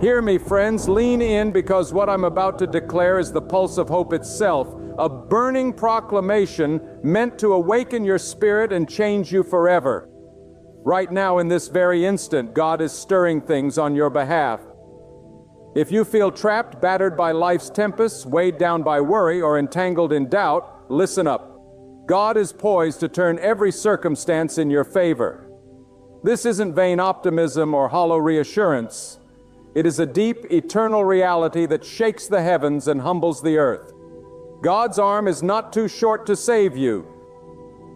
Hear me, friends, lean in, because what I'm about to declare is the pulse of hope itself, a burning proclamation meant to awaken your spirit and change you forever. Right now, in this very instant, God is stirring things on your behalf. If you feel trapped, battered by life's tempests, weighed down by worry, or entangled in doubt, listen up. God is poised to turn every circumstance in your favor. This isn't vain optimism or hollow reassurance. It is a deep, eternal reality that shakes the heavens and humbles the earth. God's arm is not too short to save you.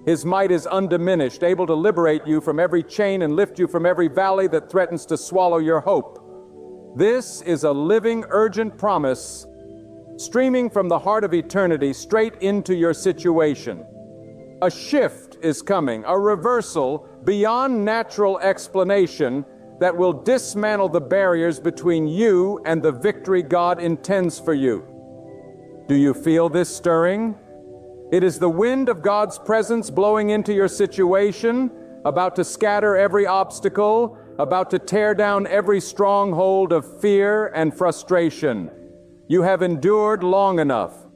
His might is undiminished, able to liberate you from every chain and lift you from every valley that threatens to swallow your hope. This is a living, urgent promise, streaming from the heart of eternity straight into your situation. A shift is coming, a reversal beyond natural explanation that will dismantle the barriers between you and the victory God intends for you. Do you feel this stirring? It is the wind of God's presence blowing into your situation, about to scatter every obstacle, about to tear down every stronghold of fear and frustration. You have endured long enough.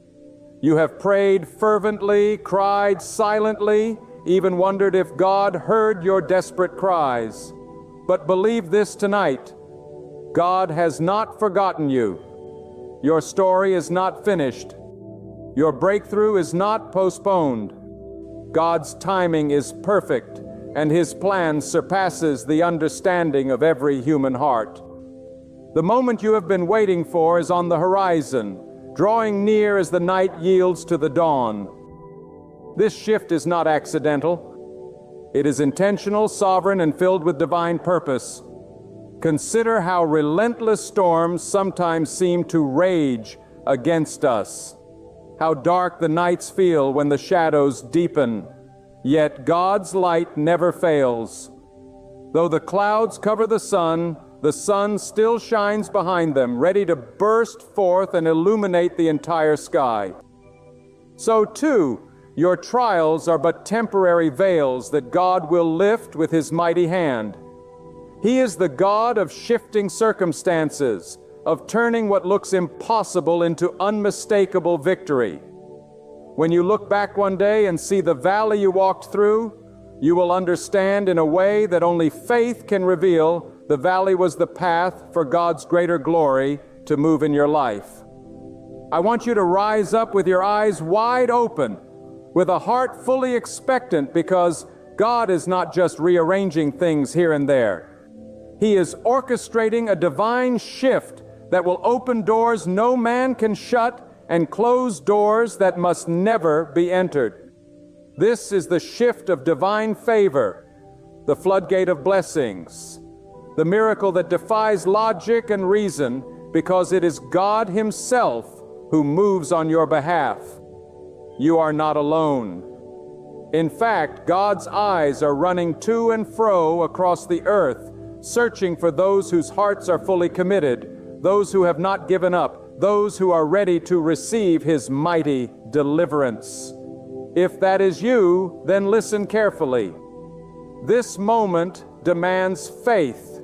You have prayed fervently, cried silently, even wondered if God heard your desperate cries. But believe this tonight: God has not forgotten you. Your story is not finished. Your breakthrough is not postponed. God's timing is perfect, and His plan surpasses the understanding of every human heart. The moment you have been waiting for is on the horizon, drawing near as the night yields to the dawn. This shift is not accidental. It is intentional, sovereign, and filled with divine purpose. Consider how relentless storms sometimes seem to rage against us, how dark the nights feel when the shadows deepen. Yet God's light never fails. Though the clouds cover the sun still shines behind them, ready to burst forth and illuminate the entire sky. So too, your trials are but temporary veils that God will lift with His mighty hand. He is the God of shifting circumstances, of turning what looks impossible into unmistakable victory. When you look back one day and see the valley you walked through, you will understand in a way that only faith can reveal the valley was the path for God's greater glory to move in your life. I want you to rise up with your eyes wide open, with a heart fully expectant, because God is not just rearranging things here and there. He is orchestrating a divine shift that will open doors no man can shut and close doors that must never be entered. This is the shift of divine favor, the floodgate of blessings, the miracle that defies logic and reason, because it is God Himself who moves on your behalf. You are not alone. In fact, God's eyes are running to and fro across the earth, searching for those whose hearts are fully committed, those who have not given up, those who are ready to receive His mighty deliverance. If that is you, then listen carefully. This moment demands faith.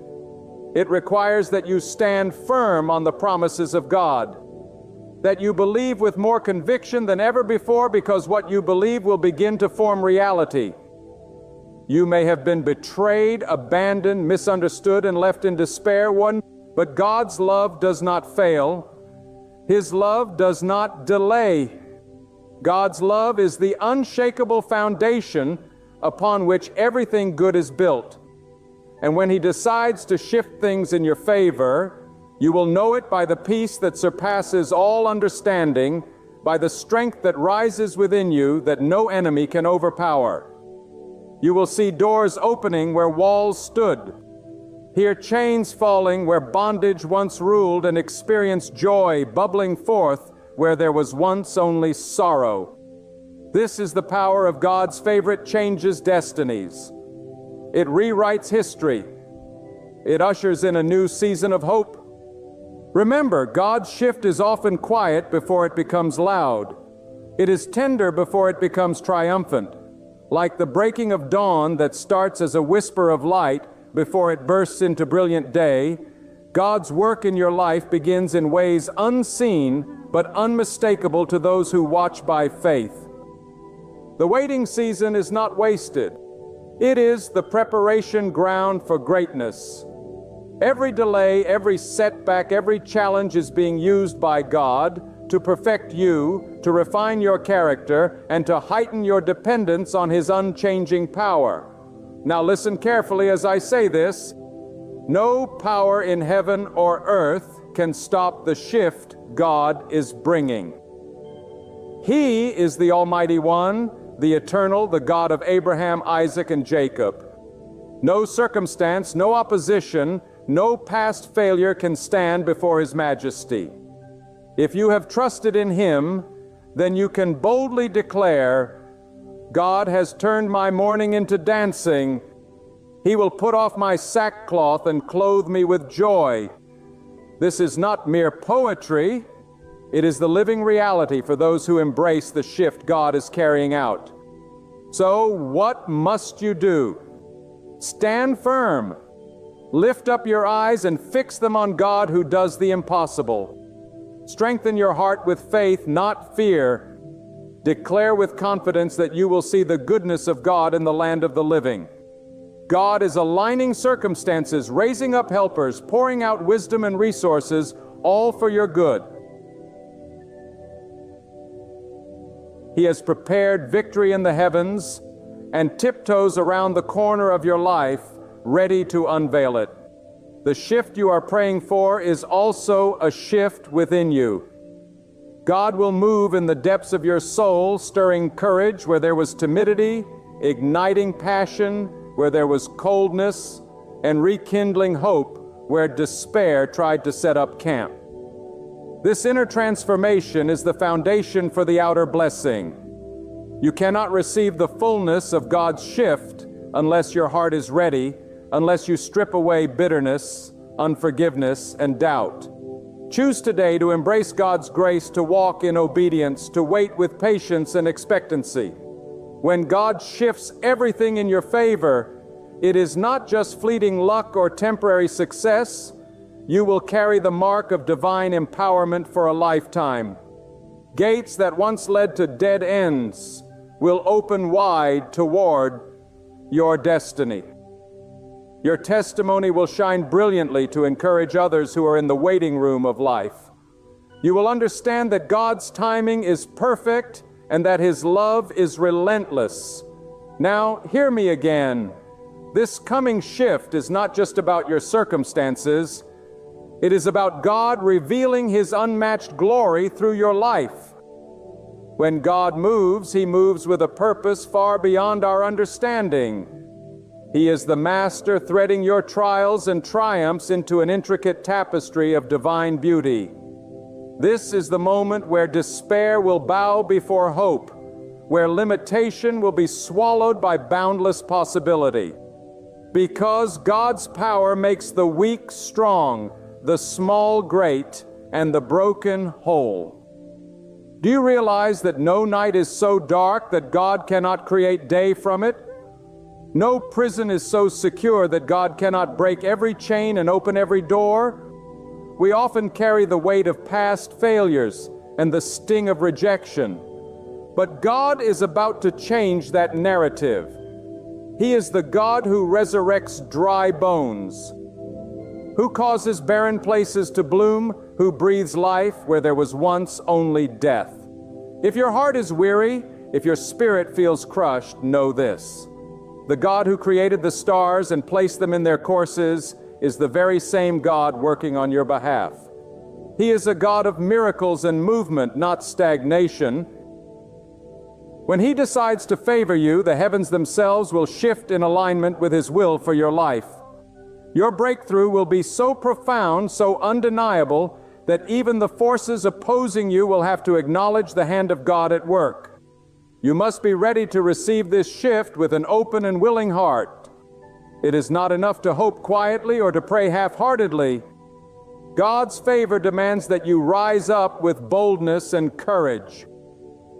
It requires that you stand firm on the promises of God, that you believe with more conviction than ever before, because what you believe will begin to form reality. You may have been betrayed, abandoned, misunderstood, and left in despair, but God's love does not fail. His love does not delay. God's love is the unshakable foundation upon which everything good is built. And when He decides to shift things in your favor, you will know it by the peace that surpasses all understanding, by the strength that rises within you that no enemy can overpower. You will see doors opening where walls stood, hear chains falling where bondage once ruled, and experience joy bubbling forth where there was once only sorrow. This is the power of God's favorite changes destinies. It rewrites history. It ushers in a new season of hope. Remember, God's shift is often quiet before it becomes loud. It is tender before it becomes triumphant, like the breaking of dawn that starts as a whisper of light before it bursts into brilliant day. God's work in your life begins in ways unseen but unmistakable to those who watch by faith. The waiting season is not wasted. It is the preparation ground for greatness. Every delay, every setback, every challenge is being used by God to perfect you, to refine your character, and to heighten your dependence on His unchanging power. Now listen carefully as I say this. No power in heaven or earth can stop the shift God is bringing. He is the Almighty One, the Eternal, the God of Abraham, Isaac, and Jacob. No circumstance, no opposition, no past failure can stand before His majesty. If you have trusted in Him, then you can boldly declare, God has turned my mourning into dancing. He will put off my sackcloth and clothe me with joy. This is not mere poetry. It is the living reality for those who embrace the shift God is carrying out. So, what must you do? Stand firm. Lift up your eyes and fix them on God who does the impossible. Strengthen your heart with faith, not fear. Declare with confidence that you will see the goodness of God in the land of the living. God is aligning circumstances, raising up helpers, pouring out wisdom and resources, all for your good. He has prepared victory in the heavens and tiptoes around the corner of your life, ready to unveil it. The shift you are praying for is also a shift within you. God will move in the depths of your soul, stirring courage where there was timidity, igniting passion where there was coldness, and rekindling hope where despair tried to set up camp. This inner transformation is the foundation for the outer blessing. You cannot receive the fullness of God's shift unless your heart is ready, unless you strip away bitterness, unforgiveness, and doubt. Choose today to embrace God's grace, to walk in obedience, to wait with patience and expectancy. When God shifts everything in your favor, it is not just fleeting luck or temporary success. You will carry the mark of divine empowerment for a lifetime. Gates that once led to dead ends will open wide toward your destiny. Your testimony will shine brilliantly to encourage others who are in the waiting room of life. You will understand that God's timing is perfect and that His love is relentless. Now, hear me again. This coming shift is not just about your circumstances. It is about God revealing His unmatched glory through your life. When God moves, He moves with a purpose far beyond our understanding. He is the master threading your trials and triumphs into an intricate tapestry of divine beauty. This is the moment where despair will bow before hope, where limitation will be swallowed by boundless possibility. Because God's power makes the weak strong, the small great, and the broken whole. Do you realize that no night is so dark that God cannot create day from it? No prison is so secure that God cannot break every chain and open every door. We often carry the weight of past failures and the sting of rejection. But God is about to change that narrative. He is the God who resurrects dry bones, who causes barren places to bloom, who breathes life where there was once only death. If your heart is weary, if your spirit feels crushed, know this. The God who created the stars and placed them in their courses is the very same God working on your behalf. He is a God of miracles and movement, not stagnation. When He decides to favor you, the heavens themselves will shift in alignment with His will for your life. Your breakthrough will be so profound, so undeniable, that even the forces opposing you will have to acknowledge the hand of God at work. You must be ready to receive this shift with an open and willing heart. It is not enough to hope quietly or to pray half-heartedly. God's favor demands that you rise up with boldness and courage.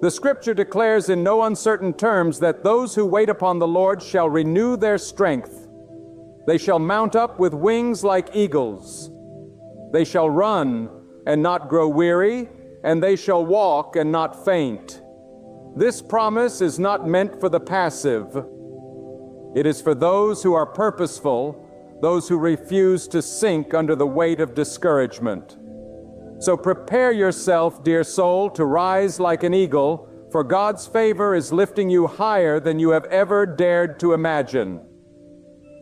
The Scripture declares in no uncertain terms that those who wait upon the Lord shall renew their strength. They shall mount up with wings like eagles. They shall run and not grow weary, and they shall walk and not faint. This promise is not meant for the passive. It is for those who are purposeful, those who refuse to sink under the weight of discouragement. So prepare yourself, dear soul, to rise like an eagle, for God's favor is lifting you higher than you have ever dared to imagine.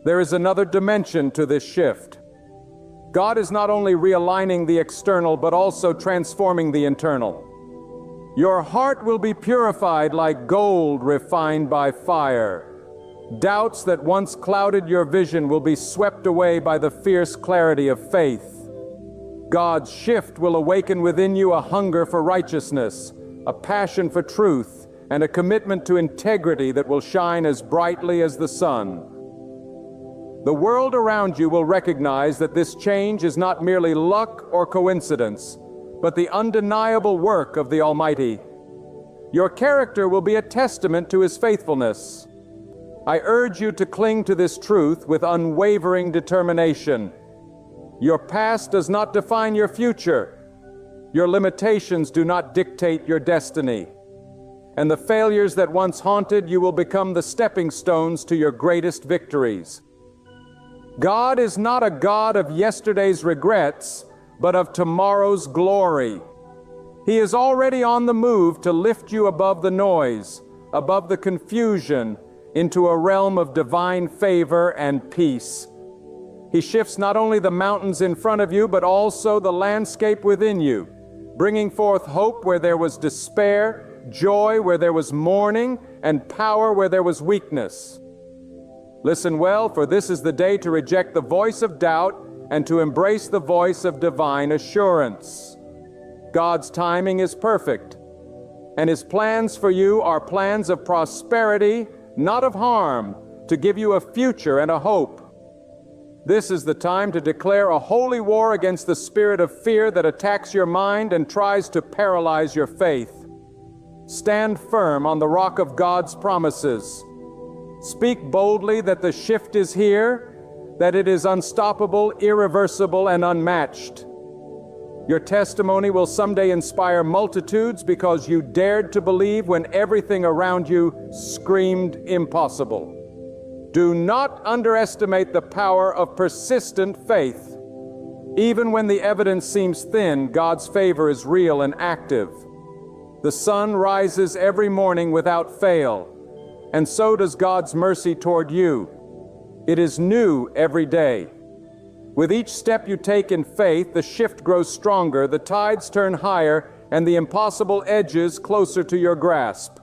There is another dimension to this shift. God is not only realigning the external, but also transforming the internal. Your heart will be purified like gold refined by fire. Doubts that once clouded your vision will be swept away by the fierce clarity of faith. God's shift will awaken within you a hunger for righteousness, a passion for truth, and a commitment to integrity that will shine as brightly as the sun. The world around you will recognize that this change is not merely luck or coincidence, but the undeniable work of the Almighty. Your character will be a testament to His faithfulness. I urge you to cling to this truth with unwavering determination. Your past does not define your future. Your limitations do not dictate your destiny. And the failures that once haunted you will become the stepping stones to your greatest victories. God is not a God of yesterday's regrets, but of tomorrow's glory. He is already on the move to lift you above the noise, above the confusion, into a realm of divine favor and peace. He shifts not only the mountains in front of you, but also the landscape within you, bringing forth hope where there was despair, joy where there was mourning, and power where there was weakness. Listen well, for this is the day to reject the voice of doubt and to embrace the voice of divine assurance. God's timing is perfect, and His plans for you are plans of prosperity, not of harm, to give you a future and a hope. This is the time to declare a holy war against the spirit of fear that attacks your mind and tries to paralyze your faith. Stand firm on the rock of God's promises. Speak boldly that the shift is here, that it is unstoppable, irreversible, and unmatched. Your testimony will someday inspire multitudes because you dared to believe when everything around you screamed impossible. Do not underestimate the power of persistent faith. Even when the evidence seems thin, God's favor is real and active. The sun rises every morning without fail, and so does God's mercy toward you. It is new every day. With each step you take in faith, the shift grows stronger, the tides turn higher, and the impossible edges closer to your grasp.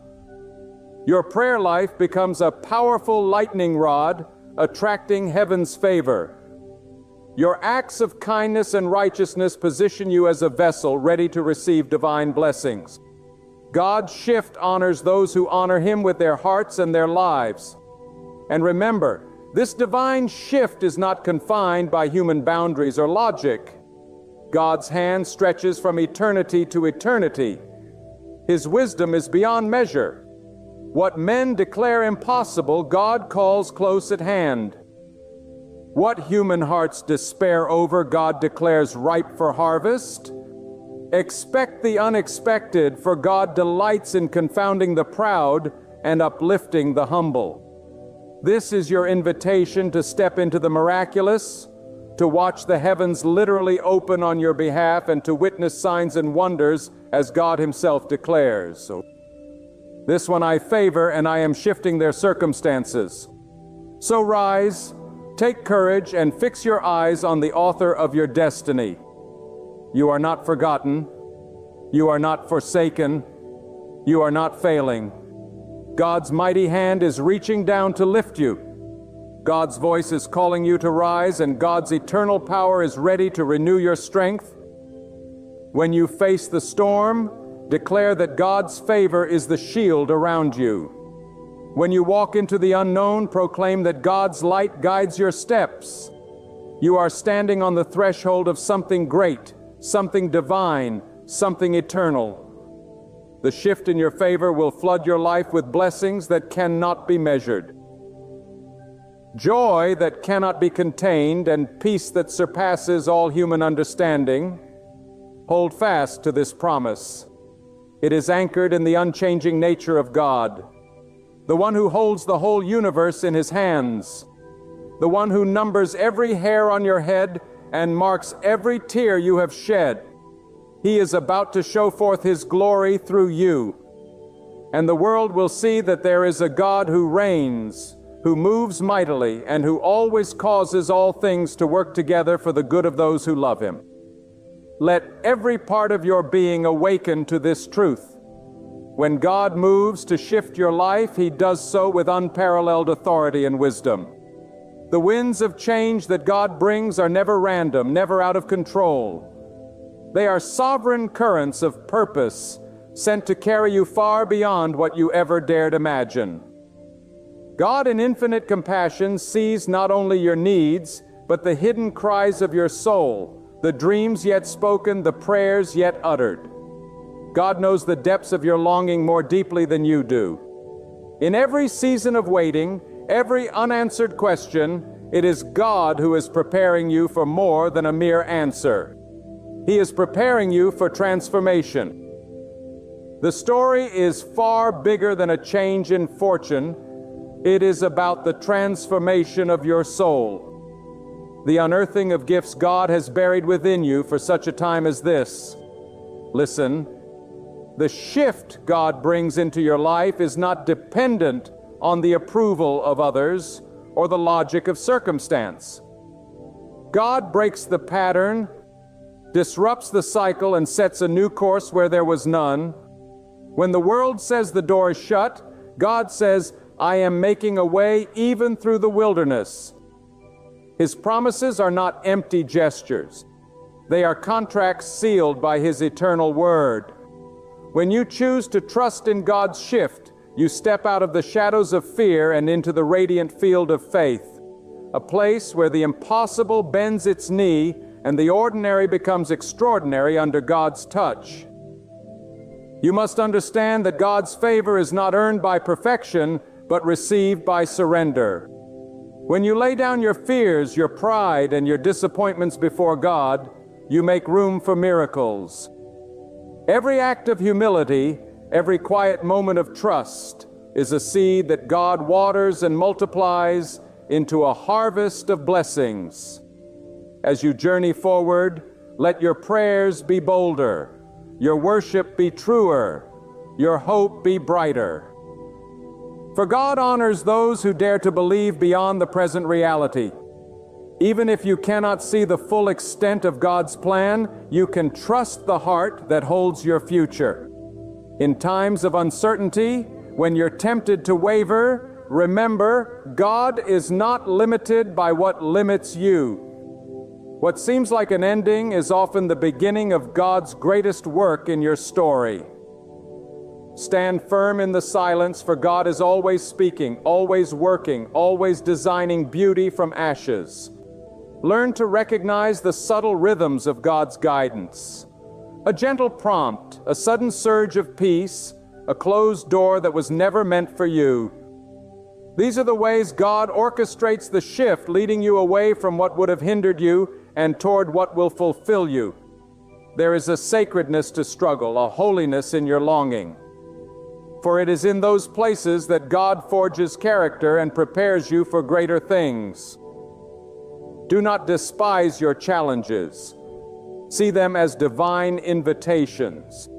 Your prayer life becomes a powerful lightning rod, attracting heaven's favor. Your acts of kindness and righteousness position you as a vessel ready to receive divine blessings. God's shift honors those who honor Him with their hearts and their lives. And remember, this divine shift is not confined by human boundaries or logic. God's hand stretches from eternity to eternity. His wisdom is beyond measure. What men declare impossible, God calls close at hand. What human hearts despair over, God declares ripe for harvest. Expect the unexpected, for God delights in confounding the proud and uplifting the humble. This is your invitation to step into the miraculous, to watch the heavens literally open on your behalf, and to witness signs and wonders as God Himself declares. So, this one I favor, and I am shifting their circumstances. So rise, take courage, and fix your eyes on the author of your destiny. You are not forgotten. You are not forsaken. You are not failing. God's mighty hand is reaching down to lift you. God's voice is calling you to rise, and God's eternal power is ready to renew your strength. When you face the storm, declare that God's favor is the shield around you. When you walk into the unknown, proclaim that God's light guides your steps. You are standing on the threshold of something great, something divine, something eternal. The shift in your favor will flood your life with blessings that cannot be measured. joy that cannot be contained, and peace that surpasses all human understanding. Hold fast to this promise. It is anchored in the unchanging nature of God, the one who holds the whole universe in his hands, the one who numbers every hair on your head and marks every tear you have shed. He is about to show forth his glory through you, and the world will see that there is a God who reigns, who moves mightily, and who always causes all things to work together for the good of those who love him. Let every part of your being awaken to this truth. When God moves to shift your life, he does so with unparalleled authority and wisdom. The winds of change that God brings are never random, never out of control. They are sovereign currents of purpose, sent to carry you far beyond what you ever dared imagine. God in infinite compassion sees not only your needs, but the hidden cries of your soul, the dreams yet spoken, the prayers yet uttered. God knows the depths of your longing more deeply than you do. In every season of waiting, every unanswered question, it is God who is preparing you for more than a mere answer. He is preparing you for transformation. The story is far bigger than a change in fortune. It is about the transformation of your soul, the unearthing of gifts God has buried within you for such a time as this. Listen. The shift God brings into your life is not dependent on the approval of others or the logic of circumstance. God breaks the pattern, disrupts the cycle, and sets a new course where there was none. When the world says the door is shut, God says, I am making a way even through the wilderness. His promises are not empty gestures. They are contracts sealed by his eternal word. When you choose to trust in God's shift, you step out of the shadows of fear and into the radiant field of faith, a place where the impossible bends its knee and the ordinary becomes extraordinary under God's touch. You must understand that God's favor is not earned by perfection, but received by surrender. When you lay down your fears, your pride, and your disappointments before God, you make room for miracles. Every act of humility, every quiet moment of trust is a seed that God waters and multiplies into a harvest of blessings. As you journey forward, let your prayers be bolder, your worship be truer, your hope be brighter. For God honors those who dare to believe beyond the present reality. Even if you cannot see the full extent of God's plan, you can trust the heart that holds your future. In times of uncertainty, when you're tempted to waver, remember, God is not limited by what limits you. What seems like an ending is often the beginning of God's greatest work in your story. Stand firm in the silence, for God is always speaking, always working, always designing beauty from ashes. Learn to recognize the subtle rhythms of God's guidance. A gentle prompt, a sudden surge of peace, a closed door that was never meant for you. These are the ways God orchestrates the shift, leading you away from what would have hindered you and toward what will fulfill you. There is a sacredness to struggle, a holiness in your longing. For it is in those places that God forges character and prepares you for greater things. Do not despise your challenges. See them as divine invitations.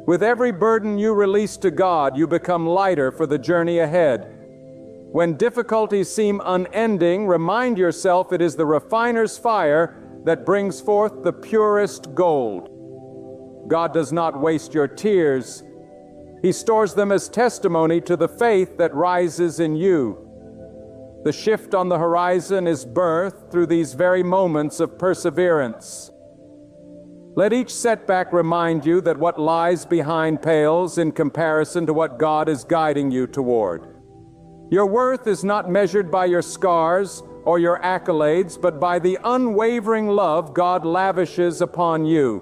With every burden you release to God, you become lighter for the journey ahead. When difficulties seem unending, remind yourself it is the refiner's fire that brings forth the purest gold. God does not waste your tears. He stores them as testimony to the faith that rises in you. The shift on the horizon is birthed through these very moments of perseverance. Let each setback remind you that what lies behind pales in comparison to what God is guiding you toward. Your worth is not measured by your scars or your accolades, but by the unwavering love God lavishes upon you.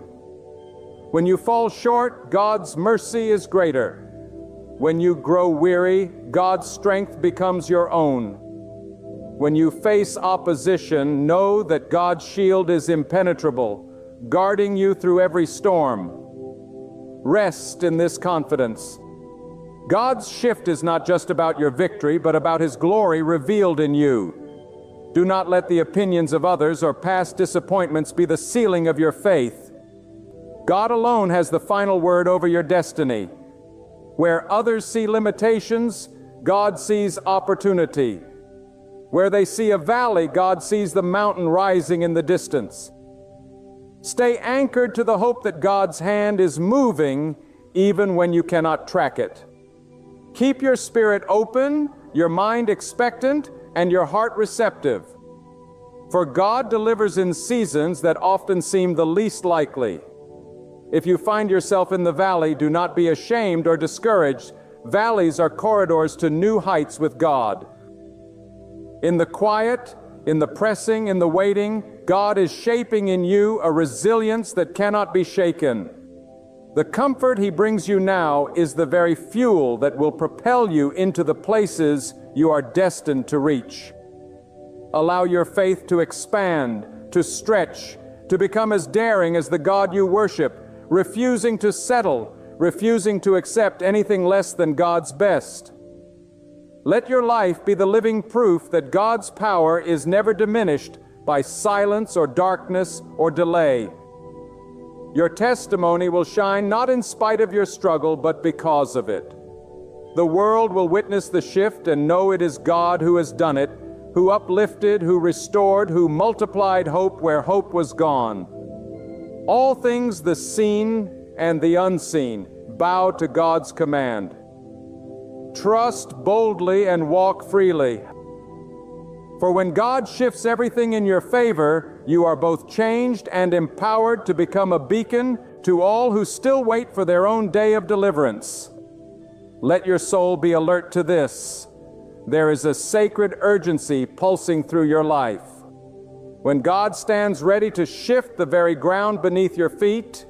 When you fall short, God's mercy is greater. When you grow weary, God's strength becomes your own. When you face opposition, know that God's shield is impenetrable, guarding you through every storm. Rest in this confidence. God's shift is not just about your victory, but about His glory revealed in you. Do not let the opinions of others or past disappointments be the ceiling of your faith. God alone has the final word over your destiny. Where others see limitations, God sees opportunity. Where they see a valley, God sees the mountain rising in the distance. Stay anchored to the hope that God's hand is moving even when you cannot track it. Keep your spirit open, your mind expectant, and your heart receptive. For God delivers in seasons that often seem the least likely. If you find yourself in the valley, do not be ashamed or discouraged. Valleys are corridors to new heights with God. In the quiet, in the pressing, in the waiting, God is shaping in you a resilience that cannot be shaken. The comfort He brings you now is the very fuel that will propel you into the places you are destined to reach. Allow your faith to expand, to stretch, to become as daring as the God you worship, refusing to settle, refusing to accept anything less than God's best. Let your life be the living proof that God's power is never diminished by silence or darkness or delay. Your testimony will shine not in spite of your struggle, but because of it. The world will witness the shift and know it is God who has done it, who uplifted, who restored, who multiplied hope where hope was gone. All things, the seen and the unseen, bow to God's command. Trust boldly and walk freely. For when God shifts everything in your favor, you are both changed and empowered to become a beacon to all who still wait for their own day of deliverance. Let your soul be alert to this. There is a sacred urgency pulsing through your life. When God stands ready to shift the very ground beneath your feet,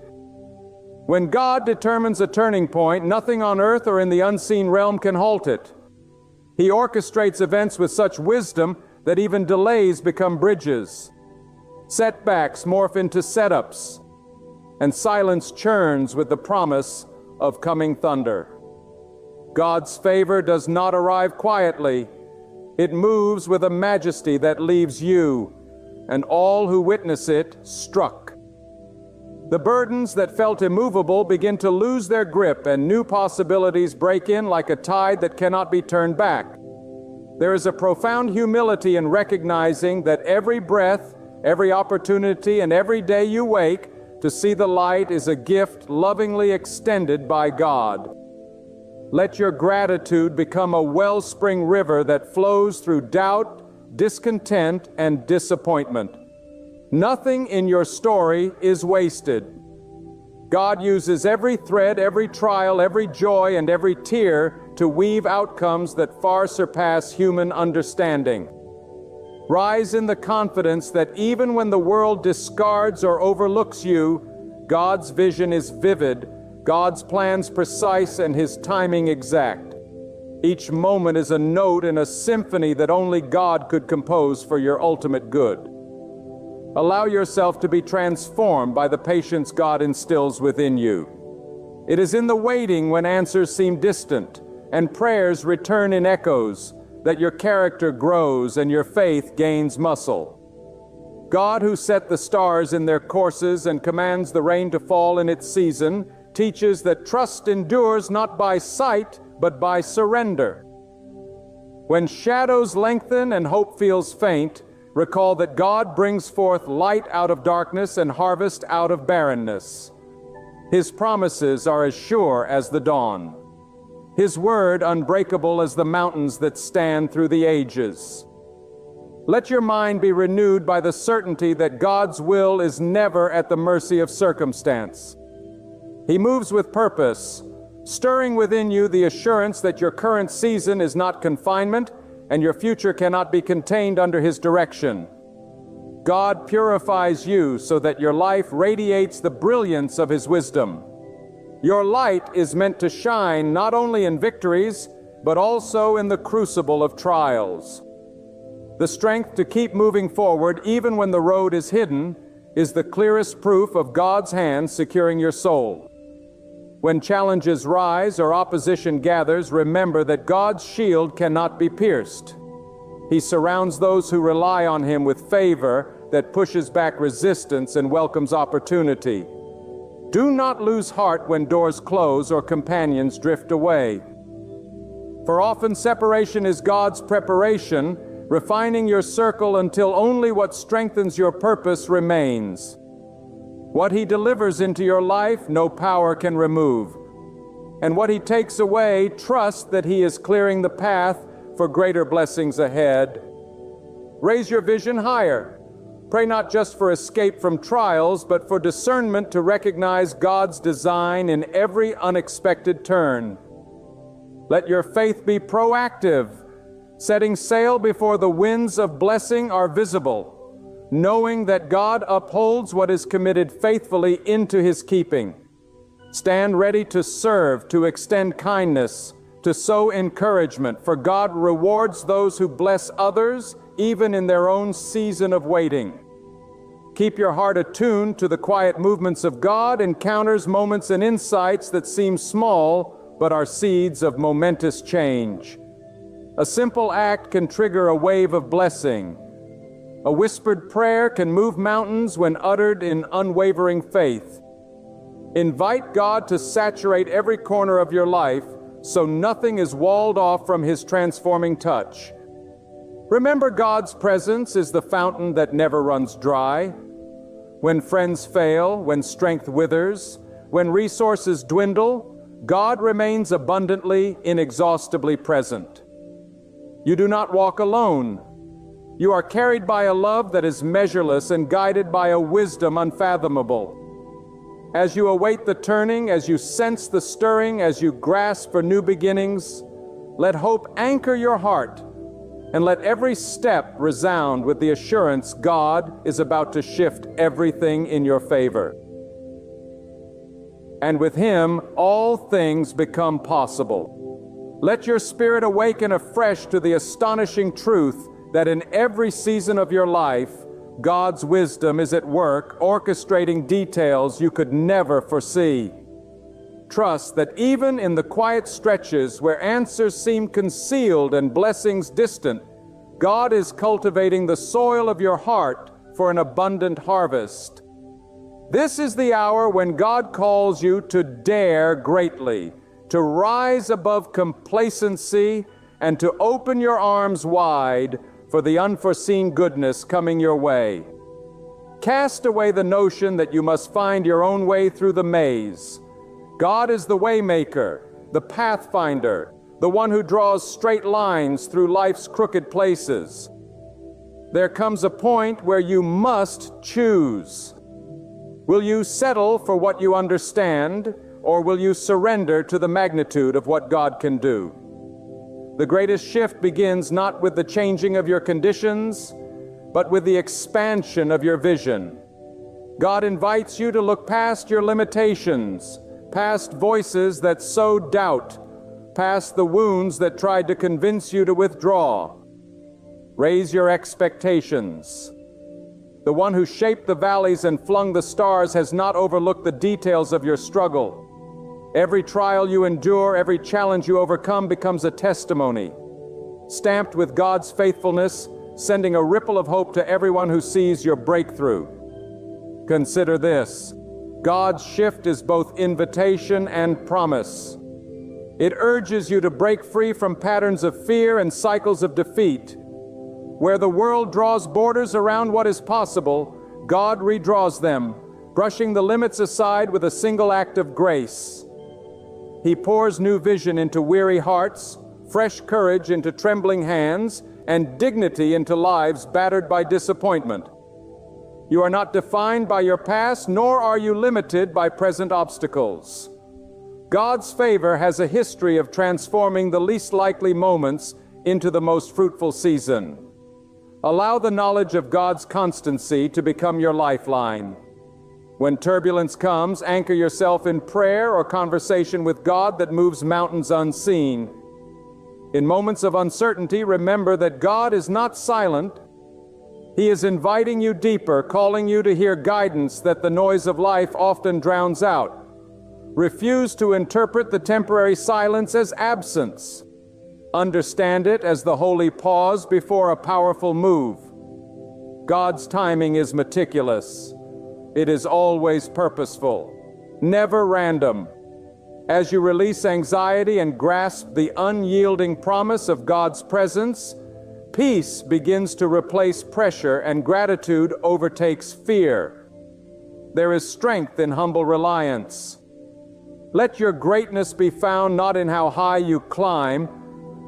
when God determines a turning point, nothing on earth or in the unseen realm can halt it. He orchestrates events with such wisdom that even delays become bridges. Setbacks morph into setups, and silence churns with the promise of coming thunder. God's favor does not arrive quietly. It moves with a majesty that leaves you and all who witness it struck. The burdens that felt immovable begin to lose their grip, and new possibilities break in like a tide that cannot be turned back. There is a profound humility in recognizing that every breath, every opportunity, and every day you wake to see the light is a gift lovingly extended by God. Let your gratitude become a wellspring river that flows through doubt, discontent, and disappointment. Nothing in your story is wasted. God uses every thread, every trial, every joy, and every tear to weave outcomes that far surpass human understanding. Rise in the confidence that even when the world discards or overlooks you, God's vision is vivid, God's plans precise, and His timing exact. Each moment is a note in a symphony that only God could compose for your ultimate good. Allow yourself to be transformed by the patience God instills within you. It is in the waiting, when answers seem distant and prayers return in echoes, that your character grows and your faith gains muscle. God, who set the stars in their courses and commands the rain to fall in its season, teaches that trust endures not by sight, but by surrender. When shadows lengthen and hope feels faint, recall that God brings forth light out of darkness and harvest out of barrenness. His promises are as sure as the dawn. His word unbreakable as the mountains that stand through the ages. Let your mind be renewed by the certainty that God's will is never at the mercy of circumstance. He moves with purpose, stirring within you the assurance that your current season is not confinement, and your future cannot be contained under His direction. God purifies you so that your life radiates the brilliance of His wisdom. Your light is meant to shine not only in victories, but also in the crucible of trials. The strength to keep moving forward even when the road is hidden is the clearest proof of God's hand securing your soul. When challenges rise or opposition gathers, remember that God's shield cannot be pierced. He surrounds those who rely on Him with favor that pushes back resistance and welcomes opportunity. Do not lose heart when doors close or companions drift away. For often separation is God's preparation, refining your circle until only what strengthens your purpose remains. What He delivers into your life, no power can remove. And what He takes away, trust that He is clearing the path for greater blessings ahead. Raise your vision higher. Pray not just for escape from trials, but for discernment to recognize God's design in every unexpected turn. Let your faith be proactive, setting sail before the winds of blessing are visible, knowing that God upholds what is committed faithfully into His keeping. Stand ready to serve, to extend kindness, to sow encouragement, for God rewards those who bless others, even in their own season of waiting. Keep your heart attuned to the quiet movements of God, encounters, moments, and insights that seem small, but are seeds of momentous change. A simple act can trigger a wave of blessing. A whispered prayer can move mountains when uttered in unwavering faith. Invite God to saturate every corner of your life so nothing is walled off from His transforming touch. Remember, God's presence is the fountain that never runs dry. When friends fail, when strength withers, when resources dwindle, God remains abundantly, inexhaustibly present. You do not walk alone. You are carried by a love that is measureless and guided by a wisdom unfathomable. As you await the turning, as you sense the stirring, as you grasp for new beginnings, let hope anchor your heart, and let every step resound with the assurance God is about to shift everything in your favor. And with Him, all things become possible. Let your spirit awaken afresh to the astonishing truth that in every season of your life, God's wisdom is at work, orchestrating details you could never foresee. Trust that even in the quiet stretches where answers seem concealed and blessings distant, God is cultivating the soil of your heart for an abundant harvest. This is the hour when God calls you to dare greatly, to rise above complacency, and to open your arms wide for the unforeseen goodness coming your way. Cast away the notion that you must find your own way through the maze. God is the waymaker, the pathfinder, the one who draws straight lines through life's crooked places. There comes a point where you must choose. Will you settle for what you understand, or will you surrender to the magnitude of what God can do? The greatest shift begins not with the changing of your conditions, but with the expansion of your vision. God invites you to look past your limitations, past voices that sow doubt, past the wounds that tried to convince you to withdraw. Raise your expectations. The one who shaped the valleys and flung the stars has not overlooked the details of your struggle. Every trial you endure, every challenge you overcome becomes a testimony, stamped with God's faithfulness, sending a ripple of hope to everyone who sees your breakthrough. Consider this: God's shift is both invitation and promise. It urges you to break free from patterns of fear and cycles of defeat. Where the world draws borders around what is possible, God redraws them, brushing the limits aside with a single act of grace. He pours new vision into weary hearts, fresh courage into trembling hands, and dignity into lives battered by disappointment. You are not defined by your past, nor are you limited by present obstacles. God's favor has a history of transforming the least likely moments into the most fruitful season. Allow the knowledge of God's constancy to become your lifeline. When turbulence comes, anchor yourself in prayer or conversation with God that moves mountains unseen. In moments of uncertainty, remember that God is not silent. He is inviting you deeper, calling you to hear guidance that the noise of life often drowns out. Refuse to interpret the temporary silence as absence. Understand it as the holy pause before a powerful move. God's timing is meticulous. It is always purposeful, never random. As you release anxiety and grasp the unyielding promise of God's presence, peace begins to replace pressure and gratitude overtakes fear. There is strength in humble reliance. Let your greatness be found not in how high you climb,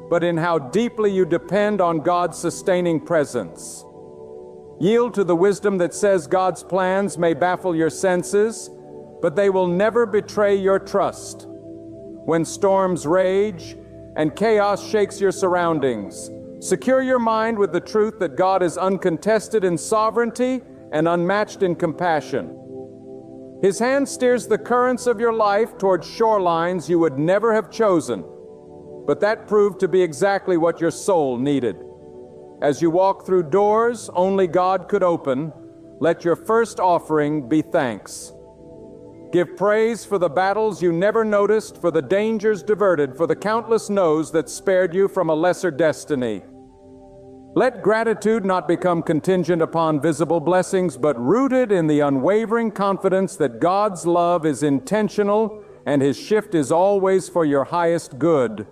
but in how deeply you depend on God's sustaining presence. Yield to the wisdom that says God's plans may baffle your senses, but they will never betray your trust. When storms rage and chaos shakes your surroundings, secure your mind with the truth that God is uncontested in sovereignty and unmatched in compassion. His hand steers the currents of your life towards shorelines you would never have chosen, but that proved to be exactly what your soul needed. As you walk through doors only God could open, let your first offering be thanks. Give praise for the battles you never noticed, for the dangers diverted, for the countless no's that spared you from a lesser destiny. Let gratitude not become contingent upon visible blessings, but rooted in the unwavering confidence that God's love is intentional and His shift is always for your highest good.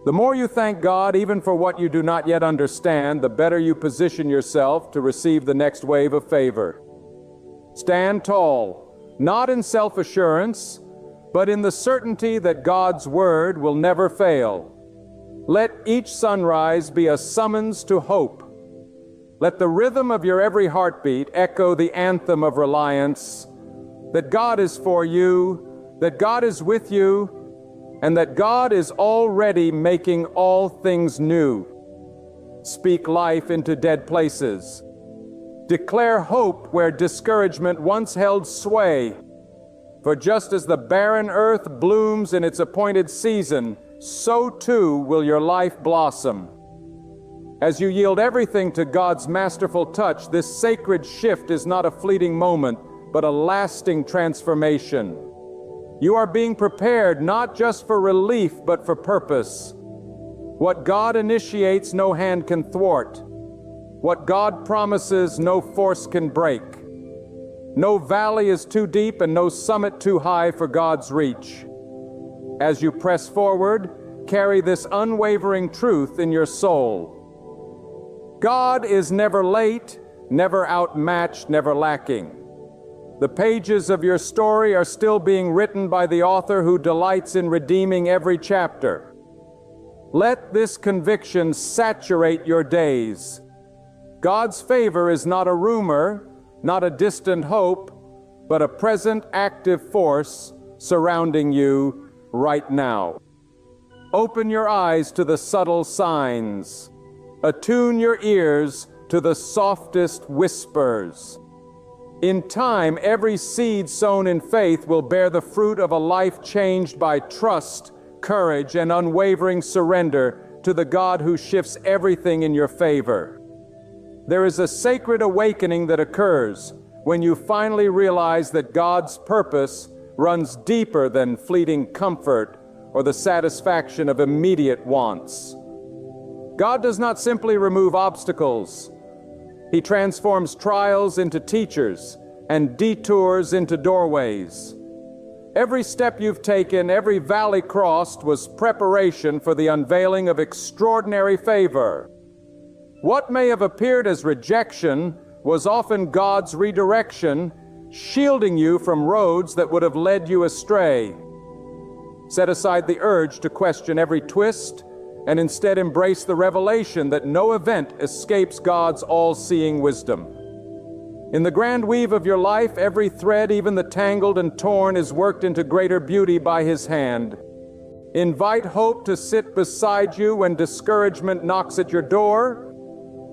The more you thank God, even for what you do not yet understand, the better you position yourself to receive the next wave of favor. Stand tall, not in self-assurance, but in the certainty that God's word will never fail. Let each sunrise be a summons to hope. Let the rhythm of your every heartbeat echo the anthem of reliance, that God is for you, that God is with you, and that God is already making all things new. Speak life into dead places. Declare hope where discouragement once held sway. For just as the barren earth blooms in its appointed season, so too will your life blossom. As you yield everything to God's masterful touch, this sacred shift is not a fleeting moment, but a lasting transformation. You are being prepared not just for relief, but for purpose. What God initiates, no hand can thwart. What God promises, no force can break. No valley is too deep and no summit too high for God's reach. As you press forward, carry this unwavering truth in your soul. God is never late, never outmatched, never lacking. The pages of your story are still being written by the author who delights in redeeming every chapter. Let this conviction saturate your days. God's favor is not a rumor, not a distant hope, but a present active force surrounding you right now. Open your eyes to the subtle signs. Attune your ears to the softest whispers. In time, every seed sown in faith will bear the fruit of a life changed by trust, courage, and unwavering surrender to the God who shifts everything in your favor. There is a sacred awakening that occurs when you finally realize that God's purpose runs deeper than fleeting comfort or the satisfaction of immediate wants. God does not simply remove obstacles. He transforms trials into teachers and detours into doorways. Every step you've taken, every valley crossed was preparation for the unveiling of extraordinary favor. What may have appeared as rejection was often God's redirection, shielding you from roads that would have led you astray. Set aside the urge to question every twist and instead embrace the revelation that no event escapes God's all-seeing wisdom. In the grand weave of your life, every thread, even the tangled and torn, is worked into greater beauty by His hand. Invite hope to sit beside you when discouragement knocks at your door.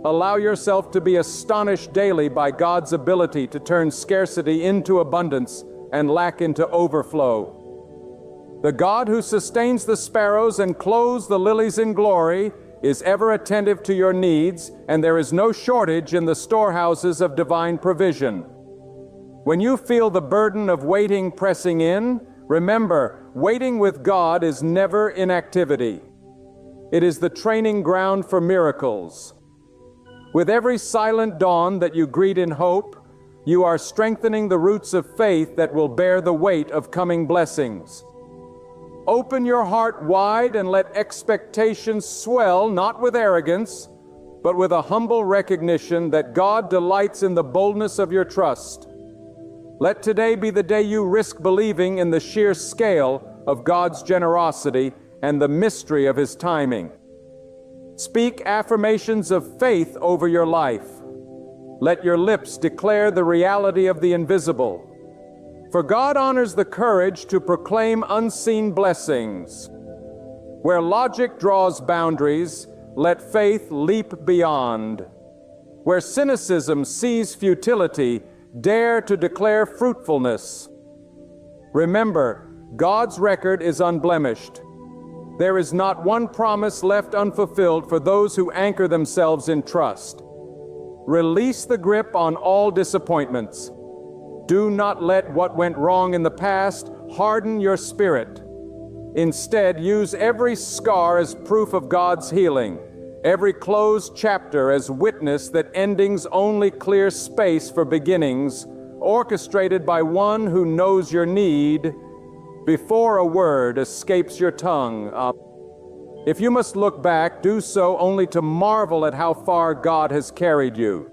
Allow yourself to be astonished daily by God's ability to turn scarcity into abundance and lack into overflow. The God who sustains the sparrows and clothes the lilies in glory is ever attentive to your needs, and there is no shortage in the storehouses of divine provision. When you feel the burden of waiting pressing in, remember, waiting with God is never inactivity. It is the training ground for miracles. With every silent dawn that you greet in hope, you are strengthening the roots of faith that will bear the weight of coming blessings. Open your heart wide and let expectations swell, not with arrogance, but with a humble recognition that God delights in the boldness of your trust. Let today be the day you risk believing in the sheer scale of God's generosity and the mystery of His timing. Speak affirmations of faith over your life. Let your lips declare the reality of the invisible. For God honors the courage to proclaim unseen blessings. Where logic draws boundaries, let faith leap beyond. Where cynicism sees futility, dare to declare fruitfulness. Remember, God's record is unblemished. There is not one promise left unfulfilled for those who anchor themselves in trust. Release the grip on all disappointments. Do not let what went wrong in the past harden your spirit. Instead, use every scar as proof of God's healing, every closed chapter as witness that endings only clear space for beginnings, orchestrated by one who knows your need before a word escapes your tongue. If you must look back, do so only to marvel at how far God has carried you.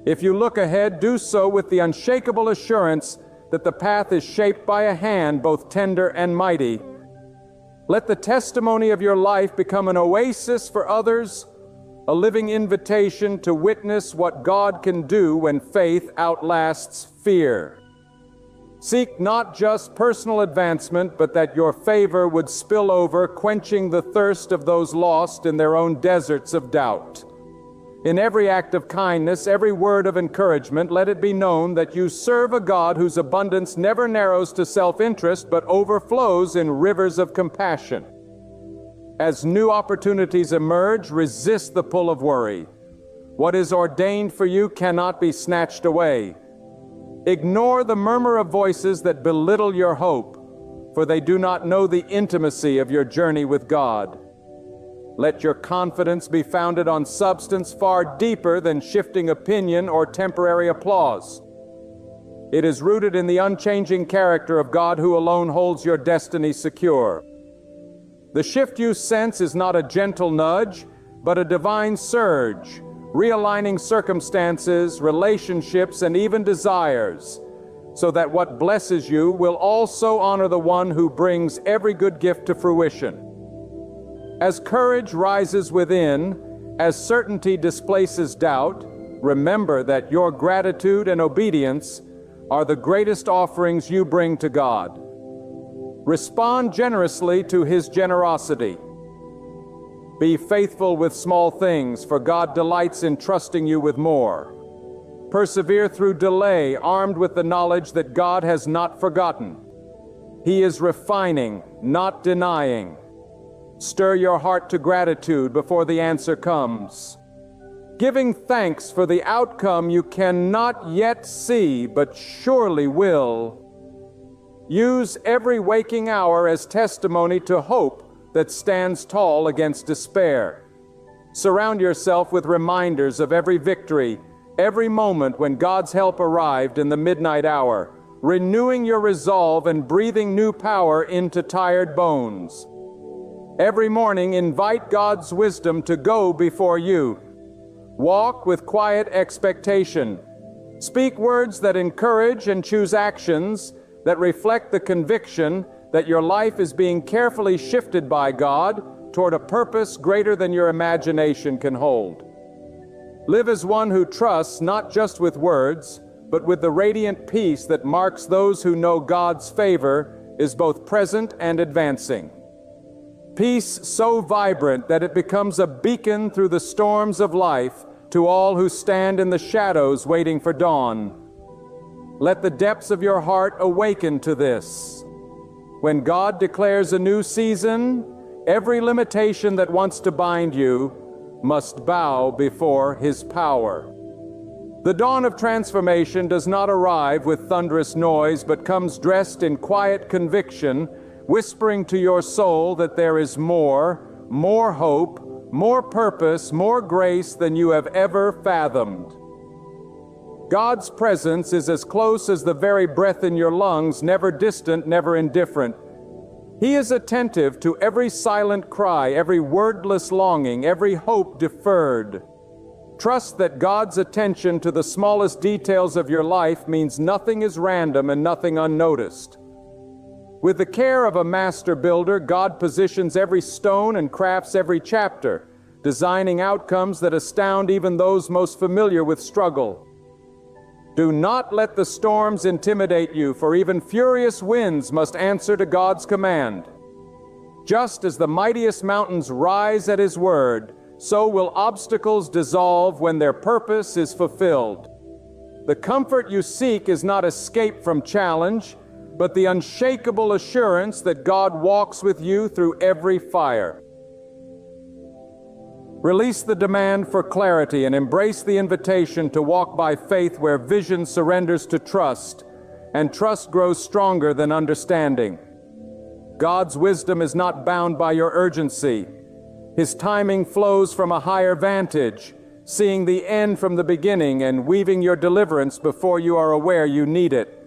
If you look ahead, do so with the unshakable assurance that the path is shaped by a hand both tender and mighty. Let the testimony of your life become an oasis for others, a living invitation to witness what God can do when faith outlasts fear. Seek not just personal advancement, but that your favor would spill over, quenching the thirst of those lost in their own deserts of doubt. In every act of kindness, every word of encouragement, let it be known that you serve a God whose abundance never narrows to self-interest, but overflows in rivers of compassion. As new opportunities emerge, resist the pull of worry. What is ordained for you cannot be snatched away. Ignore the murmur of voices that belittle your hope, for they do not know the intimacy of your journey with God. Let your confidence be founded on substance far deeper than shifting opinion or temporary applause. It is rooted in the unchanging character of God who alone holds your destiny secure. The shift you sense is not a gentle nudge, but a divine surge, realigning circumstances, relationships, and even desires, so that what blesses you will also honor the one who brings every good gift to fruition. As courage rises within, as certainty displaces doubt, remember that your gratitude and obedience are the greatest offerings you bring to God. Respond generously to His generosity. Be faithful with small things, for God delights in trusting you with more. Persevere through delay, armed with the knowledge that God has not forgotten. He is refining, not denying. Stir your heart to gratitude before the answer comes. Giving thanks for the outcome you cannot yet see, but surely will. Use every waking hour as testimony to hope that stands tall against despair. Surround yourself with reminders of every victory, every moment when God's help arrived in the midnight hour, renewing your resolve and breathing new power into tired bones. Every morning, invite God's wisdom to go before you. Walk with quiet expectation. Speak words that encourage and choose actions that reflect the conviction that your life is being carefully shifted by God toward a purpose greater than your imagination can hold. Live as one who trusts not just with words, but with the radiant peace that marks those who know God's favor is both present and advancing. Peace so vibrant that it becomes a beacon through the storms of life to all who stand in the shadows waiting for dawn. Let the depths of your heart awaken to this. When God declares a new season, every limitation that wants to bind you must bow before His power. The dawn of transformation does not arrive with thunderous noise, but comes dressed in quiet conviction, whispering to your soul that there is more hope, more purpose, more grace than you have ever fathomed. God's presence is as close as the very breath in your lungs, never distant, never indifferent. He is attentive to every silent cry, every wordless longing, every hope deferred. Trust that God's attention to the smallest details of your life means nothing is random and nothing unnoticed. With the care of a master builder, God positions every stone and crafts every chapter, designing outcomes that astound even those most familiar with struggle. Do not let the storms intimidate you, for even furious winds must answer to God's command. Just as the mightiest mountains rise at His word, so will obstacles dissolve when their purpose is fulfilled. The comfort you seek is not escape from challenge, but the unshakable assurance that God walks with you through every fire. Release the demand for clarity and embrace the invitation to walk by faith where vision surrenders to trust, and trust grows stronger than understanding. God's wisdom is not bound by your urgency. His timing flows from a higher vantage, seeing the end from the beginning and weaving your deliverance before you are aware you need it.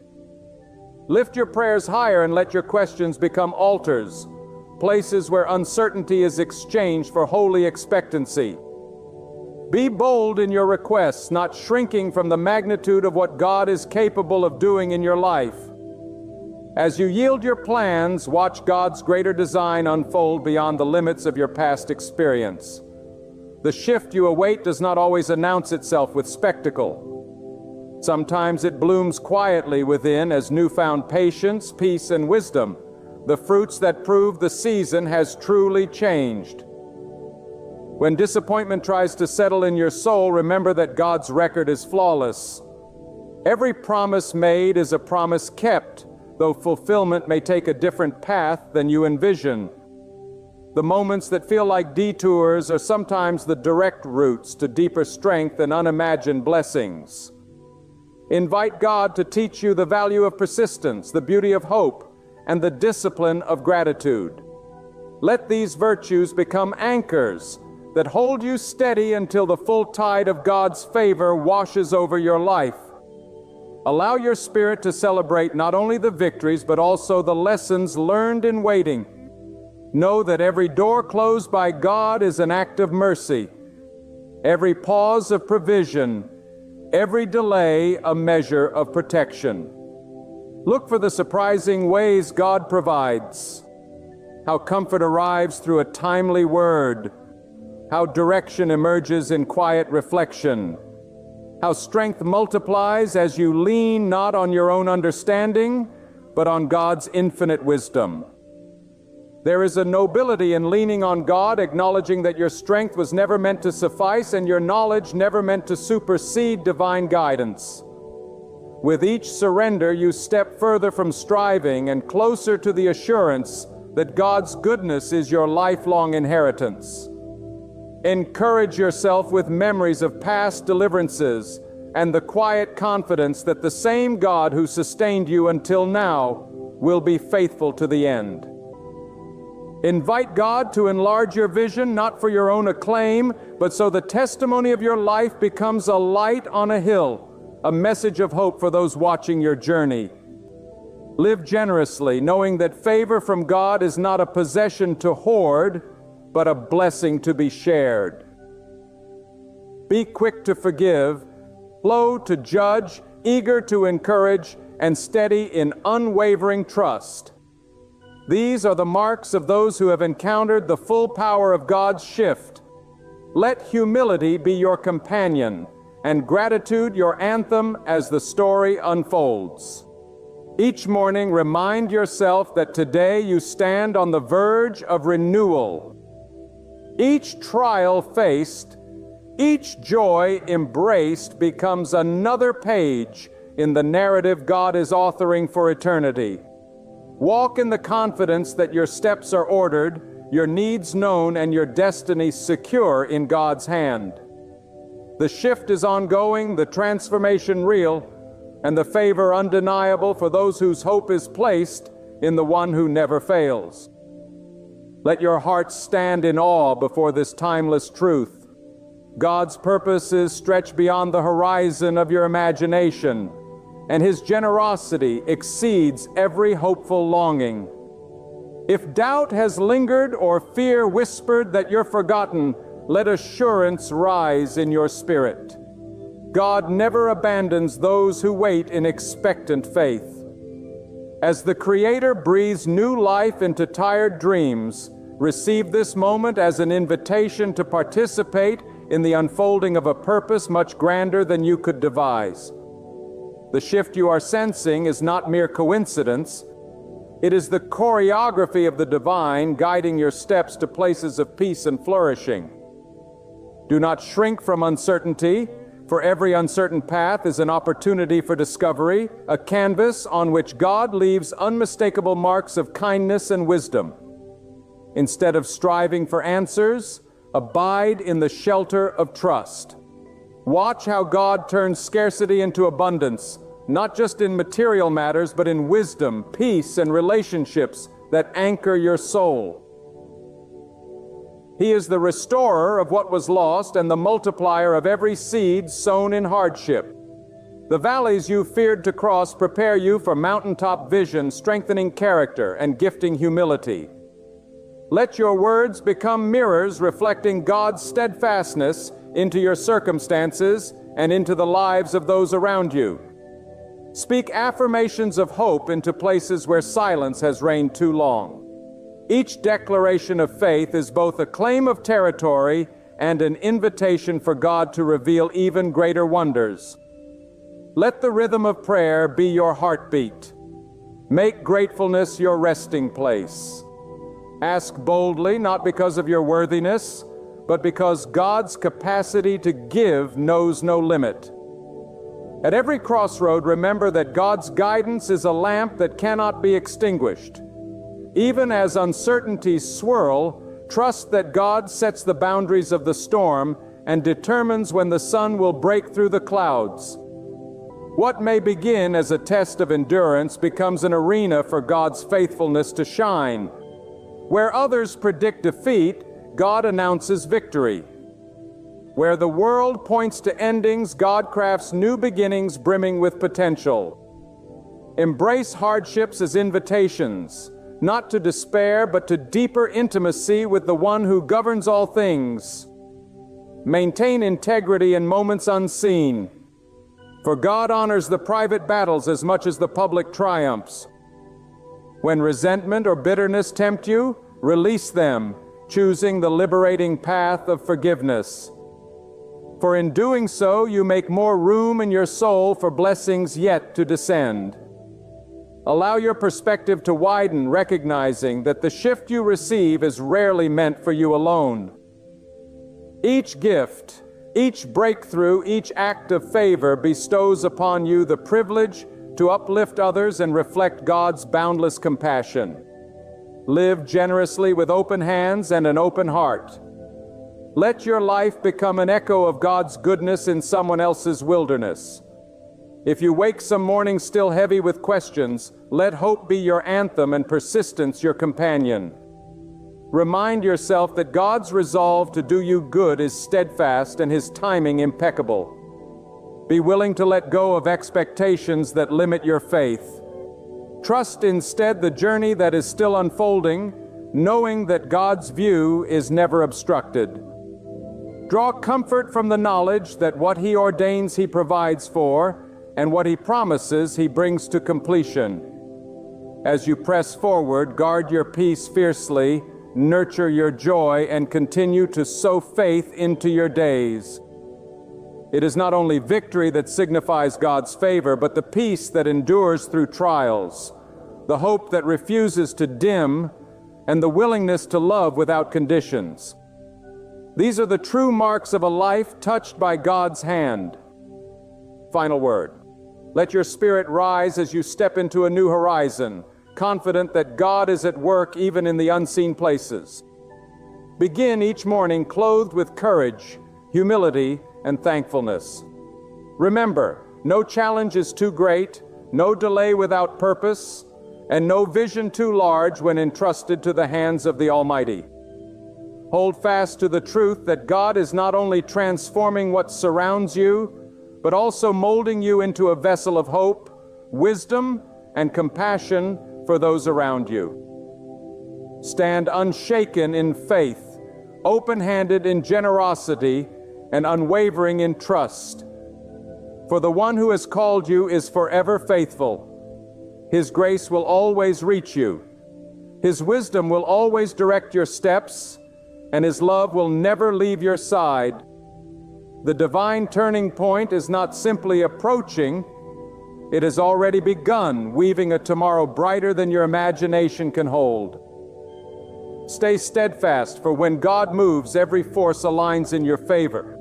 Lift your prayers higher and let your questions become altars, places where uncertainty is exchanged for holy expectancy. Be bold in your requests, not shrinking from the magnitude of what God is capable of doing in your life. As you yield your plans, watch God's greater design unfold beyond the limits of your past experience. The shift you await does not always announce itself with spectacle. Sometimes it blooms quietly within as newfound patience, peace, and wisdom, the fruits that prove the season has truly changed. When disappointment tries to settle in your soul, remember that God's record is flawless. Every promise made is a promise kept, though fulfillment may take a different path than you envision. The moments that feel like detours are sometimes the direct routes to deeper strength and unimagined blessings. Invite God to teach you the value of persistence, the beauty of hope, and the discipline of gratitude. Let these virtues become anchors that hold you steady until the full tide of God's favor washes over your life. Allow your spirit to celebrate not only the victories, but also the lessons learned in waiting. Know that every door closed by God is an act of mercy, every pause of provision, every delay a measure of protection. Look for the surprising ways God provides, how comfort arrives through a timely word, how direction emerges in quiet reflection, how strength multiplies as you lean not on your own understanding, but on God's infinite wisdom. There is a nobility in leaning on God, acknowledging that your strength was never meant to suffice and your knowledge never meant to supersede divine guidance. With each surrender, you step further from striving and closer to the assurance that God's goodness is your lifelong inheritance. Encourage yourself with memories of past deliverances and the quiet confidence that the same God who sustained you until now will be faithful to the end. Invite God to enlarge your vision, not for your own acclaim, but so the testimony of your life becomes a light on a hill, a message of hope for those watching your journey. Live generously, knowing that favor from God is not a possession to hoard, but a blessing to be shared. Be quick to forgive, slow to judge, eager to encourage, and steady in unwavering trust. These are the marks of those who have encountered the full power of God's shift. Let humility be your companion, and gratitude your anthem as the story unfolds. Each morning, remind yourself that today you stand on the verge of renewal. Each trial faced, each joy embraced becomes another page in the narrative God is authoring for eternity. Walk in the confidence that your steps are ordered, your needs known, and your destiny secure in God's hand. The shift is ongoing, the transformation real, and the favor undeniable for those whose hope is placed in the one who never fails. Let your hearts stand in awe before this timeless truth. God's purposes stretch beyond the horizon of your imagination, and His generosity exceeds every hopeful longing. If doubt has lingered or fear whispered that you're forgotten, let assurance rise in your spirit. God never abandons those who wait in expectant faith. As the Creator breathes new life into tired dreams, receive this moment as an invitation to participate in the unfolding of a purpose much grander than you could devise. The shift you are sensing is not mere coincidence. It is the choreography of the divine guiding your steps to places of peace and flourishing. Do not shrink from uncertainty, for every uncertain path is an opportunity for discovery, a canvas on which God leaves unmistakable marks of kindness and wisdom. Instead of striving for answers, abide in the shelter of trust. Watch how God turns scarcity into abundance, not just in material matters, but in wisdom, peace, and relationships that anchor your soul. He is the restorer of what was lost and the multiplier of every seed sown in hardship. The valleys you feared to cross prepare you for mountaintop vision, strengthening character and gifting humility. Let your words become mirrors reflecting God's steadfastness into your circumstances and into the lives of those around you. Speak affirmations of hope into places where silence has reigned too long. Each declaration of faith is both a claim of territory and an invitation for God to reveal even greater wonders. Let the rhythm of prayer be your heartbeat. Make gratefulness your resting place. Ask boldly, not because of your worthiness, but because God's capacity to give knows no limit. At every crossroad, remember that God's guidance is a lamp that cannot be extinguished. Even as uncertainties swirl, trust that God sets the boundaries of the storm and determines when the sun will break through the clouds. What may begin as a test of endurance becomes an arena for God's faithfulness to shine. Where others predict defeat, God announces victory. Where the world points to endings, God crafts new beginnings brimming with potential. Embrace hardships as invitations, not to despair, but to deeper intimacy with the one who governs all things. Maintain integrity in moments unseen, for God honors the private battles as much as the public triumphs. When resentment or bitterness tempt you, release them, choosing the liberating path of forgiveness. For in doing so, you make more room in your soul for blessings yet to descend. Allow your perspective to widen, recognizing that the shift you receive is rarely meant for you alone. Each gift, each breakthrough, each act of favor bestows upon you the privilege to uplift others and reflect God's boundless compassion. Live generously with open hands and an open heart. Let your life become an echo of God's goodness in someone else's wilderness. If you wake some morning still heavy with questions, let hope be your anthem and persistence your companion. Remind yourself that God's resolve to do you good is steadfast and His timing impeccable. Be willing to let go of expectations that limit your faith. Trust instead the journey that is still unfolding, knowing that God's view is never obstructed. Draw comfort from the knowledge that what He ordains He provides for, and what He promises He brings to completion. As you press forward, guard your peace fiercely, nurture your joy, and continue to sow faith into your days. It is not only victory that signifies God's favor, but the peace that endures through trials, the hope that refuses to dim, and the willingness to love without conditions. These are the true marks of a life touched by God's hand. Final word. Let your spirit rise as you step into a new horizon, confident that God is at work even in the unseen places. Begin each morning clothed with courage, humility, and thankfulness. Remember, no challenge is too great, no delay without purpose, and no vision too large when entrusted to the hands of the Almighty. Hold fast to the truth that God is not only transforming what surrounds you, but also molding you into a vessel of hope, wisdom, and compassion for those around you. Stand unshaken in faith, open-handed in generosity, and unwavering in trust. For the one who has called you is forever faithful. His grace will always reach you. His wisdom will always direct your steps, and His love will never leave your side. The divine turning point is not simply approaching, it has already begun, weaving a tomorrow brighter than your imagination can hold. Stay steadfast, for when God moves, every force aligns in your favor.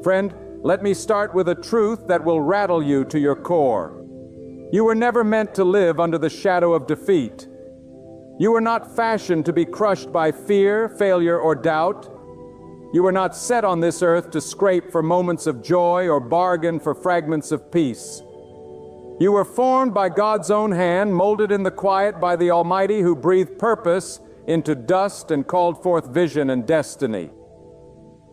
Friend, let me start with a truth that will rattle you to your core. You were never meant to live under the shadow of defeat. You were not fashioned to be crushed by fear, failure, or doubt. You were not set on this earth to scrape for moments of joy or bargain for fragments of peace. You were formed by God's own hand, molded in the quiet by the Almighty who breathed purpose into dust and called forth vision and destiny.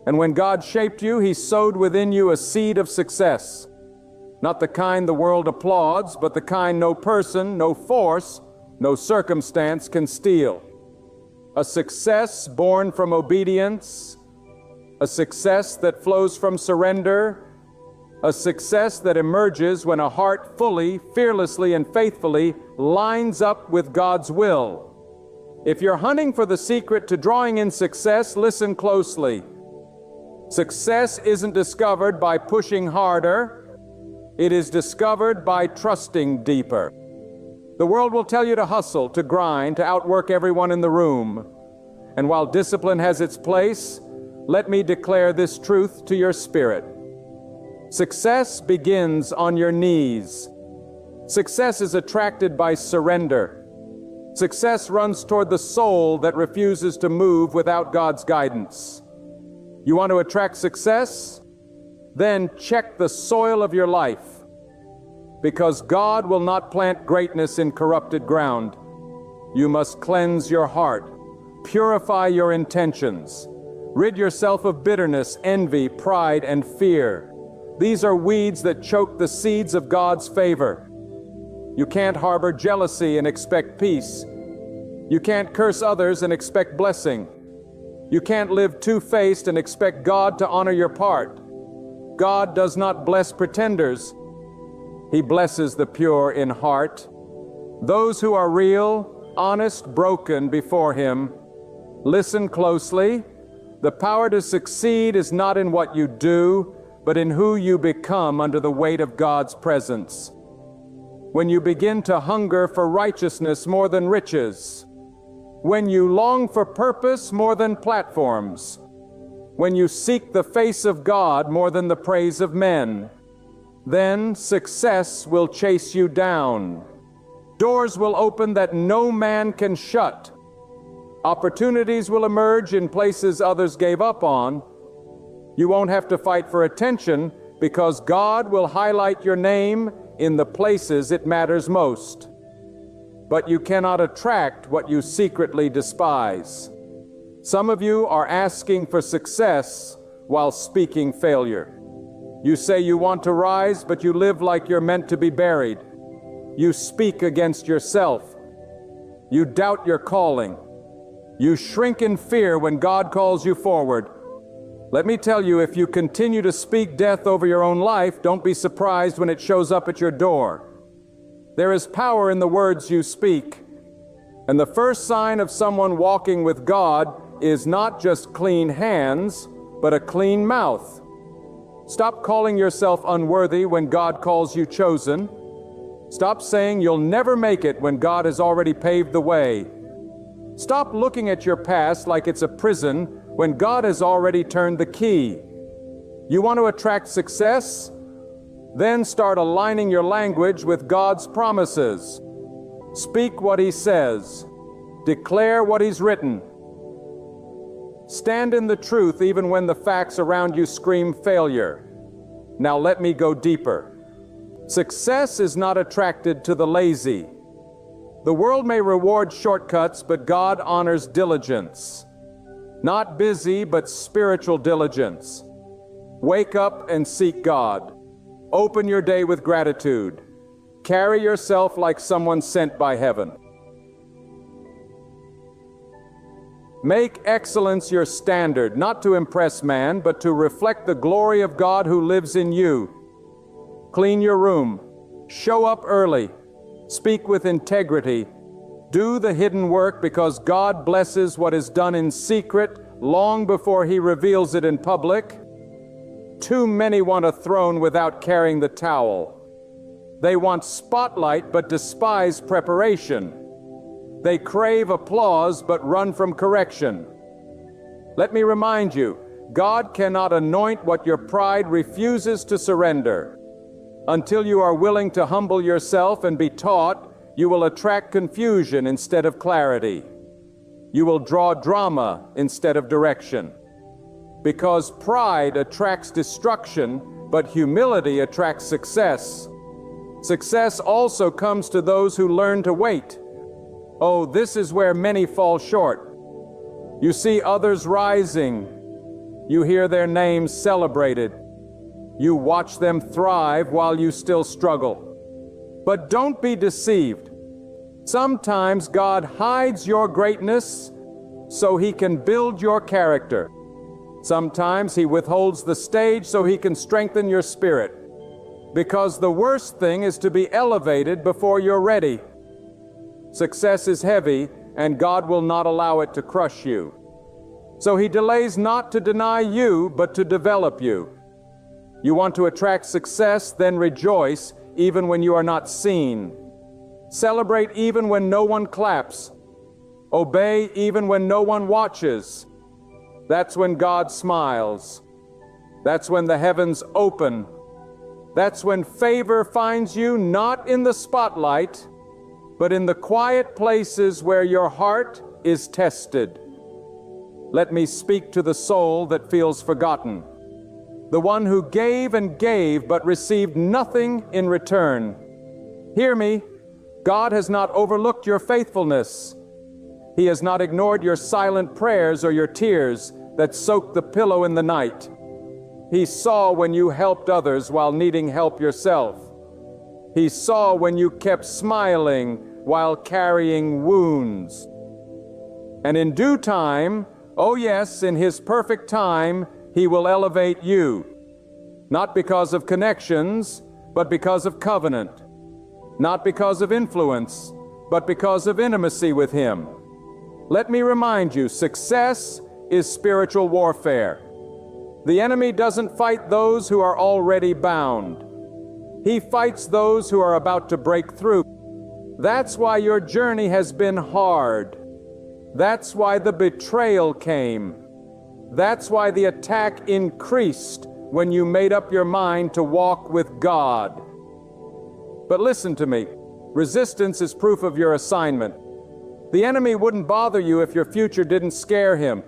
And when God shaped you, He sowed within you a seed of success. Not the kind the world applauds, but the kind no person, no force, no circumstance can steal. A success born from obedience, a success that flows from surrender, a success that emerges when a heart fully, fearlessly, and faithfully lines up with God's will. If you're hunting for the secret to drawing in success, listen closely. Success isn't discovered by pushing harder. It is discovered by trusting deeper. The world will tell you to hustle, to grind, to outwork everyone in the room. And while discipline has its place, let me declare this truth to your spirit. Success begins on your knees. Success is attracted by surrender. Success runs toward the soul that refuses to move without God's guidance. You want to attract success? Then check the soil of your life, because God will not plant greatness in corrupted ground. You must cleanse your heart, purify your intentions, rid yourself of bitterness, envy, pride, and fear. These are weeds that choke the seeds of God's favor. You can't harbor jealousy and expect peace. You can't curse others and expect blessing. You can't live two-faced and expect God to honor your part. God does not bless pretenders. He blesses the pure in heart. Those who are real, honest, broken before Him. Listen closely. The power to succeed is not in what you do, but in who you become under the weight of God's presence. When you begin to hunger for righteousness more than riches, when you long for purpose more than platforms, when you seek the face of God more than the praise of men, then success will chase you down. Doors will open that no man can shut. Opportunities will emerge in places others gave up on. You won't have to fight for attention because God will highlight your name in the places it matters most. But you cannot attract what you secretly despise. Some of you are asking for success while speaking failure. You say you want to rise, but you live like you're meant to be buried. You speak against yourself. You doubt your calling. You shrink in fear when God calls you forward. Let me tell you, if you continue to speak death over your own life, don't be surprised when it shows up at your door. There is power in the words you speak. And the first sign of someone walking with God is not just clean hands, but a clean mouth. Stop calling yourself unworthy when God calls you chosen. Stop saying you'll never make it when God has already paved the way. Stop looking at your past like it's a prison when God has already turned the key. You want to attract success? Then start aligning your language with God's promises. Speak what he says. Declare what he's written. Stand in the truth even when the facts around you scream failure. Now let me go deeper. Success is not attracted to the lazy. The world may reward shortcuts, but God honors diligence. Not busy, but spiritual diligence. Wake up and seek God. Open your day with gratitude. Carry yourself like someone sent by heaven. Make excellence your standard, not to impress man, but to reflect the glory of God who lives in you. Clean your room. Show up early. Speak with integrity. Do the hidden work, because God blesses what is done in secret long before he reveals it in public. Too many want a throne without carrying the towel. They want spotlight but despise preparation. They crave applause but run from correction. Let me remind you, God cannot anoint what your pride refuses to surrender. Until you are willing to humble yourself and be taught, you will attract confusion instead of clarity. You will draw drama instead of direction. Because pride attracts destruction, but humility attracts success. Success also comes to those who learn to wait. Oh, this is where many fall short. You see others rising. You hear their names celebrated. You watch them thrive while you still struggle. But don't be deceived. Sometimes God hides your greatness so he can build your character. Sometimes he withholds the stage so he can strengthen your spirit. Because the worst thing is to be elevated before you're ready. Success is heavy, and God will not allow it to crush you. So he delays not to deny you, but to develop you. You want to attract success, then rejoice even when you are not seen. Celebrate even when no one claps. Obey even when no one watches. That's when God smiles. That's when the heavens open. That's when favor finds you not in the spotlight, but in the quiet places where your heart is tested. Let me speak to the soul that feels forgotten. The one who gave and gave but received nothing in return. Hear me, God has not overlooked your faithfulness. He has not ignored your silent prayers or your tears that soaked the pillow in the night. He saw when you helped others while needing help yourself. He saw when you kept smiling while carrying wounds. And in due time, oh yes, in his perfect time, he will elevate you. Not because of connections, but because of covenant. Not because of influence, but because of intimacy with him. Let me remind you, success is spiritual warfare. The enemy doesn't fight those who are already bound. He fights those who are about to break through. That's why your journey has been hard. That's why the betrayal came. That's why the attack increased when you made up your mind to walk with God. But listen to me. Resistance is proof of your assignment. The enemy wouldn't bother you if your future didn't scare him.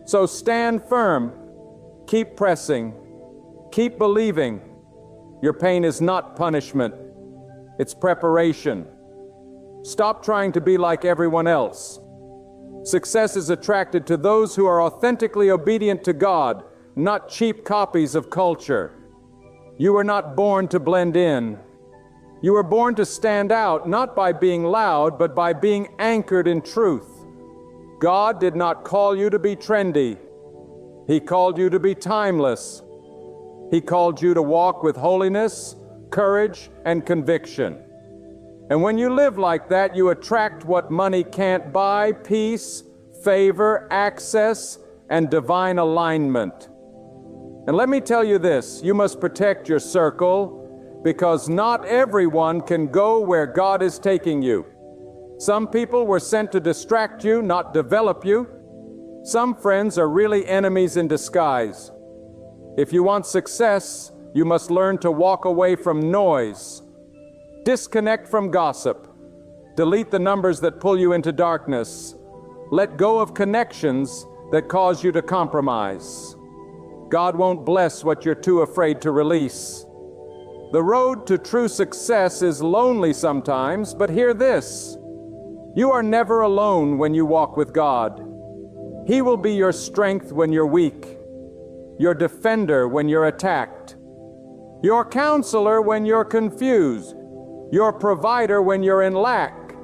So stand firm. Keep pressing. Keep believing. Your pain is not punishment. It's preparation. Stop trying to be like everyone else. Success is attracted to those who are authentically obedient to God, not cheap copies of culture. You were not born to blend in. You were born to stand out, not by being loud, but by being anchored in truth. God did not call you to be trendy. He called you to be timeless. He called you to walk with holiness, courage, and conviction. And when you live like that, you attract what money can't buy: peace, favor, access, and divine alignment. And let me tell you this, you must protect your circle, because not everyone can go where God is taking you. Some people were sent to distract you, not develop you. Some friends are really enemies in disguise. If you want success, you must learn to walk away from noise. Disconnect from gossip. Delete the numbers that pull you into darkness. Let go of connections that cause you to compromise. God won't bless what you're too afraid to release. The road to true success is lonely sometimes, but hear this. You are never alone when you walk with God. He will be your strength when you're weak, your defender when you're attacked, your counselor when you're confused, your provider when you're in lack.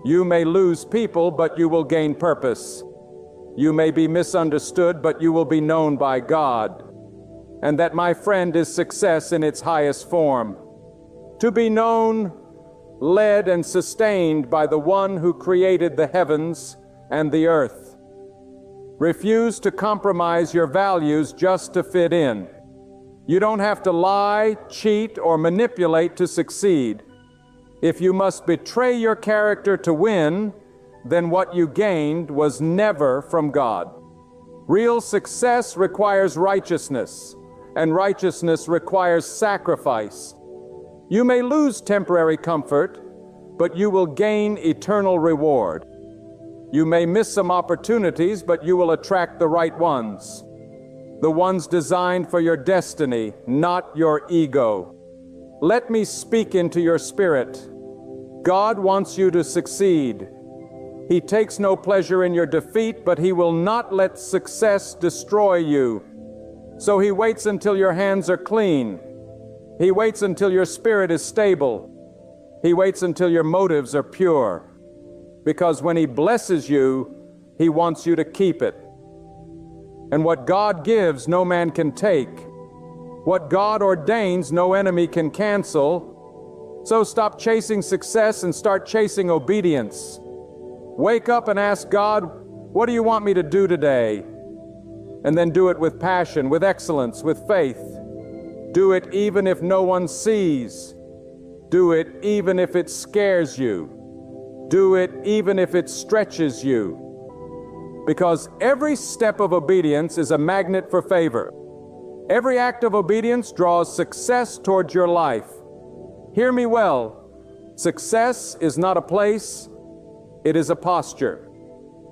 You may lose people, but you will gain purpose. You may be misunderstood, but you will be known by God. And that, my friend, is success in its highest form. To be known, led, and sustained by the one who created the heavens and the earth. Refuse to compromise your values just to fit in. You don't have to lie, cheat, or manipulate to succeed. If you must betray your character to win, then what you gained was never from God. Real success requires righteousness, and righteousness requires sacrifice. You may lose temporary comfort, but you will gain eternal reward. You may miss some opportunities, but you will attract the right ones. The ones designed for your destiny, not your ego. Let me speak into your spirit. God wants you to succeed. He takes no pleasure in your defeat, but He will not let success destroy you. So He waits until your hands are clean. He waits until your spirit is stable. He waits until your motives are pure. Because when He blesses you, He wants you to keep it. And what God gives, no man can take. What God ordains, no enemy can cancel. So stop chasing success and start chasing obedience. Wake up and ask God, what do you want me to do today? And then do it with passion, with excellence, with faith. Do it even if no one sees. Do it even if it scares you. Do it even if it stretches you. Because every step of obedience is a magnet for favor. Every act of obedience draws success towards your life. Hear me well. Success is not a place, it is a posture.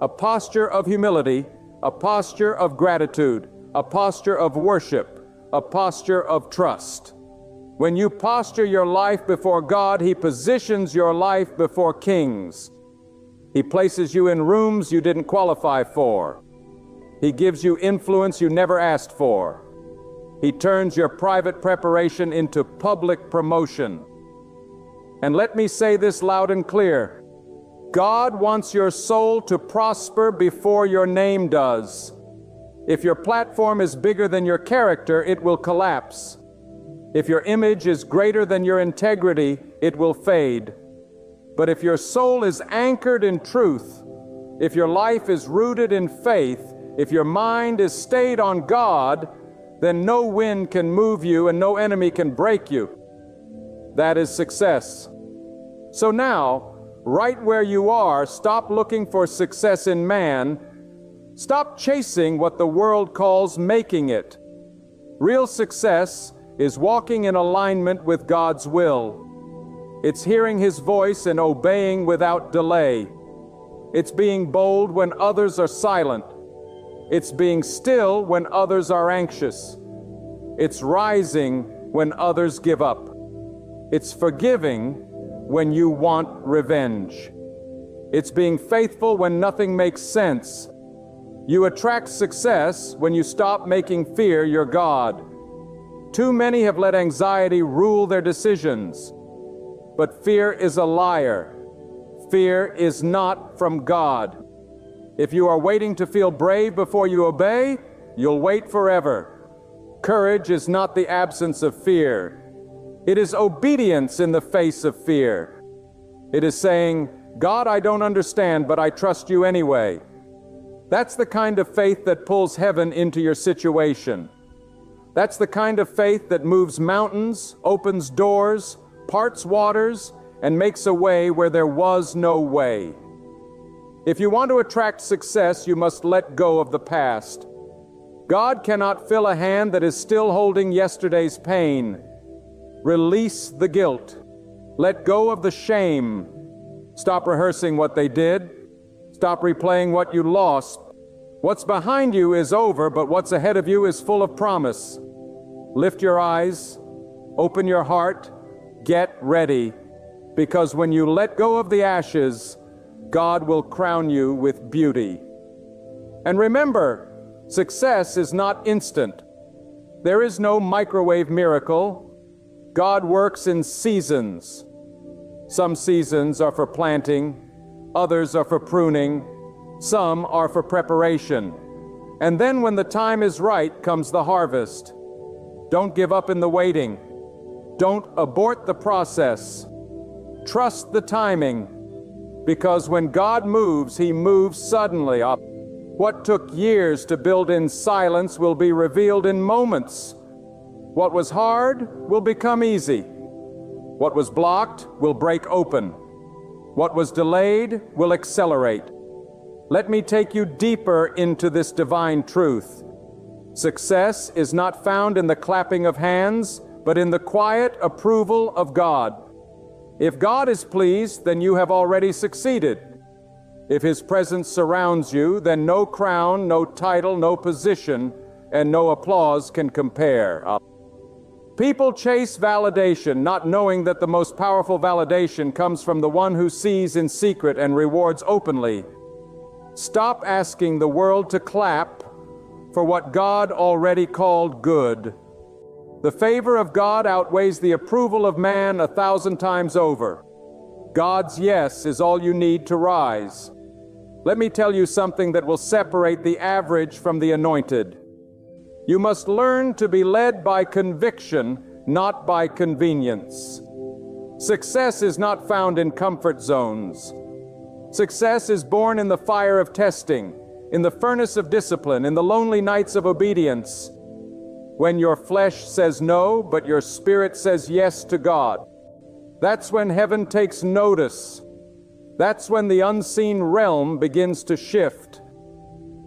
A posture of humility, a posture of gratitude, a posture of worship, a posture of trust. When you posture your life before God, He positions your life before kings. He places you in rooms you didn't qualify for. He gives you influence you never asked for. He turns your private preparation into public promotion. And let me say this loud and clear. God wants your soul to prosper before your name does. If your platform is bigger than your character, it will collapse. If your image is greater than your integrity, it will fade. But if your soul is anchored in truth, if your life is rooted in faith, if your mind is stayed on God, then no wind can move you and no enemy can break you. That is success. So now, right where you are, stop looking for success in man. Stop chasing what the world calls making it. Real success is walking in alignment with God's will. It's hearing His voice and obeying without delay. It's being bold when others are silent. It's being still when others are anxious. It's rising when others give up. It's forgiving when you want revenge. It's being faithful when nothing makes sense. You attract success when you stop making fear your God. Too many have let anxiety rule their decisions. But fear is a liar. Fear is not from God. If you are waiting to feel brave before you obey, you'll wait forever. Courage is not the absence of fear. It is obedience in the face of fear. It is saying, God, I don't understand, but I trust you anyway. That's the kind of faith that pulls heaven into your situation. That's the kind of faith that moves mountains, opens doors, parts waters, and makes a way where there was no way. If you want to attract success, you must let go of the past. God cannot fill a hand that is still holding yesterday's pain. Release the guilt. Let go of the shame. Stop rehearsing what they did. Stop replaying what you lost. What's behind you is over, but what's ahead of you is full of promise. Lift your eyes, open your heart, get ready, because when you let go of the ashes, God will crown you with beauty. And remember, success is not instant. There is no microwave miracle. God works in seasons. Some seasons are for planting, others are for pruning, some are for preparation. And then when the time is right comes the harvest. Don't give up in the waiting. Don't abort the process. Trust the timing, because when God moves, He moves suddenly. What took years to build in silence will be revealed in moments. What was hard will become easy. What was blocked will break open. What was delayed will accelerate. Let me take you deeper into this divine truth. Success is not found in the clapping of hands, but in the quiet approval of God. If God is pleased, then you have already succeeded. If His presence surrounds you, then no crown, no title, no position, and no applause can compare. People chase validation, not knowing that the most powerful validation comes from the one who sees in secret and rewards openly. Stop asking the world to clap for what God already called good. The favor of God outweighs the approval of man 1,000 times over. God's yes is all you need to rise. Let me tell you something that will separate the average from the anointed. You must learn to be led by conviction, not by convenience. Success is not found in comfort zones. Success is born in the fire of testing, in the furnace of discipline, in the lonely nights of obedience. When your flesh says no, but your spirit says yes to God. That's when heaven takes notice. That's when the unseen realm begins to shift.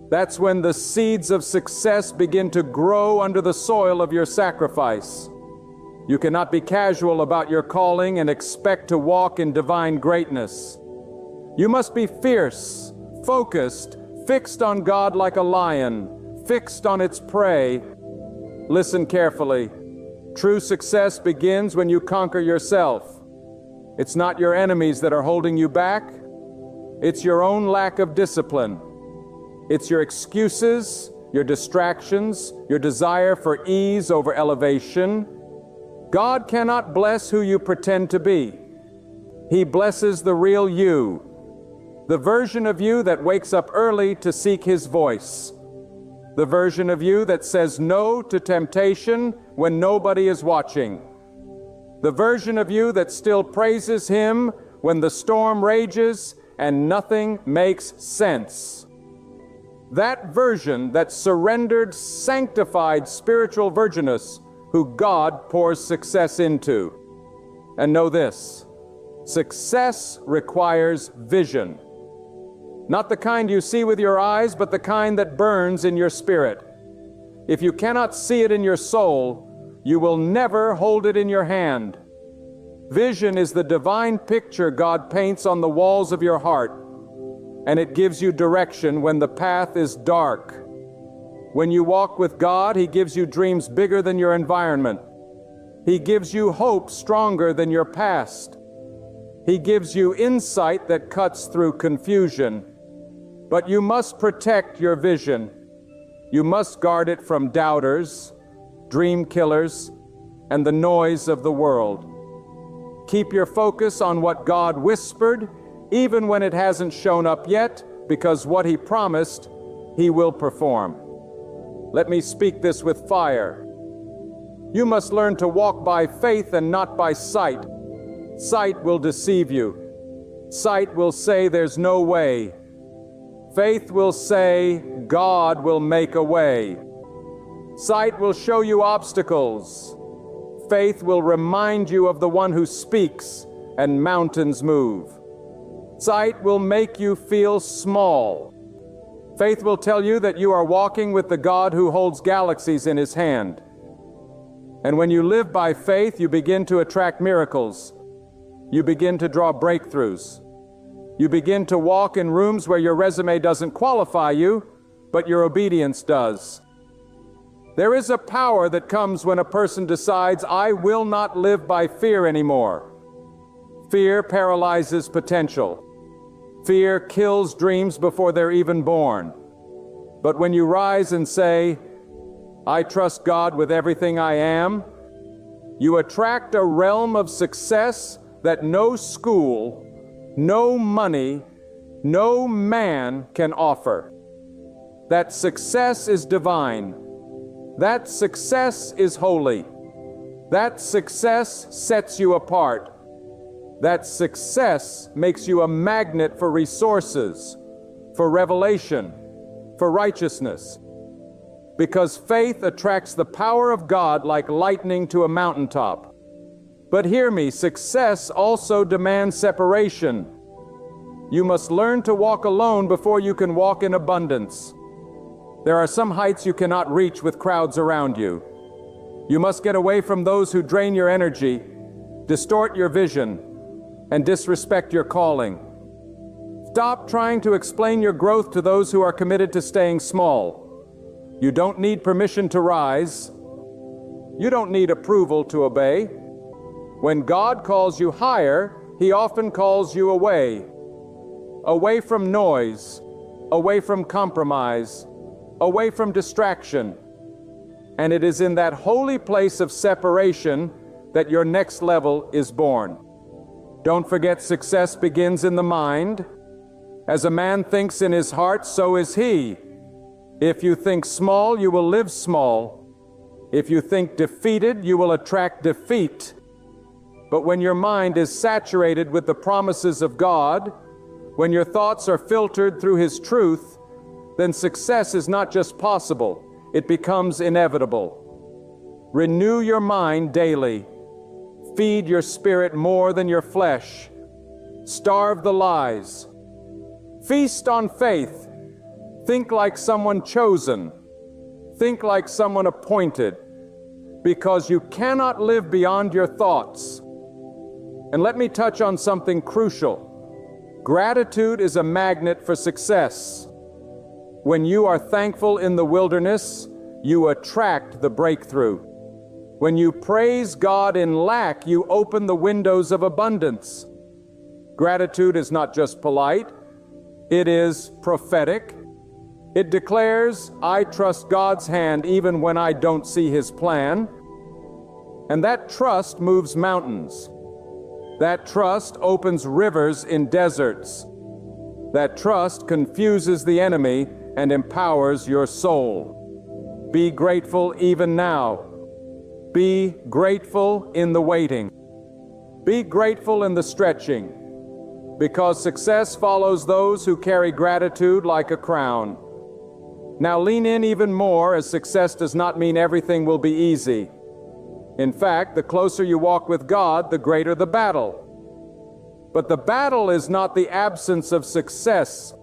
That's when the seeds of success begin to grow under the soil of your sacrifice. You cannot be casual about your calling and expect to walk in divine greatness. You must be fierce, focused, fixed on God like a lion, fixed on its prey. Listen carefully. True success begins when you conquer yourself. It's not your enemies that are holding you back. It's your own lack of discipline. It's your excuses, your distractions, your desire for ease over elevation. God cannot bless who you pretend to be. He blesses the real you, the version of you that wakes up early to seek His voice, the version of you that says no to temptation when nobody is watching, the version of you that still praises Him when the storm rages and nothing makes sense. That version, that surrendered, sanctified spiritual virginess who God pours success into. And know this, success requires vision. Not the kind you see with your eyes, but the kind that burns in your spirit. If you cannot see it in your soul, you will never hold it in your hand. Vision is the divine picture God paints on the walls of your heart, and it gives you direction when the path is dark. When you walk with God, He gives you dreams bigger than your environment. He gives you hope stronger than your past. He gives you insight that cuts through confusion. But you must protect your vision. You must guard it from doubters, dream killers, and the noise of the world. Keep your focus on what God whispered, even when it hasn't shown up yet, because what He promised, He will perform. Let me speak this with fire. You must learn to walk by faith and not by sight. Sight will deceive you. Sight will say there's no way. Faith will say God will make a way. Sight will show you obstacles. Faith will remind you of the one who speaks and mountains move. Sight will make you feel small. Faith will tell you that you are walking with the God who holds galaxies in His hand. And when you live by faith, you begin to attract miracles. You begin to draw breakthroughs. You begin to walk in rooms where your resume doesn't qualify you, but your obedience does. There is a power that comes when a person decides, I will not live by fear anymore. Fear paralyzes potential. Fear kills dreams before they're even born. But when you rise and say, I trust God with everything I am, you attract a realm of success that no school, no money, no man can offer. That success is divine. That success is holy. That success sets you apart. That success makes you a magnet for resources, for revelation, for righteousness. Because faith attracts the power of God like lightning to a mountaintop. But hear me, success also demands separation. You must learn to walk alone before you can walk in abundance. There are some heights you cannot reach with crowds around you. You must get away from those who drain your energy, distort your vision, and disrespect your calling. Stop trying to explain your growth to those who are committed to staying small. You don't need permission to rise. You don't need approval to obey. When God calls you higher, He often calls you away. Away from noise, away from compromise, away from distraction. And it is in that holy place of separation that your next level is born. Don't forget, success begins in the mind. As a man thinks in his heart, so is he. If you think small, you will live small. If you think defeated, you will attract defeat. But when your mind is saturated with the promises of God, when your thoughts are filtered through His truth, then success is not just possible, it becomes inevitable. Renew your mind daily. Feed your spirit more than your flesh. Starve the lies. Feast on faith. Think like someone chosen. Think like someone appointed. Because you cannot live beyond your thoughts. And let me touch on something crucial. Gratitude is a magnet for success. When you are thankful in the wilderness, you attract the breakthrough. When you praise God in lack, you open the windows of abundance. Gratitude is not just polite, it is prophetic. It declares, I trust God's hand even when I don't see His plan. And that trust moves mountains. That trust opens rivers in deserts. That trust confuses the enemy and empowers your soul. Be grateful even now. Be grateful in the waiting. Be grateful in the stretching. Because success follows those who carry gratitude like a crown. Now lean in even more, as success does not mean everything will be easy. In fact, the closer you walk with God, the greater the battle. But the battle is not the absence of success.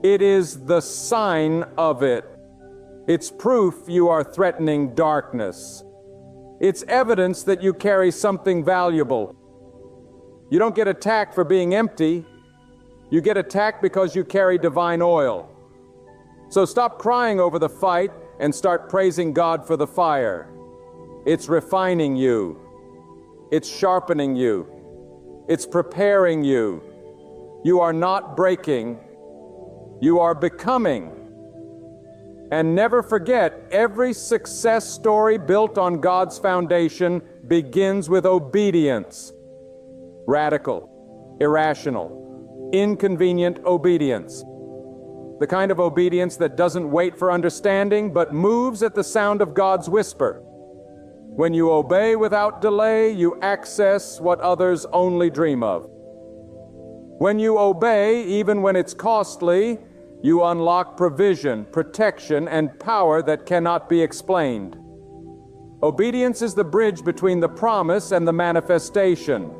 It is the sign of it. It's proof you are threatening darkness. It's evidence that you carry something valuable. You don't get attacked for being empty. You get attacked because you carry divine oil. So stop crying over the fight and start praising God for the fire. It's refining you. It's sharpening you. It's preparing you. You are not breaking. You are becoming. And never forget, every success story built on God's foundation begins with obedience. Radical, irrational, inconvenient obedience. The kind of obedience that doesn't wait for understanding, but moves at the sound of God's whisper. When you obey without delay, you access what others only dream of. When you obey, even when it's costly, you unlock provision, protection, and power that cannot be explained. Obedience is the bridge between the promise and the manifestation.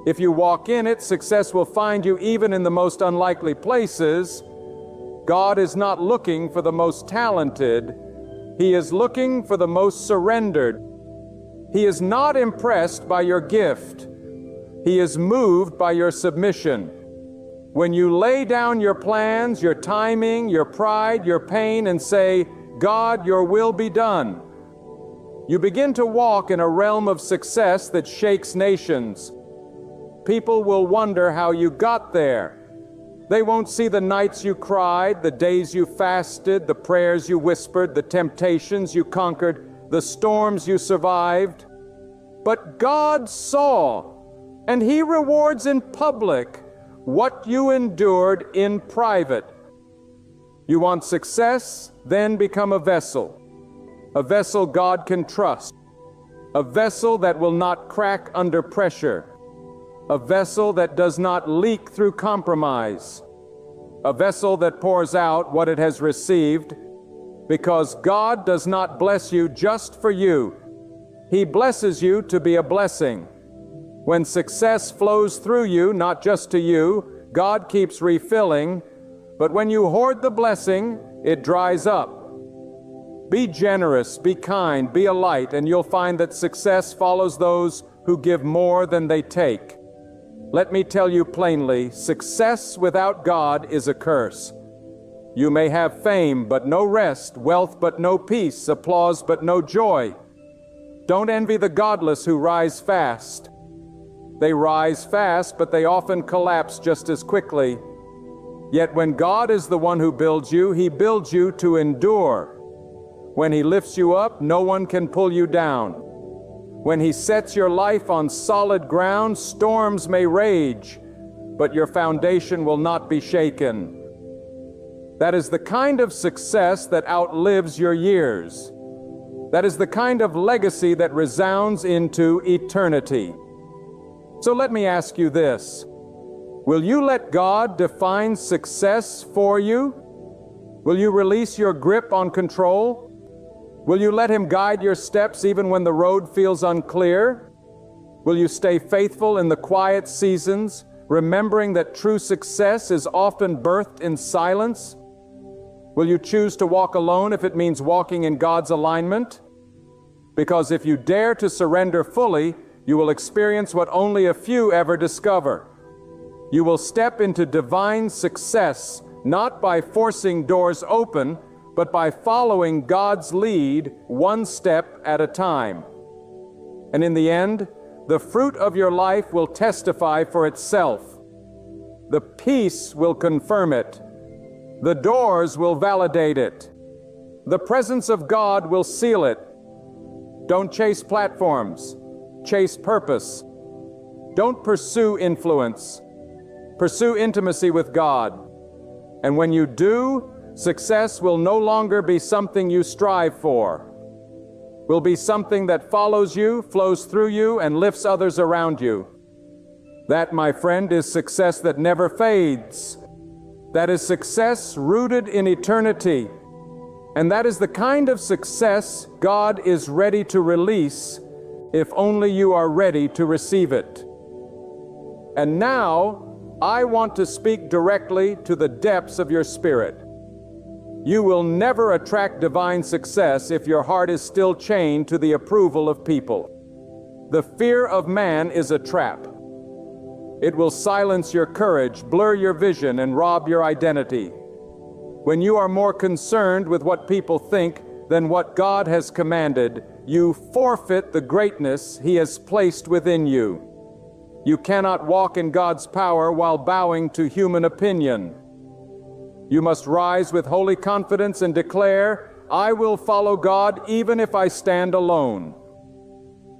If you walk in it, success will find you even in the most unlikely places. God is not looking for the most talented. He is looking for the most surrendered. He is not impressed by your gift. He is moved by your submission. When you lay down your plans, your timing, your pride, your pain, and say, God, your will be done, you begin to walk in a realm of success that shakes nations. People will wonder how you got there. They won't see the nights you cried, the days you fasted, the prayers you whispered, the temptations you conquered, the storms you survived. But God saw, and He rewards in public what you endured in private. You want success? Then become a vessel God can trust, a vessel that will not crack under pressure, a vessel that does not leak through compromise, a vessel that pours out what it has received, because God does not bless you just for you. He blesses you to be a blessing. When success flows through you, not just to you, God keeps refilling, but when you hoard the blessing, it dries up. Be generous, be kind, be a light, and you'll find that success follows those who give more than they take. Let me tell you plainly, success without God is a curse. You may have fame but no rest, wealth but no peace, applause but no joy. Don't envy the godless who rise fast. They rise fast, but they often collapse just as quickly. Yet when God is the one who builds you, He builds you to endure. When He lifts you up, no one can pull you down. When He sets your life on solid ground, storms may rage, but your foundation will not be shaken. That is the kind of success that outlives your years. That is the kind of legacy that resounds into eternity. So let me ask you this. Will you let God define success for you? Will you release your grip on control? Will you let Him guide your steps even when the road feels unclear? Will you stay faithful in the quiet seasons, remembering that true success is often birthed in silence? Will you choose to walk alone if it means walking in God's alignment? Because if you dare to surrender fully, you will experience what only a few ever discover. You will step into divine success, not by forcing doors open, but by following God's lead one step at a time. And in the end, the fruit of your life will testify for itself. The peace will confirm it. The doors will validate it. The presence of God will seal it. Don't chase platforms. Chase purpose. Don't pursue influence. Pursue intimacy with God. And when you do, success will no longer be something you strive for. Will be something that follows you, flows through you, and lifts others around you. That, my friend, is success that never fades. That is success rooted in eternity. And that is the kind of success God is ready to release if only you are ready to receive it. And now, I want to speak directly to the depths of your spirit. You will never attract divine success if your heart is still chained to the approval of people. The fear of man is a trap. It will silence your courage, blur your vision, and rob your identity. When you are more concerned with what people think than what God has commanded, you forfeit the greatness He has placed within you. You cannot walk in God's power while bowing to human opinion. You must rise with holy confidence and declare, I will follow God even if I stand alone.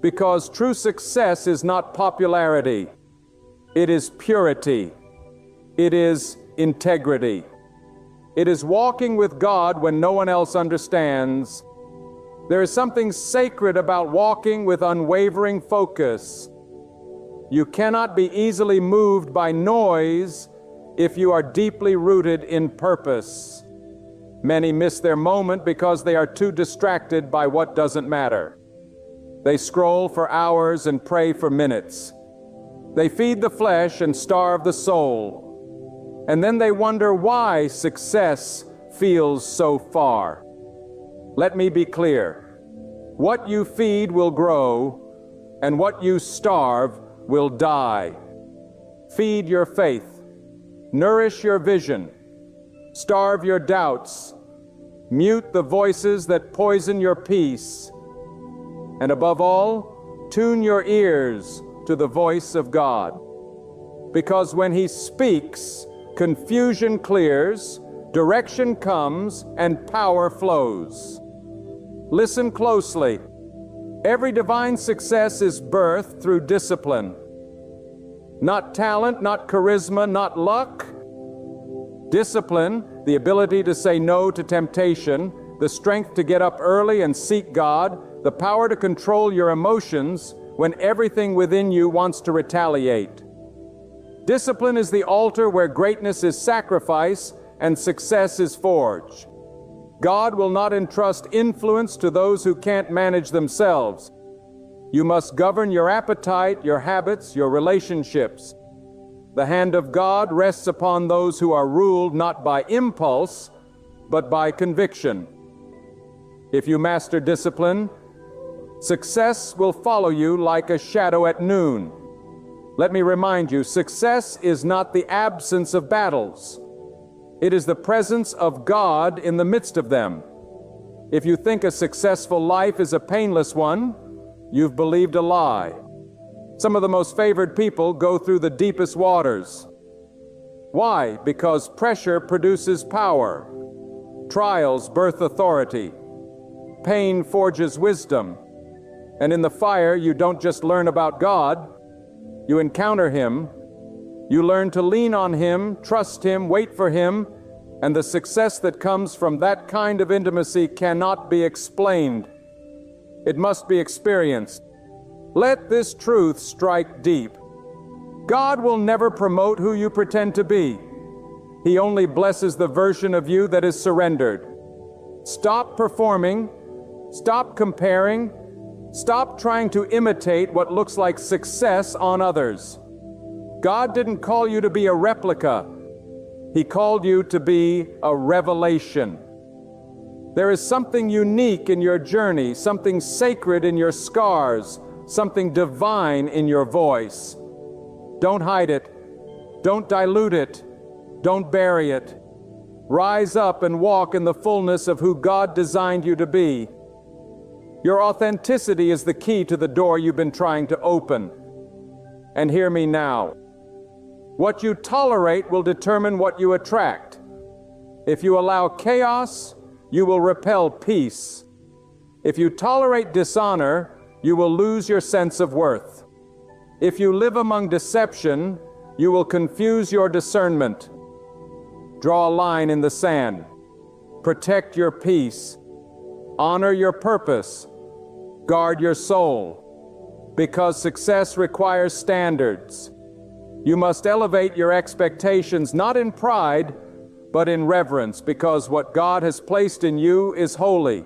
Because true success is not popularity. It is purity. It is integrity. It is walking with God when no one else understands. There is something sacred about walking with unwavering focus. You cannot be easily moved by noise if you are deeply rooted in purpose. Many miss their moment because they are too distracted by what doesn't matter. They scroll for hours and pray for minutes. They feed the flesh and starve the soul. And then they wonder why success feels so far. Let me be clear. What you feed will grow, and what you starve will die. Feed your faith. Nourish your vision. Starve your doubts. Mute the voices that poison your peace. And above all, tune your ears to the voice of God. Because when He speaks, confusion clears, direction comes, and power flows. Listen closely. Every divine success is birthed through discipline. Not talent, not charisma, not luck. Discipline, the ability to say no to temptation, the strength to get up early and seek God, the power to control your emotions when everything within you wants to retaliate. Discipline is the altar where greatness is sacrifice and success is forged. God will not entrust influence to those who can't manage themselves. You must govern your appetite, your habits, your relationships. The hand of God rests upon those who are ruled not by impulse, but by conviction. If you master discipline, success will follow you like a shadow at noon. Let me remind you, success is not the absence of battles. It is the presence of God in the midst of them. If you think a successful life is a painless one, you've believed a lie. Some of the most favored people go through the deepest waters. Why? Because pressure produces power. Trials birth authority. Pain forges wisdom. And in the fire, you don't just learn about God, you encounter Him. You learn to lean on Him, trust Him, wait for Him, and the success that comes from that kind of intimacy cannot be explained. It must be experienced. Let this truth strike deep. God will never promote who you pretend to be. He only blesses the version of you that is surrendered. Stop performing. Stop comparing. Stop trying to imitate what looks like success on others. God didn't call you to be a replica. He called you to be a revelation. There is something unique in your journey, something sacred in your scars, something divine in your voice. Don't hide it. Don't dilute it. Don't bury it. Rise up and walk in the fullness of who God designed you to be. Your authenticity is the key to the door you've been trying to open. And hear me now. What you tolerate will determine what you attract. If you allow chaos, you will repel peace. If you tolerate dishonor, you will lose your sense of worth. If you live among deception, you will confuse your discernment. Draw a line in the sand. Protect your peace. Honor your purpose. Guard your soul. Because success requires standards. You must elevate your expectations not in pride, but in reverence, because what God has placed in you is holy.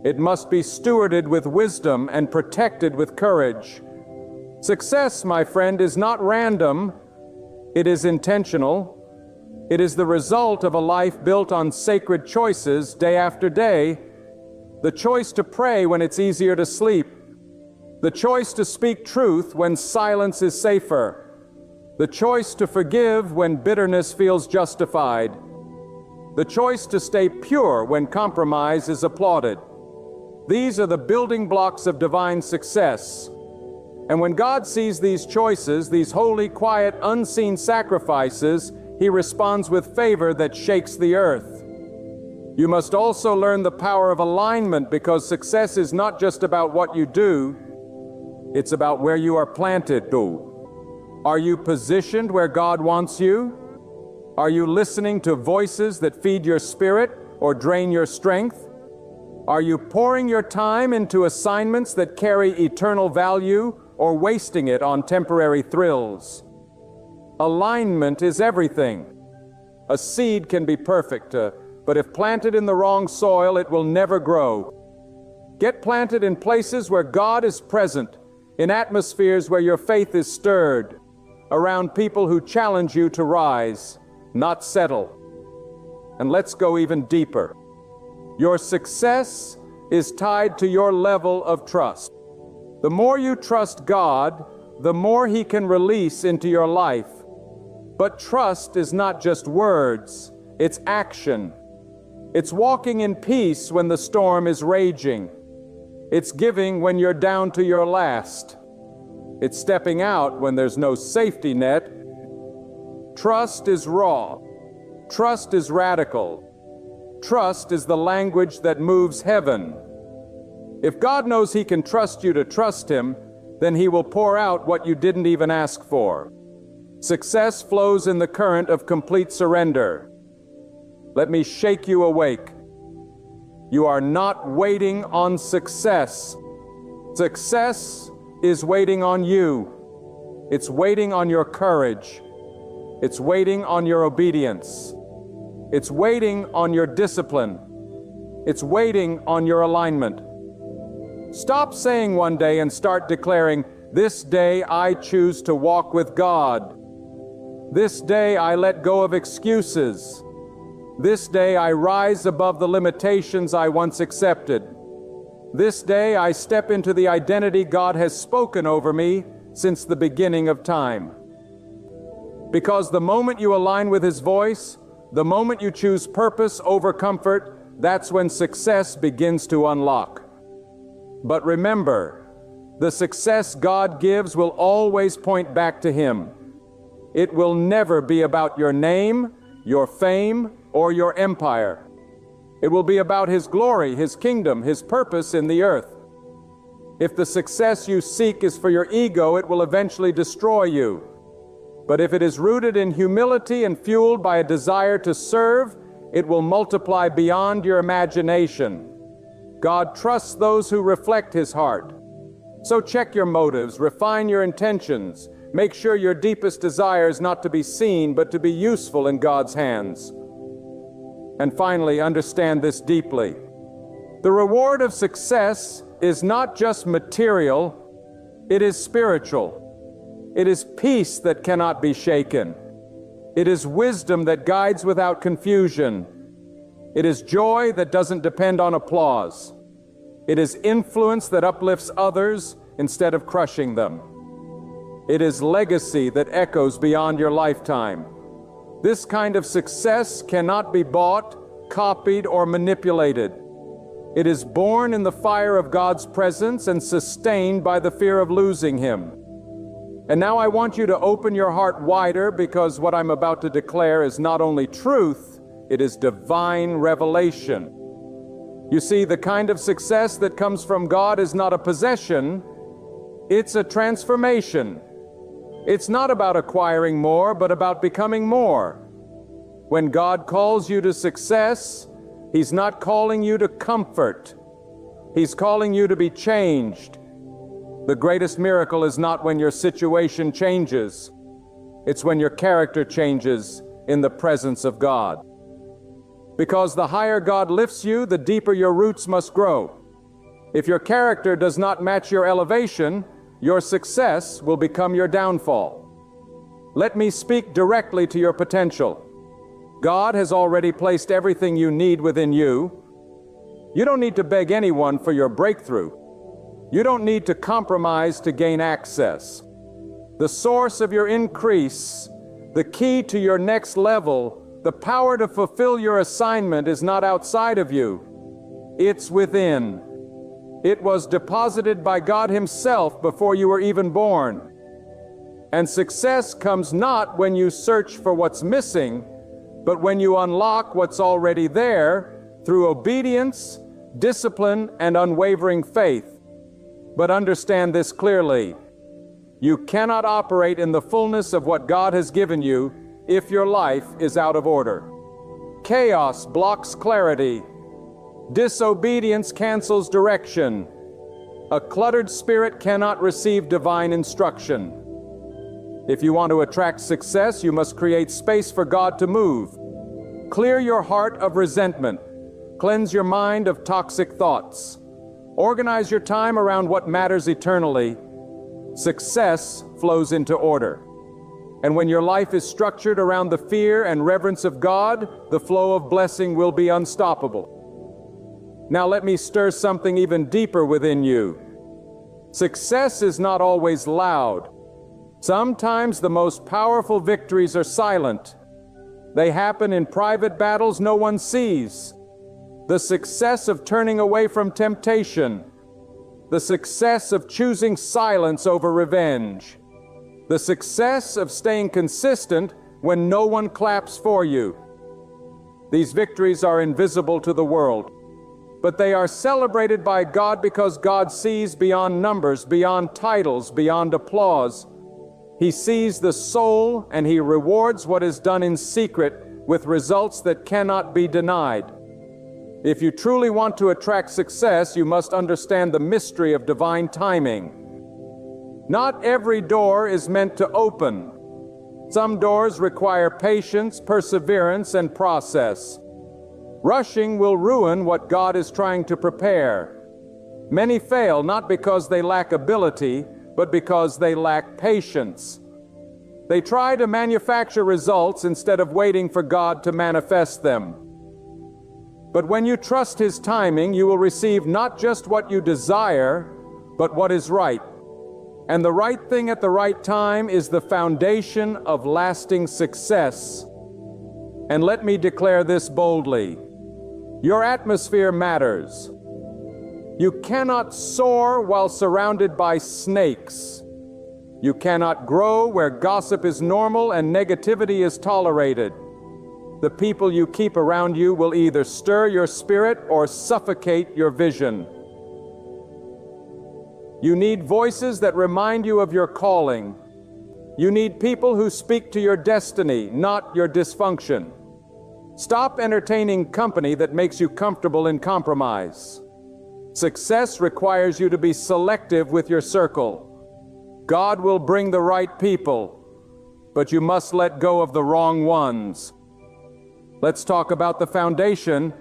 It must be stewarded with wisdom and protected with courage. Success, my friend, is not random. It is intentional. It is the result of a life built on sacred choices day after day. The choice to pray when it's easier to sleep. The choice to speak truth when silence is safer. The choice to forgive when bitterness feels justified. The choice to stay pure when compromise is applauded. These are the building blocks of divine success. And when God sees these choices, these holy, quiet, unseen sacrifices, He responds with favor that shakes the earth. You must also learn the power of alignment, because success is not just about what you do, it's about where you are planted. Are you positioned where God wants you? Are you listening to voices that feed your spirit or drain your strength? Are you pouring your time into assignments that carry eternal value or wasting it on temporary thrills? Alignment is everything. A seed can be perfect, but if planted in the wrong soil, it will never grow. Get planted in places where God is present, in atmospheres where your faith is stirred, around people who challenge you to rise, not settle. And let's go even deeper. Your success is tied to your level of trust. The more you trust God, the more He can release into your life. But trust is not just words, it's action. It's walking in peace when the storm is raging. It's giving when you're down to your last. It's stepping out when there's no safety net. Trust is raw. Trust is radical. Trust is the language that moves heaven. If God knows He can trust you to trust Him, then He will pour out what you didn't even ask for. Success flows in the current of complete surrender. Let me shake you awake. You are not waiting on success. Success is waiting on you. It's waiting on your courage. It's waiting on your obedience. It's waiting on your discipline. It's waiting on your alignment. Stop saying one day and start declaring, "This day I choose to walk with God. This day I let go of excuses. This day I rise above the limitations I once accepted. This day I step into the identity God has spoken over me since the beginning of time." Because the moment you align with His voice, the moment you choose purpose over comfort, that's when success begins to unlock. But remember, the success God gives will always point back to Him. It will never be about your name, your fame, or your empire. It will be about His glory, His kingdom, His purpose in the earth. If the success you seek is for your ego, it will eventually destroy you. But if it is rooted in humility and fueled by a desire to serve, it will multiply beyond your imagination. God trusts those who reflect His heart. So check your motives, refine your intentions, make sure your deepest desire is not to be seen, but to be useful in God's hands. And finally, understand this deeply. The reward of success is not just material, it is spiritual. It is peace that cannot be shaken. It is wisdom that guides without confusion. It is joy that doesn't depend on applause. It is influence that uplifts others instead of crushing them. It is legacy that echoes beyond your lifetime. This kind of success cannot be bought, copied, or manipulated. It is born in the fire of God's presence and sustained by the fear of losing Him. And now I want you to open your heart wider, because what I'm about to declare is not only truth, it is divine revelation. You see, the kind of success that comes from God is not a possession, it's a transformation. It's not about acquiring more, but about becoming more. When God calls you to success, He's not calling you to comfort. He's calling you to be changed. The greatest miracle is not when your situation changes. It's when your character changes in the presence of God. Because the higher God lifts you, the deeper your roots must grow. If your character does not match your elevation, your success will become your downfall. Let me speak directly to your potential. God has already placed everything you need within you. You don't need to beg anyone for your breakthrough. You don't need to compromise to gain access. The source of your increase, the key to your next level, the power to fulfill your assignment is not outside of you. It's within. It was deposited by God Himself before you were even born. And success comes not when you search for what's missing, but when you unlock what's already there through obedience, discipline, and unwavering faith. But understand this clearly. You cannot operate in the fullness of what God has given you if your life is out of order. Chaos blocks clarity. Disobedience cancels direction. A cluttered spirit cannot receive divine instruction. If you want to attract success, you must create space for God to move. Clear your heart of resentment. Cleanse your mind of toxic thoughts. Organize your time around what matters eternally. Success flows into order. And when your life is structured around the fear and reverence of God, the flow of blessing will be unstoppable. Now let me stir something even deeper within you. Success is not always loud. Sometimes the most powerful victories are silent. They happen in private battles no one sees. The success of turning away from temptation. The success of choosing silence over revenge. The success of staying consistent when no one claps for you. These victories are invisible to the world, but they are celebrated by God because God sees beyond numbers, beyond titles, beyond applause. He sees the soul, and He rewards what is done in secret with results that cannot be denied. If you truly want to attract success, you must understand the mystery of divine timing. Not every door is meant to open. Some doors require patience, perseverance, and process. Rushing will ruin what God is trying to prepare. Many fail not because they lack ability, but because they lack patience. They try to manufacture results instead of waiting for God to manifest them. But when you trust His timing, you will receive not just what you desire, but what is right. And the right thing at the right time is the foundation of lasting success. And let me declare this boldly: your atmosphere matters. You cannot soar while surrounded by snakes. You cannot grow where gossip is normal and negativity is tolerated. The people you keep around you will either stir your spirit or suffocate your vision. You need voices that remind you of your calling. You need people who speak to your destiny, not your dysfunction. Stop entertaining company that makes you comfortable in compromise. Success requires you to be selective with your circle. God will bring the right people, but you must let go of the wrong ones. Let's talk about the foundation.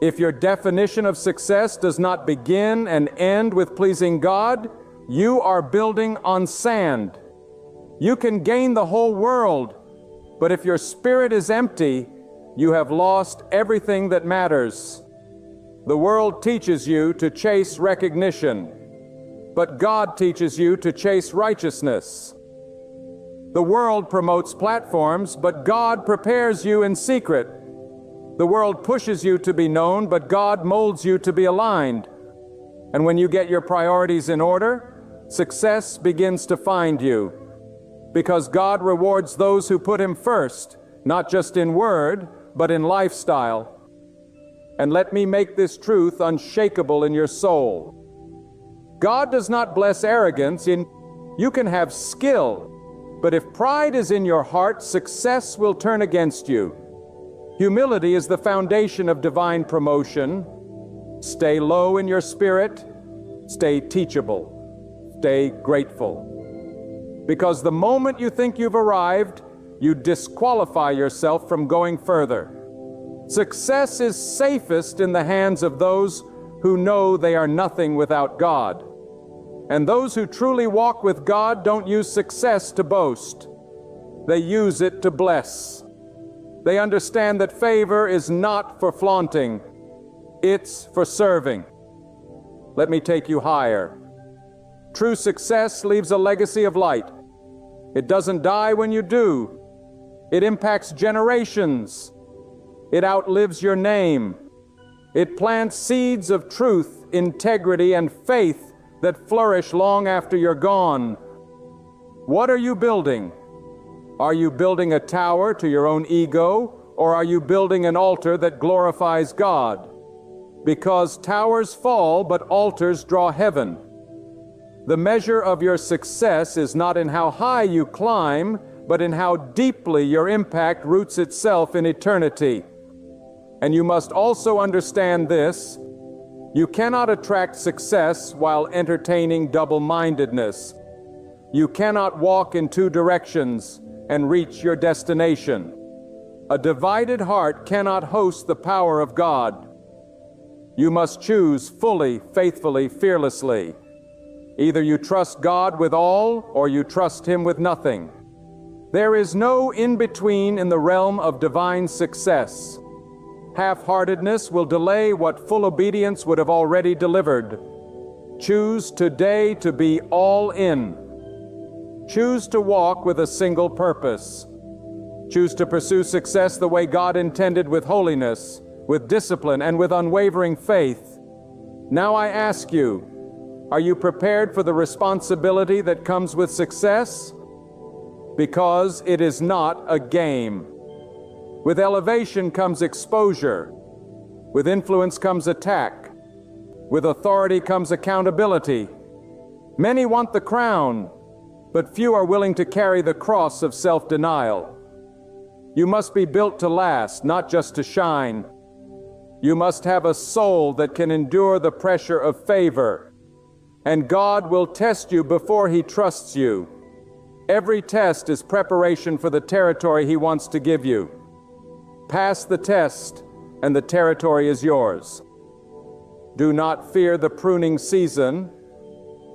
If your definition of success does not begin and end with pleasing God, you are building on sand. You can gain the whole world, but if your spirit is empty, you have lost everything that matters. The world teaches you to chase recognition, but God teaches you to chase righteousness. The world promotes platforms, but God prepares you in secret. The world pushes you to be known, but God molds you to be aligned. And when you get your priorities in order, success begins to find you. Because God rewards those who put Him first, not just in word, but in lifestyle. And let me make this truth unshakable in your soul. God does not bless arrogance. You can have skill, but if pride is in your heart, success will turn against you. Humility is the foundation of divine promotion. Stay low in your spirit. Stay teachable. Stay grateful. Because the moment you think you've arrived, you disqualify yourself from going further. Success is safest in the hands of those who know they are nothing without God. And those who truly walk with God don't use success to boast. They use it to bless. They understand that favor is not for flaunting. It's for serving. Let me take you higher. True success leaves a legacy of light. It doesn't die when you do. It impacts generations. It outlives your name. It plants seeds of truth, integrity, and faith that flourish long after you're gone. What are you building? Are you building a tower to your own ego, or are you building an altar that glorifies God? Because towers fall, but altars draw heaven. The measure of your success is not in how high you climb, but in how deeply your impact roots itself in eternity. And you must also understand this: you cannot attract success while entertaining double-mindedness. You cannot walk in two directions and reach your destination. A divided heart cannot host the power of God. You must choose fully, faithfully, fearlessly. Either you trust God with all, or you trust Him with nothing. There is no in-between in the realm of divine success. Half-heartedness will delay what full obedience would have already delivered. Choose today to be all in. Choose to walk with a single purpose. Choose to pursue success the way God intended, with holiness, with discipline, and with unwavering faith. Now I ask you, are you prepared for the responsibility that comes with success? Because it is not a game. With elevation comes exposure. With influence comes attack. With authority comes accountability. Many want the crown, but few are willing to carry the cross of self-denial. You must be built to last, not just to shine. You must have a soul that can endure the pressure of favor. And God will test you before He trusts you. Every test is preparation for the territory He wants to give you. Pass the test, and the territory is yours. Do not fear the pruning season.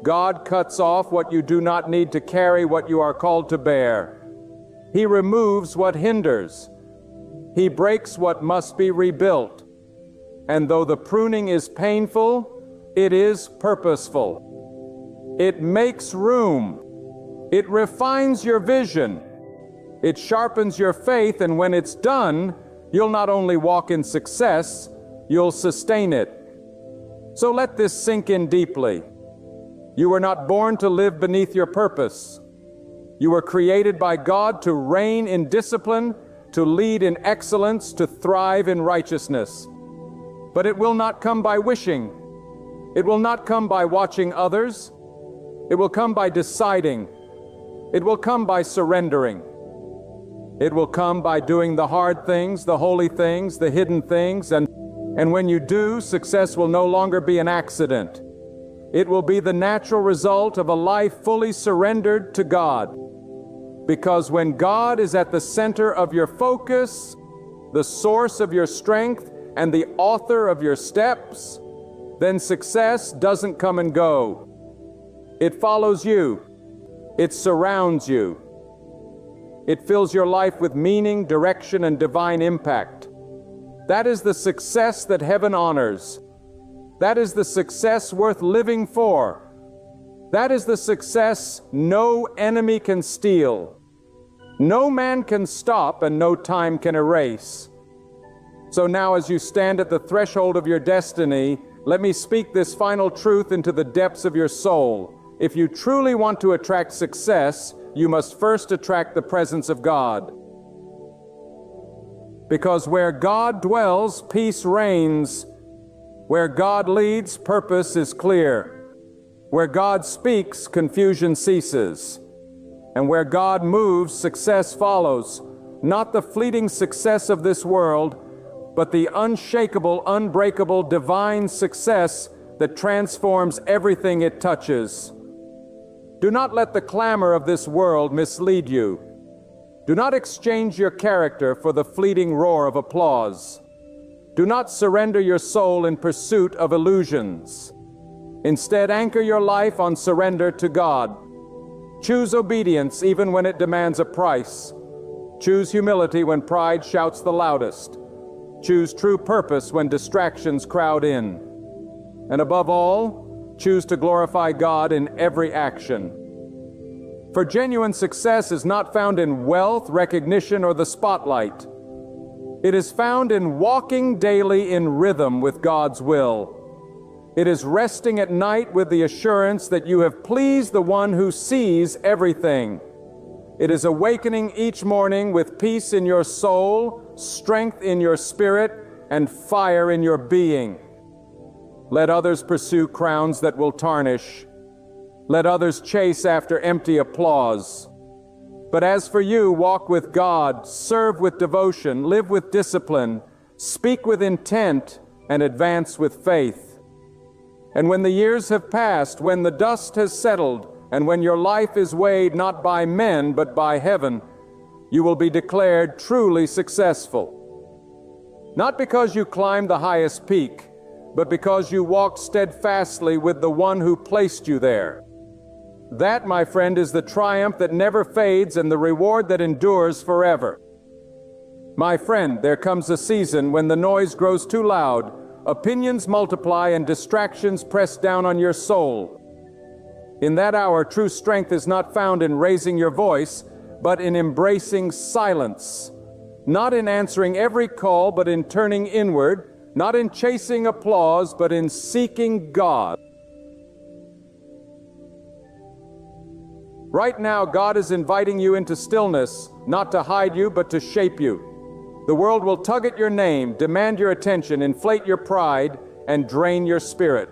God cuts off what you do not need to carry what you are called to bear. He removes what hinders. He breaks what must be rebuilt. And though the pruning is painful, it is purposeful. It makes room. It refines your vision. It sharpens your faith, and when it's done, you'll not only walk in success, you'll sustain it. So let this sink in deeply. You were not born to live beneath your purpose. You were created by God to reign in discipline, to lead in excellence, to thrive in righteousness. But it will not come by wishing. It will not come by watching others. It will come by deciding. It will come by surrendering. It will come by doing the hard things, the holy things, the hidden things, and when you do, success will no longer be an accident. It will be the natural result of a life fully surrendered to God. Because when God is at the center of your focus, the source of your strength, and the author of your steps, then success doesn't come and go. It follows you. It surrounds you. It fills your life with meaning, direction, and divine impact. That is the success that heaven honors. That is the success worth living for. That is the success no enemy can steal. No man can stop, and no time can erase. So now, as you stand at the threshold of your destiny, let me speak this final truth into the depths of your soul. If you truly want to attract success, you must first attract the presence of God. Because where God dwells, peace reigns. Where God leads, purpose is clear. Where God speaks, confusion ceases. And where God moves, success follows. Not the fleeting success of this world, but the unshakable, unbreakable, divine success that transforms everything it touches. Do not let the clamor of this world mislead you. Do not exchange your character for the fleeting roar of applause. Do not surrender your soul in pursuit of illusions. Instead, anchor your life on surrender to God. Choose obedience even when it demands a price. Choose humility when pride shouts the loudest. Choose true purpose when distractions crowd in. And above all, choose to glorify God in every action. For genuine success is not found in wealth, recognition, or the spotlight. It is found in walking daily in rhythm with God's will. It is resting at night with the assurance that you have pleased the one who sees everything. It is awakening each morning with peace in your soul, strength in your spirit, and fire in your being. Let others pursue crowns that will tarnish. Let others chase after empty applause. But as for you, walk with God, serve with devotion, live with discipline, speak with intent, and advance with faith. And when the years have passed, when the dust has settled, and when your life is weighed not by men but by heaven, you will be declared truly successful. Not because you climbed the highest peak, but because you walked steadfastly with the one who placed you there. That, my friend, is the triumph that never fades and the reward that endures forever. My friend, there comes a season when the noise grows too loud, opinions multiply, and distractions press down on your soul. In that hour, true strength is not found in raising your voice, but in embracing silence. Not in answering every call, but in turning inward. Not in chasing applause, but in seeking God. Right now, God is inviting you into stillness, not to hide you, but to shape you. The world will tug at your name, demand your attention, inflate your pride, and drain your spirit.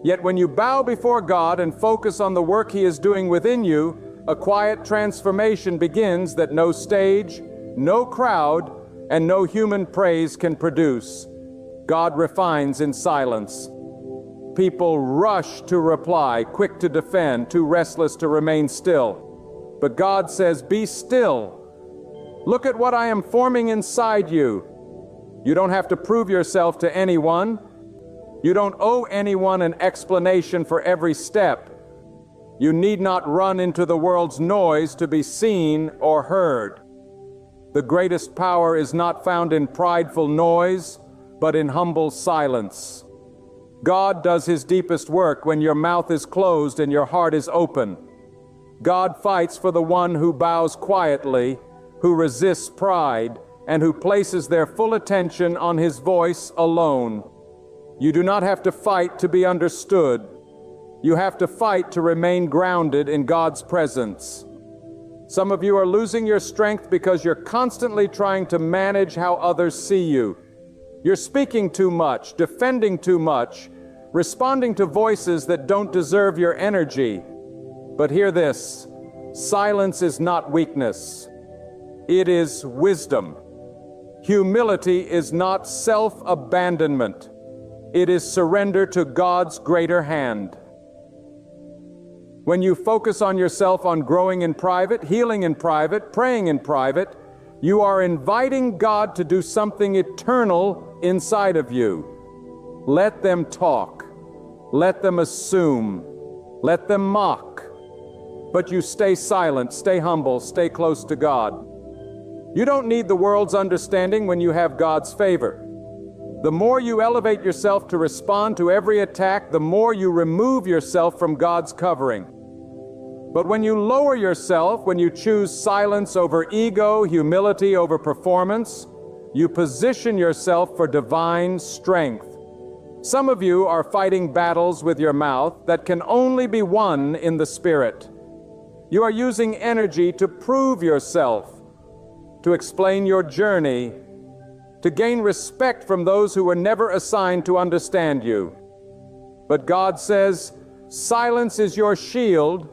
Yet when you bow before God and focus on the work He is doing within you, a quiet transformation begins that no stage, no crowd, and no human praise can produce. God refines in silence. People rush to reply, quick to defend, too restless to remain still. But God says, "Be still. Look at what I am forming inside you." You don't have to prove yourself to anyone. You don't owe anyone an explanation for every step. You need not run into the world's noise to be seen or heard. The greatest power is not found in prideful noise, but in humble silence. God does His deepest work when your mouth is closed and your heart is open. God fights for the one who bows quietly, who resists pride, and who places their full attention on His voice alone. You do not have to fight to be understood. You have to fight to remain grounded in God's presence. Some of you are losing your strength because you're constantly trying to manage how others see you. You're speaking too much, defending too much, responding to voices that don't deserve your energy. But hear this, silence is not weakness. It is wisdom. Humility is not self-abandonment. It is surrender to God's greater hand. When you focus on yourself on growing in private, healing in private, praying in private, you are inviting God to do something eternal inside of you. Let them talk. Let them assume. Let them mock. But you stay silent, stay humble, stay close to God. You don't need the world's understanding when you have God's favor. The more you elevate yourself to respond to every attack, the more you remove yourself from God's covering. But when you lower yourself, when you choose silence over ego, humility over performance, you position yourself for divine strength. Some of you are fighting battles with your mouth that can only be won in the Spirit. You are using energy to prove yourself, to explain your journey, to gain respect from those who were never assigned to understand you. But God says, silence is your shield,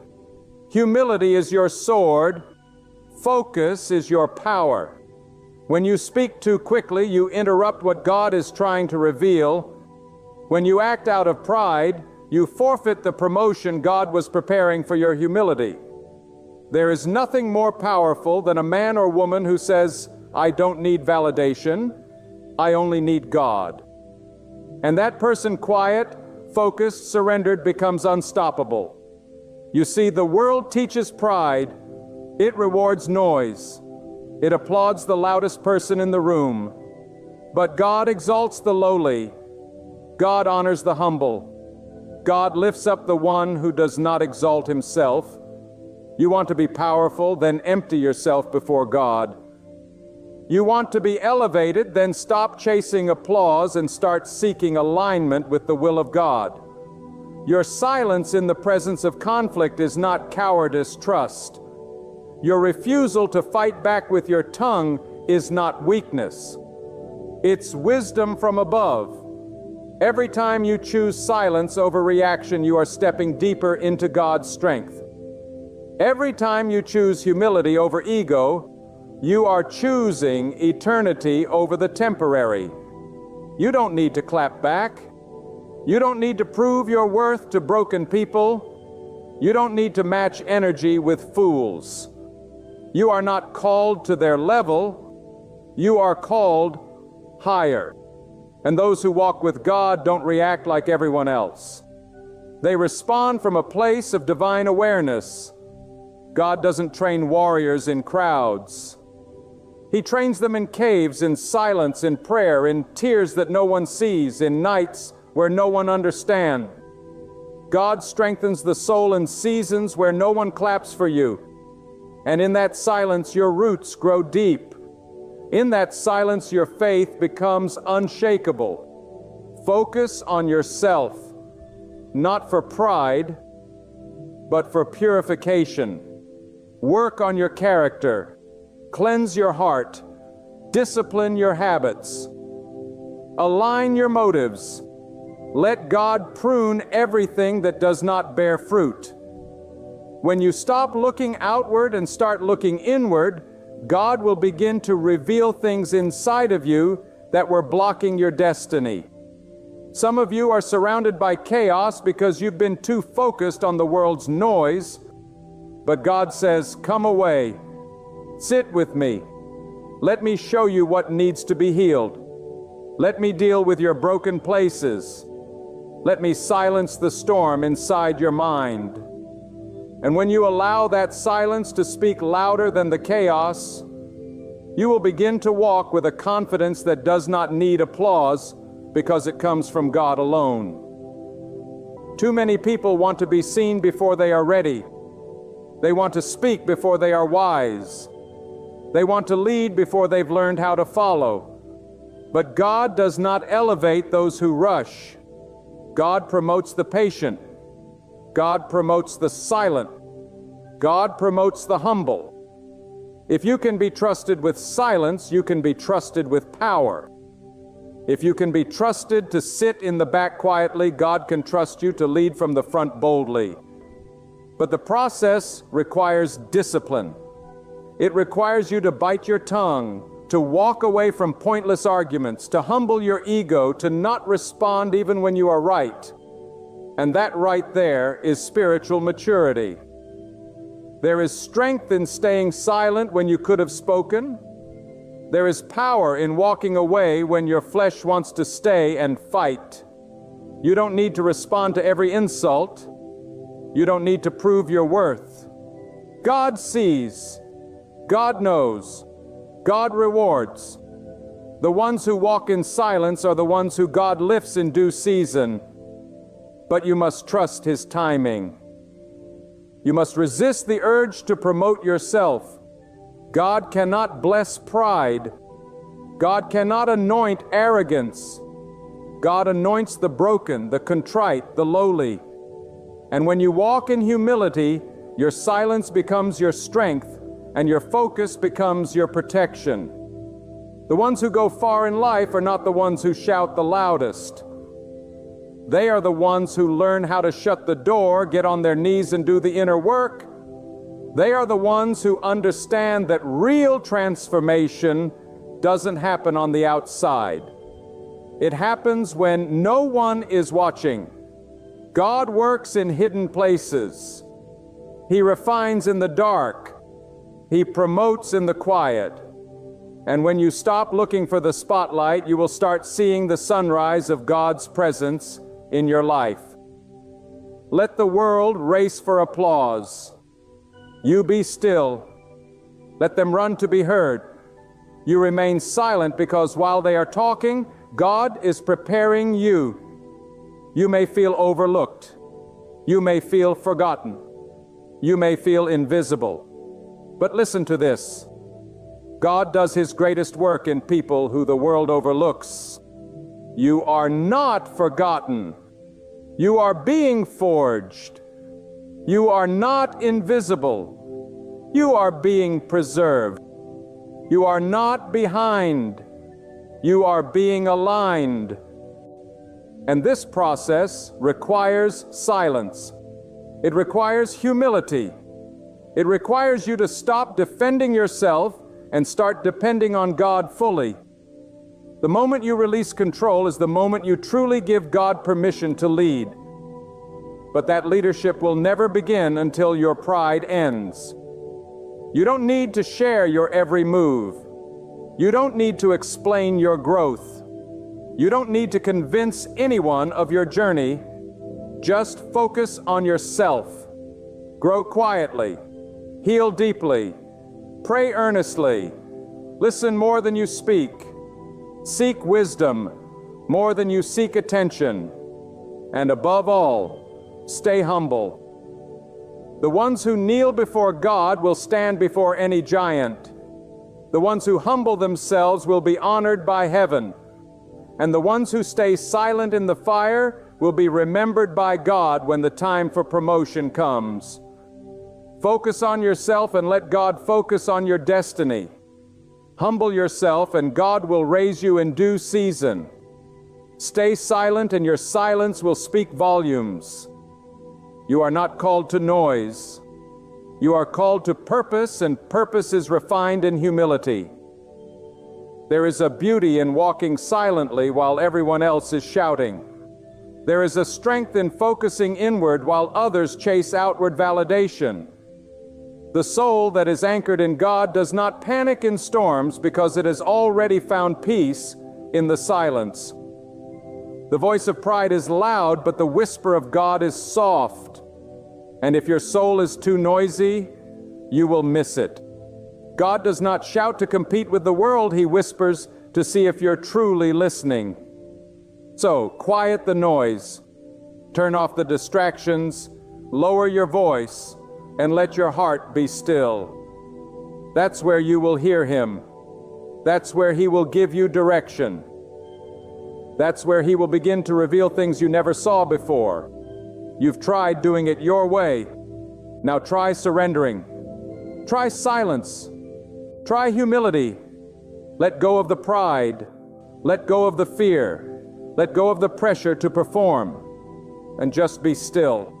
humility is your sword, focus is your power. When you speak too quickly, you interrupt what God is trying to reveal. When you act out of pride, you forfeit the promotion God was preparing for your humility. There is nothing more powerful than a man or woman who says, "I don't need validation, I only need God." And that person, quiet, focused, surrendered, becomes unstoppable. You see, the world teaches pride. It rewards noise. It applauds the loudest person in the room. But God exalts the lowly. God honors the humble. God lifts up the one who does not exalt himself. You want to be powerful, then empty yourself before God. You want to be elevated, then stop chasing applause and start seeking alignment with the will of God. Your silence in the presence of conflict is not cowardice, trust. Your refusal to fight back with your tongue is not weakness. It's wisdom from above. Every time you choose silence over reaction, you are stepping deeper into God's strength. Every time you choose humility over ego, you are choosing eternity over the temporary. You don't need to clap back. You don't need to prove your worth to broken people. You don't need to match energy with fools. You are not called to their level. You are called higher. And those who walk with God don't react like everyone else. They respond from a place of divine awareness. God doesn't train warriors in crowds. He trains them in caves, in silence, in prayer, in tears that no one sees, in nights where no one understands. God strengthens the soul in seasons where no one claps for you. And in that silence, your roots grow deep. In that silence, your faith becomes unshakable. Focus on yourself, not for pride, but for purification. Work on your character. Cleanse your heart. Discipline your habits. Align your motives. Let God prune everything that does not bear fruit. When you stop looking outward and start looking inward, God will begin to reveal things inside of you that were blocking your destiny. Some of you are surrounded by chaos because you've been too focused on the world's noise, but God says, "Come away. Sit with me. Let me show you what needs to be healed. Let me deal with your broken places. Let me silence the storm inside your mind." And when you allow that silence to speak louder than the chaos, you will begin to walk with a confidence that does not need applause because it comes from God alone. Too many people want to be seen before they are ready. They want to speak before they are wise. They want to lead before they've learned how to follow. But God does not elevate those who rush. God promotes the patient. God promotes the silent. God promotes the humble. If you can be trusted with silence, you can be trusted with power. If you can be trusted to sit in the back quietly, God can trust you to lead from the front boldly. But the process requires discipline. It requires you to bite your tongue, to walk away from pointless arguments, to humble your ego, to not respond even when you are right. And that right there is spiritual maturity. There is strength in staying silent when you could have spoken. There is power in walking away when your flesh wants to stay and fight. You don't need to respond to every insult. You don't need to prove your worth. God sees. God knows. God rewards. The ones who walk in silence are the ones who God lifts in due season. But you must trust His timing. You must resist the urge to promote yourself. God cannot bless pride. God cannot anoint arrogance. God anoints the broken, the contrite, the lowly. And when you walk in humility, your silence becomes your strength, and your focus becomes your protection. The ones who go far in life are not the ones who shout the loudest. They are the ones who learn how to shut the door, get on their knees and do the inner work. They are the ones who understand that real transformation doesn't happen on the outside. It happens when no one is watching. God works in hidden places. He refines in the dark. He promotes in the quiet. And when you stop looking for the spotlight, you will start seeing the sunrise of God's presence in your life. Let the world race for applause. You be still. Let them run to be heard. You remain silent because while they are talking, God is preparing you. You may feel overlooked. You may feel forgotten. You may feel invisible. But listen to this. God does His greatest work in people who the world overlooks. You are not forgotten. You are being forged. You are not invisible. You are being preserved. You are not behind. You are being aligned. And this process requires silence. It requires humility. It requires you to stop defending yourself and start depending on God fully. The moment you release control is the moment you truly give God permission to lead. But that leadership will never begin until your pride ends. You don't need to share your every move. You don't need to explain your growth. You don't need to convince anyone of your journey. Just focus on yourself. Grow quietly. Heal deeply. Pray earnestly. Listen more than you speak. Seek wisdom more than you seek attention. And above all, Stay humble. The ones who kneel before God will stand before any giant. The ones who humble themselves will be honored by heaven. And the ones who stay silent in the fire will be remembered by God when the time for promotion comes. Focus on yourself and let God focus on your destiny. Humble yourself and God will raise you in due season. Stay silent and your silence will speak volumes. You are not called to noise. You are called to purpose, and purpose is refined in humility. There is a beauty in walking silently while everyone else is shouting. There is a strength in focusing inward while others chase outward validation. The soul that is anchored in God does not panic in storms because it has already found peace in the silence. The voice of pride is loud, but the whisper of God is soft. And if your soul is too noisy, you will miss it. God does not shout to compete with the world, He whispers to see if you're truly listening. So, quiet the noise, turn off the distractions, lower your voice, and let your heart be still. That's where you will hear Him. That's where He will give you direction. That's where He will begin to reveal things you never saw before. You've tried doing it your way. Now try surrendering. Try silence. Try humility. Let go of the pride. Let go of the fear. Let go of the pressure to perform. And just be still.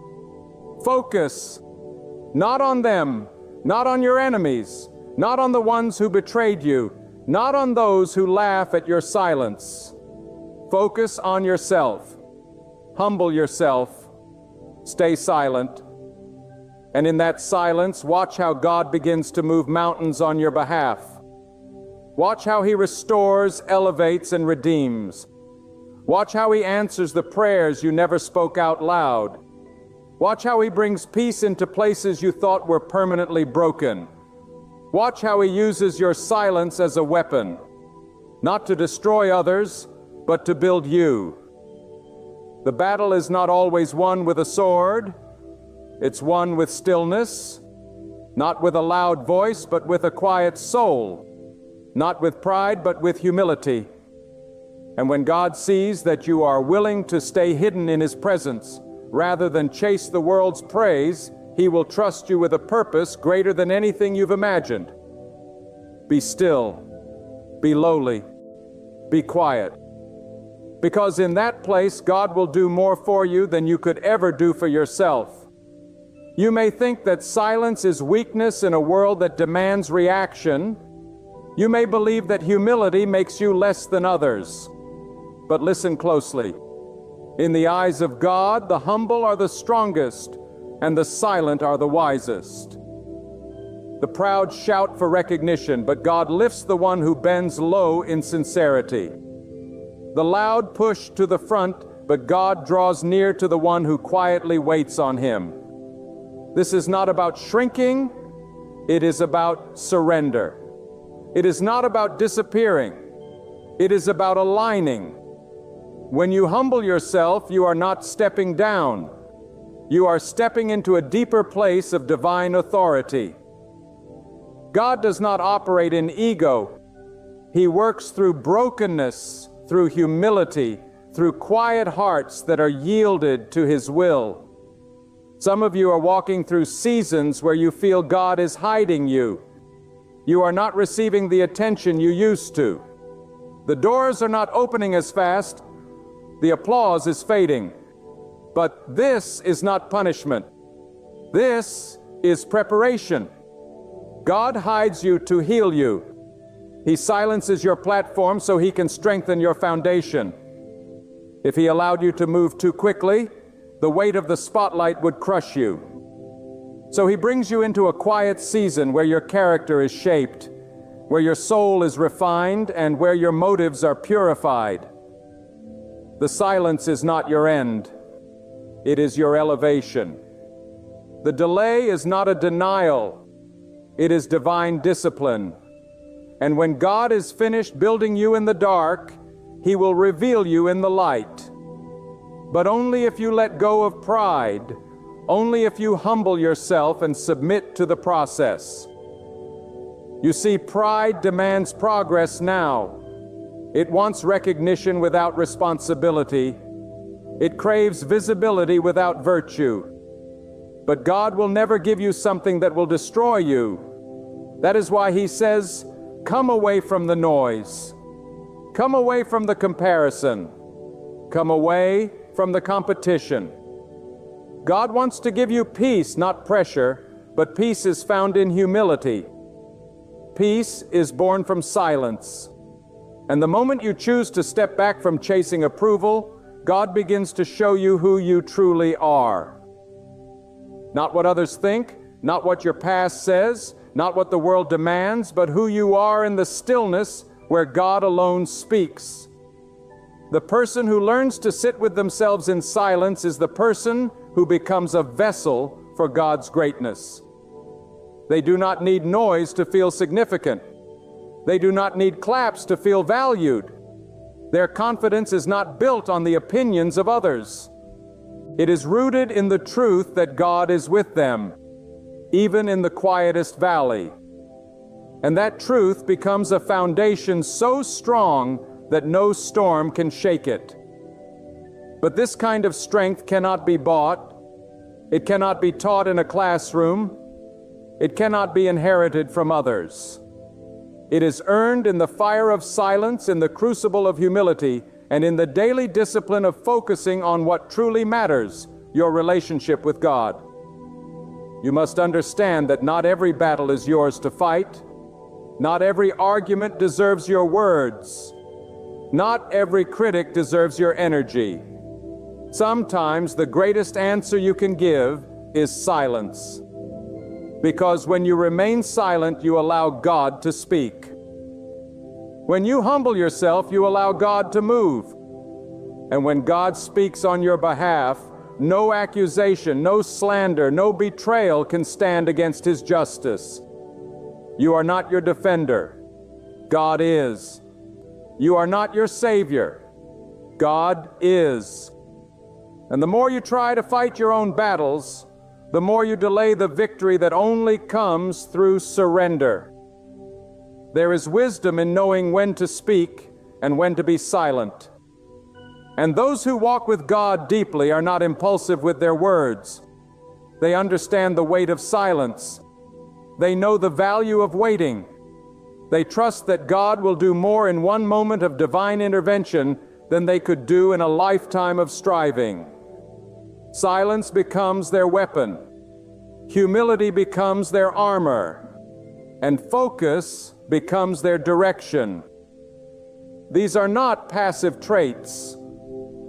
Focus. Not on them. Not on your enemies. Not on the ones who betrayed you. Not on those who laugh at your silence. Focus on yourself. Humble yourself. Stay silent. And in that silence, watch how God begins to move mountains on your behalf. Watch how He restores, elevates, and redeems. Watch how He answers the prayers you never spoke out loud. Watch how He brings peace into places you thought were permanently broken. Watch how He uses your silence as a weapon, not to destroy others, but to build you. The battle is not always won with a sword. It's won with stillness, not with a loud voice, but with a quiet soul, not with pride, but with humility. And when God sees that you are willing to stay hidden in His presence, rather than chase the world's praise, He will trust you with a purpose greater than anything you've imagined. Be still, be lowly, be quiet. Because in that place, God will do more for you than you could ever do for yourself. You may think that silence is weakness in a world that demands reaction. You may believe that humility makes you less than others. But listen closely. In the eyes of God, the humble are the strongest, and the silent are the wisest. The proud shout for recognition, but God lifts the one who bends low in sincerity. The loud push to the front, but God draws near to the one who quietly waits on Him. This is not about shrinking, it is about surrender. It is not about disappearing, it is about aligning. When you humble yourself, you are not stepping down. You are stepping into a deeper place of divine authority. God does not operate in ego. He works through brokenness, through humility, through quiet hearts that are yielded to His will. Some of you are walking through seasons where you feel God is hiding you. You are not receiving the attention you used to. The doors are not opening as fast. The applause is fading. But this is not punishment. This is preparation. God hides you to heal you. He silences your platform so He can strengthen your foundation. If He allowed you to move too quickly, the weight of the spotlight would crush you. So He brings you into a quiet season where your character is shaped, where your soul is refined, and where your motives are purified. The silence is not your end. It is your elevation. The delay is not a denial. It is divine discipline. And when God is finished building you in the dark, He will reveal you in the light. but only if you let go of pride, only if you humble yourself and submit to the process. You see, pride demands progress now. It wants recognition without responsibility. It craves visibility without virtue. But God will never give you something that will destroy you. That is why He says, come away from the noise. Come away from the comparison. Come away from the competition. God wants to give you peace, not pressure, but peace is found in humility. Peace is born from silence. And the moment you choose to step back from chasing approval, God begins to show you who you truly are. Not what others think, not what your past says, not what the world demands, but who you are in the stillness where God alone speaks. The person who learns to sit with themselves in silence is the person who becomes a vessel for God's greatness. They do not need noise to feel significant. They do not need claps to feel valued. Their confidence is not built on the opinions of others. It is rooted in the truth that God is with them, even in the quietest valley. And that truth becomes a foundation so strong that no storm can shake it. But this kind of strength cannot be bought. It cannot be taught in a classroom. It cannot be inherited from others. It is earned in the fire of silence, in the crucible of humility, and in the daily discipline of focusing on what truly matters, your relationship with God. You must understand that not every battle is yours to fight. Not every argument deserves your words. Not every critic deserves your energy. Sometimes the greatest answer you can give is silence. Because when you remain silent, you allow God to speak. When you humble yourself, you allow God to move. And when God speaks on your behalf, no accusation, no slander, no betrayal can stand against His justice. You are not your defender. God is. You are not your Savior. God is. And the more you try to fight your own battles, the more you delay the victory that only comes through surrender. There is wisdom in knowing when to speak and when to be silent. And those who walk with God deeply are not impulsive with their words. They understand the weight of silence. They know the value of waiting. They trust that God will do more in one moment of divine intervention than they could do in a lifetime of striving. Silence becomes their weapon. Humility becomes their armor. And focus becomes their direction. These are not passive traits.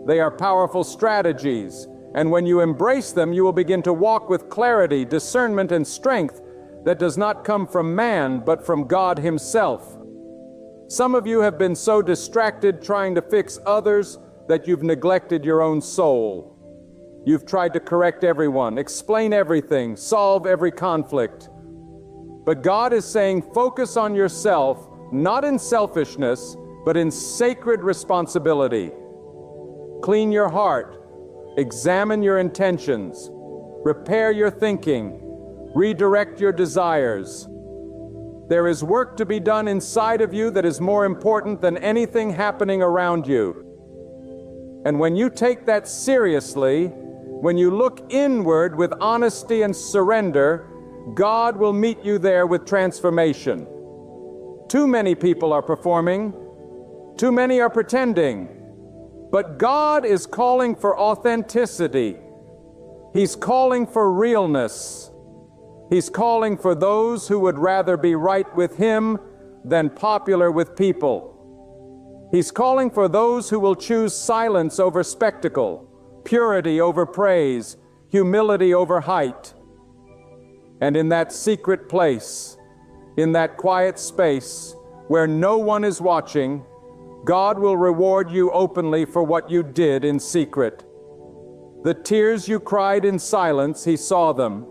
They are powerful strategies. And when you embrace them, you will begin to walk with clarity, discernment, and strength that does not come from man, but from God Himself. Some of you have been so distracted trying to fix others that you've neglected your own soul. You've tried to correct everyone, explain everything, solve every conflict. But God is saying, focus on yourself, not in selfishness, but in sacred responsibility. Clean your heart, examine your intentions, repair your thinking, redirect your desires. There is work to be done inside of you that is more important than anything happening around you. And when you take that seriously, when you look inward with honesty and surrender, God will meet you there with transformation. Too many people are performing. Too many are pretending. But God is calling for authenticity. He's calling for realness. He's calling for those who would rather be right with Him than popular with people. He's calling for those who will choose silence over spectacle, purity over praise, humility over height. And in that secret place, in that quiet space where no one is watching, God will reward you openly for what you did in secret. The tears you cried in silence, He saw them.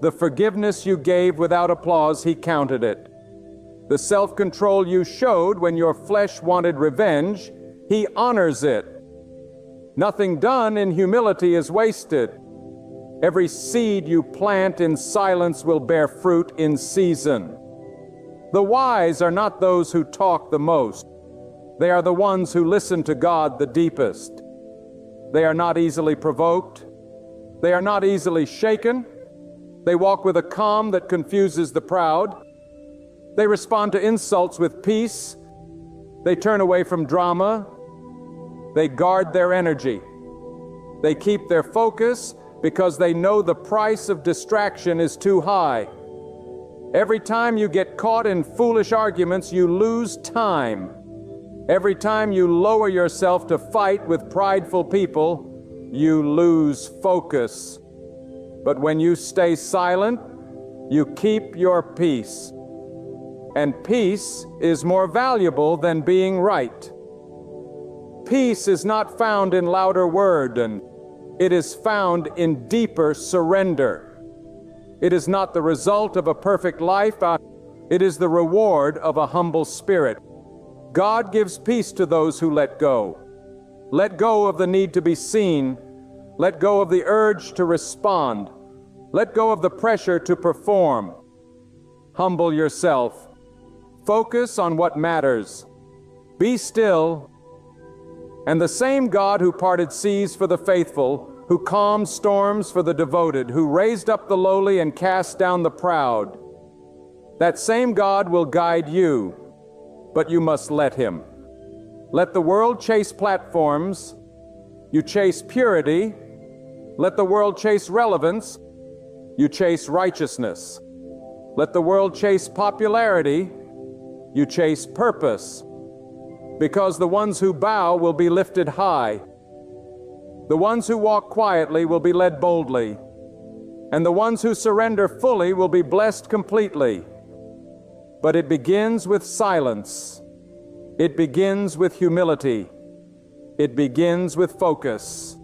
The forgiveness you gave without applause, He counted it. The self-control you showed when your flesh wanted revenge, He honors it. Nothing done in humility is wasted. Every seed you plant in silence will bear fruit in season. The wise are not those who talk the most. They are the ones who listen to God the deepest. They are not easily provoked. They are not easily shaken. They walk with a calm that confuses the proud. They respond to insults with peace. They turn away from drama. They guard their energy. They keep their focus because they know the price of distraction is too high. Every time you get caught in foolish arguments, you lose time. Every time you lower yourself to fight with prideful people, you lose focus. But when you stay silent, you keep your peace. And peace is more valuable than being right. Peace is not found in louder word, and it is found in deeper surrender. It is not the result of a perfect life, it is the reward of a humble spirit. God gives peace to those who let go. Let go of the need to be seen. Let go of the urge to respond. Let go of the pressure to perform. Humble yourself. Focus on what matters. Be still. And the same God who parted seas for the faithful, who calmed storms for the devoted, who raised up the lowly and cast down the proud, that same God will guide you, but you must let Him. Let the world chase platforms. You chase purity. Let the world chase relevance. You chase righteousness. Let the world chase popularity. You chase purpose. Because the ones who bow will be lifted high. The ones who walk quietly will be led boldly. And the ones who surrender fully will be blessed completely. But it begins with silence. It begins with humility. It begins with focus.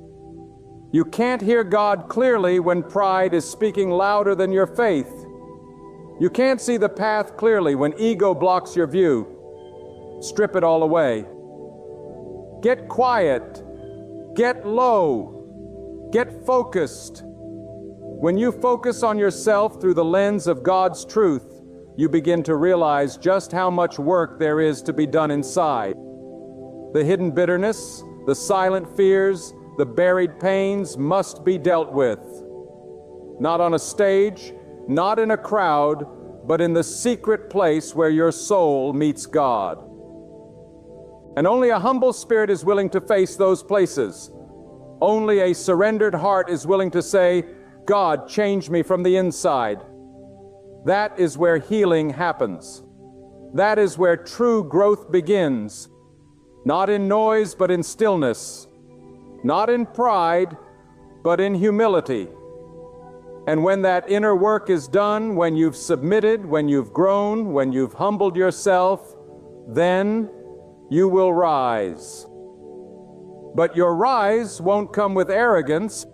You can't hear God clearly when pride is speaking louder than your faith. You can't see the path clearly when ego blocks your view. Strip it all away. Get quiet. Get low. Get focused. When you focus on yourself through the lens of God's truth, you begin to realize just how much work there is to be done inside. The hidden bitterness, the silent fears, the buried pains must be dealt with. Not on a stage, not in a crowd, but in the secret place where your soul meets God. And only a humble spirit is willing to face those places. Only a surrendered heart is willing to say, God, change me from the inside. That is where healing happens. That is where true growth begins. Not in noise, but in stillness. Not in pride, but in humility. And when that inner work is done, when you've submitted, when you've grown, when you've humbled yourself, then you will rise. But your rise won't come with arrogance.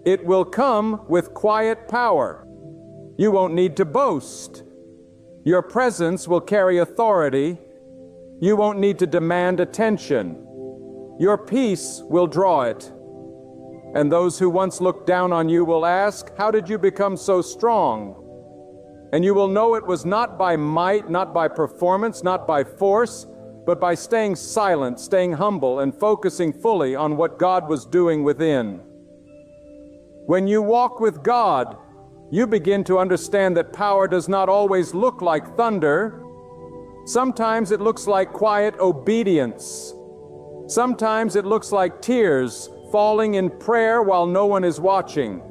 It will come with quiet power. You won't need to boast. Your presence will carry authority. You won't need to demand attention. Your peace will draw it. And those who once looked down on you will ask, how did you become so strong? And you will know it was not by might, not by performance, not by force, but by staying silent, staying humble, and focusing fully on what God was doing within. When you walk with God, you begin to understand that power does not always look like thunder. Sometimes it looks like quiet obedience. Sometimes it looks like tears falling in prayer while no one is watching.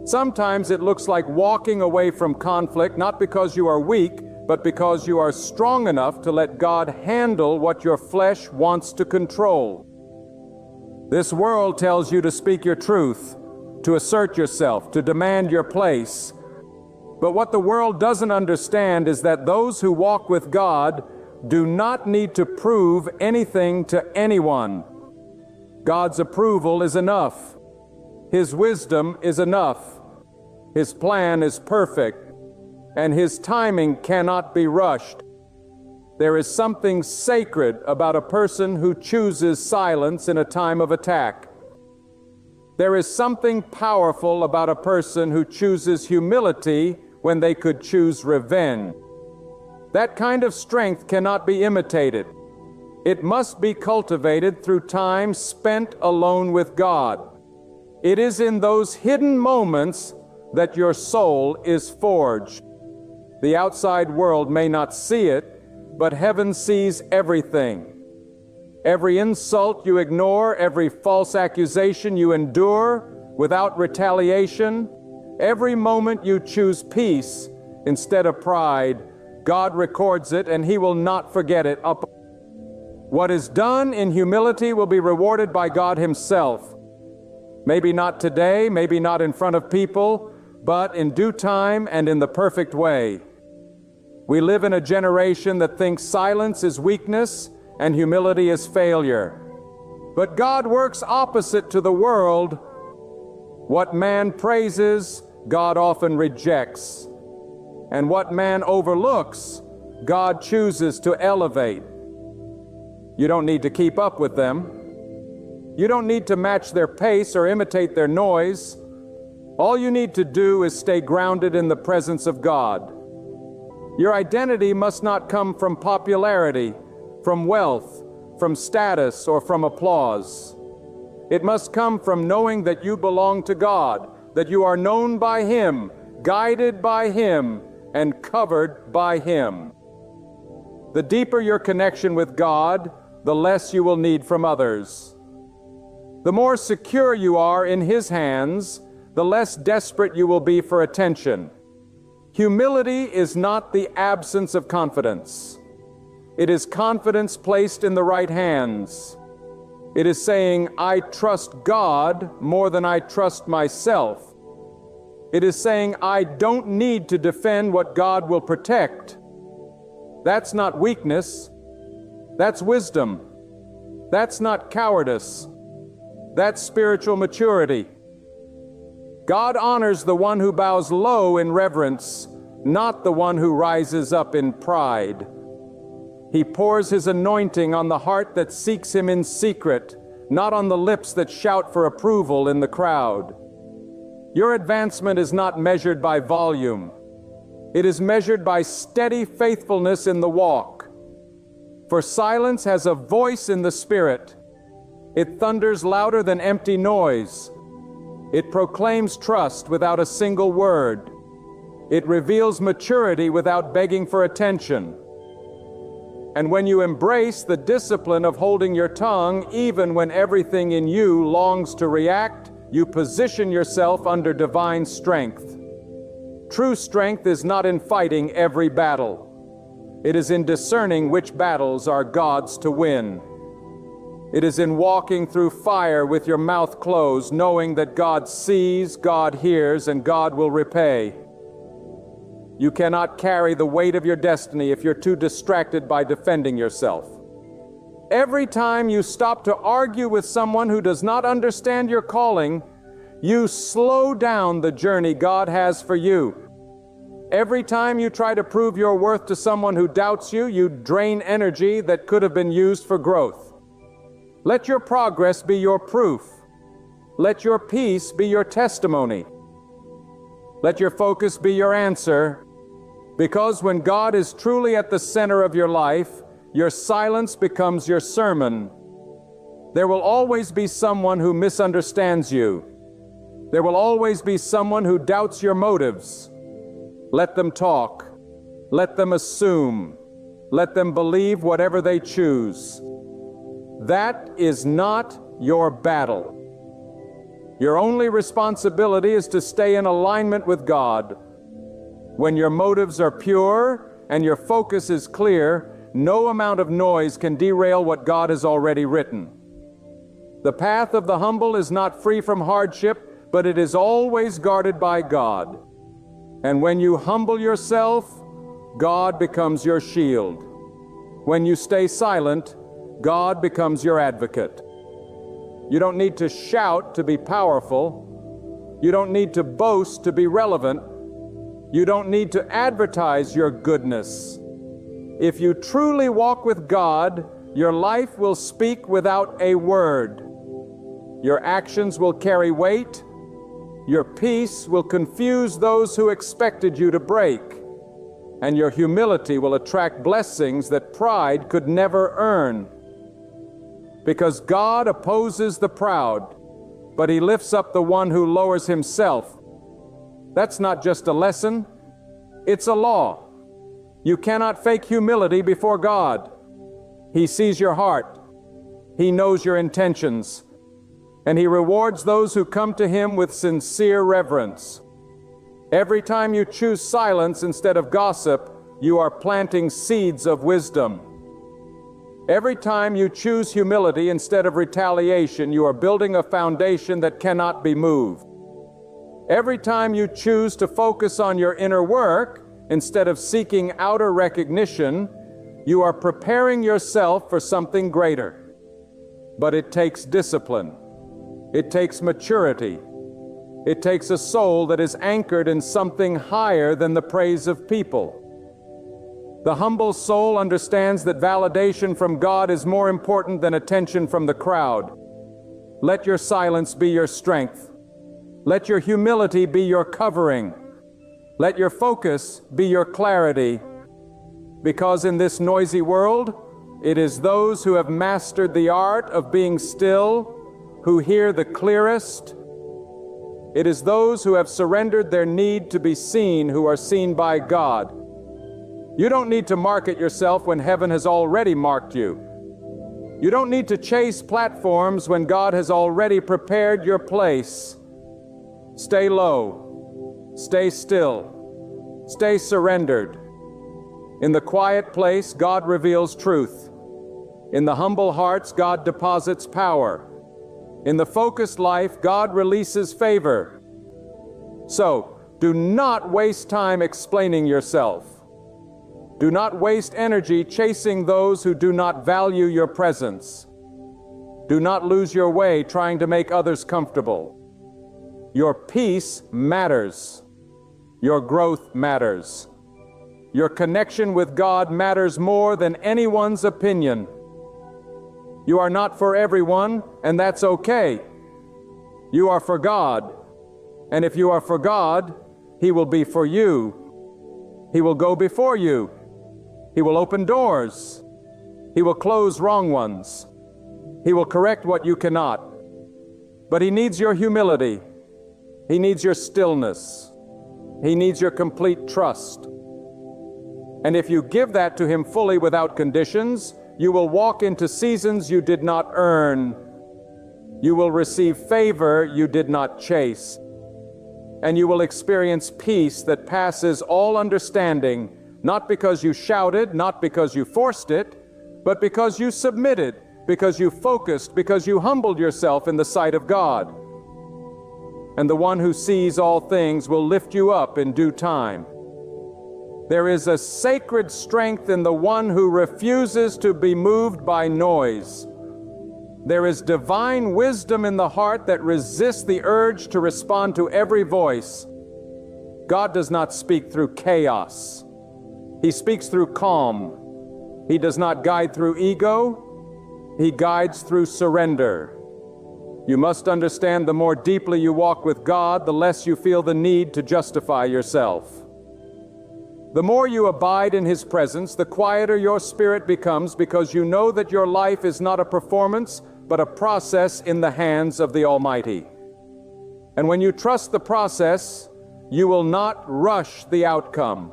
Sometimes it looks like walking away from conflict, not because you are weak, but because you are strong enough to let God handle what your flesh wants to control. This world tells you to speak your truth, to assert yourself, to demand your place. But what the world doesn't understand is that those who walk with God do not need to prove anything to anyone. God's approval is enough. His wisdom is enough. His plan is perfect, and His timing cannot be rushed. There is something sacred about a person who chooses silence in a time of attack. There is something powerful about a person who chooses humility when they could choose revenge. That kind of strength cannot be imitated. It must be cultivated through time spent alone with God. It is in those hidden moments that your soul is forged. The outside world may not see it, but heaven sees everything. Every insult you ignore, every false accusation you endure without retaliation, every moment you choose peace instead of pride, God records it and He will not forget it. What is done in humility will be rewarded by God Himself. Maybe not today, maybe not in front of people, but in due time and in the perfect way. We live in a generation that thinks silence is weakness and humility is failure. But God works opposite to the world. What man praises, God often rejects. And what man overlooks, God chooses to elevate. You don't need to keep up with them. You don't need to match their pace or imitate their noise. All you need to do is stay grounded in the presence of God. Your identity must not come from popularity, from wealth, from status, or from applause. It must come from knowing that you belong to God, that you are known by Him, guided by Him, and covered by Him. The deeper your connection with God, the less you will need from others. The more secure you are in His hands, the less desperate you will be for attention. Humility is not the absence of confidence. It is confidence placed in the right hands. It is saying, I trust God more than I trust myself. It is saying, I don't need to defend what God will protect. That's not weakness. That's wisdom. That's not cowardice. That's spiritual maturity. God honors the one who bows low in reverence, not the one who rises up in pride. He pours His anointing on the heart that seeks Him in secret, not on the lips that shout for approval in the crowd. Your advancement is not measured by volume. It is measured by steady faithfulness in the walk. For silence has a voice in the Spirit. It thunders louder than empty noise. It proclaims trust without a single word. It reveals maturity without begging for attention. And when you embrace the discipline of holding your tongue, even when everything in you longs to react, you position yourself under divine strength. True strength is not in fighting every battle. It is in discerning which battles are God's to win. It is in walking through fire with your mouth closed, knowing that God sees, God hears, and God will repay. You cannot carry the weight of your destiny if you're too distracted by defending yourself. Every time you stop to argue with someone who does not understand your calling, you slow down the journey God has for you. Every time you try to prove your worth to someone who doubts you, you drain energy that could have been used for growth. Let your progress be your proof. Let your peace be your testimony. Let your focus be your answer. Because when God is truly at the center of your life, your silence becomes your sermon. There will always be someone who misunderstands you. There will always be someone who doubts your motives. Let them talk. Let them assume. Let them believe whatever they choose. That is not your battle. Your only responsibility is to stay in alignment with God. When your motives are pure and your focus is clear, no amount of noise can derail what God has already written. The path of the humble is not free from hardship, but it is always guarded by God. And when you humble yourself, God becomes your shield. When you stay silent, God becomes your advocate. You don't need to shout to be powerful. You don't need to boast to be relevant. You don't need to advertise your goodness. If you truly walk with God, your life will speak without a word. Your actions will carry weight. Your peace will confuse those who expected you to break. And your humility will attract blessings that pride could never earn. Because God opposes the proud, but He lifts up the one who lowers himself. That's not just a lesson, it's a law. You cannot fake humility before God. He sees your heart. He knows your intentions. And He rewards those who come to Him with sincere reverence. Every time you choose silence instead of gossip, you are planting seeds of wisdom. Every time you choose humility instead of retaliation, you are building a foundation that cannot be moved. Every time you choose to focus on your inner work instead of seeking outer recognition, you are preparing yourself for something greater. But it takes discipline. It takes maturity. It takes a soul that is anchored in something higher than the praise of people. The humble soul understands that validation from God is more important than attention from the crowd. Let your silence be your strength. Let your humility be your covering. Let your focus be your clarity. Because in this noisy world, it is those who have mastered the art of being still who hear the clearest. It is those who have surrendered their need to be seen who are seen by God. You don't need to market yourself when heaven has already marked you. You don't need to chase platforms when God has already prepared your place. Stay low. Stay still. Stay surrendered. In the quiet place, God reveals truth. In the humble hearts, God deposits power. In the focused life, God releases favor. So, do not waste time explaining yourself. Do not waste energy chasing those who do not value your presence. Do not lose your way trying to make others comfortable. Your peace matters. Your growth matters. Your connection with God matters more than anyone's opinion. You are not for everyone, and that's okay. You are for God. And if you are for God, He will be for you. He will go before you. He will open doors. He will close wrong ones. He will correct what you cannot. But He needs your humility. He needs your stillness. He needs your complete trust. And if you give that to Him fully without conditions, you will walk into seasons you did not earn. You will receive favor you did not chase. And you will experience peace that passes all understanding, not because you shouted, not because you forced it, but because you submitted, because you focused, because you humbled yourself in the sight of God. And the one who sees all things will lift you up in due time. There is a sacred strength in the one who refuses to be moved by noise. There is divine wisdom in the heart that resists the urge to respond to every voice. God does not speak through chaos. He speaks through calm. He does not guide through ego. He guides through surrender. You must understand the more deeply you walk with God, the less you feel the need to justify yourself. The more you abide in His presence, the quieter your spirit becomes, because you know that your life is not a performance, but a process in the hands of the Almighty. And when you trust the process, you will not rush the outcome.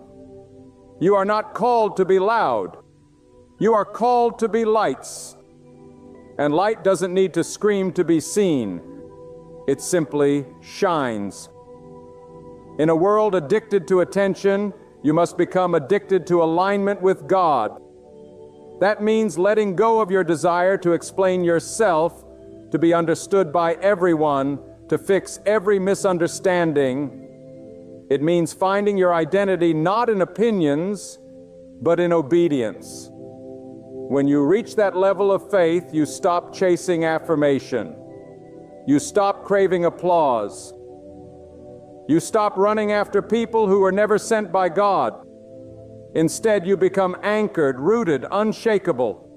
You are not called to be loud. You are called to be lights. And light doesn't need to scream to be seen. It simply shines. In a world addicted to attention, you must become addicted to alignment with God. That means letting go of your desire to explain yourself, to be understood by everyone, to fix every misunderstanding. It means finding your identity not in opinions, but in obedience. When you reach that level of faith, you stop chasing affirmation. You stop craving applause. You stop running after people who were never sent by God. Instead, you become anchored, rooted, unshakable.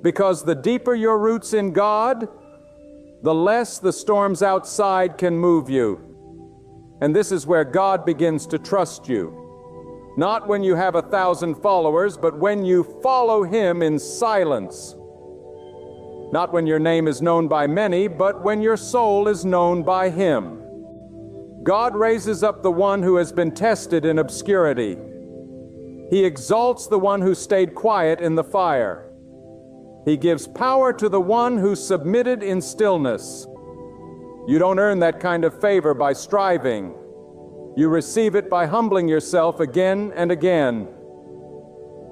Because the deeper your roots in God, the less the storms outside can move you. And this is where God begins to trust you. Not when you have 1,000 followers, but when you follow Him in silence. Not when your name is known by many, but when your soul is known by Him. God raises up the one who has been tested in obscurity. He exalts the one who stayed quiet in the fire. He gives power to the one who submitted in stillness. You don't earn that kind of favor by striving. You receive it by humbling yourself again and again.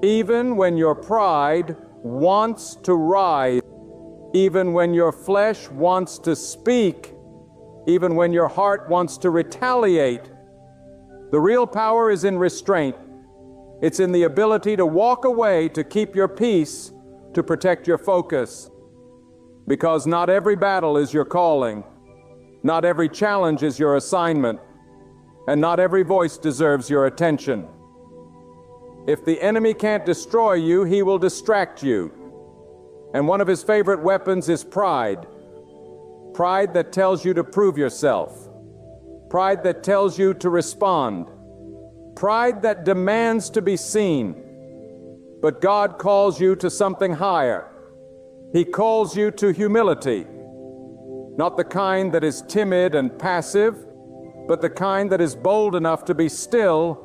Even when your pride wants to rise, even when your flesh wants to speak, even when your heart wants to retaliate, the real power is in restraint. It's in the ability to walk away, to keep your peace, to protect your focus. Because not every battle is your calling. Not every challenge is your assignment. And not every voice deserves your attention. If the enemy can't destroy you, he will distract you. And one of his favorite weapons is pride. Pride that tells you to prove yourself. Pride that tells you to respond. Pride that demands to be seen. But God calls you to something higher. He calls you to humility. Not the kind that is timid and passive, but the kind that is bold enough to be still.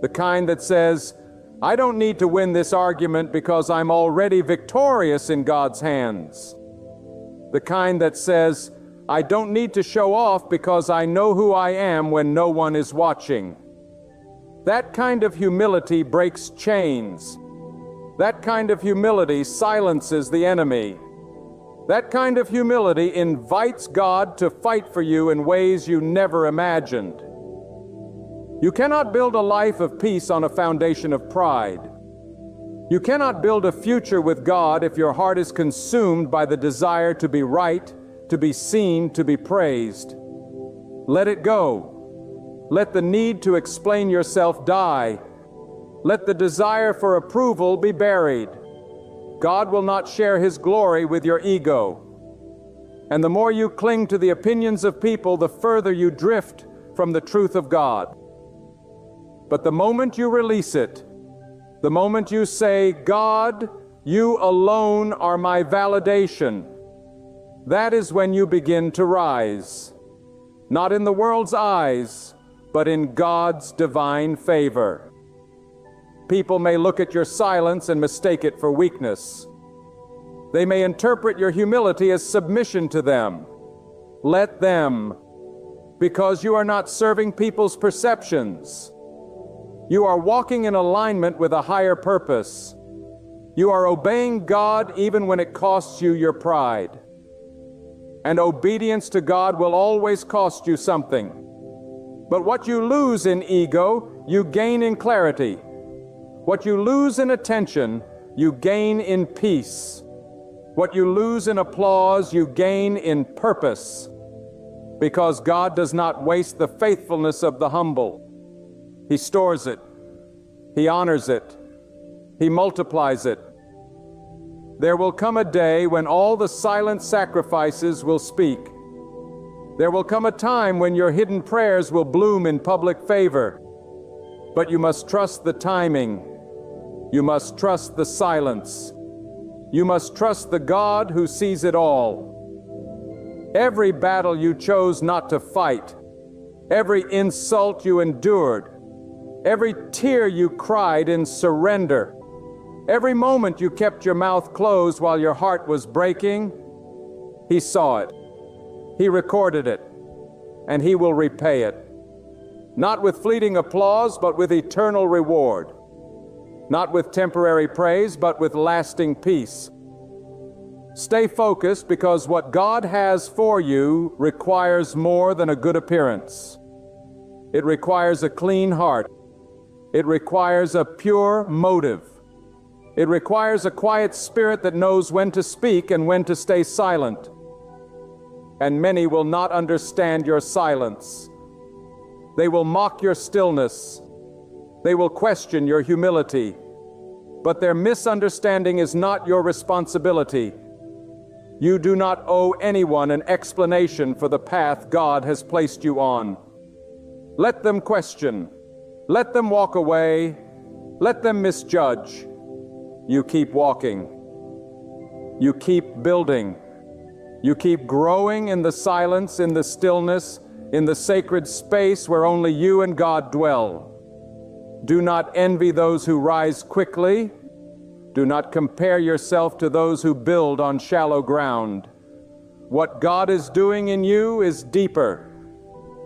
The kind that says, I don't need to win this argument because I'm already victorious in God's hands. The kind that says, I don't need to show off because I know who I am when no one is watching. That kind of humility breaks chains. That kind of humility silences the enemy. That kind of humility invites God to fight for you in ways you never imagined. You cannot build a life of peace on a foundation of pride. You cannot build a future with God if your heart is consumed by the desire to be right, to be seen, to be praised. Let it go. Let the need to explain yourself die. Let the desire for approval be buried. God will not share His glory with your ego. And the more you cling to the opinions of people, the further you drift from the truth of God. But the moment you release it, the moment you say, God, you alone are my validation, that is when you begin to rise. Not in the world's eyes, but in God's divine favor. People may look at your silence and mistake it for weakness. They may interpret your humility as submission to them. Let them, because you are not serving people's perceptions. You are walking in alignment with a higher purpose. You are obeying God even when it costs you your pride. And obedience to God will always cost you something. But what you lose in ego, you gain in clarity. What you lose in attention, you gain in peace. What you lose in applause, you gain in purpose. Because God does not waste the faithfulness of the humble. He stores it. He honors it. He multiplies it. There will come a day when all the silent sacrifices will speak. There will come a time when your hidden prayers will bloom in public favor. But you must trust the timing. You must trust the silence. You must trust the God who sees it all. Every battle you chose not to fight, every insult you endured, every tear you cried in surrender, every moment you kept your mouth closed while your heart was breaking, He saw it. He recorded it, and He will repay it. Not with fleeting applause, but with eternal reward. Not with temporary praise, but with lasting peace. Stay focused, because what God has for you requires more than a good appearance. It requires a clean heart. It requires a pure motive. It requires a quiet spirit that knows when to speak and when to stay silent. And many will not understand your silence. They will mock your stillness. They will question your humility. But their misunderstanding is not your responsibility. You do not owe anyone an explanation for the path God has placed you on. Let them question. Let them walk away. Let them misjudge. You keep walking. You keep building. You keep growing in the silence, in the stillness, in the sacred space where only you and God dwell. Do not envy those who rise quickly. Do not compare yourself to those who build on shallow ground. What God is doing in you is deeper.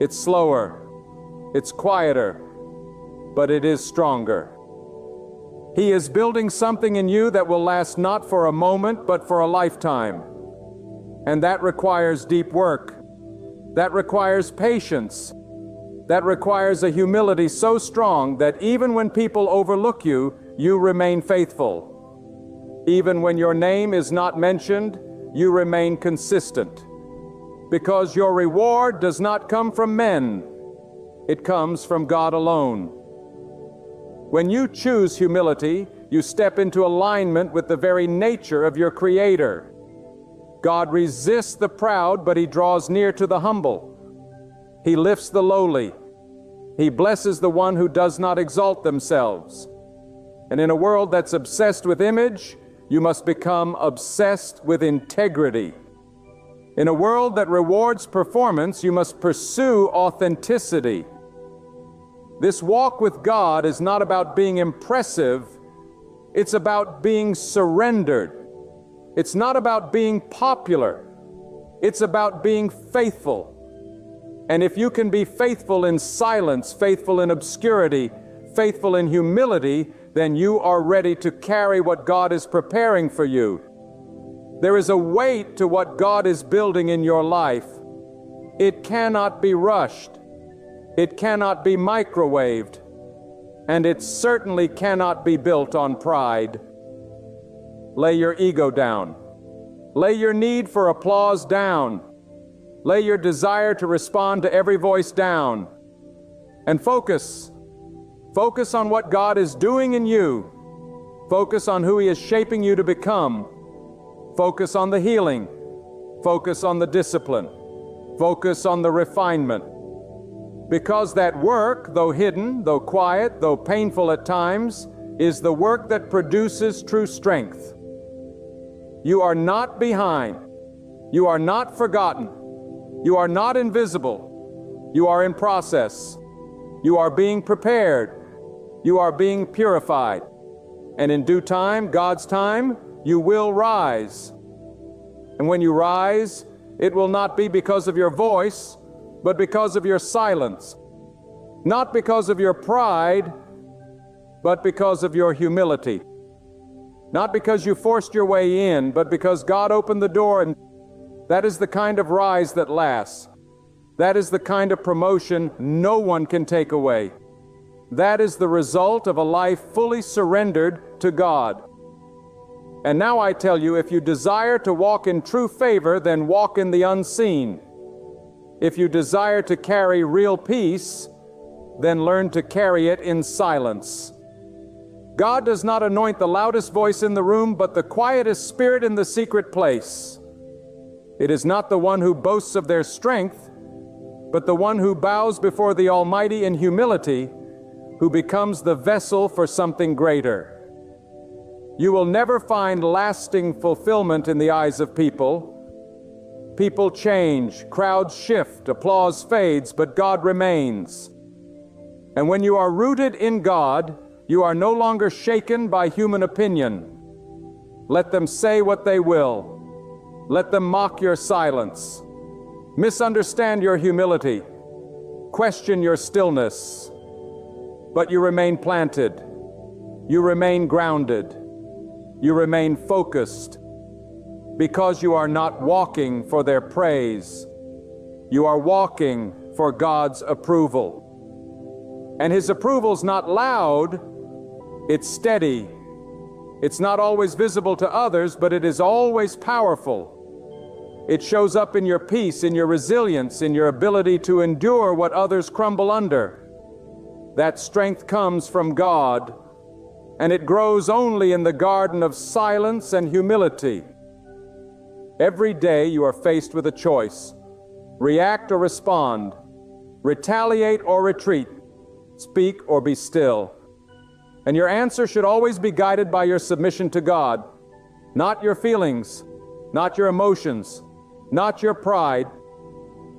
It's slower. It's quieter. But it is stronger. He is building something in you that will last not for a moment, but for a lifetime. And that requires deep work. That requires patience. That requires a humility so strong that even when people overlook you, you remain faithful. Even when your name is not mentioned, you remain consistent. Because your reward does not come from men. It comes from God alone. When you choose humility, you step into alignment with the very nature of your Creator. God resists the proud, but He draws near to the humble. He lifts the lowly. He blesses the one who does not exalt themselves. And in a world that's obsessed with image, you must become obsessed with integrity. In a world that rewards performance, you must pursue authenticity. This walk with God is not about being impressive, it's about being surrendered. It's not about being popular, it's about being faithful. And if you can be faithful in silence, faithful in obscurity, faithful in humility, then you are ready to carry what God is preparing for you. There is a weight to what God is building in your life. It cannot be rushed. It cannot be microwaved. And it certainly cannot be built on pride. Lay your ego down. Lay your need for applause down. Lay your desire to respond to every voice down. And focus. Focus on what God is doing in you. Focus on who He is shaping you to become. Focus on the healing. Focus on the discipline. Focus on the refinement. Because that work, though hidden, though quiet, though painful at times, is the work that produces true strength. You are not behind. You are not forgotten. You are not invisible. You are in process. You are being prepared. You are being purified. And in due time, God's time, you will rise. And when you rise, it will not be because of your voice, but because of your silence. Not because of your pride, but because of your humility. Not because you forced your way in, but because God opened the door, and that is the kind of rise that lasts. That is the kind of promotion no one can take away. That is the result of a life fully surrendered to God. And now I tell you, if you desire to walk in true favor, then walk in the unseen. If you desire to carry real peace, then learn to carry it in silence. God does not anoint the loudest voice in the room, but the quietest spirit in the secret place. It is not the one who boasts of their strength, but the one who bows before the Almighty in humility, who becomes the vessel for something greater. You will never find lasting fulfillment in the eyes of people. People change, crowds shift, applause fades, but God remains. And when you are rooted in God, you are no longer shaken by human opinion. Let them say what they will. Let them mock your silence, misunderstand your humility, question your stillness. But you remain planted. You remain grounded. You remain focused, because you are not walking for their praise. You are walking for God's approval. And His approval's not loud, it's steady. It's not always visible to others, but it is always powerful. It shows up in your peace, in your resilience, in your ability to endure what others crumble under. That strength comes from God, and it grows only in the garden of silence and humility. Every day you are faced with a choice. React or respond. Retaliate or retreat. Speak or be still. And your answer should always be guided by your submission to God, not your feelings, not your emotions, not your pride.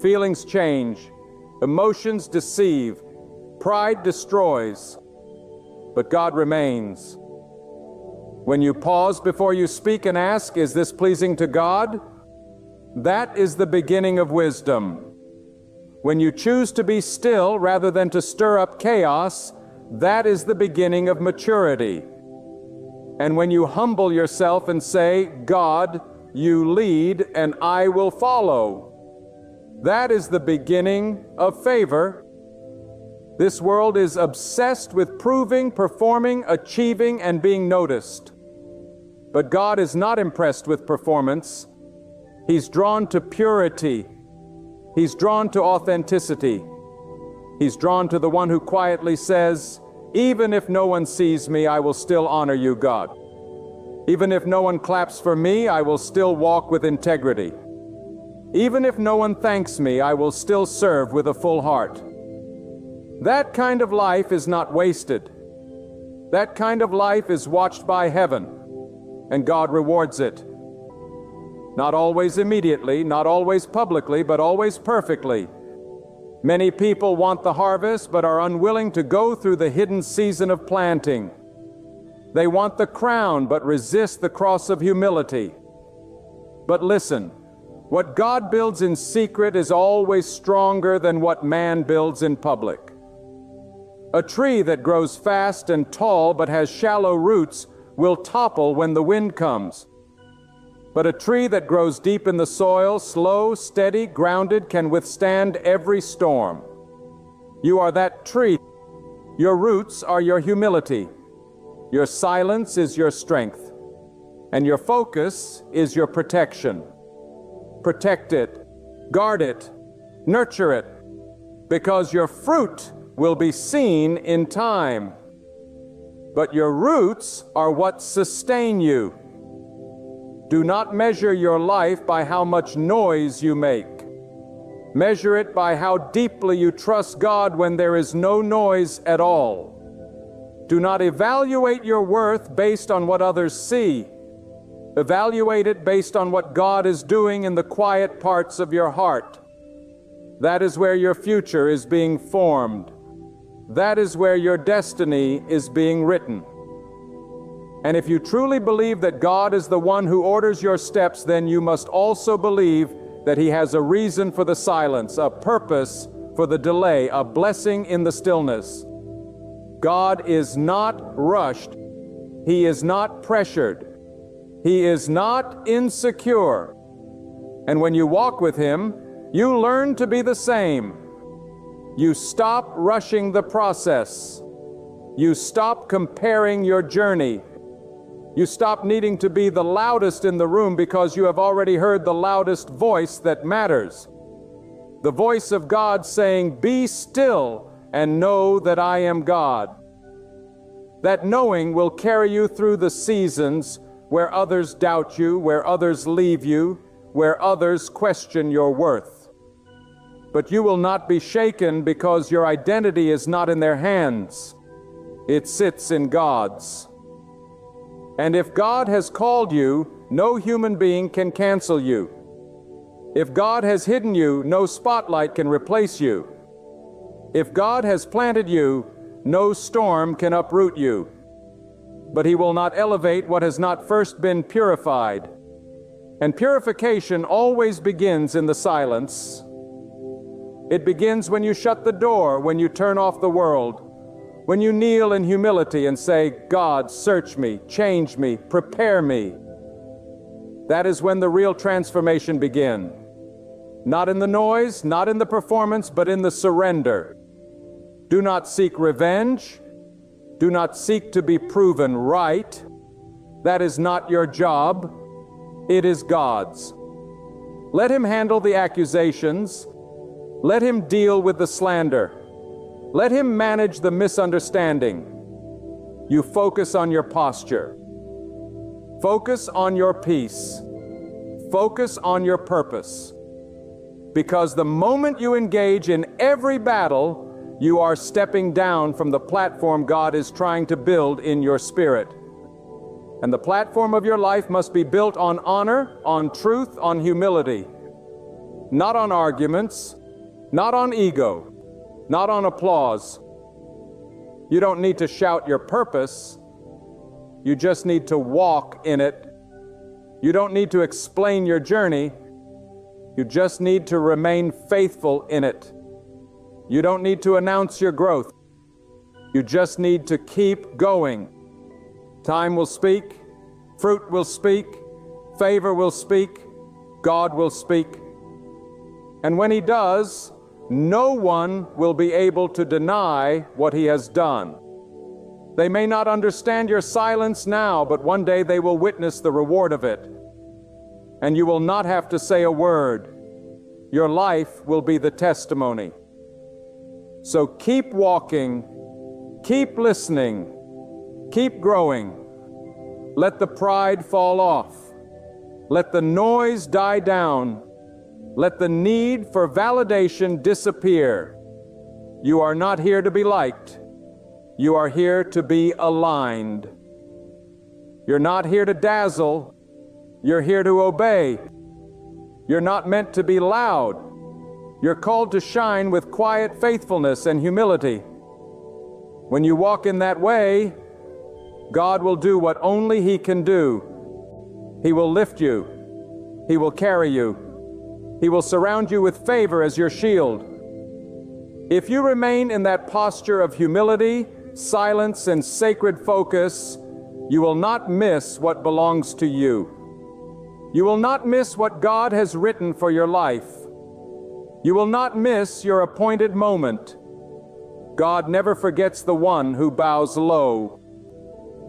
Feelings change, emotions deceive, pride destroys, but God remains. When you pause before you speak and ask, "Is this pleasing to God?" that is the beginning of wisdom. When you choose to be still rather than to stir up chaos, that is the beginning of maturity. And when you humble yourself and say, "God, you lead and I will follow," that is the beginning of favor. This world is obsessed with proving, performing, achieving, and being noticed. But God is not impressed with performance. He's drawn to purity. He's drawn to authenticity. He's drawn to the one who quietly says, "Even if no one sees me, I will still honor you, God. Even if no one claps for me, I will still walk with integrity. Even if no one thanks me, I will still serve with a full heart." That kind of life is not wasted. That kind of life is watched by heaven, and God rewards it. Not always immediately, not always publicly, but always perfectly. Many people want the harvest, but are unwilling to go through the hidden season of planting. They want the crown, but resist the cross of humility. But listen, what God builds in secret is always stronger than what man builds in public. A tree that grows fast and tall but has shallow roots will topple when the wind comes. But a tree that grows deep in the soil, slow, steady, grounded, can withstand every storm. You are that tree. Your roots are your humility. Your silence is your strength. And your focus is your protection. Protect it, guard it, nurture it, because your fruit will be seen in time. But your roots are what sustain you. Do not measure your life by how much noise you make. Measure it by how deeply you trust God when there is no noise at all. Do not evaluate your worth based on what others see. Evaluate it based on what God is doing in the quiet parts of your heart. That is where your future is being formed. That is where your destiny is being written. And if you truly believe that God is the one who orders your steps, then you must also believe that He has a reason for the silence, a purpose for the delay, a blessing in the stillness. God is not rushed. He is not pressured. He is not insecure. And when you walk with Him, you learn to be the same. You stop rushing the process. You stop comparing your journey. You stop needing to be the loudest in the room because you have already heard the loudest voice that matters. The voice of God saying, "Be still and know that I am God." That knowing will carry you through the seasons where others doubt you, where others leave you, where others question your worth. But you will not be shaken because your identity is not in their hands. It sits in God's. And if God has called you, no human being can cancel you. If God has hidden you, no spotlight can replace you. If God has planted you, no storm can uproot you. But He will not elevate what has not first been purified. And purification always begins in the silence. It begins when you shut the door, when you turn off the world, when you kneel in humility and say, "God, search me, change me, prepare me." That is when the real transformation begins. Not in the noise, not in the performance, but in the surrender. Do not seek revenge. Do not seek to be proven right. That is not your job. It is God's. Let Him handle the accusations. Let Him deal with the slander. Let Him manage the misunderstanding. You focus on your posture. Focus on your peace. Focus on your purpose. Because the moment you engage in every battle, you are stepping down from the platform God is trying to build in your spirit. And the platform of your life must be built on honor, on truth, on humility. Not on arguments, not on ego, not on applause. You don't need to shout your purpose. You just need to walk in it. You don't need to explain your journey. You just need to remain faithful in it. You don't need to announce your growth. You just need to keep going. Time will speak, fruit will speak, favor will speak, God will speak. And when He does, no one will be able to deny what He has done. They may not understand your silence now, but one day they will witness the reward of it. And you will not have to say a word. Your life will be the testimony. So keep walking, keep listening, keep growing. Let the pride fall off. Let the noise die down. Let the need for validation disappear. You are not here to be liked. You are here to be aligned. You're not here to dazzle. You're here to obey. You're not meant to be loud. You're called to shine with quiet faithfulness and humility. When you walk in that way, God will do what only He can do. He will lift you. He will carry you. He will surround you with favor as your shield. If you remain in that posture of humility, silence, and sacred focus, you will not miss what belongs to you. You will not miss what God has written for your life. You will not miss your appointed moment. God never forgets the one who bows low.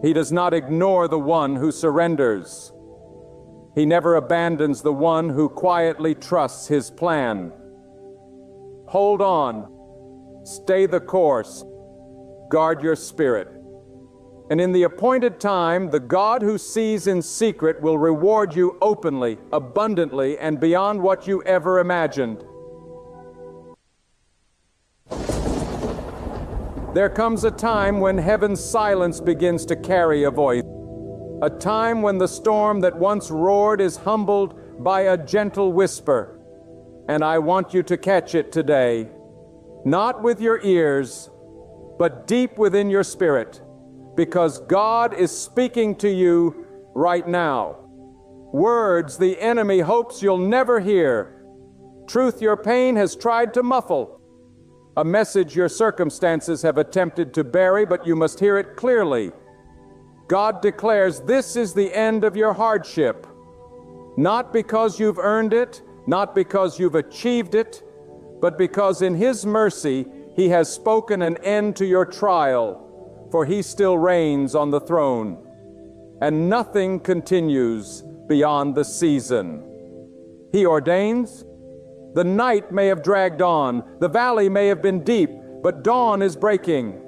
He does not ignore the one who surrenders. He never abandons the one who quietly trusts His plan. Hold on. Stay the course. Guard your spirit. And in the appointed time, the God who sees in secret will reward you openly, abundantly, and beyond what you ever imagined. There comes a time when heaven's silence begins to carry a voice. A time when the storm that once roared is humbled by a gentle whisper. And I want you to catch it today. Not with your ears, but deep within your spirit. Because God is speaking to you right now. Words the enemy hopes you'll never hear. Truth your pain has tried to muffle. A message your circumstances have attempted to bury, but you must hear it clearly. God declares this is the end of your hardship. Not because you've earned it, not because you've achieved it, but because in His mercy He has spoken an end to your trial. For He still reigns on the throne, and nothing continues beyond the season. He ordains. The night may have dragged on, the valley may have been deep, but dawn is breaking,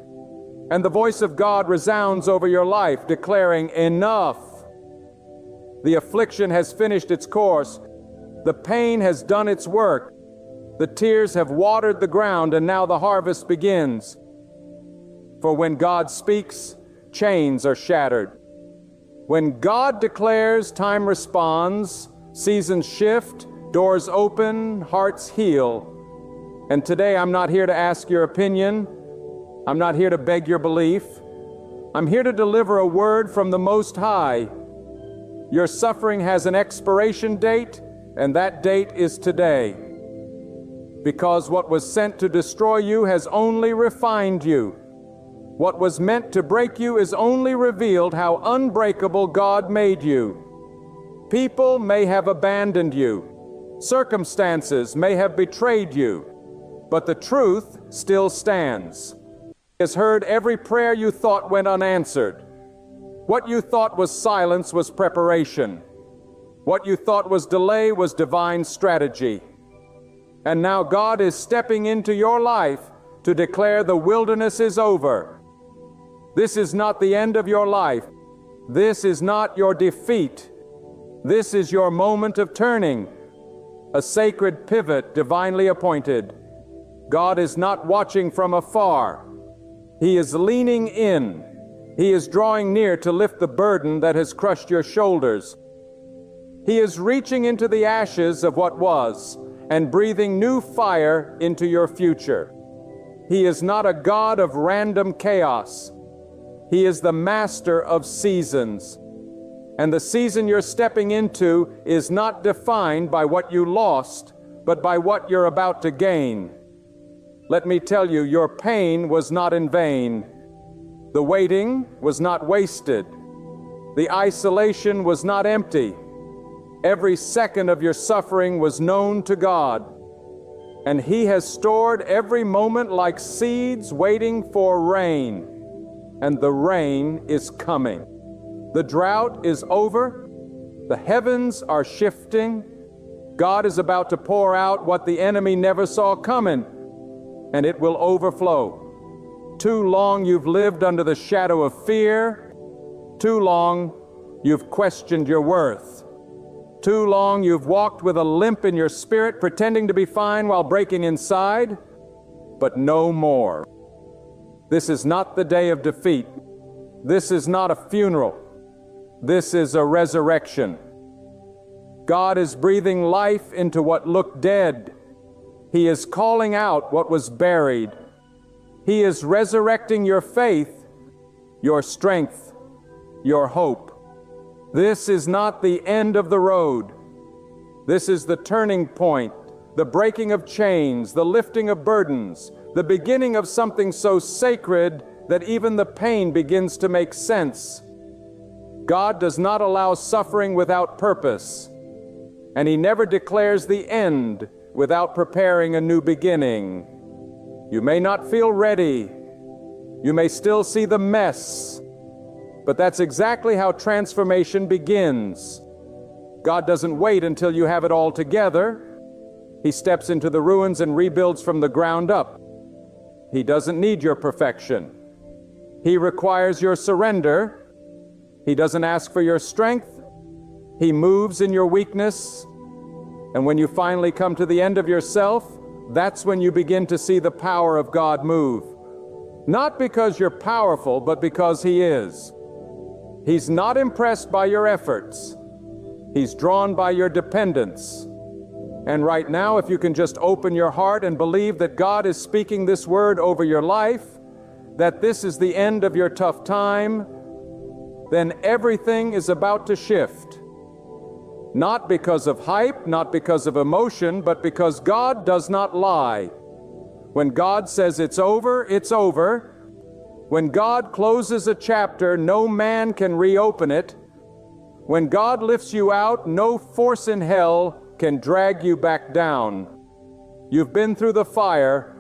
and the voice of God resounds over your life, declaring, enough. The affliction has finished its course. The pain has done its work. The tears have watered the ground, and now the harvest begins. For when God speaks, chains are shattered. When God declares, time responds, seasons shift, doors open, hearts heal. And today I'm not here to ask your opinion. I'm not here to beg your belief. I'm here to deliver a word from the Most High. Your suffering has an expiration date, and that date is today. Because what was sent to destroy you has only refined you. What was meant to break you is only revealed how unbreakable God made you. People may have abandoned you. Circumstances may have betrayed you. But the truth still stands. He has heard every prayer you thought went unanswered. What you thought was silence was preparation. What you thought was delay was divine strategy. And now God is stepping into your life to declare the wilderness is over. This is not the end of your life. This is not your defeat. This is your moment of turning, a sacred pivot divinely appointed. God is not watching from afar. He is leaning in. He is drawing near to lift the burden that has crushed your shoulders. He is reaching into the ashes of what was and breathing new fire into your future. He is not a God of random chaos. He is the master of seasons. And the season you're stepping into is not defined by what you lost, but by what you're about to gain. Let me tell you, your pain was not in vain. The waiting was not wasted. The isolation was not empty. Every second of your suffering was known to God, and He has stored every moment like seeds waiting for rain, and the rain is coming. The drought is over. The heavens are shifting. God is about to pour out what the enemy never saw coming, and it will overflow. Too long you've lived under the shadow of fear. Too long you've questioned your worth. Too long you've walked with a limp in your spirit, pretending to be fine while breaking inside. But no more. This is not the day of defeat. This is not a funeral. This is a resurrection. God is breathing life into what looked dead. He is calling out what was buried. He is resurrecting your faith, your strength, your hope. This is not the end of the road. This is the turning point, the breaking of chains, the lifting of burdens, the beginning of something so sacred that even the pain begins to make sense. God does not allow suffering without purpose, and He never declares the end without preparing a new beginning. You may not feel ready. You may still see the mess. But that's exactly how transformation begins. God doesn't wait until you have it all together. He steps into the ruins and rebuilds from the ground up. He doesn't need your perfection. He requires your surrender. He doesn't ask for your strength. He moves in your weakness. And when you finally come to the end of yourself, that's when you begin to see the power of God move. Not because you're powerful, but because He is. He's not impressed by your efforts. He's drawn by your dependence. And right now, if you can just open your heart and believe that God is speaking this word over your life, that this is the end of your tough time, then everything is about to shift. Not because of hype, not because of emotion, but because God does not lie. When God says it's over, it's over. When God closes a chapter, no man can reopen it. When God lifts you out, no force in hell can drag you back down. You've been through the fire,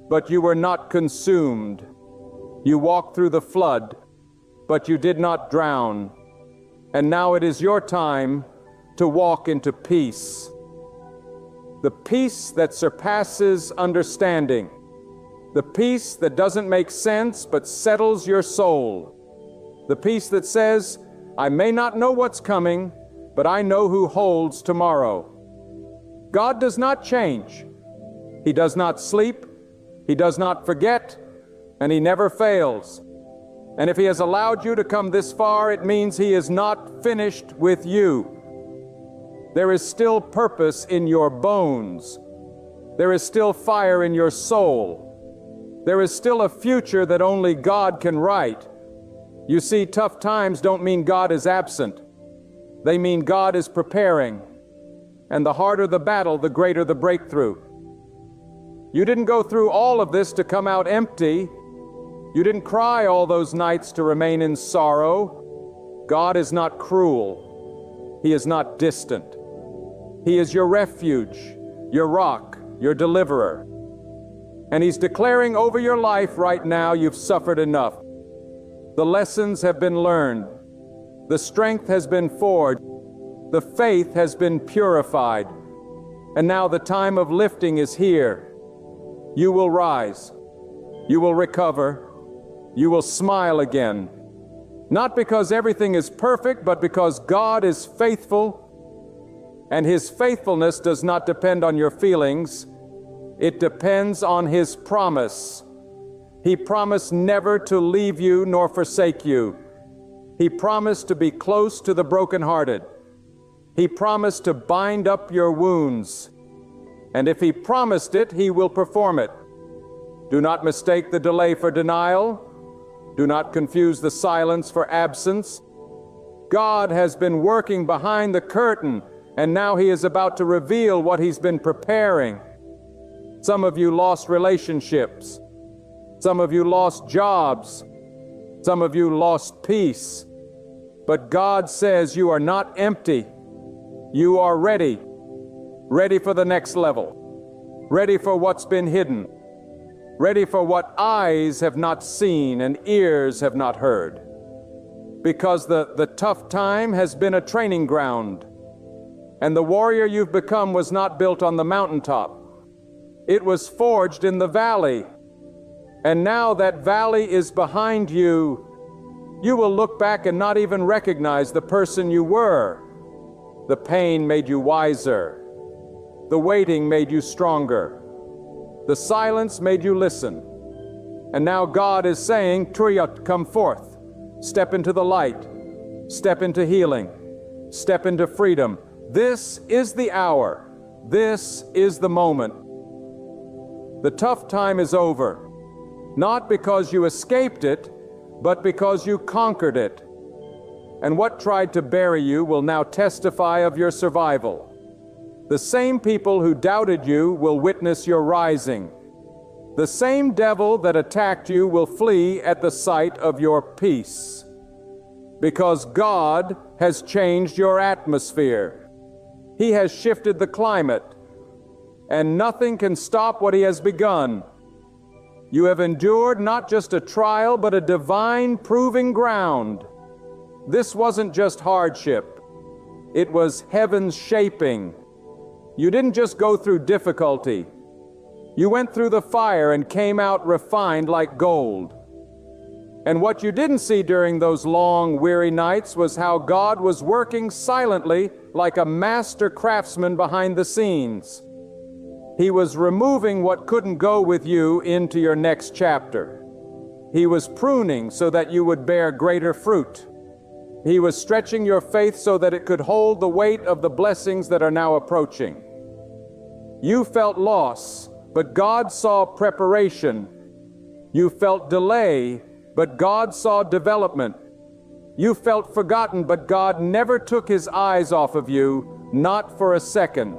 but you were not consumed. You walked through the flood, but you did not drown. And now it is your time to walk into peace. The peace that surpasses understanding. The peace that doesn't make sense but settles your soul. The peace that says, I may not know what's coming, but I know who holds tomorrow. God does not change. He does not sleep. He does not forget. And He never fails. And if He has allowed you to come this far, it means He is not finished with you. There is still purpose in your bones. There is still fire in your soul. There is still a future that only God can write. You see, tough times don't mean God is absent. They mean God is preparing. And the harder the battle, the greater the breakthrough. You didn't go through all of this to come out empty. You didn't cry all those nights to remain in sorrow. God is not cruel. He is not distant. He is your refuge, your rock, your deliverer. And He's declaring over your life right now, you've suffered enough. The lessons have been learned. The strength has been forged. The faith has been purified. And now the time of lifting is here. You will rise. You will recover. You will smile again. Not because everything is perfect, but because God is faithful. And His faithfulness does not depend on your feelings. It depends on His promise. He promised never to leave you nor forsake you. He promised to be close to the brokenhearted. He promised to bind up your wounds. And if He promised it, He will perform it. Do not mistake the delay for denial. Do not confuse the silence for absence. God has been working behind the curtain, and now He is about to reveal what He's been preparing. Some of you lost relationships. Some of you lost jobs. Some of you lost peace. But God says you are not empty. You are ready. Ready for the next level. Ready for what's been hidden. Ready for what eyes have not seen and ears have not heard. Because the tough time has been a training ground. And the warrior you've become was not built on the mountaintop. It was forged in the valley. And now that valley is behind you, you will look back and not even recognize the person you were. The pain made you wiser. The waiting made you stronger. The silence made you listen. And now God is saying, Turiyat, come forth. Step into the light. Step into healing. Step into freedom. This is the hour. This is the moment. The tough time is over. Not because you escaped it, but because you conquered it. And what tried to bury you will now testify of your survival. The same people who doubted you will witness your rising. The same devil that attacked you will flee at the sight of your peace. Because God has changed your atmosphere. He has shifted the climate. And nothing can stop what He has begun. You have endured not just a trial, but a divine proving ground. This wasn't just hardship. It was heaven's shaping. You didn't just go through difficulty. You went through the fire and came out refined like gold. And what you didn't see during those long, weary nights was how God was working silently like a master craftsman behind the scenes. He was removing what couldn't go with you into your next chapter. He was pruning so that you would bear greater fruit. He was stretching your faith so that it could hold the weight of the blessings that are now approaching. You felt loss, but God saw preparation. You felt delay, but God saw development. You felt forgotten, but God never took His eyes off of you, not for a second.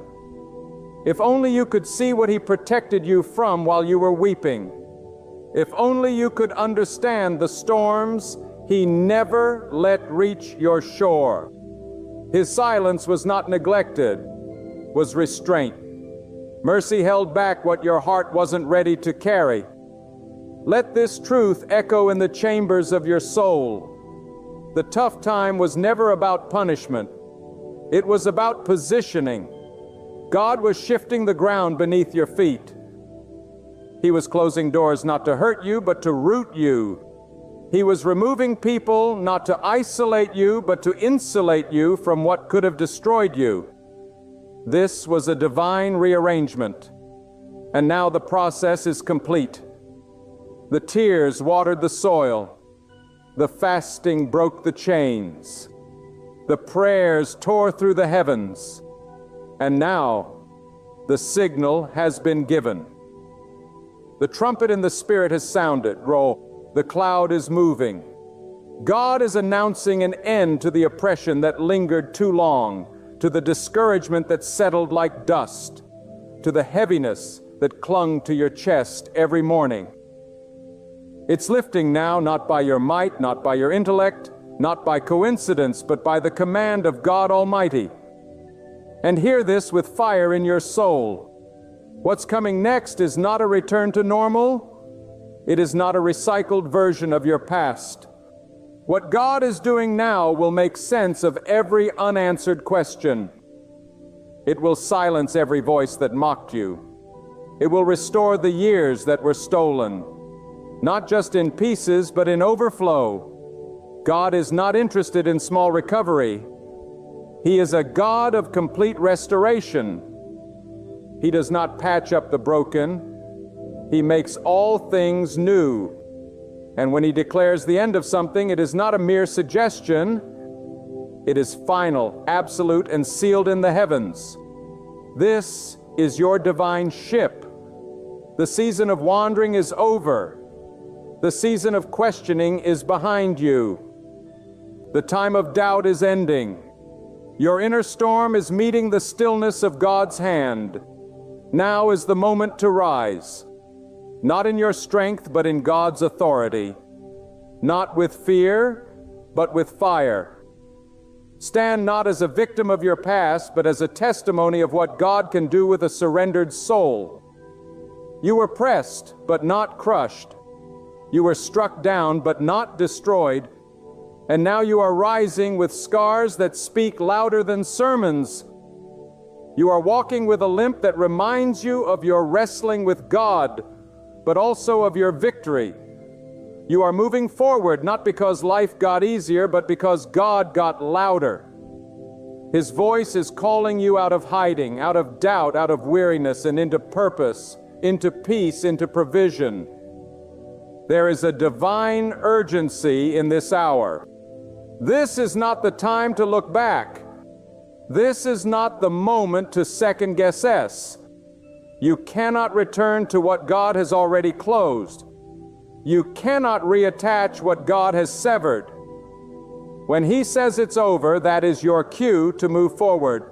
If only you could see what He protected you from while you were weeping. If only you could understand the storms He never let reach your shore. His silence was not neglected, was restraint. Mercy held back what your heart wasn't ready to carry. Let this truth echo in the chambers of your soul. The tough time was never about punishment. It was about positioning. God was shifting the ground beneath your feet. He was closing doors not to hurt you, but to root you. He was removing people not to isolate you, but to insulate you from what could have destroyed you. This was a divine rearrangement. And now the process is complete. The tears watered the soil. The fasting broke the chains. The prayers tore through the heavens. And now, the signal has been given. The trumpet in the Spirit has sounded. Roll. The cloud is moving. God is announcing an end to the oppression that lingered too long, to the discouragement that settled like dust, to the heaviness that clung to your chest every morning. It's lifting now, not by your might, not by your intellect, not by coincidence, but by the command of God Almighty. And hear this with fire in your soul. What's coming next is not a return to normal. It is not a recycled version of your past. What God is doing now will make sense of every unanswered question. It will silence every voice that mocked you. It will restore the years that were stolen, not just in pieces, but in overflow. God is not interested in small recovery. He is a God of complete restoration. He does not patch up the broken. He makes all things new. And when He declares the end of something, it is not a mere suggestion. It is final, absolute, and sealed in the heavens. This is your divine ship. The season of wandering is over. The season of questioning is behind you. The time of doubt is ending. Your inner storm is meeting the stillness of God's hand. Now is the moment to rise, not in your strength, but in God's authority, not with fear, but with fire. Stand not as a victim of your past, but as a testimony of what God can do with a surrendered soul. You were pressed, but not crushed. You were struck down, but not destroyed. And now you are rising with scars that speak louder than sermons. You are walking with a limp that reminds you of your wrestling with God, but also of your victory. You are moving forward not because life got easier, but because God got louder. His voice is calling you out of hiding, out of doubt, out of weariness, and into purpose, into peace, into provision. There is a divine urgency in this hour. This is not the time to look back. This is not the moment to second guess. You cannot return to what God has already closed. You cannot reattach what God has severed. When He says it's over, that is your cue to move forward.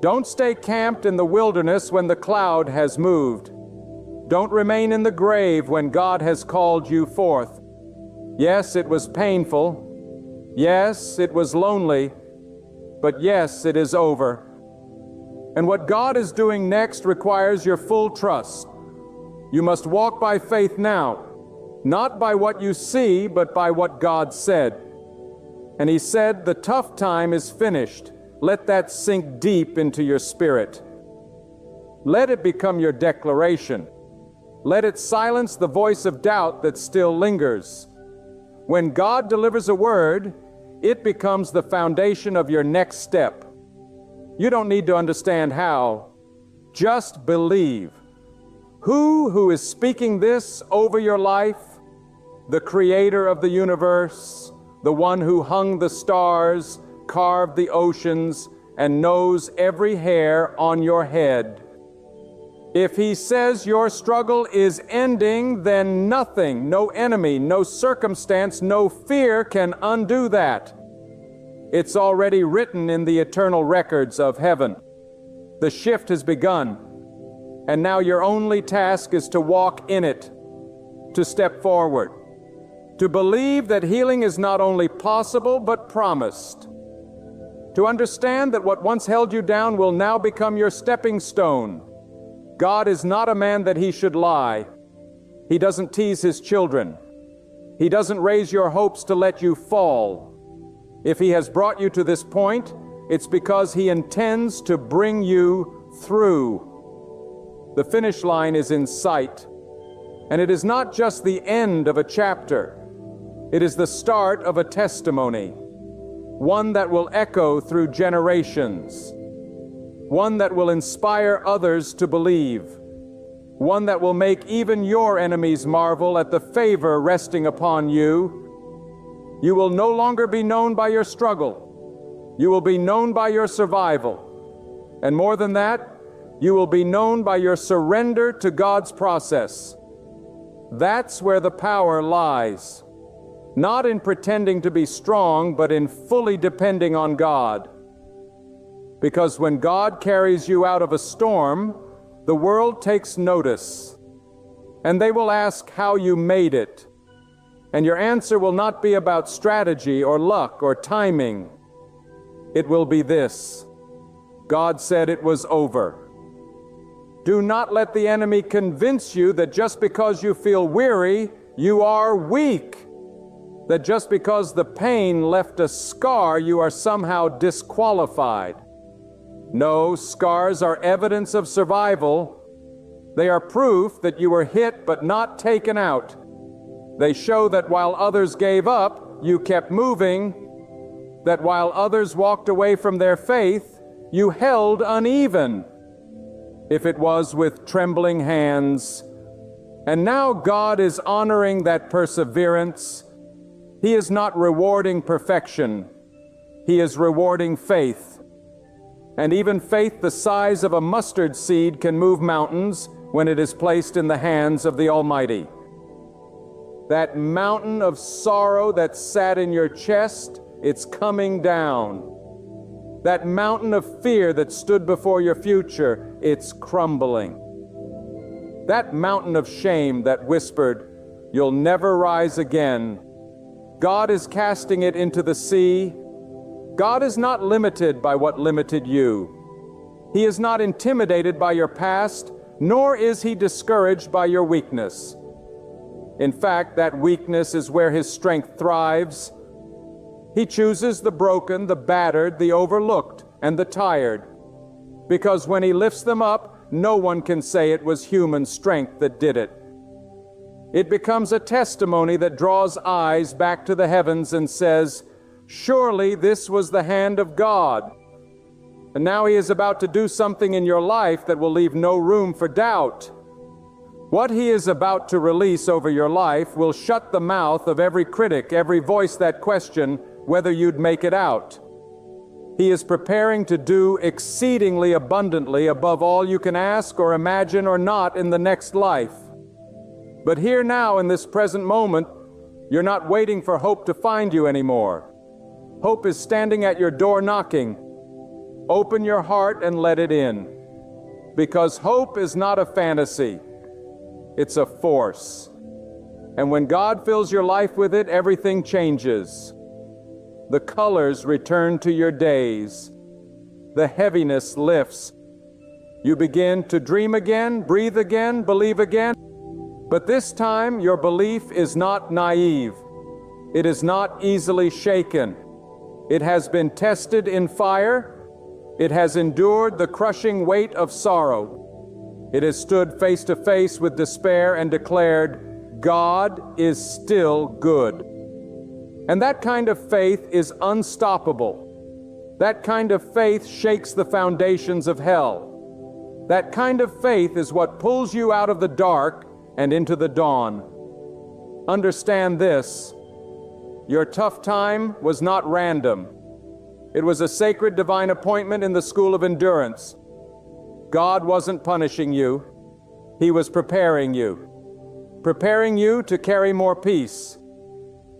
Don't stay camped in the wilderness when the cloud has moved. Don't remain in the grave when God has called you forth. Yes, it was painful. Yes, it was lonely. But yes, it is over. And what God is doing next requires your full trust. You must walk by faith now, not by what you see, but by what God said. And He said, the tough time is finished. Let that sink deep into your spirit. Let it become your declaration. Let it silence the voice of doubt that still lingers. When God delivers a word, it becomes the foundation of your next step. You don't need to understand how. Just believe. Who is speaking this over your life? The Creator of the universe, the one who hung the stars, carved the oceans, and knows every hair on your head. If He says your struggle is ending, then nothing, no enemy, no circumstance, no fear can undo that. It's already written in the eternal records of heaven. The shift has begun, and now your only task is to walk in it, to step forward, to believe that healing is not only possible but promised, to understand that what once held you down will now become your stepping stone. God is not a man that He should lie. He doesn't tease His children. He doesn't raise your hopes to let you fall. If He has brought you to this point, it's because He intends to bring you through. The finish line is in sight, and it is not just the end of a chapter. It is the start of a testimony, one that will echo through generations. One that will inspire others to believe, one that will make even your enemies marvel at the favor resting upon you. You will no longer be known by your struggle. You will be known by your survival. And more than that, you will be known by your surrender to God's process. That's where the power lies. Not in pretending to be strong, but in fully depending on God. Because when God carries you out of a storm, the world takes notice, and they will ask how you made it. And your answer will not be about strategy or luck or timing. It will be this: God said it was over. Do not let the enemy convince you that just because you feel weary, you are weak. That just because the pain left a scar, you are somehow disqualified. No, scars are evidence of survival. They are proof that you were hit but not taken out. They show that while others gave up, you kept moving. that while others walked away from their faith, you held uneven, if it was with trembling hands. And now God is honoring that perseverance. He is not rewarding perfection. He is rewarding faith. And even faith the size of a mustard seed can move mountains when it is placed in the hands of the Almighty. That mountain of sorrow that sat in your chest, it's coming down. That mountain of fear that stood before your future, it's crumbling. That mountain of shame that whispered, "You'll never rise again," God is casting it into the sea. God is not limited by what limited you. He is not intimidated by your past, nor is He discouraged by your weakness. In fact, that weakness is where His strength thrives. He chooses the broken, the battered, the overlooked, and the tired, because when He lifts them up, no one can say it was human strength that did it. It becomes a testimony that draws eyes back to the heavens and says, "Surely this was the hand of God." And now He is about to do something in your life that will leave no room for doubt. What He is about to release over your life will shut the mouth of every critic, every voice that question whether you'd make it out. He is preparing to do exceedingly abundantly above all you can ask or imagine or not in the next life. But here now in this present moment, you're not waiting for hope to find you anymore. Hope is standing at your door knocking. Open your heart and let it in. Because hope is not a fantasy. It's a force. And when God fills your life with it, everything changes. The colors return to your days. The heaviness lifts. You begin to dream again, breathe again, believe again. But this time, your belief is not naive. It is not easily shaken. It has been tested in fire. It has endured the crushing weight of sorrow. It has stood face to face with despair and declared, "God is still good." And that kind of faith is unstoppable. That kind of faith shakes the foundations of hell. That kind of faith is what pulls you out of the dark and into the dawn. Understand this: your tough time was not random. It was a sacred divine appointment in the school of endurance. God wasn't punishing you. He was preparing you. Preparing you to carry more peace.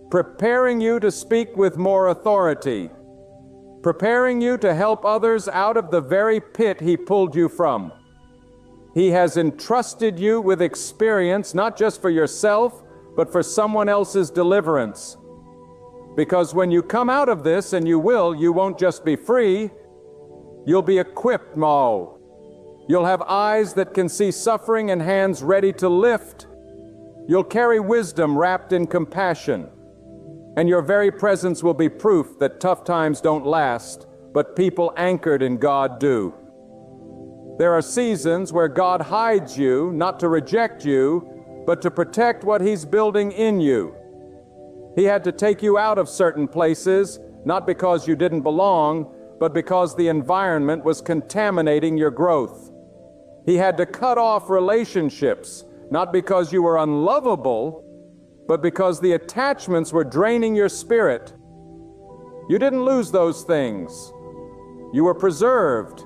Preparing you to speak with more authority. Preparing you to help others out of the very pit He pulled you from. He has entrusted you with experience, not just for yourself, but for someone else's deliverance. Because when you come out of this, and you will, you won't just be free, you'll be equipped, Mo. You'll have eyes that can see suffering and hands ready to lift. You'll carry wisdom wrapped in compassion. And your very presence will be proof that tough times don't last, but people anchored in God do. There are seasons where God hides you, not to reject you, but to protect what He's building in you. He had to take you out of certain places, not because you didn't belong, but because the environment was contaminating your growth. He had to cut off relationships, not because you were unlovable, but because the attachments were draining your spirit. You didn't lose those things. You were preserved.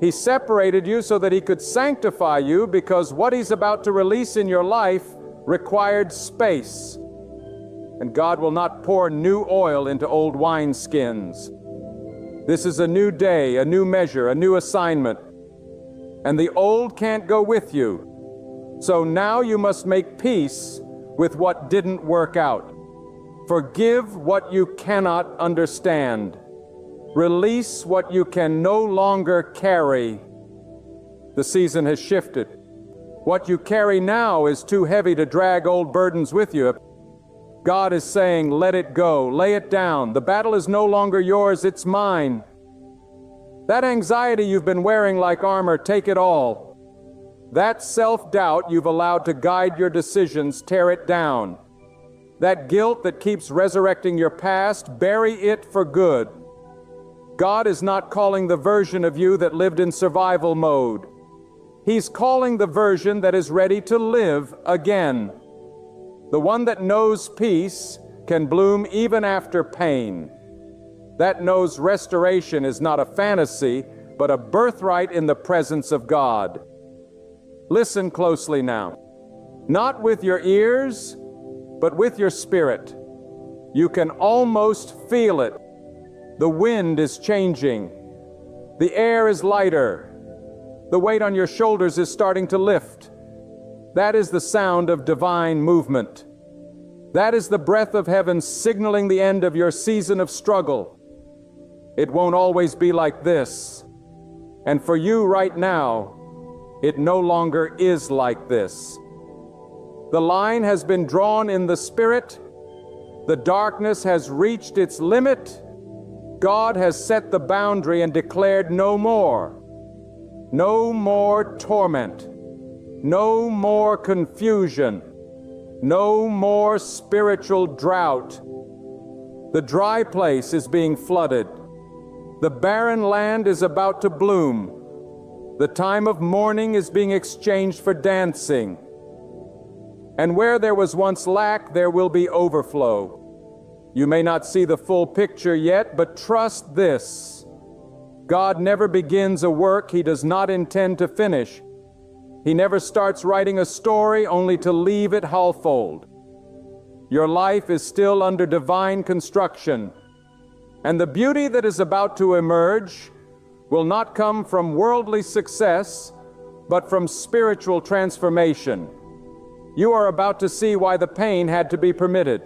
He separated you so that He could sanctify you, because what He's about to release in your life required space. And God will not pour new oil into old wineskins. This is a new day, a new measure, a new assignment. And the old can't go with you. So now you must make peace with what didn't work out. Forgive what you cannot understand. Release what you can no longer carry. The season has shifted. What you carry now is too heavy to drag old burdens with you. God is saying, let it go, lay it down. The battle is no longer yours, it's mine. That anxiety you've been wearing like armor, take it all. That self-doubt you've allowed to guide your decisions, tear it down. That guilt that keeps resurrecting your past, bury it for good. God is not calling the version of you that lived in survival mode. He's calling the version that is ready to live again. The one that knows peace can bloom even after pain. That knows restoration is not a fantasy, but a birthright in the presence of God. Listen closely now. Not with your ears, but with your spirit. You can almost feel it. The wind is changing. The air is lighter. The weight on your shoulders is starting to lift. That is the sound of divine movement. That is the breath of heaven signaling the end of your season of struggle. It won't always be like this. And for you right now, it no longer is like this. The line has been drawn in the spirit. The darkness has reached its limit. God has set the boundary and declared no more. No more torment. No more confusion. No more spiritual drought. The dry place is being flooded. The barren land is about to bloom. The time of mourning is being exchanged for dancing. And where there was once lack, there will be overflow. You may not see the full picture yet, but trust this. God never begins a work He does not intend to finish. He never starts writing a story only to leave it half-fold. Your life is still under divine construction, and the beauty that is about to emerge will not come from worldly success, but from spiritual transformation. You are about to see why the pain had to be permitted,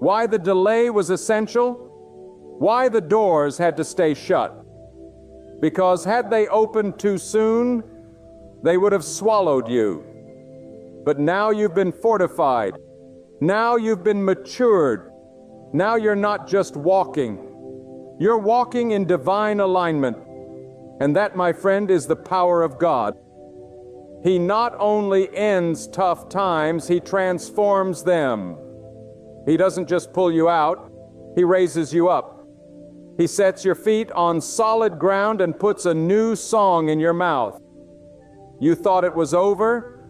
why the delay was essential, why the doors had to stay shut. Because had they opened too soon, they would have swallowed you. But now you've been fortified. Now you've been matured. Now you're not just walking. You're walking in divine alignment. And that, my friend, is the power of God. He not only ends tough times, He transforms them. He doesn't just pull you out, He raises you up. He sets your feet on solid ground and puts a new song in your mouth. You thought it was over,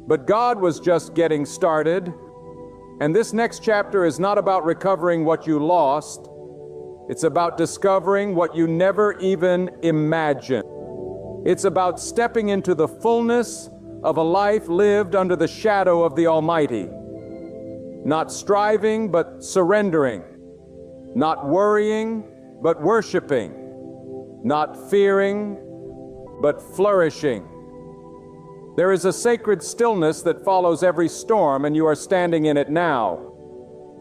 but God was just getting started. And this next chapter is not about recovering what you lost. It's about discovering what you never even imagined. It's about stepping into the fullness of a life lived under the shadow of the Almighty. Not striving, but surrendering. Not worrying, but worshiping. Not fearing, but flourishing. There is a sacred stillness that follows every storm, and you are standing in it now.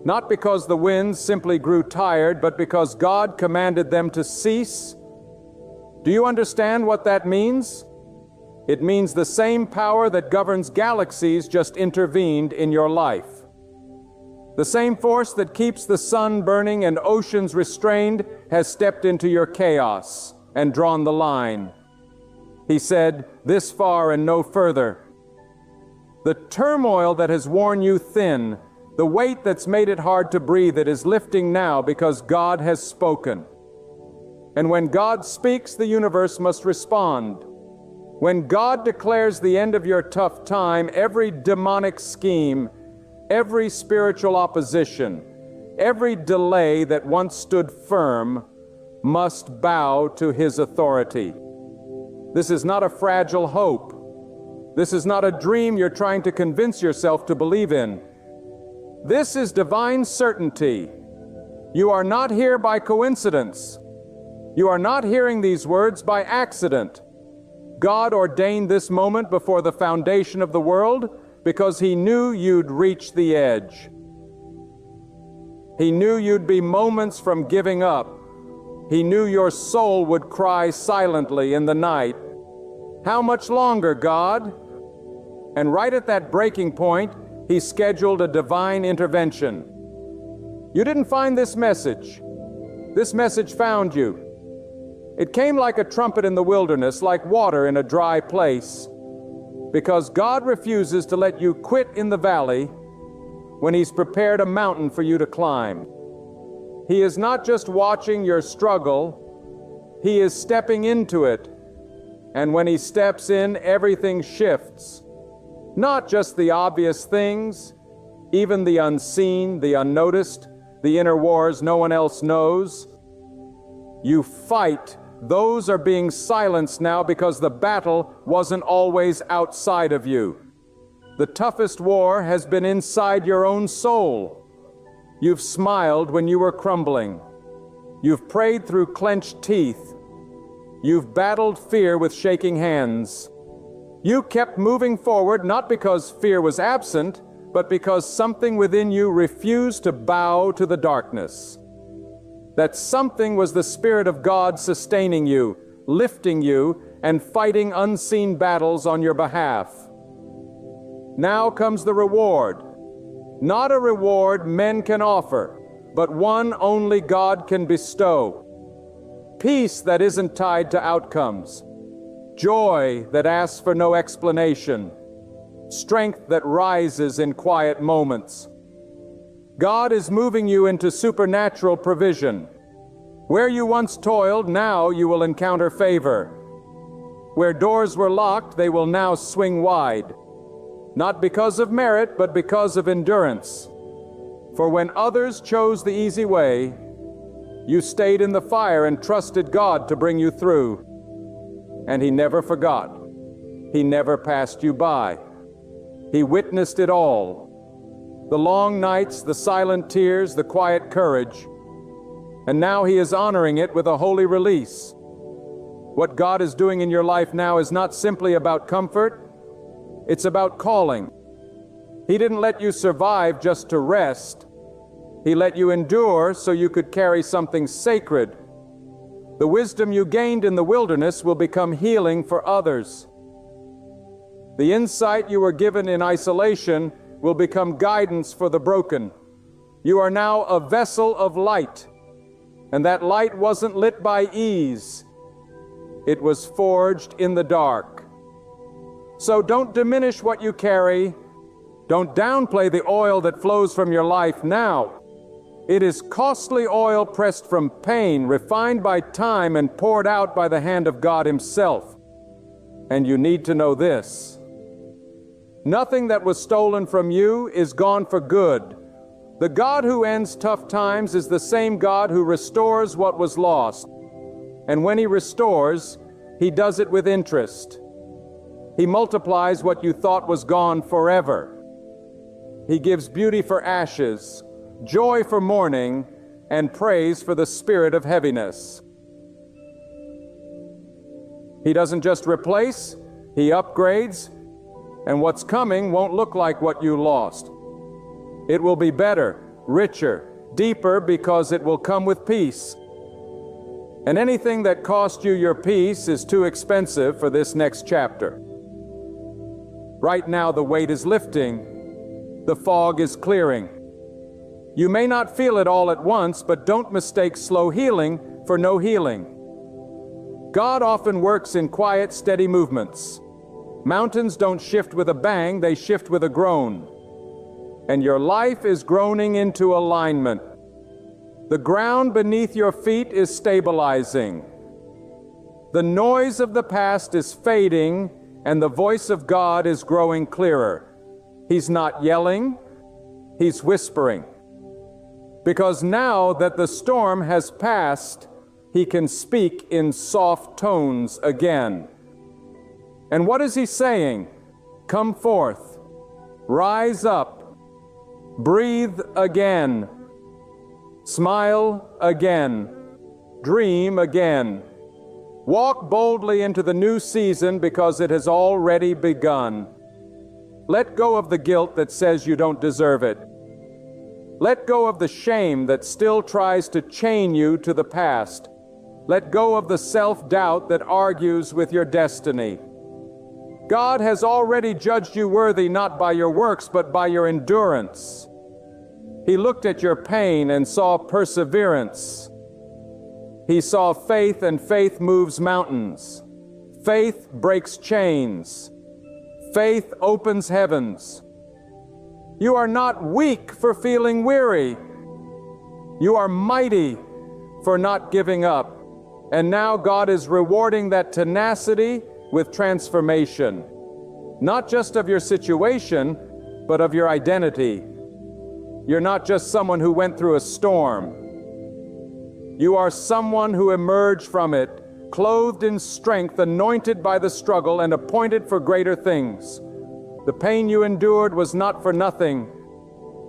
Not because the winds simply grew tired, but because God commanded them to cease. Do you understand what that means? It means the same power that governs galaxies just intervened in your life. The same force that keeps the sun burning and oceans restrained has stepped into your chaos and drawn the line. He said, "This far and no further." The turmoil that has worn you thin, the weight that's made it hard to breathe, it is lifting now because God has spoken. And when God speaks, the universe must respond. When God declares the end of your tough time, every demonic scheme, every spiritual opposition, every delay that once stood firm must bow to His authority. This is not a fragile hope. This is not a dream you're trying to convince yourself to believe in. This is divine certainty. You are not here by coincidence. You are not hearing these words by accident. God ordained this moment before the foundation of the world because He knew you'd reach the edge. He knew you'd be moments from giving up. He knew your soul would cry silently in the night, "How much longer, God?" And right at that breaking point, He scheduled a divine intervention. You didn't find this message. This message found you. It came like a trumpet in the wilderness, like water in a dry place. Because God refuses to let you quit in the valley when He's prepared a mountain for you to climb. He is not just watching your struggle, He is stepping into it. And when He steps in, everything shifts. Not just the obvious things, even the unseen, the unnoticed, the inner wars no one else knows. You fight. Those are being silenced now because the battle wasn't always outside of you. The toughest war has been inside your own soul. You've smiled when you were crumbling. You've prayed through clenched teeth. You've battled fear with shaking hands. You kept moving forward not because fear was absent, but because something within you refused to bow to the darkness. That something was the Spirit of God sustaining you, lifting you, and fighting unseen battles on your behalf. Now comes the reward. Not a reward men can offer, but one only God can bestow. Peace that isn't tied to outcomes. Joy that asks for no explanation. Strength that rises in quiet moments. God is moving you into supernatural provision. Where you once toiled, now you will encounter favor. Where doors were locked, they will now swing wide. Not because of merit, but because of endurance. For when others chose the easy way, you stayed in the fire and trusted God to bring you through. And He never forgot. He never passed you by. He witnessed it all. The long nights, the silent tears, the quiet courage. And now He is honoring it with a holy release. What God is doing in your life now is not simply about comfort. It's about calling. He didn't let you survive just to rest. He let you endure so you could carry something sacred. The wisdom you gained in the wilderness will become healing for others. The insight you were given in isolation will become guidance for the broken. You are now a vessel of light, and that light wasn't lit by ease. It was forged in the dark. So don't diminish what you carry. Don't downplay the oil that flows from your life now. It is costly oil pressed from pain, refined by time, and poured out by the hand of God Himself. And you need to know this. Nothing that was stolen from you is gone for good. The God who ends tough times is the same God who restores what was lost. And when He restores, He does it with interest. He multiplies what you thought was gone forever. He gives beauty for ashes, joy for mourning, and praise for the spirit of heaviness. He doesn't just replace, He upgrades, and what's coming won't look like what you lost. It will be better, richer, deeper, because it will come with peace. And anything that cost you your peace is too expensive for this next chapter. Right now the weight is lifting, the fog is clearing. You may not feel it all at once, but don't mistake slow healing for no healing. God often works in quiet, steady movements. Mountains don't shift with a bang, they shift with a groan. And your life is groaning into alignment. The ground beneath your feet is stabilizing. The noise of the past is fading, and the voice of God is growing clearer. He's not yelling, He's whispering. Because now that the storm has passed, He can speak in soft tones again. And what is He saying? Come forth, rise up, breathe again, smile again, dream again. Walk boldly into the new season because it has already begun. Let go of the guilt that says you don't deserve it. Let go of the shame that still tries to chain you to the past. Let go of the self-doubt that argues with your destiny. God has already judged you worthy not by your works, but by your endurance. He looked at your pain and saw perseverance. He saw faith, and faith moves mountains. Faith breaks chains. Faith opens heavens. You are not weak for feeling weary. You are mighty for not giving up. And now God is rewarding that tenacity with transformation, not just of your situation, but of your identity. You're not just someone who went through a storm. You are someone who emerged from it, clothed in strength, anointed by the struggle, and appointed for greater things. The pain you endured was not for nothing.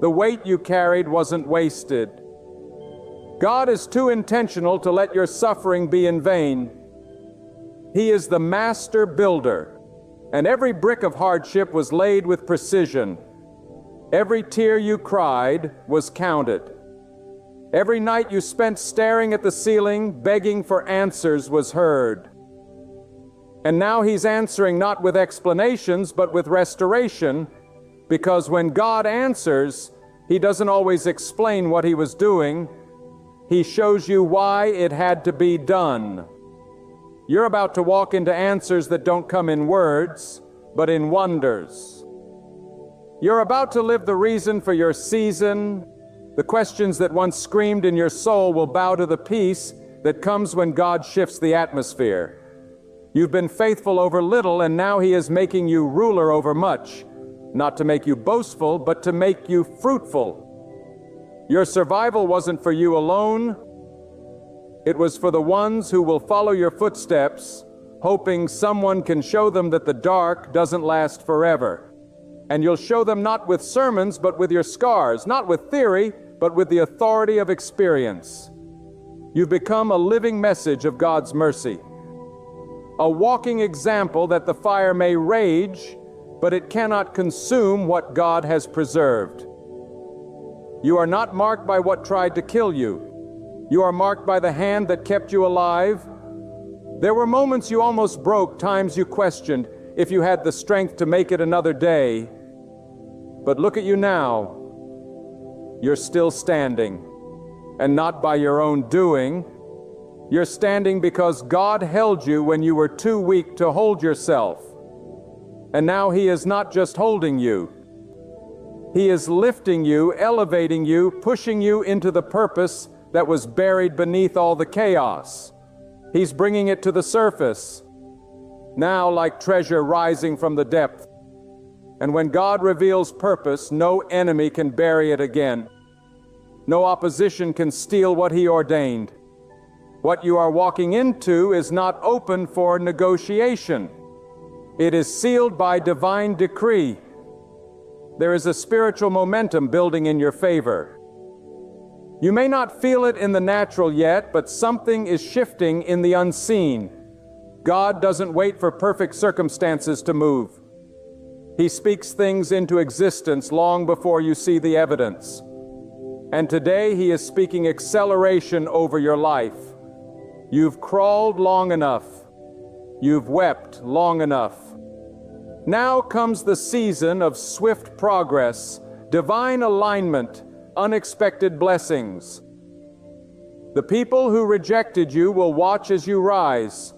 The weight you carried wasn't wasted. God is too intentional to let your suffering be in vain. He is the master builder, and every brick of hardship was laid with precision. Every tear you cried was counted. Every night you spent staring at the ceiling, begging for answers, was heard. And now He's answering not with explanations, but with restoration, because when God answers, He doesn't always explain what He was doing. He shows you why it had to be done. You're about to walk into answers that don't come in words, but in wonders. You're about to live the reason for your season. The questions that once screamed in your soul will bow to the peace that comes when God shifts the atmosphere. You've been faithful over little, and now He is making you ruler over much, not to make you boastful, but to make you fruitful. Your survival wasn't for you alone. It was for the ones who will follow your footsteps, hoping someone can show them that the dark doesn't last forever. And you'll show them not with sermons, but with your scars, not with theory, but with the authority of experience. You've become a living message of God's mercy, a walking example that the fire may rage, but it cannot consume what God has preserved. You are not marked by what tried to kill you. You are marked by the hand that kept you alive. There were moments you almost broke, times you questioned if you had the strength to make it another day. But look at you now. You're still standing, and not by your own doing. You're standing because God held you when you were too weak to hold yourself. And now He is not just holding you. He is lifting you, elevating you, pushing you into the purpose that was buried beneath all the chaos. He's bringing it to the surface, now like treasure rising from the depth. And when God reveals purpose, no enemy can bury it again. No opposition can steal what He ordained. What you are walking into is not open for negotiation. It is sealed by divine decree. There is a spiritual momentum building in your favor. You may not feel it in the natural yet, but something is shifting in the unseen. God doesn't wait for perfect circumstances to move. He speaks things into existence long before you see the evidence. And today He is speaking acceleration over your life. You've crawled long enough. You've wept long enough. Now comes the season of swift progress, divine alignment, unexpected blessings. The people who rejected you will watch as you rise.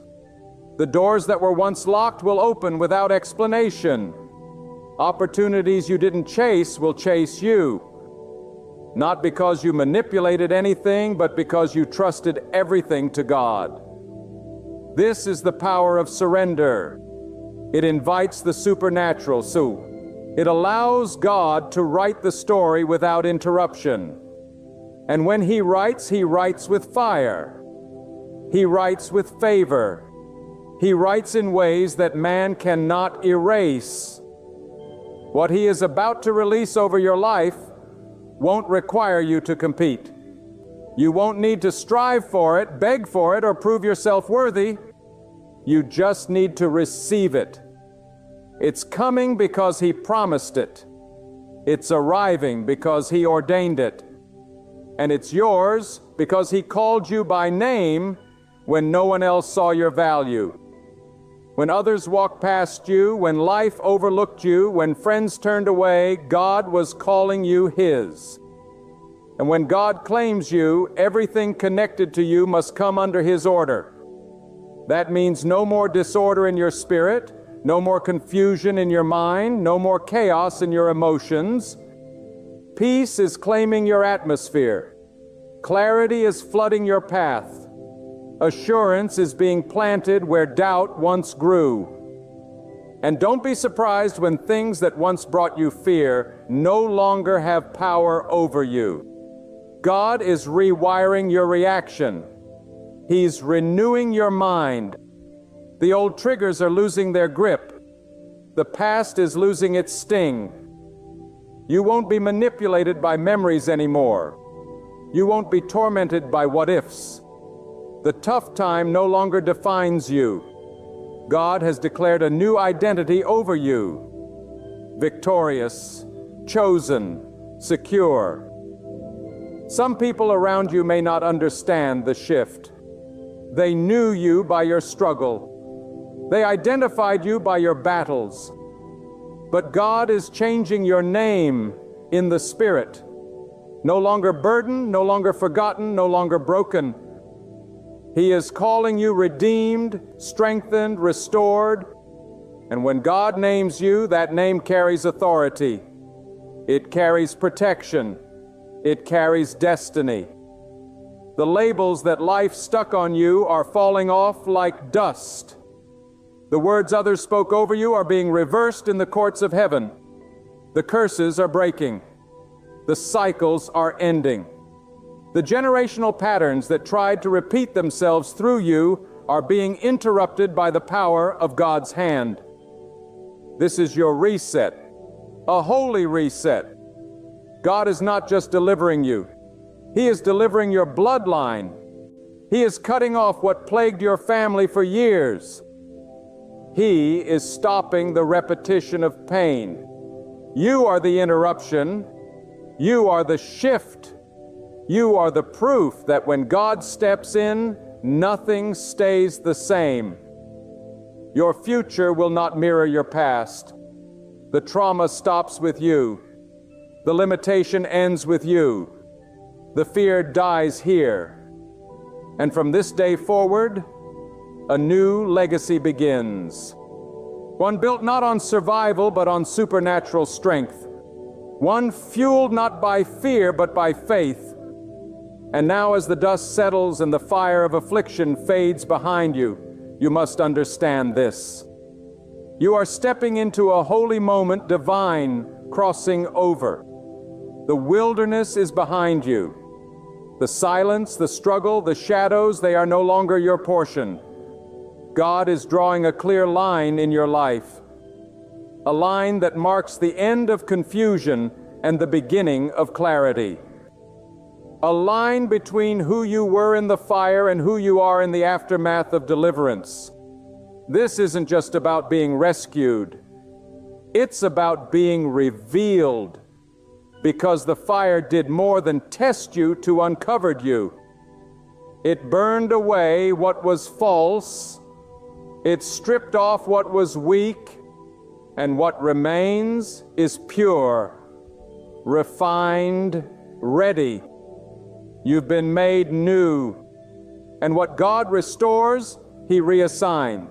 The doors that were once locked will open without explanation. Opportunities you didn't chase will chase you. Not because you manipulated anything, but because you trusted everything to God. This is the power of surrender. It invites the supernatural, so it allows God to write the story without interruption. And when He writes with fire. He writes with favor. He writes in ways that man cannot erase. What He is about to release over your life won't require you to compete. You won't need to strive for it, beg for it, or prove yourself worthy. You just need to receive it. It's coming because He promised it. It's arriving because He ordained it. And it's yours because He called you by name when no one else saw your value. When others walked past you, when life overlooked you, when friends turned away, God was calling you His. And when God claims you, everything connected to you must come under His order. That means no more disorder in your spirit, no more confusion in your mind, no more chaos in your emotions. Peace is claiming your atmosphere. Clarity is flooding your path. Assurance is being planted where doubt once grew. And don't be surprised when things that once brought you fear no longer have power over you. God is rewiring your reaction. He's renewing your mind. The old triggers are losing their grip. The past is losing its sting. You won't be manipulated by memories anymore. You won't be tormented by what-ifs. The tough time no longer defines you. God has declared a new identity over you. Victorious, chosen, secure. Some people around you may not understand the shift. They knew you by your struggle. They identified you by your battles. But God is changing your name in the Spirit. No longer burdened, no longer forgotten, no longer broken. He is calling you redeemed, strengthened, restored. And when God names you, that name carries authority. It carries protection. It carries destiny. The labels that life stuck on you are falling off like dust. The words others spoke over you are being reversed in the courts of heaven. The curses are breaking. The cycles are ending. The generational patterns that tried to repeat themselves through you are being interrupted by the power of God's hand. This is your reset, a holy reset. God is not just delivering you. He is delivering your bloodline. He is cutting off what plagued your family for years. He is stopping the repetition of pain. You are the interruption. You are the shift. You are the proof that when God steps in, nothing stays the same. Your future will not mirror your past. The trauma stops with you. The limitation ends with you. The fear dies here. And from this day forward, a new legacy begins. One built not on survival, but on supernatural strength. One fueled not by fear, but by faith. And now as the dust settles and the fire of affliction fades behind you, you must understand this. You are stepping into a holy moment, divine, crossing over. The wilderness is behind you. The silence, the struggle, the shadows, they are no longer your portion. God is drawing a clear line in your life. A line that marks the end of confusion and the beginning of clarity. A line between who you were in the fire and who you are in the aftermath of deliverance. This isn't just about being rescued. It's about being revealed, because the fire did more than test you to uncover you. It burned away what was false. It stripped off what was weak, and what remains is pure, refined, ready. You've been made new, and what God restores, He reassigns.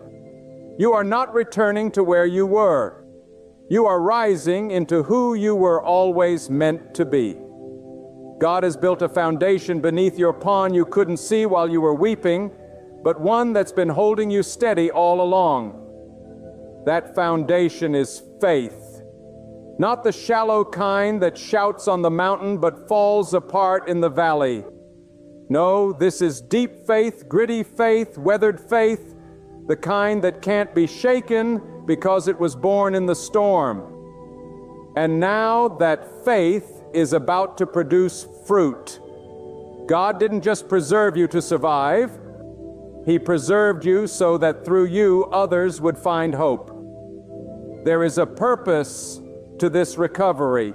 You are not returning to where you were. You are rising into who you were always meant to be. God has built a foundation beneath your pawn you couldn't see while you were weeping, but one that's been holding you steady all along. That foundation is faith. Not the shallow kind that shouts on the mountain but falls apart in the valley. No, this is deep faith, gritty faith, weathered faith, the kind that can't be shaken because it was born in the storm. And now that faith is about to produce fruit. God didn't just preserve you to survive. He preserved you so that through you others would find hope. There is a purpose to this recovery,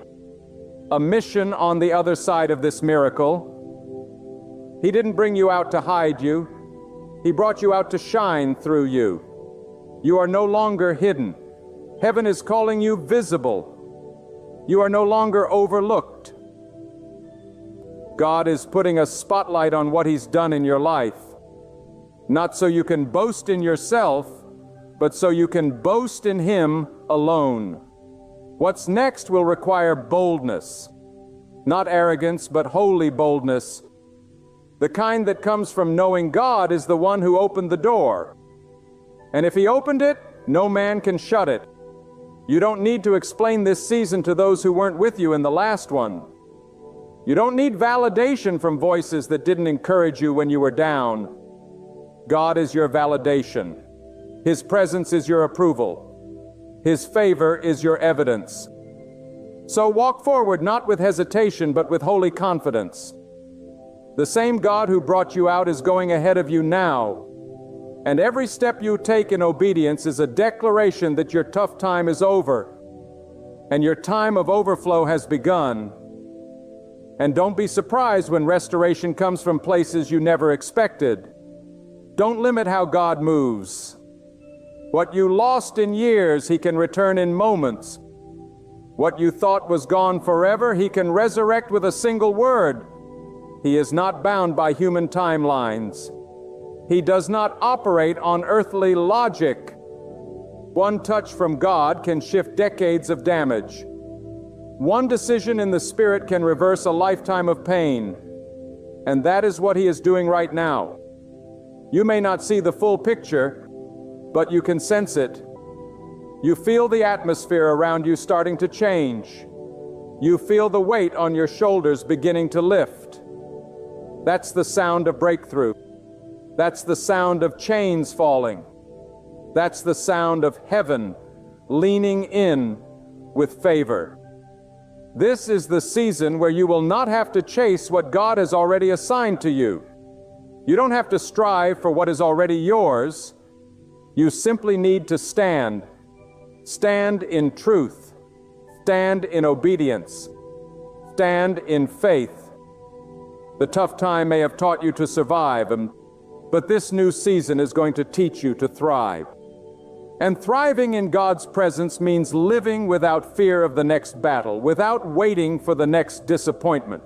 a mission on the other side of this miracle. He didn't bring you out to hide you. He brought you out to shine through you. You are no longer hidden. Heaven is calling you visible. You are no longer overlooked. God is putting a spotlight on what He's done in your life, not so you can boast in yourself, but so you can boast in Him alone. What's next will require boldness. Not arrogance, but holy boldness. The kind that comes from knowing God is the one who opened the door. And if He opened it, no man can shut it. You don't need to explain this season to those who weren't with you in the last one. You don't need validation from voices that didn't encourage you when you were down. God is your validation. His presence is your approval. His favor is your evidence. So walk forward not with hesitation, but with holy confidence. The same God who brought you out is going ahead of you now. And every step you take in obedience is a declaration that your tough time is over, and your time of overflow has begun. And don't be surprised when restoration comes from places you never expected. Don't limit how God moves. What you lost in years, He can return in moments. What you thought was gone forever, He can resurrect with a single word. He is not bound by human timelines. He does not operate on earthly logic. One touch from God can shift decades of damage. One decision in the Spirit can reverse a lifetime of pain. And that is what He is doing right now. You may not see the full picture, but you can sense it. You feel the atmosphere around you starting to change. You feel the weight on your shoulders beginning to lift. That's the sound of breakthrough. That's the sound of chains falling. That's the sound of heaven leaning in with favor. This is the season where you will not have to chase what God has already assigned to you. You don't have to strive for what is already yours. You simply need to stand. Stand in truth. Stand in obedience. Stand in faith. The tough time may have taught you to survive, but this new season is going to teach you to thrive. And thriving in God's presence means living without fear of the next battle, without waiting for the next disappointment.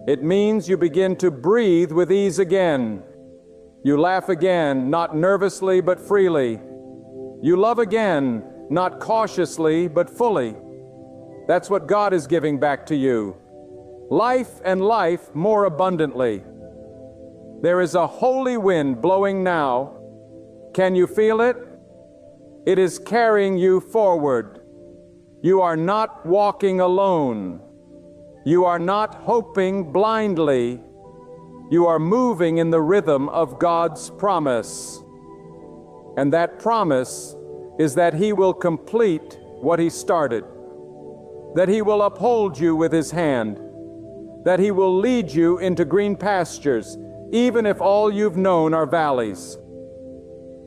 It means you begin to breathe with ease again. You laugh again, not nervously but freely. You love again, not cautiously but fully. That's what God is giving back to you. Life and life more abundantly. There is a holy wind blowing now. Can you feel it? It is carrying you forward. You are not walking alone. You are not hoping blindly. You are moving in the rhythm of God's promise. And that promise is that He will complete what He started. That He will uphold you with His hand. That He will lead you into green pastures, even if all you've known are valleys.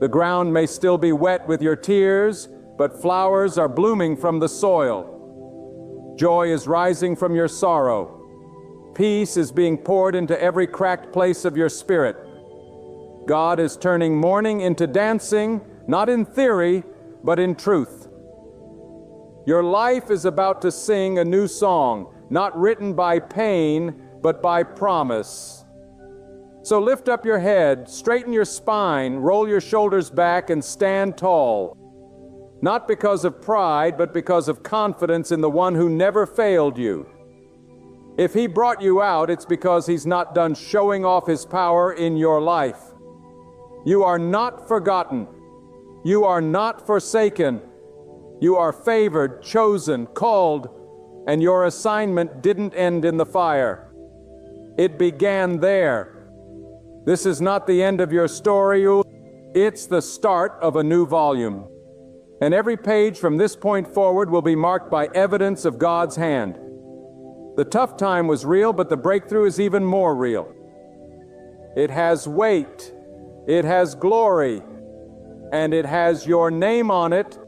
The ground may still be wet with your tears, but flowers are blooming from the soil. Joy is rising from your sorrow. Peace is being poured into every cracked place of your spirit. God is turning mourning into dancing, not in theory, but in truth. Your life is about to sing a new song, not written by pain, but by promise. So lift up your head, straighten your spine, roll your shoulders back, and stand tall. Not because of pride, but because of confidence in the one who never failed you. If He brought you out, it's because He's not done showing off His power in your life. You are not forgotten. You are not forsaken. You are favored, chosen, called, and your assignment didn't end in the fire. It began there. This is not the end of your story. It's the start of a new volume. And every page from this point forward will be marked by evidence of God's hand. The tough time was real, but the breakthrough is even more real. It has weight, it has glory, and it has your name on it.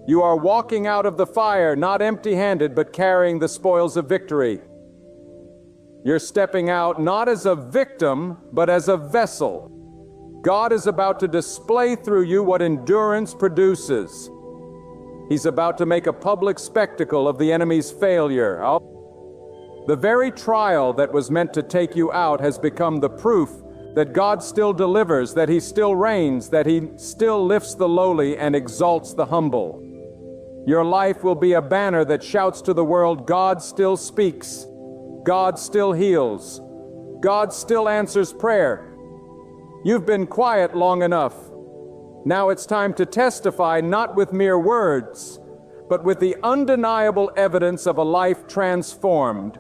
You are walking out of the fire, not empty-handed, but carrying the spoils of victory. You're stepping out not as a victim, but as a vessel. God is about to display through you what endurance produces. He's about to make a public spectacle of the enemy's failure. The very trial that was meant to take you out has become the proof that God still delivers, that He still reigns, that He still lifts the lowly and exalts the humble. Your life will be a banner that shouts to the world, God still speaks, God still heals, God still answers prayer. You've been quiet long enough. Now it's time to testify, not with mere words, but with the undeniable evidence of a life transformed.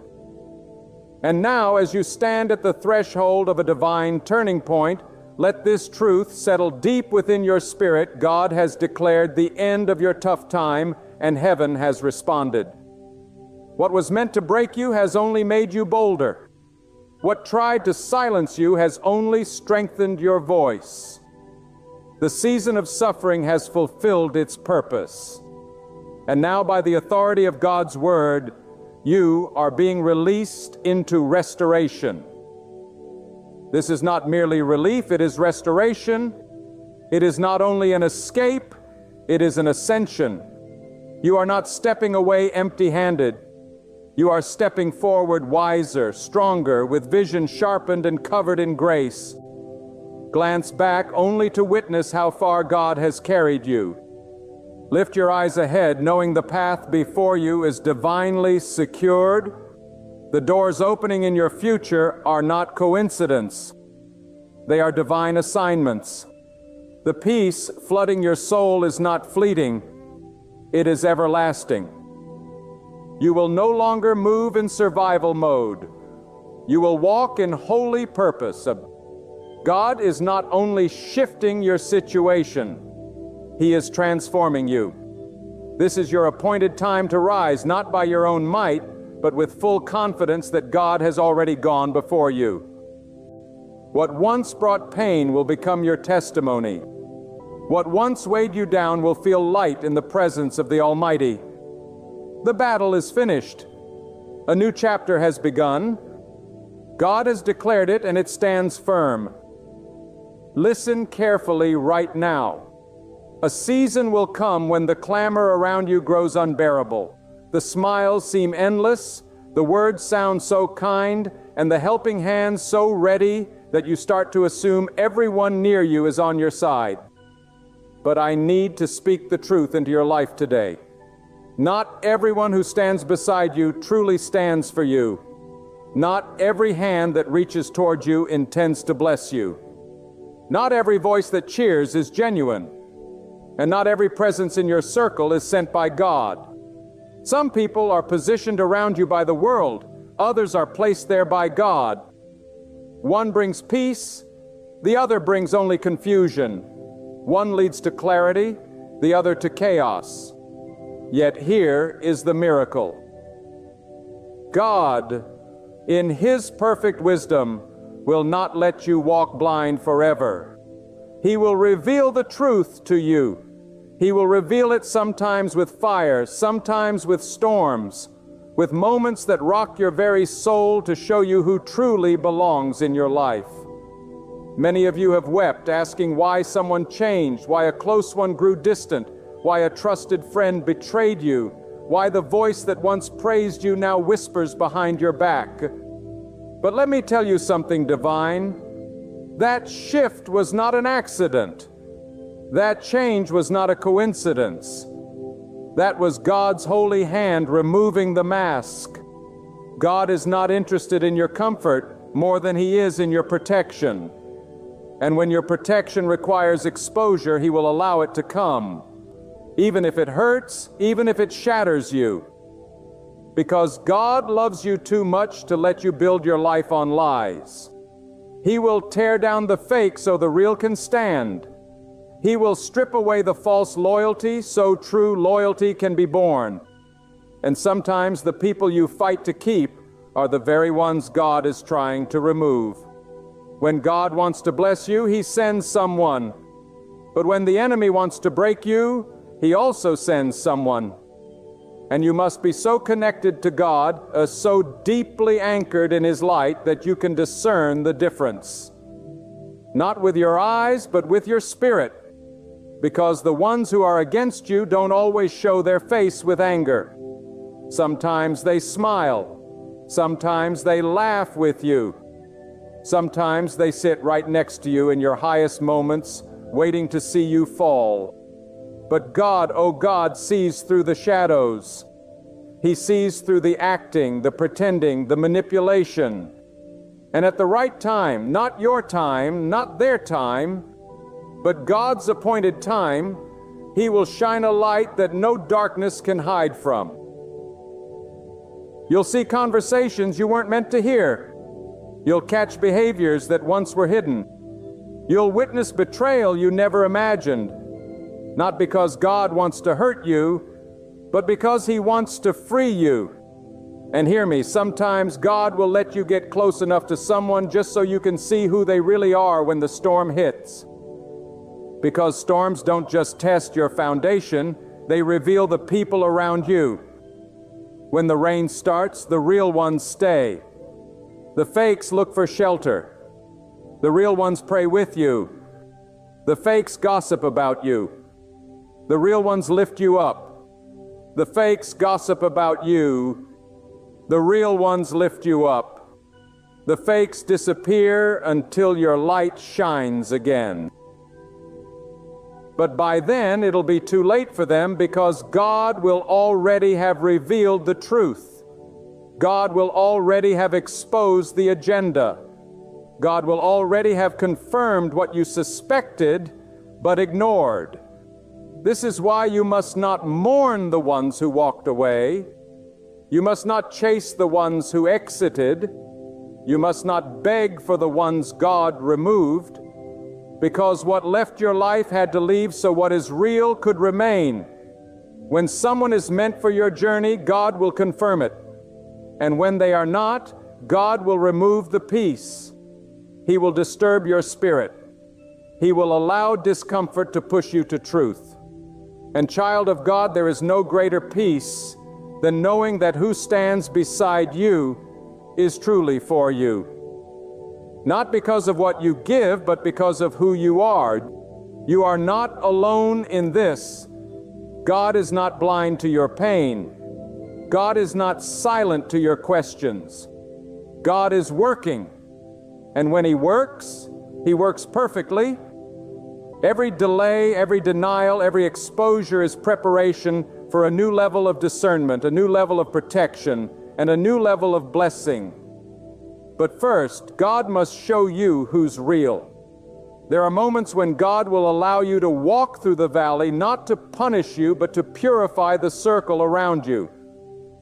And now, as you stand at the threshold of a divine turning point, let this truth settle deep within your spirit. God has declared the end of your tough time, and heaven has responded. What was meant to break you has only made you bolder. What tried to silence you has only strengthened your voice. The season of suffering has fulfilled its purpose. And now, by the authority of God's word, you are being released into restoration. This is not merely relief, it is restoration. It is not only an escape, it is an ascension. You are not stepping away empty-handed. You are stepping forward wiser, stronger, with vision sharpened and covered in grace. Glance back only to witness how far God has carried you. Lift your eyes ahead, knowing the path before you is divinely secured. The doors opening in your future are not coincidence. They are divine assignments. The peace flooding your soul is not fleeting. It is everlasting. You will no longer move in survival mode. You will walk in holy purpose. God is not only shifting your situation, He is transforming you. This is your appointed time to rise, not by your own might, but with full confidence that God has already gone before you. What once brought pain will become your testimony. What once weighed you down will feel light in the presence of the Almighty. The battle is finished. A new chapter has begun. God has declared it, and it stands firm. Listen carefully right now. A season will come when the clamor around you grows unbearable. The smiles seem endless, the words sound so kind, and the helping hands so ready that you start to assume everyone near you is on your side. But I need to speak the truth into your life today. Not everyone who stands beside you truly stands for you. Not every hand that reaches toward you intends to bless you. Not every voice that cheers is genuine. And not every presence in your circle is sent by God. Some people are positioned around you by the world. Others are placed there by God. One brings peace, the other brings only confusion. One leads to clarity, the other to chaos. Yet here is the miracle. God, in His perfect wisdom, will not let you walk blind forever. He will reveal the truth to you. He will reveal it sometimes with fire, sometimes with storms, with moments that rock your very soul to show you who truly belongs in your life. Many of you have wept, asking why someone changed, why a close one grew distant, why a trusted friend betrayed you, why the voice that once praised you now whispers behind your back. But let me tell you something divine. That shift was not an accident. That change was not a coincidence. That was God's holy hand removing the mask. God is not interested in your comfort more than He is in your protection. And when your protection requires exposure, He will allow it to come, even if it hurts, even if it shatters you. Because God loves you too much to let you build your life on lies. He will tear down the fake so the real can stand. He will strip away the false loyalty so true loyalty can be born. And sometimes the people you fight to keep are the very ones God is trying to remove. When God wants to bless you, He sends someone. But when the enemy wants to break you, He also sends someone. And you must be so connected to God, so deeply anchored in His light that you can discern the difference. Not with your eyes, but with your spirit. Because the ones who are against you don't always show their face with anger. Sometimes they smile. Sometimes they laugh with you. Sometimes they sit right next to you in your highest moments, waiting to see you fall. But God, oh God, sees through the shadows. He sees through the acting, the pretending, the manipulation. And at the right time, not your time, not their time, but God's appointed time, He will shine a light that no darkness can hide from. You'll see conversations you weren't meant to hear. You'll catch behaviors that once were hidden. You'll witness betrayal you never imagined. Not because God wants to hurt you, but because He wants to free you. And hear me, sometimes God will let you get close enough to someone just so you can see who they really are when the storm hits. Because storms don't just test your foundation, they reveal the people around you. When the rain starts, the real ones stay. The fakes look for shelter. The real ones pray with you. The fakes gossip about you. The real ones lift you up. The fakes gossip about you. The real ones lift you up. The fakes disappear until your light shines again. But by then, it'll be too late for them because God will already have revealed the truth. God will already have exposed the agenda. God will already have confirmed what you suspected but ignored. This is why you must not mourn the ones who walked away. You must not chase the ones who exited. You must not beg for the ones God removed, because what left your life had to leave so what is real could remain. When someone is meant for your journey, God will confirm it. And when they are not, God will remove the peace. He will disturb your spirit. He will allow discomfort to push you to truth. And child of God, there is no greater peace than knowing that who stands beside you is truly for you. Not because of what you give, but because of who you are. You are not alone in this. God is not blind to your pain. God is not silent to your questions. God is working. And when He works perfectly. Every delay, every denial, every exposure is preparation for a new level of discernment, a new level of protection, and a new level of blessing. But first, God must show you who's real. There are moments when God will allow you to walk through the valley, not to punish you, but to purify the circle around you.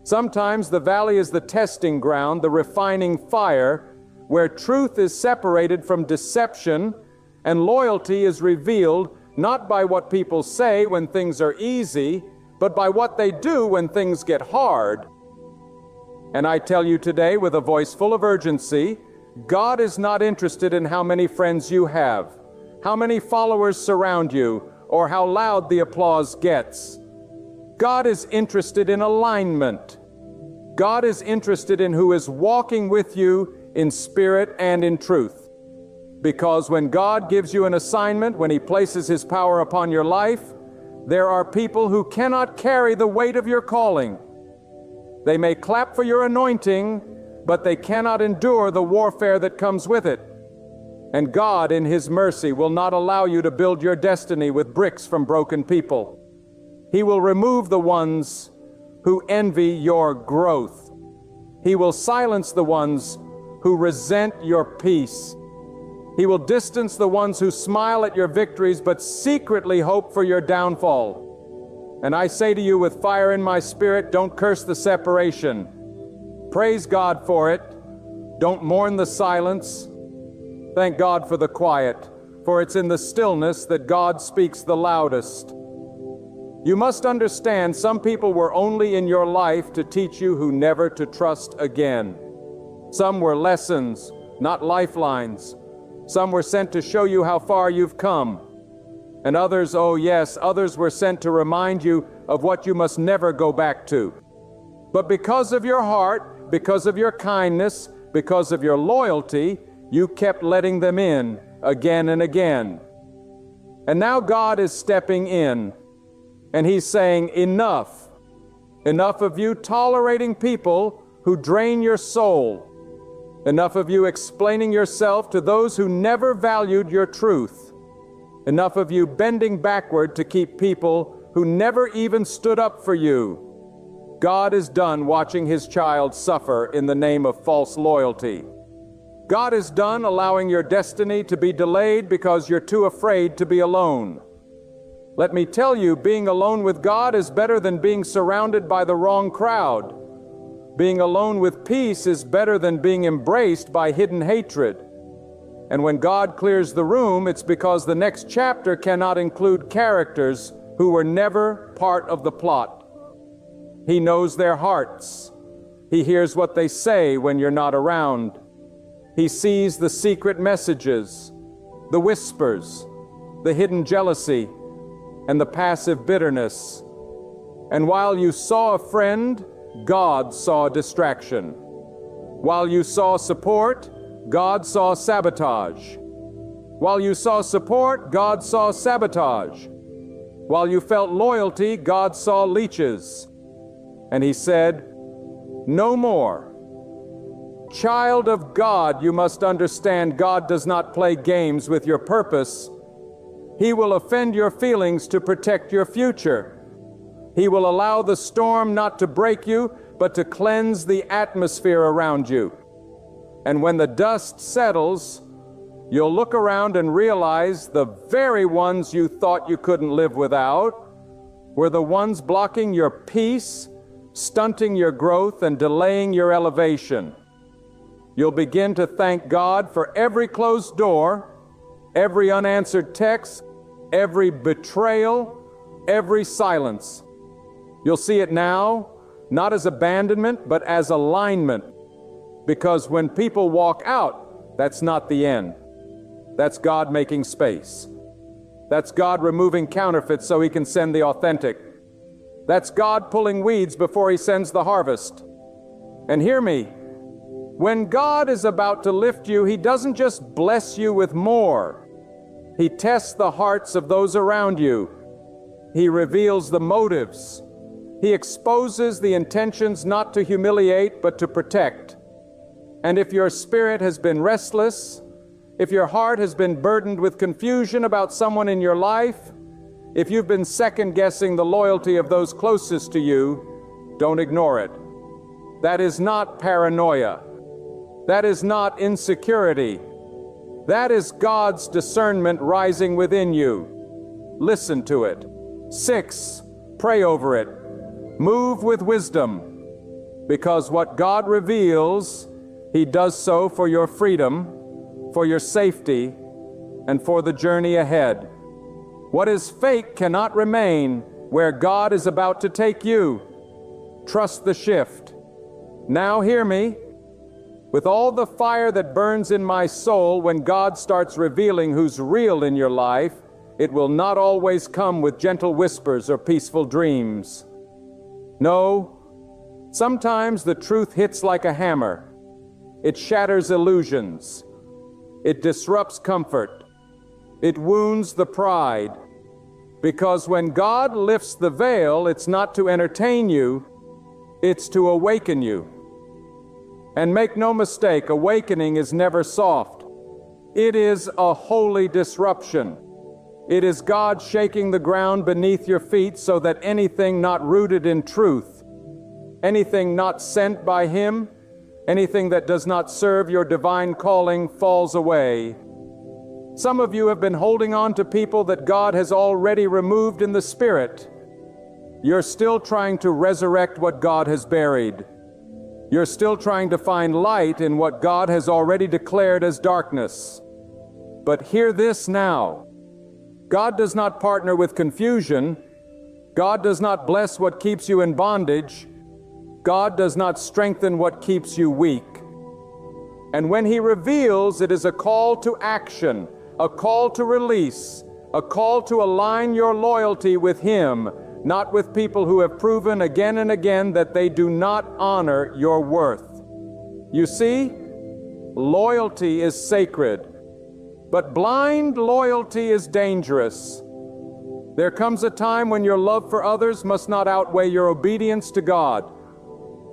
Sometimes the valley is the testing ground, the refining fire, where truth is separated from deception, and loyalty is revealed not by what people say when things are easy, but by what they do when things get hard. And I tell you today with a voice full of urgency, God is not interested in how many friends you have, how many followers surround you, or how loud the applause gets. God is interested in alignment. God is interested in who is walking with you in spirit and in truth. Because when God gives you an assignment, when He places His power upon your life, there are people who cannot carry the weight of your calling. They may clap for your anointing, but they cannot endure the warfare that comes with it. And God, in His mercy, will not allow you to build your destiny with bricks from broken people. He will remove the ones who envy your growth. He will silence the ones who resent your peace. He will distance the ones who smile at your victories but secretly hope for your downfall. And I say to you with fire in my spirit, don't curse the separation. Praise God for it. Don't mourn the silence. Thank God for the quiet, for it's in the stillness that God speaks the loudest. You must understand, some people were only in your life to teach you who never to trust again. Some were lessons, not lifelines. Some were sent to show you how far you've come. And others, oh yes, others were sent to remind you of what you must never go back to. But because of your heart, because of your kindness, because of your loyalty, you kept letting them in again and again. And now God is stepping in, and He's saying, enough. Enough of you tolerating people who drain your soul. Enough of you explaining yourself to those who never valued your truth. Enough of you bending backward to keep people who never even stood up for you. God is done watching his child suffer in the name of false loyalty. God is done allowing your destiny to be delayed because you're too afraid to be alone. Let me tell you, being alone with God is better than being surrounded by the wrong crowd. Being alone with peace is better than being embraced by hidden hatred. And when God clears the room, it's because the next chapter cannot include characters who were never part of the plot. He knows their hearts. He hears what they say when you're not around. He sees the secret messages, the whispers, the hidden jealousy, and the passive bitterness. And while you saw a friend, God saw a distraction. While you saw support, God saw sabotage. While you saw support, God saw sabotage. While you felt loyalty, God saw leeches. And he said, "No more." Child of God, you must understand God does not play games with your purpose. He will offend your feelings to protect your future. He will allow the storm not to break you, but to cleanse the atmosphere around you. And when the dust settles, you'll look around and realize the very ones you thought you couldn't live without were the ones blocking your peace, stunting your growth, and delaying your elevation. You'll begin to thank God for every closed door, every unanswered text, every betrayal, every silence. You'll see it now, not as abandonment, but as alignment. Because when people walk out, that's not the end. That's God making space. That's God removing counterfeits so he can send the authentic. That's God pulling weeds before he sends the harvest. And hear me, when God is about to lift you, he doesn't just bless you with more. He tests the hearts of those around you. He reveals the motives. He exposes the intentions not to humiliate, but to protect. And if your spirit has been restless, if your heart has been burdened with confusion about someone in your life, if you've been second-guessing the loyalty of those closest to you, don't ignore it. That is not paranoia. That is not insecurity. That is God's discernment rising within you. Listen to it. 6, pray over it. Move with wisdom, because what God reveals, he does so for your freedom, for your safety, and for the journey ahead. What is fake cannot remain where God is about to take you. Trust the shift. Now hear me. With all the fire that burns in my soul, when God starts revealing who's real in your life, it will not always come with gentle whispers or peaceful dreams. No, sometimes the truth hits like a hammer. It shatters illusions. It disrupts comfort. It wounds the pride. Because when God lifts the veil, it's not to entertain you, it's to awaken you. And make no mistake, awakening is never soft. It is a holy disruption. It is God shaking the ground beneath your feet so that anything not rooted in truth, anything not sent by him, anything that does not serve your divine calling falls away. Some of you have been holding on to people that God has already removed in the spirit. You're still trying to resurrect what God has buried. You're still trying to find light in what God has already declared as darkness. But hear this now. God does not partner with confusion. God does not bless what keeps you in bondage. God does not strengthen what keeps you weak. And when he reveals, it is a call to action, a call to release, a call to align your loyalty with him, not with people who have proven again and again that they do not honor your worth. You see, loyalty is sacred, but blind loyalty is dangerous. There comes a time when your love for others must not outweigh your obedience to God.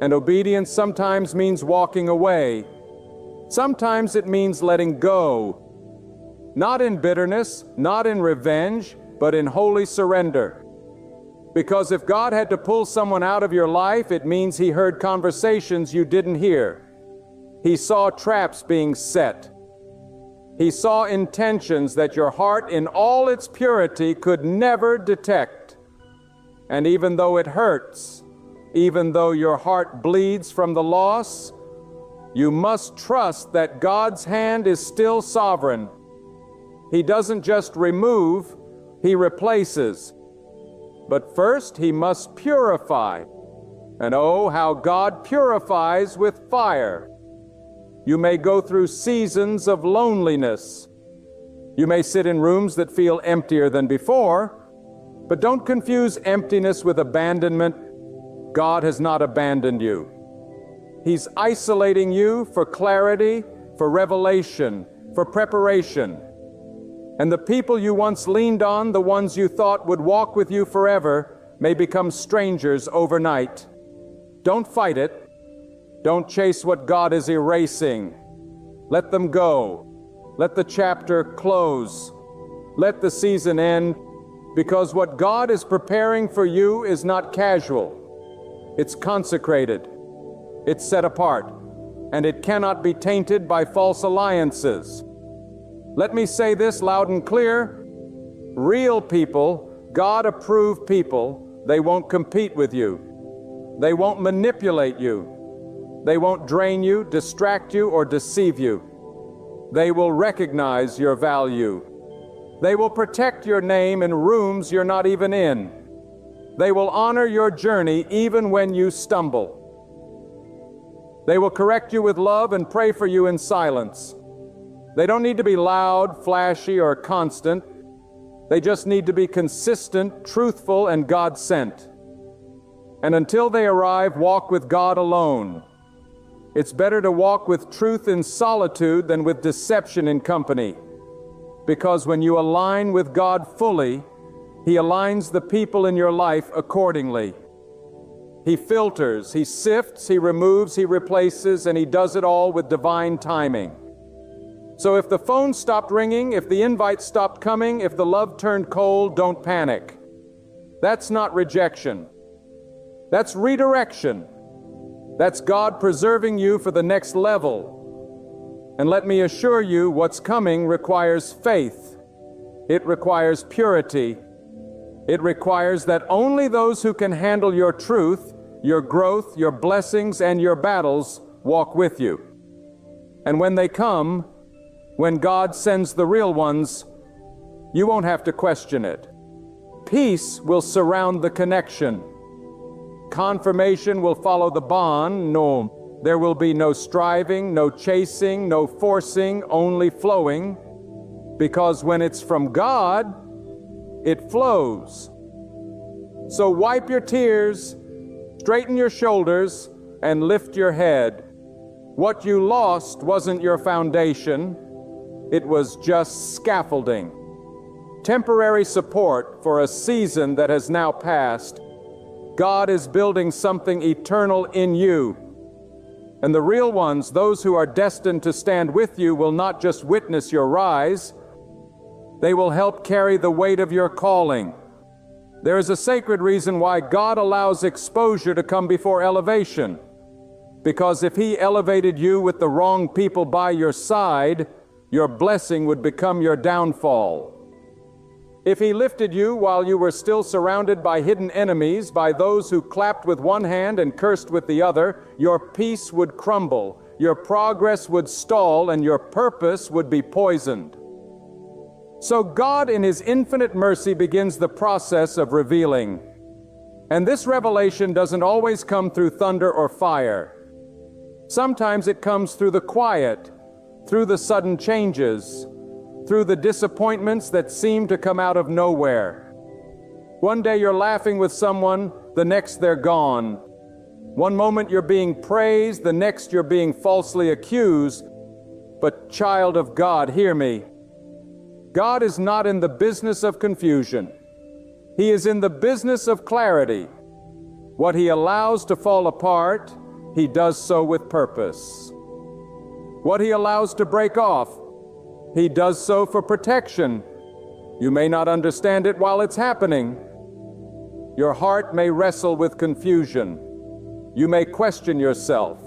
And obedience sometimes means walking away. Sometimes it means letting go. Not in bitterness, not in revenge, but in holy surrender. Because if God had to pull someone out of your life, it means He heard conversations you didn't hear. He saw traps being set. He saw intentions that your heart in all its purity could never detect. And even though it hurts, even though your heart bleeds from the loss, you must trust that God's hand is still sovereign. He doesn't just remove, He replaces. But first He must purify. And oh, how God purifies with fire. You may go through seasons of loneliness. You may sit in rooms that feel emptier than before, but don't confuse emptiness with abandonment. God has not abandoned you. He's isolating you for clarity, for revelation, for preparation. And the people you once leaned on, the ones you thought would walk with you forever, may become strangers overnight. Don't fight it. Don't chase what God is erasing. Let them go. Let the chapter close. Let the season end, because what God is preparing for you is not casual. It's consecrated. It's set apart, and it cannot be tainted by false alliances. Let me say this loud and clear. Real people, God-approved people, they won't compete with you. They won't manipulate you. They won't drain you, distract you, or deceive you. They will recognize your value. They will protect your name in rooms you're not even in. They will honor your journey even when you stumble. They will correct you with love and pray for you in silence. They don't need to be loud, flashy, or constant. They just need to be consistent, truthful, and God-sent. And until they arrive, walk with God alone. It's better to walk with truth in solitude than with deception in company. Because when you align with God fully, He aligns the people in your life accordingly. He filters, He sifts, He removes, He replaces, and He does it all with divine timing. So if the phone stopped ringing, if the invite stopped coming, if the love turned cold, don't panic. That's not rejection. That's redirection. That's God preserving you for the next level. And let me assure you, what's coming requires faith. It requires purity. It requires that only those who can handle your truth, your growth, your blessings, and your battles walk with you. And when they come, when God sends the real ones, you won't have to question it. Peace will surround the connection. Confirmation will follow the bond. No, there will be no striving, no chasing, no forcing, only flowing. Because when it's from God, it flows. So wipe your tears, straighten your shoulders, and lift your head. What you lost wasn't your foundation. It was just scaffolding. Temporary support for a season that has now passed. God is building something eternal in you. And the real ones, those who are destined to stand with you, will not just witness your rise, they will help carry the weight of your calling. There is a sacred reason why God allows exposure to come before elevation. Because if He elevated you with the wrong people by your side, your blessing would become your downfall. If He lifted you while you were still surrounded by hidden enemies, by those who clapped with one hand and cursed with the other, your peace would crumble, your progress would stall, and your purpose would be poisoned. So God in His infinite mercy begins the process of revealing. And this revelation doesn't always come through thunder or fire. Sometimes it comes through the quiet, through the sudden changes, through the disappointments that seem to come out of nowhere. One day you're laughing with someone, the next they're gone. One moment you're being praised, the next you're being falsely accused. But child of God, hear me. God is not in the business of confusion. He is in the business of clarity. What He allows to fall apart, He does so with purpose. What He allows to break off, He does so for protection. You may not understand it while it's happening, Your heart may wrestle with confusion. You may question yourself,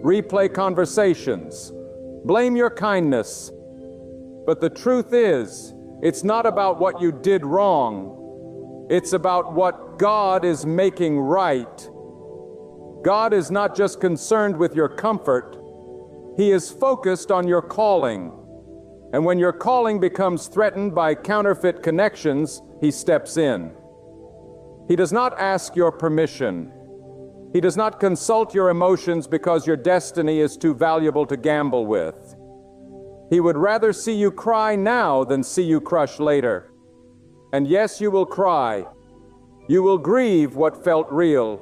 replay conversations, blame your kindness. But the truth is, it's not about what you did wrong. It's about what God is making right. God is not just concerned with your comfort. He is focused on your calling. And when your calling becomes threatened by counterfeit connections, He steps in. He does not ask your permission. He does not consult your emotions because your destiny is too valuable to gamble with. He would rather see you cry now than see you crush later. And yes, you will cry. You will grieve what felt real.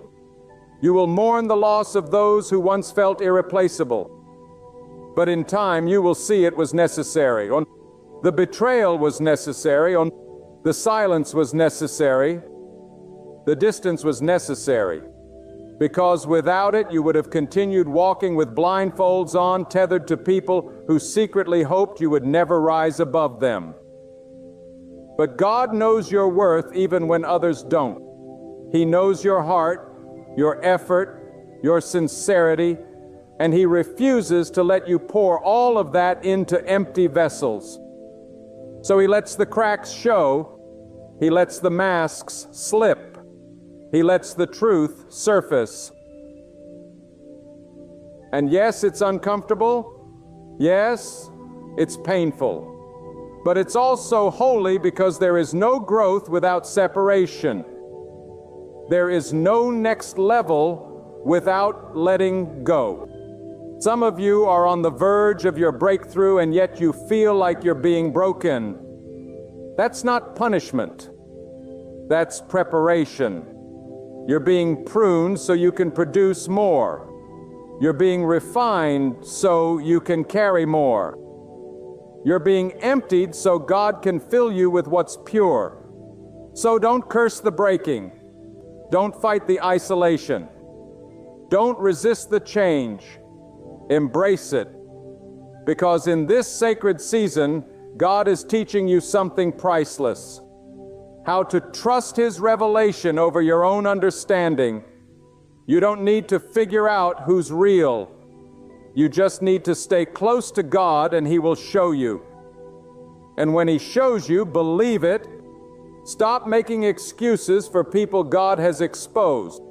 You will mourn the loss of those who once felt irreplaceable. But in time, you will see it was necessary. The betrayal was necessary. The silence was necessary. The distance was necessary. Because without it, you would have continued walking with blindfolds on, tethered to people who secretly hoped you would never rise above them. But God knows your worth even when others don't. He knows your heart, your effort, your sincerity, and He refuses to let you pour all of that into empty vessels. So He lets the cracks show. He lets the masks slip. He lets the truth surface. And yes, it's uncomfortable. Yes, it's painful. But it's also holy because there is no growth without separation. There is no next level without letting go. Some of you are on the verge of your breakthrough, and yet you feel like you're being broken. That's not punishment. That's preparation. You're being pruned so you can produce more. You're being refined so you can carry more. You're being emptied so God can fill you with what's pure. So don't curse the breaking. Don't fight the isolation. Don't resist the change. Embrace it. Because in this sacred season, God is teaching you something priceless. How to trust His revelation over your own understanding. You don't need to figure out who's real. You just need to stay close to God and He will show you. And when He shows you, believe it. Stop making excuses for people God has exposed.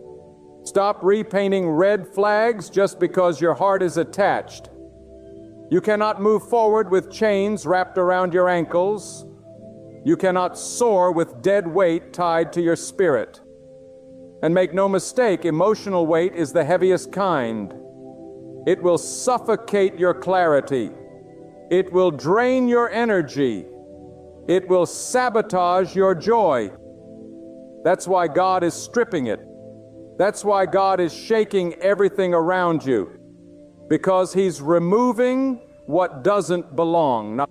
Stop repainting red flags just because your heart is attached. You cannot move forward with chains wrapped around your ankles. You cannot soar with dead weight tied to your spirit. And make no mistake, emotional weight is the heaviest kind. It will suffocate your clarity. It will drain your energy. It will sabotage your joy. That's why God is stripping it. That's why God is shaking everything around you. Because He's removing what doesn't belong.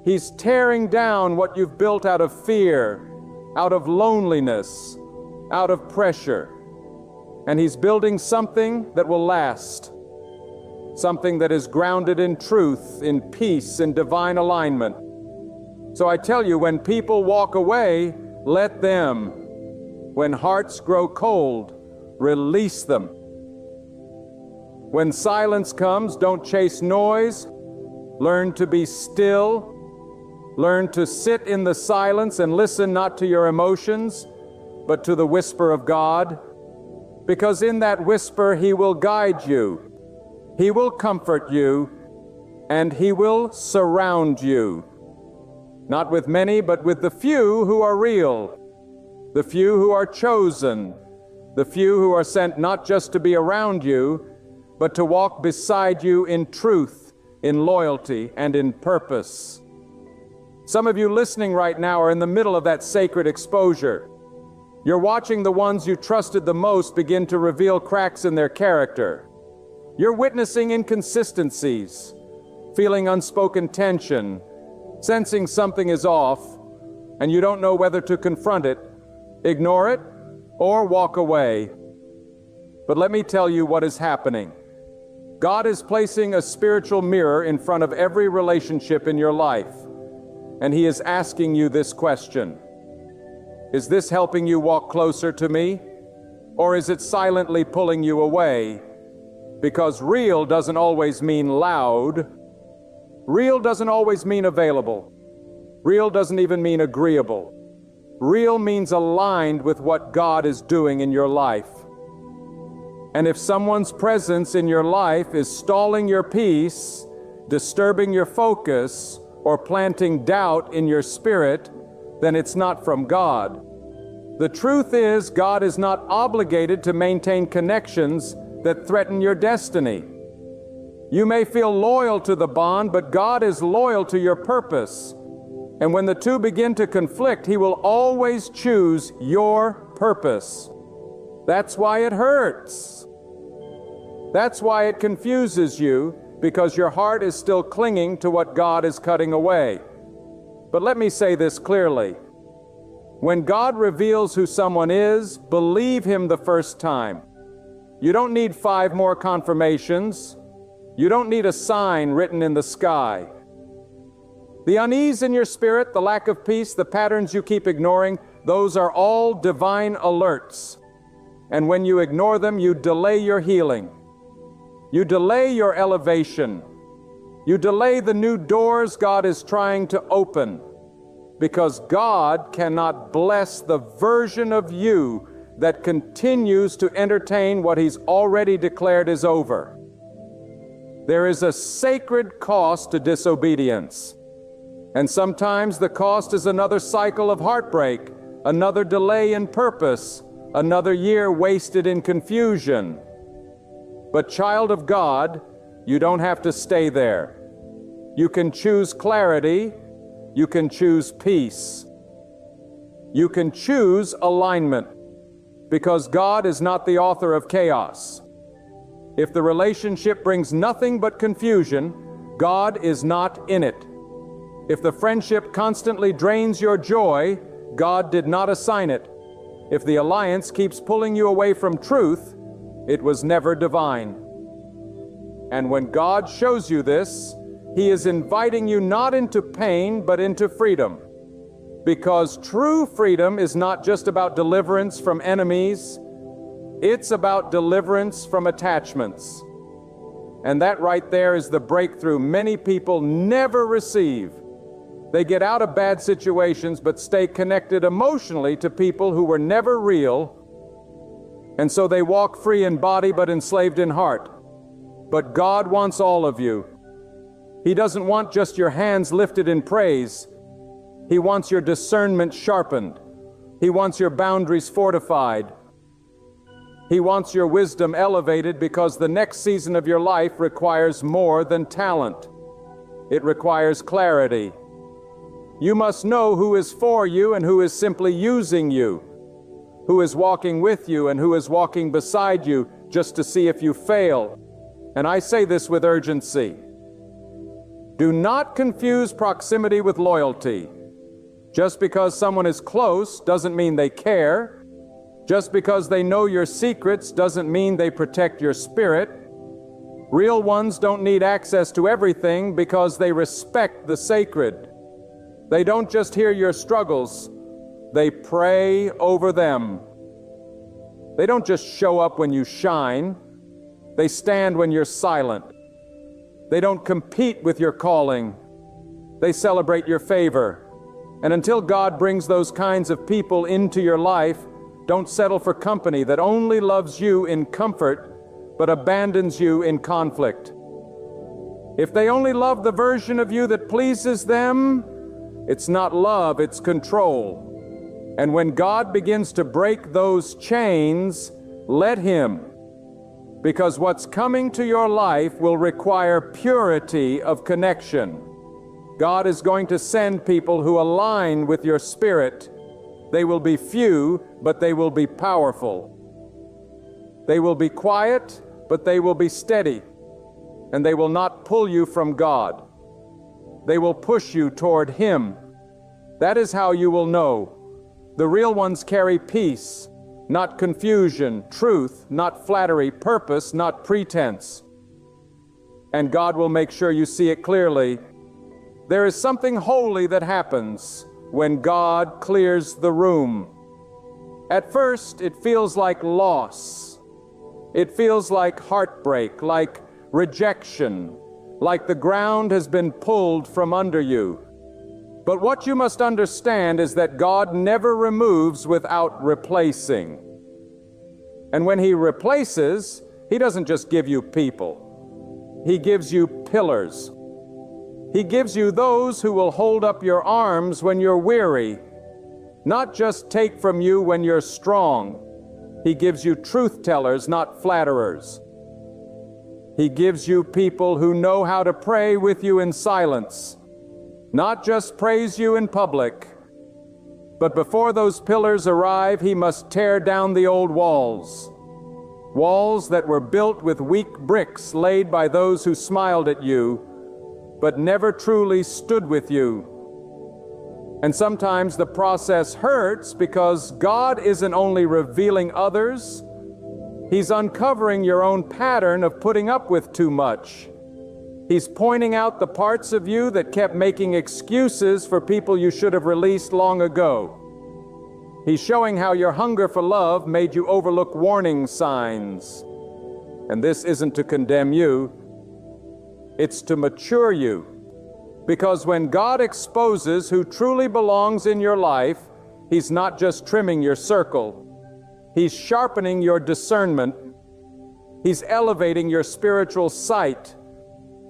He's tearing down what you've built out of fear, out of loneliness, out of pressure. And He's building something that will last. Something that is grounded in truth, in peace, in divine alignment. So I tell you, when people walk away, let them. When hearts grow cold, release them. When silence comes, don't chase noise. Learn to be still. Learn to sit in the silence and listen not to your emotions, but to the whisper of God. Because in that whisper, He will guide you. He will comfort you, and He will surround you. Not with many, but with the few who are real, the few who are chosen, the few who are sent not just to be around you, but to walk beside you in truth, in loyalty, and in purpose. Some of you listening right now are in the middle of that sacred exposure. You're watching the ones you trusted the most begin to reveal cracks in their character. You're witnessing inconsistencies, feeling unspoken tension, sensing something is off, and you don't know whether to confront it, ignore it, or walk away. But let me tell you what is happening. God is placing a spiritual mirror in front of every relationship in your life, and He is asking you this question. Is this helping you walk closer to me? Or is it silently pulling you away? Because real doesn't always mean loud. Real doesn't always mean available. Real doesn't even mean agreeable. Real means aligned with what God is doing in your life. And if someone's presence in your life is stalling your peace, disturbing your focus, or planting doubt in your spirit, then it's not from God. The truth is, God is not obligated to maintain connections that threaten your destiny. You may feel loyal to the bond, but God is loyal to your purpose. And when the two begin to conflict, He will always choose your purpose. That's why it hurts. That's why it confuses you, because your heart is still clinging to what God is cutting away. But let me say this clearly. When God reveals who someone is, believe Him the first time. You don't need 5 more confirmations. You don't need a sign written in the sky. The unease in your spirit, the lack of peace, the patterns you keep ignoring, those are all divine alerts. And when you ignore them, you delay your healing. You delay your elevation. You delay the new doors God is trying to open. Because God cannot bless the version of you that continues to entertain what He's already declared is over. There is a sacred cost to disobedience. And sometimes the cost is another cycle of heartbreak, another delay in purpose, another year wasted in confusion. But child of God, you don't have to stay there. You can choose clarity. You can choose peace. You can choose alignment, because God is not the author of chaos. If the relationship brings nothing but confusion, God is not in it. If the friendship constantly drains your joy, God did not assign it. If the alliance keeps pulling you away from truth, it was never divine. And when God shows you this, He is inviting you not into pain, but into freedom. Because true freedom is not just about deliverance from enemies, it's about deliverance from attachments. And that right there is the breakthrough many people never receive. They get out of bad situations, but stay connected emotionally to people who were never real. And so they walk free in body, but enslaved in heart. But God wants all of you. He doesn't want just your hands lifted in praise. He wants your discernment sharpened. He wants your boundaries fortified. He wants your wisdom elevated, because the next season of your life requires more than talent. It requires clarity. You must know who is for you and who is simply using you, who is walking with you and who is walking beside you just to see if you fail. And I say this with urgency. Do not confuse proximity with loyalty. Just because someone is close doesn't mean they care. Just because they know your secrets doesn't mean they protect your spirit. Real ones don't need access to everything because they respect the sacred. They don't just hear your struggles, they pray over them. They don't just show up when you shine, they stand when you're silent. They don't compete with your calling, they celebrate your favor. And until God brings those kinds of people into your life, don't settle for company that only loves you in comfort, but abandons you in conflict. If they only love the version of you that pleases them, it's not love, it's control. And when God begins to break those chains, let Him. Because what's coming to your life will require purity of connection. God is going to send people who align with your spirit. They will be few, but they will be powerful. They will be quiet, but they will be steady. And they will not pull you from God. They will push you toward Him. That is how you will know. The real ones carry peace, not confusion, truth, not flattery, purpose, not pretense. And God will make sure you see it clearly. There is something holy that happens when God clears the room. At first, it feels like loss. It feels like heartbreak, like rejection, like the ground has been pulled from under you. But what you must understand is that God never removes without replacing. And when He replaces, He doesn't just give you people. He gives you pillars. He gives you those who will hold up your arms when you're weary, not just take from you when you're strong. He gives you truth tellers, not flatterers. He gives you people who know how to pray with you in silence, not just praise you in public. But before those pillars arrive, He must tear down the old walls. Walls that were built with weak bricks laid by those who smiled at you, but never truly stood with you. And sometimes the process hurts because God isn't only revealing others, He's uncovering your own pattern of putting up with too much. He's pointing out the parts of you that kept making excuses for people you should have released long ago. He's showing how your hunger for love made you overlook warning signs. And this isn't to condemn you, it's to mature you. Because when God exposes who truly belongs in your life, He's not just trimming your circle. He's sharpening your discernment. He's elevating your spiritual sight.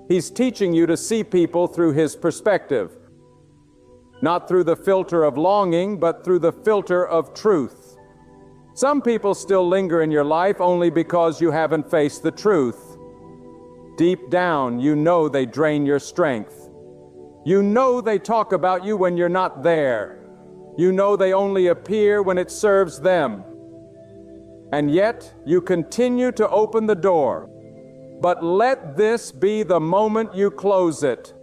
He's teaching you to see people through His perspective. Not through the filter of longing, but through the filter of truth. Some people still linger in your life only because you haven't faced the truth. Deep down, you know they drain your strength. You know they talk about you when you're not there. You know they only appear when it serves them. And yet, you continue to open the door. But let this be the moment you close it.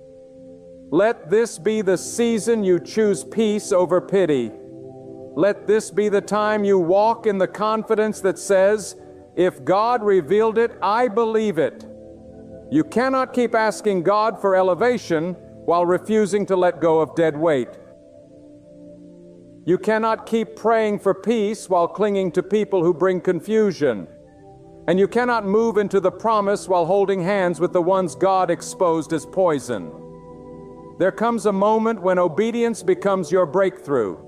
Let this be the season you choose peace over pity. Let this be the time you walk in the confidence that says, if God revealed it, I believe it. You cannot keep asking God for elevation while refusing to let go of dead weight. You cannot keep praying for peace while clinging to people who bring confusion. And you cannot move into the promise while holding hands with the ones God exposed as poison. There comes a moment when obedience becomes your breakthrough.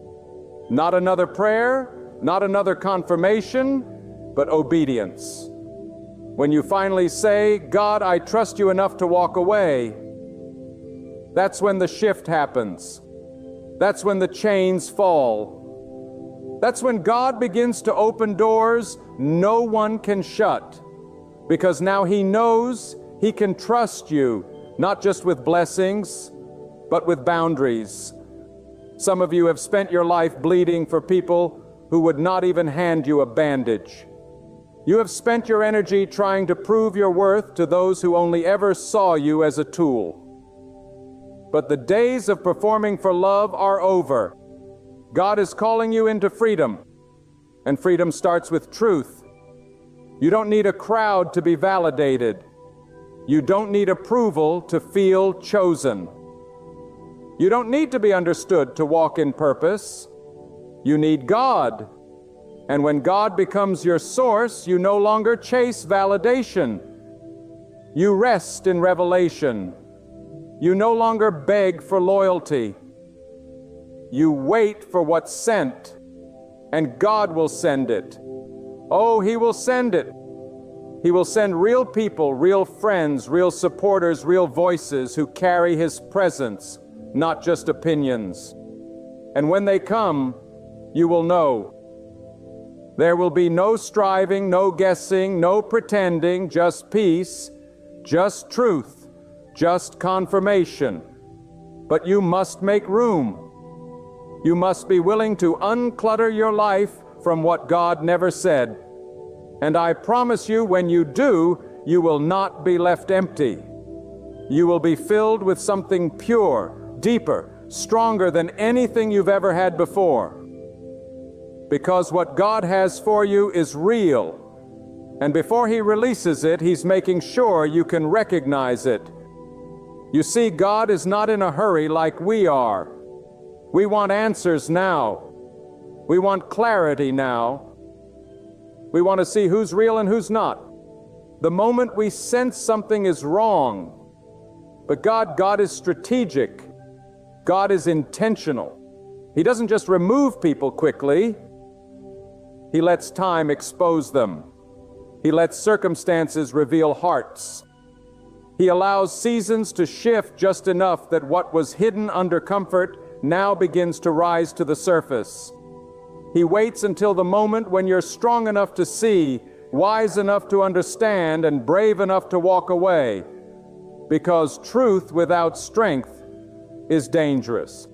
Not another prayer, not another confirmation, but obedience. When you finally say, God, I trust you enough to walk away, that's when the shift happens. That's when the chains fall. That's when God begins to open doors no one can shut. Because now He knows He can trust you, not just with blessings, but with boundaries. Some of you have spent your life bleeding for people who would not even hand you a bandage. You have spent your energy trying to prove your worth to those who only ever saw you as a tool. But the days of performing for love are over. God is calling you into freedom, and freedom starts with truth. You don't need a crowd to be validated. You don't need approval to feel chosen. You don't need to be understood to walk in purpose. You need God. And when God becomes your source, you no longer chase validation. You rest in revelation. You no longer beg for loyalty. You wait for what's sent, and God will send it. Oh, He will send it. He will send real people, real friends, real supporters, real voices who carry His presence, not just opinions. And when they come, you will know. There will be no striving, no guessing, no pretending, just peace, just truth, just confirmation. But you must make room. You must be willing to unclutter your life from what God never said. And I promise you, when you do, you will not be left empty. You will be filled with something pure, deeper, stronger than anything you've ever had before. Because what God has for you is real. And before He releases it, He's making sure you can recognize it. You see, God is not in a hurry like we are. We want answers now. We want clarity now. We want to see who's real and who's not. The moment we sense something is wrong, but God is strategic. God is intentional. He doesn't just remove people quickly. He lets time expose them. He lets circumstances reveal hearts. He allows seasons to shift just enough that what was hidden under comfort now begins to rise to the surface. He waits until the moment when you're strong enough to see, wise enough to understand, and brave enough to walk away. Because truth without strength is dangerous.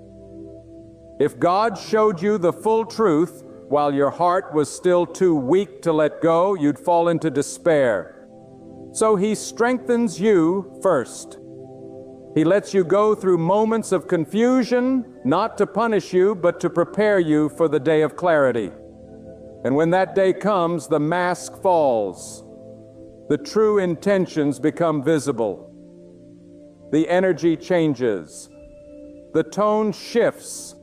If God showed you the full truth while your heart was still too weak to let go, you'd fall into despair. So He strengthens you first. He lets you go through moments of confusion, not to punish you, but to prepare you for the day of clarity. And when that day comes, the mask falls. The true intentions become visible. The energy changes. The tone shifts.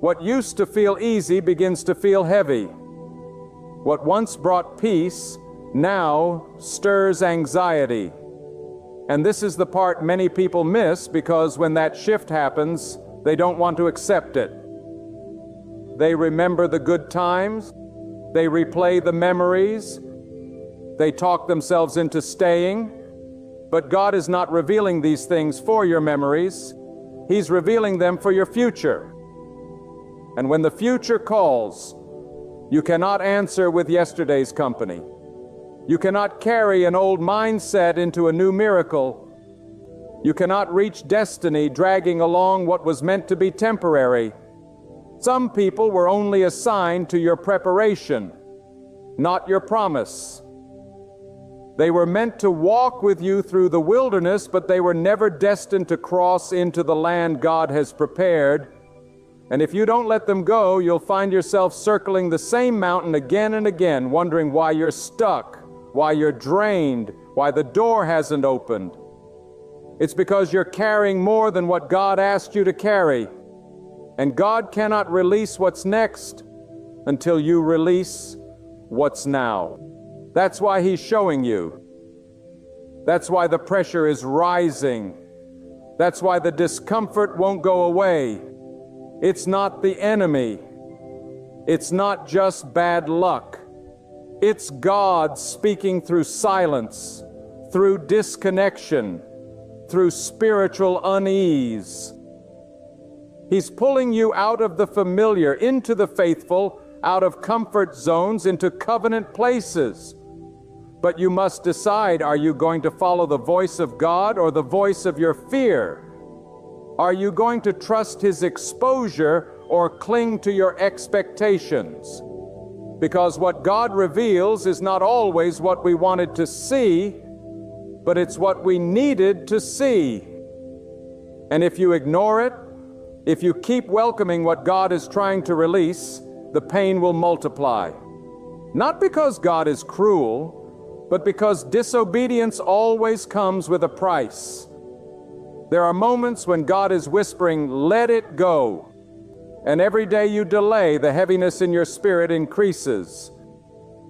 What used to feel easy begins to feel heavy. What once brought peace now stirs anxiety. And this is the part many people miss, because when that shift happens, they don't want to accept it. They remember the good times. They replay the memories. They talk themselves into staying. But God is not revealing these things for your memories. He's revealing them for your future. And when the future calls, you cannot answer with yesterday's company. You cannot carry an old mindset into a new miracle. You cannot reach destiny dragging along what was meant to be temporary. Some people were only assigned to your preparation, not your promise. They were meant to walk with you through the wilderness, but they were never destined to cross into the land God has prepared. And if you don't let them go, you'll find yourself circling the same mountain again and again, wondering why you're stuck, why you're drained, why the door hasn't opened. It's because you're carrying more than what God asked you to carry. And God cannot release what's next until you release what's now. That's why He's showing you. That's why the pressure is rising. That's why the discomfort won't go away. It's not the enemy. It's not just bad luck. It's God speaking through silence, through disconnection, through spiritual unease. He's pulling you out of the familiar, into the faithful, out of comfort zones, into covenant places. But you must decide, are you going to follow the voice of God or the voice of your fear? Are you going to trust His exposure or cling to your expectations? Because what God reveals is not always what we wanted to see, but it's what we needed to see. And if you ignore it, if you keep welcoming what God is trying to release, the pain will multiply. Not because God is cruel, but because disobedience always comes with a price. There are moments when God is whispering, "Let it go." And every day you delay, the heaviness in your spirit increases.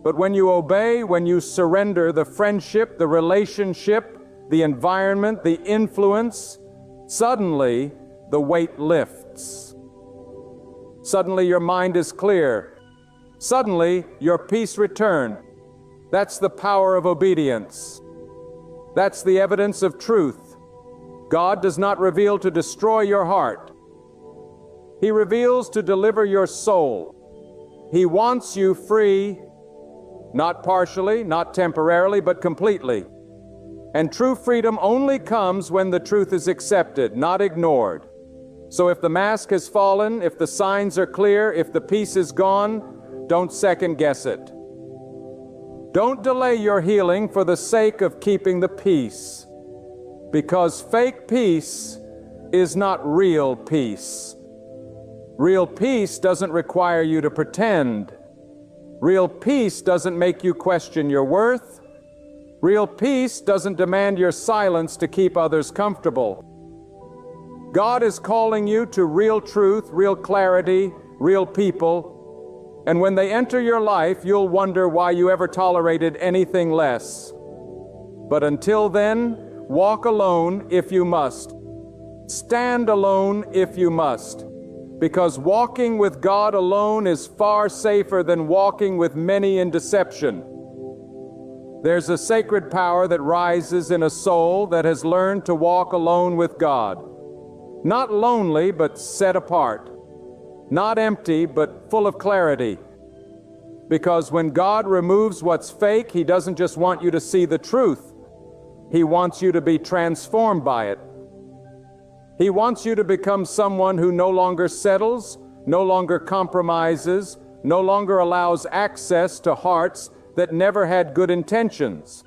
But when you obey, when you surrender, the friendship, the relationship, the environment, the influence, suddenly the weight lifts. Suddenly your mind is clear. Suddenly your peace returns. That's the power of obedience. That's the evidence of truth. God does not reveal to destroy your heart. He reveals to deliver your soul. He wants you free, not partially, not temporarily, but completely. And true freedom only comes when the truth is accepted, not ignored. So if the mask has fallen, if the signs are clear, if the peace is gone, don't second guess it. Don't delay your healing for the sake of keeping the peace. Because fake peace is not real peace. Real peace doesn't require you to pretend. Real peace doesn't make you question your worth. Real peace doesn't demand your silence to keep others comfortable. God is calling you to real truth, real clarity, real people, And when they enter your life, you'll wonder why you ever tolerated anything less. But until then, walk alone if you must. Stand alone if you must. Because walking with God alone is far safer than walking with many in deception. There's a sacred power that rises in a soul that has learned to walk alone with God. Not lonely, but set apart. Not empty, but full of clarity. Because when God removes what's fake, He doesn't just want you to see the truth. He wants you to be transformed by it. He wants you to become someone who no longer settles, no longer compromises, no longer allows access to hearts that never had good intentions.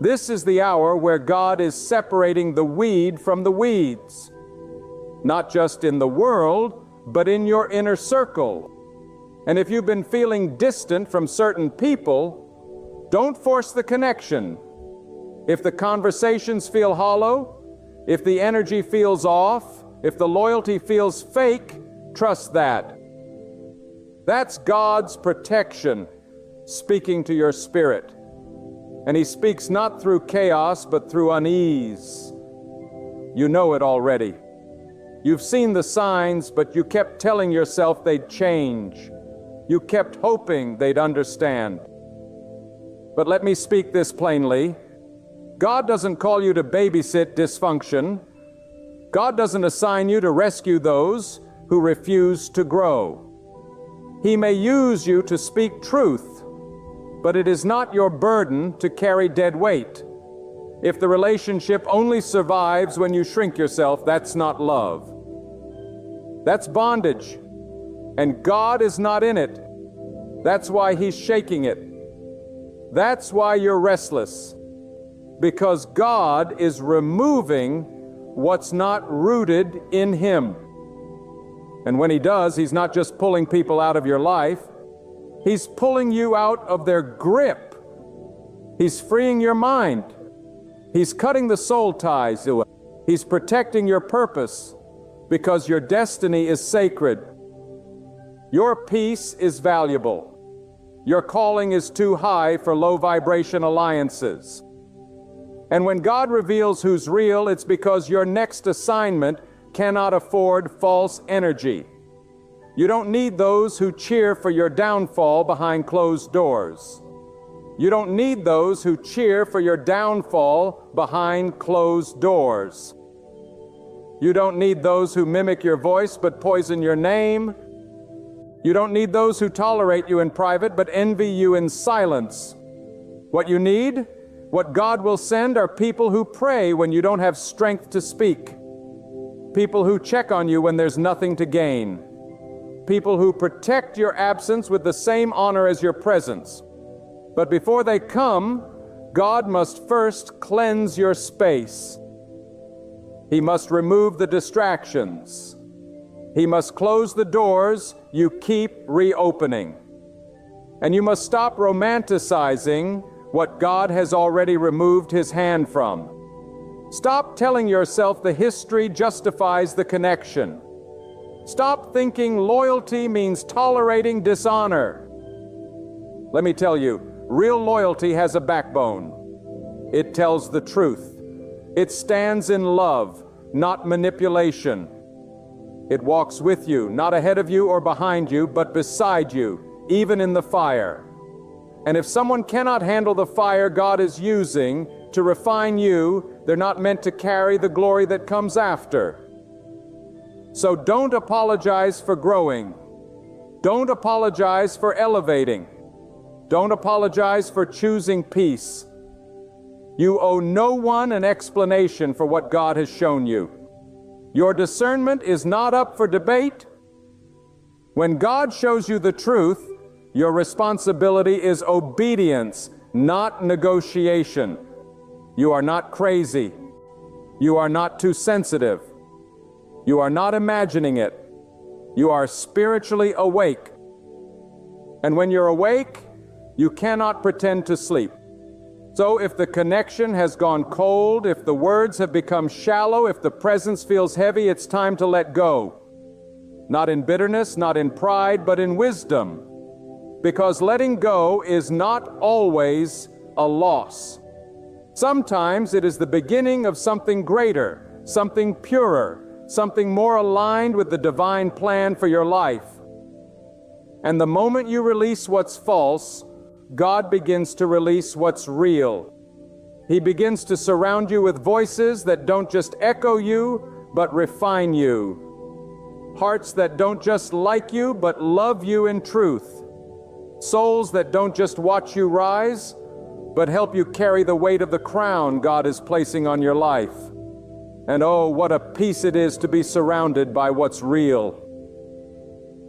This is the hour where God is separating the weed from the weeds. Not just in the world, but in your inner circle. And if you've been feeling distant from certain people, don't force the connection. If the conversations feel hollow, if the energy feels off, if the loyalty feels fake, trust that. That's God's protection speaking to your spirit. And He speaks not through chaos, but through unease. You know it already. You've seen the signs, but you kept telling yourself they'd change. You kept hoping they'd understand. But let me speak this plainly. God doesn't call you to babysit dysfunction. God doesn't assign you to rescue those who refuse to grow. He may use you to speak truth, but it is not your burden to carry dead weight. If the relationship only survives when you shrink yourself, that's not love. That's bondage, and God is not in it. That's why He's shaking it. That's why you're restless. Because God is removing what's not rooted in Him. And when He does, He's not just pulling people out of your life, He's pulling you out of their grip. He's freeing your mind. He's cutting the soul ties. He's protecting your purpose because your destiny is sacred. Your peace is valuable. Your calling is too high for low vibration alliances. And when God reveals who's real, it's because your next assignment cannot afford false energy. You don't need those who cheer for your downfall behind closed doors. You don't need those who cheer for your downfall behind closed doors. You don't need those who mimic your voice but poison your name. You don't need those who tolerate you in private but envy you in silence. What you need, what God will send, are people who pray when you don't have strength to speak. People who check on you when there's nothing to gain. People who protect your absence with the same honor as your presence. But before they come, God must first cleanse your space. He must remove the distractions. He must close the doors you keep reopening. And you must stop romanticizing what God has already removed His hand from. Stop telling yourself the history justifies the connection. Stop thinking loyalty means tolerating dishonor. Let me tell you, real loyalty has a backbone. It tells the truth. It stands in love, not manipulation. It walks with you, not ahead of you or behind you, but beside you, even in the fire. And if someone cannot handle the fire God is using to refine you, they're not meant to carry the glory that comes after. So don't apologize for growing. Don't apologize for elevating. Don't apologize for choosing peace. You owe no one an explanation for what God has shown you. Your discernment is not up for debate. When God shows you the truth, your responsibility is obedience, not negotiation. You are not crazy. You are not too sensitive. You are not imagining it. You are spiritually awake. And when you're awake, you cannot pretend to sleep. So if the connection has gone cold, if the words have become shallow, if the presence feels heavy, it's time to let go. Not in bitterness, not in pride, but in wisdom. because letting go is not always a loss. Sometimes it is the beginning of something greater, something purer, something more aligned with the divine plan for your life. And the moment you release what's false, God begins to release what's real. He begins to surround you with voices that don't just echo you, but refine you. Hearts that don't just like you, but love you in truth. Souls that don't just watch you rise, but help you carry the weight of the crown God is placing on your life. And oh, what a peace it is to be surrounded by what's real.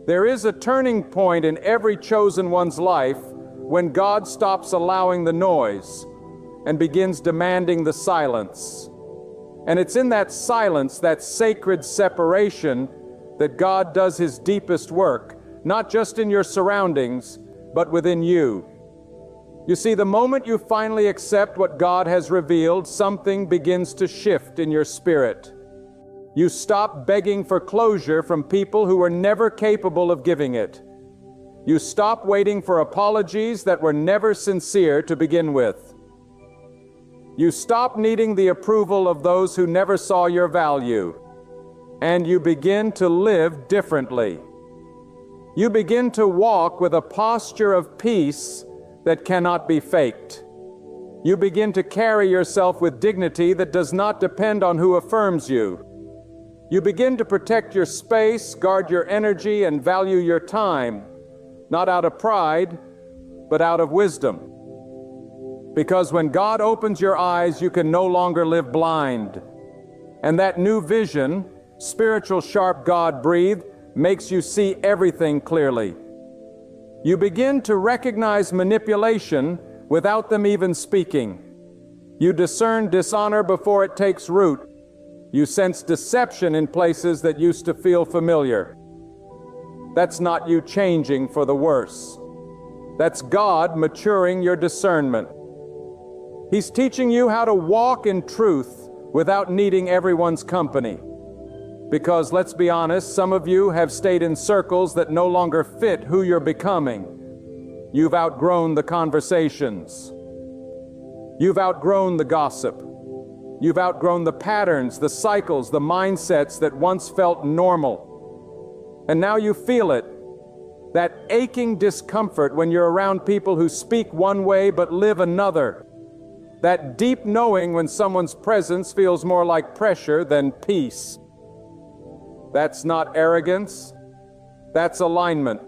There is a turning point in every chosen one's life when God stops allowing the noise and begins demanding the silence. And it's in that silence, that sacred separation, that God does His deepest work, not just in your surroundings, but within you. You see, the moment you finally accept what God has revealed, something begins to shift in your spirit. You stop begging for closure from people who were never capable of giving it. You stop waiting for apologies that were never sincere to begin with. You stop needing the approval of those who never saw your value. And you begin to live differently. You begin to walk with a posture of peace that cannot be faked. You begin to carry yourself with dignity that does not depend on who affirms you. You begin to protect your space, guard your energy, and value your time, not out of pride, but out of wisdom. Because when God opens your eyes, you can no longer live blind. And that new vision, spiritual sharp God breathed, makes you see everything clearly. You begin to recognize manipulation without them even speaking. You discern dishonor before it takes root. You sense deception in places that used to feel familiar. That's not you changing for the worse. That's God maturing your discernment. He's teaching you how to walk in truth without needing everyone's company. Because, let's be honest, some of you have stayed in circles that no longer fit who you're becoming. You've outgrown the conversations. You've outgrown the gossip. You've outgrown the patterns, the cycles, the mindsets that once felt normal. And now you feel it. That aching discomfort when you're around people who speak one way but live another. That deep knowing when someone's presence feels more like pressure than peace. That's not arrogance. That's alignment.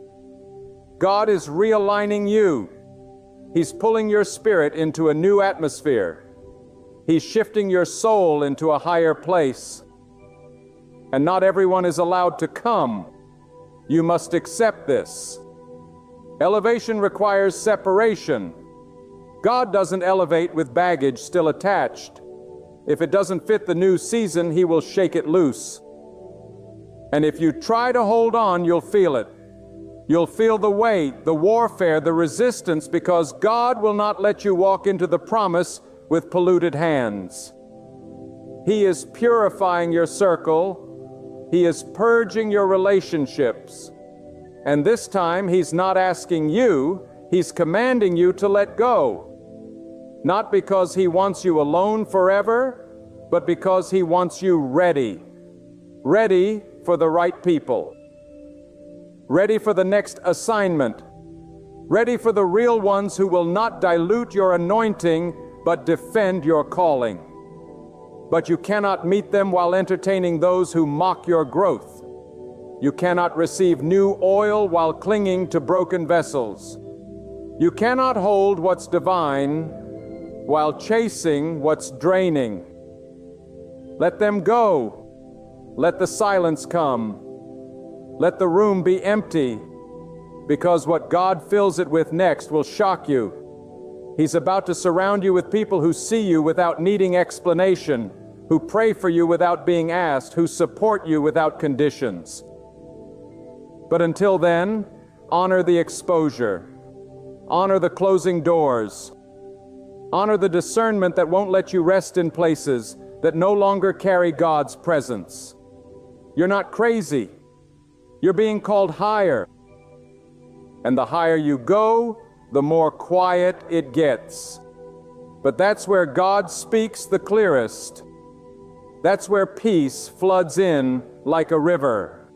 God is realigning you. He's pulling your spirit into a new atmosphere. He's shifting your soul into a higher place. And not everyone is allowed to come. You must accept this. Elevation requires separation. God doesn't elevate with baggage still attached. If it doesn't fit the new season, He will shake it loose. And if you try to hold on, you'll feel it. You'll feel the weight, the warfare, the resistance, because God will not let you walk into the promise with polluted hands. He is purifying your circle. He is purging your relationships. And this time, He's not asking you, He's commanding you to let go. Not because He wants you alone forever, but because He wants you ready. Ready for the right people. Ready for the next assignment. Ready for the real ones who will not dilute your anointing, but defend your calling. But you cannot meet them while entertaining those who mock your growth. You cannot receive new oil while clinging to broken vessels. You cannot hold what's divine while chasing what's draining. Let them go. Let the silence come. Let the room be empty, because what God fills it with next will shock you. He's about to surround you with people who see you without needing explanation, who pray for you without being asked, who support you without conditions. But until then, honor the exposure. Honor the closing doors. Honor the discernment that won't let you rest in places that no longer carry God's presence. You're not crazy. You're being called higher. And the higher you go, the more quiet it gets. But that's where God speaks the clearest. That's where peace floods in like a river.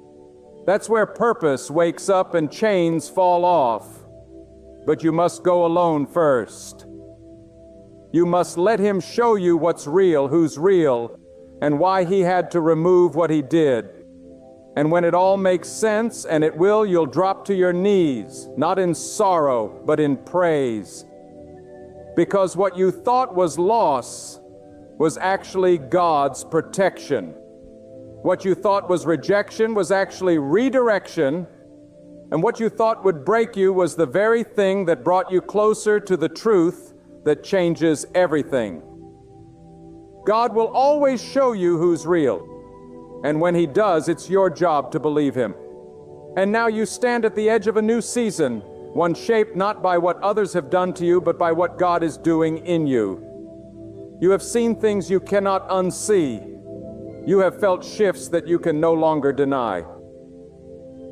That's where purpose wakes up and chains fall off. But you must go alone first. You must let Him show you what's real, who's real, and why He had to remove what He did. And when it all makes sense, and it will, you'll drop to your knees, not in sorrow, but in praise. Because what you thought was loss was actually God's protection. What you thought was rejection was actually redirection, and what you thought would break you was the very thing that brought you closer to the truth that changes everything. God will always show you who's real. And when He does, it's your job to believe Him. And now you stand at the edge of a new season, one shaped not by what others have done to you, but by what God is doing in you. You have seen things you cannot unsee. You have felt shifts that you can no longer deny.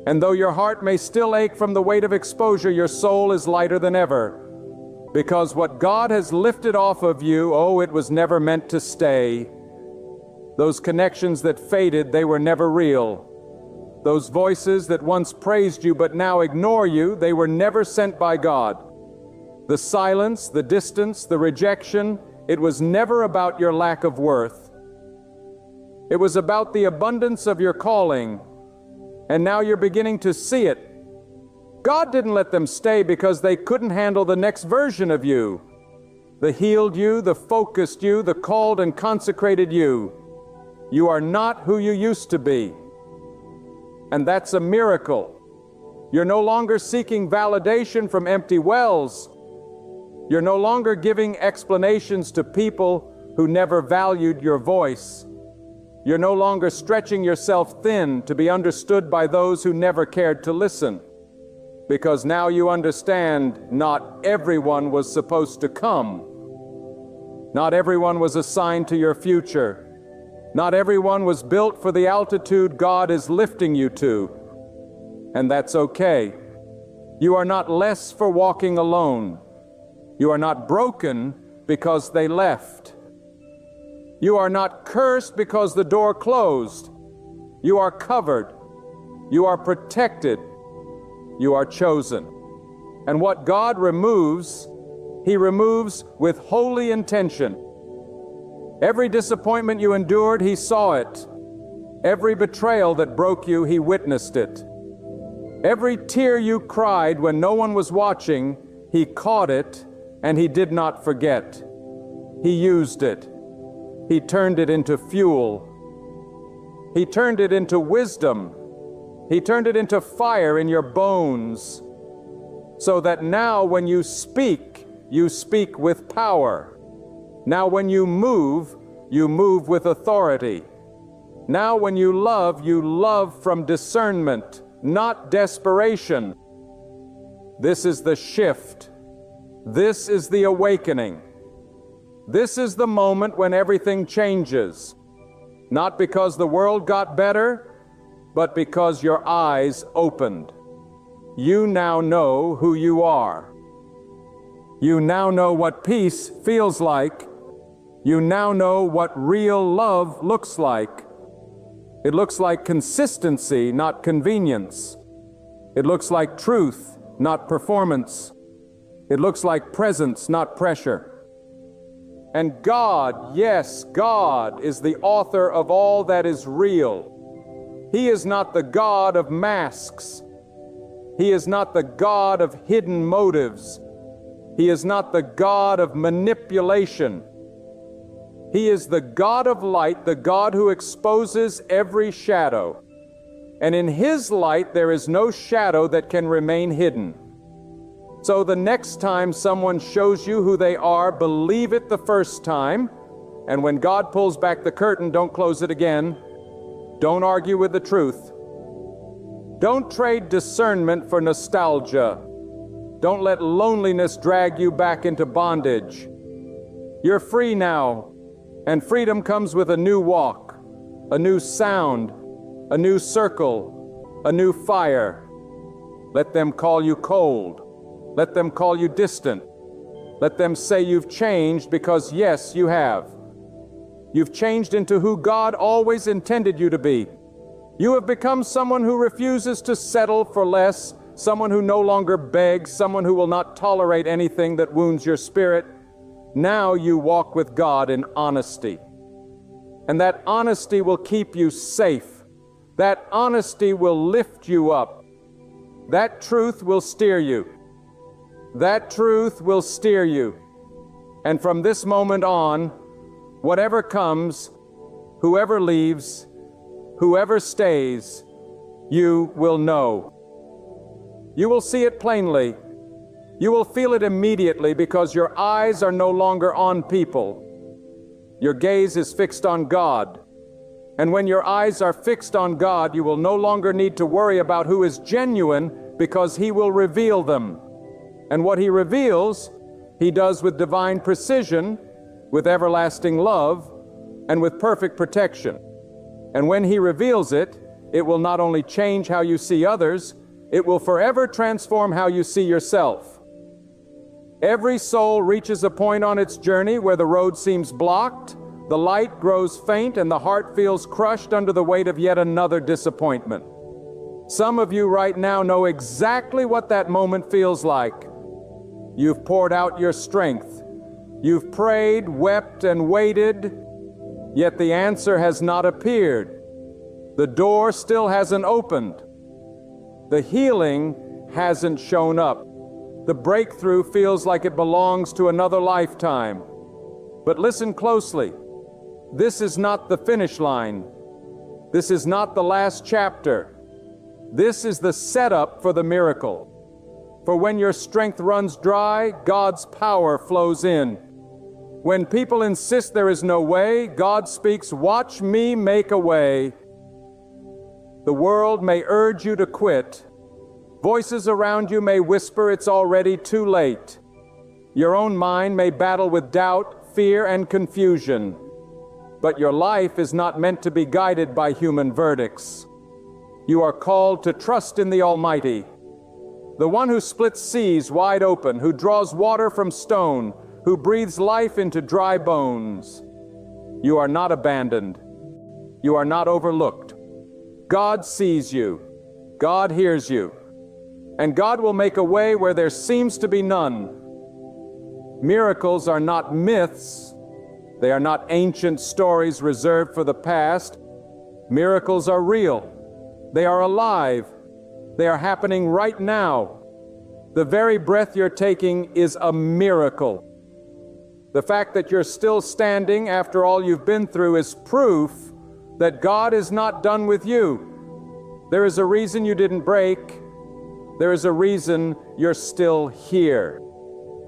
And though your heart may still ache from the weight of exposure, your soul is lighter than ever. Because what God has lifted off of you, oh, it was never meant to stay. Those connections that faded, they were never real. Those voices that once praised you but now ignore you, they were never sent by God. The silence, the distance, the rejection, it was never about your lack of worth. It was about the abundance of your calling, and now you're beginning to see it. God didn't let them stay because they couldn't handle the next version of you. The healed you, the focused you, the called and consecrated you. You are not who you used to be. And that's a miracle. You're no longer seeking validation from empty wells. You're no longer giving explanations to people who never valued your voice. You're no longer stretching yourself thin to be understood by those who never cared to listen. Because now you understand not everyone was supposed to come. Not everyone was assigned to your future. Not everyone was built for the altitude God is lifting you to. And that's okay. You are not less for walking alone. You are not broken because they left. You are not cursed because the door closed. You are covered. You are protected. You are chosen. And what God removes, He removes with holy intention. Every disappointment you endured, He saw it. Every betrayal that broke you, He witnessed it. Every tear you cried when no one was watching, He caught it, and He did not forget. He used it. He turned it into fuel. He turned it into wisdom. He turned it into fire in your bones, so that now when you speak with power. Now when you move with authority. Now when you love from discernment, not desperation. This is the shift. This is the awakening. This is the moment when everything changes. Not because the world got better, but because your eyes opened. You now know who you are. You now know what peace feels like. You now know what real love looks like. It looks like consistency, not convenience. It looks like truth, not performance. It looks like presence, not pressure. And God, yes, God is the author of all that is real. He is not the God of masks. He is not the God of hidden motives. He is not the God of manipulation. He is the God of light, the God who exposes every shadow. And in His light there is no shadow that can remain hidden. So the next time someone shows you who they are, believe it the first time. And when God pulls back the curtain, don't close it again. Don't argue with the truth. Don't trade discernment for nostalgia. Don't let loneliness drag you back into bondage. You're free now, and freedom comes with a new walk, a new sound, a new circle, a new fire. Let them call you cold. Let them call you distant. Let them say you've changed, because yes, you have. You've changed into who God always intended you to be. You have become someone who refuses to settle for less, someone who no longer begs, someone who will not tolerate anything that wounds your spirit. Now you walk with God in honesty. And that honesty will keep you safe. That honesty will lift you up. That truth will steer you. That truth will steer you. And from this moment on, whatever comes, whoever leaves, whoever stays, you will know. You will see it plainly. You will feel it immediately, because your eyes are no longer on people. Your gaze is fixed on God. And when your eyes are fixed on God, you will no longer need to worry about who is genuine, because He will reveal them. And what He reveals, He does with divine precision, with everlasting love, and with perfect protection. And when He reveals it, it will not only change how you see others, it will forever transform how you see yourself. Every soul reaches a point on its journey where the road seems blocked, the light grows faint, and the heart feels crushed under the weight of yet another disappointment. Some of you right now know exactly what that moment feels like. You've poured out your strength. You've prayed, wept, and waited, yet the answer has not appeared. The door still hasn't opened. The healing hasn't shown up. The breakthrough feels like it belongs to another lifetime. But listen closely. This is not the finish line. This is not the last chapter. This is the setup for the miracle. For when your strength runs dry, God's power flows in. When people insist there is no way, God speaks, "Watch me make a way." The world may urge you to quit. Voices around you may whisper it's already too late. Your own mind may battle with doubt, fear, and confusion. But your life is not meant to be guided by human verdicts. You are called to trust in the Almighty, the one who splits seas wide open, who draws water from stone, who breathes life into dry bones. You are not abandoned. You are not overlooked. God sees you. God hears you. And God will make a way where there seems to be none. Miracles are not myths. They are not ancient stories reserved for the past. Miracles are real. They are alive. They are happening right now. The very breath you're taking is a miracle. The fact that you're still standing after all you've been through is proof that God is not done with you. There is a reason you didn't break. There is a reason you're still here.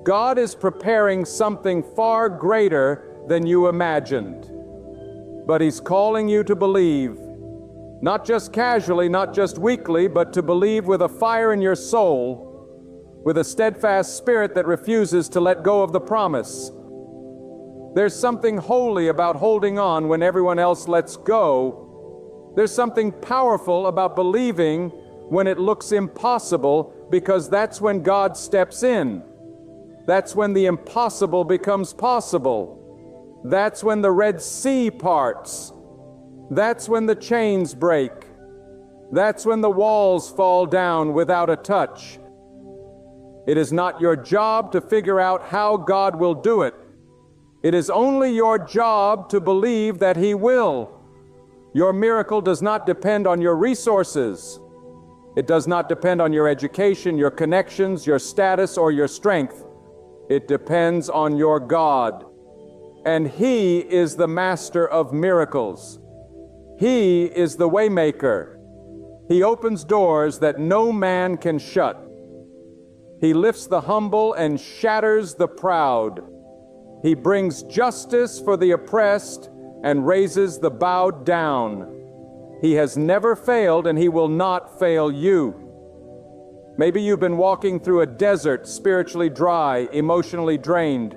God is preparing something far greater than you imagined. But He's calling you to believe, not just casually, not just weakly, but to believe with a fire in your soul, with a steadfast spirit that refuses to let go of the promise. There's something holy about holding on when everyone else lets go. There's something powerful about believing when it looks impossible, because that's when God steps in. That's when the impossible becomes possible. That's when the Red Sea parts. That's when the chains break. That's when the walls fall down without a touch. It is not your job to figure out how God will do it. It is only your job to believe that He will. Your miracle does not depend on your resources. It does not depend on your education, your connections, your status, or your strength. It depends on your God. And He is the master of miracles. He is the waymaker. He opens doors that no man can shut. He lifts the humble and shatters the proud. He brings justice for the oppressed and raises the bowed down. He has never failed, and He will not fail you. Maybe you've been walking through a desert, spiritually dry, emotionally drained.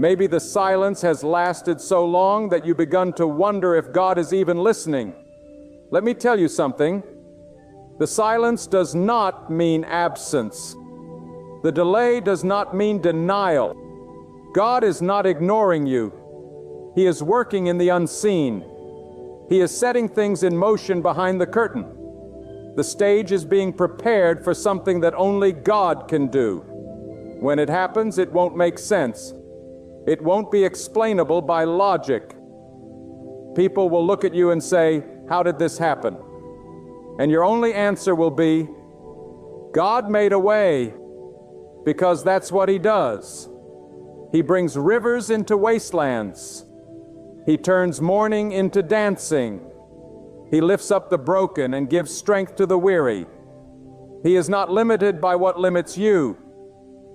Maybe the silence has lasted so long that you've begun to wonder if God is even listening. Let me tell you something. The silence does not mean absence. The delay does not mean denial. God is not ignoring you. He is working in the unseen. He is setting things in motion behind the curtain. The stage is being prepared for something that only God can do. When it happens, it won't make sense. It won't be explainable by logic. People will look at you and say, "How did this happen?" And your only answer will be, "God made a way," because that's what He does. He brings rivers into wastelands. He turns mourning into dancing. He lifts up the broken and gives strength to the weary. He is not limited by what limits you.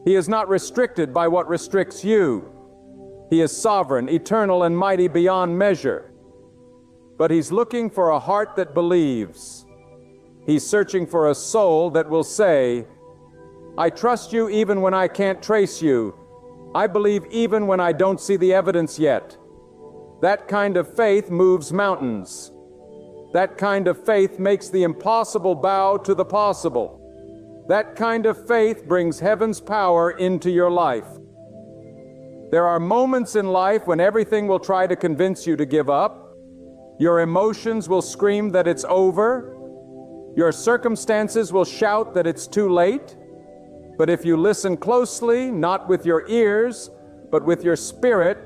He is not restricted by what restricts you. He is sovereign, eternal, and mighty beyond measure. But He's looking for a heart that believes. He's searching for a soul that will say, "I trust you even when I can't trace you. I believe even when I don't see the evidence yet." That kind of faith moves mountains. That kind of faith makes the impossible bow to the possible. That kind of faith brings heaven's power into your life. There are moments in life when everything will try to convince you to give up. Your emotions will scream that it's over. Your circumstances will shout that it's too late. But if you listen closely, not with your ears, but with your spirit,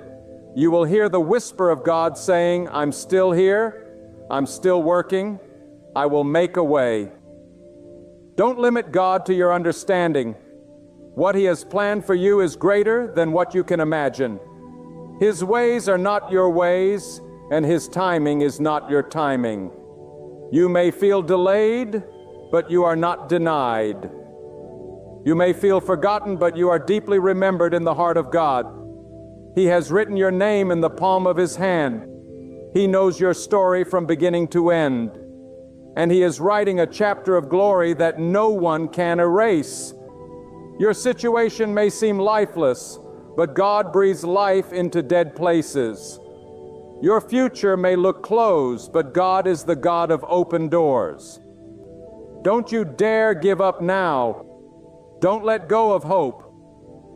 you will hear the whisper of God saying, "I'm still here. I'm still working. I will make a way." Don't limit God to your understanding. What He has planned for you is greater than what you can imagine. His ways are not your ways, and His timing is not your timing. You may feel delayed, but you are not denied. You may feel forgotten, but you are deeply remembered in the heart of God. He has written your name in the palm of His hand. He knows your story from beginning to end. And He is writing a chapter of glory that no one can erase. Your situation may seem lifeless, but God breathes life into dead places. Your future may look closed, but God is the God of open doors. Don't you dare give up now. Don't let go of hope.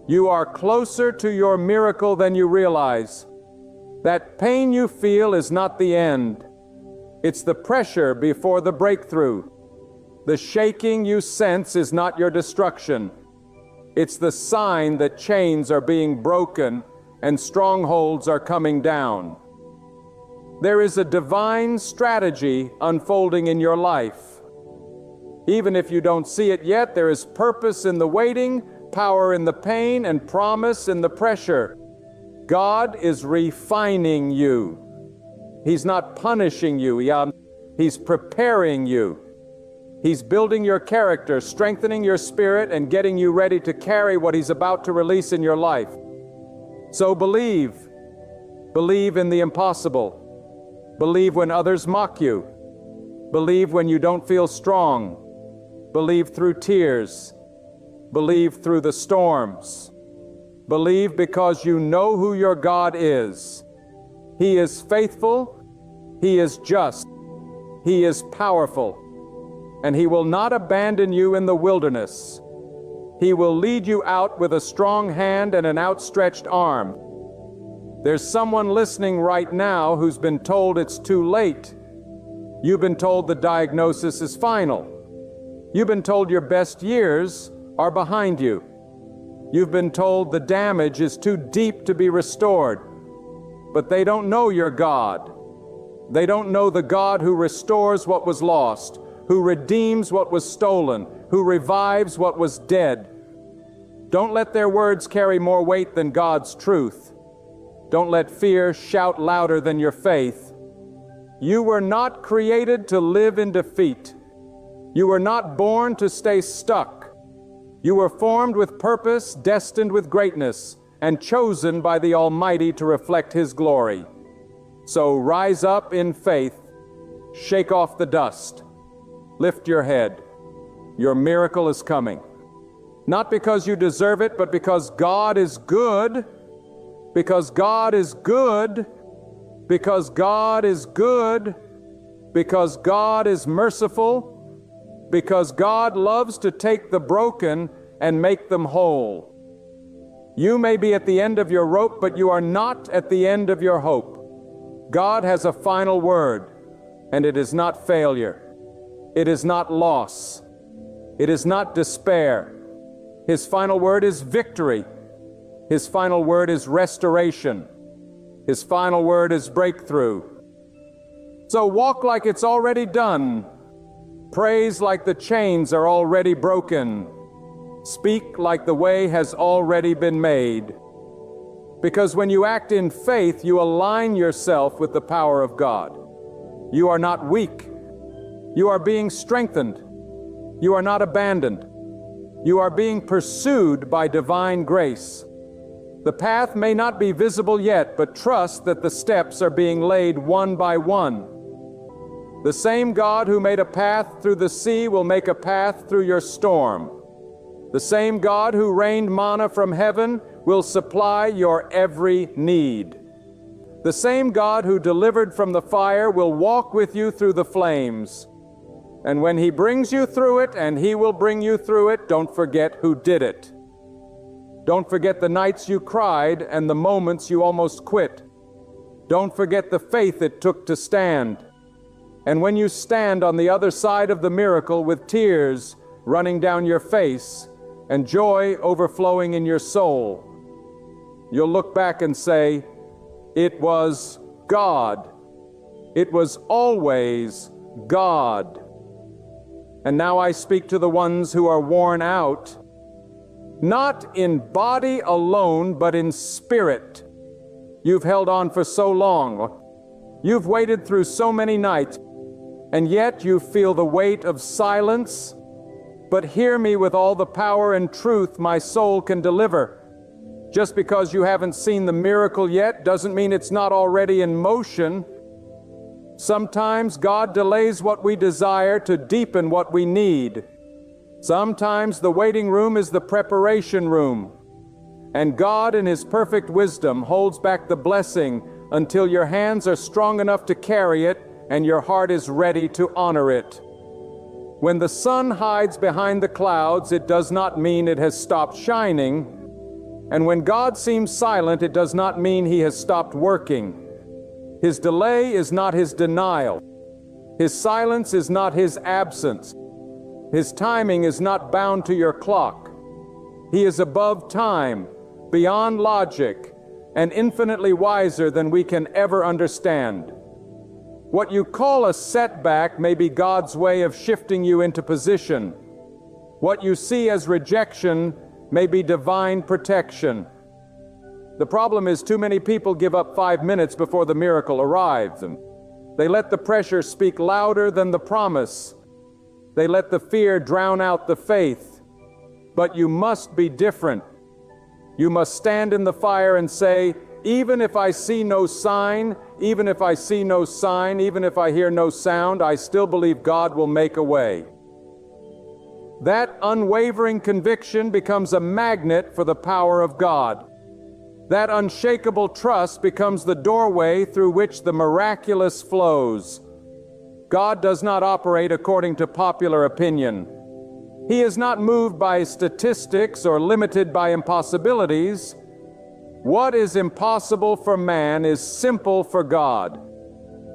You are closer to your miracle than you realize. That pain you feel is not the end. It's the pressure before the breakthrough. The shaking you sense is not your destruction. It's the sign that chains are being broken and strongholds are coming down. There is a divine strategy unfolding in your life. Even if you don't see it yet, there is purpose in the waiting, power in the pain, and promise in the pressure. God is refining you. He's not punishing you. He's preparing you. He's building your character, strengthening your spirit, and getting you ready to carry what He's about to release in your life. So believe. Believe in the impossible. Believe when others mock you. Believe when you don't feel strong. Believe through tears. Believe through the storms. Believe because you know who your God is. He is faithful. He is just. He is powerful. And He will not abandon you in the wilderness. He will lead you out with a strong hand and an outstretched arm. There's someone listening right now who's been told it's too late. You've been told the diagnosis is final. You've been told your best years are behind you. You've been told the damage is too deep to be restored. But they don't know your God. They don't know the God who restores what was lost, who redeems what was stolen, who revives what was dead. Don't let their words carry more weight than God's truth. Don't let fear shout louder than your faith. You were not created to live in defeat. You were not born to stay stuck. You were formed with purpose, destined with greatness, and chosen by the Almighty to reflect His glory. So rise up in faith, shake off the dust, lift your head. Your miracle is coming. Not because you deserve it, but because God is good. Because God is good. Because God is good. Because God is merciful. because God loves to take the broken and make them whole. You may be at the end of your rope, but you are not at the end of your hope. God has a final word, and it is not failure. It is not loss. It is not despair. His final word is victory. His final word is restoration. His final word is breakthrough. So walk like it's already done. Praise like the chains are already broken. Speak like the way has already been made. Because when you act in faith, you align yourself with the power of God. You are not weak. You are being strengthened. You are not abandoned. You are being pursued by divine grace. The path may not be visible yet, but trust that the steps are being laid one by one. The same God who made a path through the sea will make a path through your storm. The same God who rained manna from heaven will supply your every need. The same God who delivered from the fire will walk with you through the flames. And when He brings you through it, and He will bring you through it, don't forget who did it. Don't forget the nights you cried and the moments you almost quit. Don't forget the faith it took to stand. And when you stand on the other side of the miracle with tears running down your face and joy overflowing in your soul, you'll look back and say, "It was God. It was always God." And now I speak to the ones who are worn out, not in body alone, but in spirit. You've held on for so long. You've waited through so many nights, and yet you feel the weight of silence. But hear me with all the power and truth my soul can deliver. Just because you haven't seen the miracle yet doesn't mean it's not already in motion. Sometimes God delays what we desire to deepen what we need. Sometimes the waiting room is the preparation room. And God in His perfect wisdom holds back the blessing until your hands are strong enough to carry it and your heart is ready to honor it. When the sun hides behind the clouds, it does not mean it has stopped shining. And when God seems silent, it does not mean He has stopped working. His delay is not His denial. His silence is not His absence. His timing is not bound to your clock. He is above time, beyond logic, and infinitely wiser than we can ever understand. What you call a setback may be God's way of shifting you into position. What you see as rejection may be divine protection. The problem is too many people give up 5 minutes before the miracle arrives. They let the pressure speak louder than the promise. They let the fear drown out the faith. But you must be different. You must stand in the fire and say, "Even if I see no sign, even if I see no sign, even if I hear no sound, I still believe God will make a way." That unwavering conviction becomes a magnet for the power of God. That unshakable trust becomes the doorway through which the miraculous flows. God does not operate according to popular opinion. He is not moved by statistics or limited by impossibilities. What is impossible for man is simple for God.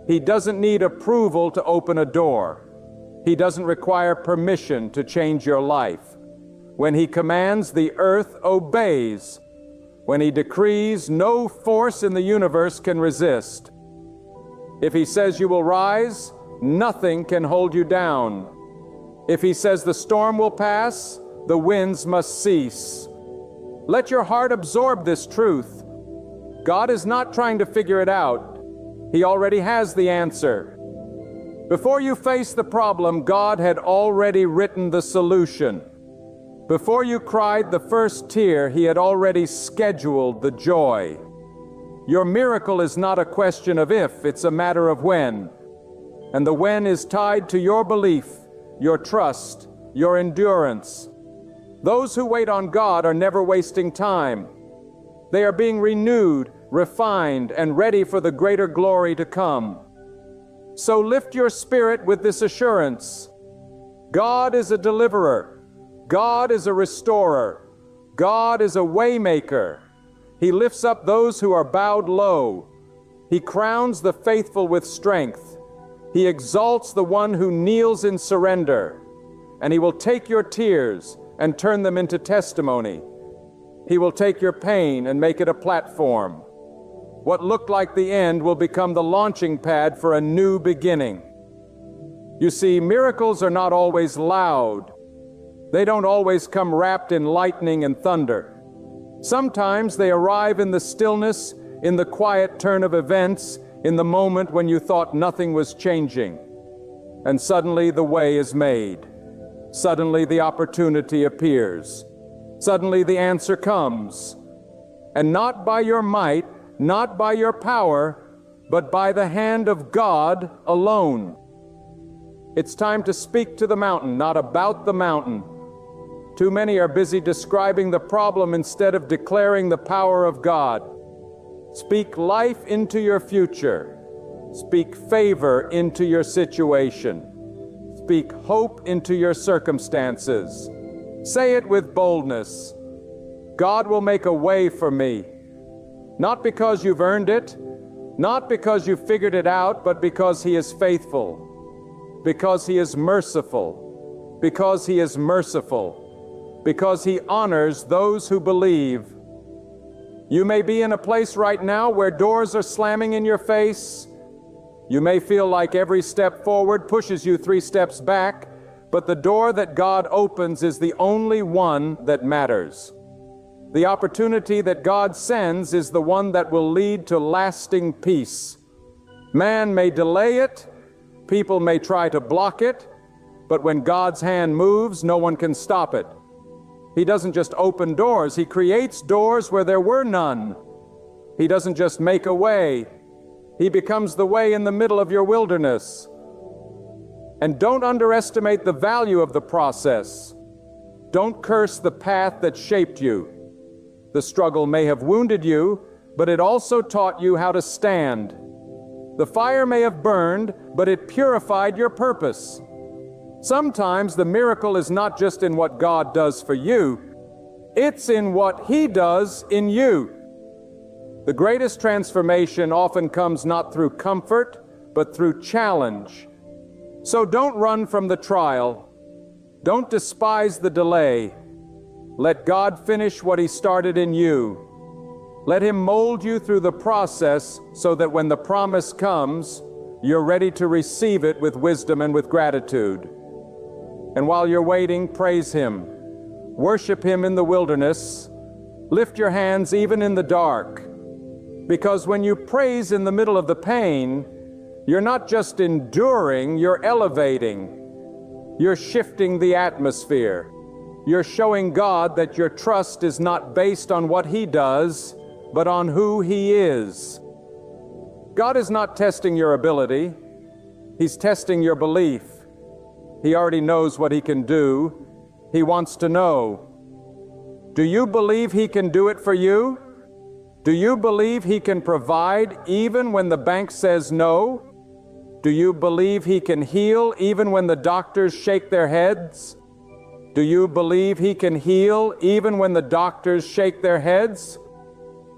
He doesn't need approval to open a door. He doesn't require permission to change your life. When He commands, the earth obeys. When He decrees, no force in the universe can resist. If He says you will rise, nothing can hold you down. If He says the storm will pass, the winds must cease. Let your heart absorb this truth. God is not trying to figure it out. He already has the answer. Before you face the problem, God had already written the solution. Before you cried the first tear, He had already scheduled the joy. Your miracle is not a question of if, it's a matter of when. And the when is tied to your belief, your trust, your endurance. Those who wait on God are never wasting time. They are being renewed, refined, and ready for the greater glory to come. So lift your spirit with this assurance. God is a deliverer. God is a restorer. God is a waymaker. He lifts up those who are bowed low. He crowns the faithful with strength. He exalts the one who kneels in surrender. And He will take your tears and turn them into testimony. He will take your pain and make it a platform. What looked like the end will become the launching pad for a new beginning. You see, miracles are not always loud. They don't always come wrapped in lightning and thunder. Sometimes they arrive in the stillness, in the quiet turn of events, in the moment when you thought nothing was changing. And suddenly the way is made. Suddenly the opportunity appears. Suddenly the answer comes. And not by your might, not by your power, but by the hand of God alone. It's time to speak to the mountain, not about the mountain. Too many are busy describing the problem instead of declaring the power of God. Speak life into your future. Speak favor into your situation. Speak hope into your circumstances. Say it with boldness. God will make a way for me. Not because you've earned it, not because you've figured it out, but because He is faithful, because He is merciful, because He is merciful, because He honors those who believe. You may be in a place right now where doors are slamming in your face. You may feel like every step forward pushes you 3 steps back, but the door that God opens is the only one that matters. The opportunity that God sends is the one that will lead to lasting peace. Man may delay it, people may try to block it, but when God's hand moves, no one can stop it. He doesn't just open doors, He creates doors where there were none. He doesn't just make a way, He becomes the way in the middle of your wilderness. And don't underestimate the value of the process. Don't curse the path that shaped you. The struggle may have wounded you, but it also taught you how to stand. The fire may have burned, but it purified your purpose. Sometimes the miracle is not just in what God does for you, it's in what He does in you. The greatest transformation often comes not through comfort, but through challenge. So don't run from the trial. Don't despise the delay. Let God finish what He started in you. Let Him mold you through the process so that when the promise comes, you're ready to receive it with wisdom and with gratitude. And while you're waiting, praise Him. Worship Him in the wilderness. Lift your hands even in the dark. Because when you praise in the middle of the pain, you're not just enduring, you're elevating. You're shifting the atmosphere. You're showing God that your trust is not based on what He does, but on who He is. God is not testing your ability. He's testing your belief. He already knows what He can do. He wants to know. Do you believe He can do it for you? Do you believe He can provide even when the bank says no? Do you believe He can heal even when the doctors shake their heads? Do you believe He can heal even when the doctors shake their heads?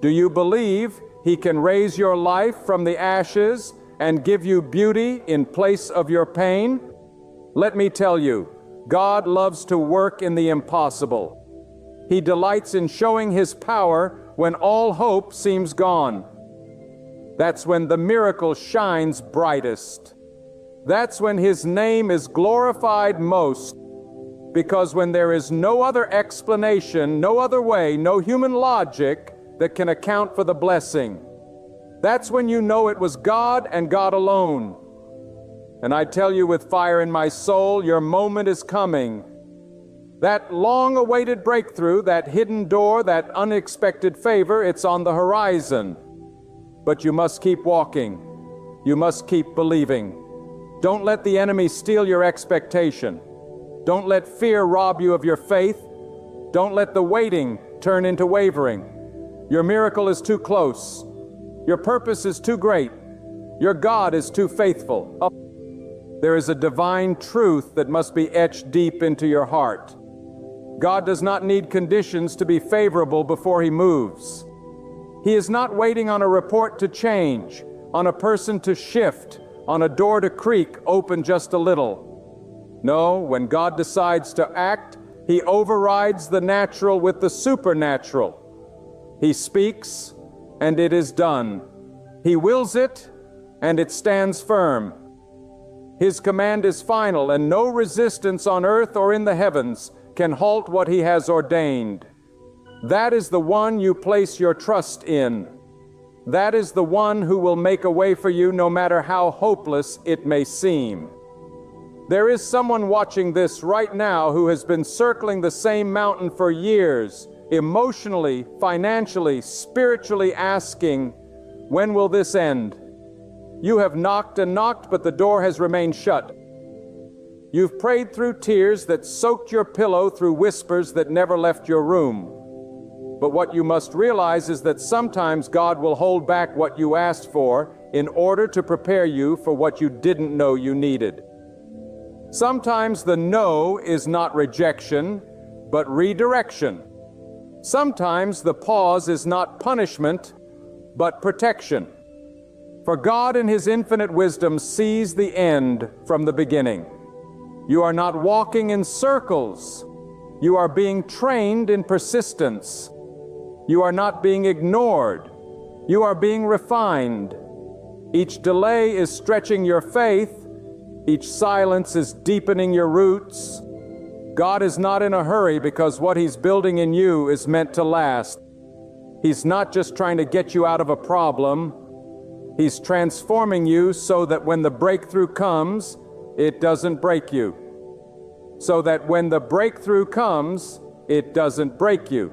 Do you believe He can raise your life from the ashes and give you beauty in place of your pain? Let me tell you, God loves to work in the impossible. He delights in showing His power when all hope seems gone. That's when the miracle shines brightest. That's when His name is glorified most. Because when there is no other explanation, no other way, no human logic that can account for the blessing, that's when you know it was God and God alone. And I tell you with fire in my soul, your moment is coming. That long-awaited breakthrough, that hidden door, that unexpected favor, it's on the horizon. But you must keep walking. You must keep believing. Don't let the enemy steal your expectation. Don't let fear rob you of your faith. Don't let the waiting turn into wavering. Your miracle is too close. Your purpose is too great. Your God is too faithful. There is a divine truth that must be etched deep into your heart. God does not need conditions to be favorable before He moves. He is not waiting on a report to change, on a person to shift, on a door to creak open just a little. No, when God decides to act, He overrides the natural with the supernatural. He speaks, and it is done. He wills it, and it stands firm. His command is final, and no resistance on earth or in the heavens can halt what He has ordained. That is the one you place your trust in. That is the one who will make a way for you no matter how hopeless it may seem. There is someone watching this right now who has been circling the same mountain for years, emotionally, financially, spiritually asking, when will this end? You have knocked and knocked, but the door has remained shut. You've prayed through tears that soaked your pillow, through whispers that never left your room. But what you must realize is that sometimes God will hold back what you asked for in order to prepare you for what you didn't know you needed. Sometimes the no is not rejection, but redirection. Sometimes the pause is not punishment, but protection. For God in His infinite wisdom sees the end from the beginning. You are not walking in circles. You are being trained in persistence. You are not being ignored. You are being refined. Each delay is stretching your faith. Each silence is deepening your roots. God is not in a hurry because what He's building in you is meant to last. He's not just trying to get you out of a problem. He's transforming you so that when the breakthrough comes, it doesn't break you. So that when the breakthrough comes, it doesn't break you.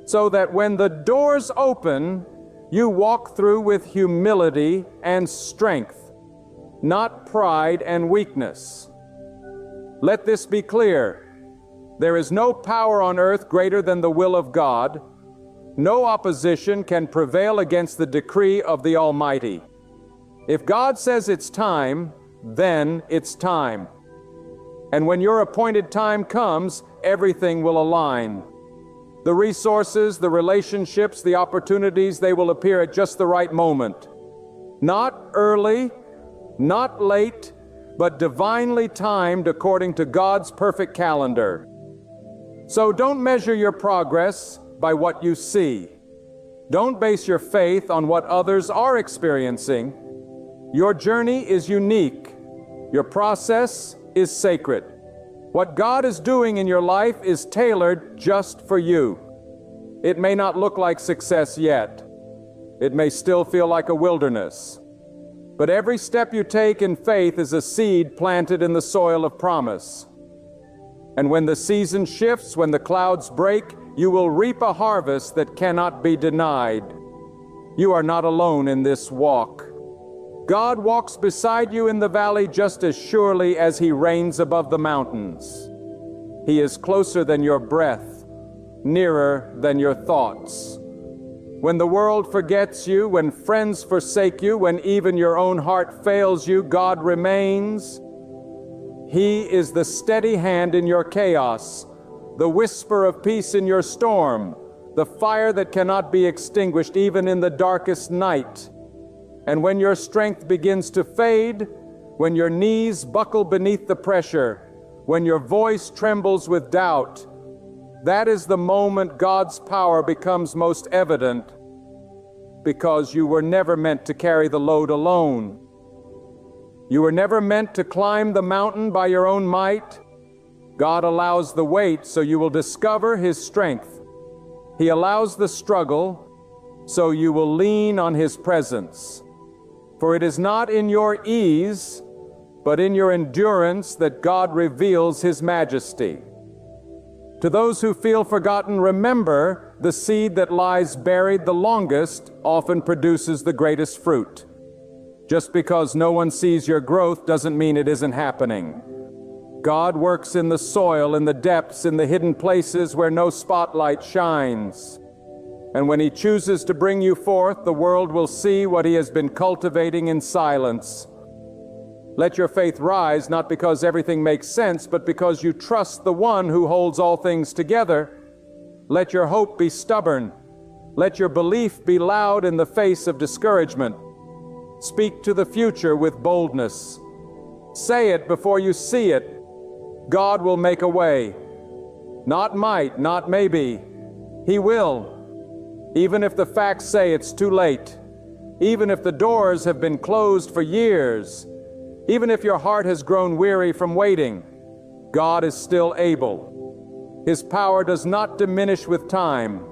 So that when the doors open, you walk through with humility and strength, not pride and weakness. Let this be clear. There is no power on earth greater than the will of God. No opposition can prevail against the decree of the Almighty. If God says it's time, then it's time. And when your appointed time comes, everything will align. The resources, the relationships, the opportunities, they will appear at just the right moment. Not early, not late, but divinely timed according to God's perfect calendar. So don't measure your progress by what you see. Don't base your faith on what others are experiencing. Your journey is unique. Your process is sacred. What God is doing in your life is tailored just for you. It may not look like success yet. It may still feel like a wilderness. But every step you take in faith is a seed planted in the soil of promise. And when the season shifts, when the clouds break, you will reap a harvest that cannot be denied. You are not alone in this walk. God walks beside you in the valley just as surely as He reigns above the mountains. He is closer than your breath, nearer than your thoughts. When the world forgets you, when friends forsake you, when even your own heart fails you, God remains. He is the steady hand in your chaos, the whisper of peace in your storm, the fire that cannot be extinguished even in the darkest night. And when your strength begins to fade, when your knees buckle beneath the pressure, when your voice trembles with doubt, that is the moment God's power becomes most evident, because you were never meant to carry the load alone. You were never meant to climb the mountain by your own might. God allows the weight so you will discover His strength. He allows the struggle so you will lean on His presence. For it is not in your ease, but in your endurance that God reveals His majesty. To those who feel forgotten, remember, the seed that lies buried the longest often produces the greatest fruit. Just because no one sees your growth doesn't mean it isn't happening. God works in the soil, in the depths, in the hidden places where no spotlight shines. And when He chooses to bring you forth, the world will see what He has been cultivating in silence. Let your faith rise not because everything makes sense, but because you trust the one who holds all things together. Let your hope be stubborn. Let your belief be loud in the face of discouragement. Speak to the future with boldness. Say it before you see it. God will make a way. Not might, not maybe. He will. Even if the facts say it's too late. Even if the doors have been closed for years. Even if your heart has grown weary from waiting, God is still able. His power does not diminish with time.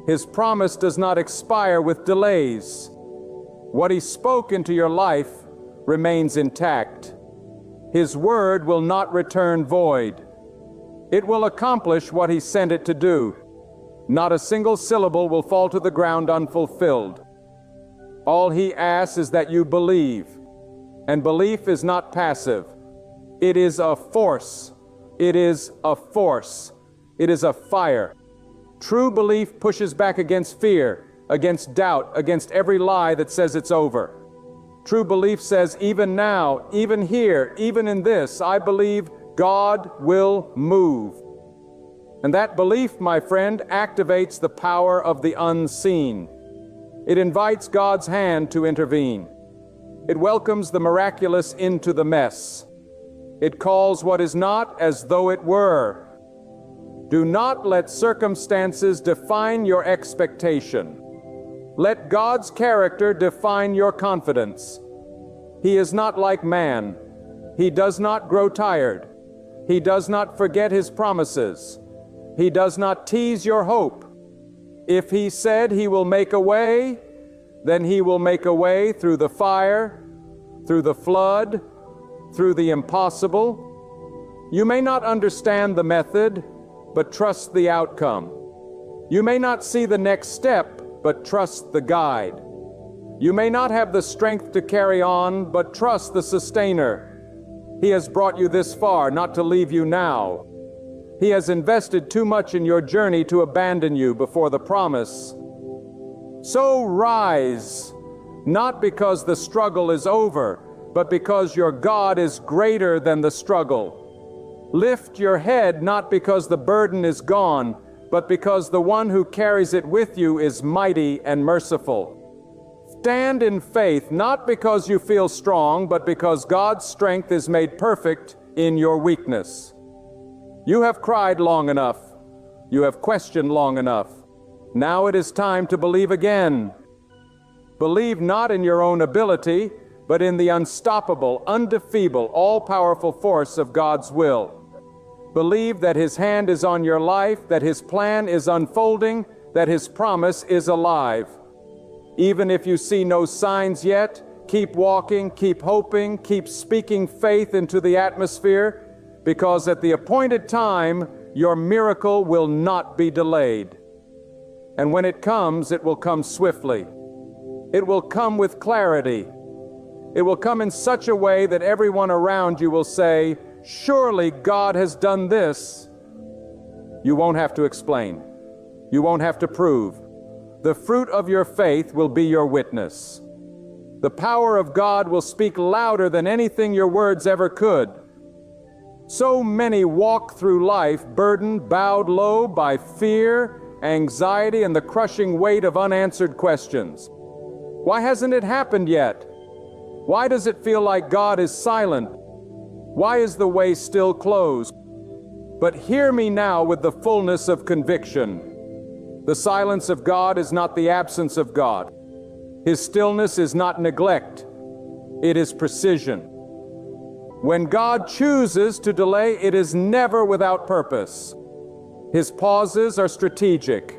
His promise does not expire with delays. What He spoke into your life remains intact. His word will not return void. It will accomplish what He sent it to do. Not a single syllable will fall to the ground unfulfilled. All He asks is that you believe. And belief is not passive. It is a force. It is a force. It is a fire. True belief pushes back against fear, against doubt, against every lie that says it's over. True belief says, even now, even here, even in this, I believe God will move. And that belief, my friend, activates the power of the unseen. It invites God's hand to intervene. It welcomes the miraculous into the mess. It calls what is not as though it were. Do not let circumstances define your expectation. Let God's character define your confidence. He is not like man. He does not grow tired. He does not forget His promises. He does not tease your hope. If He said He will make a way, then He will make a way through the fire, through the flood, through the impossible. You may not understand the method, but trust the outcome. You may not see the next step, but trust the guide. You may not have the strength to carry on, but trust the sustainer. He has brought you this far not to leave you now. He has invested too much in your journey to abandon you before the promise. So rise, not because the struggle is over, but because your God is greater than the struggle. Lift your head not because the burden is gone, but because the one who carries it with you is mighty and merciful. Stand in faith not because you feel strong, but because God's strength is made perfect in your weakness. You have cried long enough. You have questioned long enough. Now it is time to believe again. Believe not in your own ability, but in the unstoppable, undefeatable, all-powerful force of God's will. Believe that His hand is on your life, that His plan is unfolding, that His promise is alive. Even if you see no signs yet, keep walking, keep hoping, keep speaking faith into the atmosphere, because at the appointed time, your miracle will not be delayed. And when it comes, it will come swiftly. It will come with clarity. It will come in such a way that everyone around you will say, surely God has done this. You won't have to explain. You won't have to prove. The fruit of your faith will be your witness. The power of God will speak louder than anything your words ever could. So many walk through life burdened, bowed low by fear, anxiety, and the crushing weight of unanswered questions. Why hasn't it happened yet? Why does it feel like God is silent? Why is the way still closed? But hear me now with the fullness of conviction. The silence of God is not the absence of God. His stillness is not neglect. It is precision. When God chooses to delay, it is never without purpose. His pauses are strategic.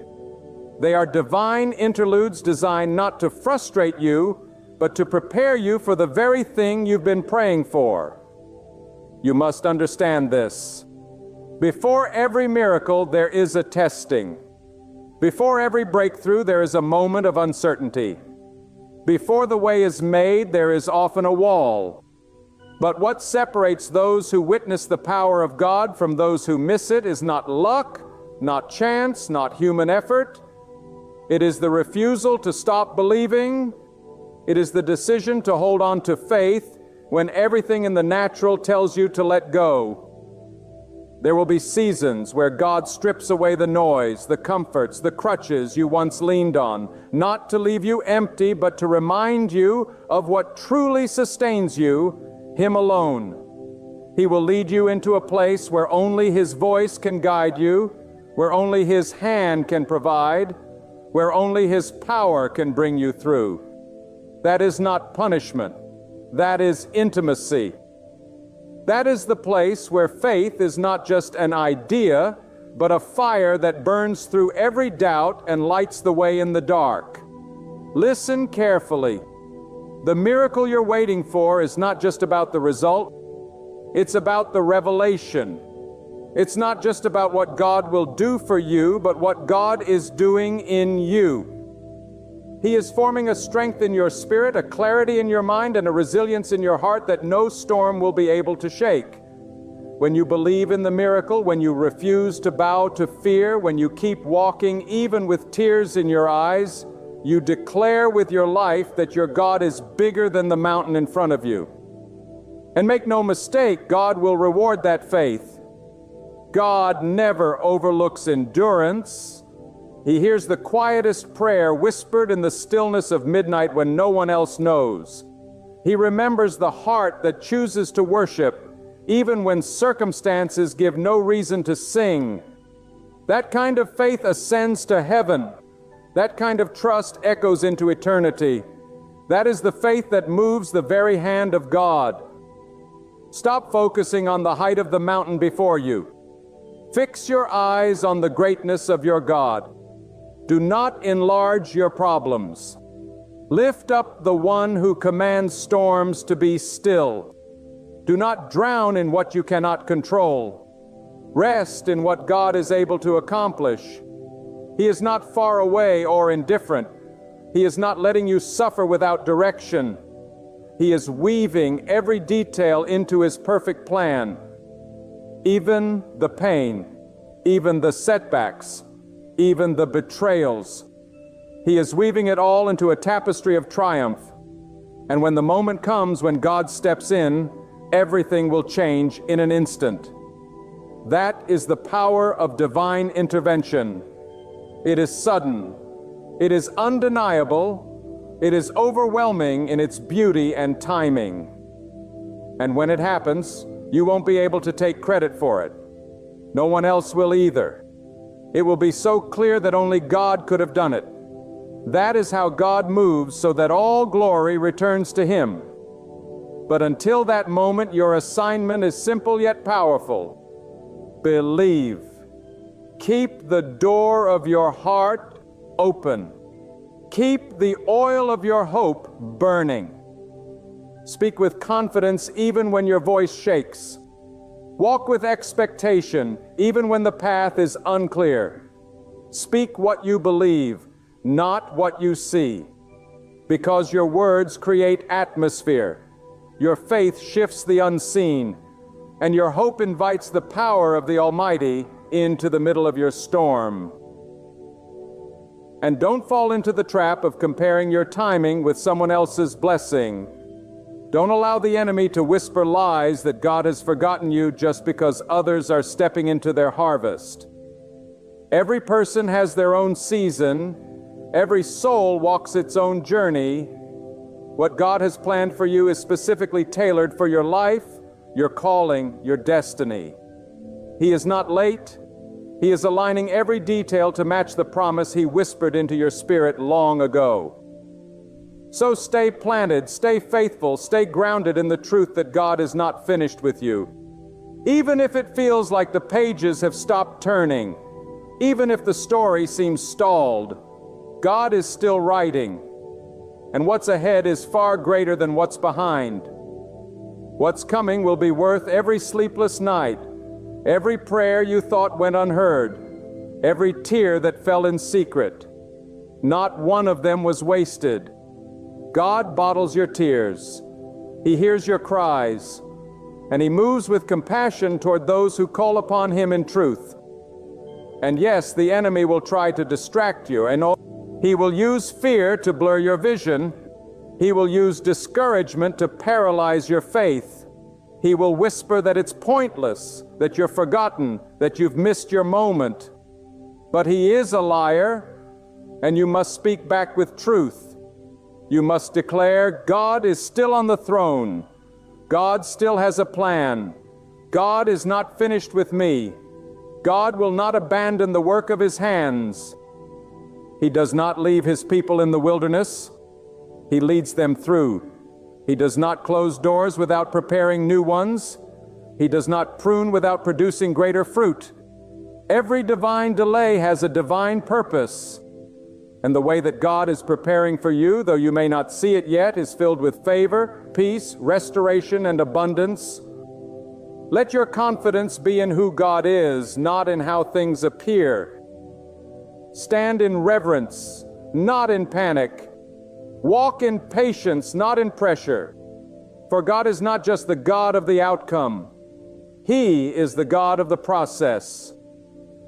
They are divine interludes designed not to frustrate you, but to prepare you for the very thing you've been praying for. You must understand this. Before every miracle, there is a testing. Before every breakthrough, there is a moment of uncertainty. Before the way is made, there is often a wall. But what separates those who witness the power of God from those who miss it is not luck, not chance, not human effort. It is the refusal to stop believing. It is the decision to hold on to faith, when everything in the natural tells you to let go. There will be seasons where God strips away the noise, the comforts, the crutches you once leaned on, not to leave you empty, but to remind you of what truly sustains you, Him alone. He will lead you into a place where only His voice can guide you, where only His hand can provide, where only His power can bring you through. That is not punishment. That is intimacy. That is the place where faith is not just an idea, but a fire that burns through every doubt and lights the way in the dark. Listen carefully. The miracle you're waiting for is not just about the result. It's about the revelation. It's not just about what God will do for you, but what God is doing in you. He is forming a strength in your spirit, a clarity in your mind, and a resilience in your heart that no storm will be able to shake. When you believe in the miracle, when you refuse to bow to fear, when you keep walking even with tears in your eyes, you declare with your life that your God is bigger than the mountain in front of you. And make no mistake, God will reward that faith. God never overlooks endurance. He hears the quietest prayer whispered in the stillness of midnight when no one else knows. He remembers the heart that chooses to worship, even when circumstances give no reason to sing. That kind of faith ascends to heaven. That kind of trust echoes into eternity. That is the faith that moves the very hand of God. Stop focusing on the height of the mountain before you. Fix your eyes on the greatness of your God. Do not enlarge your problems. Lift up the one who commands storms to be still. Do not drown in what you cannot control. Rest in what God is able to accomplish. He is not far away or indifferent. He is not letting you suffer without direction. He is weaving every detail into His perfect plan. Even the pain, even the setbacks, even the betrayals. He is weaving it all into a tapestry of triumph. And when the moment comes when God steps in, everything will change in an instant. That is the power of divine intervention. It is sudden. It is undeniable. It is overwhelming in its beauty and timing. And when it happens, you won't be able to take credit for it. No one else will either. It will be so clear that only God could have done it. That is how God moves so that all glory returns to Him. But until that moment, your assignment is simple yet powerful. Believe. Keep the door of your heart open. Keep the oil of your hope burning. Speak with confidence even when your voice shakes. Walk with expectation, even when the path is unclear. Speak what you believe, not what you see. Because your words create atmosphere. Your faith shifts the unseen, and your hope invites the power of the Almighty into the middle of your storm. And don't fall into the trap of comparing your timing with someone else's blessing. Don't allow the enemy to whisper lies that God has forgotten you just because others are stepping into their harvest. Every person has their own season. Every soul walks its own journey. What God has planned for you is specifically tailored for your life, your calling, your destiny. He is not late. He is aligning every detail to match the promise He whispered into your spirit long ago. So stay planted, stay faithful, stay grounded in the truth that God is not finished with you. Even if it feels like the pages have stopped turning, even if the story seems stalled, God is still writing. And what's ahead is far greater than what's behind. What's coming will be worth every sleepless night, every prayer you thought went unheard, every tear that fell in secret. Not one of them was wasted. God bottles your tears. He hears your cries, and He moves with compassion toward those who call upon Him in truth. And yes, the enemy will try to distract you, and he will use fear to blur your vision. He will use discouragement to paralyze your faith. He will whisper that it's pointless, that you're forgotten, that you've missed your moment. But he is a liar, and you must speak back with truth. You must declare, God is still on the throne. God still has a plan. God is not finished with me. God will not abandon the work of his hands. He does not leave his people in the wilderness. He leads them through. He does not close doors without preparing new ones. He does not prune without producing greater fruit. Every divine delay has a divine purpose. And the way that God is preparing for you, though you may not see it yet, is filled with favor, peace, restoration, and abundance. Let your confidence be in who God is, not in how things appear. Stand in reverence, not in panic. Walk in patience, not in pressure. For God is not just the God of the outcome. He is the God of the process.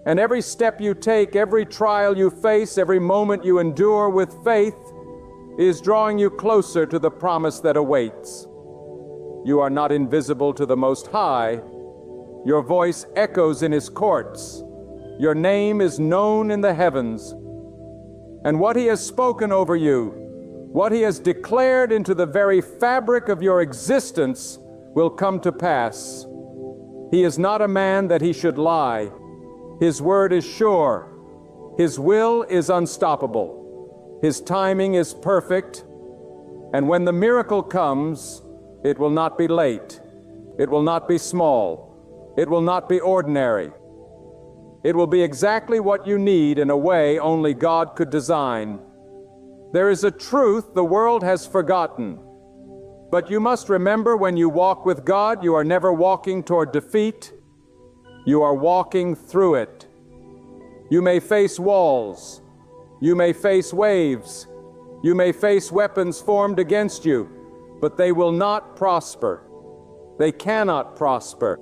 And every step you take, every trial you face, every moment you endure with faith is drawing you closer to the promise that awaits. You are not invisible to the Most High. Your voice echoes in his courts. Your name is known in the heavens. And what he has spoken over you, what he has declared into the very fabric of your existence, will come to pass. He is not a man that he should lie. His word is sure. His will is unstoppable. His timing is perfect. And when the miracle comes, it will not be late. It will not be small. It will not be ordinary. It will be exactly what you need in a way only God could design. There is a truth the world has forgotten. But you must remember, when you walk with God, you are never walking toward defeat. You are walking through it. You may face walls. You may face waves. You may face weapons formed against you, but they will not prosper. They cannot prosper.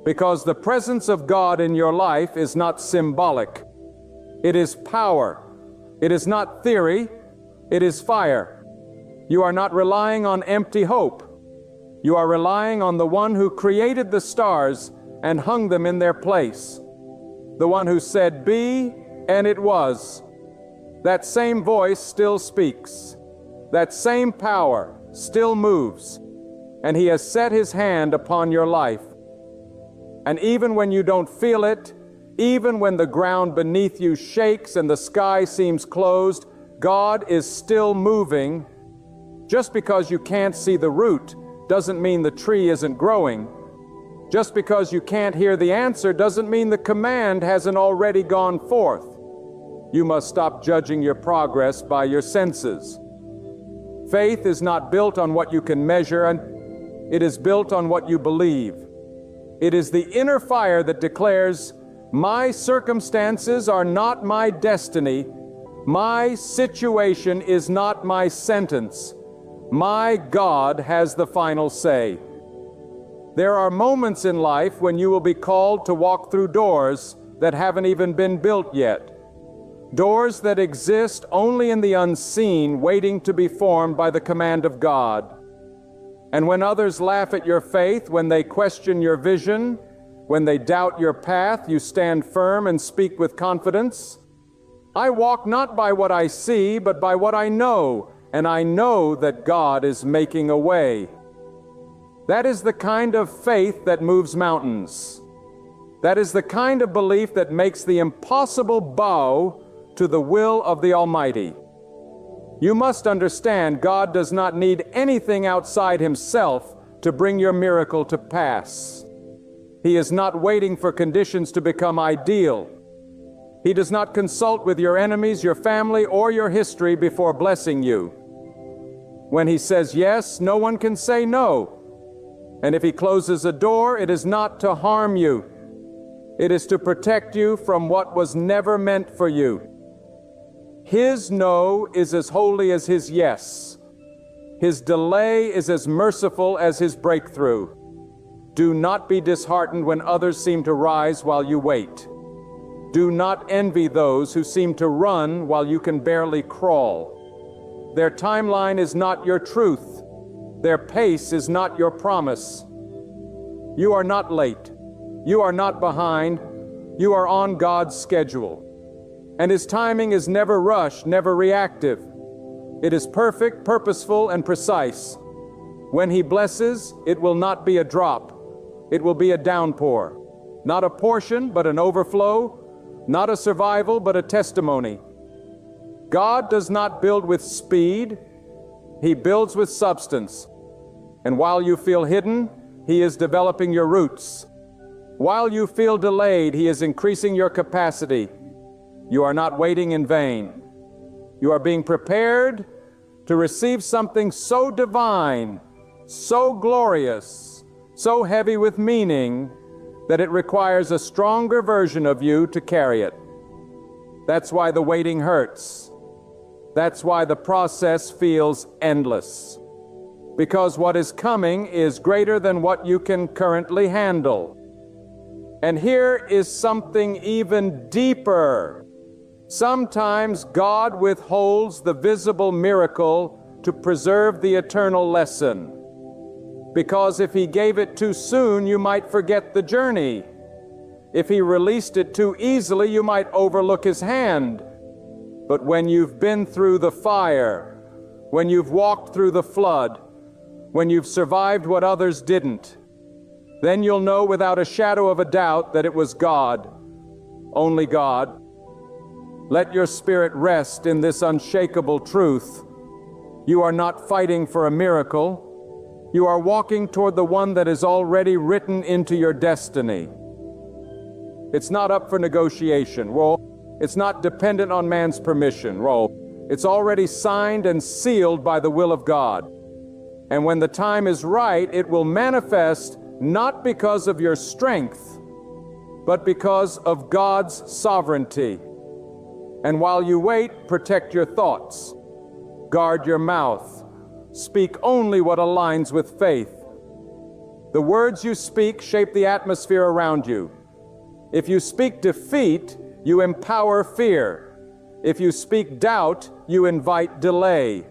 Because the presence of God in your life is not symbolic. It is power. It is not theory. It is fire. You are not relying on empty hope. You are relying on the one who created the stars and hung them in their place. The one who said, "Be," and it was. That same voice still speaks. That same power still moves. And he has set his hand upon your life. And even when you don't feel it, even when the ground beneath you shakes and the sky seems closed, God is still moving. Just because you can't see the root doesn't mean the tree isn't growing. Just because you can't hear the answer doesn't mean the command hasn't already gone forth. You must stop judging your progress by your senses. Faith is not built on what you can measure, and it is built on what you believe. It is the inner fire that declares, my circumstances are not my destiny. My situation is not my sentence. My God has the final say. There are moments in life when you will be called to walk through doors that haven't even been built yet. Doors that exist only in the unseen, waiting to be formed by the command of God. And when others laugh at your faith, when they question your vision, when they doubt your path, you stand firm and speak with confidence. I walk not by what I see, but by what I know, and I know that God is making a way. That is the kind of faith that moves mountains. That is the kind of belief that makes the impossible bow to the will of the Almighty. You must understand, God does not need anything outside himself to bring your miracle to pass. He is not waiting for conditions to become ideal. He does not consult with your enemies, your family, or your history before blessing you. When he says yes, no one can say no. And if he closes a door, it is not to harm you. It is to protect you from what was never meant for you. His no is as holy as his yes. His delay is as merciful as his breakthrough. Do not be disheartened when others seem to rise while you wait. Do not envy those who seem to run while you can barely crawl. Their timeline is not your truth. Their pace is not your promise. You are not late. You are not behind. You are on God's schedule. And His timing is never rushed, never reactive. It is perfect, purposeful, and precise. When He blesses, it will not be a drop. It will be a downpour. Not a portion, but an overflow. Not a survival, but a testimony. God does not build with speed. He builds with substance. And while you feel hidden, He is developing your roots. While you feel delayed, He is increasing your capacity. You are not waiting in vain. You are being prepared to receive something so divine, so glorious, so heavy with meaning, that it requires a stronger version of you to carry it. That's why the waiting hurts. That's why the process feels endless. Because what is coming is greater than what you can currently handle. And here is something even deeper. Sometimes God withholds the visible miracle to preserve the eternal lesson. Because if He gave it too soon, you might forget the journey. If He released it too easily, you might overlook His hand. But when you've been through the fire, when you've walked through the flood, when you've survived what others didn't, then you'll know without a shadow of a doubt that it was God, only God. Let your spirit rest in this unshakable truth. You are not fighting for a miracle. You are walking toward the one that is already written into your destiny. It's not up for negotiation. It's not dependent on man's permission. It's already signed and sealed by the will of God. And when the time is right, it will manifest not because of your strength, but because of God's sovereignty. And while you wait, protect your thoughts. Guard your mouth. Speak only what aligns with faith. The words you speak shape the atmosphere around you. If you speak defeat, you empower fear. If you speak doubt, you invite delay.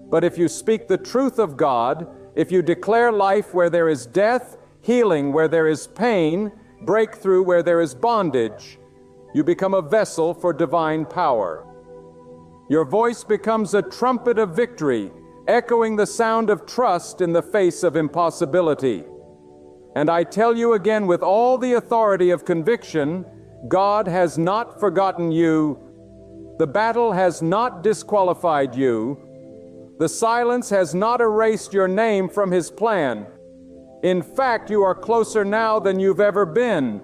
But if you speak the truth of God, if you declare life where there is death, healing where there is pain, breakthrough where there is bondage, you become a vessel for divine power. Your voice becomes a trumpet of victory, echoing the sound of trust in the face of impossibility. And I tell you again with all the authority of conviction, God has not forgotten you. The battle has not disqualified you. The silence has not erased your name from His plan. In fact, you are closer now than you've ever been.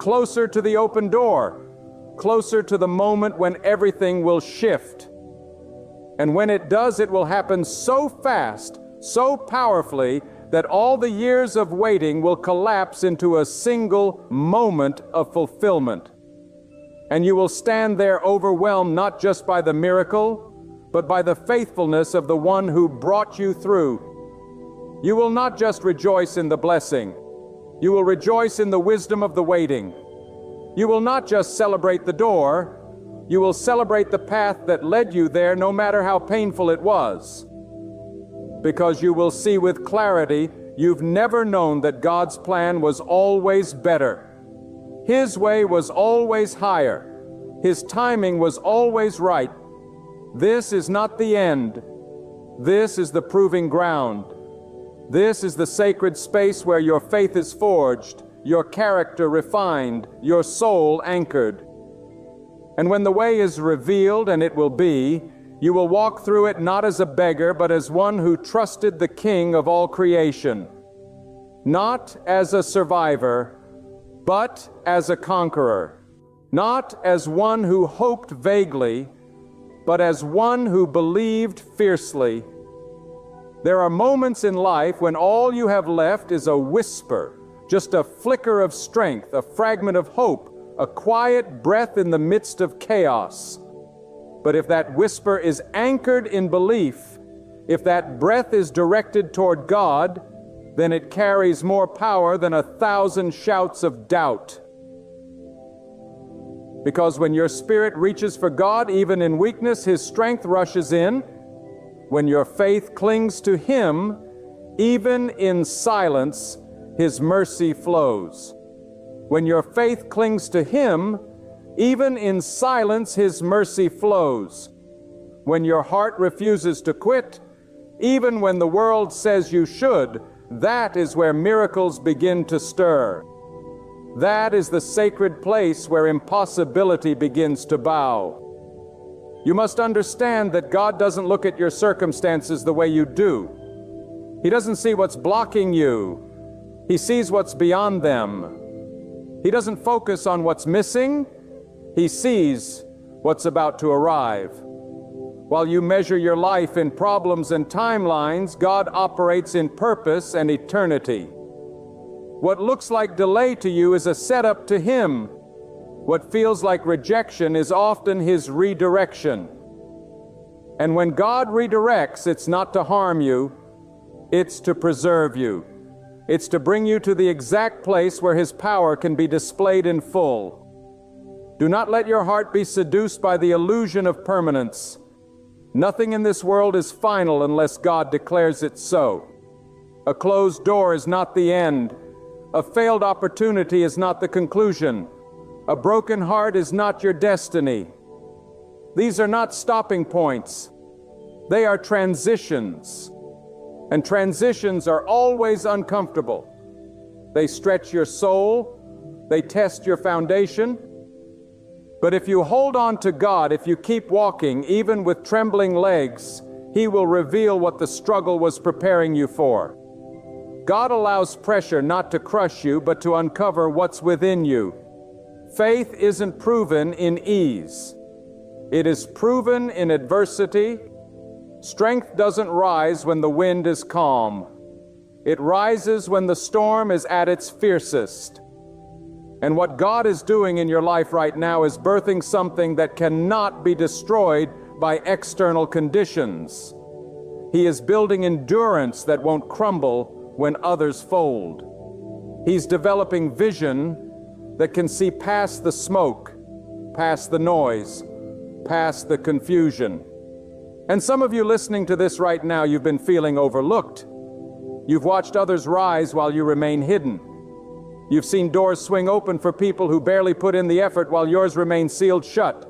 Closer to the open door. Closer to the moment when everything will shift. And when it does, it will happen so fast, so powerfully, that all the years of waiting will collapse into a single moment of fulfillment. And you will stand there overwhelmed not just by the miracle, but by the faithfulness of the one who brought you through. You will not just rejoice in the blessing. You will rejoice in the wisdom of the waiting. You will not just celebrate the door. You will celebrate the path that led you there, no matter how painful it was. Because you will see with clarity, you've never known that God's plan was always better. His way was always higher. His timing was always right. This is not the end. This is the proving ground. This is the sacred space where your faith is forged, your character refined, your soul anchored. And when the way is revealed, and it will be, you will walk through it not as a beggar, but as one who trusted the King of all creation. Not as a survivor, but as a conqueror. Not as one who hoped vaguely, but as one who believed fiercely. There are moments in life when all you have left is a whisper, just a flicker of strength, a fragment of hope, a quiet breath in the midst of chaos. But if that whisper is anchored in belief, if that breath is directed toward God, then it carries more power than 1,000 shouts of doubt. Because when your spirit reaches for God, even in weakness, His strength rushes in. When your faith clings to Him, even in silence, His mercy flows. When your faith clings to Him, even in silence, His mercy flows. When your heart refuses to quit, even when the world says you should, that is where miracles begin to stir. That is the sacred place where impossibility begins to bow. You must understand that God doesn't look at your circumstances the way you do. He doesn't see what's blocking you. He sees what's beyond them. He doesn't focus on what's missing. He sees what's about to arrive. While you measure your life in problems and timelines, God operates in purpose and eternity. What looks like delay to you is a setup to Him. What feels like rejection is often His redirection. And when God redirects, it's not to harm you, it's to preserve you. It's to bring you to the exact place where His power can be displayed in full. Do not let your heart be seduced by the illusion of permanence. Nothing in this world is final unless God declares it so. A closed door is not the end. A failed opportunity is not the conclusion. A broken heart is not your destiny. These are not stopping points. They are transitions. And transitions are always uncomfortable. They stretch your soul. They test your foundation. But if you hold on to God, if you keep walking, even with trembling legs, He will reveal what the struggle was preparing you for. God allows pressure not to crush you, but to uncover what's within you. Faith isn't proven in ease. It is proven in adversity. Strength doesn't rise when the wind is calm. It rises when the storm is at its fiercest. And what God is doing in your life right now is birthing something that cannot be destroyed by external conditions. He is building endurance that won't crumble when others fold. He's developing vision that can see past the smoke, past the noise, past the confusion. And some of you listening to this right now, you've been feeling overlooked. You've watched others rise while you remain hidden. You've seen doors swing open for people who barely put in the effort while yours remain sealed shut.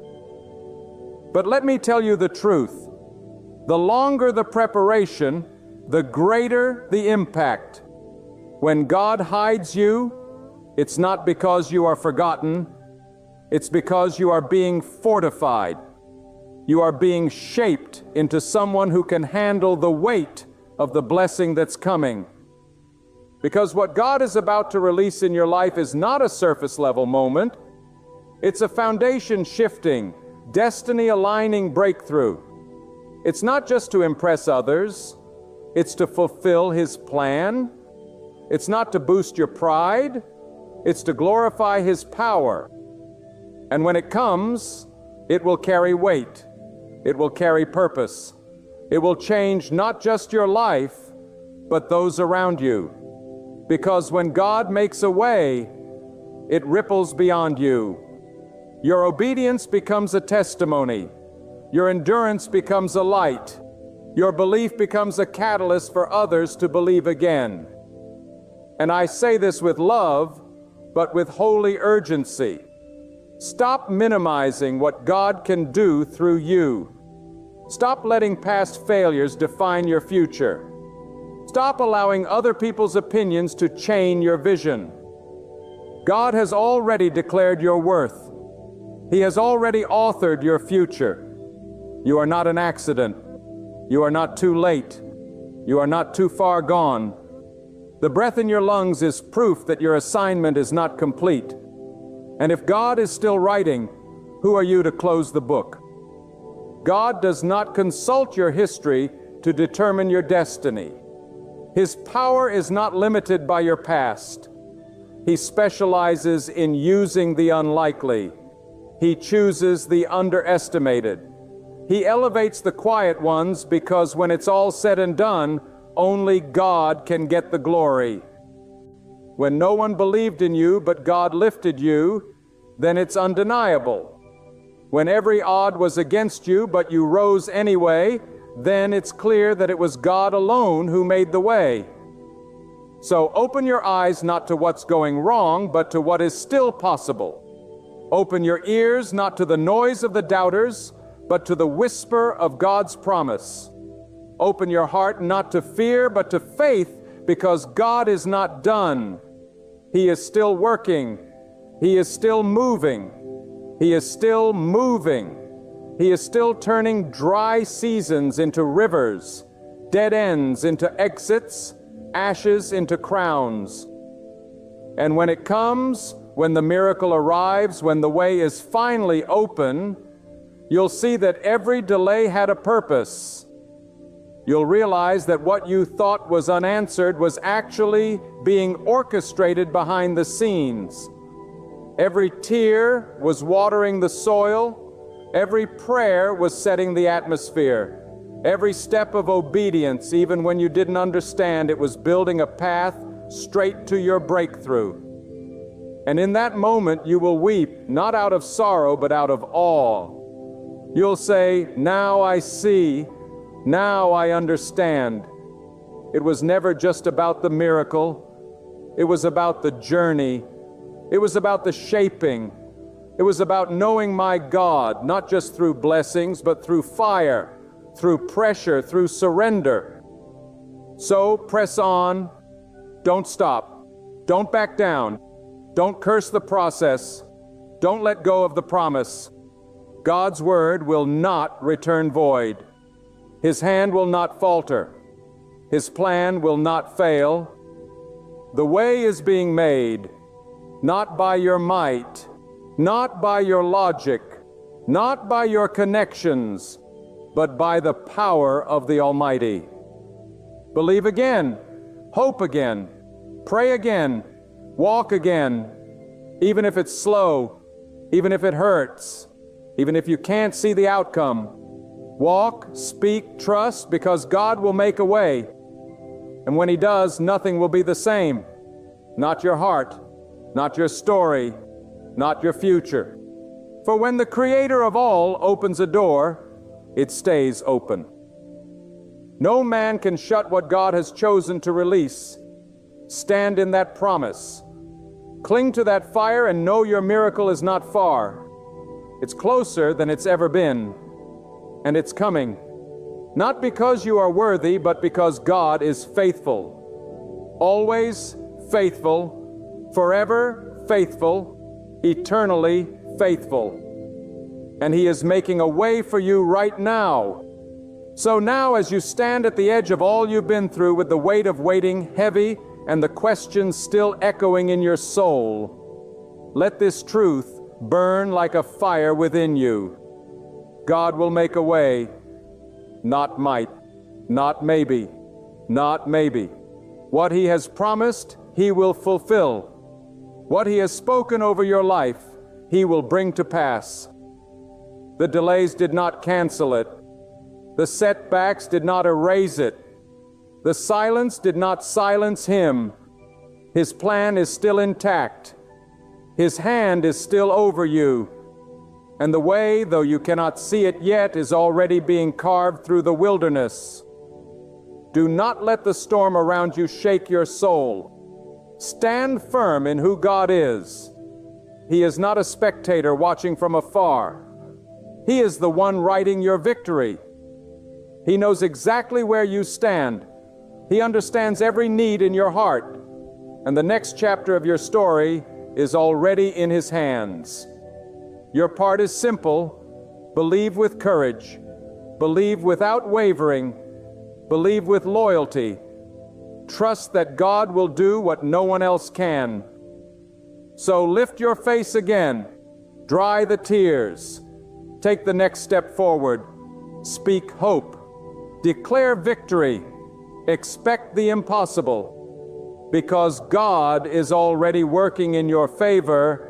But let me tell you the truth. The longer the preparation, the greater the impact. When God hides you, it's not because you are forgotten. It's because you are being fortified. You are being shaped into someone who can handle the weight of the blessing that's coming. Because what God is about to release in your life is not a surface level moment. It's a foundation shifting, destiny aligning breakthrough. It's not just to impress others. It's to fulfill His plan. It's not to boost your pride. It's to glorify His power. And when it comes, it will carry weight. It will carry purpose. It will change not just your life, but those around you. Because when God makes a way, it ripples beyond you. Your obedience becomes a testimony. Your endurance becomes a light. Your belief becomes a catalyst for others to believe again. And I say this with love, but with holy urgency. Stop minimizing what God can do through you. Stop letting past failures define your future. Stop allowing other people's opinions to chain your vision. God has already declared your worth. He has already authored your future. You are not an accident. You are not too late. You are not too far gone. The breath in your lungs is proof that your assignment is not complete. And if God is still writing, who are you to close the book? God does not consult your history to determine your destiny. His power is not limited by your past. He specializes in using the unlikely. He chooses the underestimated. He elevates the quiet ones because when it's all said and done, only God can get the glory. When no one believed in you but God lifted you, then it's undeniable. When every odd was against you but you rose anyway, then it's clear that it was God alone who made the way. So open your eyes not to what's going wrong, but to what is still possible. Open your ears not to the noise of the doubters, but to the whisper of God's promise. Open your heart not to fear, but to faith, because God is not done. He is still working. He is still moving. He is still moving. He is still turning dry seasons into rivers, dead ends into exits, ashes into crowns. And when it comes, when the miracle arrives, when the way is finally open, you'll see that every delay had a purpose. You'll realize that what you thought was unanswered was actually being orchestrated behind the scenes. Every tear was watering the soil. Every prayer was setting the atmosphere. Every step of obedience, even when you didn't understand, it was building a path straight to your breakthrough. And in that moment, you will weep, not out of sorrow, but out of awe. You'll say, "Now I see, now I understand." It was never just about the miracle. It was about the journey. It was about the shaping. It was about knowing my God, not just through blessings, but through fire, through pressure, through surrender. So press on. Don't stop. Don't back down. Don't curse the process. Don't let go of the promise. God's word will not return void. His hand will not falter. His plan will not fail. The way is being made, not by your might, not by your logic, not by your connections, but by the power of the Almighty. Believe again, hope again, pray again, walk again, even if it's slow, even if it hurts, even if you can't see the outcome. Walk, speak, trust, because God will make a way. And when He does, nothing will be the same. Not your heart, not your story, not your future. For when the Creator of all opens a door, it stays open. No man can shut what God has chosen to release. Stand in that promise. Cling to that fire and know your miracle is not far. It's closer than it's ever been. And it's coming. Not because you are worthy, but because God is faithful. Always faithful. Forever faithful. Eternally faithful. And He is making a way for you right now. So now, as you stand at the edge of all you've been through, with the weight of waiting heavy and the questions still echoing in your soul, let this truth burn like a fire within you. God will make a way, not might, not maybe, not maybe. What He has promised, He will fulfill. What He has spoken over your life, He will bring to pass. The delays did not cancel it. The setbacks did not erase it. The silence did not silence Him. His plan is still intact. His hand is still over you. And the way, though you cannot see it yet, is already being carved through the wilderness. Do not let the storm around you shake your soul. Stand firm in who God is. He is not a spectator watching from afar. He is the one writing your victory. He knows exactly where you stand. He understands every need in your heart. And the next chapter of your story is already in His hands. Your part is simple. Believe with courage. Believe without wavering. Believe with loyalty. Trust that God will do what no one else can. So lift your face again. Dry the tears. Take the next step forward. Speak hope. Declare victory. Expect the impossible. Because God is already working in your favor,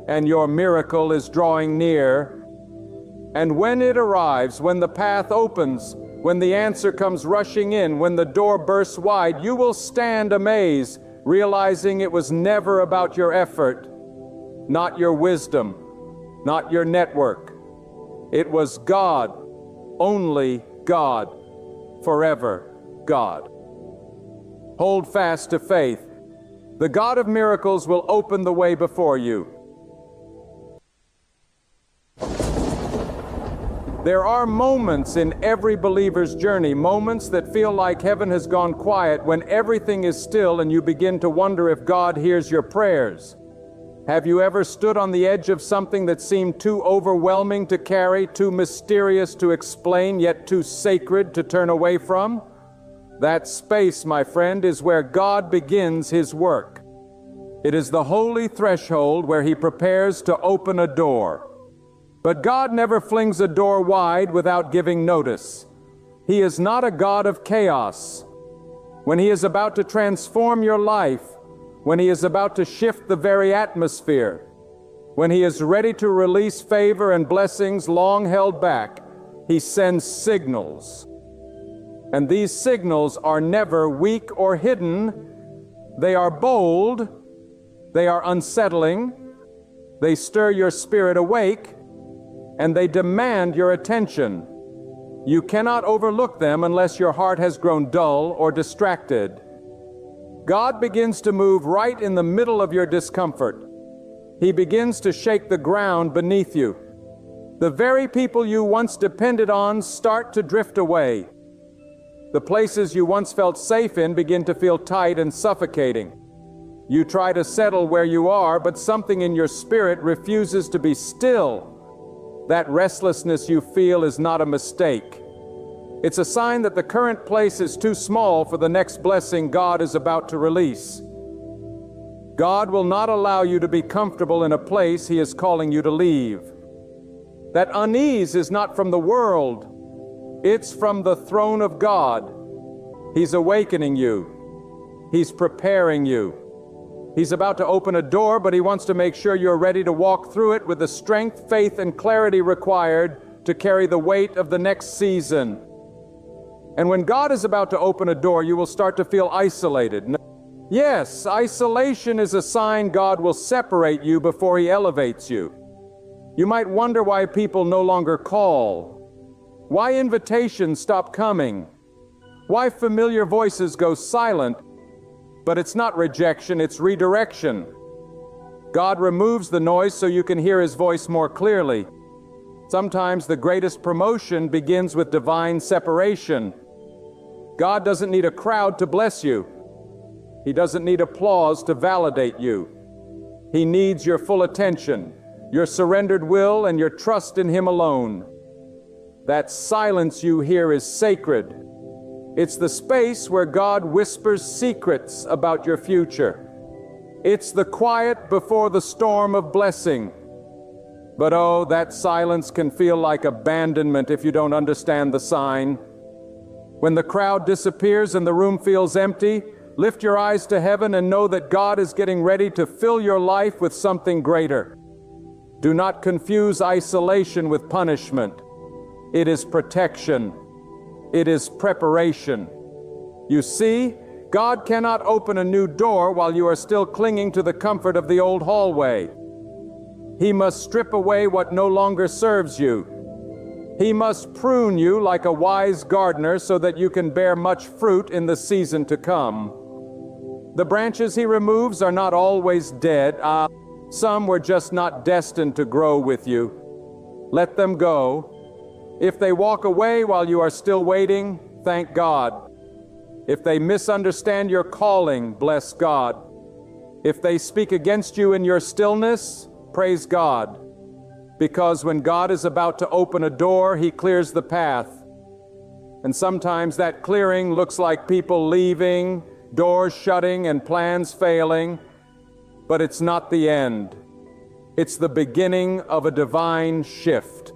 and your miracle is drawing near. And when it arrives, when the path opens, when the answer comes rushing in, when the door bursts wide, you will stand amazed, realizing it was never about your effort, not your wisdom, not your network. It was God, only God. forever, God. Hold fast to faith. The God of miracles will open the way before you. There are moments in every believer's journey, moments that feel like heaven has gone quiet, when everything is still and you begin to wonder if God hears your prayers. Have you ever stood on the edge of something that seemed too overwhelming to carry, too mysterious to explain, yet too sacred to turn away from? That space, my friend, is where God begins His work. It is the holy threshold where He prepares to open a door. But God never flings a door wide without giving notice. He is not a God of chaos. When He is about to transform your life, when He is about to shift the very atmosphere, when He is ready to release favor and blessings long held back, He sends signals. And these signals are never weak or hidden. They are bold. They are unsettling. They stir your spirit awake. And they demand your attention. You cannot overlook them unless your heart has grown dull or distracted. God begins to move right in the middle of your discomfort. He begins to shake the ground beneath you. The very people you once depended on start to drift away. The places you once felt safe in begin to feel tight and suffocating. You try to settle where you are, but something in your spirit refuses to be still. That restlessness you feel is not a mistake. It's a sign that the current place is too small for the next blessing God is about to release. God will not allow you to be comfortable in a place He is calling you to leave. That unease is not from the world. It's from the throne of God. He's awakening you. He's preparing you. He's about to open a door, but He wants to make sure you're ready to walk through it with the strength, faith, and clarity required to carry the weight of the next season. And when God is about to open a door, you will start to feel isolated. Yes, isolation is a sign God will separate you before He elevates you. You might wonder why people no longer call, why invitations stop coming, why familiar voices go silent. But it's not rejection, it's redirection. God removes the noise so you can hear His voice more clearly. Sometimes the greatest promotion begins with divine separation. God doesn't need a crowd to bless you. He doesn't need applause to validate you. He needs your full attention, your surrendered will, and your trust in Him alone. That silence you hear is sacred. It's the space where God whispers secrets about your future. It's the quiet before the storm of blessing. But oh, that silence can feel like abandonment if you don't understand the sign. When the crowd disappears and the room feels empty, lift your eyes to heaven and know that God is getting ready to fill your life with something greater. Do not confuse isolation with punishment. It is protection. It is preparation. You see, God cannot open a new door while you are still clinging to the comfort of the old hallway. He must strip away what no longer serves you. He must prune you like a wise gardener so that you can bear much fruit in the season to come. The branches He removes are not always dead. Some were just not destined to grow with you. Let them go. If they walk away while you are still waiting, thank God. If they misunderstand your calling, bless God. If they speak against you in your stillness, praise God. Because when God is about to open a door, He clears the path. And sometimes that clearing looks like people leaving, doors shutting, and plans failing. But it's not the end. It's the beginning of a divine shift.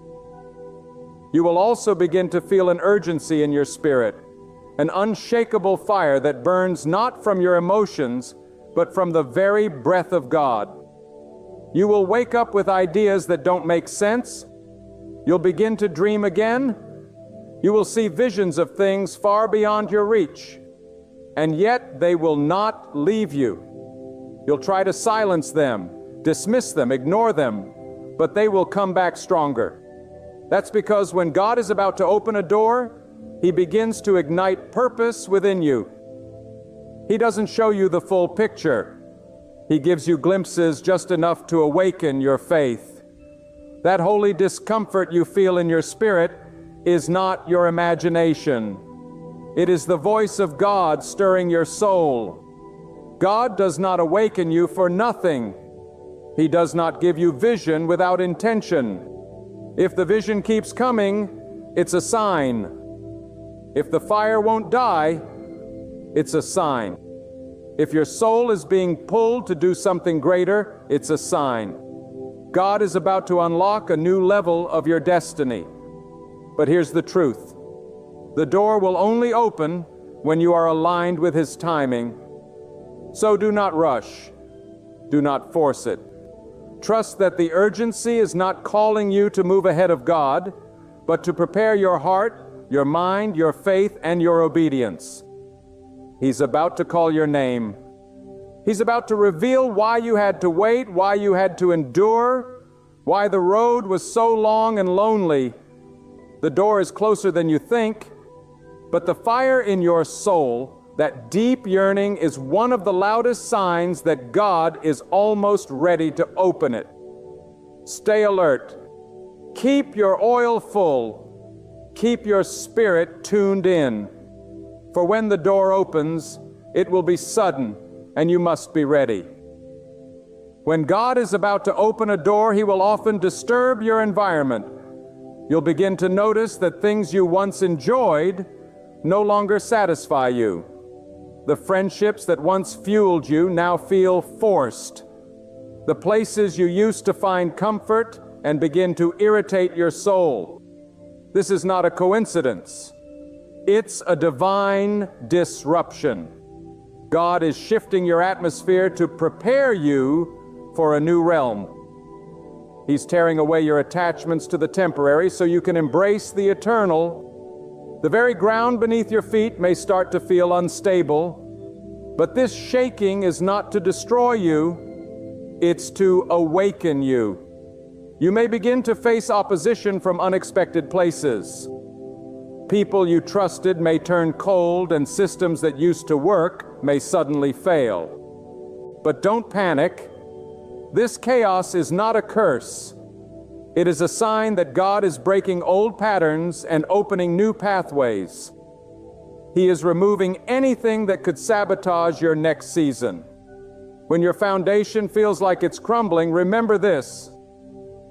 You will also begin to feel an urgency in your spirit, an unshakable fire that burns not from your emotions, but from the very breath of God. You will wake up with ideas that don't make sense. You'll begin to dream again. You will see visions of things far beyond your reach, and yet they will not leave you. You'll try to silence them, dismiss them, ignore them, but they will come back stronger. That's because when God is about to open a door, He begins to ignite purpose within you. He doesn't show you the full picture. He gives you glimpses just enough to awaken your faith. That holy discomfort you feel in your spirit is not your imagination. It is the voice of God stirring your soul. God does not awaken you for nothing. He does not give you vision without intention. If the vision keeps coming, it's a sign. If the fire won't die, it's a sign. If your soul is being pulled to do something greater, it's a sign. God is about to unlock a new level of your destiny. But here's the truth. The door will only open when you are aligned with His timing. So do not rush. Do not force it. Trust that the urgency is not calling you to move ahead of God, but to prepare your heart, your mind, your faith, and your obedience. He's about to call your name. He's about to reveal why you had to wait, why you had to endure, why the road was so long and lonely. The door is closer than you think, but the fire in your soul, that deep yearning, is one of the loudest signs that God is almost ready to open it. Stay alert. Keep your oil full. Keep your spirit tuned in. For when the door opens, it will be sudden, and you must be ready. When God is about to open a door, He will often disturb your environment. You'll begin to notice that things you once enjoyed no longer satisfy you. The friendships that once fueled you now feel forced. The places you used to find comfort and begin to irritate your soul. This is not a coincidence. It's a divine disruption. God is shifting your atmosphere to prepare you for a new realm. He's tearing away your attachments to the temporary so you can embrace the eternal. The very ground beneath your feet may start to feel unstable, but this shaking is not to destroy you, it's to awaken you. You may begin to face opposition from unexpected places. People you trusted may turn cold, and systems that used to work may suddenly fail. But don't panic. This chaos is not a curse. It is a sign that God is breaking old patterns and opening new pathways. He is removing anything that could sabotage your next season. When your foundation feels like it's crumbling, remember this: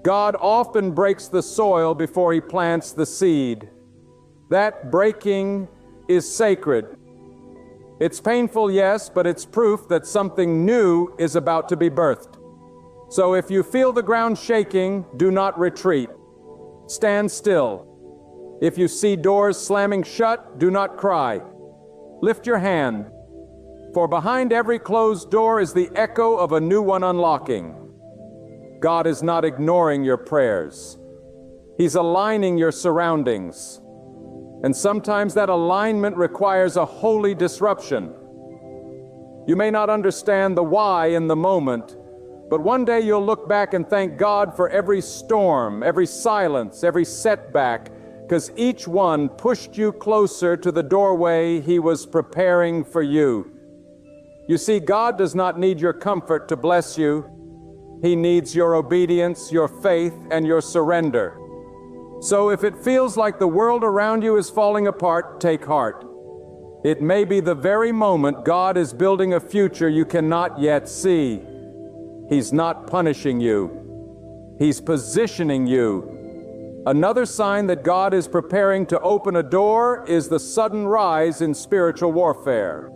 God often breaks the soil before He plants the seed. That breaking is sacred. It's painful, yes, but it's proof that something new is about to be birthed. So if you feel the ground shaking, do not retreat. Stand still. If you see doors slamming shut, do not cry. Lift your hand, for behind every closed door is the echo of a new one unlocking. God is not ignoring your prayers. He's aligning your surroundings. And sometimes that alignment requires a holy disruption. You may not understand the why in the moment, but one day you'll look back and thank God for every storm, every silence, every setback, because each one pushed you closer to the doorway He was preparing for you. You see, God does not need your comfort to bless you. He needs your obedience, your faith, and your surrender. So if it feels like the world around you is falling apart, take heart. It may be the very moment God is building a future you cannot yet see. He's not punishing you. He's positioning you. Another sign that God is preparing to open a door is the sudden rise in spiritual warfare.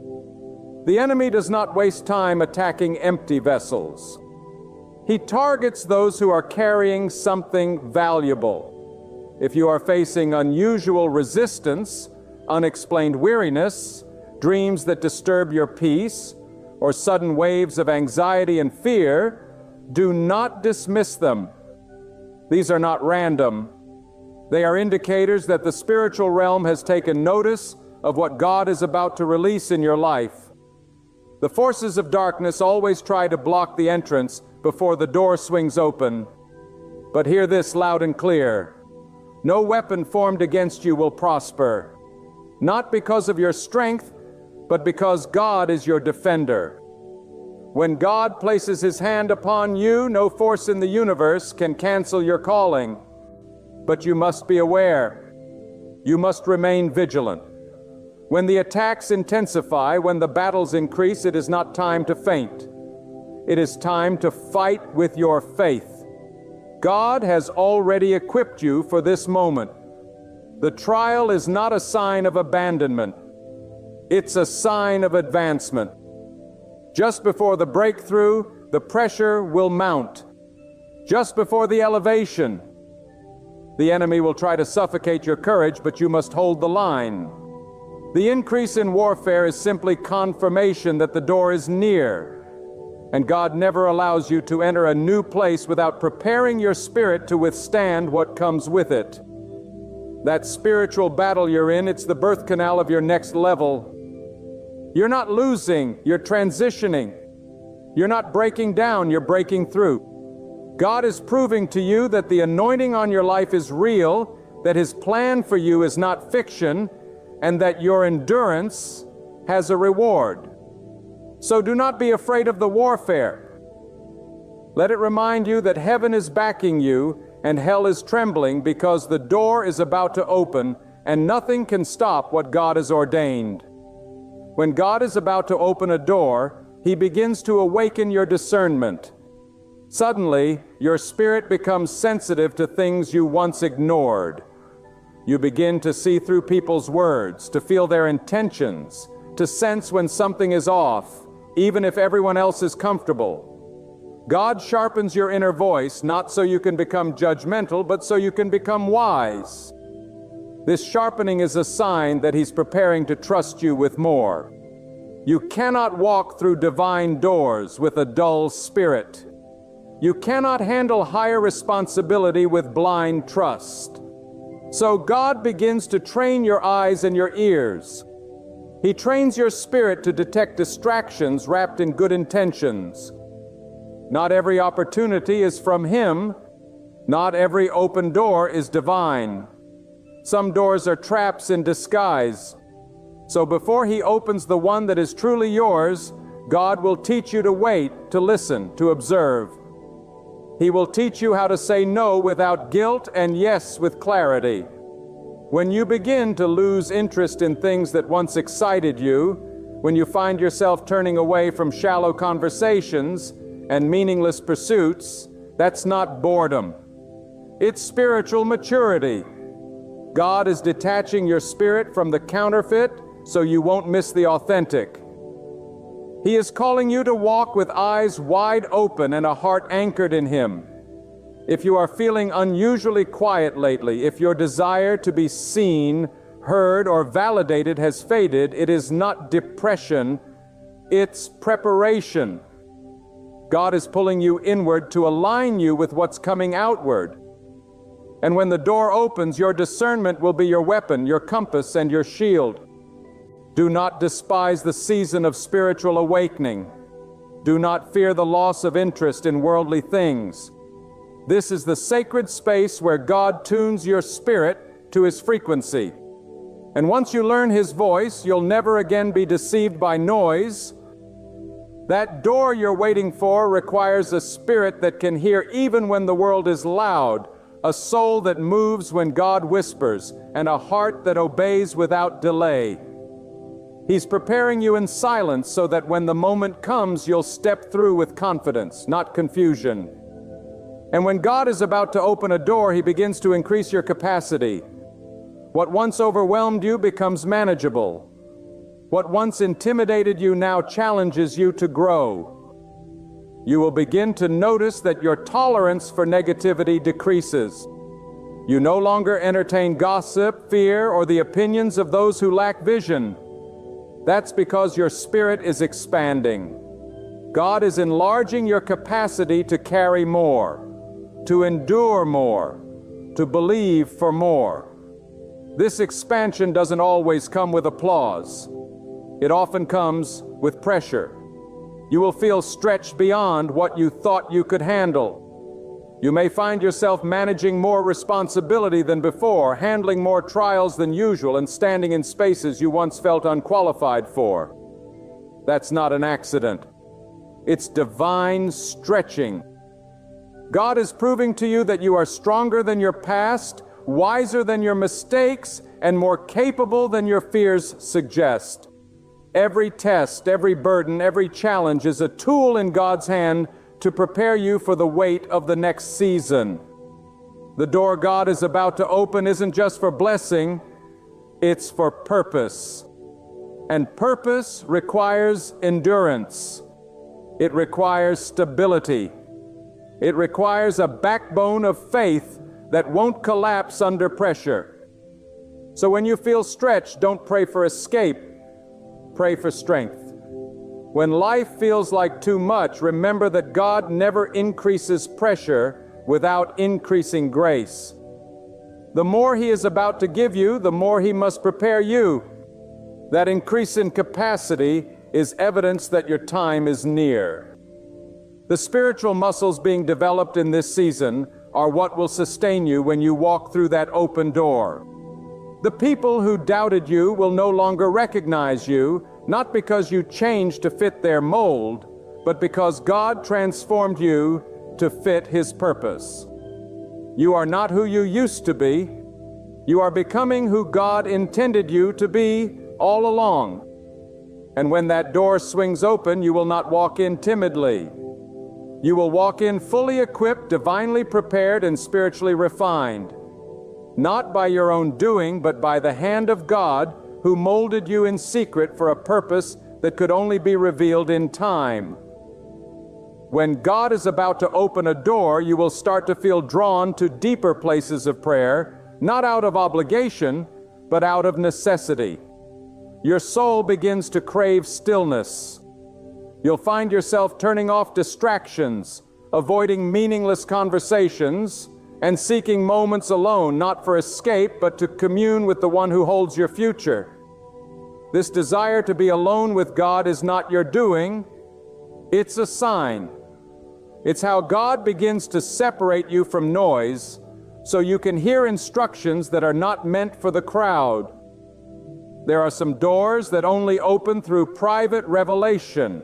The enemy does not waste time attacking empty vessels. He targets those who are carrying something valuable. If you are facing unusual resistance, unexplained weariness, dreams that disturb your peace, or sudden waves of anxiety and fear, do not dismiss them. These are not random. They are indicators that the spiritual realm has taken notice of what God is about to release in your life. The forces of darkness always try to block the entrance before the door swings open. But hear this loud and clear: no weapon formed against you will prosper. not because of your strength, but because God is your defender. When God places His hand upon you, no force in the universe can cancel your calling. But you must be aware. You must remain vigilant. When the attacks intensify, when the battles increase, it is not time to faint. It is time to fight with your faith. God has already equipped you for this moment. The trial is not a sign of abandonment. It's a sign of advancement. Just before the breakthrough, the pressure will mount. Just before the elevation, the enemy will try to suffocate your courage, but you must hold the line. The increase in warfare is simply confirmation that the door is near, and God never allows you to enter a new place without preparing your spirit to withstand what comes with it. That spiritual battle you're in, it's the birth canal of your next level. You're not losing, you're transitioning. You're not breaking down, you're breaking through. God is proving to you that the anointing on your life is real, that His plan for you is not fiction, and that your endurance has a reward. So do not be afraid of the warfare. Let it remind you that heaven is backing you and hell is trembling, because the door is about to open and nothing can stop what God has ordained. When God is about to open a door, He begins to awaken your discernment. Suddenly, your spirit becomes sensitive to things you once ignored. You begin to see through people's words, to feel their intentions, to sense when something is off, even if everyone else is comfortable. God sharpens your inner voice, not so you can become judgmental, but so you can become wise. This sharpening is a sign that He's preparing to trust you with more. You cannot walk through divine doors with a dull spirit. You cannot handle higher responsibility with blind trust. So God begins to train your eyes and your ears. He trains your spirit to detect distractions wrapped in good intentions. Not every opportunity is from Him. Not every open door is divine. Some doors are traps in disguise. So before He opens the one that is truly yours, God will teach you to wait, to listen, to observe. He will teach you how to say no without guilt and yes with clarity. When you begin to lose interest in things that once excited you, when you find yourself turning away from shallow conversations and meaningless pursuits, that's not boredom. It's spiritual maturity. God is detaching your spirit from the counterfeit so you won't miss the authentic. He is calling you to walk with eyes wide open and a heart anchored in Him. If you are feeling unusually quiet lately, if your desire to be seen, heard, or validated has faded, it is not depression, it's preparation. God is pulling you inward to align you with what's coming outward. And when the door opens, your discernment will be your weapon, your compass, and your shield. Do not despise the season of spiritual awakening. Do not fear the loss of interest in worldly things. This is the sacred space where God tunes your spirit to His frequency. And once you learn His voice, you'll never again be deceived by noise. That door you're waiting for requires a spirit that can hear even when the world is loud, a soul that moves when God whispers, and a heart that obeys without delay. He's preparing you in silence so that when the moment comes, you'll step through with confidence, not confusion. And when God is about to open a door, He begins to increase your capacity. What once overwhelmed you becomes manageable. What once intimidated you now challenges you to grow. You will begin to notice that your tolerance for negativity decreases. You no longer entertain gossip, fear, or the opinions of those who lack vision. That's because your spirit is expanding. God is enlarging your capacity to carry more, to endure more, to believe for more. This expansion doesn't always come with applause. It often comes with pressure. You will feel stretched beyond what you thought you could handle. You may find yourself managing more responsibility than before, handling more trials than usual, and standing in spaces you once felt unqualified for. That's not an accident. It's divine stretching. God is proving to you that you are stronger than your past, wiser than your mistakes, and more capable than your fears suggest. Every test, every burden, every challenge is a tool in God's hand to prepare you for the weight of the next season. The door God is about to open isn't just for blessing, it's for purpose. And purpose requires endurance. It requires stability. It requires a backbone of faith that won't collapse under pressure. So when you feel stretched, don't pray for escape. Pray for strength. When life feels like too much, remember that God never increases pressure without increasing grace. The more He is about to give you, the more He must prepare you. That increase in capacity is evidence that your time is near. The spiritual muscles being developed in this season are what will sustain you when you walk through that open door. The people who doubted you will no longer recognize you, not because you changed to fit their mold, but because God transformed you to fit His purpose. You are not who you used to be. You are becoming who God intended you to be all along. And when that door swings open, you will not walk in timidly. You will walk in fully equipped, divinely prepared, and spiritually refined. Not by your own doing, but by the hand of God, who molded you in secret for a purpose that could only be revealed in time. When God is about to open a door, you will start to feel drawn to deeper places of prayer, not out of obligation, but out of necessity. Your soul begins to crave stillness. You'll find yourself turning off distractions, avoiding meaningless conversations, and seeking moments alone, not for escape, but to commune with the one who holds your future. This desire to be alone with God is not your doing, it's a sign. It's how God begins to separate you from noise, so you can hear instructions that are not meant for the crowd. There are some doors that only open through private revelation.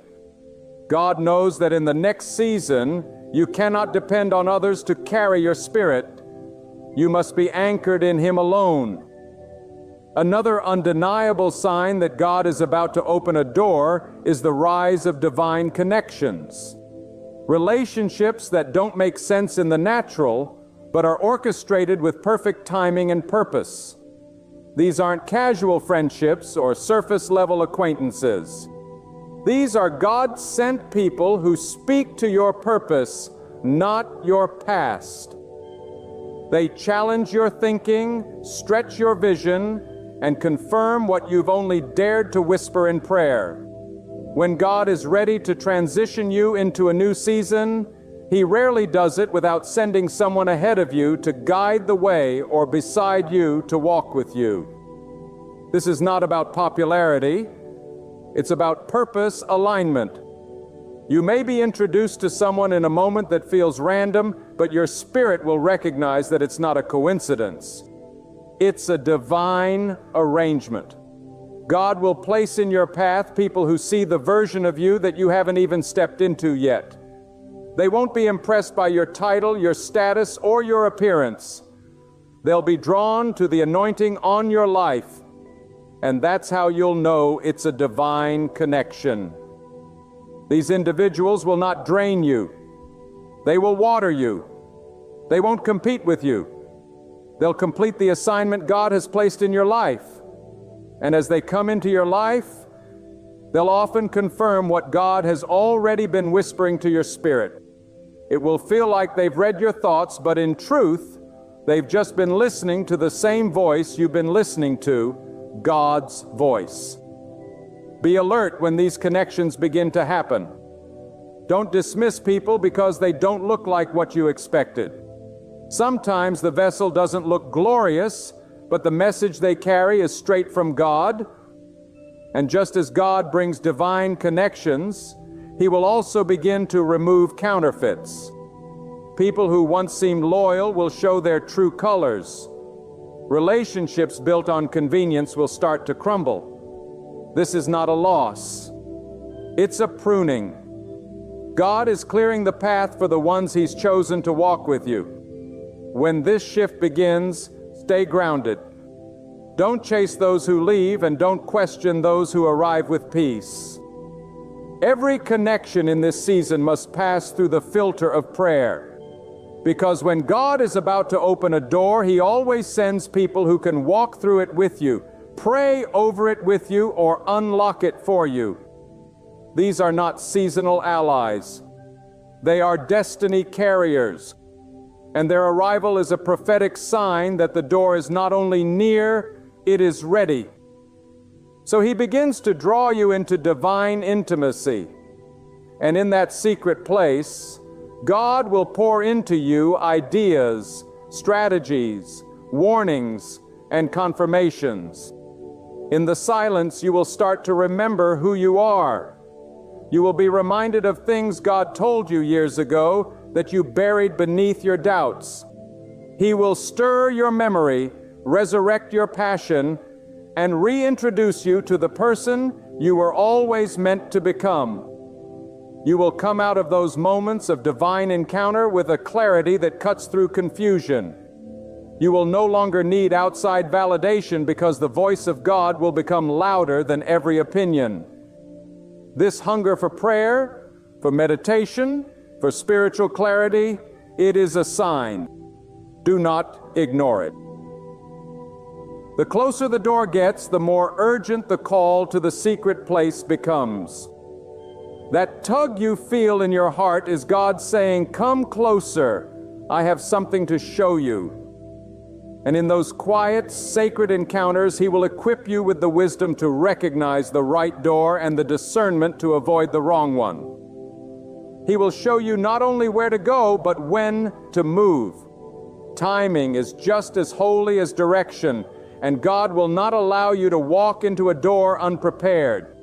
God knows that in the next season, you cannot depend on others to carry your spirit. You must be anchored in Him alone. Another undeniable sign that God is about to open a door is the rise of divine connections. Relationships that don't make sense in the natural, but are orchestrated with perfect timing and purpose. These aren't casual friendships or surface-level acquaintances. These are God-sent people who speak to your purpose, not your past. They challenge your thinking, stretch your vision, and confirm what you've only dared to whisper in prayer. When God is ready to transition you into a new season, He rarely does it without sending someone ahead of you to guide the way or beside you to walk with you. This is not about popularity. It's about purpose alignment. You may be introduced to someone in a moment that feels random, but your spirit will recognize that it's not a coincidence. It's a divine arrangement. God will place in your path people who see the version of you that you haven't even stepped into yet. They won't be impressed by your title, your status, or your appearance. They'll be drawn to the anointing on your life. And that's how you'll know it's a divine connection. These individuals will not drain you. They will water you. They won't compete with you. They'll complete the assignment God has placed in your life. And as they come into your life, they'll often confirm what God has already been whispering to your spirit. It will feel like they've read your thoughts, but in truth, they've just been listening to the same voice you've been listening to, God's voice. Be alert when these connections begin to happen. Don't dismiss people because they don't look like what you expected. Sometimes the vessel doesn't look glorious, but the message they carry is straight from God. And just as God brings divine connections, He will also begin to remove counterfeits. People who once seemed loyal will show their true colors. Relationships built on convenience will start to crumble. This is not a loss. It's a pruning. God is clearing the path for the ones He's chosen to walk with you. When this shift begins, stay grounded. Don't chase those who leave, and don't question those who arrive with peace. Every connection in this season must pass through the filter of prayer. Because when God is about to open a door, He always sends people who can walk through it with you, pray over it with you, or unlock it for you. These are not seasonal allies. They are destiny carriers. And their arrival is a prophetic sign that the door is not only near, it is ready. So He begins to draw you into divine intimacy. And in that secret place, God will pour into you ideas, strategies, warnings, and confirmations. In the silence, you will start to remember who you are. You will be reminded of things God told you years ago that you buried beneath your doubts. He will stir your memory, resurrect your passion, and reintroduce you to the person you were always meant to become. You will come out of those moments of divine encounter with a clarity that cuts through confusion. You will no longer need outside validation because the voice of God will become louder than every opinion. This hunger for prayer, for meditation, for spiritual clarity, it is a sign. Do not ignore it. The closer the door gets, the more urgent the call to the secret place becomes. That tug you feel in your heart is God saying, "Come closer, I have something to show you." And in those quiet, sacred encounters, He will equip you with the wisdom to recognize the right door and the discernment to avoid the wrong one. He will show you not only where to go, but when to move. Timing is just as holy as direction, and God will not allow you to walk into a door unprepared.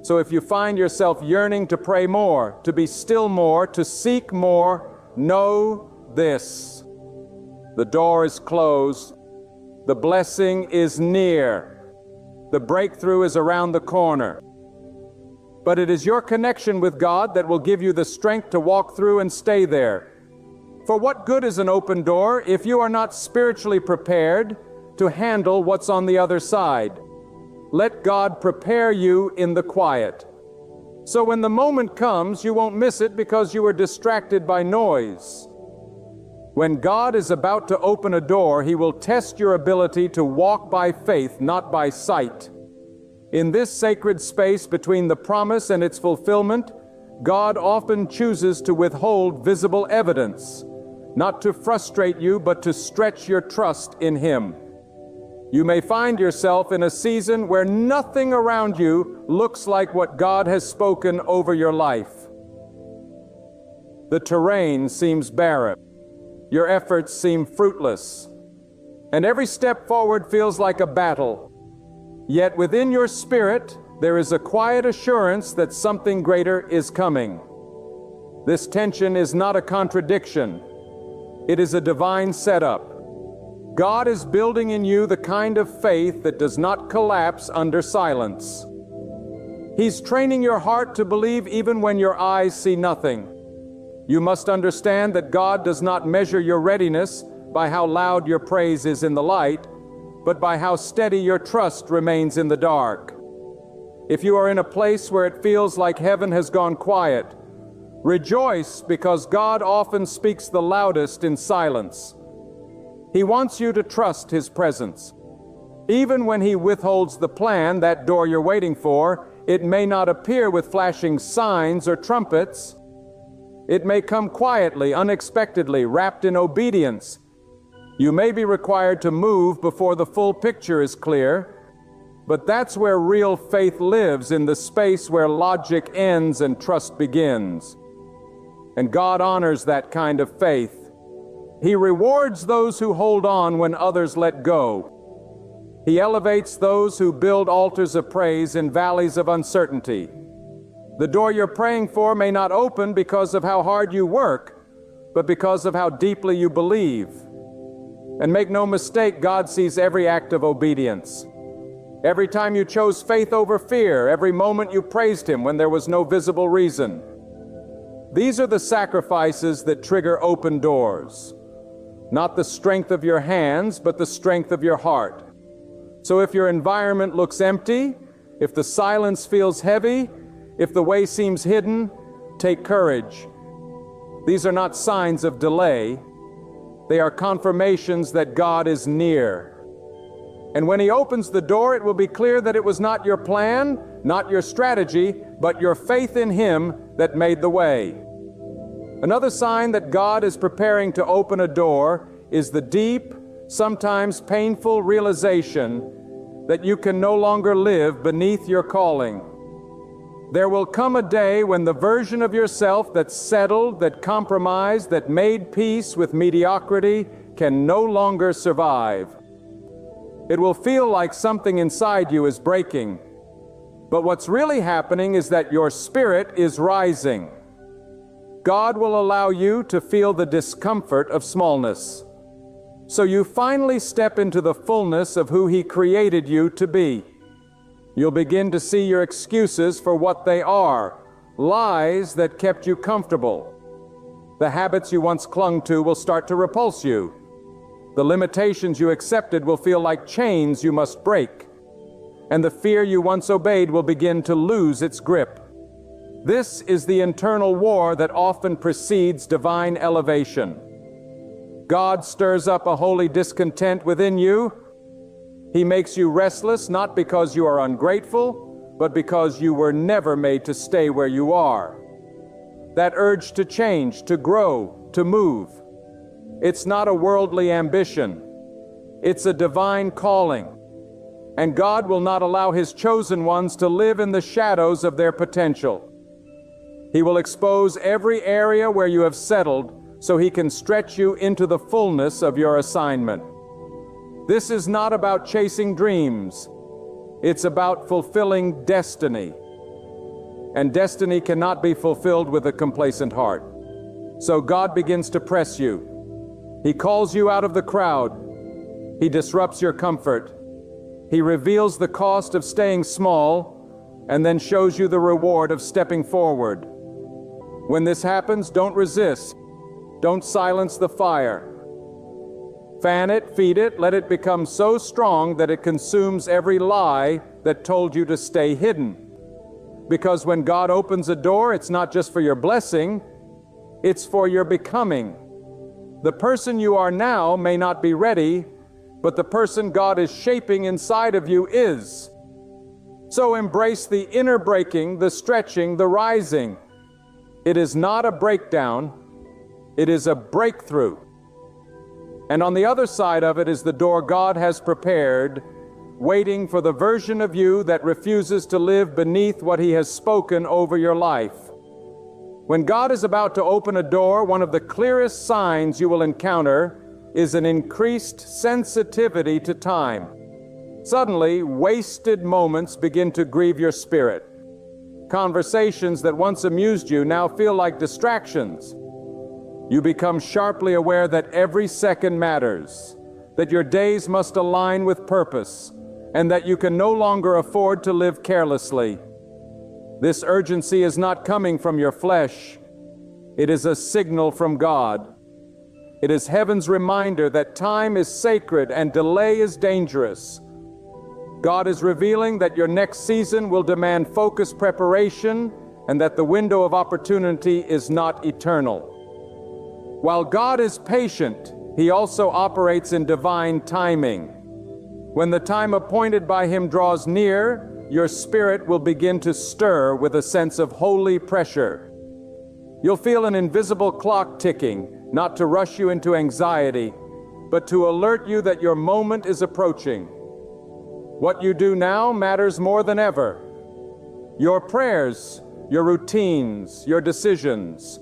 So if you find yourself yearning to pray more, to be still more, to seek more, know this: the door is closed, the blessing is near, the breakthrough is around the corner. But it is your connection with God that will give you the strength to walk through and stay there. For what good is an open door if you are not spiritually prepared to handle what's on the other side? Let God prepare you in the quiet. So when the moment comes, you won't miss it because you were distracted by noise. When God is about to open a door, He will test your ability to walk by faith, not by sight. In this sacred space between the promise and its fulfillment, God often chooses to withhold visible evidence, not to frustrate you, but to stretch your trust in Him. You may find yourself in a season where nothing around you looks like what God has spoken over your life. The terrain seems barren. Your efforts seem fruitless. And every step forward feels like a battle. Yet within your spirit, there is a quiet assurance that something greater is coming. This tension is not a contradiction. It is a divine setup. God is building in you the kind of faith that does not collapse under silence. He's training your heart to believe even when your eyes see nothing. You must understand that God does not measure your readiness by how loud your praise is in the light, but by how steady your trust remains in the dark. If you are in a place where it feels like heaven has gone quiet, rejoice, because God often speaks the loudest in silence. He wants you to trust His presence. Even when He withholds the plan, that door you're waiting for, it may not appear with flashing signs or trumpets. It may come quietly, unexpectedly, wrapped in obedience. You may be required to move before the full picture is clear, but that's where real faith lives, in the space where logic ends and trust begins. And God honors that kind of faith. He rewards those who hold on when others let go. He elevates those who build altars of praise in valleys of uncertainty. The door you're praying for may not open because of how hard you work, but because of how deeply you believe. And make no mistake, God sees every act of obedience. Every time you chose faith over fear, every moment you praised Him when there was no visible reason. These are the sacrifices that trigger open doors. Not the strength of your hands, but the strength of your heart. So if your environment looks empty, if the silence feels heavy, if the way seems hidden, take courage. These are not signs of delay. They are confirmations that God is near. And when He opens the door, it will be clear that it was not your plan, not your strategy, but your faith in Him that made the way. Another sign that God is preparing to open a door is the deep, sometimes painful realization that you can no longer live beneath your calling. There will come a day when the version of yourself that settled, that compromised, that made peace with mediocrity can no longer survive. It will feel like something inside you is breaking. But what's really happening is that your spirit is rising. God will allow you to feel the discomfort of smallness. So you finally step into the fullness of who He created you to be. You'll begin to see your excuses for what they are, lies that kept you comfortable. The habits you once clung to will start to repulse you. The limitations you accepted will feel like chains you must break. And the fear you once obeyed will begin to lose its grip. This is the internal war that often precedes divine elevation. God stirs up a holy discontent within you. He makes you restless not because you are ungrateful, but because you were never made to stay where you are. That urge to change, to grow, to move. It's not a worldly ambition. It's a divine calling. And God will not allow His chosen ones to live in the shadows of their potential. He will expose every area where you have settled so He can stretch you into the fullness of your assignment. This is not about chasing dreams. It's about fulfilling destiny. And destiny cannot be fulfilled with a complacent heart. So God begins to press you. He calls you out of the crowd. He disrupts your comfort. He reveals the cost of staying small and then shows you the reward of stepping forward. When this happens, don't resist. Don't silence the fire. Fan it, feed it, let it become so strong that it consumes every lie that told you to stay hidden. Because when God opens a door, it's not just for your blessing, it's for your becoming. The person you are now may not be ready, but the person God is shaping inside of you is. So embrace the inner breaking, the stretching, the rising. It is not a breakdown, it is a breakthrough. And on the other side of it is the door God has prepared, waiting for the version of you that refuses to live beneath what He has spoken over your life. When God is about to open a door, one of the clearest signs you will encounter is an increased sensitivity to time. Suddenly, wasted moments begin to grieve your spirit. Conversations that once amused you now feel like distractions. You become sharply aware that every second matters, that your days must align with purpose, and that you can no longer afford to live carelessly. This urgency is not coming from your flesh. It is a signal from God. It is heaven's reminder that time is sacred and delay is dangerous. God is revealing that your next season will demand focused preparation and that the window of opportunity is not eternal. While God is patient, He also operates in divine timing. When the time appointed by Him draws near, your spirit will begin to stir with a sense of holy pressure. You'll feel an invisible clock ticking, not to rush you into anxiety, but to alert you that your moment is approaching. What you do now matters more than ever. Your prayers, your routines, your decisions,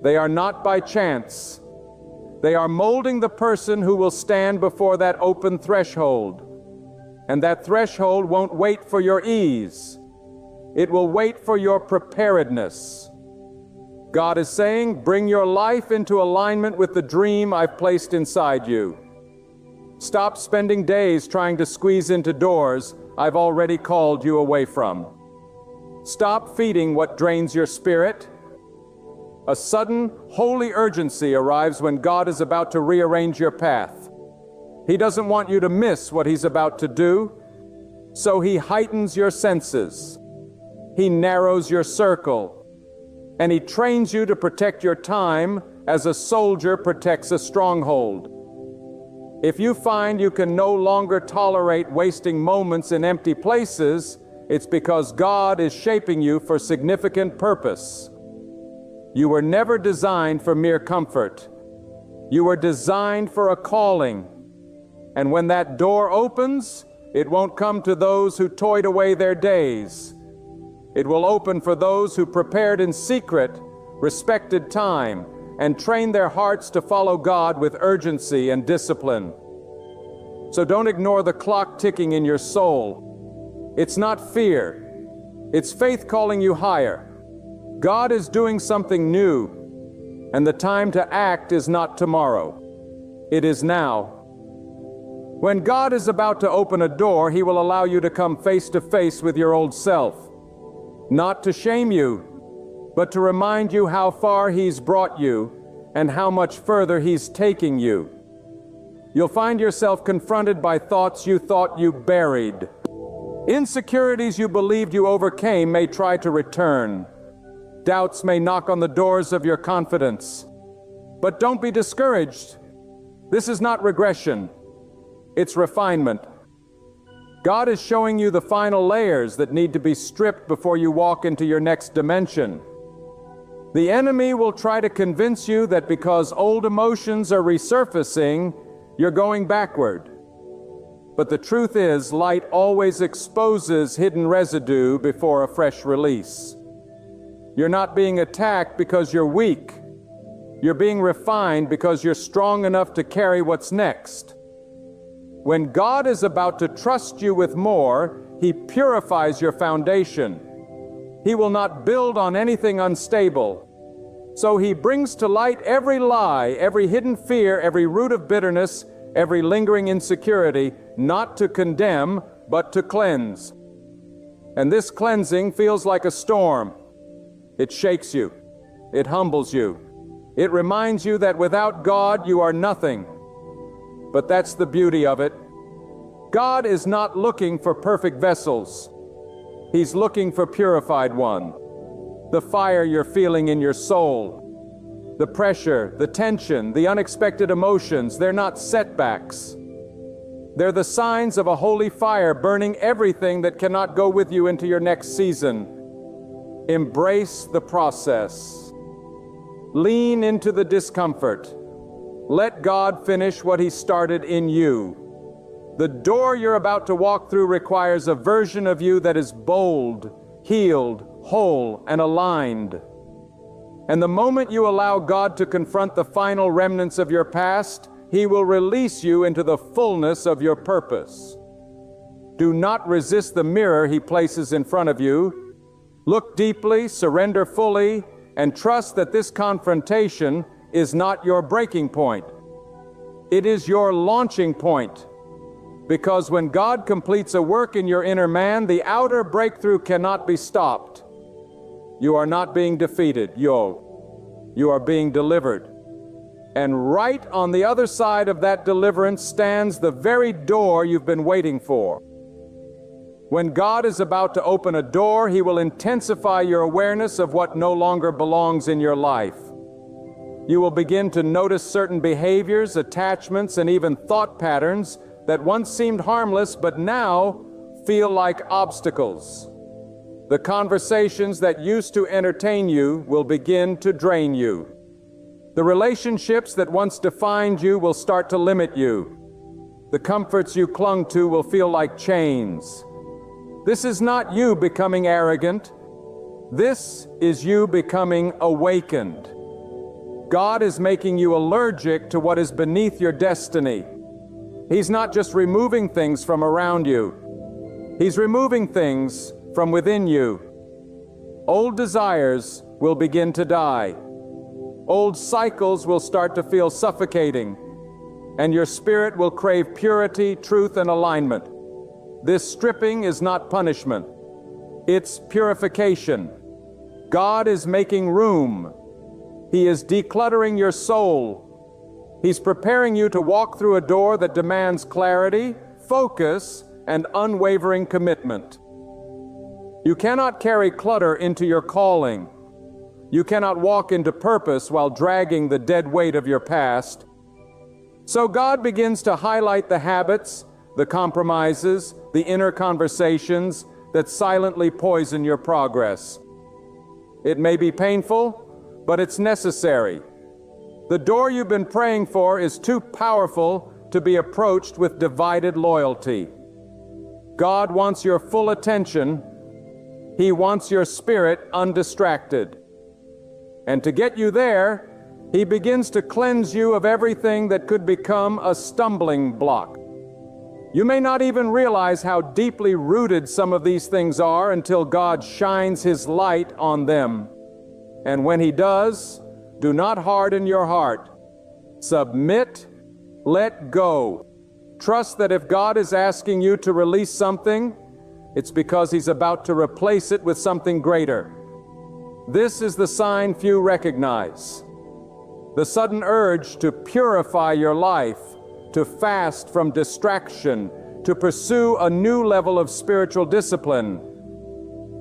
they are not by chance. They are molding the person who will stand before that open threshold. And that threshold won't wait for your ease. It will wait for your preparedness. God is saying, bring your life into alignment with the dream I've placed inside you. Stop spending days trying to squeeze into doors I've already called you away from. Stop feeding what drains your spirit. A sudden, holy urgency arrives when God is about to rearrange your path. He doesn't want you to miss what He's about to do, so He heightens your senses. He narrows your circle. And He trains you to protect your time as a soldier protects a stronghold. If you find you can no longer tolerate wasting moments in empty places, it's because God is shaping you for significant purpose. You were never designed for mere comfort. You were designed for a calling. And when that door opens, it won't come to those who toyed away their days. It will open for those who prepared in secret, respected time, and trained their hearts to follow God with urgency and discipline. So don't ignore the clock ticking in your soul. It's not fear. It's faith calling you higher. God is doing something new, and the time to act is not tomorrow. It is now. When God is about to open a door, He will allow you to come face to face with your old self. Not to shame you, but to remind you how far He's brought you and how much further He's taking you. You'll find yourself confronted by thoughts you thought you buried. Insecurities you believed you overcame may try to return. Doubts may knock on the doors of your confidence. But don't be discouraged. This is not regression. It's refinement. God is showing you the final layers that need to be stripped before you walk into your next dimension. The enemy will try to convince you that because old emotions are resurfacing, you're going backward. But the truth is, light always exposes hidden residue before a fresh release. You're not being attacked because you're weak. You're being refined because you're strong enough to carry what's next. When God is about to trust you with more, He purifies your foundation. He will not build on anything unstable. So He brings to light every lie, every hidden fear, every root of bitterness, every lingering insecurity, not to condemn, but to cleanse. And this cleansing feels like a storm. It shakes you. It humbles you. It reminds you that without God, you are nothing. But that's the beauty of it. God is not looking for perfect vessels. He's looking for purified one. The fire you're feeling in your soul, the pressure, the tension, the unexpected emotions, they're not setbacks. They're the signs of a holy fire burning everything that cannot go with you into your next season. Embrace the process. Lean into the discomfort. Let God finish what He started in you. The door you're about to walk through requires a version of you that is bold, healed, whole, and aligned. And the moment you allow God to confront the final remnants of your past, He will release you into the fullness of your purpose. Do not resist the mirror He places in front of you. Look deeply, surrender fully, and trust that this confrontation is not your breaking point. It is your launching point. Because when God completes a work in your inner man, the outer breakthrough cannot be stopped. You are not being defeated, you are being delivered. And right on the other side of that deliverance stands the very door you've been waiting for. When God is about to open a door, He will intensify your awareness of what no longer belongs in your life. You will begin to notice certain behaviors, attachments, and even thought patterns that once seemed harmless but now feel like obstacles. The conversations that used to entertain you will begin to drain you. The relationships that once defined you will start to limit you. The comforts you clung to will feel like chains. This is not you becoming arrogant. This is you becoming awakened. God is making you allergic to what is beneath your destiny. He's not just removing things from around you. He's removing things from within you. Old desires, will begin to die. Old cycles will start to feel suffocating, and your spirit will crave purity, truth, and alignment. This stripping is not punishment. It's purification. God is making room. He is decluttering your soul. He's preparing you to walk through a door that demands clarity, focus, and unwavering commitment. You cannot carry clutter into your calling. You cannot walk into purpose while dragging the dead weight of your past. So God begins to highlight the habits, the compromises, the inner conversations that silently poison your progress. It may be painful, but it's necessary. The door you've been praying for is too powerful to be approached with divided loyalty. God wants your full attention. He wants your spirit undistracted. And to get you there, He begins to cleanse you of everything that could become a stumbling block. You may not even realize how deeply rooted some of these things are until God shines His light on them. And when He does, do not harden your heart. Submit, let go. Trust that if God is asking you to release something, it's because He's about to replace it with something greater. This is the sign few recognize. The sudden urge to purify your life, to fast from distraction, to pursue a new level of spiritual discipline.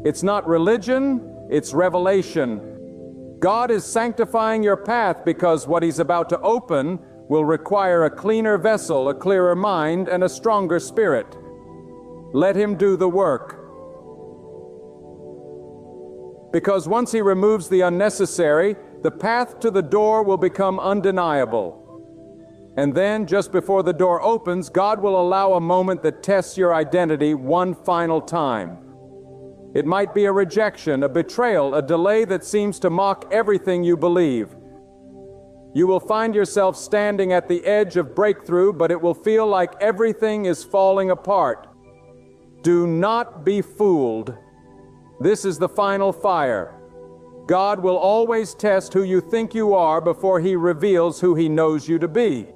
It's not religion, it's revelation. God is sanctifying your path because what He's about to open will require a cleaner vessel, a clearer mind, and a stronger spirit. Let Him do the work. Because once He removes the unnecessary, the path to the door will become undeniable. And then, just before the door opens, God will allow a moment that tests your identity one final time. It might be a rejection, a betrayal, a delay that seems to mock everything you believe. You will find yourself standing at the edge of breakthrough, but it will feel like everything is falling apart. Do not be fooled. This is the final fire. God will always test who you think you are before He reveals who He knows you to be.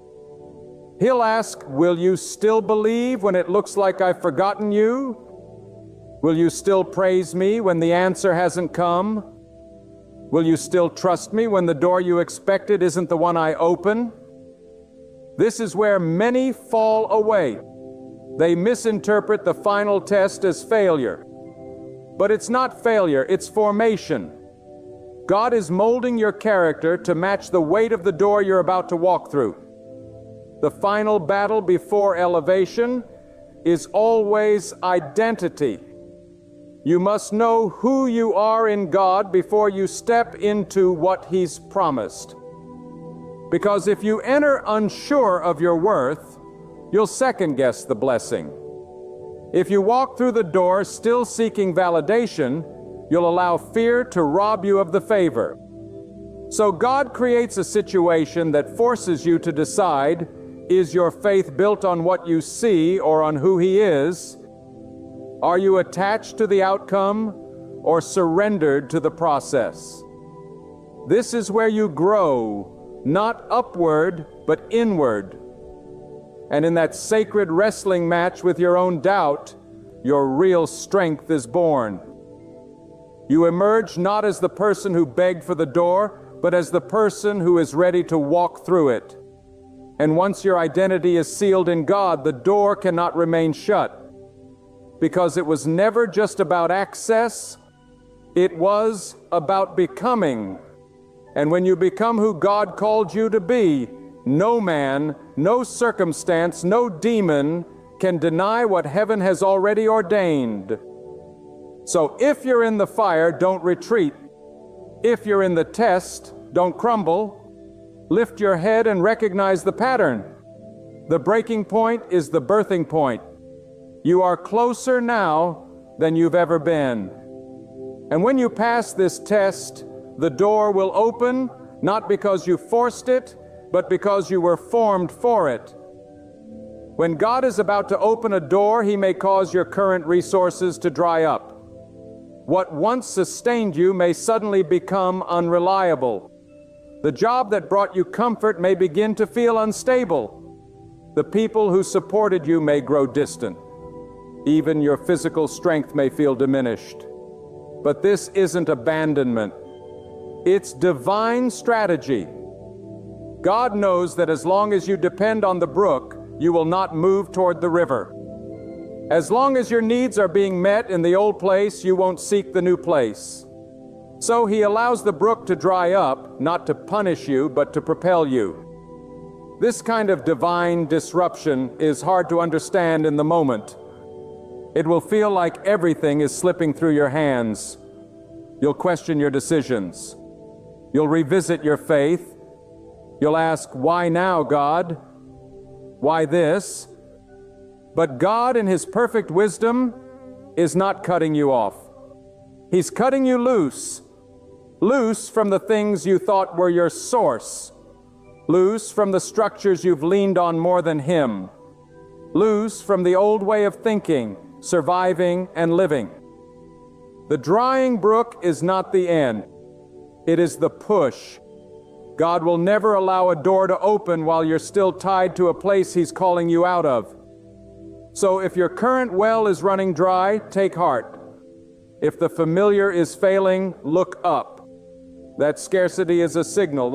He'll ask, will you still believe when it looks like I've forgotten you? Will you still praise me when the answer hasn't come? Will you still trust me when the door you expected isn't the one I open? This is where many fall away. They misinterpret the final test as failure. But it's not failure, it's formation. God is molding your character to match the weight of the door you're about to walk through. The final battle before elevation is always identity. You must know who you are in God before you step into what He's promised. Because if you enter unsure of your worth, you'll second-guess the blessing. If you walk through the door still seeking validation, you'll allow fear to rob you of the favor. So God creates a situation that forces you to decide, is your faith built on what you see or on who He is? Are you attached to the outcome or surrendered to the process? This is where you grow, not upward, but inward. And in that sacred wrestling match with your own doubt, your real strength is born. You emerge not as the person who begged for the door, but as the person who is ready to walk through it. And once your identity is sealed in God, the door cannot remain shut. Because it was never just about access, it was about becoming. And when you become who God called you to be, no man, no circumstance, no demon can deny what heaven has already ordained. So if you're in the fire, don't retreat. If you're in the test, don't crumble. Lift your head and recognize the pattern. The breaking point is the birthing point. You are closer now than you've ever been. And when you pass this test, the door will open, not because you forced it, but because you were formed for it. When God is about to open a door, He may cause your current resources to dry up. What once sustained you may suddenly become unreliable. The job that brought you comfort may begin to feel unstable. The people who supported you may grow distant. Even your physical strength may feel diminished. But this isn't abandonment. It's divine strategy. God knows that as long as you depend on the brook, you will not move toward the river. As long as your needs are being met in the old place, you won't seek the new place. So He allows the brook to dry up, not to punish you, but to propel you. This kind of divine disruption is hard to understand in the moment. It will feel like everything is slipping through your hands. You'll question your decisions. You'll revisit your faith. You'll ask, why now, God? Why this? But God, in His perfect wisdom, is not cutting you off. He's cutting you loose. Loose from the things you thought were your source. Loose from the structures you've leaned on more than Him. Loose from the old way of thinking, surviving, and living. The drying brook is not the end. It is the push. God will never allow a door to open while you're still tied to a place He's calling you out of. So if your current well is running dry, take heart. If the familiar is failing, look up. That scarcity is a signal.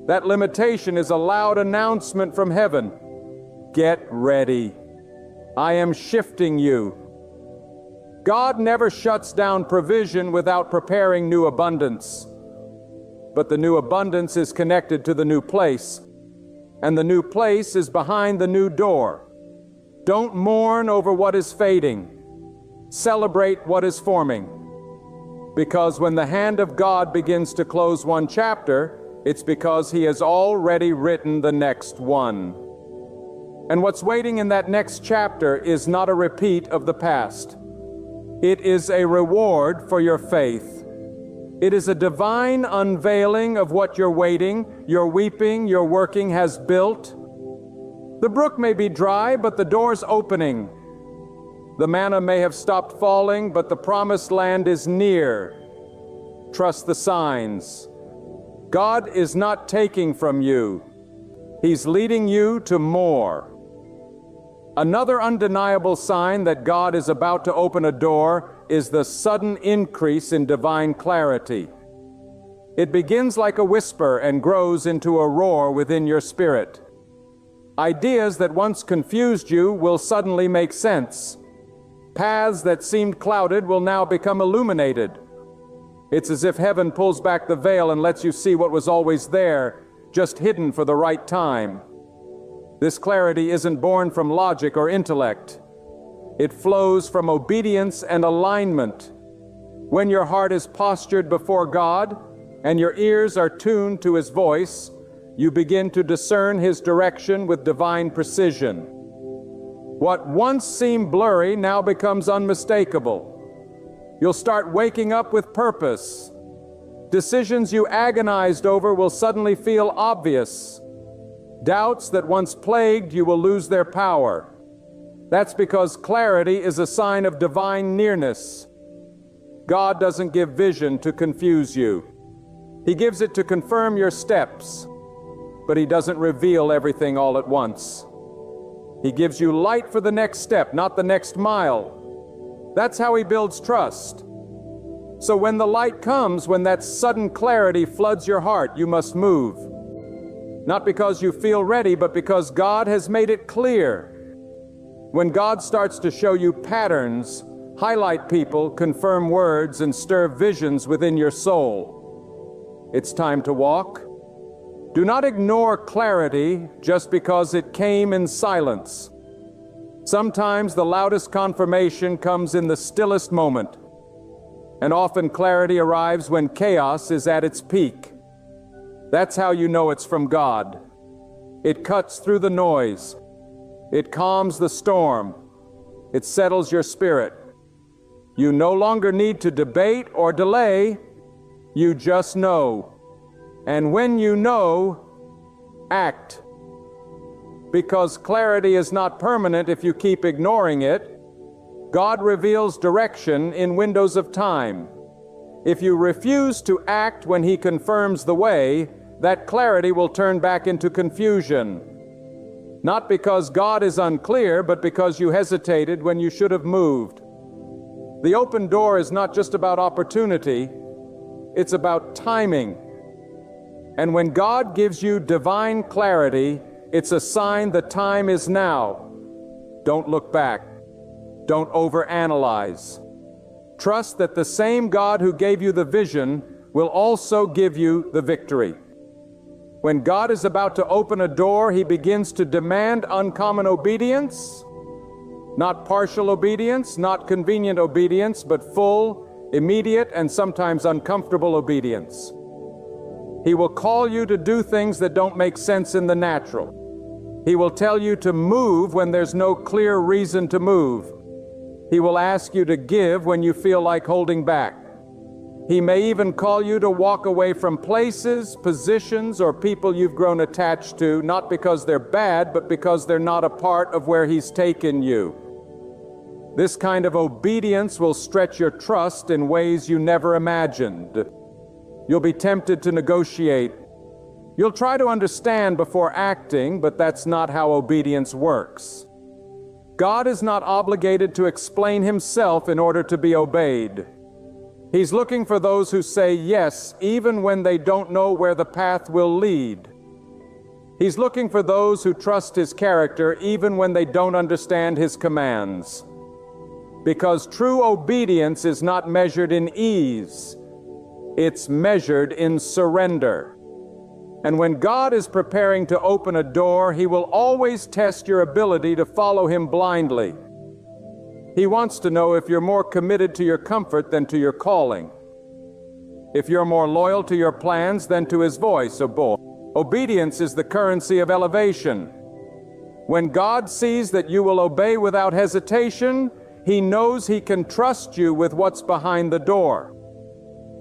That limitation is a loud announcement from heaven. Get ready. I am shifting you. God never shuts down provision without preparing new abundance. But the new abundance is connected to the new place, and the new place is behind the new door. Don't mourn over what is fading. Celebrate what is forming. Because when the hand of God begins to close one chapter, it's because He has already written the next one. And what's waiting in that next chapter is not a repeat of the past. It is a reward for your faith. It is a divine unveiling of what your waiting, your weeping, your working has built. The brook may be dry, but the door's opening. The manna may have stopped falling, but the promised land is near. Trust the signs. God is not taking from you. He's leading you to more. Another undeniable sign that God is about to open a door is the sudden increase in divine clarity. It begins like a whisper and grows into a roar within your spirit. Ideas that once confused you will suddenly make sense. Paths that seemed clouded will now become illuminated. It's as if heaven pulls back the veil and lets you see what was always there, just hidden for the right time. This clarity isn't born from logic or intellect. It flows from obedience and alignment. When your heart is postured before God and your ears are tuned to His voice, you begin to discern His direction with divine precision. What once seemed blurry now becomes unmistakable. You'll start waking up with purpose. Decisions you agonized over will suddenly feel obvious. Doubts that once plagued you will lose their power. That's because clarity is a sign of divine nearness. God doesn't give vision to confuse you. He gives it to confirm your steps, but He doesn't reveal everything all at once. He gives you light for the next step, not the next mile. That's how He builds trust. So when the light comes, when that sudden clarity floods your heart, you must move. Not because you feel ready, but because God has made it clear. When God starts to show you patterns, highlight people, confirm words, and stir visions within your soul, it's time to walk. Do not ignore clarity just because it came in silence. Sometimes the loudest confirmation comes in the stillest moment, and often clarity arrives when chaos is at its peak. That's how you know it's from God. It cuts through the noise. It calms the storm. It settles your spirit. You no longer need to debate or delay. You just know. And when you know, act. Because clarity is not permanent if you keep ignoring it. God reveals direction in windows of time. If you refuse to act when He confirms the way, that clarity will turn back into confusion. Not because God is unclear, but because you hesitated when you should have moved. The open door is not just about opportunity, it's about timing. And when God gives you divine clarity, it's a sign the time is now. Don't look back. Don't overanalyze. Trust that the same God who gave you the vision will also give you the victory. When God is about to open a door, He begins to demand uncommon obedience. Not partial obedience, not convenient obedience, but full, immediate, and sometimes uncomfortable obedience. He will call you to do things that don't make sense in the natural. He will tell you to move when there's no clear reason to move. He will ask you to give when you feel like holding back. He may even call you to walk away from places, positions, or people you've grown attached to, not because they're bad, but because they're not a part of where He's taken you. This kind of obedience will stretch your trust in ways you never imagined. You'll be tempted to negotiate. You'll try to understand before acting, but that's not how obedience works. God is not obligated to explain Himself in order to be obeyed. He's looking for those who say yes, even when they don't know where the path will lead. He's looking for those who trust His character, even when they don't understand His commands. Because true obedience is not measured in ease. It's measured in surrender. And when God is preparing to open a door, He will always test your ability to follow Him blindly. He wants to know if you're more committed to your comfort than to your calling. If you're more loyal to your plans than to His voice. Obedience is the currency of elevation. When God sees that you will obey without hesitation, He knows He can trust you with what's behind the door.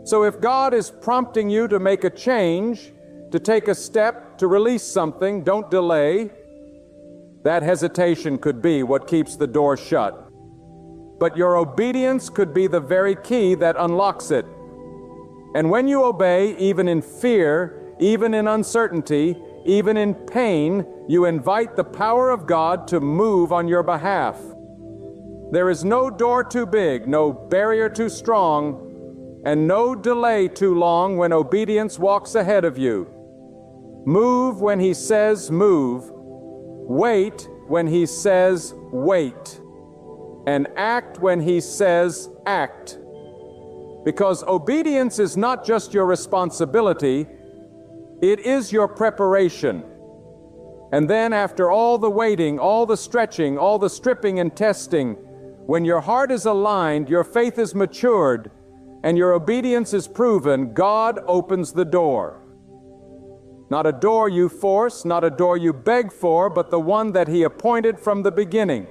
So if God is prompting you to make a change, to take a step, to release something, don't delay. That hesitation could be what keeps the door shut. But your obedience could be the very key that unlocks it. And when you obey, even in fear, even in uncertainty, even in pain, you invite the power of God to move on your behalf. There is no door too big, no barrier too strong, and no delay too long when obedience walks ahead of you. Move when He says move. Wait when He says wait. And act when He says act. Because obedience is not just your responsibility, it is your preparation. And then after all the waiting, all the stretching, all the stripping and testing, when your heart is aligned, your faith is matured, and your obedience is proven, God opens the door. Not a door you force, not a door you beg for, but the one that He appointed from the beginning.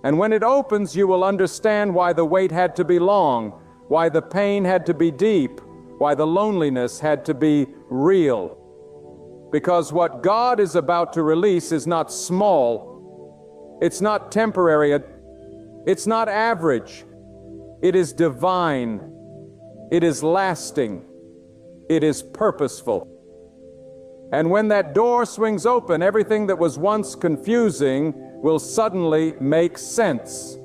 And when it opens, you will understand why the wait had to be long, why the pain had to be deep, why the loneliness had to be real. Because what God is about to release is not small, it's not temporary, it's not average, it is divine, it is lasting, it is purposeful. And when that door swings open, everything that was once confusing will suddenly make sense.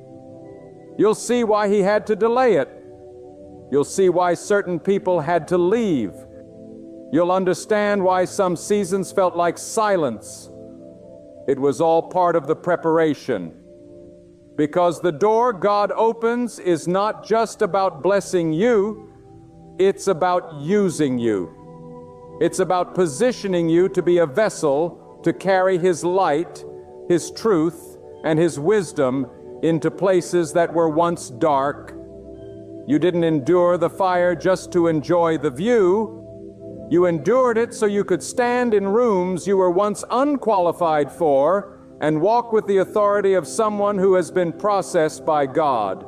You'll see why He had to delay it. You'll see why certain people had to leave. You'll understand why some seasons felt like silence. It was all part of the preparation. Because the door God opens is not just about blessing you, it's about using you. It's about positioning you to be a vessel to carry His light, His truth, and His wisdom into places that were once dark. You didn't endure the fire just to enjoy the view. You endured it so you could stand in rooms you were once unqualified for and walk with the authority of someone who has been processed by God.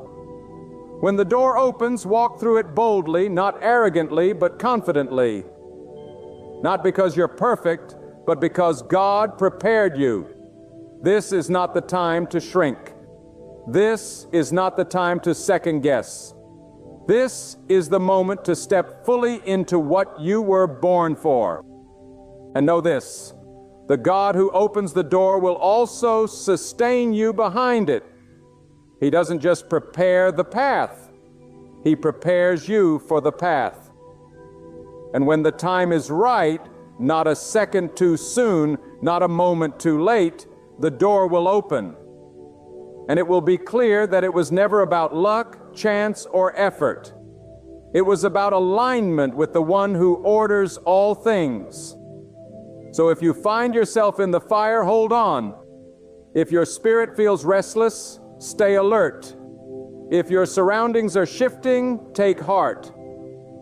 When the door opens, walk through it boldly, not arrogantly, but confidently. Not because you're perfect, but because God prepared you. This is not the time to shrink. This is not the time to second guess. This is the moment to step fully into what you were born for. And know this, the God who opens the door will also sustain you behind it. He doesn't just prepare the path, He prepares you for the path. And when the time is right, not a second too soon, not a moment too late, the door will open. And it will be clear that it was never about luck, chance, or effort. It was about alignment with the one who orders all things. So if you find yourself in the fire, hold on. If your spirit feels restless, stay alert. If your surroundings are shifting, take heart.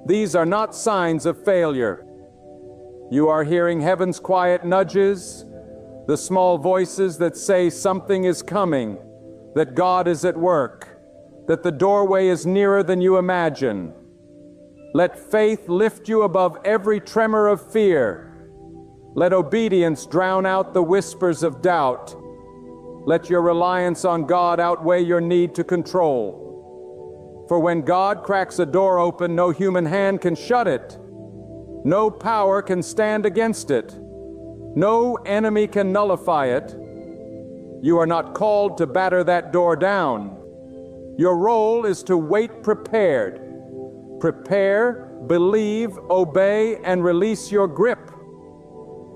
These are not signs of failure. You are hearing heaven's quiet nudges, the small voices that say something is coming, that God is at work, that the doorway is nearer than you imagine. Let faith lift you above every tremor of fear. Let obedience drown out the whispers of doubt. Let your reliance on God outweigh your need to control. For when God cracks a door open, no human hand can shut it. No power can stand against it. No enemy can nullify it. You are not called to batter that door down. Your role is to wait prepared. Prepare, believe, obey, and release your grip.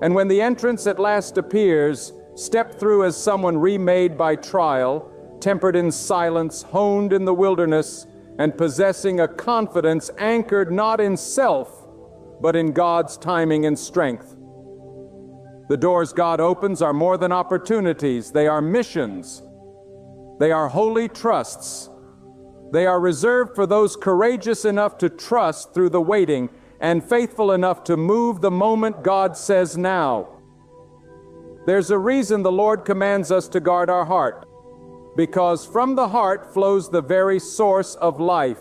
And when the entrance at last appears, step through as someone remade by trial, tempered in silence, honed in the wilderness, and possessing a confidence anchored not in self, but in God's timing and strength. The doors God opens are more than opportunities. They are missions. They are holy trusts. They are reserved for those courageous enough to trust through the waiting and faithful enough to move the moment God says now. There's a reason the Lord commands us to guard our heart, because from the heart flows the very source of life.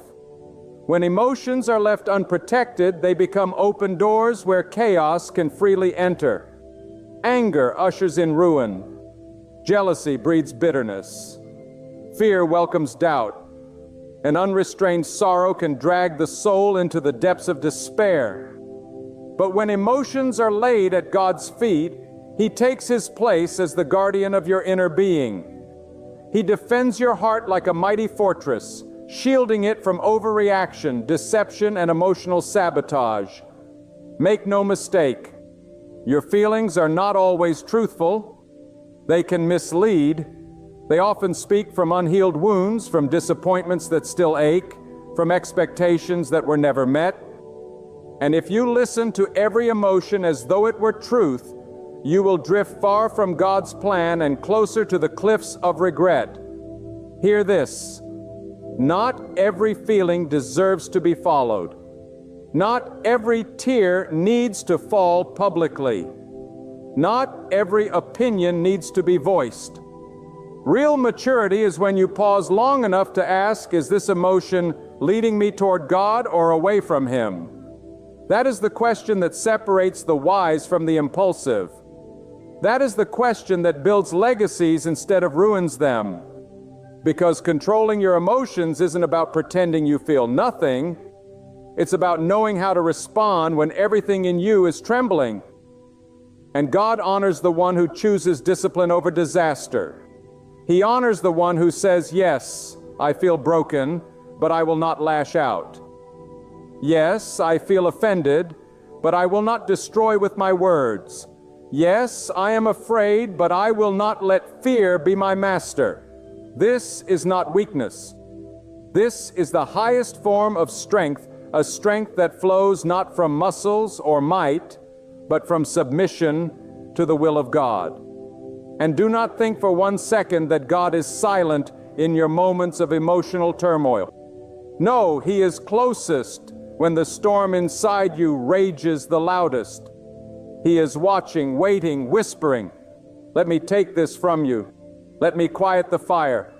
When emotions are left unprotected, they become open doors where chaos can freely enter. Anger ushers in ruin. Jealousy breeds bitterness. Fear welcomes doubt. An unrestrained sorrow can drag the soul into the depths of despair. But when emotions are laid at God's feet, He takes His place as the guardian of your inner being. He defends your heart like a mighty fortress, shielding it from overreaction, deception, and emotional sabotage. Make no mistake, your feelings are not always truthful. They can mislead. They often speak from unhealed wounds, from disappointments that still ache, from expectations that were never met. And if you listen to every emotion as though it were truth, you will drift far from God's plan and closer to the cliffs of regret. Hear this: not every feeling deserves to be followed. Not every tear needs to fall publicly. Not every opinion needs to be voiced. Real maturity is when you pause long enough to ask, is this emotion leading me toward God or away from Him? That is the question that separates the wise from the impulsive. That is the question that builds legacies instead of ruins them. Because controlling your emotions isn't about pretending you feel nothing. It's about knowing how to respond when everything in you is trembling. And God honors the one who chooses discipline over disaster. He honors the one who says, yes, I feel broken, but I will not lash out. Yes, I feel offended, but I will not destroy with my words. Yes, I am afraid, but I will not let fear be my master. This is not weakness. This is the highest form of strength, a strength that flows not from muscles or might, but from submission to the will of God. And do not think for 1 second that God is silent in your moments of emotional turmoil. No, He is closest when the storm inside you rages the loudest. He is watching, waiting, whispering, let me take this from you. Let me quiet the fire.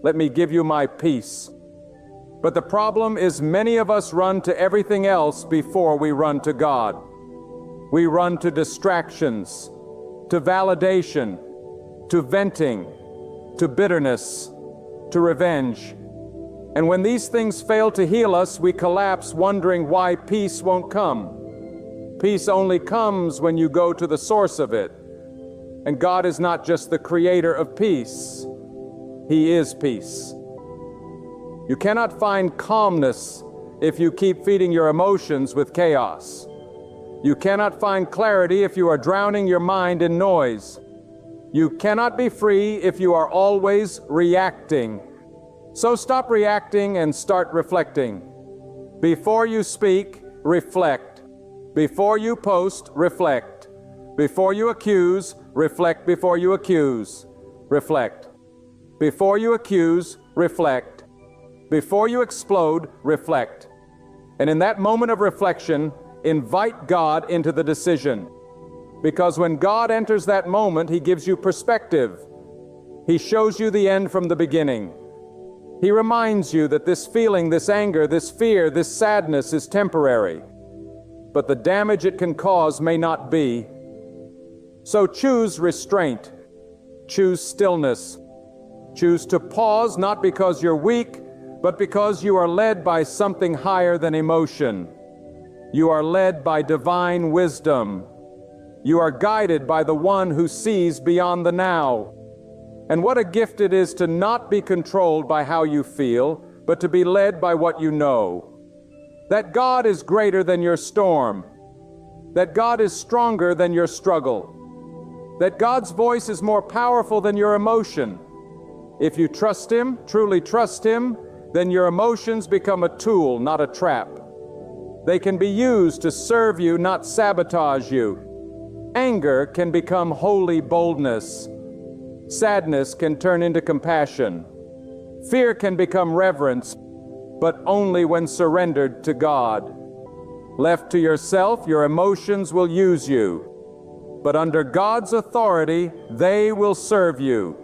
Let me give you my peace. But the problem is many of us run to everything else before we run to God. We run to distractions, to validation, to venting, to bitterness, to revenge. And when these things fail to heal us, we collapse wondering why peace won't come. Peace only comes when you go to the source of it. And God is not just the creator of peace. He is peace. You cannot find calmness if you keep feeding your emotions with chaos. You cannot find clarity if you are drowning your mind in noise. You cannot be free if you are always reacting. So stop reacting and start reflecting. Before you speak, reflect. Before you post, reflect. Before you accuse, reflect before you accuse. Reflect. Before you accuse, reflect. Before you explode, reflect. And in that moment of reflection, invite God into the decision. Because when God enters that moment, He gives you perspective. He shows you the end from the beginning. He reminds you that this feeling, this anger, this fear, this sadness is temporary. But the damage it can cause may not be. So choose restraint. Choose stillness. Choose to pause not because you're weak, but because you are led by something higher than emotion. You are led by divine wisdom. You are guided by the one who sees beyond the now. And what a gift it is to not be controlled by how you feel, but to be led by what you know. That God is greater than your storm. That God is stronger than your struggle. That God's voice is more powerful than your emotion. If you trust Him, truly trust Him, then your emotions become a tool, not a trap. They can be used to serve you, not sabotage you. Anger can become holy boldness. Sadness can turn into compassion. Fear can become reverence, but only when surrendered to God. Left to yourself, your emotions will use you. But under God's authority, they will serve you.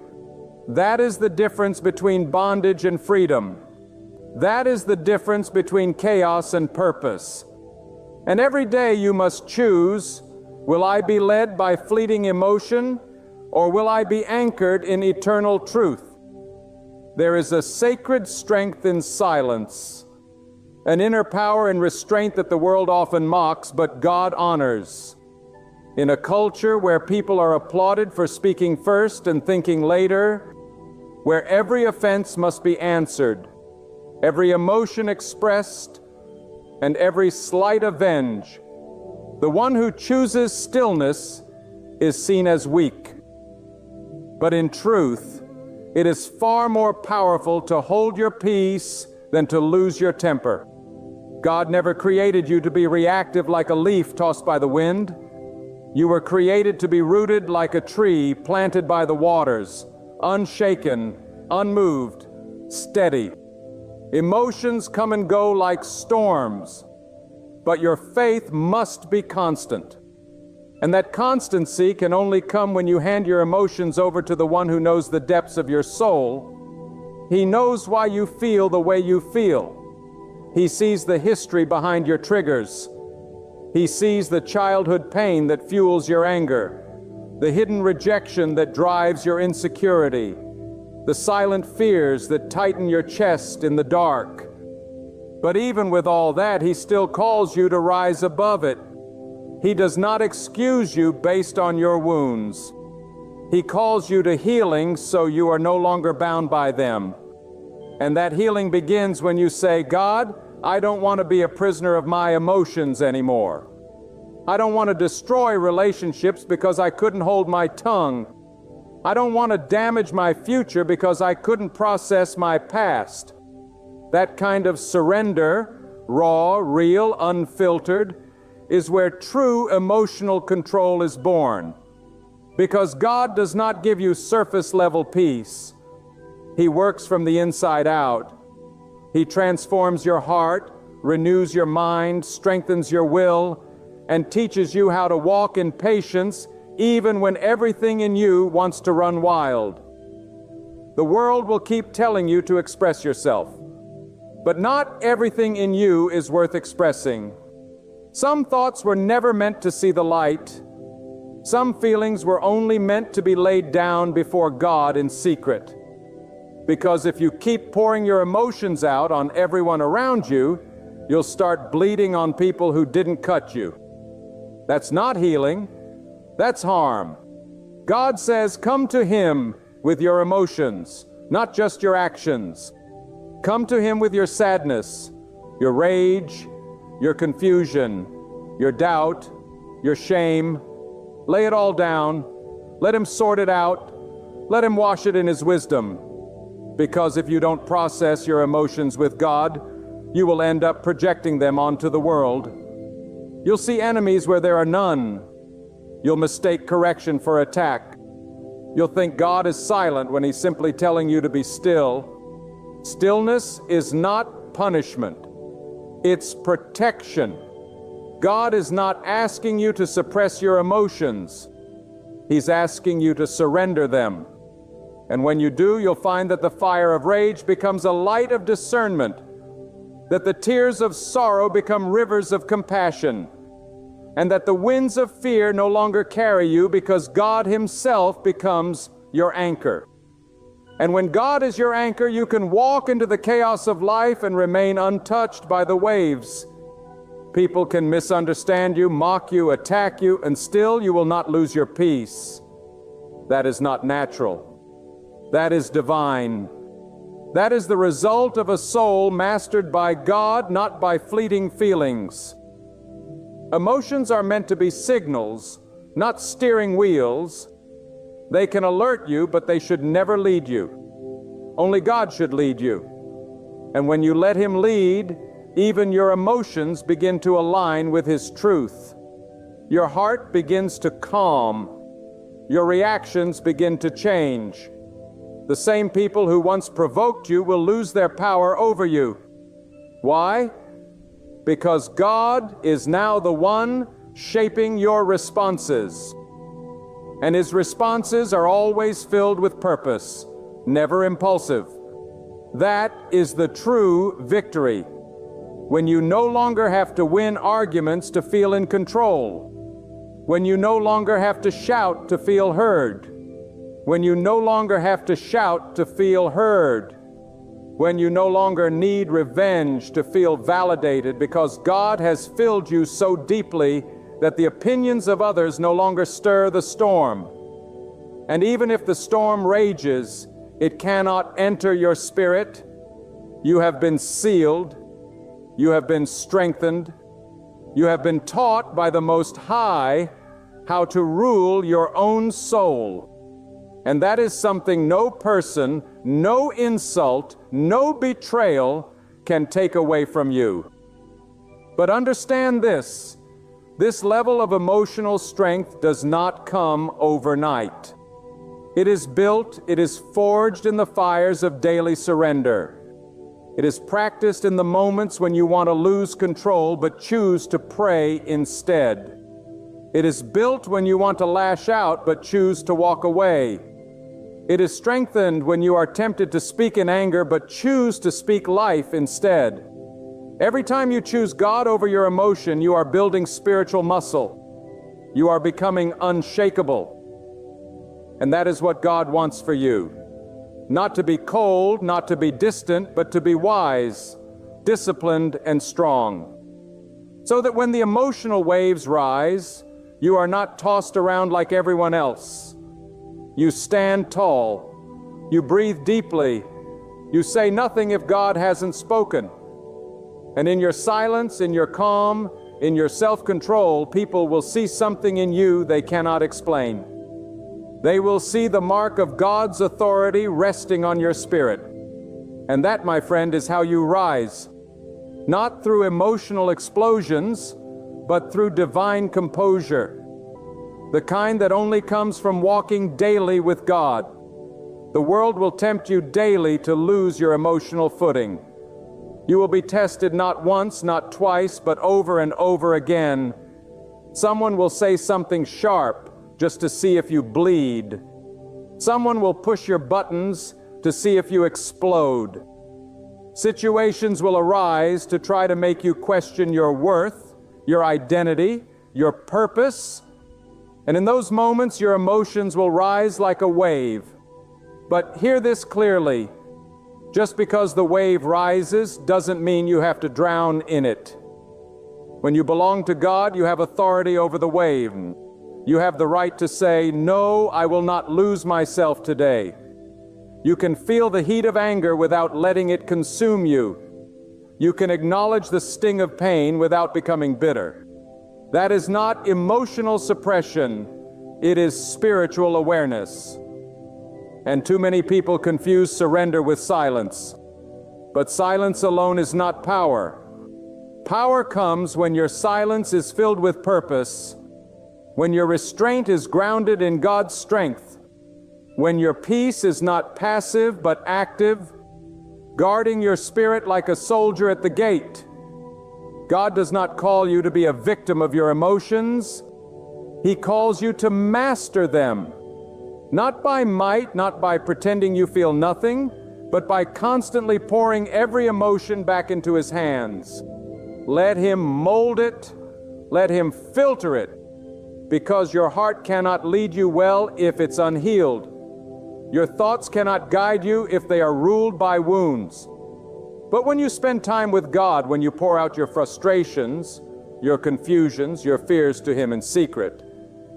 That is the difference between bondage and freedom. That is the difference between chaos and purpose. And every day you must choose, will I be led by fleeting emotion, or will I be anchored in eternal truth? There is a sacred strength in silence, an inner power and restraint that the world often mocks, but God honors. In a culture where people are applauded for speaking first and thinking later, where every offense must be answered, every emotion expressed, and every slight avenged, the one who chooses stillness is seen as weak. But in truth, it is far more powerful to hold your peace than to lose your temper. God never created you to be reactive like a leaf tossed by the wind. You were created to be rooted like a tree planted by the waters, unshaken, unmoved, steady. Emotions come and go like storms, but your faith must be constant. And that constancy can only come when you hand your emotions over to the one who knows the depths of your soul. He knows why you feel the way you feel. He sees the history behind your triggers. He sees the childhood pain that fuels your anger, the hidden rejection that drives your insecurity, the silent fears that tighten your chest in the dark. But even with all that, He still calls you to rise above it. He does not excuse you based on your wounds. He calls you to healing so you are no longer bound by them. And that healing begins when you say, God, I don't want to be a prisoner of my emotions anymore. I don't want to destroy relationships because I couldn't hold my tongue. I don't want to damage my future because I couldn't process my past. That kind of surrender, raw, real, unfiltered, is where true emotional control is born. Because God does not give you surface-level peace. He works from the inside out. He transforms your heart, renews your mind, strengthens your will, and teaches you how to walk in patience even when everything in you wants to run wild. The world will keep telling you to express yourself, but not everything in you is worth expressing. Some thoughts were never meant to see the light. Some feelings were only meant to be laid down before God in secret. Because if you keep pouring your emotions out on everyone around you, you'll start bleeding on people who didn't cut you. That's not healing, that's harm. God says, come to Him with your emotions, not just your actions. Come to Him with your sadness, your rage, your confusion, your doubt, your shame. Lay it all down. Let Him sort it out. Let Him wash it in His wisdom. Because if you don't process your emotions with God, you will end up projecting them onto the world. You'll see enemies where there are none. You'll mistake correction for attack. You'll think God is silent when He's simply telling you to be still. Stillness is not punishment. It's protection. God is not asking you to suppress your emotions. He's asking you to surrender them. And when you do, you'll find that the fire of rage becomes a light of discernment, that the tears of sorrow become rivers of compassion, and that the winds of fear no longer carry you because God Himself becomes your anchor. And when God is your anchor, you can walk into the chaos of life and remain untouched by the waves. People can misunderstand you, mock you, attack you, and still you will not lose your peace. That is not natural. That is divine. That is the result of a soul mastered by God, not by fleeting feelings. Emotions are meant to be signals, not steering wheels. They can alert you, but they should never lead you. Only God should lead you. And when you let Him lead, even your emotions begin to align with His truth. Your heart begins to calm. Your reactions begin to change. The same people who once provoked you will lose their power over you. Why? Because God is now the one shaping your responses. And His responses are always filled with purpose, never impulsive. That is the true victory. When you no longer have to win arguments to feel in control. When you no longer have to shout to feel heard. When you no longer have to shout to feel heard. When you no longer need revenge to feel validated because God has filled you so deeply that the opinions of others no longer stir the storm. And even if the storm rages, it cannot enter your spirit. You have been sealed. You have been strengthened. You have been taught by the Most High how to rule your own soul. And that is something no person, no insult, no betrayal can take away from you. But understand this level of emotional strength does not come overnight. It is built, it is forged in the fires of daily surrender. It is practiced in the moments when you want to lose control but choose to pray instead. It is built when you want to lash out but choose to walk away. It is strengthened when you are tempted to speak in anger but choose to speak life instead. Every time you choose God over your emotion, you are building spiritual muscle. You are becoming unshakable. And that is what God wants for you. Not to be cold, not to be distant, but to be wise, disciplined, and strong. So that when the emotional waves rise, you are not tossed around like everyone else. You stand tall. You breathe deeply. You say nothing if God hasn't spoken. And in your silence, in your calm, in your self-control, people will see something in you they cannot explain. They will see the mark of God's authority resting on your spirit. And that, my friend, is how you rise. Not through emotional explosions, but through divine composure. The kind that only comes from walking daily with God. The world will tempt you daily to lose your emotional footing. You will be tested not once, not twice, but over and over again. Someone will say something sharp just to see if you bleed. Someone will push your buttons to see if you explode. Situations will arise to try to make you question your worth, your identity, your purpose. And in those moments, your emotions will rise like a wave. But hear this clearly. Just because the wave rises doesn't mean you have to drown in it. When you belong to God, you have authority over the wave. You have the right to say, "No, I will not lose myself today." You can feel the heat of anger without letting it consume you. You can acknowledge the sting of pain without becoming bitter. That is not emotional suppression, it is spiritual awareness. And too many people confuse surrender with silence. But silence alone is not power. Power comes when your silence is filled with purpose, when your restraint is grounded in God's strength, when your peace is not passive but active, guarding your spirit like a soldier at the gate. God does not call you to be a victim of your emotions. He calls you to master them. Not by might, not by pretending you feel nothing, but by constantly pouring every emotion back into His hands. Let Him mold it, let Him filter it, because your heart cannot lead you well if it's unhealed. Your thoughts cannot guide you if they are ruled by wounds. But when you spend time with God, when you pour out your frustrations, your confusions, your fears to Him in secret,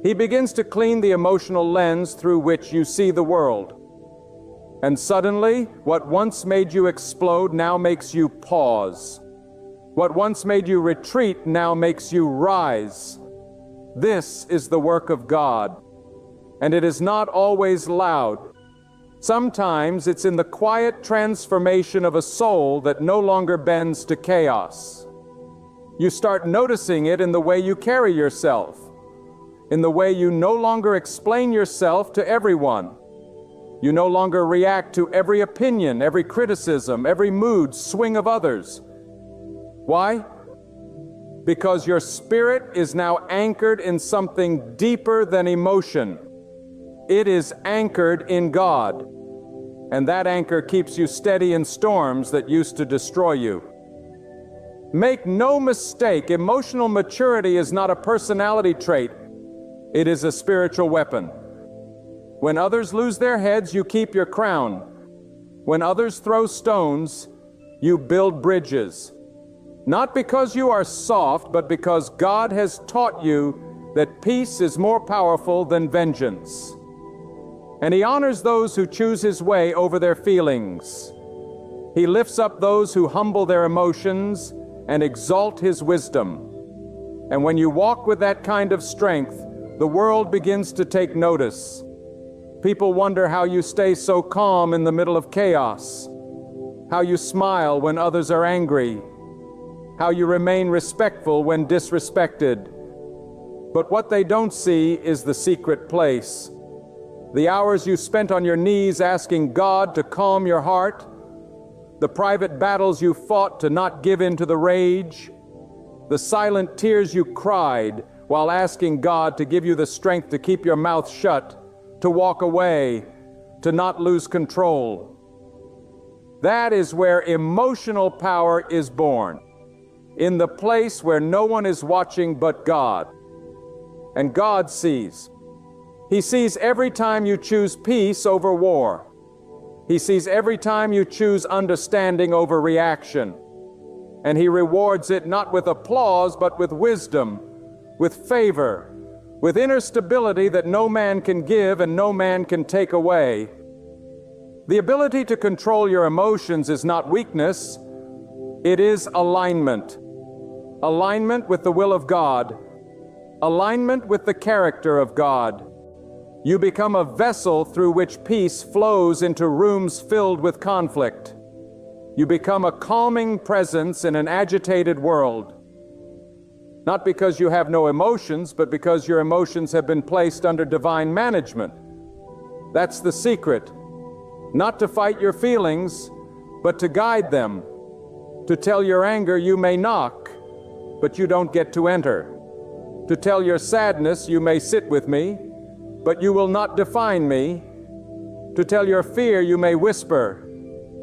He begins to clean the emotional lens through which you see the world. And suddenly, what once made you explode now makes you pause. What once made you retreat now makes you rise. This is the work of God, and it is not always loud. Sometimes it's in the quiet transformation of a soul that no longer bends to chaos. You start noticing it in the way you carry yourself, in the way you no longer explain yourself to everyone. You no longer react to every opinion, every criticism, every mood swing of others. Why? Because your spirit is now anchored in something deeper than emotion. It is anchored in God, and that anchor keeps you steady in storms that used to destroy you. Make no mistake, emotional maturity is not a personality trait. It is a spiritual weapon. When others lose their heads, you keep your crown. When others throw stones, you build bridges. Not because you are soft, but because God has taught you that peace is more powerful than vengeance. And He honors those who choose His way over their feelings. He lifts up those who humble their emotions and exalt His wisdom. And when you walk with that kind of strength, the world begins to take notice. People wonder how you stay so calm in the middle of chaos, how you smile when others are angry, how you remain respectful when disrespected. But what they don't see is the secret place. The hours you spent on your knees asking God to calm your heart, the private battles you fought to not give in to the rage, the silent tears you cried while asking God to give you the strength to keep your mouth shut, to walk away, to not lose control. That is where emotional power is born, in the place where no one is watching but God. And God sees. He sees every time you choose peace over war. He sees every time you choose understanding over reaction. And He rewards it not with applause, but with wisdom, with favor, with inner stability that no man can give and no man can take away. The ability to control your emotions is not weakness, it is alignment. Alignment with the will of God. Alignment with the character of God. You become a vessel through which peace flows into rooms filled with conflict. You become a calming presence in an agitated world. Not because you have no emotions, but because your emotions have been placed under divine management. That's the secret. Not to fight your feelings, but to guide them. To tell your anger you may knock, but you don't get to enter. To tell your sadness you may sit with me, but you will not define me. To tell your fear you may whisper,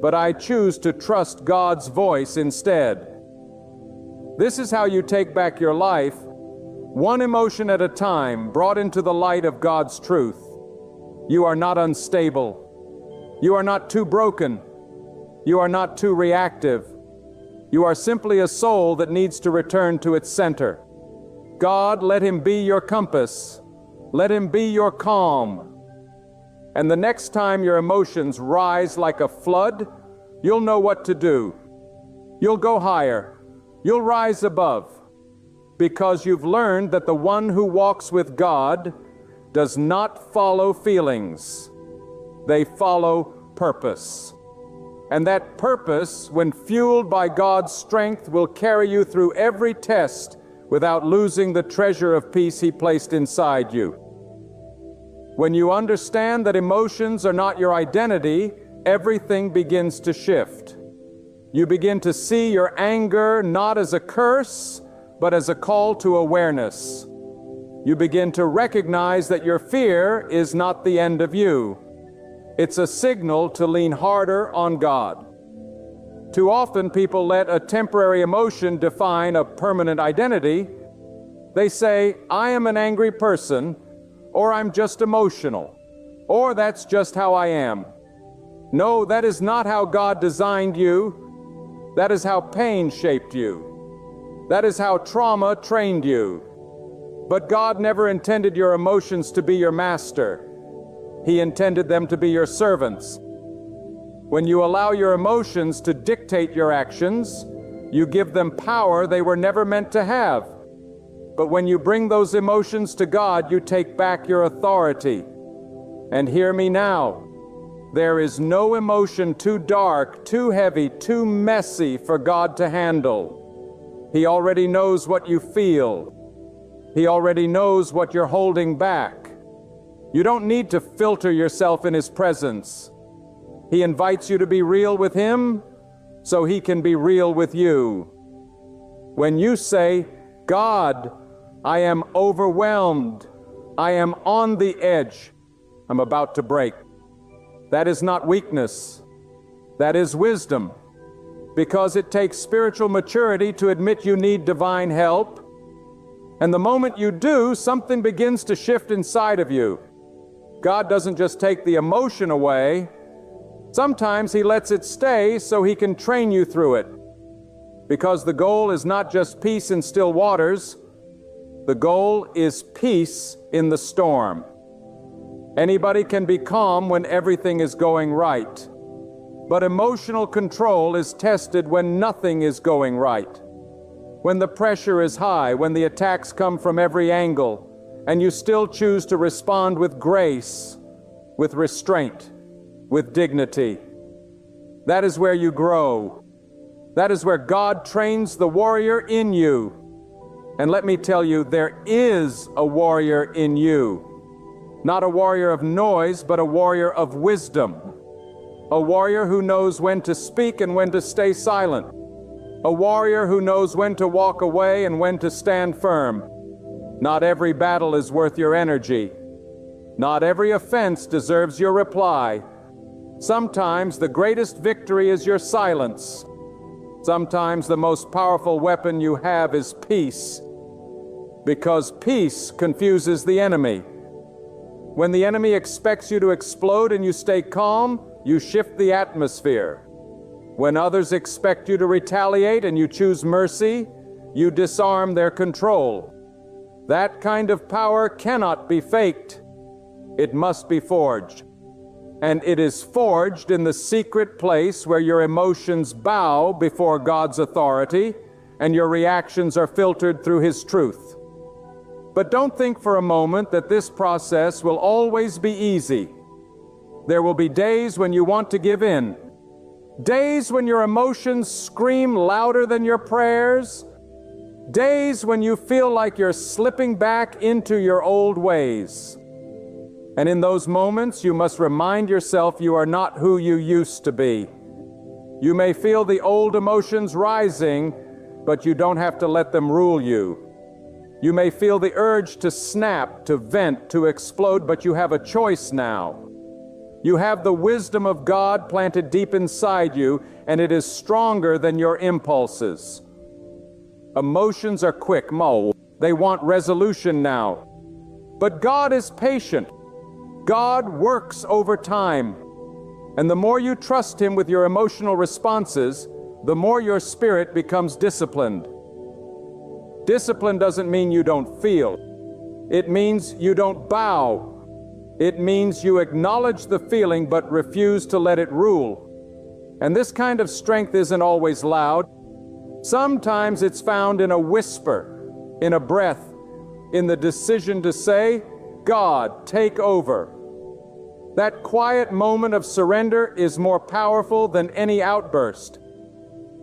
but I choose to trust God's voice instead. This is how you take back your life, one emotion at a time, brought into the light of God's truth. You are not unstable. You are not too broken. You are not too reactive. You are simply a soul that needs to return to its center. God, let Him be your compass. Let Him be your calm. And the next time your emotions rise like a flood, you'll know what to do. You'll go higher. You'll rise above. Because you've learned that the one who walks with God does not follow feelings. They follow purpose. And that purpose, when fueled by God's strength, will carry you through every test without losing the treasure of peace He placed inside you. When you understand that emotions are not your identity, everything begins to shift. You begin to see your anger not as a curse, but as a call to awareness. You begin to recognize that your fear is not the end of you. It's a signal to lean harder on God. Too often people let a temporary emotion define a permanent identity. They say, I am an angry person, or I'm just emotional, or that's just how I am. No, that is not how God designed you. That is how pain shaped you. That is how trauma trained you. But God never intended your emotions to be your master. He intended them to be your servants. When you allow your emotions to dictate your actions, you give them power they were never meant to have. But when you bring those emotions to God, you take back your authority. And hear me now. There is no emotion too dark, too heavy, too messy for God to handle. He already knows what you feel. He already knows what you're holding back. You don't need to filter yourself in His presence. He invites you to be real with Him so He can be real with you. When you say, God, I am overwhelmed, I am on the edge, I'm about to break. That is not weakness. That is wisdom. Because it takes spiritual maturity to admit you need divine help. And the moment you do, something begins to shift inside of you. God doesn't just take the emotion away. Sometimes He lets it stay so He can train you through it. Because the goal is not just peace in still waters. The goal is peace in the storm. Anybody can be calm when everything is going right. But emotional control is tested when nothing is going right. When the pressure is high, when the attacks come from every angle, and you still choose to respond with grace, with restraint, with dignity. That is where you grow. That is where God trains the warrior in you. And let me tell you, there is a warrior in you. Not a warrior of noise, but a warrior of wisdom. A warrior who knows when to speak and when to stay silent. A warrior who knows when to walk away and when to stand firm. Not every battle is worth your energy. Not every offense deserves your reply. Sometimes the greatest victory is your silence. Sometimes the most powerful weapon you have is peace. Because peace confuses the enemy. When the enemy expects you to explode and you stay calm, you shift the atmosphere. When others expect you to retaliate and you choose mercy, you disarm their control. That kind of power cannot be faked. It must be forged. And it is forged in the secret place where your emotions bow before God's authority and your reactions are filtered through His truth. But don't think for a moment that this process will always be easy. There will be days when you want to give in. Days when your emotions scream louder than your prayers. Days when you feel like you're slipping back into your old ways. And in those moments, you must remind yourself you are not who you used to be. You may feel the old emotions rising, but you don't have to let them rule you. You may feel the urge to snap, to vent, to explode, but you have a choice now. You have the wisdom of God planted deep inside you, and it is stronger than your impulses. Emotions are quick, they want resolution now. But God is patient. God works over time. And the more you trust Him with your emotional responses, the more your spirit becomes disciplined. Discipline doesn't mean you don't feel. It means you don't bow. It means you acknowledge the feeling but refuse to let it rule. And this kind of strength isn't always loud. Sometimes it's found in a whisper, in a breath, in the decision to say, God, take over. That quiet moment of surrender is more powerful than any outburst.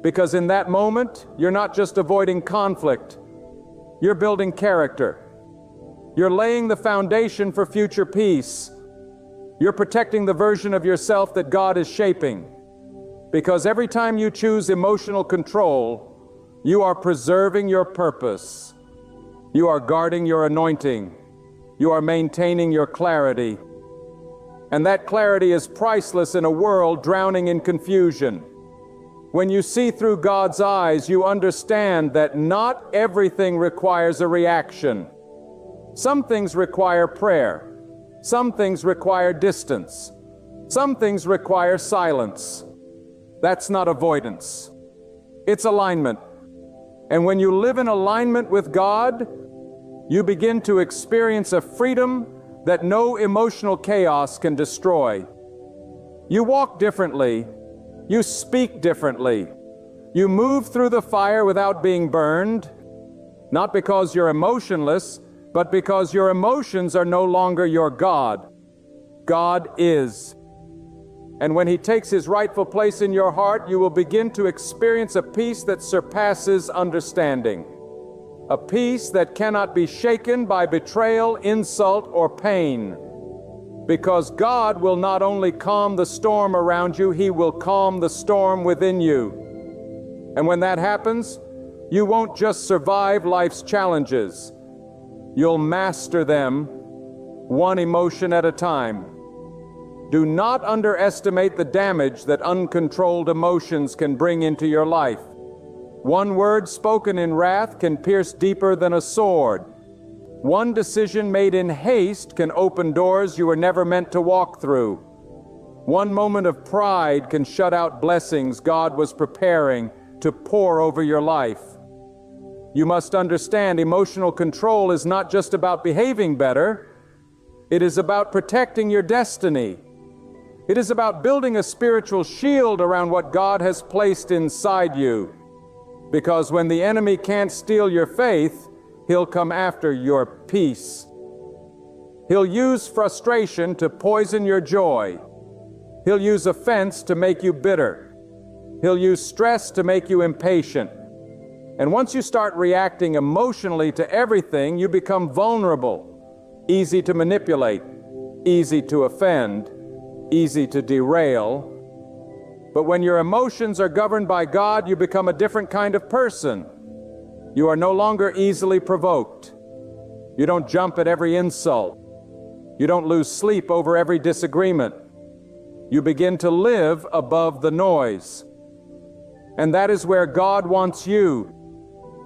Because in that moment, you're not just avoiding conflict. You're building character. You're laying the foundation for future peace. You're protecting the version of yourself that God is shaping. Because every time you choose emotional control, you are preserving your purpose. You are guarding your anointing. You are maintaining your clarity. And that clarity is priceless in a world drowning in confusion. When you see through God's eyes, you understand that not everything requires a reaction. Some things require prayer. Some things require distance. Some things require silence. That's not avoidance. It's alignment. And when you live in alignment with God, you begin to experience a freedom that no emotional chaos can destroy. You walk differently. You speak differently. You move through the fire without being burned, not because you're emotionless, but because your emotions are no longer your God. God is. And when He takes His rightful place in your heart, you will begin to experience a peace that surpasses understanding. A peace that cannot be shaken by betrayal, insult, or pain. Because God will not only calm the storm around you, He will calm the storm within you. And when that happens, you won't just survive life's challenges. You'll master them, one emotion at a time. Do not underestimate the damage that uncontrolled emotions can bring into your life. One word spoken in wrath can pierce deeper than a sword. One decision made in haste can open doors you were never meant to walk through. One moment of pride can shut out blessings God was preparing to pour over your life. You must understand, emotional control is not just about behaving better. It is about protecting your destiny. It is about building a spiritual shield around what God has placed inside you. Because when the enemy can't steal your faith, he'll come after your peace. He'll use frustration to poison your joy. He'll use offense to make you bitter. He'll use stress to make you impatient. And once you start reacting emotionally to everything, you become vulnerable, easy to manipulate, easy to offend, easy to derail. But when your emotions are governed by God, you become a different kind of person. You are no longer easily provoked. You don't jump at every insult. You don't lose sleep over every disagreement. You begin to live above the noise. And that is where God wants you.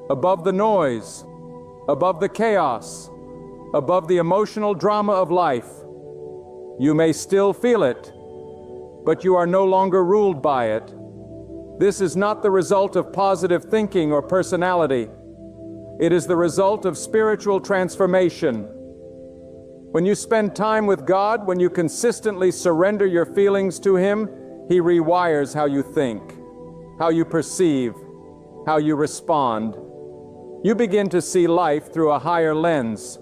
Above the noise, above the chaos, above the emotional drama of life. You may still feel it, but you are no longer ruled by it. This is not the result of positive thinking or personality. It is the result of spiritual transformation. When you spend time with God, when you consistently surrender your feelings to Him, He rewires how you think, how you perceive, how you respond. You begin to see life through a higher lens.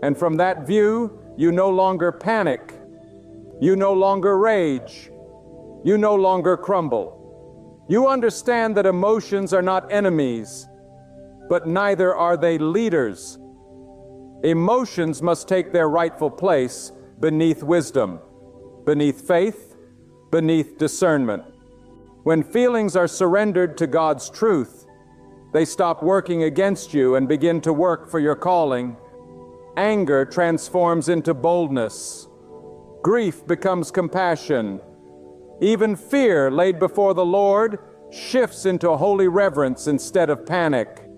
And from that view, you no longer panic. You no longer rage. You no longer crumble. You understand that emotions are not enemies, but neither are they leaders. Emotions must take their rightful place beneath wisdom, beneath faith, beneath discernment. When feelings are surrendered to God's truth, they stop working against you and begin to work for your calling. Anger transforms into boldness. Grief becomes compassion. Even fear laid before the Lord shifts into holy reverence instead of panic.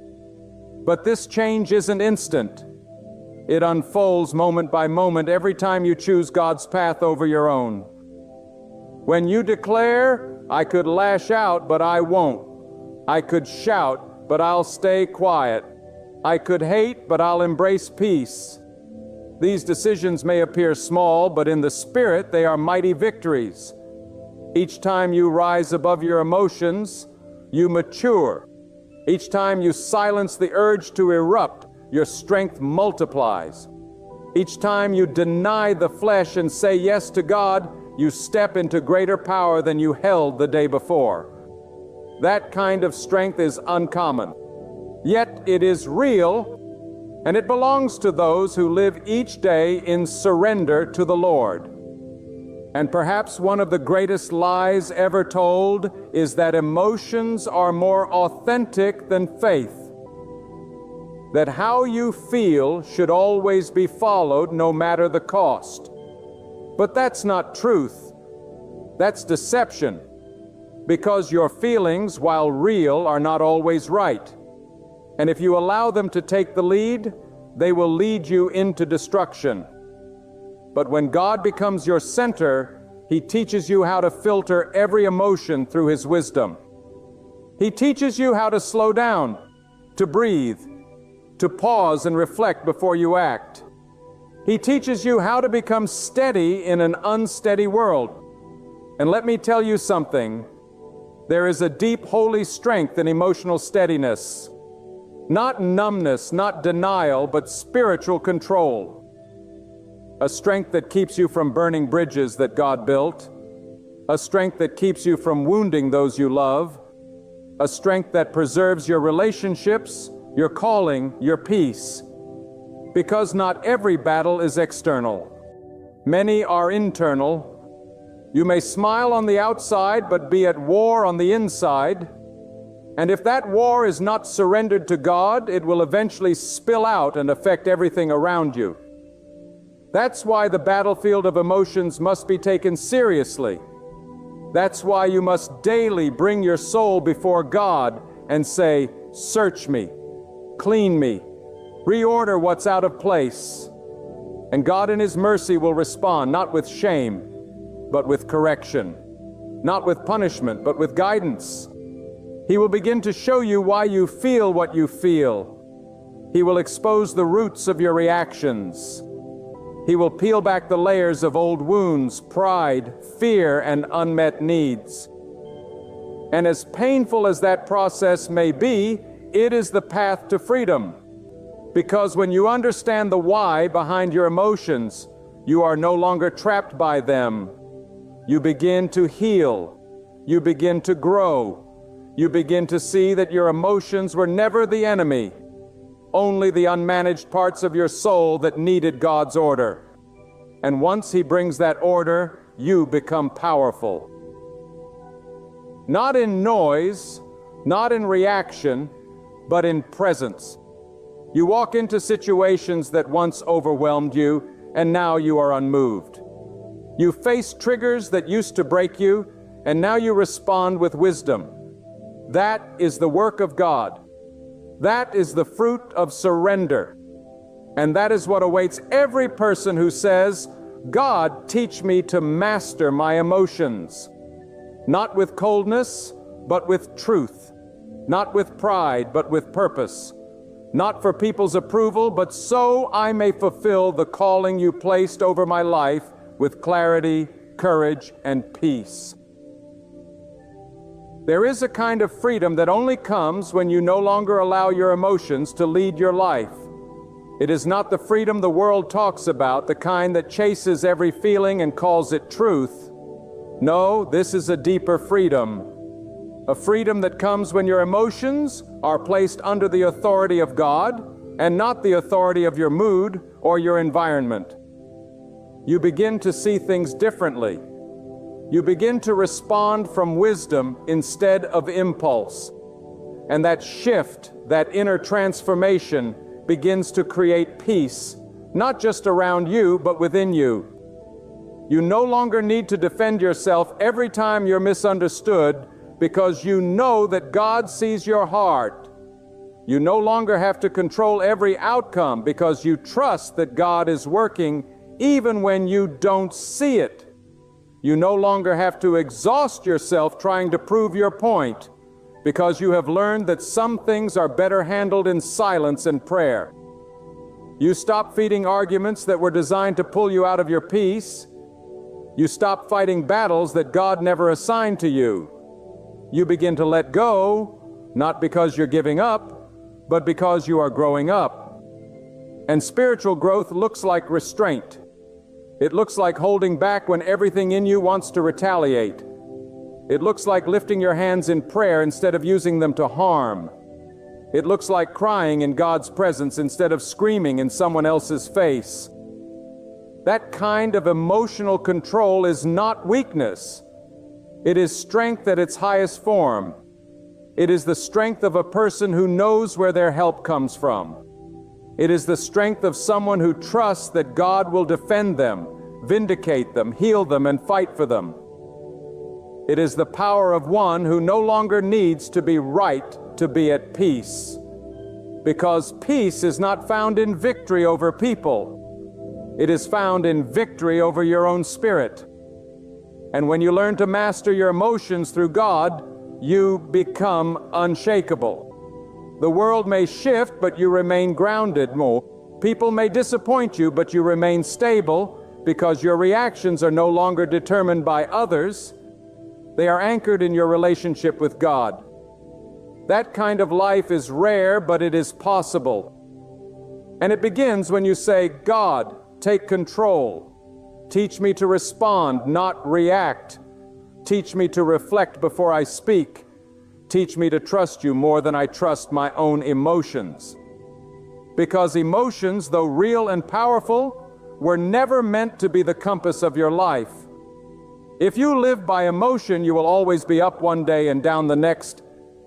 But this change isn't instant. It unfolds moment by moment every time you choose God's path over your own. When you declare, I could lash out, but I won't. I could shout, but I'll stay quiet. I could hate, but I'll embrace peace. These decisions may appear small, but in the spirit they are mighty victories. Each time you rise above your emotions, you mature. Each time you silence the urge to erupt, your strength multiplies. Each time you deny the flesh and say yes to God, you step into greater power than you held the day before. That kind of strength is uncommon. Yet it is real, and it belongs to those who live each day in surrender to the Lord. And perhaps one of the greatest lies ever told is that emotions are more authentic than faith. That how you feel should always be followed no matter the cost. But that's not truth. That's deception. Because your feelings, while real, are not always right. And if you allow them to take the lead, they will lead you into destruction. But when God becomes your center, He teaches you how to filter every emotion through His wisdom. He teaches you how to slow down, to breathe, to pause and reflect before you act. He teaches you how to become steady in an unsteady world. And let me tell you something. There is a deep holy strength in emotional steadiness. Not numbness, not denial, but spiritual control. A strength that keeps you from burning bridges that God built. A strength that keeps you from wounding those you love. A strength that preserves your relationships, your calling, your peace. Because not every battle is external. Many are internal. You may smile on the outside, but be at war on the inside. And if that war is not surrendered to God, it will eventually spill out and affect everything around you. That's why the battlefield of emotions must be taken seriously. That's why you must daily bring your soul before God and say, search me, clean me, reorder what's out of place. And God in His mercy will respond, not with shame, but with correction. Not with punishment, but with guidance. He will begin to show you why you feel what you feel. He will expose the roots of your reactions. He will peel back the layers of old wounds, pride, fear, and unmet needs. And as painful as that process may be, it is the path to freedom. Because when you understand the why behind your emotions, you are no longer trapped by them. You begin to heal. You begin to grow. You begin to see that your emotions were never the enemy, only the unmanaged parts of your soul that needed God's order. And once He brings that order, you become powerful. Not in noise, not in reaction, but in presence. You walk into situations that once overwhelmed you, and now you are unmoved. You face triggers that used to break you, and now you respond with wisdom. That is the work of God. That is the fruit of surrender. And that is what awaits every person who says, God, teach me to master my emotions. Not with coldness, but with truth. Not with pride, but with purpose. Not for people's approval, but so I may fulfill the calling you placed over my life with clarity, courage, and peace. There is a kind of freedom that only comes when you no longer allow your emotions to lead your life. It is not the freedom the world talks about, the kind that chases every feeling and calls it truth. No, this is a deeper freedom. A freedom that comes when your emotions are placed under the authority of God and not the authority of your mood or your environment. You begin to see things differently. You begin to respond from wisdom instead of impulse. And that shift, that inner transformation, begins to create peace, not just around you, but within you. You no longer need to defend yourself every time you're misunderstood, because you know that God sees your heart. You no longer have to control every outcome, because you trust that God is working even when you don't see it. You no longer have to exhaust yourself trying to prove your point, because you have learned that some things are better handled in silence and prayer. You stop feeding arguments that were designed to pull you out of your peace. You stop fighting battles that God never assigned to you. You begin to let go, not because you're giving up, but because you are growing up. And spiritual growth looks like restraint. It looks like holding back when everything in you wants to retaliate. It looks like lifting your hands in prayer instead of using them to harm. It looks like crying in God's presence instead of screaming in someone else's face. That kind of emotional control is not weakness. It is strength at its highest form. It is the strength of a person who knows where their help comes from. It is the strength of someone who trusts that God will defend them, vindicate them, heal them, and fight for them. It is the power of one who no longer needs to be right to be at peace. Because peace is not found in victory over people. It is found in victory over your own spirit. And when you learn to master your emotions through God, you become unshakable. The world may shift, but you remain grounded more. People may disappoint you, but you remain stable because your reactions are no longer determined by others. They are anchored in your relationship with God. That kind of life is rare, but it is possible. And it begins when you say, God, take control. Teach me to respond, not react. Teach me to reflect before I speak. Teach me to trust you more than I trust my own emotions. Because emotions, though real and powerful, were never meant to be the compass of your life. If you live by emotion, you will always be up one day and down the next,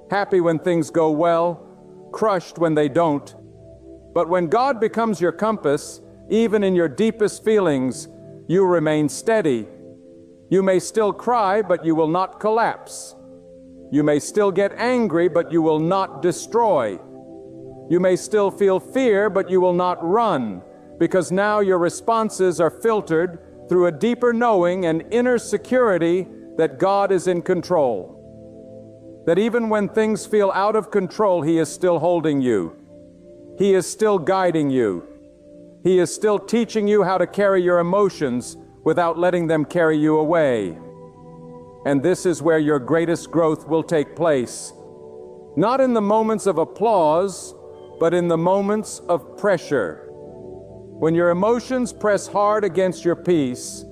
happy when things go well, crushed when they don't. But when God becomes your compass, even in your deepest feelings, you remain steady. You may still cry, but you will not collapse. You may still get angry, but you will not destroy. You may still feel fear, but you will not run, because now your responses are filtered through a deeper knowing and inner security that God is in control. That even when things feel out of control, He is still holding you. He is still guiding you. He is still teaching you how to carry your emotions without letting them carry you away. And this is where your greatest growth will take place. Not in the moments of applause, but in the moments of pressure. When your emotions press hard against your peace,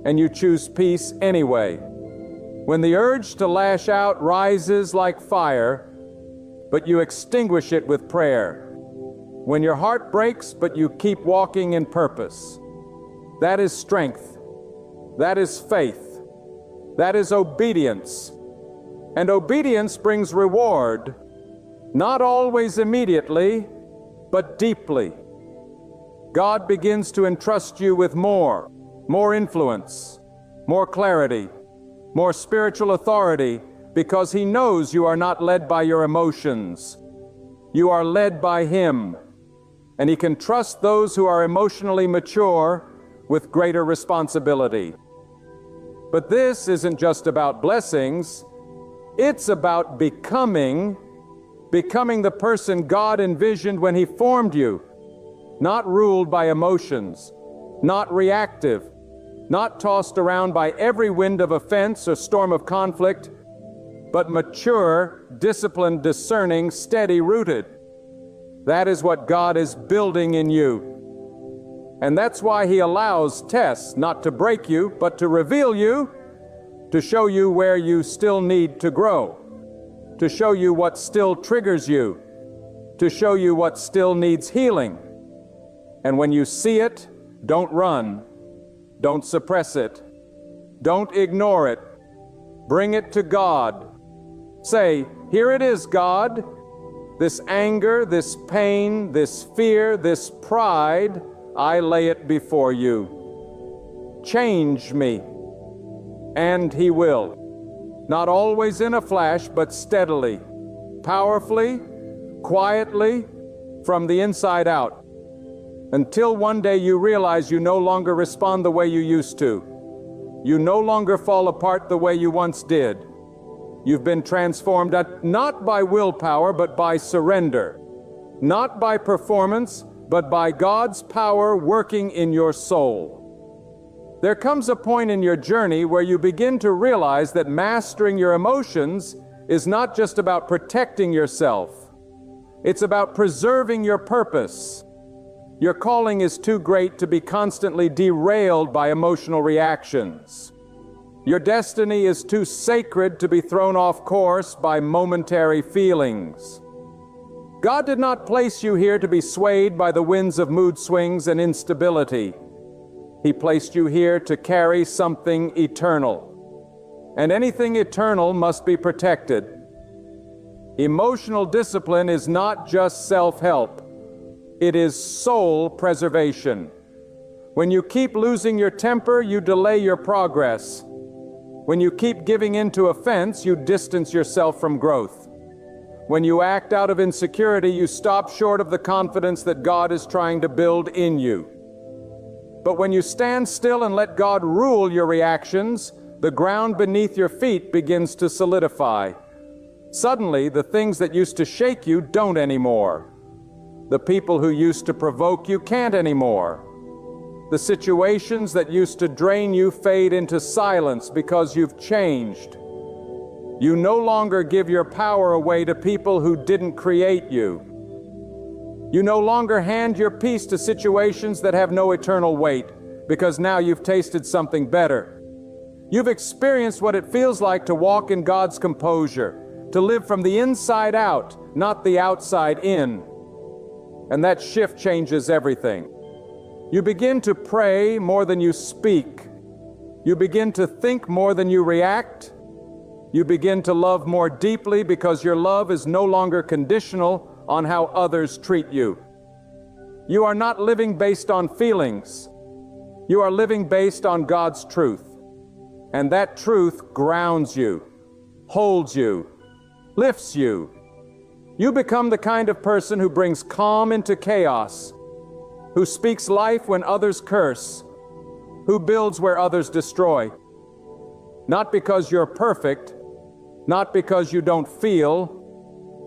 and you choose peace anyway. When the urge to lash out rises like fire, but you extinguish it with prayer. When your heart breaks, but you keep walking in purpose. That is strength. That is faith. That is obedience. And obedience brings reward, not always immediately, but deeply. God begins to entrust you with more influence, more clarity, more spiritual authority, because He knows you are not led by your emotions. You are led by Him, and He can trust those who are emotionally mature with greater responsibility. But this isn't just about blessings. It's about becoming the person God envisioned when He formed you. Not ruled by emotions, not reactive, not tossed around by every wind of offense or storm of conflict, but mature, disciplined, discerning, steady rooted. That is what God is building in you. And that's why He allows tests, not to break you, but to reveal you, to show you where you still need to grow, to show you what still triggers you, to show you what still needs healing. And when you see it, don't run, don't suppress it, don't ignore it. Bring it to God. Say, here it is, God. This anger, this pain, this fear, this pride, I lay it before you. Change me. And He will. Not always in a flash, but steadily, powerfully, quietly, from the inside out. Until one day you realize you no longer respond the way you used to. You no longer fall apart the way you once did. You've been transformed not by willpower, but by surrender. Not by performance, but by God's power working in your soul. There comes a point in your journey where you begin to realize that mastering your emotions is not just about protecting yourself. It's about preserving your purpose. Your calling is too great to be constantly derailed by emotional reactions. Your destiny is too sacred to be thrown off course by momentary feelings. God did not place you here to be swayed by the winds of mood swings and instability. He placed you here to carry something eternal. And anything eternal must be protected. Emotional discipline is not just self-help. It is soul preservation. When you keep losing your temper, you delay your progress. When you keep giving in to offense, you distance yourself from growth. When you act out of insecurity, you stop short of the confidence that God is trying to build in you. But when you stand still and let God rule your reactions, the ground beneath your feet begins to solidify. Suddenly, the things that used to shake you don't anymore. The people who used to provoke you can't anymore. The situations that used to drain you fade into silence because you've changed. You no longer give your power away to people who didn't create you. You no longer hand your peace to situations that have no eternal weight, because now you've tasted something better. You've experienced what it feels like to walk in God's composure, to live from the inside out, not the outside in. And that shift changes everything. You begin to pray more than you speak. You begin to think more than you react. You begin to love more deeply because your love is no longer conditional on how others treat you. You are not living based on feelings. You are living based on God's truth. And that truth grounds you, holds you, lifts you. You become the kind of person who brings calm into chaos, who speaks life when others curse, who builds where others destroy. Not because you're perfect, not because you don't feel,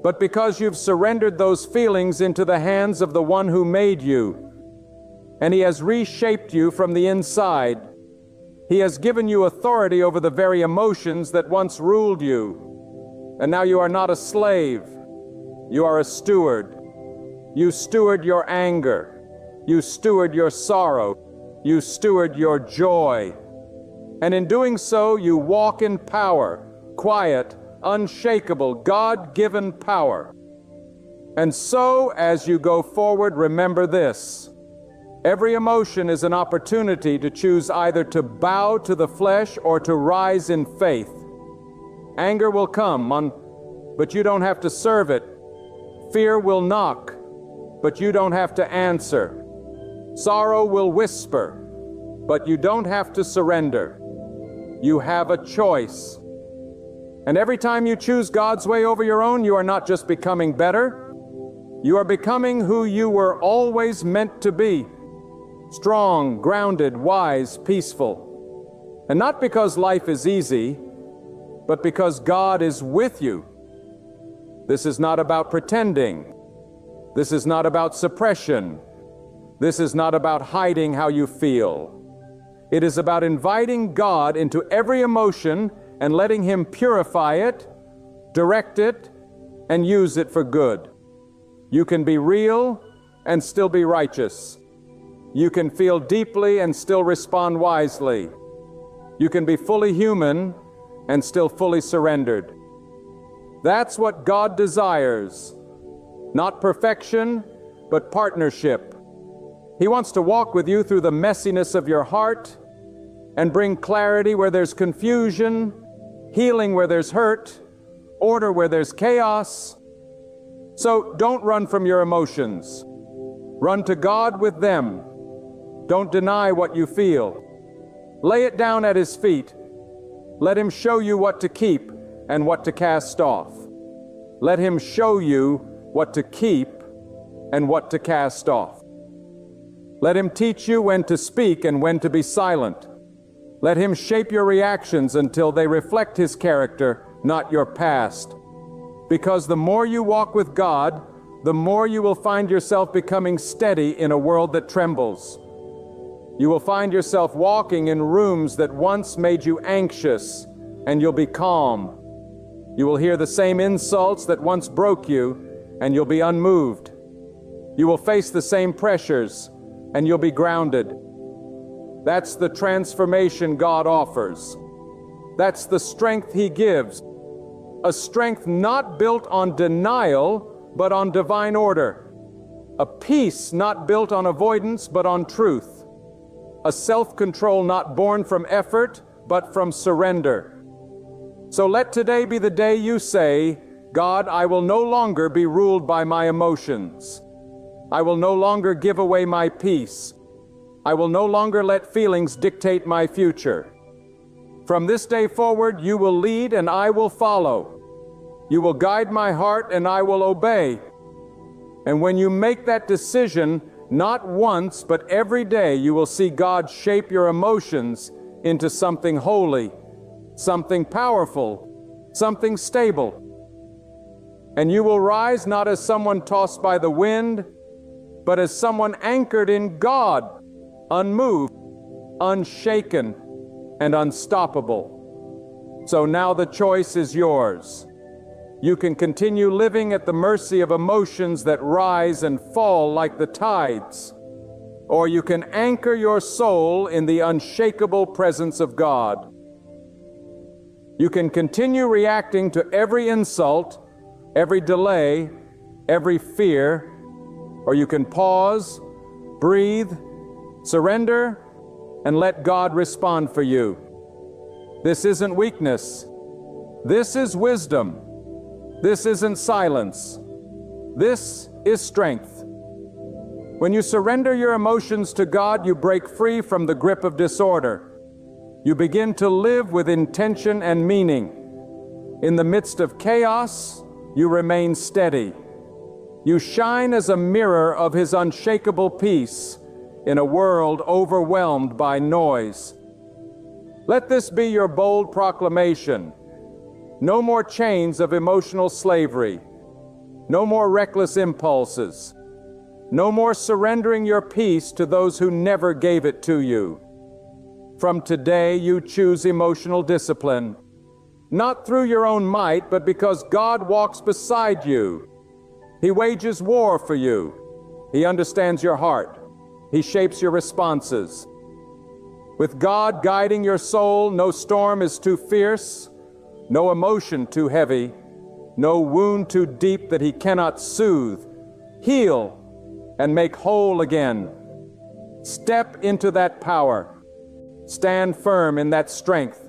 but because you've surrendered those feelings into the hands of the one who made you. And He has reshaped you from the inside. He has given you authority over the very emotions that once ruled you. And now you are not a slave. You are a steward. You steward your anger. You steward your sorrow. You steward your joy. And in doing so, you walk in power, quiet, unshakable, God-given power. And so, as you go forward, remember this. Every emotion is an opportunity to choose either to bow to the flesh or to rise in faith. Anger will come, but you don't have to serve it. Fear will knock, but you don't have to answer. Sorrow will whisper, but you don't have to surrender. You have a choice. And every time you choose God's way over your own, you are not just becoming better. You are becoming who you were always meant to be. Strong, grounded, wise, peaceful. And not because life is easy, but because God is with you. This is not about pretending. This is not about suppression. This is not about hiding how you feel. It is about inviting God into every emotion and letting Him purify it, direct it, and use it for good. You can be real and still be righteous. You can feel deeply and still respond wisely. You can be fully human and still fully surrendered. That's what God desires. Not perfection, but partnership. He wants to walk with you through the messiness of your heart and bring clarity where there's confusion, healing where there's hurt, order where there's chaos. So don't run from your emotions. Run to God with them. Don't deny what you feel. Lay it down at His feet. Let Him show you what to keep and what to cast off. Let Him show you what to keep and what to cast off. Let Him teach you when to speak and when to be silent. Let Him shape your reactions until they reflect His character, not your past. Because the more you walk with God, the more you will find yourself becoming steady in a world that trembles. You will find yourself walking in rooms that once made you anxious, and you'll be calm. You will hear the same insults that once broke you, and you'll be unmoved. You will face the same pressures, and you'll be grounded. That's the transformation God offers. That's the strength He gives. A strength not built on denial, but on divine order. A peace not built on avoidance, but on truth. A self-control not born from effort, but from surrender. So let today be the day you say, God, I will no longer be ruled by my emotions. I will no longer give away my peace. I will no longer let feelings dictate my future. From this day forward, you will lead and I will follow. You will guide my heart and I will obey. And when you make that decision, not once, but every day, you will see God shape your emotions into something holy, something powerful, something stable. And you will rise not as someone tossed by the wind, but as someone anchored in God, unmoved, unshaken, and unstoppable. So now the choice is yours. You can continue living at the mercy of emotions that rise and fall like the tides, or you can anchor your soul in the unshakable presence of God. You can continue reacting to every insult, every delay, every fear, or you can pause, breathe, surrender, and let God respond for you. This isn't weakness. This is wisdom. This isn't silence. This is strength. When you surrender your emotions to God, you break free from the grip of disorder. You begin to live with intention and meaning. In the midst of chaos, you remain steady. You shine as a mirror of His unshakable peace in a world overwhelmed by noise. Let this be your bold proclamation. No more chains of emotional slavery. No more reckless impulses. No more surrendering your peace to those who never gave it to you. From today, you choose emotional discipline, not through your own might, but because God walks beside you. He wages war for you. He understands your heart. He shapes your responses. With God guiding your soul, no storm is too fierce, no emotion too heavy, no wound too deep that He cannot soothe, heal, and make whole again. Step into that power. Stand firm in that strength.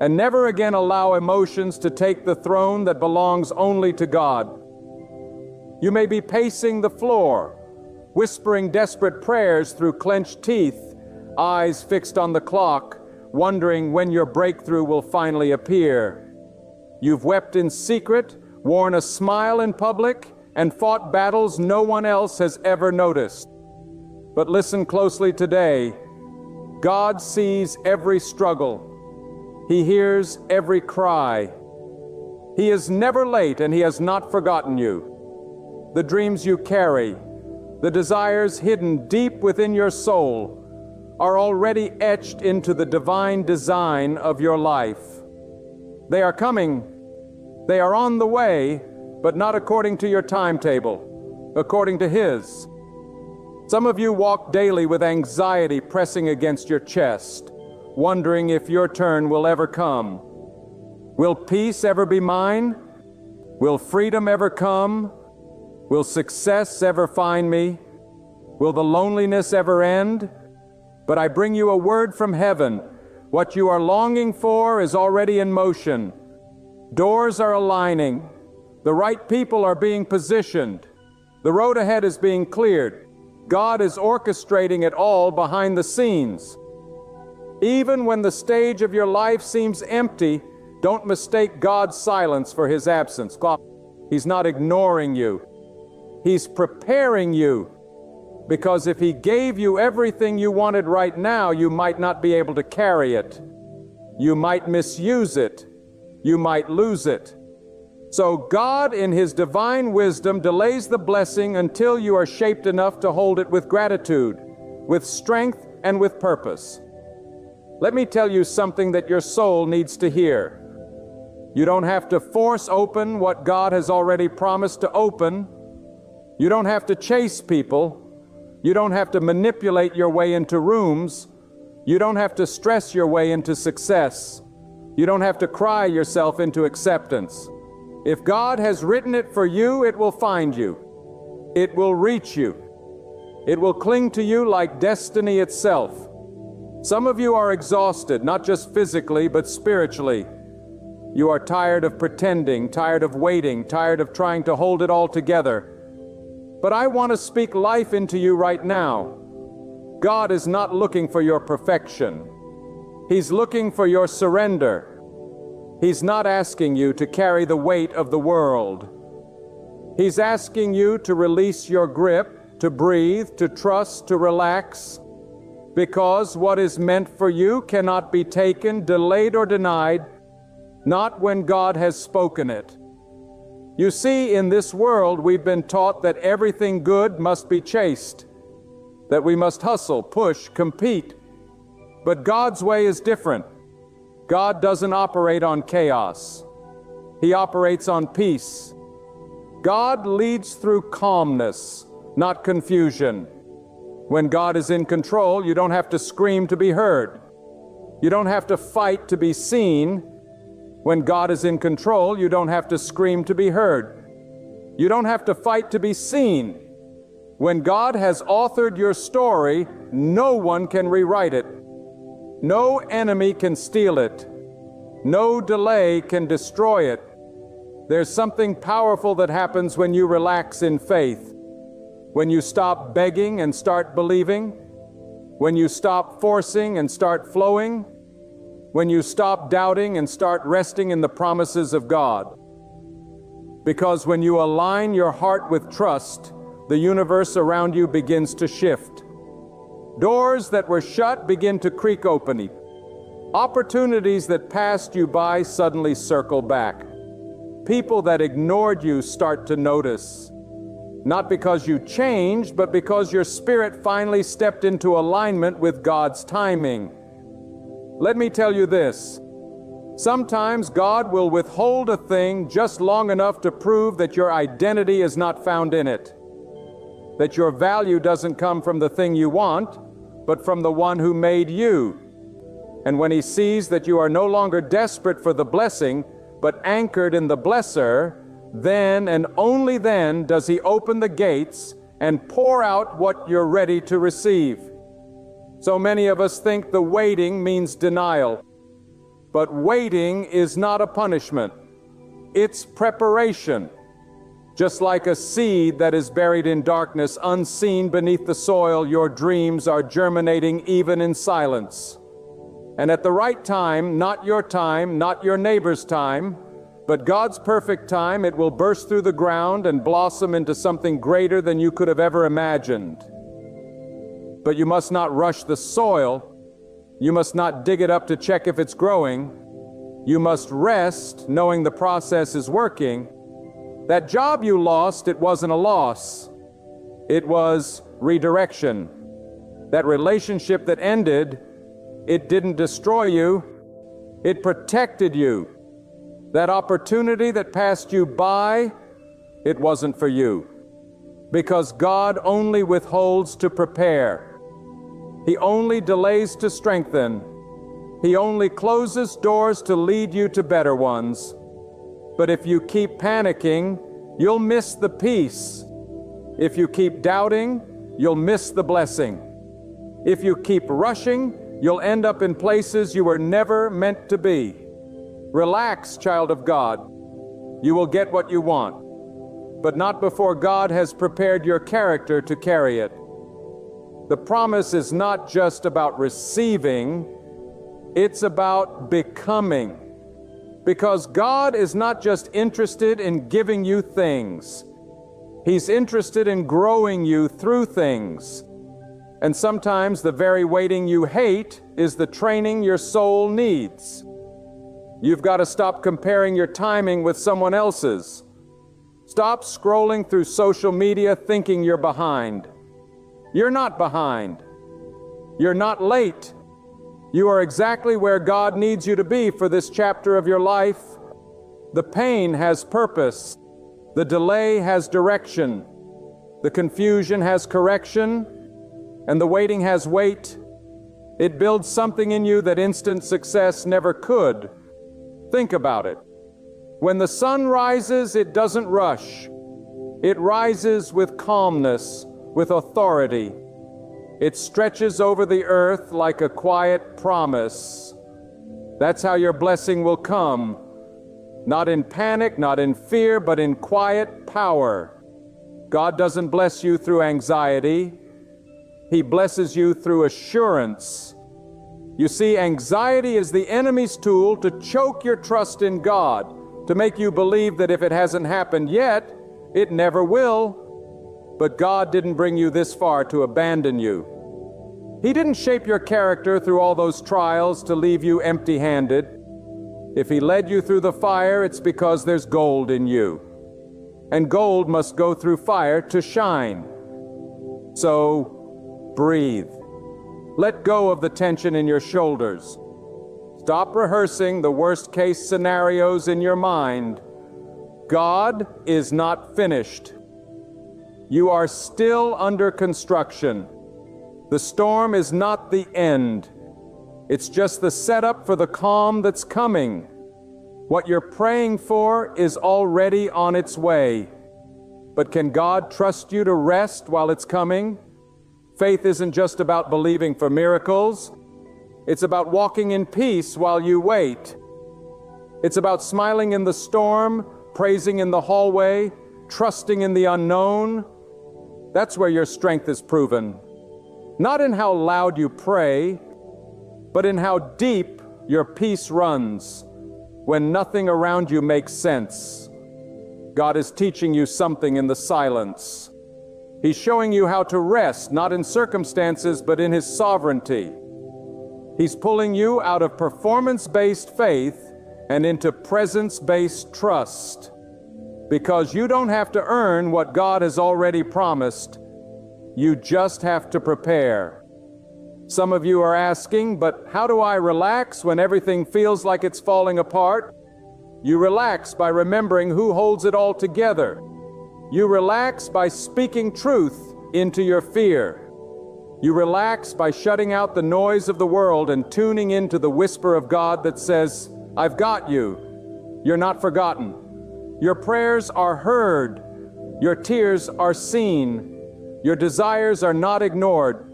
And never again allow emotions to take the throne that belongs only to God. You may be pacing the floor, whispering desperate prayers through clenched teeth, eyes fixed on the clock, wondering when your breakthrough will finally appear. You've wept in secret, worn a smile in public, and fought battles no one else has ever noticed. But listen closely today. God sees every struggle. He hears every cry. He is never late, and He has not forgotten you. The dreams you carry, the desires hidden deep within your soul, are already etched into the divine design of your life. They are coming. They are on the way, but not according to your timetable, according to His. Some of you walk daily with anxiety pressing against your chest, wondering if your turn will ever come. Will peace ever be mine? Will freedom ever come? Will success ever find me? Will the loneliness ever end? But I bring you a word from heaven. What you are longing for is already in motion. Doors are aligning. The right people are being positioned. The road ahead is being cleared. God is orchestrating it all behind the scenes. Even when the stage of your life seems empty, don't mistake God's silence for His absence. He's not ignoring you. He's preparing you. Because if He gave you everything you wanted right now, you might not be able to carry it. You might misuse it. You might lose it. So God, in His divine wisdom, delays the blessing until you are shaped enough to hold it with gratitude, with strength, and with purpose. Let me tell you something that your soul needs to hear. You don't have to force open what God has already promised to open. You don't have to chase people. You don't have to manipulate your way into rooms. You don't have to stress your way into success. You don't have to cry yourself into acceptance. If God has written it for you, it will find you. It will reach you. It will cling to you like destiny itself. Some of you are exhausted, not just physically, but spiritually. You are tired of pretending, tired of waiting, tired of trying to hold it all together. But I want to speak life into you right now. God is not looking for your perfection. He's looking for your surrender. He's not asking you to carry the weight of the world. He's asking you to release your grip, to breathe, to trust, to relax, because what is meant for you cannot be taken, delayed, or denied, not when God has spoken it. You see, in this world, we've been taught that everything good must be chased, that we must hustle, push, compete. But God's way is different. God doesn't operate on chaos. He operates on peace. God leads through calmness, not confusion. When God is in control, you don't have to scream to be heard. You don't have to fight to be seen. When God is in control, you don't have to scream to be heard. You don't have to fight to be seen. When God has authored your story, no one can rewrite it. No enemy can steal it. No delay can destroy it. There's something powerful that happens when you relax in faith. When you stop begging and start believing. When you stop forcing and start flowing. When you stop doubting and start resting in the promises of God. Because when you align your heart with trust, the universe around you begins to shift. Doors that were shut begin to creak open. Opportunities that passed you by suddenly circle back. People that ignored you start to notice. Not because you changed, but because your spirit finally stepped into alignment with God's timing. Let me tell you this. Sometimes God will withhold a thing just long enough to prove that your identity is not found in it. That your value doesn't come from the thing you want, but from the one who made you. And when He sees that you are no longer desperate for the blessing, but anchored in the blesser, then and only then does He open the gates and pour out what you're ready to receive. So many of us think the waiting means denial. But waiting is not a punishment. It's preparation. Just like a seed that is buried in darkness, unseen beneath the soil, your dreams are germinating even in silence. And at the right time, not your neighbor's time, but God's perfect time, it will burst through the ground and blossom into something greater than you could have ever imagined. But you must not rush the soil. You must not dig it up to check if it's growing. You must rest, knowing the process is working. That job you lost, it wasn't a loss. It was redirection. That relationship that ended, it didn't destroy you. It protected you. That opportunity that passed you by, it wasn't for you. Because God only withholds to prepare. He only delays to strengthen. He only closes doors to lead you to better ones. But if you keep panicking, you'll miss the peace. If you keep doubting, you'll miss the blessing. If you keep rushing, you'll end up in places you were never meant to be. Relax, child of God. You will get what you want, but not before God has prepared your character to carry it. The promise is not just about receiving, it's about becoming. Because God is not just interested in giving you things. He's interested in growing you through things. And sometimes the very waiting you hate is the training your soul needs. You've got to stop comparing your timing with someone else's. Stop scrolling through social media thinking you're behind. You're not behind. You're not late. You are exactly where God needs you to be for this chapter of your life. The pain has purpose. The delay has direction. The confusion has correction. And the waiting has weight. It builds something in you that instant success never could. Think about it. When the sun rises, it doesn't rush. It rises with calmness, with authority. It stretches over the earth like a quiet promise. That's how your blessing will come. Not in panic, not in fear, but in quiet power. God doesn't bless you through anxiety. He blesses you through assurance. You see, anxiety is the enemy's tool to choke your trust in God, to make you believe that if it hasn't happened yet, it never will. But God didn't bring you this far to abandon you. He didn't shape your character through all those trials to leave you empty-handed. If He led you through the fire, it's because there's gold in you. And gold must go through fire to shine. So, breathe. Let go of the tension in your shoulders. Stop rehearsing the worst-case scenarios in your mind. God is not finished. You are still under construction. The storm is not the end. It's just the setup for the calm that's coming. What you're praying for is already on its way. But can God trust you to rest while it's coming? Faith isn't just about believing for miracles. It's about walking in peace while you wait. It's about smiling in the storm, praising in the hallway, trusting in the unknown. That's where your strength is proven. Not in how loud you pray, but in how deep your peace runs when nothing around you makes sense. God is teaching you something in the silence. He's showing you how to rest, not in circumstances, but in His sovereignty. He's pulling you out of performance-based faith and into presence-based trust. Because you don't have to earn what God has already promised. You just have to prepare. Some of you are asking, but how do I relax when everything feels like it's falling apart? You relax by remembering who holds it all together. You relax by speaking truth into your fear. You relax by shutting out the noise of the world and tuning into the whisper of God that says, I've got you. You're not forgotten. Your prayers are heard. Your tears are seen. Your desires are not ignored.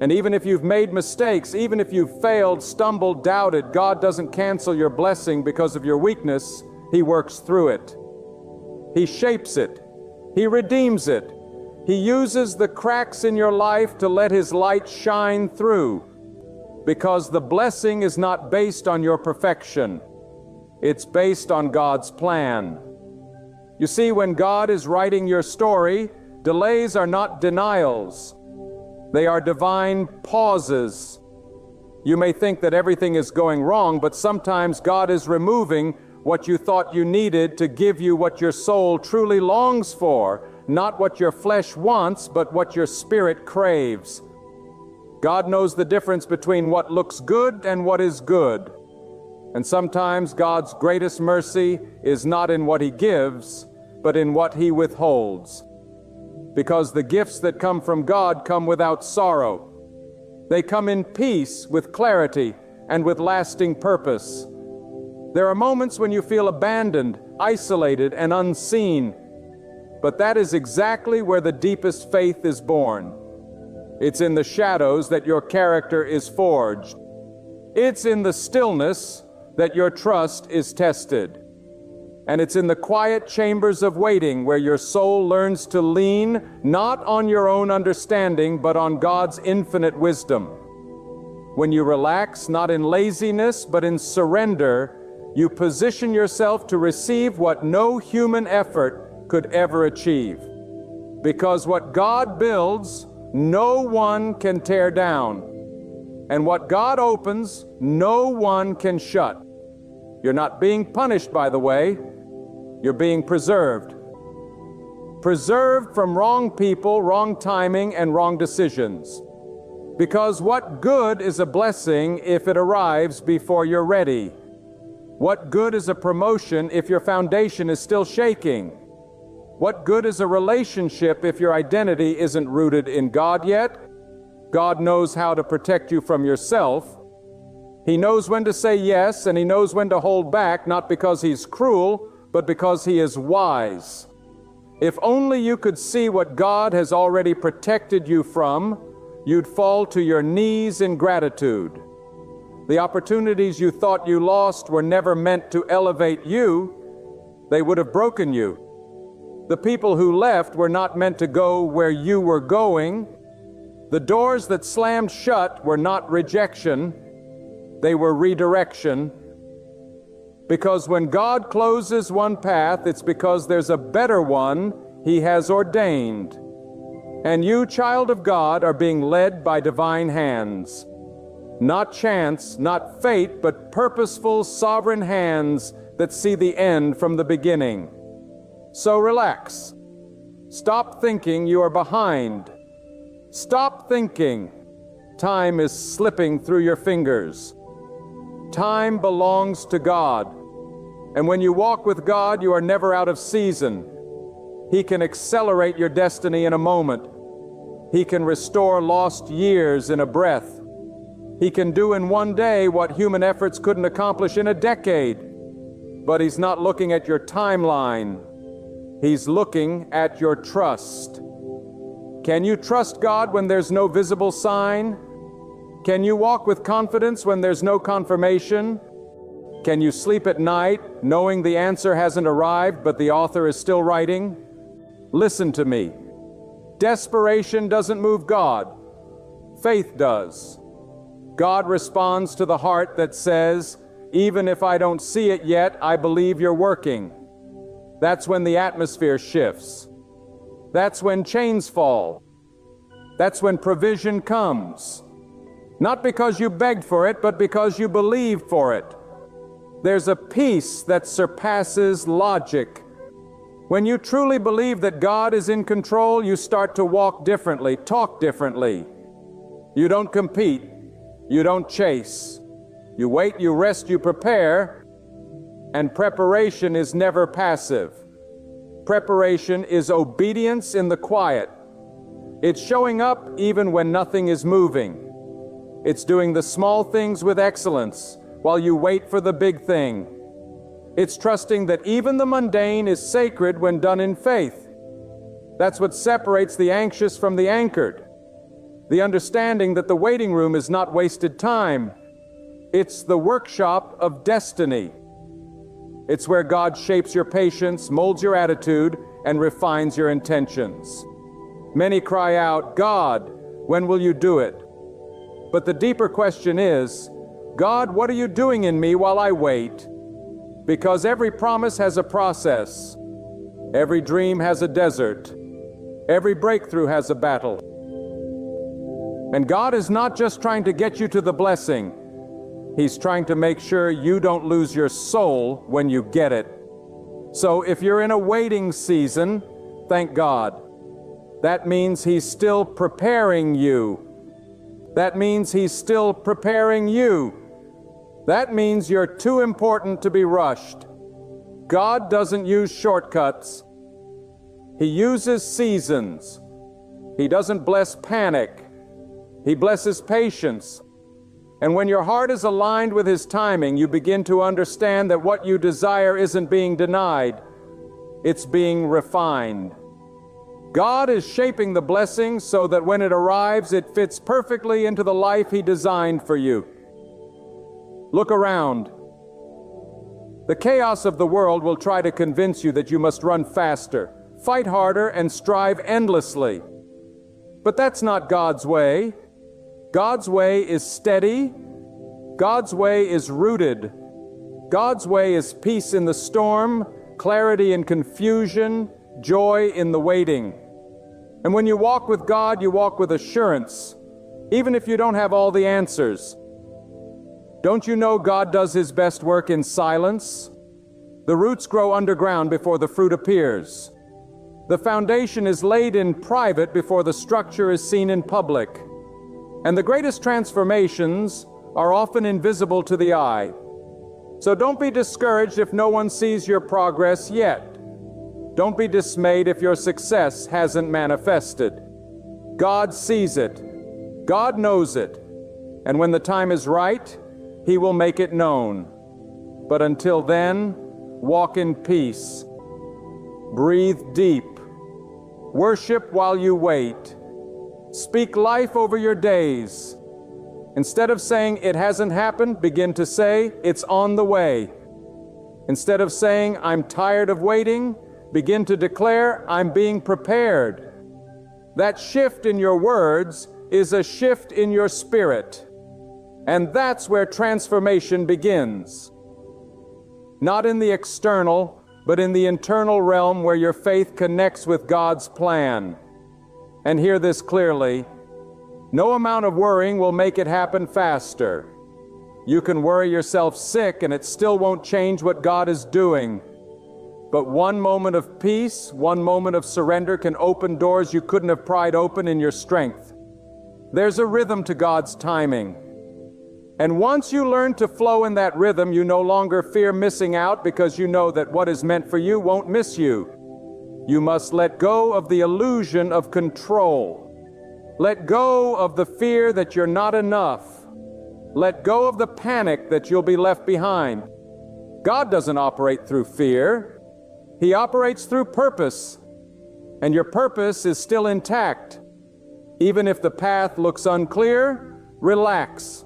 And even if you've made mistakes, even if you've failed, stumbled, doubted, God doesn't cancel your blessing because of your weakness. He works through it. He shapes it. He redeems it. He uses the cracks in your life to let His light shine through. Because the blessing is not based on your perfection. It's based on God's plan. You see, when God is writing your story, delays are not denials. They are divine pauses. You may think that everything is going wrong, but sometimes God is removing what you thought you needed to give you what your soul truly longs for, not what your flesh wants, but what your spirit craves. God knows the difference between what looks good and what is good. And sometimes God's greatest mercy is not in what He gives, but in what He withholds. Because the gifts that come from God come without sorrow. They come in peace, with clarity, and with lasting purpose. There are moments when you feel abandoned, isolated, and unseen. But that is exactly where the deepest faith is born. It's in the shadows that your character is forged. It's in the stillness that your trust is tested. And it's in the quiet chambers of waiting where your soul learns to lean not on your own understanding, but on God's infinite wisdom. When you relax, not in laziness, but in surrender, you position yourself to receive what no human effort could ever achieve. Because what God builds, no one can tear down. And what God opens, no one can shut. You're not being punished, by the way. You're being preserved. Preserved from wrong people, wrong timing, and wrong decisions. Because what good is a blessing if it arrives before you're ready? What good is a promotion if your foundation is still shaking? What good is a relationship if your identity isn't rooted in God yet? God knows how to protect you from yourself. He knows when to say yes, and He knows when to hold back, not because He's cruel, but because He is wise. If only you could see what God has already protected you from, you'd fall to your knees in gratitude. The opportunities you thought you lost were never meant to elevate you. They would have broken you. The people who left were not meant to go where you were going. The doors that slammed shut were not rejection. They were redirection. Because when God closes one path, it's because there's a better one He has ordained. And you, child of God, are being led by divine hands. Not chance, not fate, but purposeful, sovereign hands that see the end from the beginning. So relax. Stop thinking you are behind. Stop thinking time is slipping through your fingers. Time belongs to God. And when you walk with God, you are never out of season. He can accelerate your destiny in a moment. He can restore lost years in a breath. He can do in one day what human efforts couldn't accomplish in a decade. But He's not looking at your timeline. He's looking at your trust. Can you trust God when there's no visible sign? Can you walk with confidence when there's no confirmation? Can you sleep at night knowing the answer hasn't arrived but the author is still writing? Listen to me. Desperation doesn't move God. Faith does. God responds to the heart that says, even if I don't see it yet, I believe you're working. That's when the atmosphere shifts. That's when chains fall. That's when provision comes. Not because you begged for it, but because you believed for it. There's a peace that surpasses logic. When you truly believe that God is in control, you start to walk differently, talk differently. You don't compete. You don't chase. You wait, you rest, you prepare. And preparation is never passive. Preparation is obedience in the quiet. It's showing up even when nothing is moving. It's doing the small things with excellence while you wait for the big thing. It's trusting that even the mundane is sacred when done in faith. That's what separates the anxious from the anchored. The understanding that the waiting room is not wasted time. It's the workshop of destiny. It's where God shapes your patience, molds your attitude, and refines your intentions. Many cry out, God, when will you do it? But the deeper question is, God, what are you doing in me while I wait? Because every promise has a process. Every dream has a desert. Every breakthrough has a battle. And God is not just trying to get you to the blessing. He's trying to make sure you don't lose your soul when you get it. So if you're in a waiting season, thank God. That means He's still preparing you. That means He's still preparing you. That means you're too important to be rushed. God doesn't use shortcuts. He uses seasons. He doesn't bless panic. He blesses patience. And when your heart is aligned with His timing, you begin to understand that what you desire isn't being denied. It's being refined. God is shaping the blessing so that when it arrives, it fits perfectly into the life He designed for you. Look around. The chaos of the world will try to convince you that you must run faster, fight harder, and strive endlessly. But that's not God's way. God's way is steady. God's way is rooted. God's way is peace in the storm, clarity in confusion, joy in the waiting. And when you walk with God, you walk with assurance, even if you don't have all the answers. Don't you know God does His best work in silence? The roots grow underground before the fruit appears. The foundation is laid in private before the structure is seen in public. And the greatest transformations are often invisible to the eye. So don't be discouraged if no one sees your progress yet. Don't be dismayed if your success hasn't manifested. God sees it. God knows it. And when the time is right, He will make it known. But until then, walk in peace. Breathe deep. Worship while you wait. Speak life over your days. Instead of saying it hasn't happened, begin to say it's on the way. Instead of saying I'm tired of waiting, begin to declare I'm being prepared. That shift in your words is a shift in your spirit. And that's where transformation begins. Not in the external, but in the internal realm where your faith connects with God's plan. And hear this clearly. No amount of worrying will make it happen faster. You can worry yourself sick and it still won't change what God is doing. But one moment of peace, one moment of surrender can open doors you couldn't have pried open in your strength. There's a rhythm to God's timing. And once you learn to flow in that rhythm, you no longer fear missing out because you know that what is meant for you won't miss you. You must let go of the illusion of control. Let go of the fear that you're not enough. Let go of the panic that you'll be left behind. God doesn't operate through fear. He operates through purpose. And your purpose is still intact. Even if the path looks unclear, relax.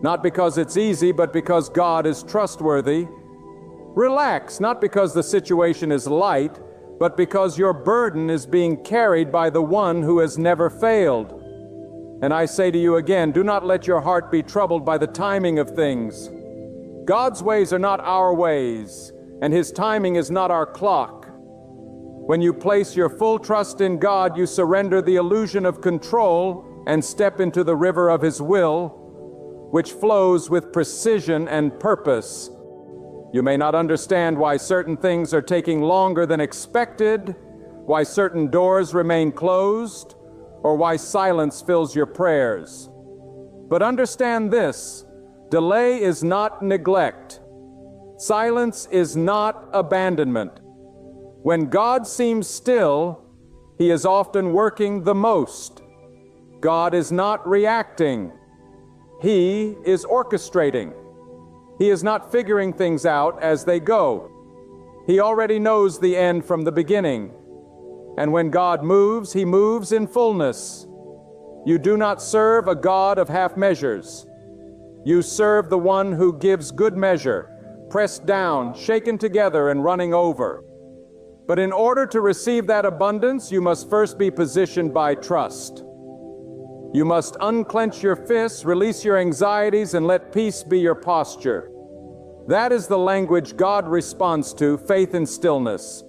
Not because it's easy, but because God is trustworthy. Relax, not because the situation is light, but because your burden is being carried by the one who has never failed. And I say to you again, do not let your heart be troubled by the timing of things. God's ways are not our ways, and His timing is not our clock. When you place your full trust in God, you surrender the illusion of control and step into the river of His will, which flows with precision and purpose. You may not understand why certain things are taking longer than expected, why certain doors remain closed, or why silence fills your prayers. But understand this, delay is not neglect. Silence is not abandonment. When God seems still, He is often working the most. God is not reacting. He is orchestrating. He is not figuring things out as they go. He already knows the end from the beginning. And when God moves, He moves in fullness. You do not serve a God of half measures. You serve the one who gives good measure, pressed down, shaken together, and running over. But in order to receive that abundance, you must first be positioned by trust. You must unclench your fists, release your anxieties, and let peace be your posture. That is the language God responds to, faith in stillness.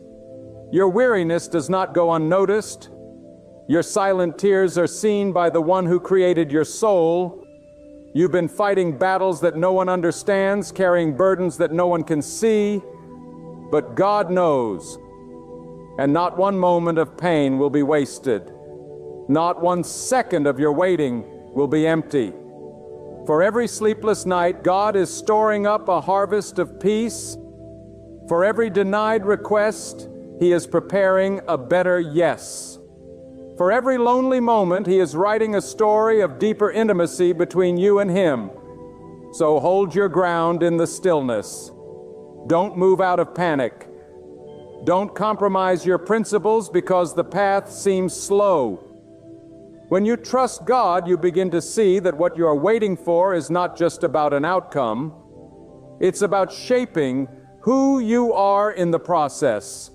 Your weariness does not go unnoticed. Your silent tears are seen by the one who created your soul. You've been fighting battles that no one understands, carrying burdens that no one can see, but God knows. And not one moment of pain will be wasted. Not 1 second of your waiting will be empty. For every sleepless night, God is storing up a harvest of peace. For every denied request, He is preparing a better yes. For every lonely moment, He is writing a story of deeper intimacy between you and Him. So hold your ground in the stillness. Don't move out of panic. Don't compromise your principles because the path seems slow. When you trust God, you begin to see that what you are waiting for is not just about an outcome. It's about shaping who you are in the process.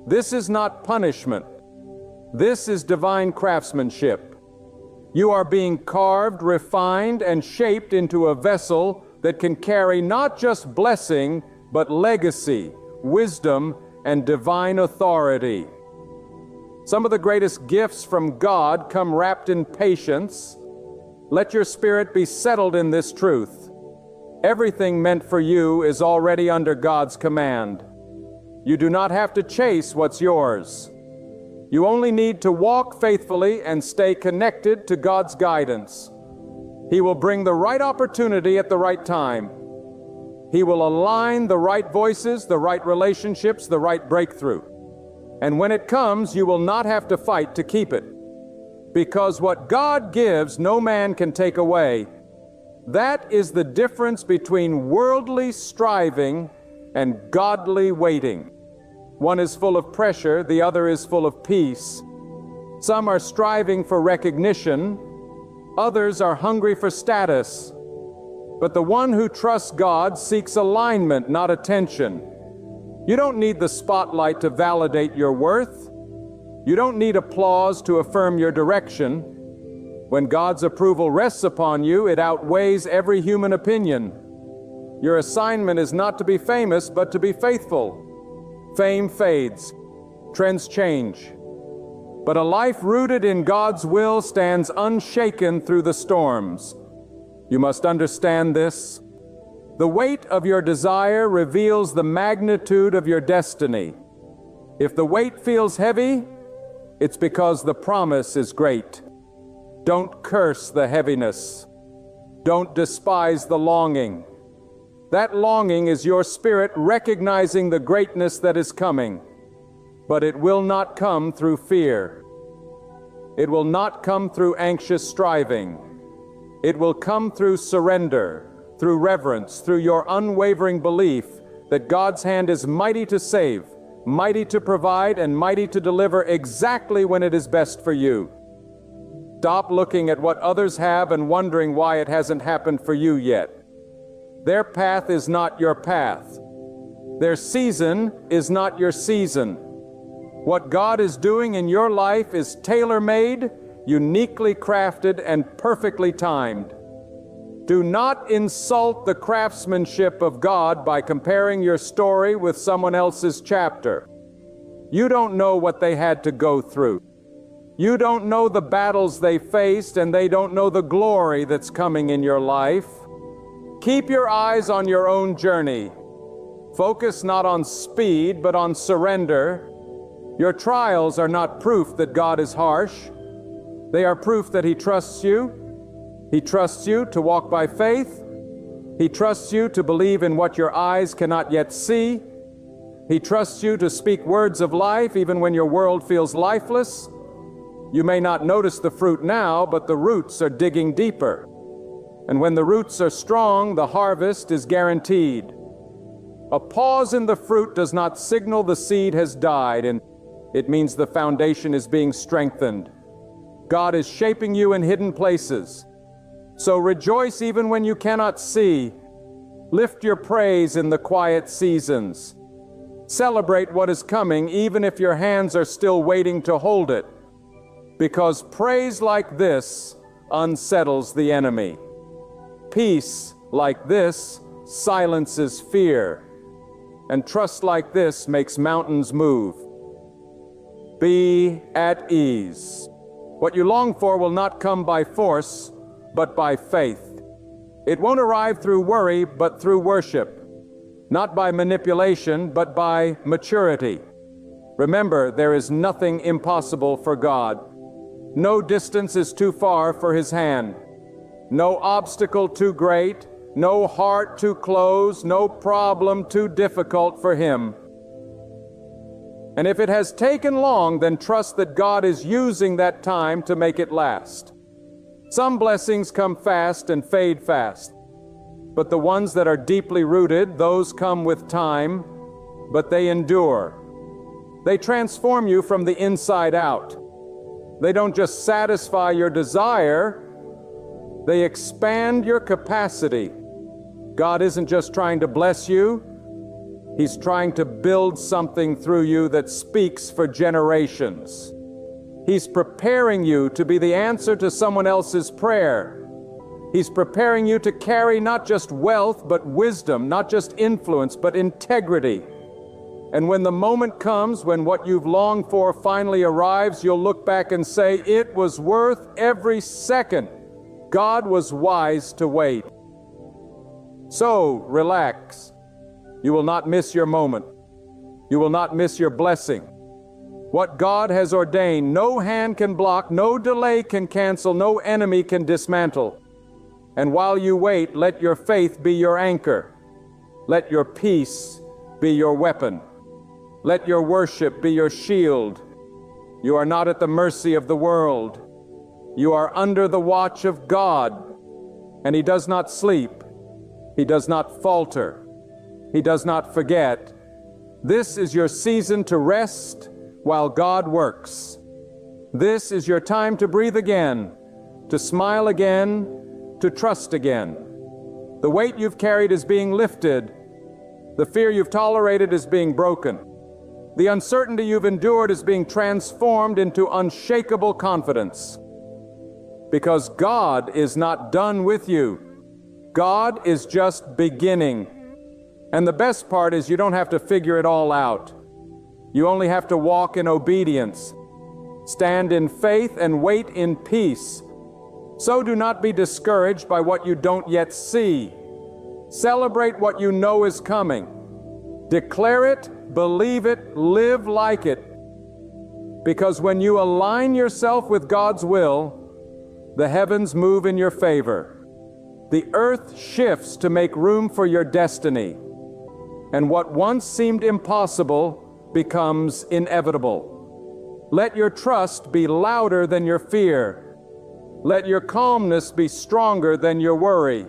This is not punishment. This is divine craftsmanship. You are being carved, refined, and shaped into a vessel that can carry not just blessing, but legacy, wisdom, and divine authority. Some of the greatest gifts from God come wrapped in patience. Let your spirit be settled in this truth. Everything meant for you is already under God's command. You do not have to chase what's yours. You only need to walk faithfully and stay connected to God's guidance. He will bring the right opportunity at the right time. He will align the right voices, the right relationships, the right breakthrough. And when it comes, you will not have to fight to keep it. Because what God gives, no man can take away. That is the difference between worldly striving and godly waiting. One is full of pressure, the other is full of peace. Some are striving for recognition, others are hungry for status. But the one who trusts God seeks alignment, not attention. You don't need the spotlight to validate your worth. You don't need applause to affirm your direction. When God's approval rests upon you, it outweighs every human opinion. Your assignment is not to be famous, but to be faithful. Fame fades. Trends change. But a life rooted in God's will stands unshaken through the storms. You must understand this. The weight of your desire reveals the magnitude of your destiny. If the weight feels heavy, it's because the promise is great. Don't curse the heaviness. Don't despise the longing. That longing is your spirit recognizing the greatness that is coming. But it will not come through fear. It will not come through anxious striving. It will come through surrender, through reverence, through your unwavering belief that God's hand is mighty to save, mighty to provide, and mighty to deliver exactly when it is best for you. Stop looking at what others have and wondering why it hasn't happened for you yet. Their path is not your path. Their season is not your season. What God is doing in your life is tailor-made, uniquely crafted, and perfectly timed. Do not insult the craftsmanship of God by comparing your story with someone else's chapter. You don't know what they had to go through. You don't know the battles they faced, and they don't know the glory that's coming in your life. Keep your eyes on your own journey. Focus not on speed, but on surrender. Your trials are not proof that God is harsh. They are proof that He trusts you. He trusts you to walk by faith. He trusts you to believe in what your eyes cannot yet see. He trusts you to speak words of life even when your world feels lifeless. You may not notice the fruit now, but the roots are digging deeper. And when the roots are strong, the harvest is guaranteed. A pause in the fruit does not signal the seed has died, and it means the foundation is being strengthened. God is shaping you in hidden places. So rejoice even when you cannot see. Lift your praise in the quiet seasons. Celebrate what is coming even if your hands are still waiting to hold it. Because praise like this unsettles the enemy. Peace like this silences fear. And trust like this makes mountains move. Be at ease. What you long for will not come by force, but by faith. It won't arrive through worry, but through worship. Not by manipulation, but by maturity. Remember, there is nothing impossible for God. No distance is too far for His hand. No obstacle too great, no heart too closed, no problem too difficult for Him. And if it has taken long, then trust that God is using that time to make it last. Some blessings come fast and fade fast, but the ones that are deeply rooted, those come with time, but they endure. They transform you from the inside out. They don't just satisfy your desire, they expand your capacity. God isn't just trying to bless you, He's trying to build something through you that speaks for generations. He's preparing you to be the answer to someone else's prayer. He's preparing you to carry not just wealth, but wisdom, not just influence, but integrity. And when the moment comes when what you've longed for finally arrives, you'll look back and say, it was worth every second. God was wise to wait. So, relax. You will not miss your moment. You will not miss your blessing. What God has ordained, no hand can block, no delay can cancel, no enemy can dismantle. And while you wait, let your faith be your anchor. Let your peace be your weapon. Let your worship be your shield. You are not at the mercy of the world. You are under the watch of God, and He does not sleep. He does not falter. He does not forget. This is your season to rest while God works. This is your time to breathe again, to smile again, to trust again. The weight you've carried is being lifted. The fear you've tolerated is being broken. The uncertainty you've endured is being transformed into unshakable confidence. Because God is not done with you. God is just beginning. And the best part is you don't have to figure it all out. You only have to walk in obedience, stand in faith, and wait in peace. So do not be discouraged by what you don't yet see. Celebrate what you know is coming. Declare it, believe it, live like it. Because when you align yourself with God's will, the heavens move in your favor. The earth shifts to make room for your destiny. And what once seemed impossible becomes inevitable. Let your trust be louder than your fear. Let your calmness be stronger than your worry.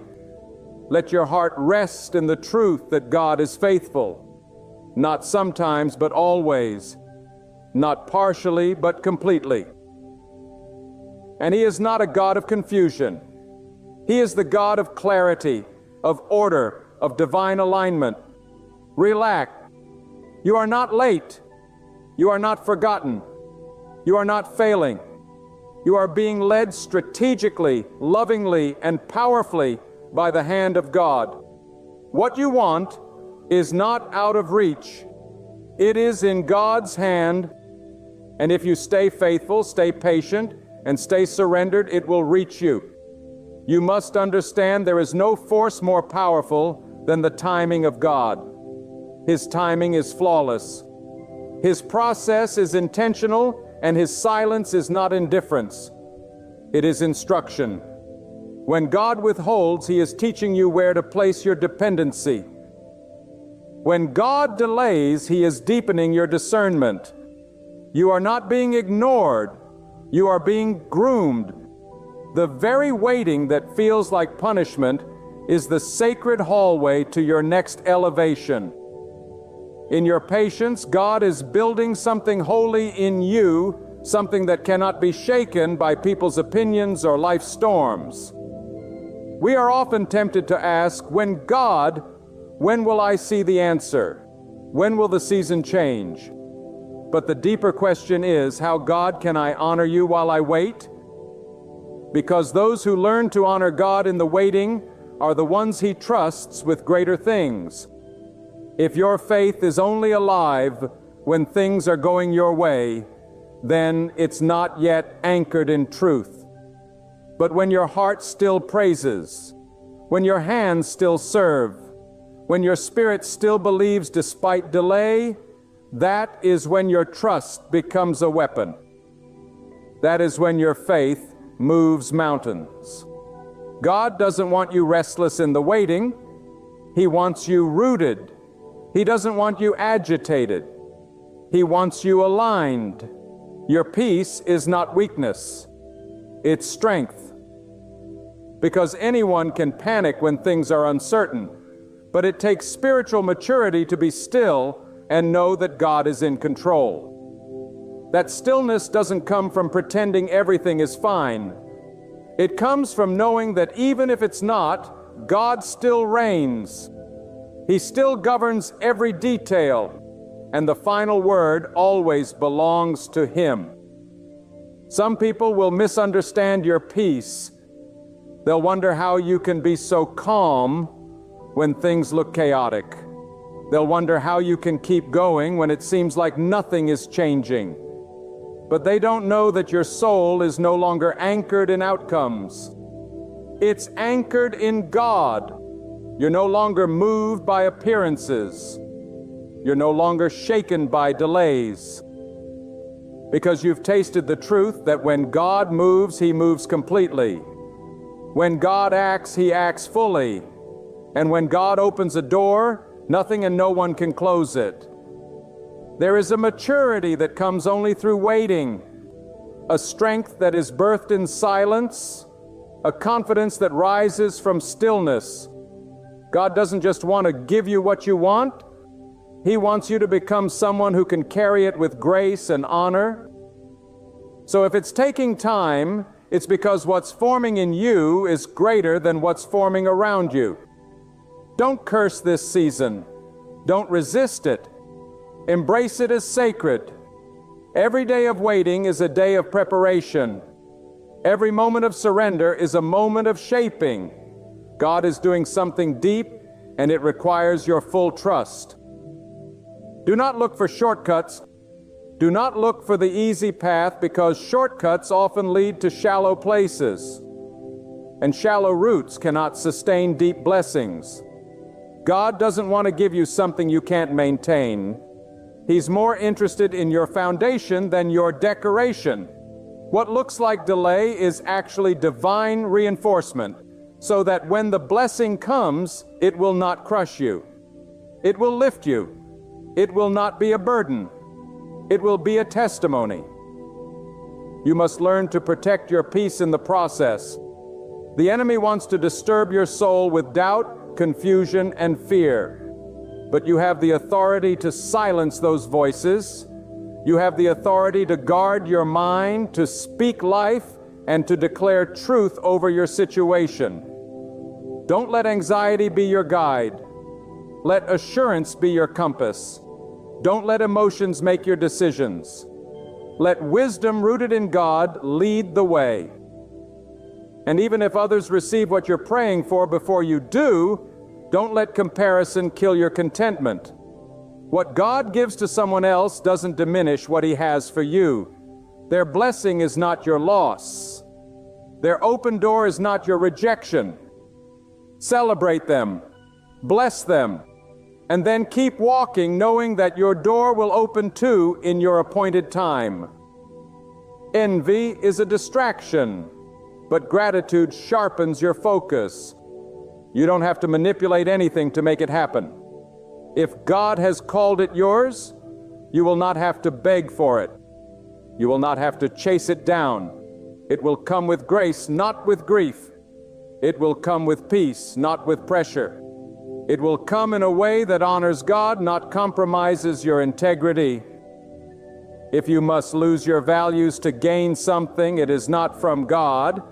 Let your heart rest in the truth that God is faithful. Not sometimes, but always. Not partially, but completely. And He is not a God of confusion. He is the God of clarity, of order, of divine alignment. Relax. You are not late. You are not forgotten. You are not failing. You are being led strategically, lovingly, and powerfully by the hand of God. What you want is not out of reach. It is in God's hand, and if you stay faithful, stay patient, and stay surrendered, it will reach you. You must understand there is no force more powerful than the timing of God. His timing is flawless. His process is intentional, and His silence is not indifference. It is instruction. When God withholds, He is teaching you where to place your dependency. When God delays, He is deepening your discernment. You are not being ignored. You are being groomed. The very waiting that feels like punishment is the sacred hallway to your next elevation. In your patience, God is building something holy in you, something that cannot be shaken by people's opinions or life storms. We are often tempted to ask, when will I see the answer? When will the season change? But the deeper question is, how God can I honor you while I wait? Because those who learn to honor God in the waiting are the ones He trusts with greater things. If your faith is only alive when things are going your way, then it's not yet anchored in truth. But when your heart still praises, when your hands still serve, when your spirit still believes despite delay, that is when your trust becomes a weapon. That is when your faith moves mountains. God doesn't want you restless in the waiting. He wants you rooted. He doesn't want you agitated. He wants you aligned. Your peace is not weakness. It's strength. Because anyone can panic when things are uncertain, but it takes spiritual maturity to be still and know that God is in control. That stillness doesn't come from pretending everything is fine. It comes from knowing that even if it's not, God still reigns. He still governs every detail, and the final word always belongs to Him. Some people will misunderstand your peace. They'll wonder how you can be so calm when things look chaotic. They'll wonder how you can keep going when it seems like nothing is changing. But they don't know that your soul is no longer anchored in outcomes. It's anchored in God. You're no longer moved by appearances. You're no longer shaken by delays. Because you've tasted the truth that when God moves, He moves completely. When God acts, He acts fully. And when God opens a door, nothing and no one can close it. There is a maturity that comes only through waiting, a strength that is birthed in silence, a confidence that rises from stillness. God doesn't just want to give you what you want. He wants you to become someone who can carry it with grace and honor. So if it's taking time, it's because what's forming in you is greater than what's forming around you. Don't curse this season. Don't resist it. Embrace it as sacred. Every day of waiting is a day of preparation. Every moment of surrender is a moment of shaping. God is doing something deep, and it requires your full trust. Do not look for shortcuts. Do not look for the easy path, because shortcuts often lead to shallow places, and shallow roots cannot sustain deep blessings. God doesn't want to give you something you can't maintain. He's more interested in your foundation than your decoration. What looks like delay is actually divine reinforcement, so that when the blessing comes, it will not crush you. It will lift you. It will not be a burden. It will be a testimony. You must learn to protect your peace in the process. The enemy wants to disturb your soul with doubt, confusion, and fear. But you have the authority to silence those voices. You have the authority to guard your mind, to speak life, and to declare truth over your situation. Don't let anxiety be your guide. Let assurance be your compass. Don't let emotions make your decisions. Let wisdom rooted in God lead the way. And even if others receive what you're praying for before you do, don't let comparison kill your contentment. What God gives to someone else doesn't diminish what He has for you. Their blessing is not your loss. Their open door is not your rejection. Celebrate them, bless them, and then keep walking, knowing that your door will open too in your appointed time. Envy is a distraction, but gratitude sharpens your focus. You don't have to manipulate anything to make it happen. If God has called it yours, you will not have to beg for it. You will not have to chase it down. It will come with grace, not with grief. It will come with peace, not with pressure. It will come in a way that honors God, not compromises your integrity. If you must lose your values to gain something, it is not from God.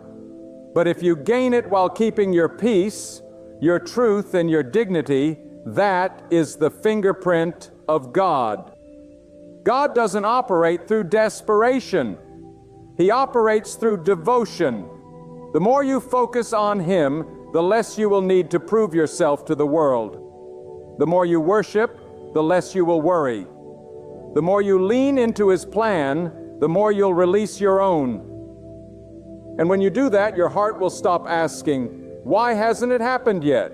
But if you gain it while keeping your peace, your truth, and your dignity, that is the fingerprint of God. God doesn't operate through desperation. He operates through devotion. The more you focus on Him, the less you will need to prove yourself to the world. The more you worship, the less you will worry. The more you lean into His plan, the more you'll release your own. And when you do that, your heart will stop asking, "Why hasn't it happened yet?"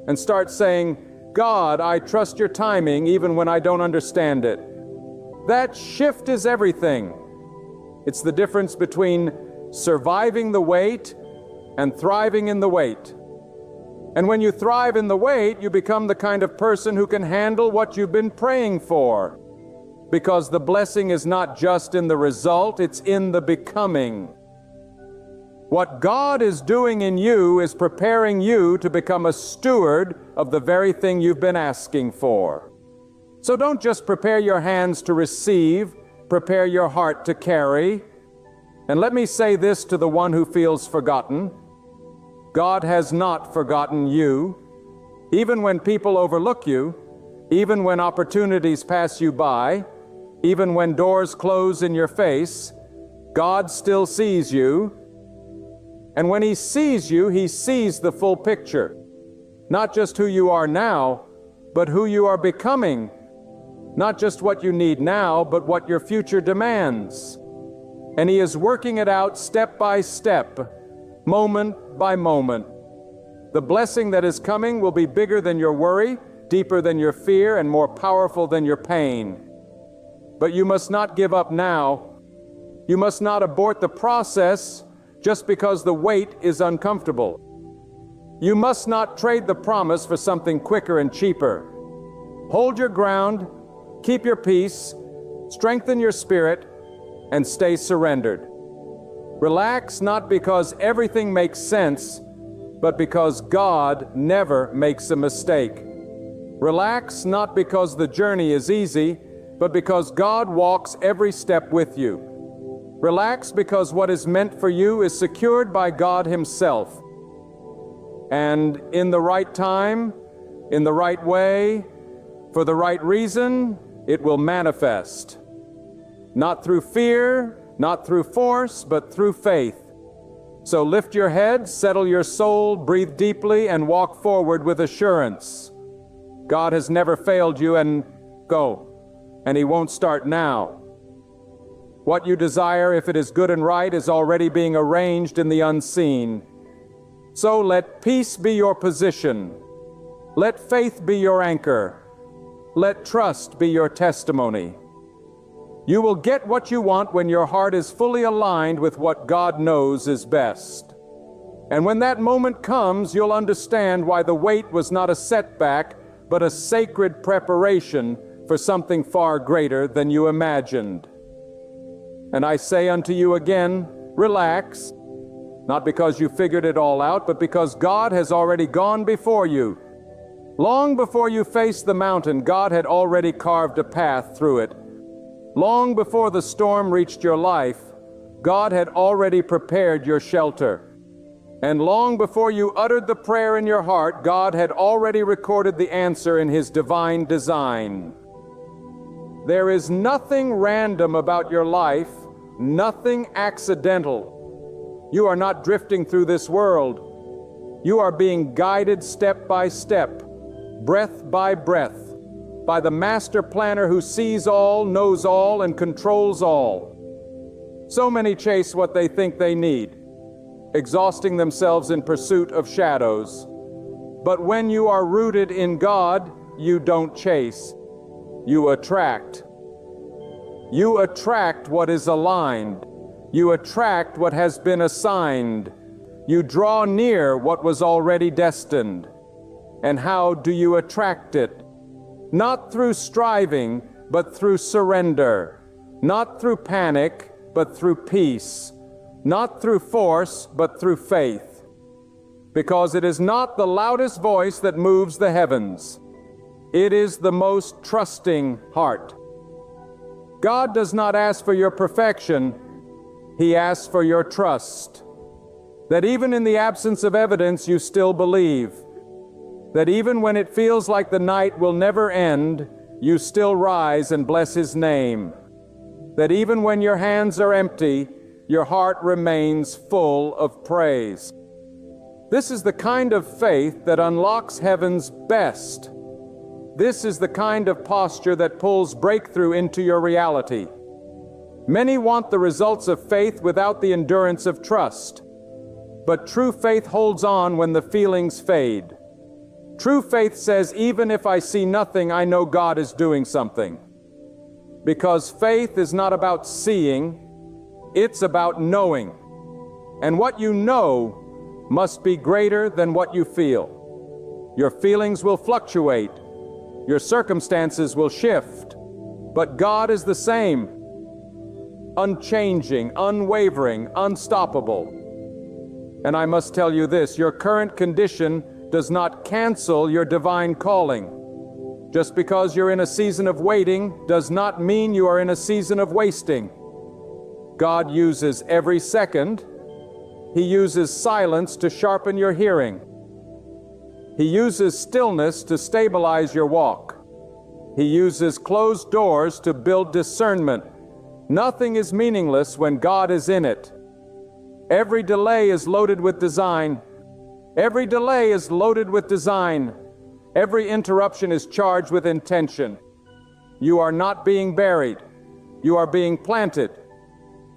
and start saying, "God, I trust your timing even when I don't understand it." That shift is everything. It's the difference between surviving the wait and thriving in the wait. And when you thrive in the wait, you become the kind of person who can handle what you've been praying for. Because the blessing is not just in the result, it's in the becoming. What God is doing in you is preparing you to become a steward of the very thing you've been asking for. So don't just prepare your hands to receive, prepare your heart to carry. And let me say this to the one who feels forgotten. God has not forgotten you. Even when people overlook you, even when opportunities pass you by, even when doors close in your face, God still sees you. And when He sees you, He sees the full picture. Not just who you are now, but who you are becoming. Not just what you need now, but what your future demands. And He is working it out step by step, moment by moment. The blessing that is coming will be bigger than your worry, deeper than your fear, and more powerful than your pain. But you must not give up now. You must not abort the process just because the wait is uncomfortable. You must not trade the promise for something quicker and cheaper. Hold your ground, keep your peace, strengthen your spirit, and stay surrendered. Relax not because everything makes sense, but because God never makes a mistake. Relax not because the journey is easy, but because God walks every step with you. Relax because what is meant for you is secured by God Himself. And in the right time, in the right way, for the right reason, it will manifest. Not through fear, not through force, but through faith. So lift your head, settle your soul, breathe deeply, and walk forward with assurance. God has never failed you, and go. And He won't start now. What you desire, if it is good and right, is already being arranged in the unseen. So let peace be your position. Let faith be your anchor. Let trust be your testimony. You will get what you want when your heart is fully aligned with what God knows is best. And when that moment comes, you'll understand why the wait was not a setback, but a sacred preparation for something far greater than you imagined. And I say unto you again, relax, not because you figured it all out, but because God has already gone before you. Long before you faced the mountain, God had already carved a path through it. Long before the storm reached your life, God had already prepared your shelter. And long before you uttered the prayer in your heart, God had already recorded the answer in His divine design. There is nothing random about your life, nothing accidental. You are not drifting through this world. You are being guided step by step, breath by breath, by the master planner who sees all, knows all, and controls all. So many chase what they think they need, exhausting themselves in pursuit of shadows. But when you are rooted in God, you don't chase. You attract. You attract what is aligned. You attract what has been assigned. You draw near what was already destined. And how do you attract it? Not through striving, but through surrender. Not through panic, but through peace. Not through force, but through faith. Because it is not the loudest voice that moves the heavens. It is the most trusting heart. God does not ask for your perfection. He asks for your trust. That even in the absence of evidence, you still believe. That even when it feels like the night will never end, you still rise and bless His name. That even when your hands are empty, your heart remains full of praise. This is the kind of faith that unlocks heaven's best. This is the kind of posture that pulls breakthrough into your reality. Many want the results of faith without the endurance of trust. But true faith holds on when the feelings fade. True faith says, even if I see nothing, I know God is doing something. Because faith is not about seeing, it's about knowing. And what you know must be greater than what you feel. Your feelings will fluctuate. Your circumstances will shift. But God is the same. Unchanging, unwavering, unstoppable. And I must tell you this, your current condition does not cancel your divine calling. Just because you're in a season of waiting does not mean you are in a season of wasting. God uses every second. He uses silence to sharpen your hearing. He uses stillness to stabilize your walk. He uses closed doors to build discernment. Nothing is meaningless when God is in it. Every delay is loaded with design. Every delay is loaded with design. Every interruption is charged with intention. You are not being buried. You are being planted.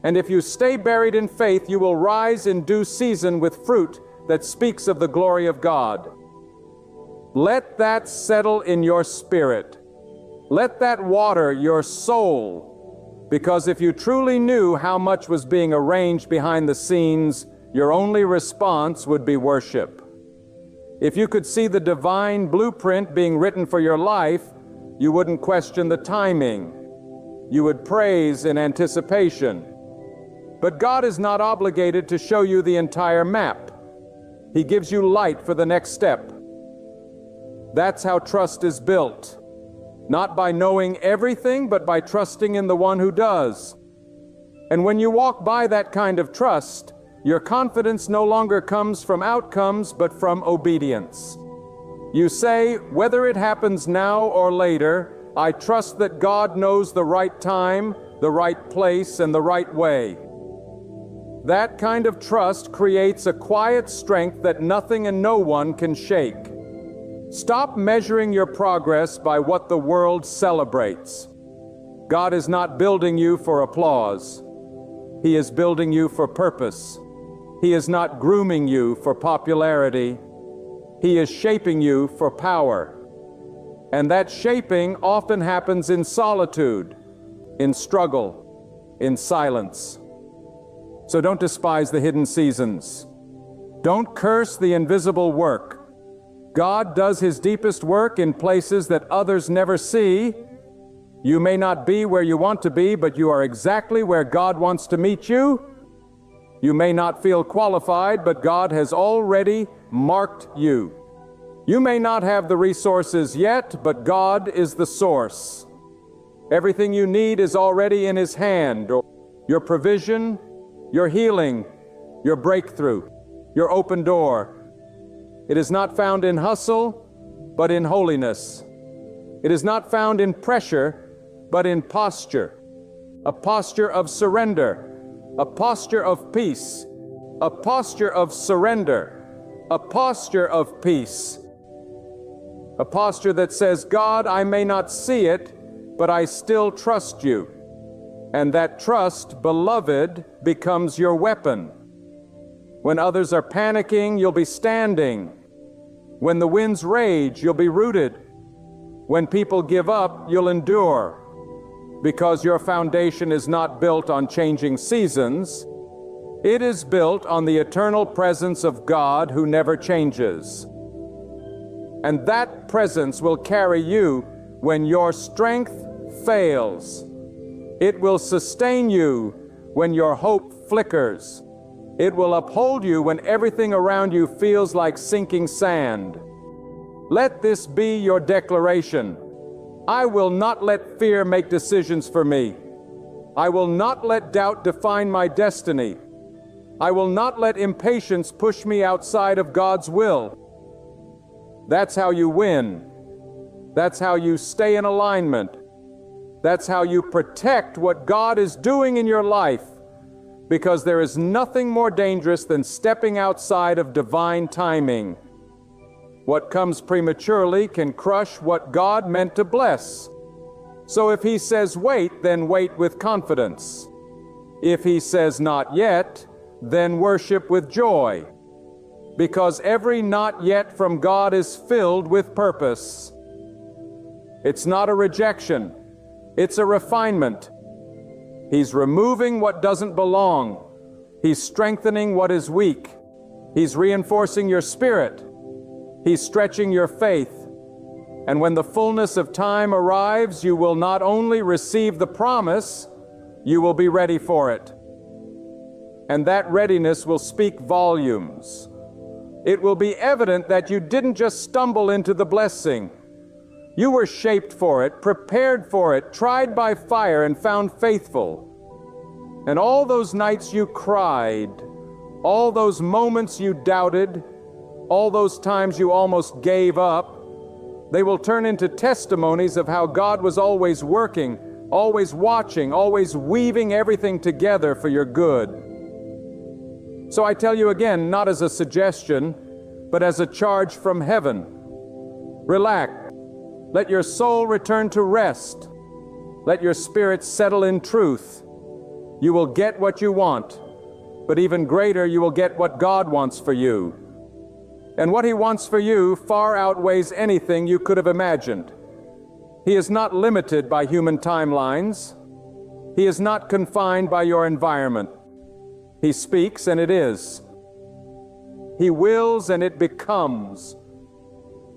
And if you stay buried in faith, you will rise in due season with fruit that speaks of the glory of God. Let that settle in your spirit. Let that water your soul. Because if you truly knew how much was being arranged behind the scenes, your only response would be worship. If you could see the divine blueprint being written for your life, you wouldn't question the timing. You would praise in anticipation. But God is not obligated to show you the entire map. He gives you light for the next step. That's how trust is built. Not by knowing everything, but by trusting in the one who does. And when you walk by that kind of trust, your confidence no longer comes from outcomes, but from obedience. You say, whether it happens now or later, I trust that God knows the right time, the right place, and the right way. That kind of trust creates a quiet strength that nothing and no one can shake. Stop measuring your progress by what the world celebrates. God is not building you for applause. He is building you for purpose. He is not grooming you for popularity. He is shaping you for power. And that shaping often happens in solitude, in struggle, in silence. So don't despise the hidden seasons. Don't curse the invisible work. God does His deepest work in places that others never see. You may not be where you want to be, but you are exactly where God wants to meet you. You may not feel qualified, but God has already marked you. You may not have the resources yet, but God is the source. Everything you need is already in His hand. Your provision, your healing, your breakthrough, your open door. It is not found in hustle, but in holiness. It is not found in pressure, but in posture. A posture of surrender, a posture of peace, a posture of surrender, a posture of peace. A posture that says, God, I may not see it, but I still trust you. And that trust, beloved, becomes your weapon. When others are panicking, you'll be standing. When the winds rage, you'll be rooted. When people give up, you'll endure. Because your foundation is not built on changing seasons. It is built on the eternal presence of God who never changes. And that presence will carry you when your strength fails. It will sustain you when your hope flickers. It will uphold you when everything around you feels like sinking sand. Let this be your declaration. I will not let fear make decisions for me. I will not let doubt define my destiny. I will not let impatience push me outside of God's will. That's how you win. That's how you stay in alignment. That's how you protect what God is doing in your life, because there is nothing more dangerous than stepping outside of divine timing. What comes prematurely can crush what God meant to bless. So if He says wait, then wait with confidence. If He says not yet, then worship with joy. Because every not yet from God is filled with purpose. It's not a rejection. It's a refinement. He's removing what doesn't belong. He's strengthening what is weak. He's reinforcing your spirit. He's stretching your faith. And when the fullness of time arrives, you will not only receive the promise, you will be ready for it. And that readiness will speak volumes. It will be evident that you didn't just stumble into the blessing. You were shaped for it, prepared for it, tried by fire, and found faithful. And all those nights you cried, all those moments you doubted, all those times you almost gave up, they will turn into testimonies of how God was always working, always watching, always weaving everything together for your good. So I tell you again, not as a suggestion, but as a charge from heaven. Relax. Let your soul return to rest. Let your spirit settle in truth. You will get what you want, but even greater, you will get what God wants for you. And what He wants for you far outweighs anything you could have imagined. He is not limited by human timelines. He is not confined by your environment. He speaks and it is. He wills and it becomes.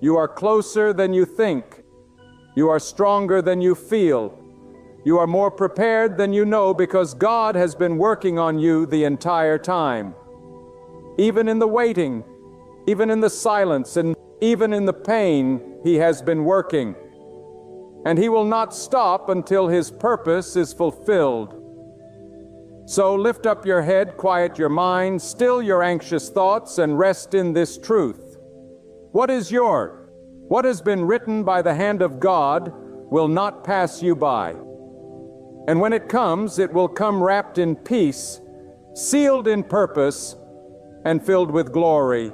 You are closer than you think. You are stronger than you feel. You are more prepared than you know because God has been working on you the entire time. Even in the waiting, even in the silence, and even in the pain, He has been working. And He will not stop until His purpose is fulfilled. So lift up your head, quiet your mind, still your anxious thoughts, and rest in this truth. What is yours? What has been written by the hand of God will not pass you by. And when it comes, it will come wrapped in peace, sealed in purpose, and filled with glory.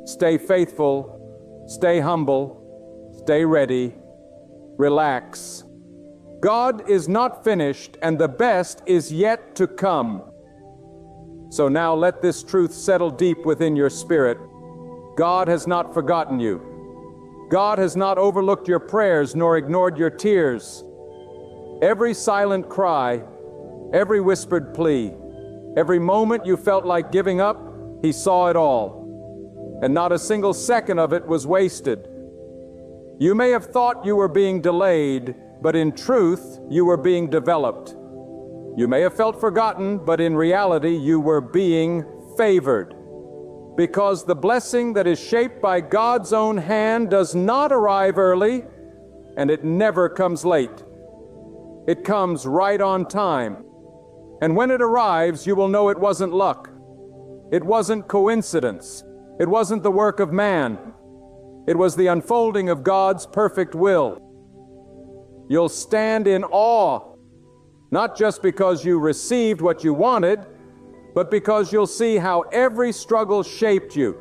Stay faithful, stay humble, stay ready, relax. God is not finished, and the best is yet to come. So now let this truth settle deep within your spirit. God has not forgotten you. God has not overlooked your prayers nor ignored your tears. Every silent cry, every whispered plea, every moment you felt like giving up, He saw it all. And not a single second of it was wasted. You may have thought you were being delayed, but in truth, you were being developed. You may have felt forgotten, but in reality, you were being favored. Because the blessing that is shaped by God's own hand does not arrive early, and it never comes late. It comes right on time. And when it arrives, you will know it wasn't luck. It wasn't coincidence. It wasn't the work of man. It was the unfolding of God's perfect will. You'll stand in awe, not just because you received what you wanted, but because you'll see how every struggle shaped you,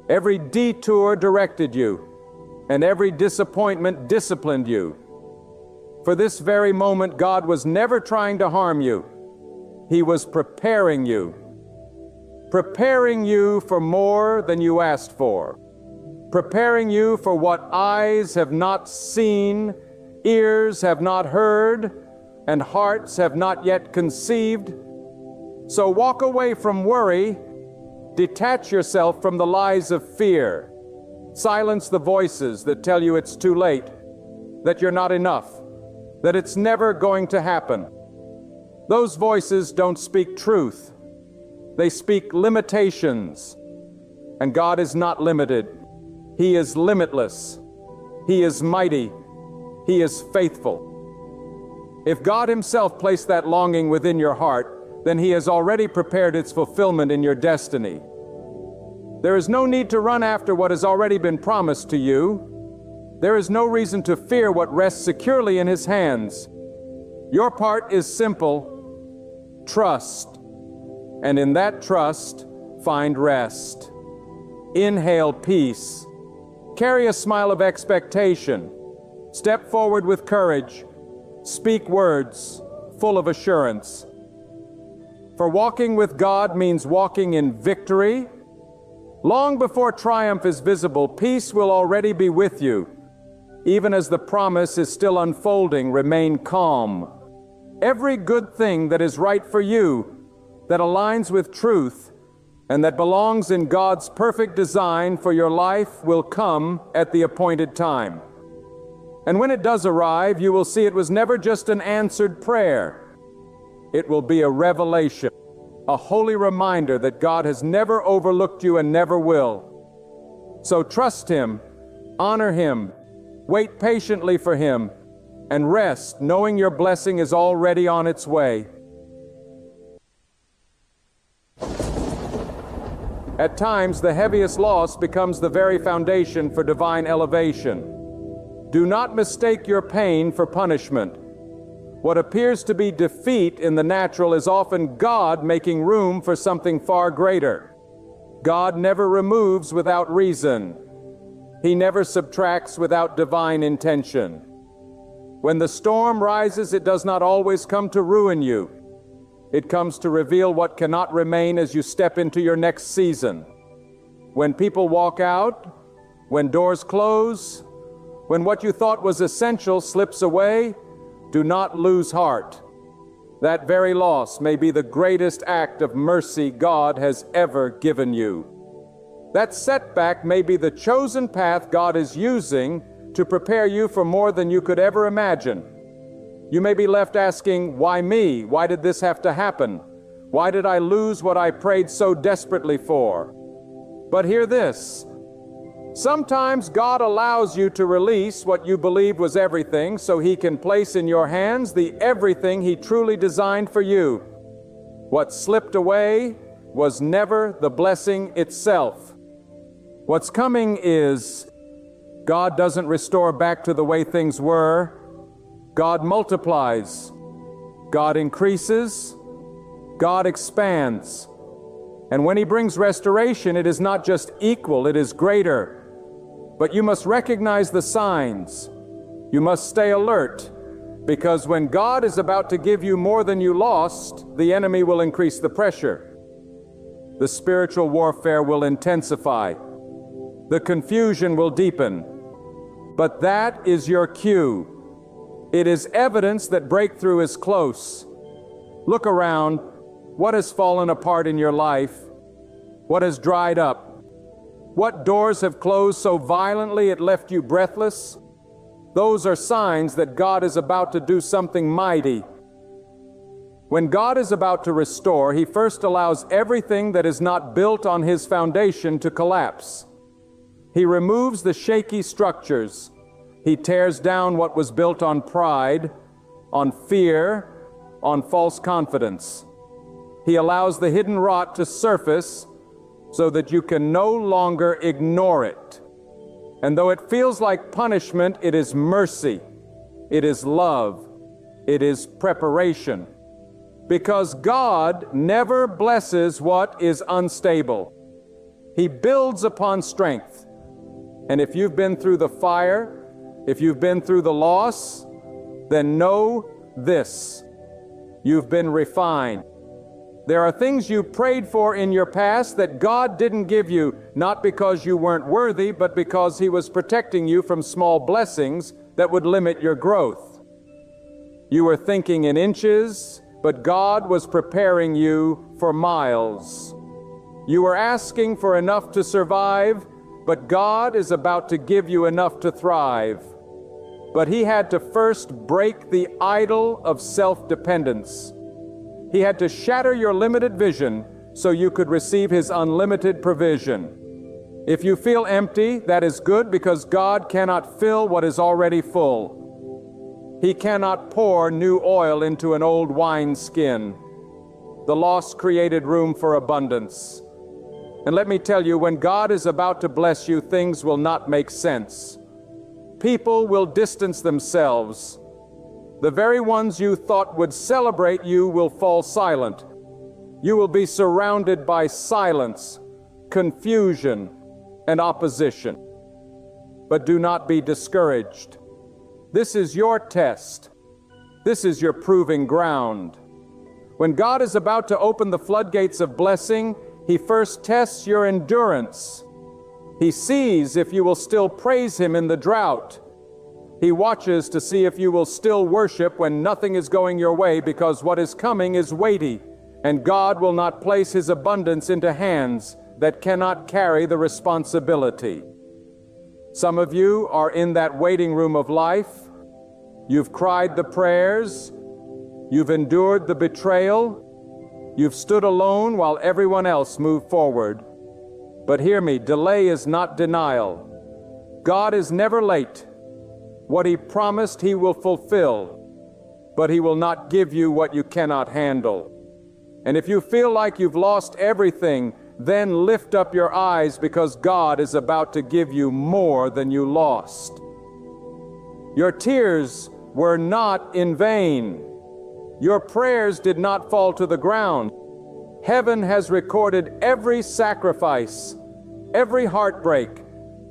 every detour directed you, and every disappointment disciplined you. For this very moment, God was never trying to harm you. He was preparing you for more than you asked for, preparing you for what eyes have not seen, ears have not heard, and hearts have not yet conceived. So walk away from worry, detach yourself from the lies of fear, silence the voices that tell you it's too late, that you're not enough, that it's never going to happen. Those voices don't speak truth. They speak limitations. And God is not limited. He is limitless. He is mighty. He is faithful. If God Himself placed that longing within your heart, then He has already prepared its fulfillment in your destiny. There is no need to run after what has already been promised to you. There is no reason to fear what rests securely in His hands. Your part is simple: trust. And in that trust, find rest. Inhale peace. Carry a smile of expectation. Step forward with courage. Speak words full of assurance. For walking with God means walking in victory. Long before triumph is visible, peace will already be with you. Even as the promise is still unfolding, remain calm. Every good thing that is right for you, that aligns with truth, and that belongs in God's perfect design for your life will come at the appointed time. And when it does arrive, you will see it was never just an answered prayer. It will be a revelation, a holy reminder that God has never overlooked you and never will. So trust Him, honor Him, wait patiently for Him, and rest knowing your blessing is already on its way. At times, the heaviest loss becomes the very foundation for divine elevation. Do not mistake your pain for punishment. What appears to be defeat in the natural is often God making room for something far greater. God never removes without reason. He never subtracts without divine intention. When the storm rises, it does not always come to ruin you. It comes to reveal what cannot remain as you step into your next season. When people walk out, when doors close, when what you thought was essential slips away, do not lose heart. That very loss may be the greatest act of mercy God has ever given you. That setback may be the chosen path God is using to prepare you for more than you could ever imagine. You may be left asking, why me? Why did this have to happen? Why did I lose what I prayed so desperately for? But hear this. Sometimes God allows you to release what you believed was everything so He can place in your hands the everything He truly designed for you. What slipped away was never the blessing itself. What's coming is God doesn't restore back to the way things were. God multiplies. God increases. God expands. And when He brings restoration, it is not just equal, it is greater. But you must recognize the signs. You must stay alert, because when God is about to give you more than you lost, the enemy will increase the pressure. The spiritual warfare will intensify. The confusion will deepen. But that is your cue. It is evidence that breakthrough is close. Look around. What has fallen apart in your life? What has dried up? What doors have closed so violently it left you breathless? Those are signs that God is about to do something mighty. When God is about to restore, He first allows everything that is not built on His foundation to collapse. He removes the shaky structures. He tears down what was built on pride, on fear, on false confidence. He allows the hidden rot to surface so that you can no longer ignore it. And though it feels like punishment, it is mercy. It is love. It is preparation. Because God never blesses what is unstable. He builds upon strength. And if you've been through the fire, if you've been through the loss, then know this: you've been refined. There are things you prayed for in your past that God didn't give you, not because you weren't worthy, but because He was protecting you from small blessings that would limit your growth. You were thinking in inches, but God was preparing you for miles. You were asking for enough to survive, but God is about to give you enough to thrive. But He had to first break the idol of self-dependence. He had to shatter your limited vision so you could receive His unlimited provision. If you feel empty, that is good, because God cannot fill what is already full. He cannot pour new oil into an old wineskin. The loss created room for abundance. And let me tell you, when God is about to bless you, things will not make sense. People will distance themselves. The very ones you thought would celebrate you will fall silent. You will be surrounded by silence, confusion, and opposition. But do not be discouraged. This is your test. This is your proving ground. When God is about to open the floodgates of blessing, He first tests your endurance. He sees if you will still praise Him in the drought. He watches to see if you will still worship when nothing is going your way, because what is coming is weighty, and God will not place His abundance into hands that cannot carry the responsibility. Some of you are in that waiting room of life. You've cried the prayers. You've endured the betrayal. You've stood alone while everyone else moved forward. But hear me, delay is not denial. God is never late. What He promised He will fulfill, but He will not give you what you cannot handle. And if you feel like you've lost everything, then lift up your eyes, because God is about to give you more than you lost. Your tears were not in vain. Your prayers did not fall to the ground. Heaven has recorded every sacrifice, every heartbreak,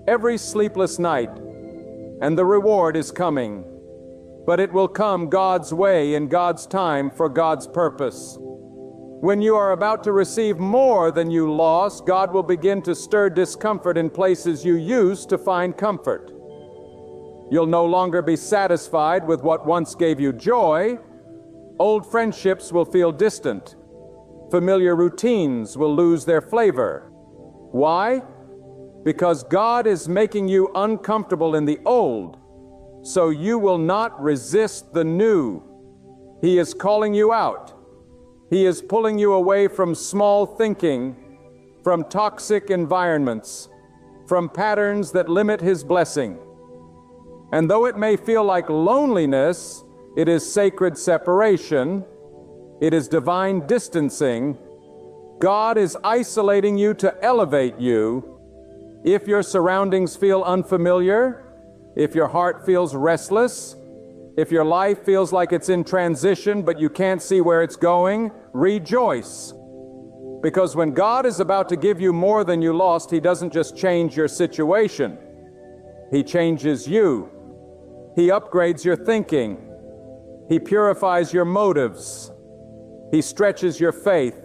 every sleepless night, and the reward is coming. But it will come God's way in God's time for God's purpose. When you are about to receive more than you lost, God will begin to stir discomfort in places you used to find comfort. You'll no longer be satisfied with what once gave you joy. Old friendships will feel distant. Familiar routines will lose their flavor. Why? Because God is making you uncomfortable in the old, so you will not resist the new. He is calling you out. He is pulling you away from small thinking, from toxic environments, from patterns that limit His blessing. And though it may feel like loneliness, it is sacred separation. It is divine distancing. God is isolating you to elevate you. If your surroundings feel unfamiliar, if your heart feels restless, if your life feels like it's in transition but you can't see where it's going, rejoice. Because when God is about to give you more than you lost, He doesn't just change your situation. He changes you. He upgrades your thinking. He purifies your motives. He stretches your faith.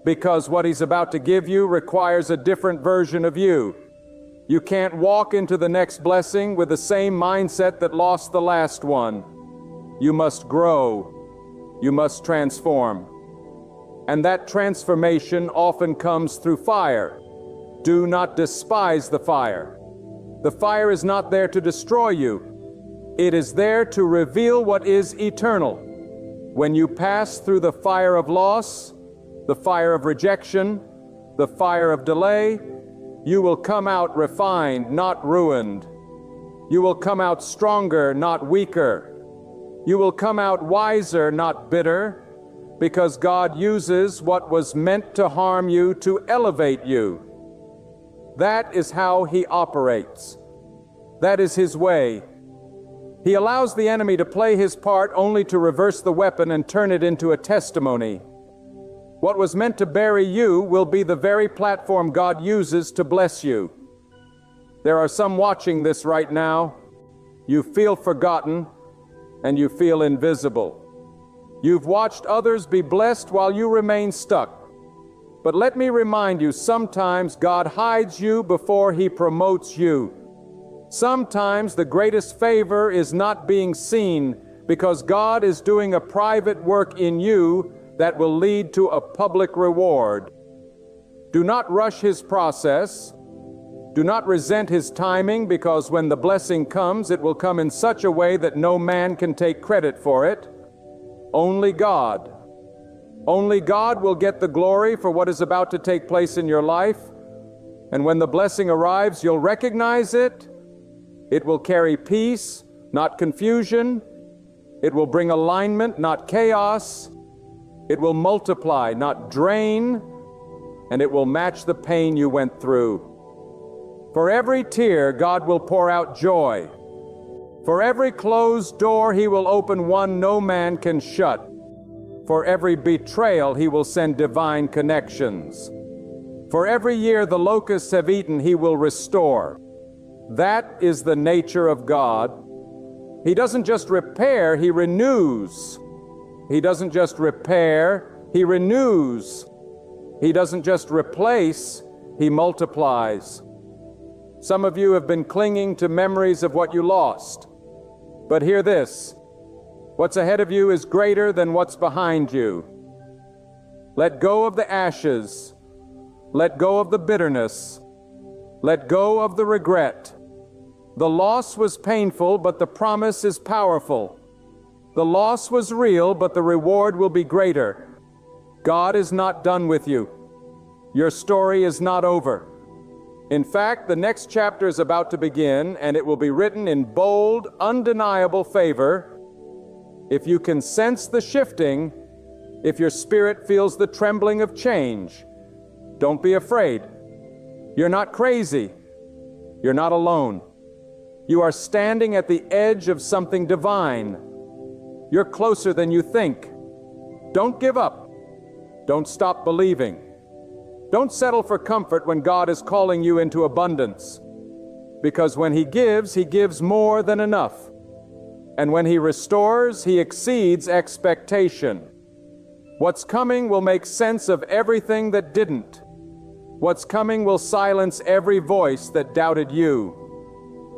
Because what He's about to give you requires a different version of you. You can't walk into the next blessing with the same mindset that lost the last one. You must grow. You must transform. And that transformation often comes through fire. Do not despise the fire. The fire is not there to destroy you. It is there to reveal what is eternal. When you pass through the fire of loss, the fire of rejection, the fire of delay, you will come out refined, not ruined. You will come out stronger, not weaker. You will come out wiser, not bitter, because God uses what was meant to harm you to elevate you. That is how He operates. That is His way. He allows the enemy to play his part only to reverse the weapon and turn it into a testimony. What was meant to bury you will be the very platform God uses to bless you. There are some watching this right now. You feel forgotten and you feel invisible. You've watched others be blessed while you remain stuck. But let me remind you, sometimes God hides you before He promotes you. Sometimes the greatest favor is not being seen because God is doing a private work in you that will lead to a public reward. Do not rush His process. Do not resent His timing, because when the blessing comes, it will come in such a way that no man can take credit for it. Only God. Only God will get the glory for what is about to take place in your life. And when the blessing arrives, you'll recognize it. It will carry peace, not confusion. It will bring alignment, not chaos. It will multiply, not drain, and it will match the pain you went through. For every tear, God will pour out joy. For every closed door, He will open one no man can shut. For every betrayal, He will send divine connections. For every year the locusts have eaten, He will restore. That is the nature of God. He doesn't just repair, He renews. He doesn't just repair, He renews. He doesn't just replace, He multiplies. Some of you have been clinging to memories of what you lost. But hear this, what's ahead of you is greater than what's behind you. Let go of the ashes. Let go of the bitterness. Let go of the regret. The loss was painful, but the promise is powerful. The loss was real, but the reward will be greater. God is not done with you. Your story is not over. In fact, the next chapter is about to begin, and it will be written in bold, undeniable favor. If you can sense the shifting, if your spirit feels the trembling of change, don't be afraid. You're not crazy. You're not alone. You are standing at the edge of something divine. You're closer than you think. Don't give up. Don't stop believing. Don't settle for comfort when God is calling you into abundance. because when He gives more than enough. And when He restores, He exceeds expectation. What's coming will make sense of everything that didn't. What's coming will silence every voice that doubted you.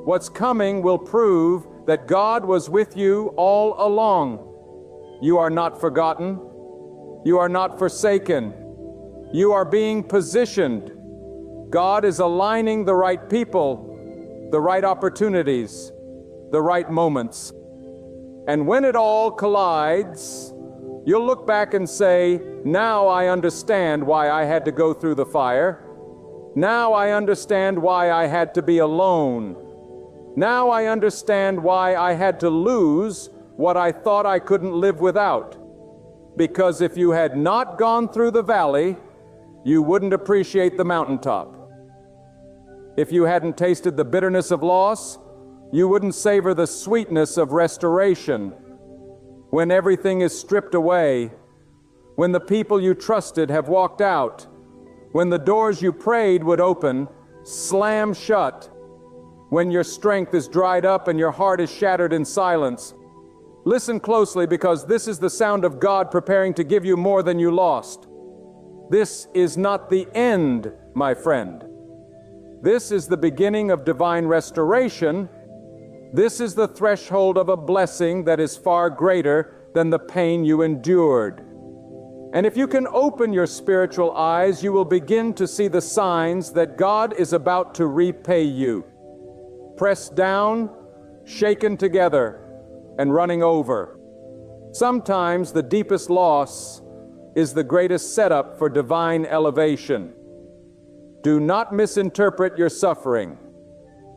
What's coming will prove that God was with you all along. You are not forgotten. You are not forsaken. You are being positioned. God is aligning the right people, the right opportunities, the right moments. And when it all collides, you'll look back and say, now I understand why I had to go through the fire. Now I understand why I had to be alone. Now I understand why I had to lose what I thought I couldn't live without. Because if you had not gone through the valley, you wouldn't appreciate the mountaintop. If you hadn't tasted the bitterness of loss, you wouldn't savor the sweetness of restoration. When everything is stripped away, when the people you trusted have walked out, when the doors you prayed would open slam shut, when your strength is dried up and your heart is shattered in silence, listen closely, because this is the sound of God preparing to give you more than you lost. This is not the end, my friend. This is the beginning of divine restoration. This is the threshold of a blessing that is far greater than the pain you endured. And if you can open your spiritual eyes, you will begin to see the signs that God is about to repay you. Pressed down, shaken together, and running over. Sometimes the deepest loss is the greatest setup for divine elevation. Do not misinterpret your suffering.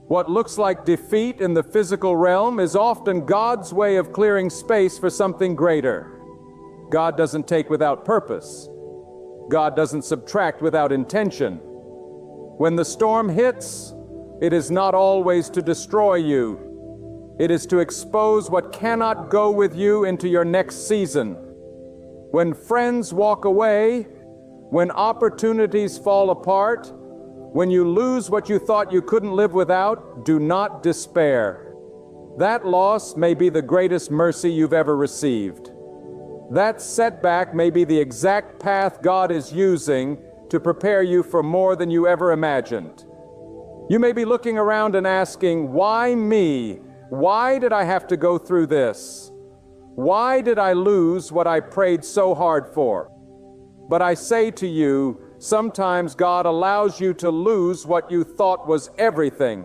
What looks like defeat in the physical realm is often God's way of clearing space for something greater. God doesn't take without purpose. God doesn't subtract without intention. When the storm hits, it is not always to destroy you. It is to expose what cannot go with you into your next season. When friends walk away, when opportunities fall apart, when you lose what you thought you couldn't live without, do not despair. That loss may be the greatest mercy you've ever received. That setback may be the exact path God is using to prepare you for more than you ever imagined. You may be looking around and asking, why me? Why did I have to go through this? Why did I lose what I prayed so hard for? But I say to you, sometimes God allows you to lose what you thought was everything,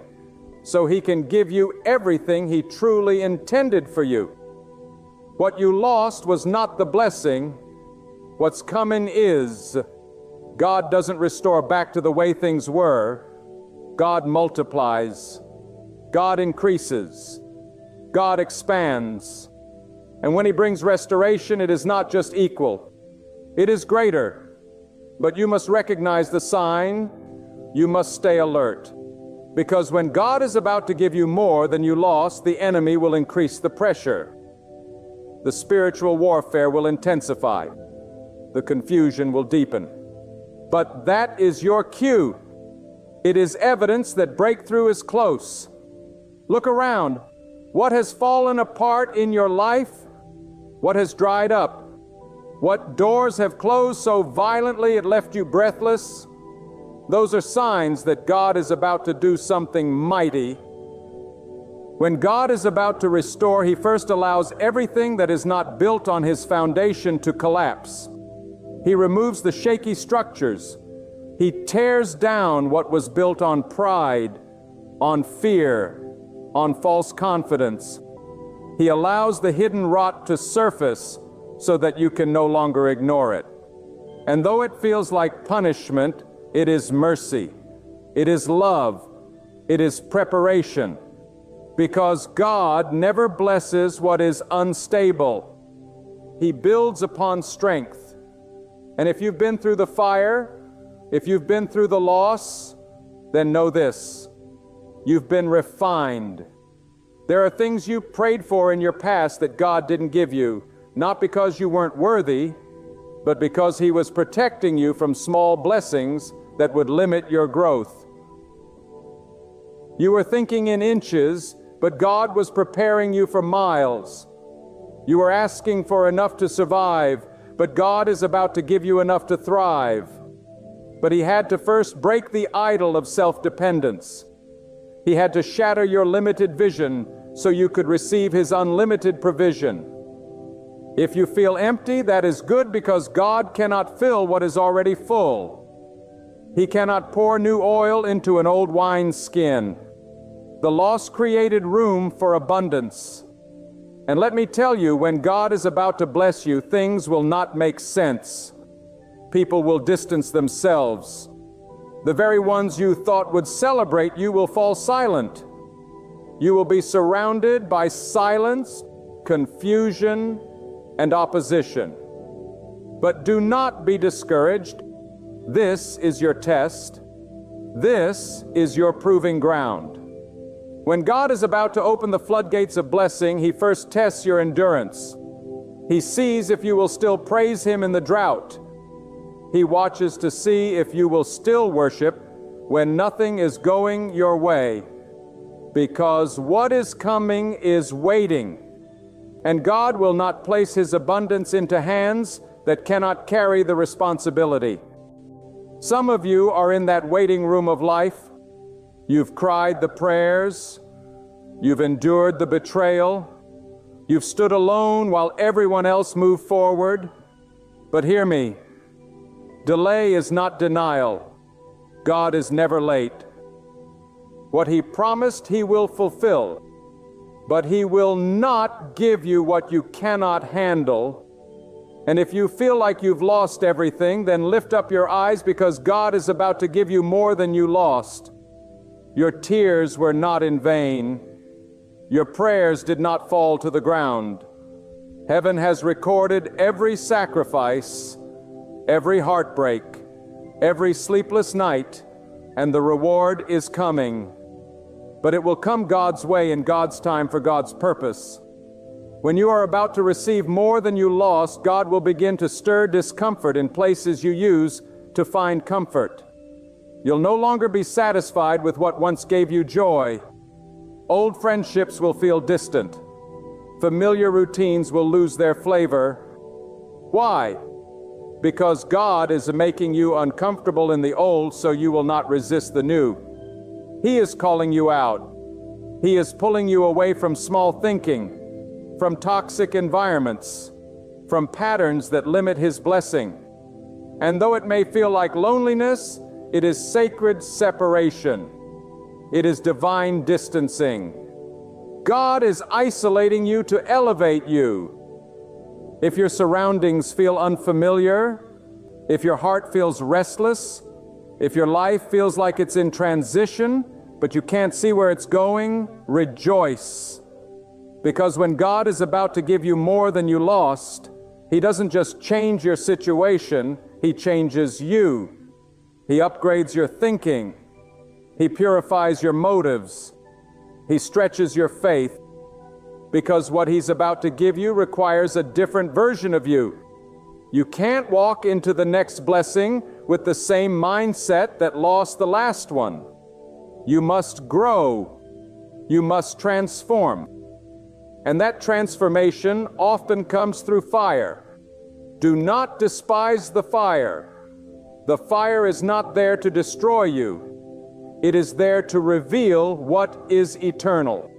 so He can give you everything He truly intended for you. What you lost was not the blessing. What's coming is. God doesn't restore back to the way things were. God multiplies. God increases. God expands. And when He brings restoration, it is not just equal. It is greater. But you must recognize the sign. You must stay alert. Because when God is about to give you more than you lost, the enemy will increase the pressure. The spiritual warfare will intensify. The confusion will deepen. But that is your cue. It is evidence that breakthrough is close. Look around. What has fallen apart in your life? What has dried up? What doors have closed so violently it left you breathless? Those are signs that God is about to do something mighty. When God is about to restore, He first allows everything that is not built on His foundation to collapse. He removes the shaky structures. He tears down what was built on pride, on fear, on false confidence. He allows the hidden rot to surface so that you can no longer ignore it. And though it feels like punishment, it is mercy. It is love. It is preparation. Because God never blesses what is unstable. He builds upon strength. And if you've been through the fire, if you've been through the loss, then know this: you've been refined. There are things you prayed for in your past that God didn't give you, not because you weren't worthy, but because He was protecting you from small blessings that would limit your growth. You were thinking in inches, but God was preparing you for miles. You were asking for enough to survive, but God is about to give you enough to thrive. But He had to first break the idol of self-dependence. He had to shatter your limited vision so you could receive His unlimited provision. If you feel empty, that is good, because God cannot fill what is already full. He cannot pour new oil into an old wineskin. The loss created room for abundance. And let me tell you, when God is about to bless you, things will not make sense. People will distance themselves. The very ones you thought would celebrate you will fall silent. You will be surrounded by silence, confusion, and opposition. But do not be discouraged. This is your test. This is your proving ground. When God is about to open the floodgates of blessing, He first tests your endurance. He sees if you will still praise Him in the drought. He watches to see if you will still worship when nothing is going your way. Because what is coming is waiting. And God will not place His abundance into hands that cannot carry the responsibility. Some of you are in that waiting room of life. You've cried the prayers. You've endured the betrayal. You've stood alone while everyone else moved forward. But hear me. Delay is not denial. God is never late. What He promised, He will fulfill. But He will not give you what you cannot handle. And if you feel like you've lost everything, then lift up your eyes, because God is about to give you more than you lost. Your tears were not in vain. Your prayers did not fall to the ground. Heaven has recorded every sacrifice, every heartbreak, every sleepless night, and the reward is coming. But it will come God's way in God's time for God's purpose. When you are about to receive more than you lost, God will begin to stir discomfort in places you use to find comfort. You'll no longer be satisfied with what once gave you joy. Old friendships will feel distant. Familiar routines will lose their flavor. Why? Because God is making you uncomfortable in the old so you will not resist the new. He is calling you out. He is pulling you away from small thinking, from toxic environments, from patterns that limit His blessing. And though it may feel like loneliness, it is sacred separation. It is divine distancing. God is isolating you to elevate you. If your surroundings feel unfamiliar, if your heart feels restless, if your life feels like it's in transition, but you can't see where it's going, rejoice. Because when God is about to give you more than you lost, He doesn't just change your situation, He changes you. He upgrades your thinking. He purifies your motives. He stretches your faith. Because what He's about to give you requires a different version of you. You can't walk into the next blessing with the same mindset that lost the last one. You must grow. You must transform. And that transformation often comes through fire. Do not despise the fire. The fire is not there to destroy you. It is there to reveal what is eternal.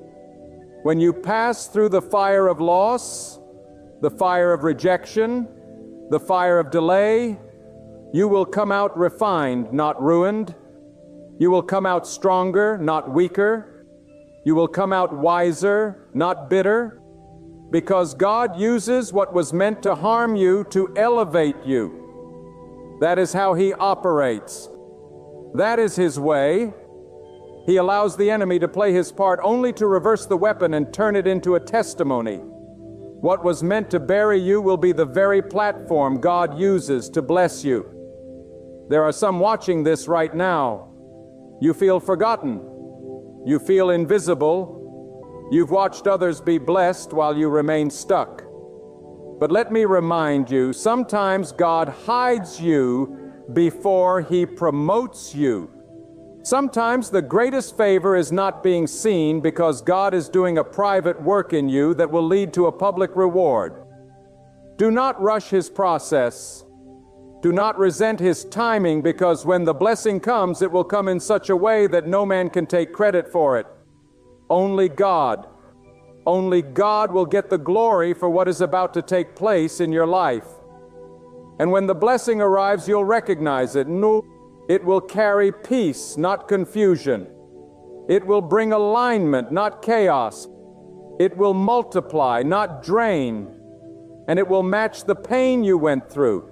When you pass through the fire of loss, the fire of rejection, the fire of delay, you will come out refined, not ruined. You will come out stronger, not weaker. You will come out wiser, not bitter, because God uses what was meant to harm you to elevate you. That is how He operates. That is His way. He allows the enemy to play his part only to reverse the weapon and turn it into a testimony. What was meant to bury you will be the very platform God uses to bless you. There are some watching this right now. You feel forgotten. You feel invisible. You've watched others be blessed while you remain stuck. But let me remind you, sometimes God hides you before He promotes you. Sometimes the greatest favor is not being seen because God is doing a private work in you that will lead to a public reward. Do not rush His process. Do not resent His timing, because when the blessing comes, it will come in such a way that no man can take credit for it. Only God will get the glory for what is about to take place in your life. And when the blessing arrives, you'll recognize it. No, it will carry peace, not confusion. It will bring alignment, not chaos. It will multiply, not drain. And it will match the pain you went through.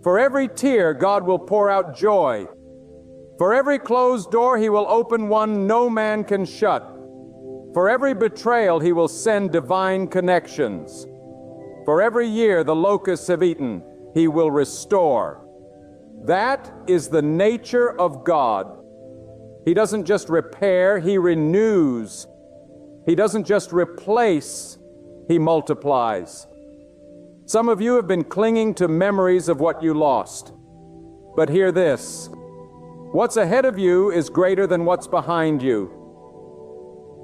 For every tear, God will pour out joy. For every closed door, He will open one no man can shut. For every betrayal, He will send divine connections. For every year the locusts have eaten, He will restore. That is the nature of God. He doesn't just repair, He renews. He doesn't just replace, He multiplies. Some of you have been clinging to memories of what you lost. But hear this: what's ahead of you is greater than what's behind you.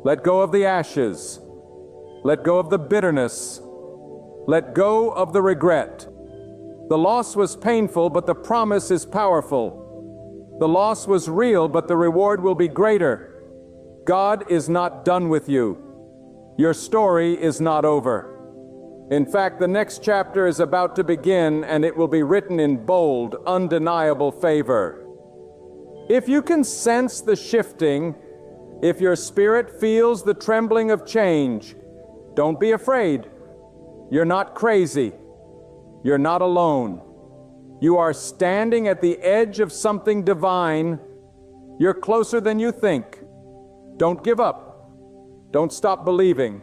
Let go of the ashes. Let go of the bitterness. Let go of the regret. The loss was painful, but the promise is powerful. The loss was real, but the reward will be greater. God is not done with you. Your story is not over. In fact, the next chapter is about to begin, and it will be written in bold, undeniable favor. If you can sense the shifting, if your spirit feels the trembling of change, don't be afraid. You're not crazy. You're not alone. You are standing at the edge of something divine. You're closer than you think. Don't give up. Don't stop believing.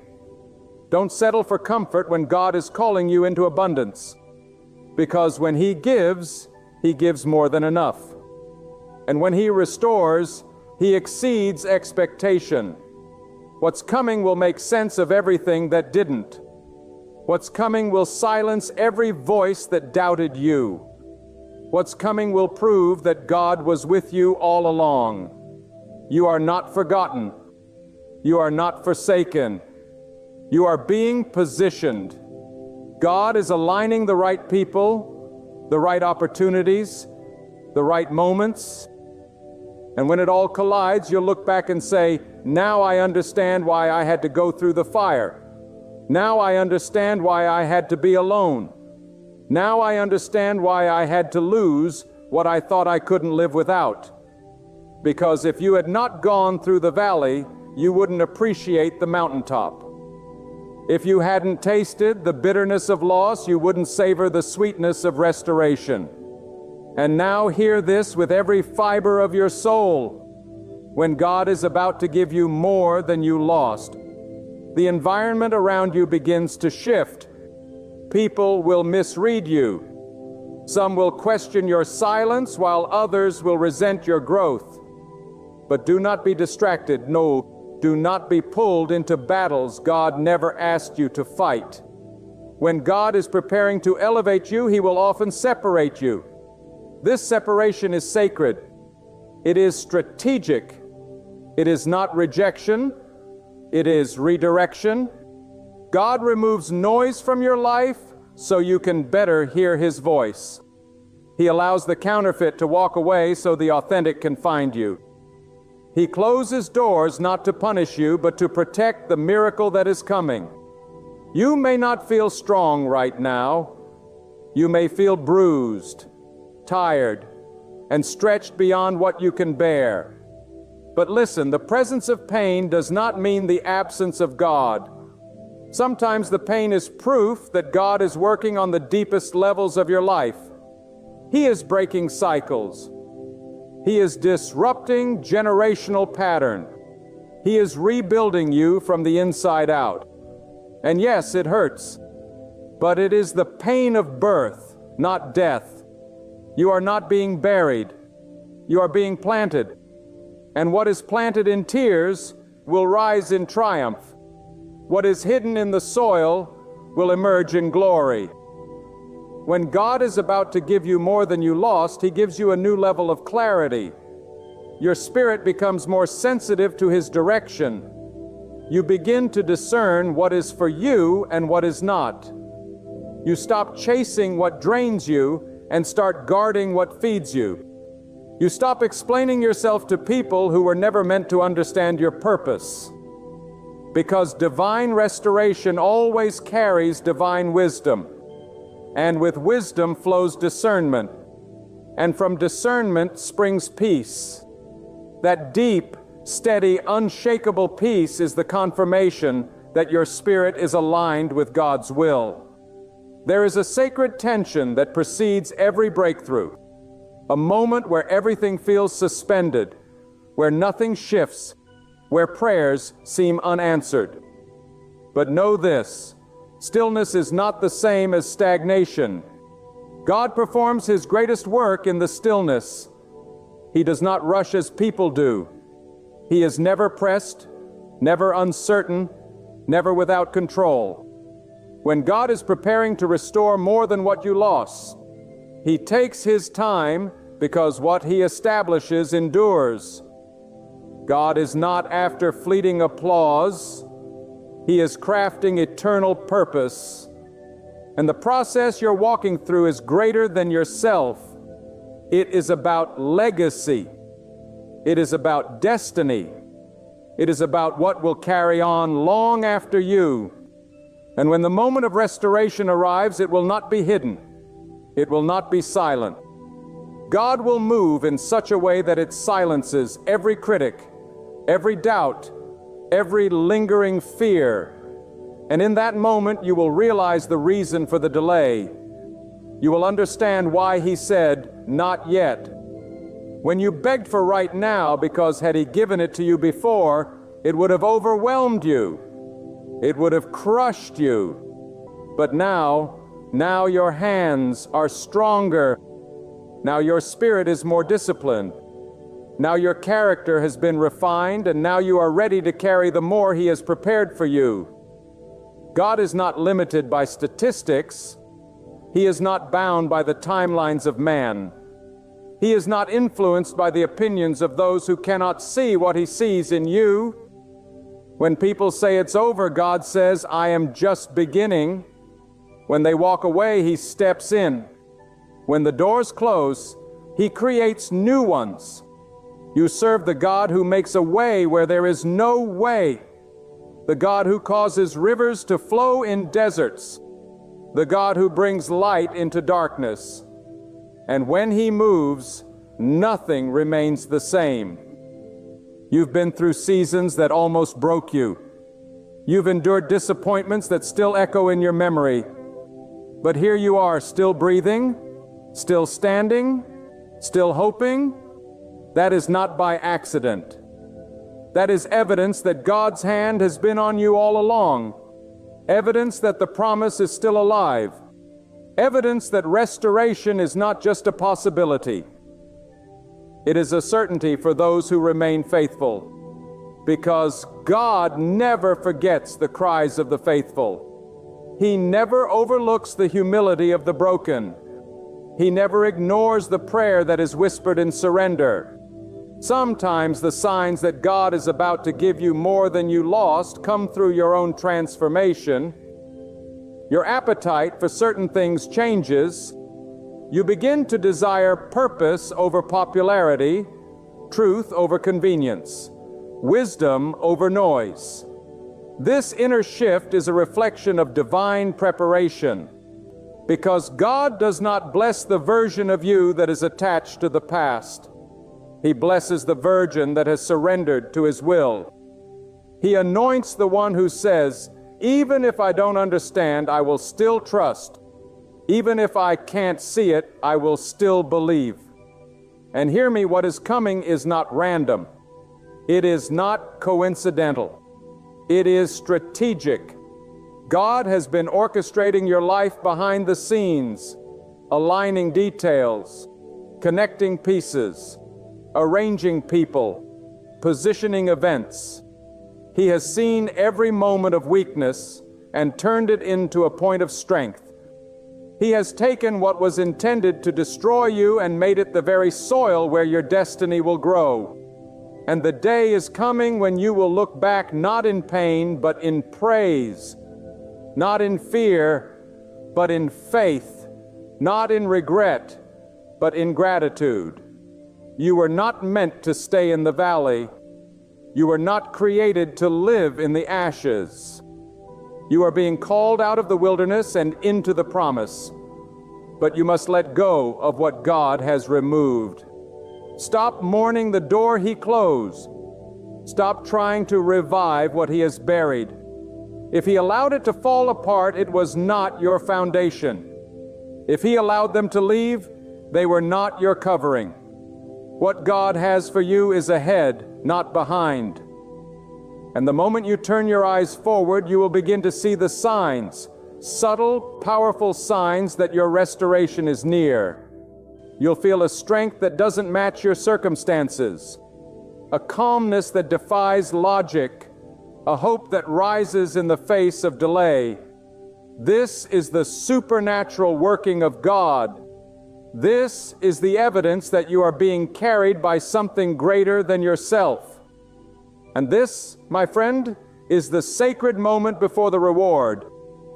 Don't settle for comfort when God is calling you into abundance. Because when He gives more than enough. And when He restores, He exceeds expectation. What's coming will make sense of everything that didn't. What's coming will silence every voice that doubted you. What's coming will prove that God was with you all along. You are not forgotten. You are not forsaken. You are being positioned. God is aligning the right people, the right opportunities, the right moments. And when it all collides, you'll look back and say, now I understand why I had to go through the fire. Now I understand why I had to be alone. Now I understand why I had to lose what I thought I couldn't live without. Because if you had not gone through the valley, you wouldn't appreciate the mountaintop. If you hadn't tasted the bitterness of loss, you wouldn't savor the sweetness of restoration. And now hear this with every fiber of your soul. When God is about to give you more than you lost, the environment around you begins to shift. People will misread you. Some will question your silence, while others will resent your growth. But do not be distracted. No, do not be pulled into battles God never asked you to fight. When God is preparing to elevate you, He will often separate you. This separation is sacred. It is strategic. It is not rejection. It is redirection. God removes noise from your life so you can better hear His voice. He allows the counterfeit to walk away so the authentic can find you. He closes doors not to punish you, but to protect the miracle that is coming. You may not feel strong right now. You may feel bruised, tired, and stretched beyond what you can bear. But listen, the presence of pain does not mean the absence of God. Sometimes the pain is proof that God is working on the deepest levels of your life. He is breaking cycles. He is disrupting generational pattern. He is rebuilding you from the inside out. And yes, it hurts, but it is the pain of birth, not death. You are not being buried. You are being planted. And what is planted in tears will rise in triumph. What is hidden in the soil will emerge in glory. When God is about to give you more than you lost, He gives you a new level of clarity. Your spirit becomes more sensitive to His direction. You begin to discern what is for you and what is not. You stop chasing what drains you and start guarding what feeds you. You stop explaining yourself to people who were never meant to understand your purpose. Because divine restoration always carries divine wisdom. And with wisdom flows discernment. And from discernment springs peace. That deep, steady, unshakable peace is the confirmation that your spirit is aligned with God's will. There is a sacred tension that precedes every breakthrough. A moment where everything feels suspended, where nothing shifts, where prayers seem unanswered. But know this, stillness is not the same as stagnation. God performs His greatest work in the stillness. He does not rush as people do. He is never pressed, never uncertain, never without control. When God is preparing to restore more than what you lost, He takes His time because what He establishes endures. God is not after fleeting applause. He is crafting eternal purpose. And the process you're walking through is greater than yourself. It is about legacy. It is about destiny. It is about what will carry on long after you. And when the moment of restoration arrives, it will not be hidden. It will not be silent. God will move in such a way that it silences every critic, every doubt, every lingering fear. And in that moment, you will realize the reason for the delay. You will understand why He said, "Not yet." When you begged for right now, because had He given it to you before, it would have overwhelmed you. It would have crushed you. But now your hands are stronger. Now your spirit is more disciplined. Now your character has been refined, and now you are ready to carry the more He has prepared for you. God is not limited by statistics. He is not bound by the timelines of man. He is not influenced by the opinions of those who cannot see what He sees in you. When people say it's over, God says, "I am just beginning." When they walk away, He steps in. When the doors close, He creates new ones. You serve the God who makes a way where there is no way. The God who causes rivers to flow in deserts. The God who brings light into darkness. And when He moves, nothing remains the same. You've been through seasons that almost broke you. You've endured disappointments that still echo in your memory. But here you are, still breathing, still standing, still hoping. That is not by accident. That is evidence that God's hand has been on you all along. Evidence that the promise is still alive. Evidence that restoration is not just a possibility. It is a certainty for those who remain faithful. Because God never forgets the cries of the faithful. He never overlooks the humility of the broken. He never ignores the prayer that is whispered in surrender. Sometimes the signs that God is about to give you more than you lost come through your own transformation. Your appetite for certain things changes. You begin to desire purpose over popularity, truth over convenience, wisdom over noise. This inner shift is a reflection of divine preparation, because God does not bless the version of you that is attached to the past. He blesses the virgin that has surrendered to His will. He anoints the one who says, "Even if I don't understand, I will still trust. Even if I can't see it, I will still believe." And hear me, what is coming is not random. It is not coincidental. It is strategic. God has been orchestrating your life behind the scenes, aligning details, connecting pieces, arranging people, positioning events. He has seen every moment of weakness and turned it into a point of strength. He has taken what was intended to destroy you and made it the very soil where your destiny will grow. And the day is coming when you will look back not in pain, but in praise, not in fear, but in faith, not in regret, but in gratitude. You were not meant to stay in the valley. You were not created to live in the ashes. You are being called out of the wilderness and into the promise. But you must let go of what God has removed. Stop mourning the door He closed. Stop trying to revive what He has buried. If He allowed it to fall apart, it was not your foundation. If He allowed them to leave, they were not your covering. What God has for you is ahead, not behind. And the moment you turn your eyes forward, you will begin to see the signs, subtle, powerful signs that your restoration is near. You'll feel a strength that doesn't match your circumstances, a calmness that defies logic, a hope that rises in the face of delay. This is the supernatural working of God. This is the evidence that you are being carried by something greater than yourself. And this, my friend, is the sacred moment before the reward,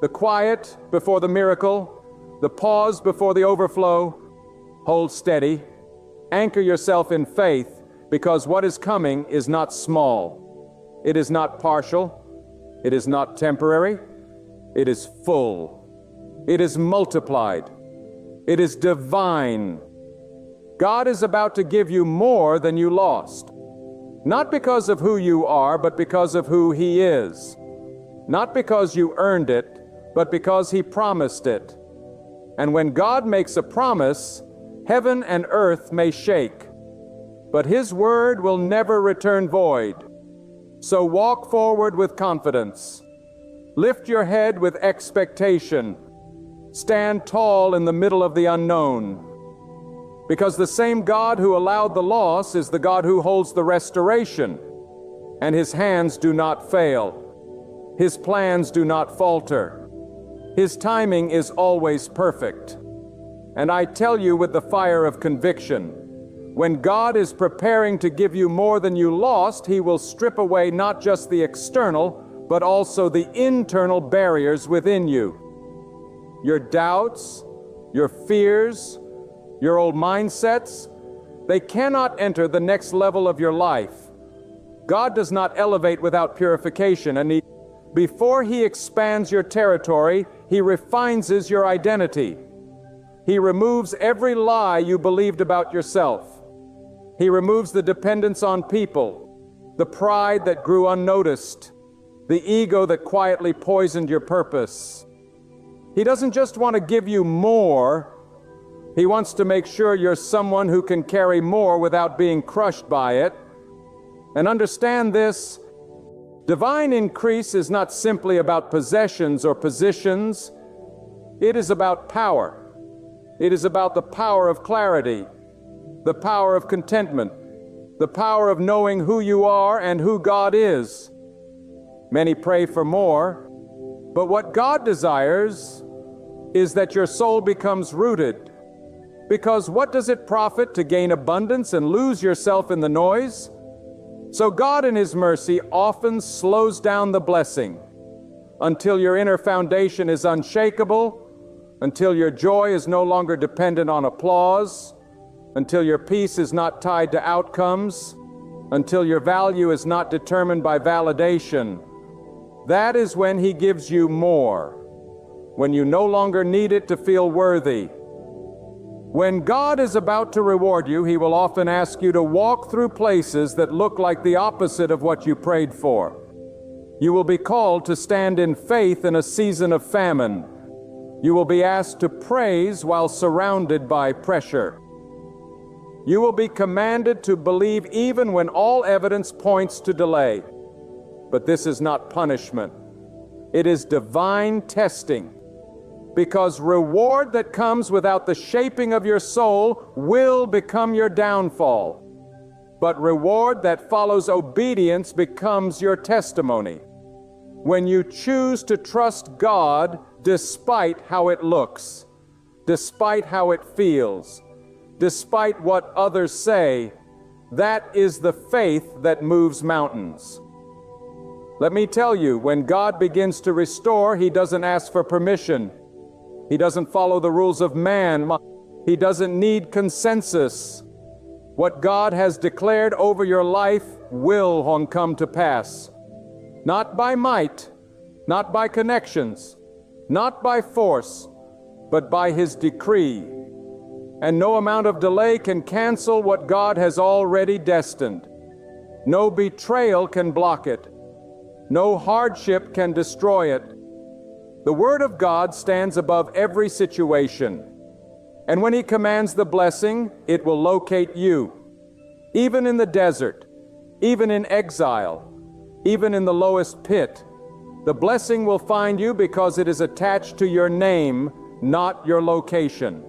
the quiet before the miracle, the pause before the overflow. Hold steady. Anchor yourself in faith, because what is coming is not small. It is not partial. It is not temporary. It is full. It is multiplied. It is divine. God is about to give you more than you lost. Not because of who you are, but because of who He is. Not because you earned it, but because He promised it. And when God makes a promise, heaven and earth may shake, but His word will never return void. So walk forward with confidence. Lift your head with expectation. Stand tall in the middle of the unknown. Because the same God who allowed the loss is the God who holds the restoration, and His hands do not fail. His plans do not falter. His timing is always perfect. And I tell you with the fire of conviction, when God is preparing to give you more than you lost, He will strip away not just the external, but also the internal barriers within you. Your doubts, your fears, your old mindsets, they cannot enter the next level of your life. God does not elevate without purification, and before He expands your territory, He refines your identity. He removes every lie you believed about yourself. He removes the dependence on people, the pride that grew unnoticed, the ego that quietly poisoned your purpose. He doesn't just want to give you more. He wants to make sure you're someone who can carry more without being crushed by it. And understand this, divine increase is not simply about possessions or positions. It is about power. It is about the power of clarity, the power of contentment, the power of knowing who you are and who God is. Many pray for more, but what God desires is that your soul becomes rooted. Because what does it profit to gain abundance and lose yourself in the noise? So God in His mercy often slows down the blessing until your inner foundation is unshakable, until your joy is no longer dependent on applause, until your peace is not tied to outcomes, until your value is not determined by validation. That is when He gives you more, when you no longer need it to feel worthy. When God is about to reward you, He will often ask you to walk through places that look like the opposite of what you prayed for. You will be called to stand in faith in a season of famine. You will be asked to praise while surrounded by pressure. You will be commanded to believe even when all evidence points to delay. But this is not punishment. It is divine testing. Because reward that comes without the shaping of your soul will become your downfall. But reward that follows obedience becomes your testimony. When you choose to trust God despite how it looks, despite how it feels, despite what others say, That is the faith that moves mountains. Let me tell you, when God begins to restore, He doesn't ask for permission. He doesn't follow the rules of man. He doesn't need consensus. What God has declared over your life will come to pass. Not by might, not by connections, not by force, but by His decree. And no amount of delay can cancel what God has already destined. No betrayal can block it. No hardship can destroy it. The Word of God stands above every situation. And when He commands the blessing, it will locate you. Even in the desert, even in exile, even in the lowest pit, the blessing will find you because it is attached to your name, not your location.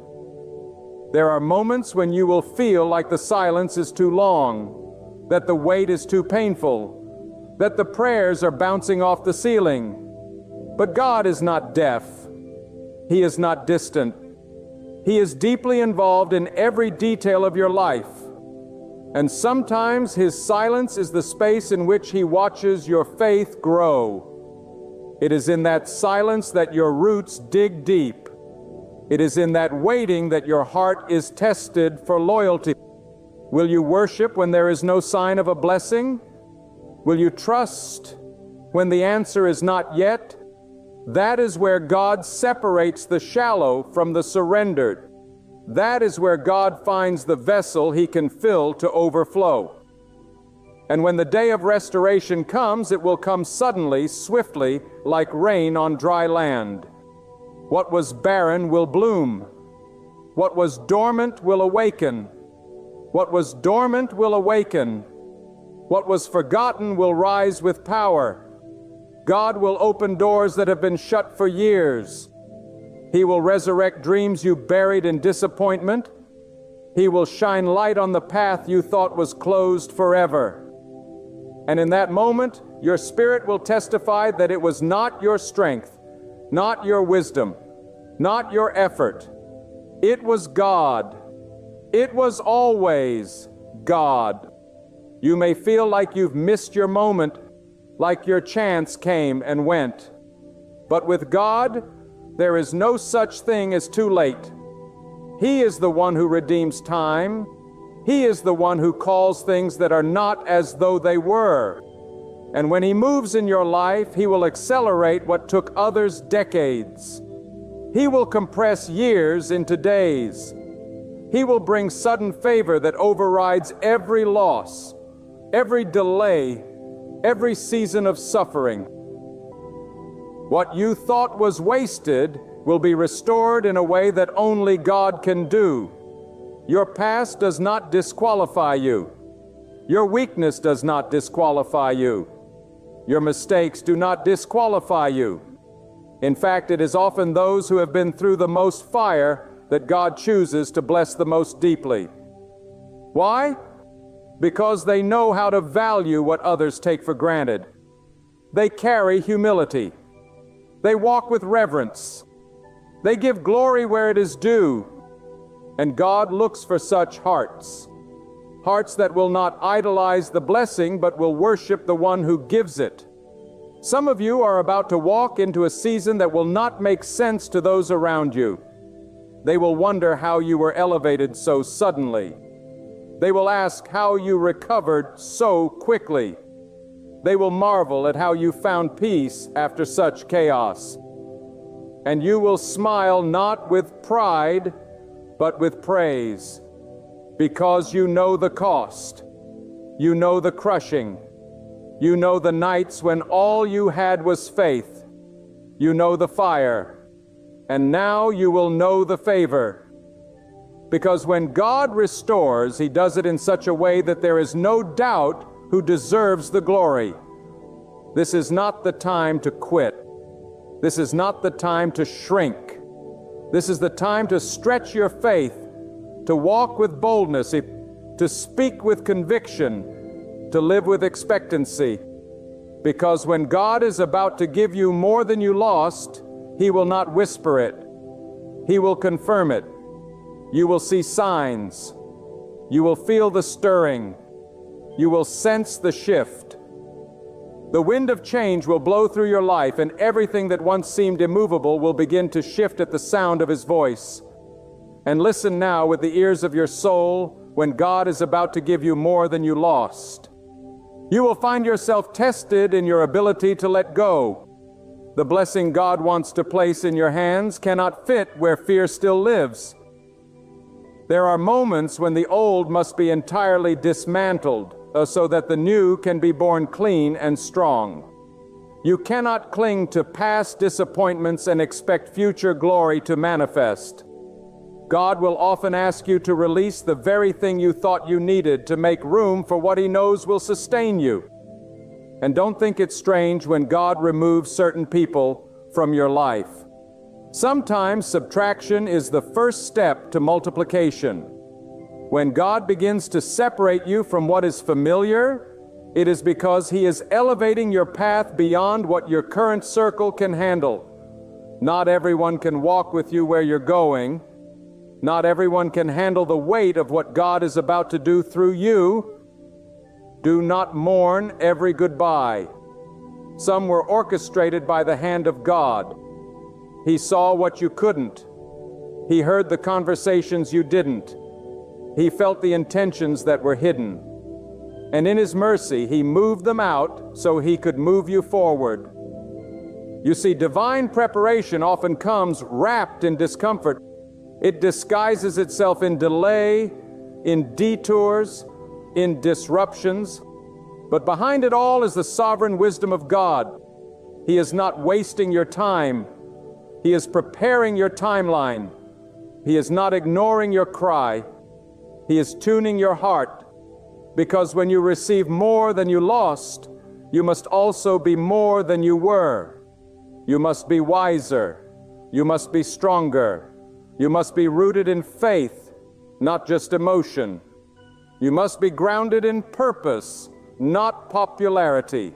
There are moments when you will feel like the silence is too long, that the wait is too painful, that the prayers are bouncing off the ceiling. But God is not deaf. He is not distant. He is deeply involved in every detail of your life. And sometimes His silence is the space in which He watches your faith grow. It is in that silence that your roots dig deep. It is in that waiting that your heart is tested for loyalty. Will you worship when there is no sign of a blessing? Will you trust when the answer is not yet? That is where God separates the shallow from the surrendered. That is where God finds the vessel He can fill to overflow. And when the day of restoration comes, it will come suddenly, swiftly, like rain on dry land. What was barren will bloom. What was dormant will awaken. What was dormant will awaken. What was forgotten will rise with power. God will open doors that have been shut for years. He will resurrect dreams you buried in disappointment. He will shine light on the path you thought was closed forever. And in that moment, your spirit will testify that it was not your strength, not your wisdom, not your effort. It was God. It was always God. You may feel like you've missed your moment, like your chance came and went. But with God, there is no such thing as too late. He is the one who redeems time. He is the one who calls things that are not as though they were. And when He moves in your life, He will accelerate what took others decades. He will compress years into days. He will bring sudden favor that overrides every loss, every delay, every season of suffering. What you thought was wasted will be restored in a way that only God can do. Your past does not disqualify you. Your weakness does not disqualify you. Your mistakes do not disqualify you. In fact, it is often those who have been through the most fire that God chooses to bless the most deeply. Why? Because they know how to value what others take for granted. They carry humility. They walk with reverence. They give glory where it is due. And God looks for such hearts. Hearts that will not idolize the blessing, but will worship the one who gives it. Some of you are about to walk into a season that will not make sense to those around you. They will wonder how you were elevated so suddenly. They will ask how you recovered so quickly. They will marvel at how you found peace after such chaos. And you will smile not with pride, but with praise, because you know the cost. You know the crushing. You know the nights when all you had was faith. You know the fire. And now you will know the favor. Because when God restores, He does it in such a way that there is no doubt who deserves the glory. This is not the time to quit. This is not the time to shrink. This is the time to stretch your faith, to walk with boldness, to speak with conviction, to live with expectancy. Because when God is about to give you more than you lost, He will not whisper it. He will confirm it. You will see signs. You will feel the stirring. You will sense the shift. The wind of change will blow through your life, and everything that once seemed immovable will begin to shift at the sound of His voice. And listen now with the ears of your soul when God is about to give you more than you lost. You will find yourself tested in your ability to let go. The blessing God wants to place in your hands cannot fit where fear still lives. There are moments when the old must be entirely dismantled, so that the new can be born clean and strong. You cannot cling to past disappointments and expect future glory to manifest. God will often ask you to release the very thing you thought you needed to make room for what He knows will sustain you. And don't think it's strange when God removes certain people from your life. Sometimes subtraction is the first step to multiplication. When God begins to separate you from what is familiar, it is because He is elevating your path beyond what your current circle can handle. Not everyone can walk with you where you're going. Not everyone can handle the weight of what God is about to do through you. Do not mourn every goodbye. Some were orchestrated by the hand of God. He saw what you couldn't. He heard the conversations you didn't. He felt the intentions that were hidden. And in His mercy, He moved them out so He could move you forward. You see, divine preparation often comes wrapped in discomfort. It disguises itself in delay, in detours, in disruptions. But behind it all is the sovereign wisdom of God. He is not wasting your time. He is preparing your timeline. He is not ignoring your cry. He is tuning your heart. Because when you receive more than you lost, you must also be more than you were. You must be wiser. You must be stronger. You must be rooted in faith, not just emotion. You must be grounded in purpose, not popularity.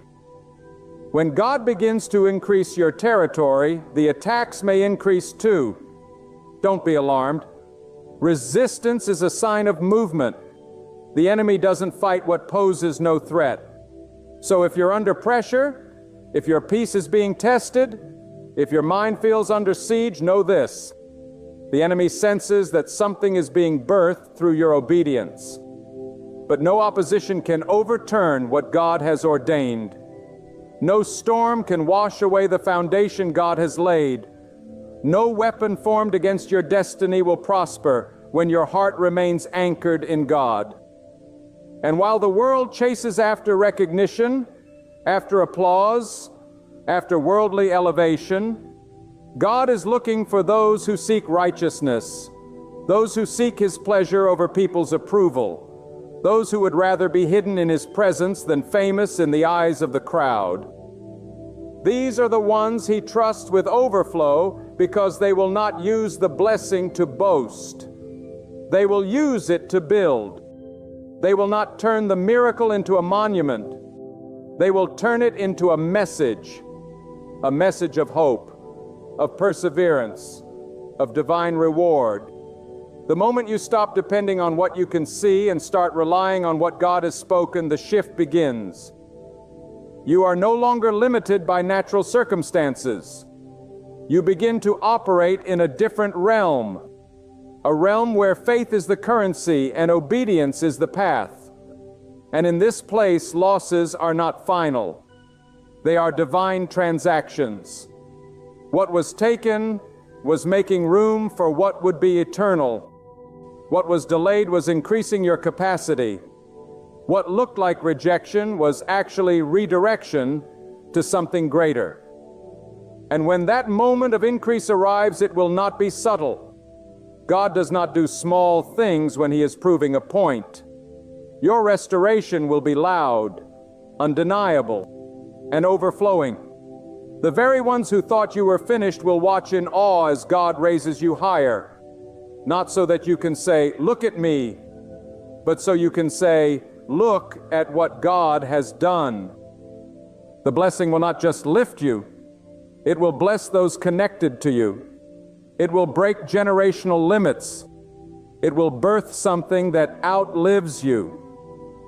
When God begins to increase your territory, the attacks may increase too. Don't be alarmed. Resistance is a sign of movement. The enemy doesn't fight what poses no threat. So if you're under pressure, if your peace is being tested, if your mind feels under siege, know this: the enemy senses that something is being birthed through your obedience. But no opposition can overturn what God has ordained. No storm can wash away the foundation God has laid. No weapon formed against your destiny will prosper when your heart remains anchored in God. And while the world chases after recognition, after applause, after worldly elevation, God is looking for those who seek righteousness, those who seek His pleasure over people's approval, those who would rather be hidden in His presence than famous in the eyes of the crowd. These are the ones He trusts with overflow because they will not use the blessing to boast. They will use it to build. They will not turn the miracle into a monument. They will turn it into a message of hope, of perseverance, of divine reward. The moment you stop depending on what you can see and start relying on what God has spoken, the shift begins. You are no longer limited by natural circumstances. You begin to operate in a different realm, a realm where faith is the currency and obedience is the path. And in this place, losses are not final. They are divine transactions. What was taken was making room for what would be eternal. What was delayed was increasing your capacity. What looked like rejection was actually redirection to something greater. And when that moment of increase arrives, it will not be subtle. God does not do small things when He is proving a point. Your restoration will be loud, undeniable, and overflowing. The very ones who thought you were finished will watch in awe as God raises you higher. Not so that you can say, "Look at me," but so you can say, "Look at what God has done." The blessing will not just lift you, it will bless those connected to you. It will break generational limits. It will birth something that outlives you.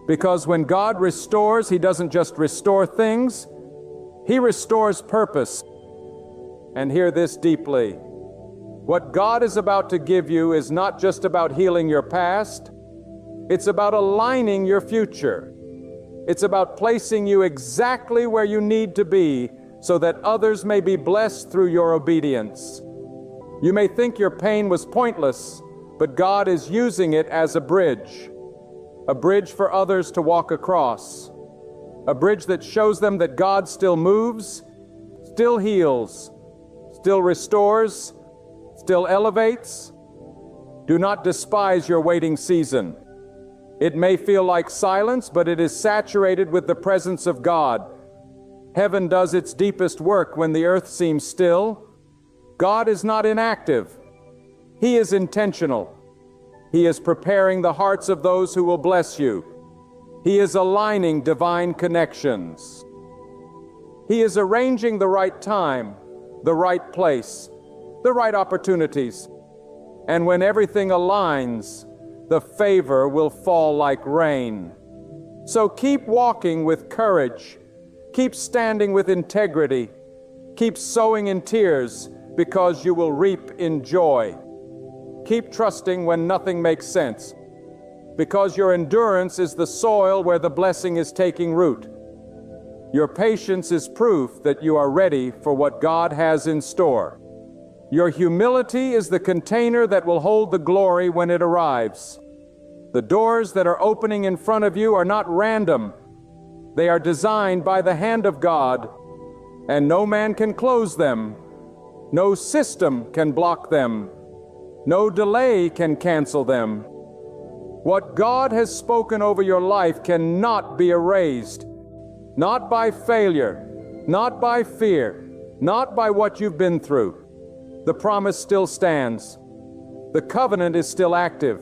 Because when God restores, He doesn't just restore things, He restores purpose. And hear this deeply. What God is about to give you is not just about healing your past, it's about aligning your future. It's about placing you exactly where you need to be so that others may be blessed through your obedience. You may think your pain was pointless, but God is using it as a bridge for others to walk across, a bridge that shows them that God still moves, still heals, still restores, still elevates. Do not despise your waiting season. It may feel like silence, but it is saturated with the presence of God. Heaven does its deepest work when the earth seems still. God is not inactive. He is intentional. He is preparing the hearts of those who will bless you. He is aligning divine connections. He is arranging the right time, the right place, the right opportunities. And when everything aligns, the favor will fall like rain. So keep walking with courage. Keep standing with integrity. Keep sowing in tears, because you will reap in joy. Keep trusting when nothing makes sense, because your endurance is the soil where the blessing is taking root. Your patience is proof that you are ready for what God has in store. Your humility is the container that will hold the glory when it arrives. The doors that are opening in front of you are not random. They are designed by the hand of God, and no man can close them. No system can block them. No delay can cancel them. What God has spoken over your life cannot be erased. Not by failure, not by fear, not by what you've been through. The promise still stands. The covenant is still active.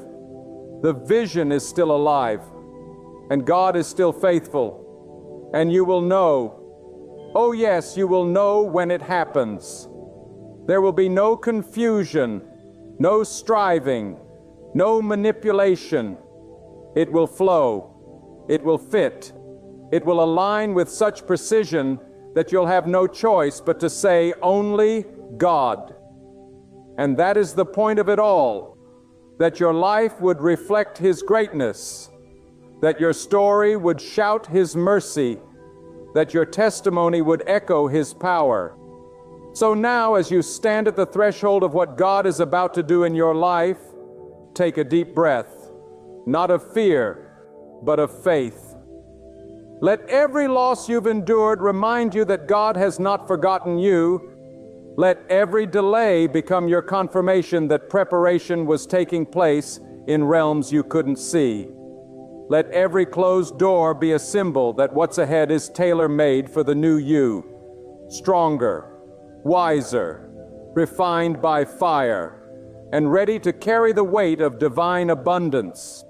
The vision is still alive. And God is still faithful. And you will know, oh yes, you will know when it happens. There will be no confusion, no striving, no manipulation. It will flow. It will fit. It will align with such precision that you'll have no choice but to say only God. And that is the point of it all, that your life would reflect His greatness, that your story would shout His mercy, that your testimony would echo His power. So now, as you stand at the threshold of what God is about to do in your life, take a deep breath, not of fear, but of faith. Let every loss you've endured remind you that God has not forgotten you. Let every delay become your confirmation that preparation was taking place in realms you couldn't see. Let every closed door be a symbol that what's ahead is tailor-made for the new you, stronger, wiser, refined by fire, and ready to carry the weight of divine abundance.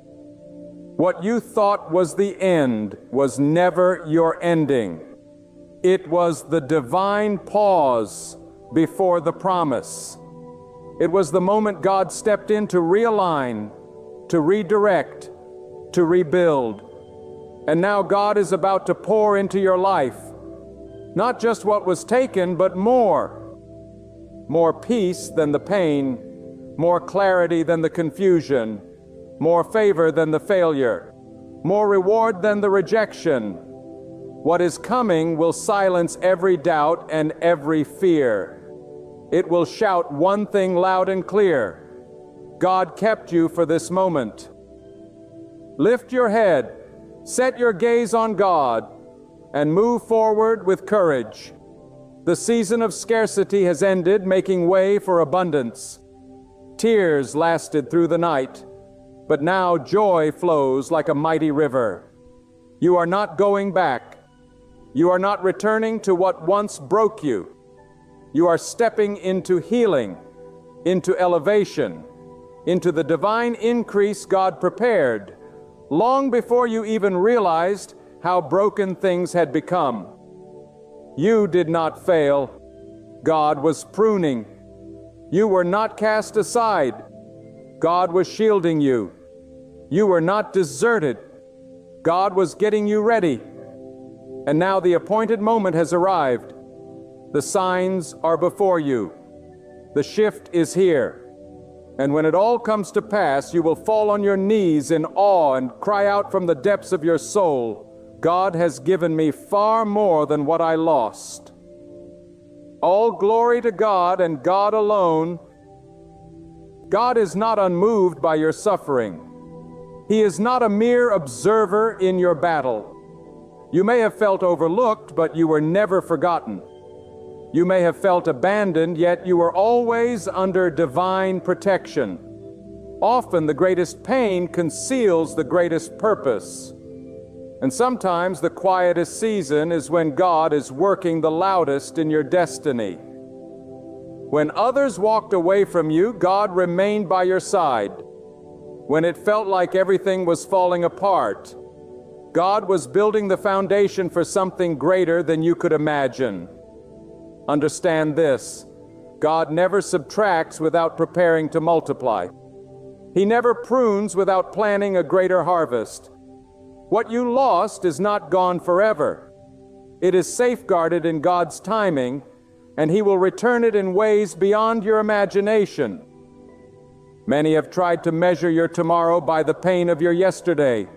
What you thought was the end was never your ending. It was the divine pause before the promise. It was the moment God stepped in to realign, to redirect, to rebuild. And now God is about to pour into your life, not just what was taken, but more. More peace than the pain, more clarity than the confusion, more favor than the failure, more reward than the rejection. What is coming will silence every doubt and every fear. It will shout one thing loud and clear: God kept you for this moment. Lift your head, set your gaze on God, and move forward with courage. The season of scarcity has ended, making way for abundance. Tears lasted through the night, but now joy flows like a mighty river. You are not going back. You are not returning to what once broke you. You are stepping into healing, into elevation, into the divine increase God prepared, long before you even realized how broken things had become. You did not fail. God was pruning. You were not cast aside. God was shielding you. You were not deserted. God was getting you ready. And now the appointed moment has arrived. The signs are before you. The shift is here. And when it all comes to pass, you will fall on your knees in awe and cry out from the depths of your soul, God has given me far more than what I lost. All glory to God and God alone. God is not unmoved by your suffering. He is not a mere observer in your battle. You may have felt overlooked, but you were never forgotten. You may have felt abandoned, yet you were always under divine protection. Often the greatest pain conceals the greatest purpose. And sometimes the quietest season is when God is working the loudest in your destiny. When others walked away from you, God remained by your side. When it felt like everything was falling apart, God was building the foundation for something greater than you could imagine. Understand this: God never subtracts without preparing to multiply. He never prunes without planning a greater harvest. What you lost is not gone forever. It is safeguarded in God's timing, and He will return it in ways beyond your imagination. Many have tried to measure your tomorrow by the pain of your yesterday.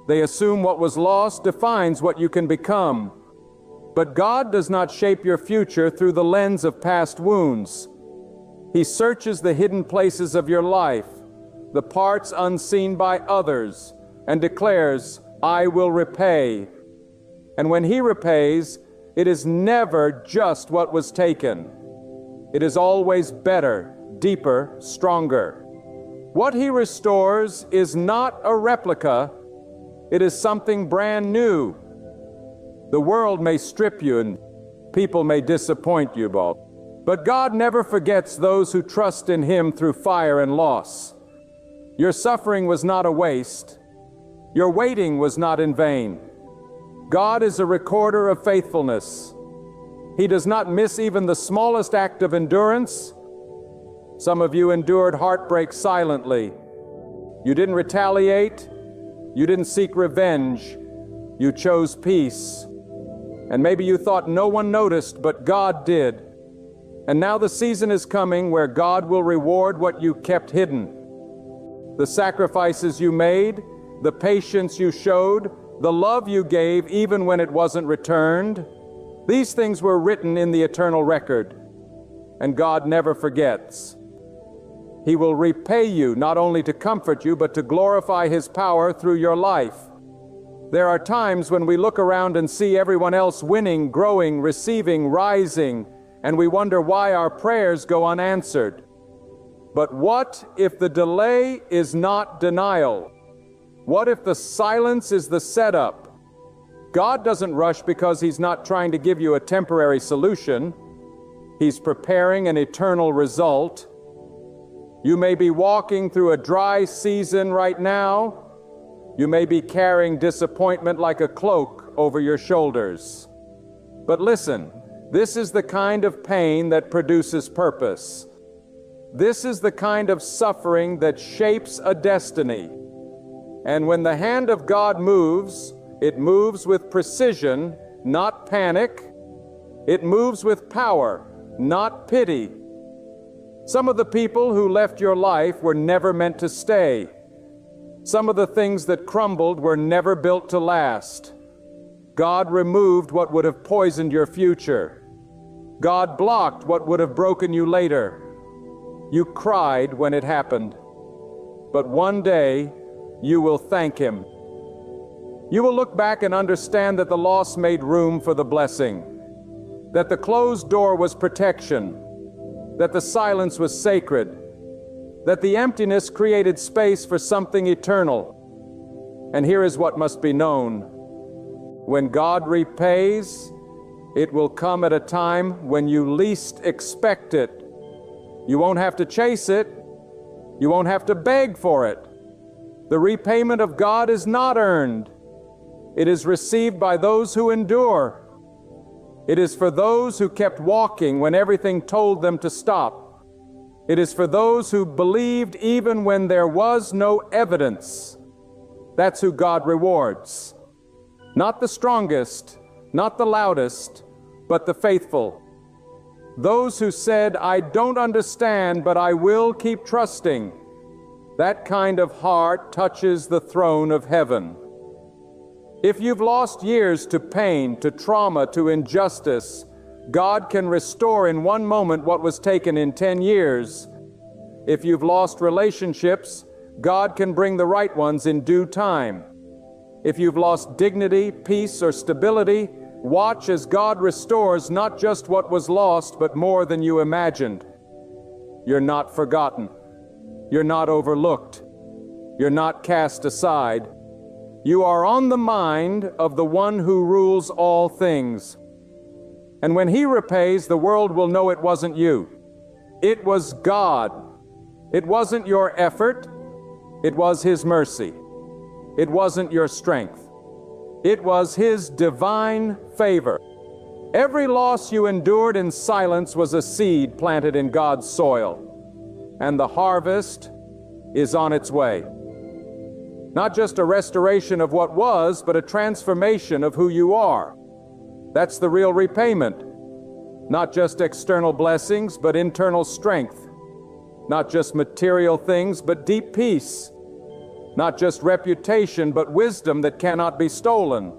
They assume what was lost defines what you can become. But God does not shape your future through the lens of past wounds. He searches the hidden places of your life, the parts unseen by others, and declares, I will repay. And when He repays, it is never just what was taken. It is always better, deeper, stronger. What He restores is not a replica. It is something brand new. The world may strip you and people may disappoint you, Bob. But God never forgets those who trust in Him through fire and loss. Your suffering was not a waste. Your waiting was not in vain. God is a recorder of faithfulness. He does not miss even the smallest act of endurance. Some of you endured heartbreak silently. You didn't retaliate. You didn't seek revenge. You chose peace. And maybe you thought no one noticed, but God did. And now the season is coming where God will reward what you kept hidden. The sacrifices you made, the patience you showed, the love you gave even when it wasn't returned. These things were written in the eternal record. And God never forgets. He will repay you not only to comfort you, but to glorify His power through your life. There are times when we look around and see everyone else winning, growing, receiving, rising, and we wonder why our prayers go unanswered. But what if the delay is not denial? What if the silence is the setup? God doesn't rush because He's not trying to give you a temporary solution. He's preparing an eternal result. You may be walking through a dry season right now. You may be carrying disappointment like a cloak over your shoulders. But listen, this is the kind of pain that produces purpose. This is the kind of suffering that shapes a destiny. And when the hand of God moves, it moves with precision, not panic. It moves with power, not pity. Some of the people who left your life were never meant to stay. Some of the things that crumbled were never built to last. God removed what would have poisoned your future. God blocked what would have broken you later. You cried when it happened. But one day, you will thank Him. You will look back and understand that the loss made room for the blessing, that the closed door was protection, that the silence was sacred, that the emptiness created space for something eternal. And here is what must be known. When God repays, it will come at a time when you least expect it. You won't have to chase it. You won't have to beg for it. The repayment of God is not earned. It is received by those who endure. It is for those who kept walking when everything told them to stop. It is for those who believed even when there was no evidence. That's who God rewards. Not the strongest, not the loudest, but the faithful. Those who said, "I don't understand, but I will keep trusting." That kind of heart touches the throne of heaven. If you've lost years to pain, to trauma, to injustice, God can restore in one moment what was taken in 10 years. If you've lost relationships, God can bring the right ones in due time. If you've lost dignity, peace, or stability, watch as God restores not just what was lost, but more than you imagined. You're not forgotten. You're not overlooked. You're not cast aside. You are on the mind of the one who rules all things. And when He repays, the world will know it wasn't you. It was God. It wasn't your effort. It was His mercy. It wasn't your strength. It was His divine favor. Every loss you endured in silence was a seed planted in God's soil. And the harvest is on its way. Not just a restoration of what was, but a transformation of who you are. That's the real repayment. Not just external blessings, but internal strength. Not just material things, but deep peace. Not just reputation, but wisdom that cannot be stolen.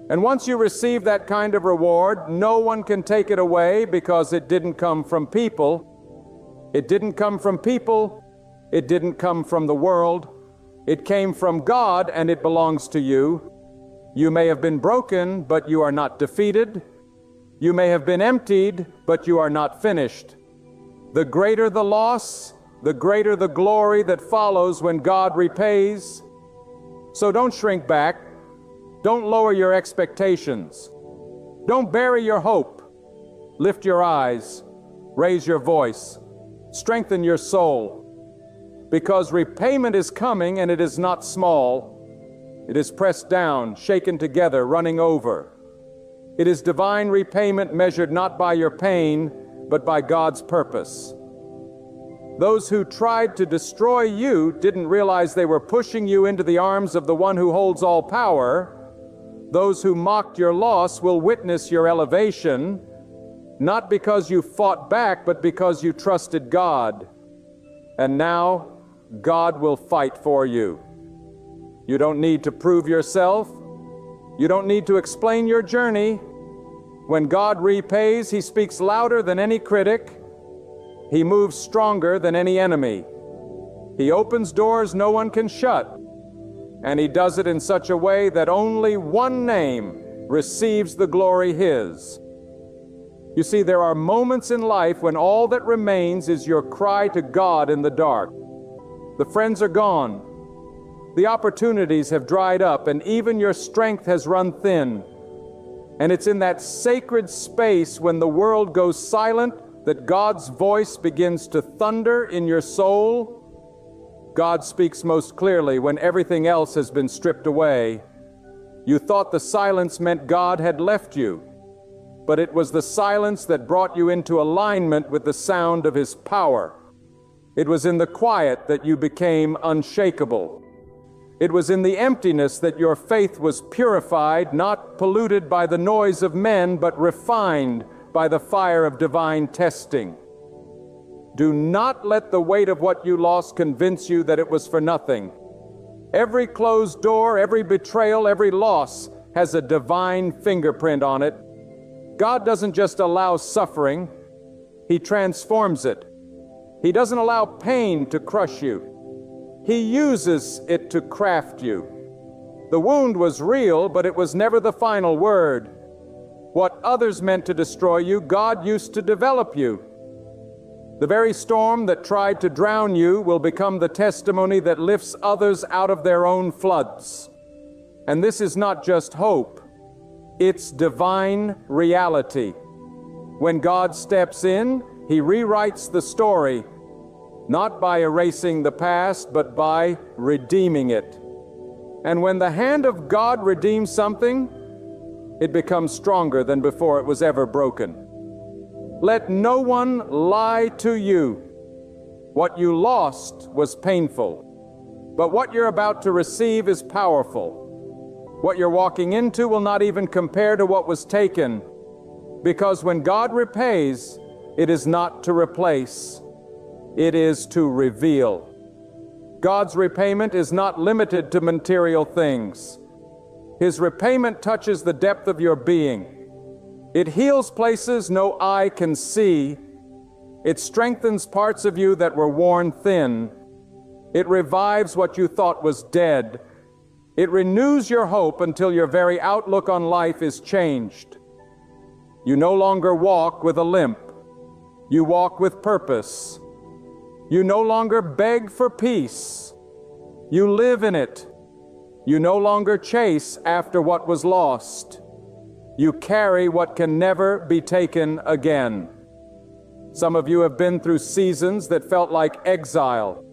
And once you receive that kind of reward, no one can take it away, because it didn't come from people. It didn't come from people. It didn't come from the world. It came from God, and it belongs to you. You may have been broken, but you are not defeated. You may have been emptied, but you are not finished. The greater the loss, the greater the glory that follows when God repays. So don't shrink back. Don't lower your expectations. Don't bury your hope. Lift your eyes. Raise your voice. Strengthen your soul. Because repayment is coming, and it is not small. It is pressed down, shaken together, running over. It is divine repayment measured not by your pain, but by God's purpose. Those who tried to destroy you didn't realize they were pushing you into the arms of the one who holds all power. Those who mocked your loss will witness your elevation, not because you fought back, but because you trusted God. And now, God will fight for you. You don't need to prove yourself. You don't need to explain your journey. When God repays, He speaks louder than any critic. He moves stronger than any enemy. He opens doors no one can shut. And He does it in such a way that only one name receives the glory His. You see, there are moments in life when all that remains is your cry to God in the dark. The friends are gone. The opportunities have dried up, and even your strength has run thin. And it's in that sacred space when the world goes silent that God's voice begins to thunder in your soul. God speaks most clearly when everything else has been stripped away. You thought the silence meant God had left you, but it was the silence that brought you into alignment with the sound of His power. It was in the quiet that you became unshakable. It was in the emptiness that your faith was purified, not polluted by the noise of men, but refined by the fire of divine testing. Do not let the weight of what you lost convince you that it was for nothing. Every closed door, every betrayal, every loss has a divine fingerprint on it. God doesn't just allow suffering, He transforms it. He doesn't allow pain to crush you. He uses it to craft you. The wound was real, but it was never the final word. What others meant to destroy you, God used to develop you. The very storm that tried to drown you will become the testimony that lifts others out of their own floods. And this is not just hope, it's divine reality. When God steps in, He rewrites the story, not by erasing the past, but by redeeming it. And when the hand of God redeems something, it becomes stronger than before it was ever broken. Let no one lie to you. What you lost was painful. But what you're about to receive is powerful. What you're walking into will not even compare to what was taken, because when God repays, it is not to replace, it is to reveal. God's repayment is not limited to material things. His repayment touches the depth of your being. It heals places no eye can see. It strengthens parts of you that were worn thin. It revives what you thought was dead. It renews your hope until your very outlook on life is changed. You no longer walk with a limp. You walk with purpose. You no longer beg for peace. You live in it. You no longer chase after what was lost. You carry what can never be taken again. Some of you have been through seasons that felt like exile.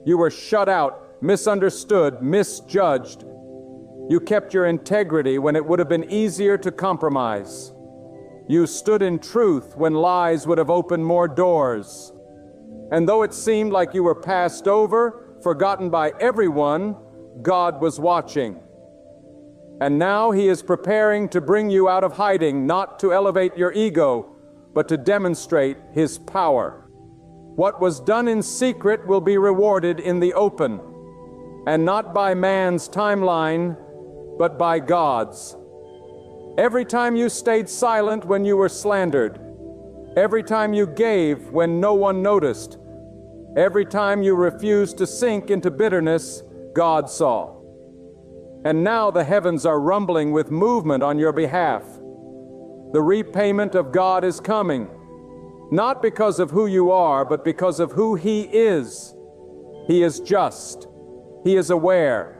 You were shut out, misunderstood, misjudged. You kept your integrity when it would have been easier to compromise. You stood in truth when lies would have opened more doors. And though it seemed like you were passed over, forgotten by everyone, God was watching. And now He is preparing to bring you out of hiding, not to elevate your ego, but to demonstrate His power. What was done in secret will be rewarded in the open, and not by man's timeline, but by God's. Every time you stayed silent when you were slandered, every time you gave when no one noticed, every time you refused to sink into bitterness, God saw. And now the heavens are rumbling with movement on your behalf. The repayment of God is coming, not because of who you are, but because of who He is. He is just. He is aware.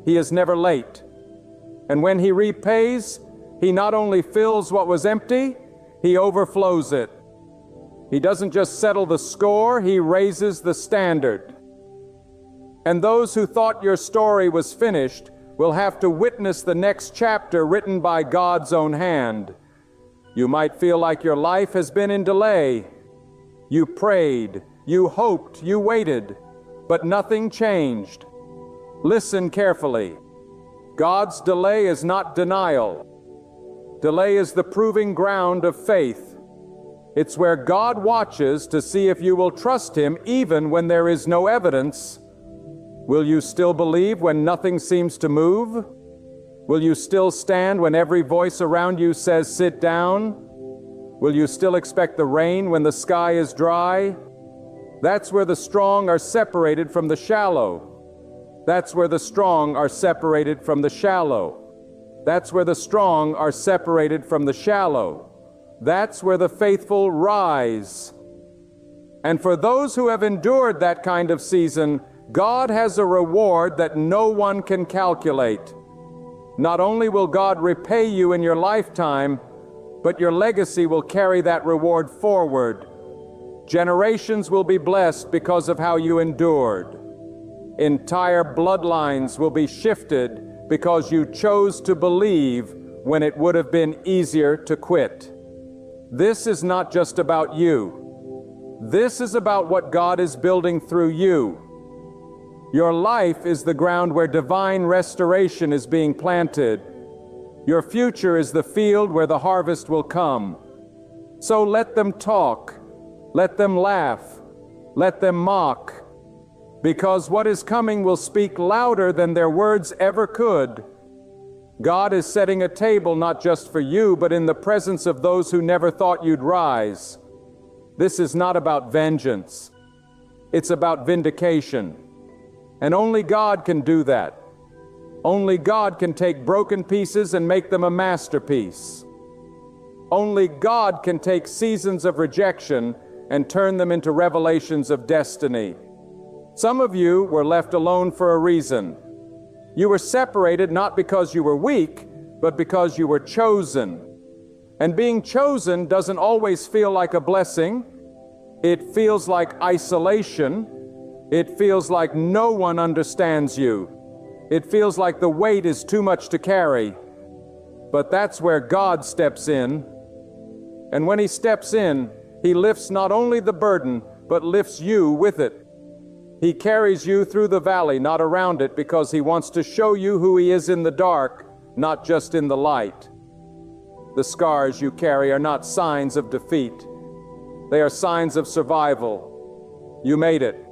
He is never late. And when He repays, He not only fills what was empty, He overflows it. He doesn't just settle the score, He raises the standard. And those who thought your story was finished will have to witness the next chapter written by God's own hand. You might feel like your life has been in delay. You prayed, you hoped, you waited, but nothing changed. Listen carefully. God's delay is not denial. Delay is the proving ground of faith. It's where God watches to see if you will trust Him even when there is no evidence. Will you still believe when nothing seems to move? Will you still stand when every voice around you says, "Sit down"? Will you still expect the rain when the sky is dry? That's where the strong are separated from the shallow. That's where the strong are separated from the shallow. That's where the strong are separated from the shallow. That's where the faithful rise. And for those who have endured that kind of season, God has a reward that no one can calculate. Not only will God repay you in your lifetime, but your legacy will carry that reward forward. Generations will be blessed because of how you endured. Entire bloodlines will be shifted because you chose to believe when it would have been easier to quit. This is not just about you. This is about what God is building through you. Your life is the ground where divine restoration is being planted. Your future is the field where the harvest will come. So let them talk, let them laugh, let them mock, because what is coming will speak louder than their words ever could. God is setting a table not just for you, but in the presence of those who never thought you'd rise. This is not about vengeance. It's about vindication. And only God can do that. Only God can take broken pieces and make them a masterpiece. Only God can take seasons of rejection and turn them into revelations of destiny. Some of you were left alone for a reason. You were separated not because you were weak, but because you were chosen. And being chosen doesn't always feel like a blessing. It feels like isolation. It feels like no one understands you. It feels like the weight is too much to carry. But that's where God steps in. And when He steps in, He lifts not only the burden, but lifts you with it. He carries you through the valley, not around it, because He wants to show you who He is in the dark, not just in the light. The scars you carry are not signs of defeat. They are signs of survival. You made it.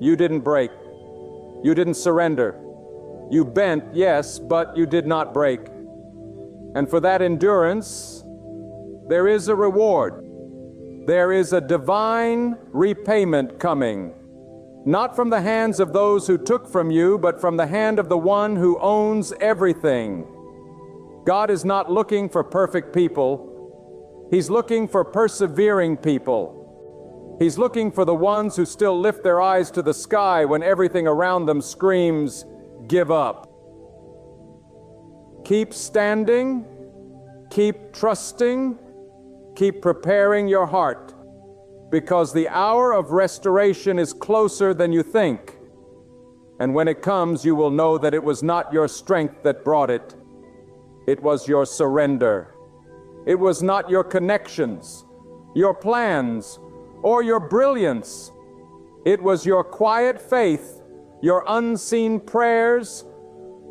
You didn't break. You didn't surrender. You bent, yes, but you did not break. And for that endurance, there is a reward. There is a divine repayment coming, not from the hands of those who took from you, but from the hand of the one who owns everything. God is not looking for perfect people. He's looking for persevering people. He's looking for the ones who still lift their eyes to the sky when everything around them screams, "Give up." Keep standing, keep trusting, keep preparing your heart, because the hour of restoration is closer than you think. And when it comes, you will know that it was not your strength that brought it. It was your surrender. It was not your connections, your plans, or your brilliance. It was your quiet faith, your unseen prayers,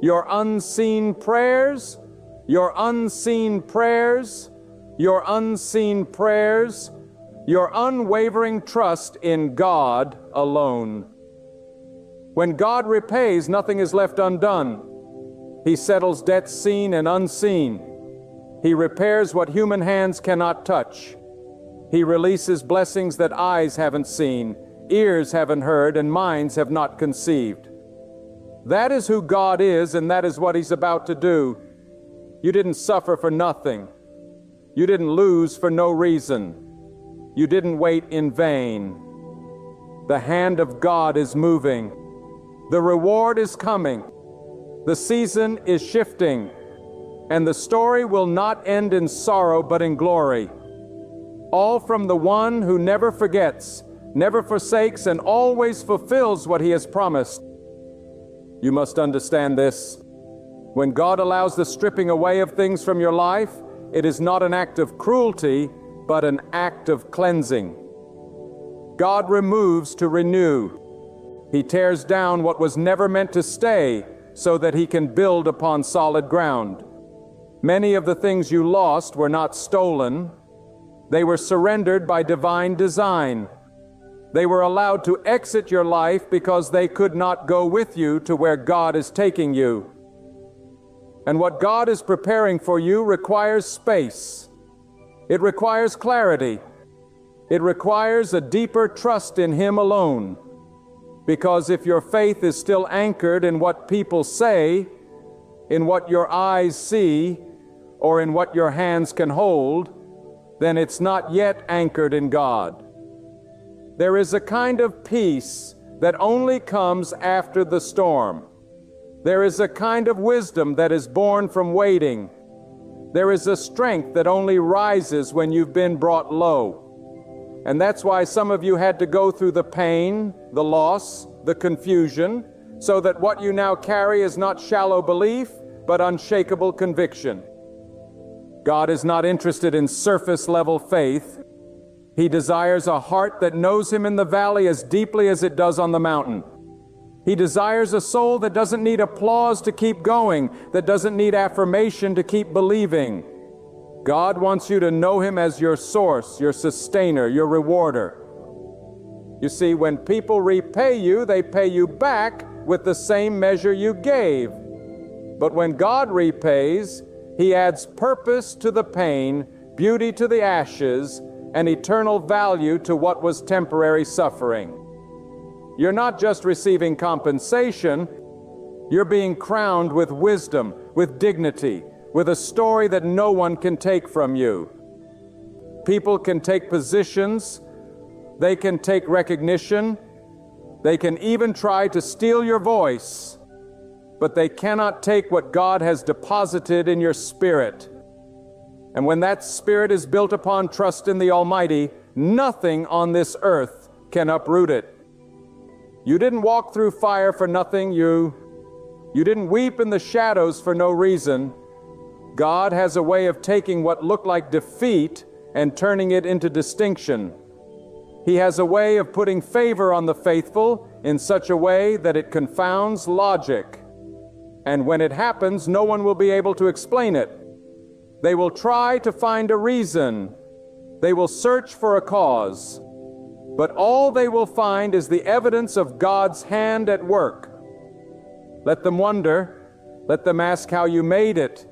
your unseen prayers, your unseen prayers, your unseen prayers, your unwavering trust in God alone. When God repays, nothing is left undone. He settles debts seen and unseen. He repairs what human hands cannot touch. He releases blessings that eyes haven't seen, ears haven't heard, and minds have not conceived. That is who God is, and that is what He's about to do. You didn't suffer for nothing. You didn't lose for no reason. You didn't wait in vain. The hand of God is moving. The reward is coming. The season is shifting. And the story will not end in sorrow but in glory. All from the one who never forgets, never forsakes, and always fulfills what He has promised. You must understand this. When God allows the stripping away of things from your life, it is not an act of cruelty, but an act of cleansing. God removes to renew. He tears down what was never meant to stay so that He can build upon solid ground. Many of the things you lost were not stolen. They were surrendered by divine design. They were allowed to exit your life because they could not go with you to where God is taking you. And what God is preparing for you requires space. It requires clarity. It requires a deeper trust in Him alone. Because if your faith is still anchored in what people say, in what your eyes see, or in what your hands can hold, then it's not yet anchored in God. There is a kind of peace that only comes after the storm. There is a kind of wisdom that is born from waiting. There is a strength that only rises when you've been brought low. And that's why some of you had to go through the pain, the loss, the confusion, so that what you now carry is not shallow belief, but unshakable conviction. God is not interested in surface-level faith. He desires a heart that knows Him in the valley as deeply as it does on the mountain. He desires a soul that doesn't need applause to keep going, that doesn't need affirmation to keep believing. God wants you to know Him as your source, your sustainer, your rewarder. You see, when people repay you, they pay you back with the same measure you gave. But when God repays, He adds purpose to the pain, beauty to the ashes, and eternal value to what was temporary suffering. You're not just receiving compensation, you're being crowned with wisdom, with dignity, with a story that no one can take from you. People can take positions, they can take recognition, they can even try to steal your voice, but they cannot take what God has deposited in your spirit. And when that spirit is built upon trust in the Almighty, nothing on this earth can uproot it. You didn't walk through fire for nothing. You didn't weep in the shadows for no reason. God has a way of taking what looked like defeat and turning it into distinction. He has a way of putting favor on the faithful in such a way that it confounds logic. And when it happens, no one will be able to explain it. They will try to find a reason. They will search for a cause. But all they will find is the evidence of God's hand at work. Let them wonder. Let them ask how you made it.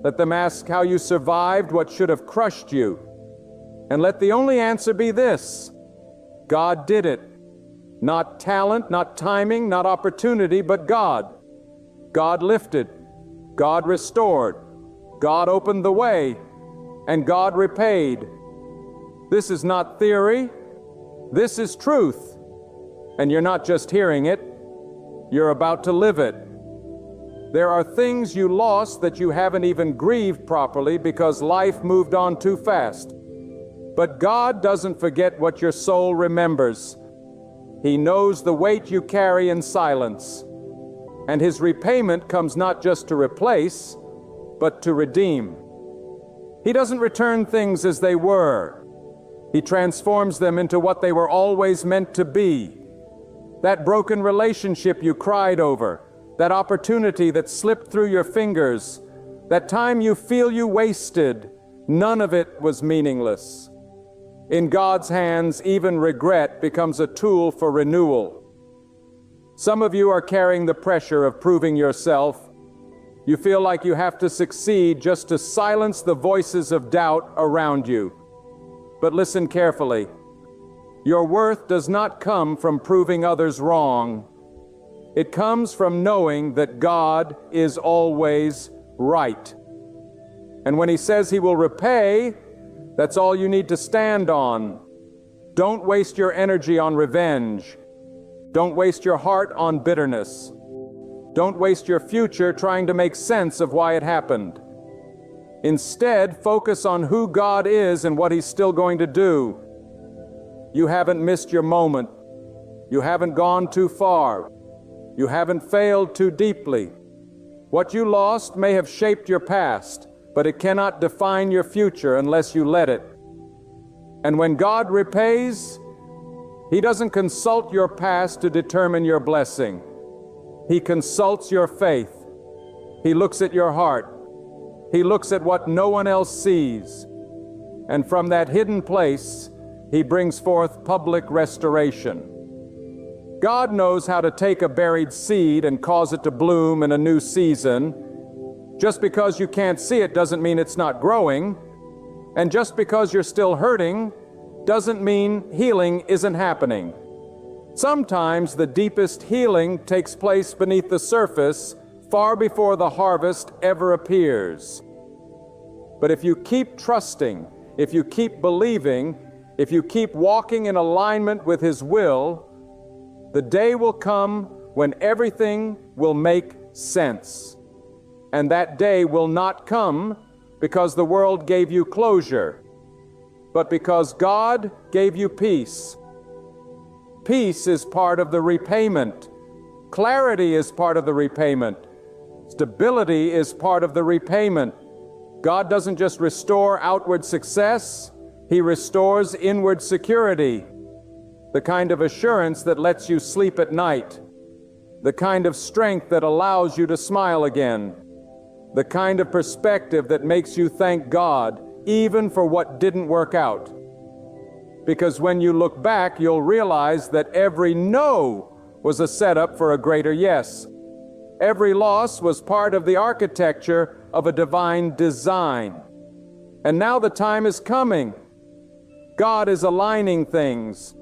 Let them ask how you survived what should have crushed you. And let the only answer be this: God did it. Not talent, not timing, not opportunity, but God. God lifted. God restored. God opened the way. And God repaid. This is not theory. This is truth. And you're not just hearing it. You're about to live it. There are things you lost that you haven't even grieved properly because life moved on too fast. But God doesn't forget what your soul remembers. He knows the weight you carry in silence. And His repayment comes not just to replace, but to redeem. He doesn't return things as they were. He transforms them into what they were always meant to be. That broken relationship you cried over, that opportunity that slipped through your fingers, that time you feel you wasted, none of it was meaningless. In God's hands, even regret becomes a tool for renewal. Some of you are carrying the pressure of proving yourself. You feel like you have to succeed just to silence the voices of doubt around you. But listen carefully. Your worth does not come from proving others wrong. It comes from knowing that God is always right. And when He says He will repay, that's all you need to stand on. Don't waste your energy on revenge. Don't waste your heart on bitterness. Don't waste your future trying to make sense of why it happened. Instead, focus on who God is and what He's still going to do. You haven't missed your moment. You haven't gone too far. You haven't failed too deeply. What you lost may have shaped your past, but it cannot define your future unless you let it. And when God repays, He doesn't consult your past to determine your blessing. He consults your faith. He looks at your heart. He looks at what no one else sees. And from that hidden place, He brings forth public restoration. God knows how to take a buried seed and cause it to bloom in a new season. Just because you can't see it doesn't mean it's not growing. And just because you're still hurting doesn't mean healing isn't happening. Sometimes the deepest healing takes place beneath the surface, far before the harvest ever appears. But if you keep trusting, if you keep believing, if you keep walking in alignment with His will, the day will come when everything will make sense. And that day will not come because the world gave you closure, but because God gave you peace. Peace is part of the repayment. Clarity is part of the repayment. Stability is part of the repayment. God doesn't just restore outward success, He restores inward security. The kind of assurance that lets you sleep at night. The kind of strength that allows you to smile again. The kind of perspective that makes you thank God even for what didn't work out. Because when you look back, you'll realize that every no was a setup for a greater yes. Every loss was part of the architecture of a divine design. And now the time is coming. God is aligning things.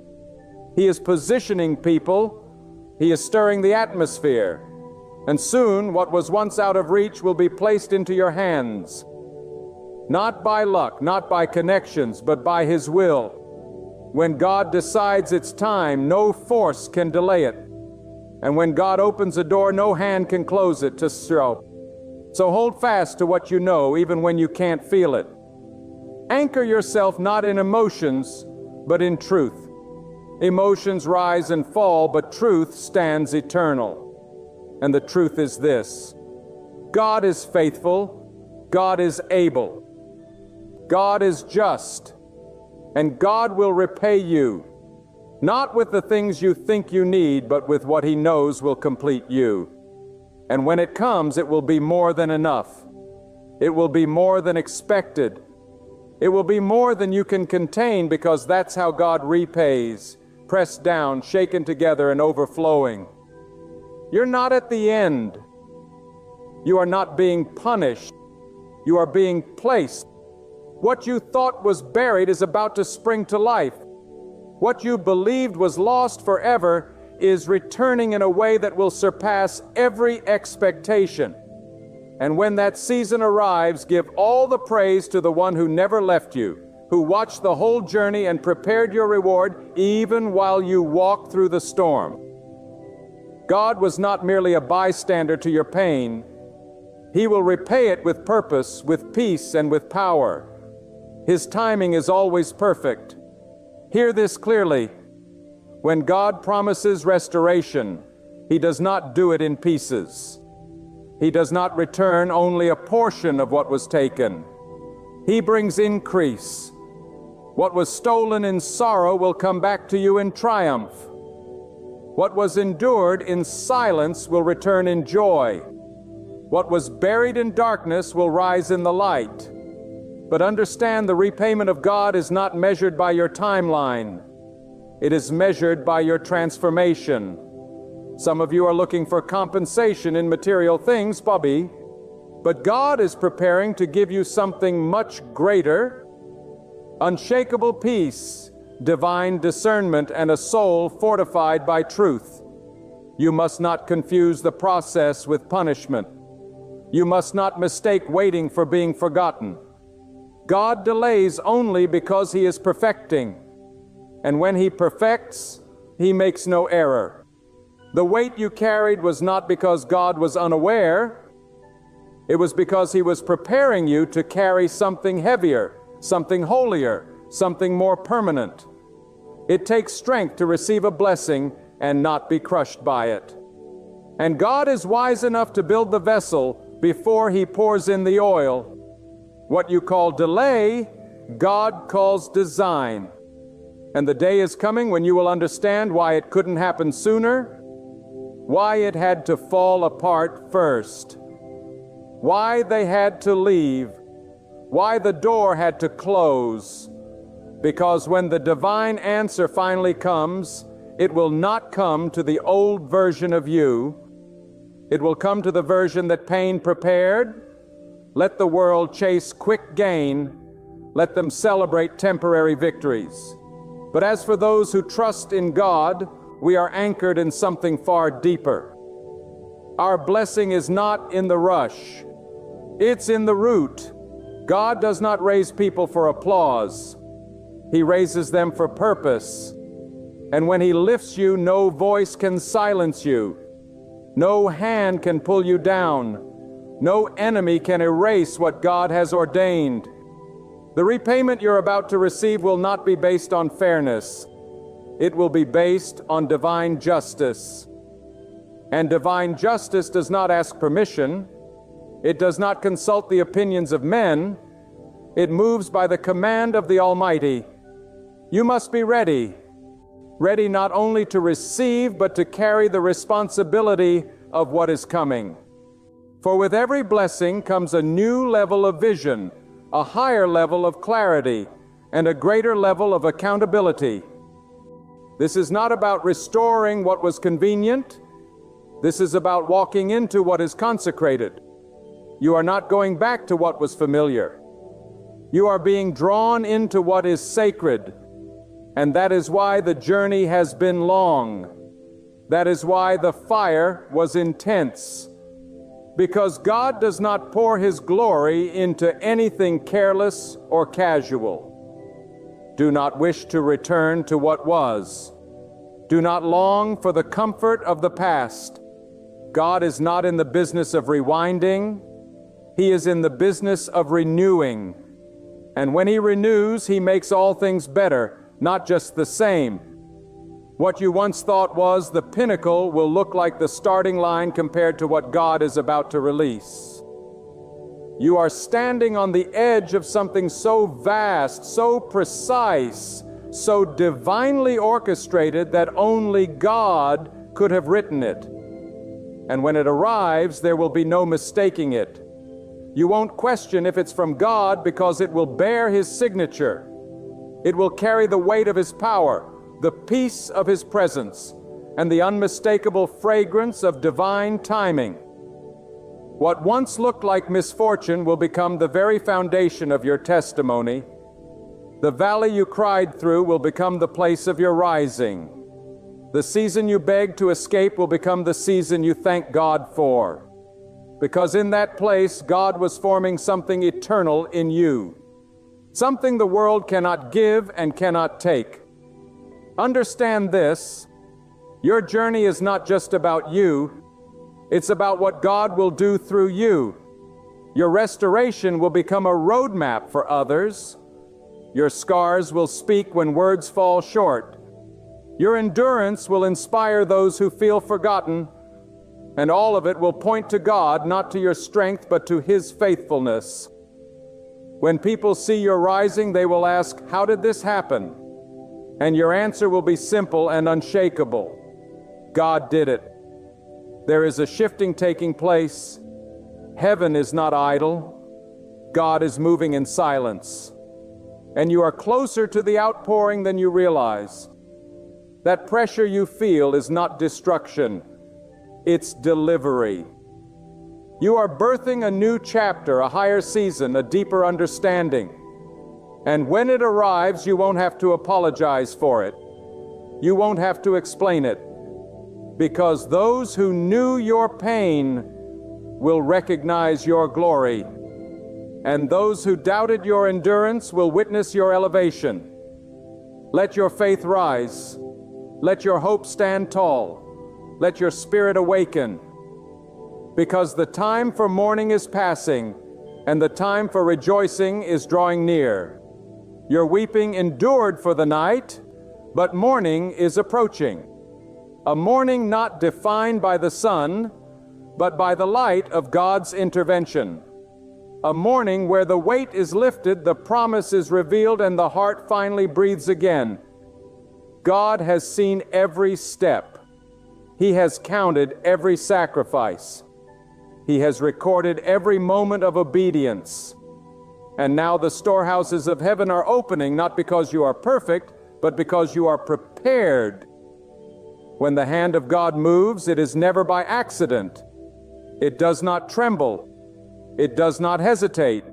He is positioning people. He is stirring the atmosphere. And soon, what was once out of reach will be placed into your hands. Not by luck, not by connections, but by His will. When God decides it's time, no force can delay it. And when God opens a door, no hand can close it to throw. So hold fast to what you know, even when you can't feel it. Anchor yourself not in emotions, but in truth. Emotions rise and fall, but truth stands eternal. And the truth is this: God is faithful, God is able, God is just, and God will repay you. Not with the things you think you need, but with what He knows will complete you. And when it comes, it will be more than enough. It will be more than expected. It will be more than you can contain, because that's how God repays, pressed down, shaken together, and overflowing. You're not at the end. You are not being punished. You are being placed. What you thought was buried is about to spring to life. What you believed was lost forever is returning in a way that will surpass every expectation. And when that season arrives, give all the praise to the one who never left you, who watched the whole journey and prepared your reward even while you walked through the storm. God was not merely a bystander to your pain. He will repay it with purpose, with peace, and with power. His timing is always perfect. Hear this clearly. When God promises restoration, He does not do it in pieces. He does not return only a portion of what was taken. He brings increase. What was stolen in sorrow will come back to you in triumph. What was endured in silence will return in joy. What was buried in darkness will rise in the light. But understand, the repayment of God is not measured by your timeline. It is measured by your transformation. Some of you are looking for compensation in material things, Bobby. But God is preparing to give you something much greater: unshakable peace, divine discernment, and a soul fortified by truth. You must not confuse the process with punishment. You must not mistake waiting for being forgotten. God delays only because He is perfecting. And when He perfects, He makes no error. The weight you carried was not because God was unaware. It was because He was preparing you to carry something heavier, something holier, something more permanent. It takes strength to receive a blessing and not be crushed by it. And God is wise enough to build the vessel before He pours in the oil. What you call delay, God calls design. And the day is coming when you will understand why it couldn't happen sooner, why it had to fall apart first, why they had to leave, why the door had to close. Because when the divine answer finally comes, it will not come to the old version of you. It will come to the version that pain prepared. Let the world chase quick gain. Let them celebrate temporary victories. But as for those who trust in God, we are anchored in something far deeper. Our blessing is not in the rush. It's in the root. God does not raise people for applause. He raises them for purpose. And when He lifts you, no voice can silence you. No hand can pull you down. No enemy can erase what God has ordained. The repayment you're about to receive will not be based on fairness. It will be based on divine justice. And divine justice does not ask permission. It does not consult the opinions of men. It moves by the command of the Almighty. You must be ready. Ready not only to receive, but to carry the responsibility of what is coming. For with every blessing comes a new level of vision, a higher level of clarity, and a greater level of accountability. This is not about restoring what was convenient. This is about walking into what is consecrated. You are not going back to what was familiar. You are being drawn into what is sacred. And that is why the journey has been long. That is why the fire was intense. Because God does not pour His glory into anything careless or casual. Do not wish to return to what was. Do not long for the comfort of the past. God is not in the business of rewinding. He is in the business of renewing. And when He renews, He makes all things better, not just the same. What you once thought was the pinnacle will look like the starting line compared to what God is about to release. You are standing on the edge of something so vast, so precise, so divinely orchestrated that only God could have written it. And when it arrives, there will be no mistaking it. You won't question if it's from God because it will bear His signature. It will carry the weight of His power, the peace of His presence, and the unmistakable fragrance of divine timing. What once looked like misfortune will become the very foundation of your testimony. The valley you cried through will become the place of your rising. The season you begged to escape will become the season you thank God for. Because in that place, God was forming something eternal in you. Something the world cannot give and cannot take. Understand this: your journey is not just about you, it's about what God will do through you. Your restoration will become a roadmap for others. Your scars will speak when words fall short. Your endurance will inspire those who feel forgotten, and all of it will point to God, not to your strength, but to His faithfulness. When people see your rising, they will ask, "How did this happen?" And your answer will be simple and unshakable: God did it. There is a shifting taking place. Heaven is not idle. God is moving in silence. And you are closer to the outpouring than you realize. That pressure you feel is not destruction. It's delivery. You are birthing a new chapter, a higher season, a deeper understanding. And when it arrives, you won't have to apologize for it. You won't have to explain it. Because those who knew your pain will recognize your glory. And those who doubted your endurance will witness your elevation. Let your faith rise. Let your hope stand tall. Let your spirit awaken. Because the time for mourning is passing, and the time for rejoicing is drawing near. Your weeping endured for the night, but morning is approaching. A morning not defined by the sun, but by the light of God's intervention. A morning where the weight is lifted, the promise is revealed, and the heart finally breathes again. God has seen every step. He has counted every sacrifice. He has recorded every moment of obedience. And now the storehouses of heaven are opening, not because you are perfect, but because you are prepared. When the hand of God moves, it is never by accident. It does not tremble. It does not hesitate.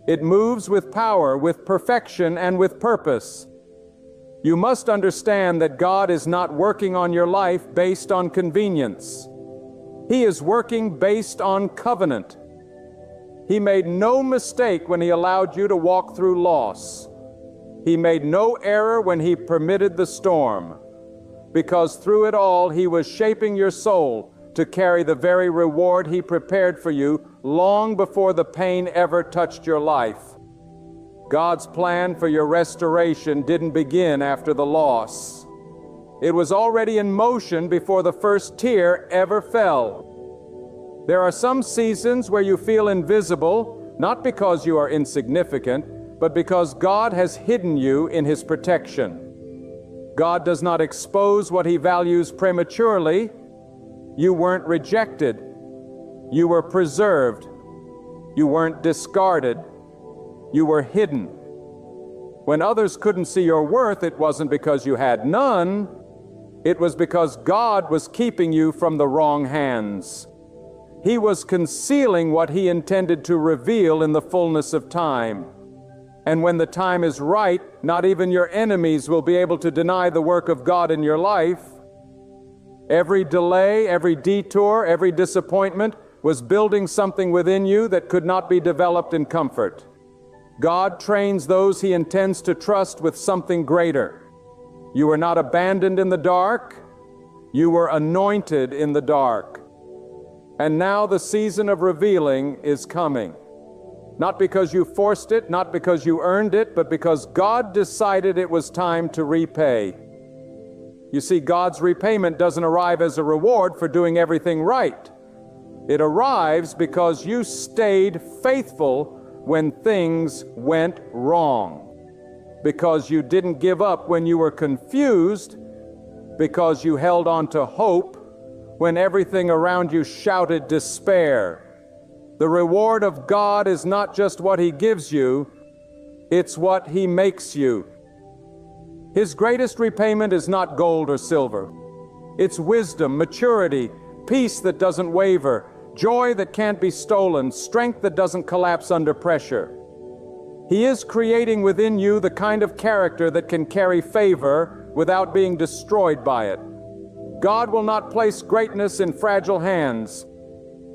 It moves with power, with perfection, and with purpose. You must understand that God is not working on your life based on convenience. He is working based on covenant. He made no mistake when He allowed you to walk through loss. He made no error when He permitted the storm, because through it all He was shaping your soul to carry the very reward He prepared for you long before the pain ever touched your life. God's plan for your restoration didn't begin after the loss. It was already in motion before the first tear ever fell. There are some seasons where you feel invisible, not because you are insignificant, but because God has hidden you in His protection. God does not expose what He values prematurely. You weren't rejected. You were preserved. You weren't discarded. You were hidden. When others couldn't see your worth, it wasn't because you had none. It was because God was keeping you from the wrong hands. He was concealing what He intended to reveal in the fullness of time. And when the time is right, not even your enemies will be able to deny the work of God in your life. Every delay, every detour, every disappointment was building something within you that could not be developed in comfort. God trains those He intends to trust with something greater. You were not abandoned in the dark. You were anointed in the dark. And now the season of revealing is coming. Not because you forced it, not because you earned it, but because God decided it was time to repay. You see, God's repayment doesn't arrive as a reward for doing everything right. It arrives because you stayed faithful when things went wrong. because you didn't give up when you were confused, because you held on to hope when everything around you shouted despair. The reward of God is not just what He gives you, it's what He makes you. His greatest repayment is not gold or silver. It's wisdom, maturity, peace that doesn't waver, joy that can't be stolen, strength that doesn't collapse under pressure. He is creating within you the kind of character that can carry favor without being destroyed by it. God will not place greatness in fragile hands.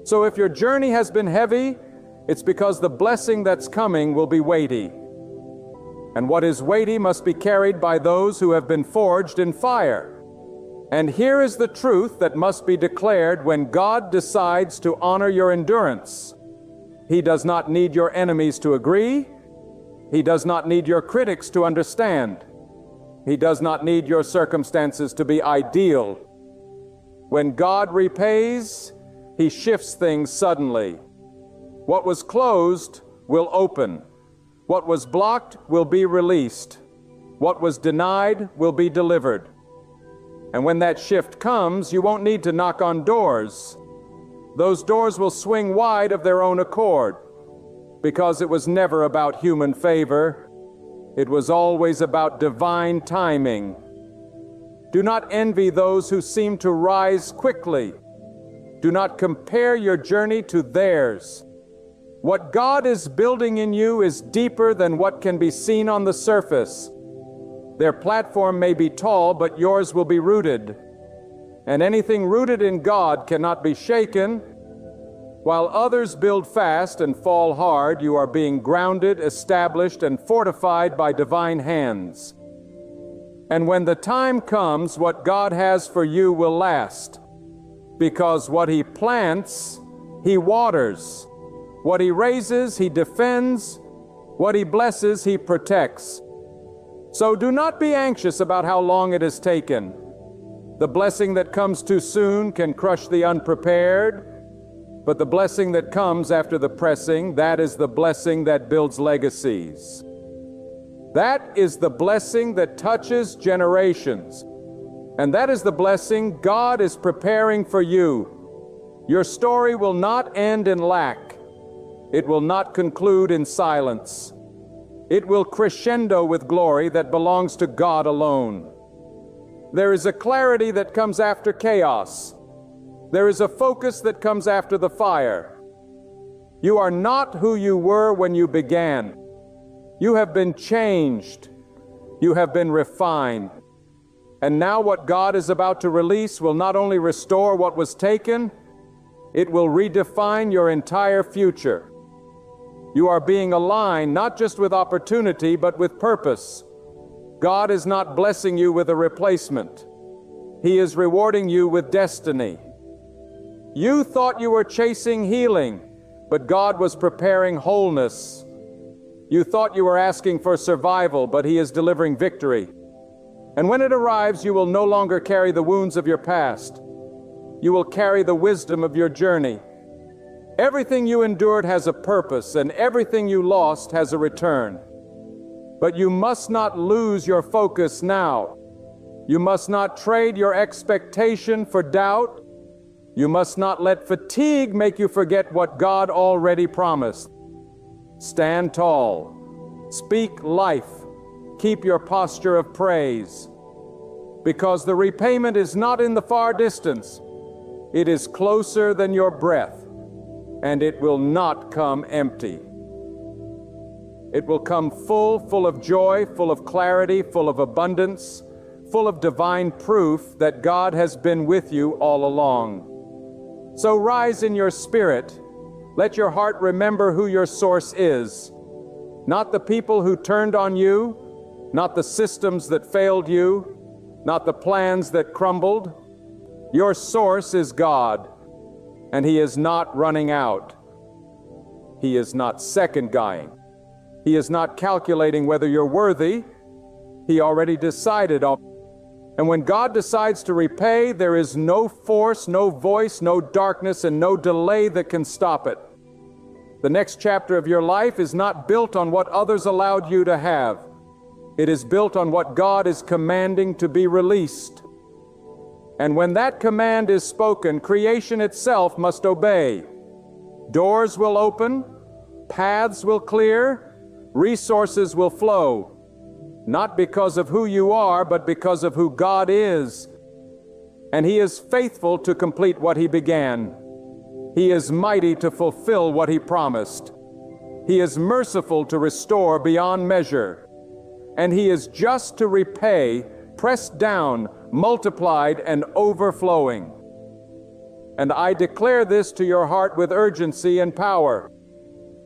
So if your journey has been heavy, it's because the blessing that's coming will be weighty. And what is weighty must be carried by those who have been forged in fire. And here is the truth that must be declared when God decides to honor your endurance. He does not need your enemies to agree. He does not need your critics to understand. He does not need your circumstances to be ideal. When God repays, He shifts things suddenly. What was closed will open. What was blocked will be released. What was denied will be delivered. And when that shift comes, you won't need to knock on doors. Those doors will swing wide of their own accord, because it was never about human favor. It was always about divine timing. Do not envy those who seem to rise quickly. Do not compare your journey to theirs. What God is building in you is deeper than what can be seen on the surface. Their platform may be tall, but yours will be rooted. And anything rooted in God cannot be shaken. While others build fast and fall hard, you are being grounded, established, and fortified by divine hands. And when the time comes, what God has for you will last. Because what He plants, He waters. What He raises, He defends. What He blesses, He protects. So do not be anxious about how long it has taken. The blessing that comes too soon can crush the unprepared, but the blessing that comes after the pressing, that is the blessing that builds legacies. That is the blessing that touches generations. And that is the blessing God is preparing for you. Your story will not end in lack. It will not conclude in silence. It will crescendo with glory that belongs to God alone. There is a clarity that comes after chaos. There is a focus that comes after the fire. You are not who you were when you began. You have been changed. You have been refined. And now what God is about to release will not only restore what was taken, it will redefine your entire future. You are being aligned not just with opportunity, but with purpose. God is not blessing you with a replacement. He is rewarding you with destiny. You thought you were chasing healing, but God was preparing wholeness. You thought you were asking for survival, but He is delivering victory. And when it arrives, you will no longer carry the wounds of your past. You will carry the wisdom of your journey. Everything you endured has a purpose, and everything you lost has a return. But you must not lose your focus now. You must not trade your expectation for doubt. You must not let fatigue make you forget what God already promised. Stand tall. Speak life. Keep your posture of praise. Because the repayment is not in the far distance. It is closer than your breath. And it will not come empty. It will come full of joy, full of clarity, full of abundance, full of divine proof that God has been with you all along. So rise in your spirit. Let your heart remember who your source is. Not the people who turned on you, not the systems that failed you, not the plans that crumbled. Your source is God. And He is not running out. He is not second-guessing. He is not calculating whether you're worthy. He already decided on. And when God decides to repay, there is no force, no voice, no darkness, and no delay that can stop it. The next chapter of your life is not built on what others allowed you to have. It is built on what God is commanding to be released. And when that command is spoken, creation itself must obey. Doors will open, paths will clear, resources will flow. Not because of who you are, but because of who God is. And He is faithful to complete what He began. He is mighty to fulfill what He promised. He is merciful to restore beyond measure. And He is just to repay, pressed down, multiplied, and overflowing. And I declare this to your heart with urgency and power.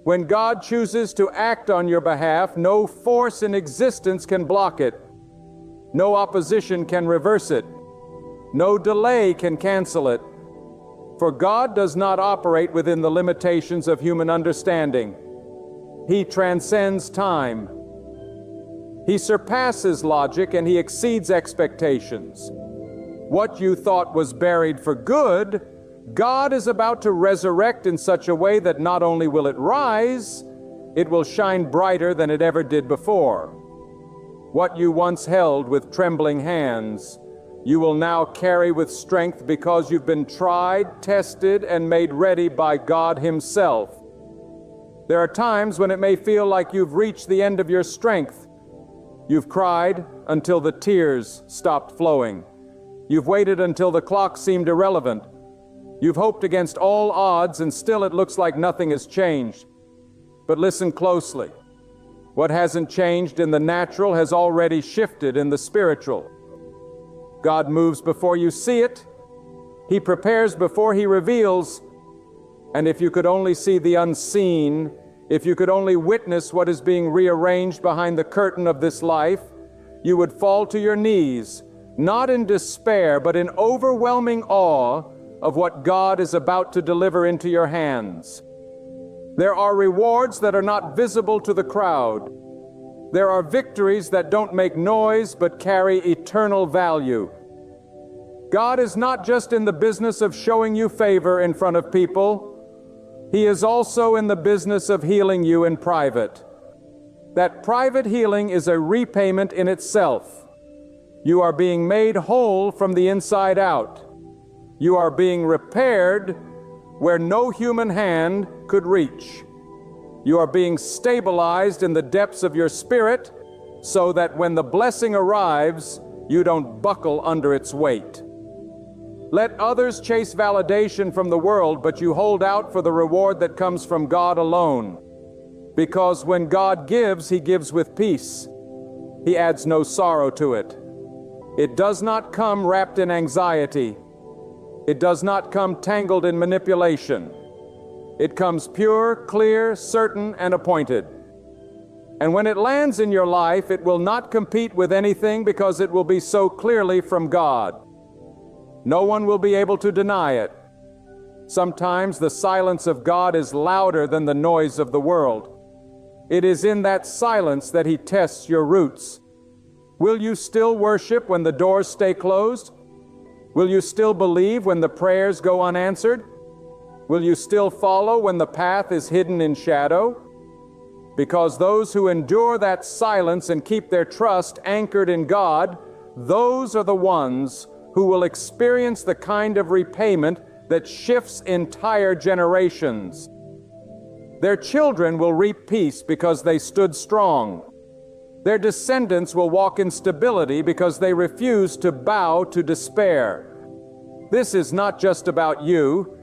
When God chooses to act on your behalf, no force in existence can block it. No opposition can reverse it. No delay can cancel it. For God does not operate within the limitations of human understanding. He transcends time. He surpasses logic and He exceeds expectations. What you thought was buried for good, God is about to resurrect in such a way that not only will it rise, it will shine brighter than it ever did before. What you once held with trembling hands, you will now carry with strength because you've been tried, tested, and made ready by God Himself. There are times when it may feel like you've reached the end of your strength. You've cried until the tears stopped flowing. You've waited until the clock seemed irrelevant. You've hoped against all odds, and still it looks like nothing has changed. But listen closely. What hasn't changed in the natural has already shifted in the spiritual. God moves before you see it. He prepares before He reveals. And if you could only see the unseen, if you could only witness what is being rearranged behind the curtain of this life, you would fall to your knees, not in despair, but in overwhelming awe of what God is about to deliver into your hands. There are rewards that are not visible to the crowd. There are victories that don't make noise but carry eternal value. God is not just in the business of showing you favor in front of people. He is also in the business of healing you in private. That private healing is a repayment in itself. You are being made whole from the inside out. You are being repaired where no human hand could reach. You are being stabilized in the depths of your spirit so that when the blessing arrives, you don't buckle under its weight. Let others chase validation from the world, but you hold out for the reward that comes from God alone. Because when God gives, He gives with peace. He adds no sorrow to it. It does not come wrapped in anxiety. It does not come tangled in manipulation. It comes pure, clear, certain, and appointed. And when it lands in your life, it will not compete with anything because it will be so clearly from God. No one will be able to deny it. Sometimes the silence of God is louder than the noise of the world. It is in that silence that He tests your roots. Will you still worship when the doors stay closed? Will you still believe when the prayers go unanswered? Will you still follow when the path is hidden in shadow? Because those who endure that silence and keep their trust anchored in God, those are the ones who will experience the kind of repayment that shifts entire generations. Their children will reap peace because they stood strong. Their descendants will walk in stability because they refuse to bow to despair. This is not just about you.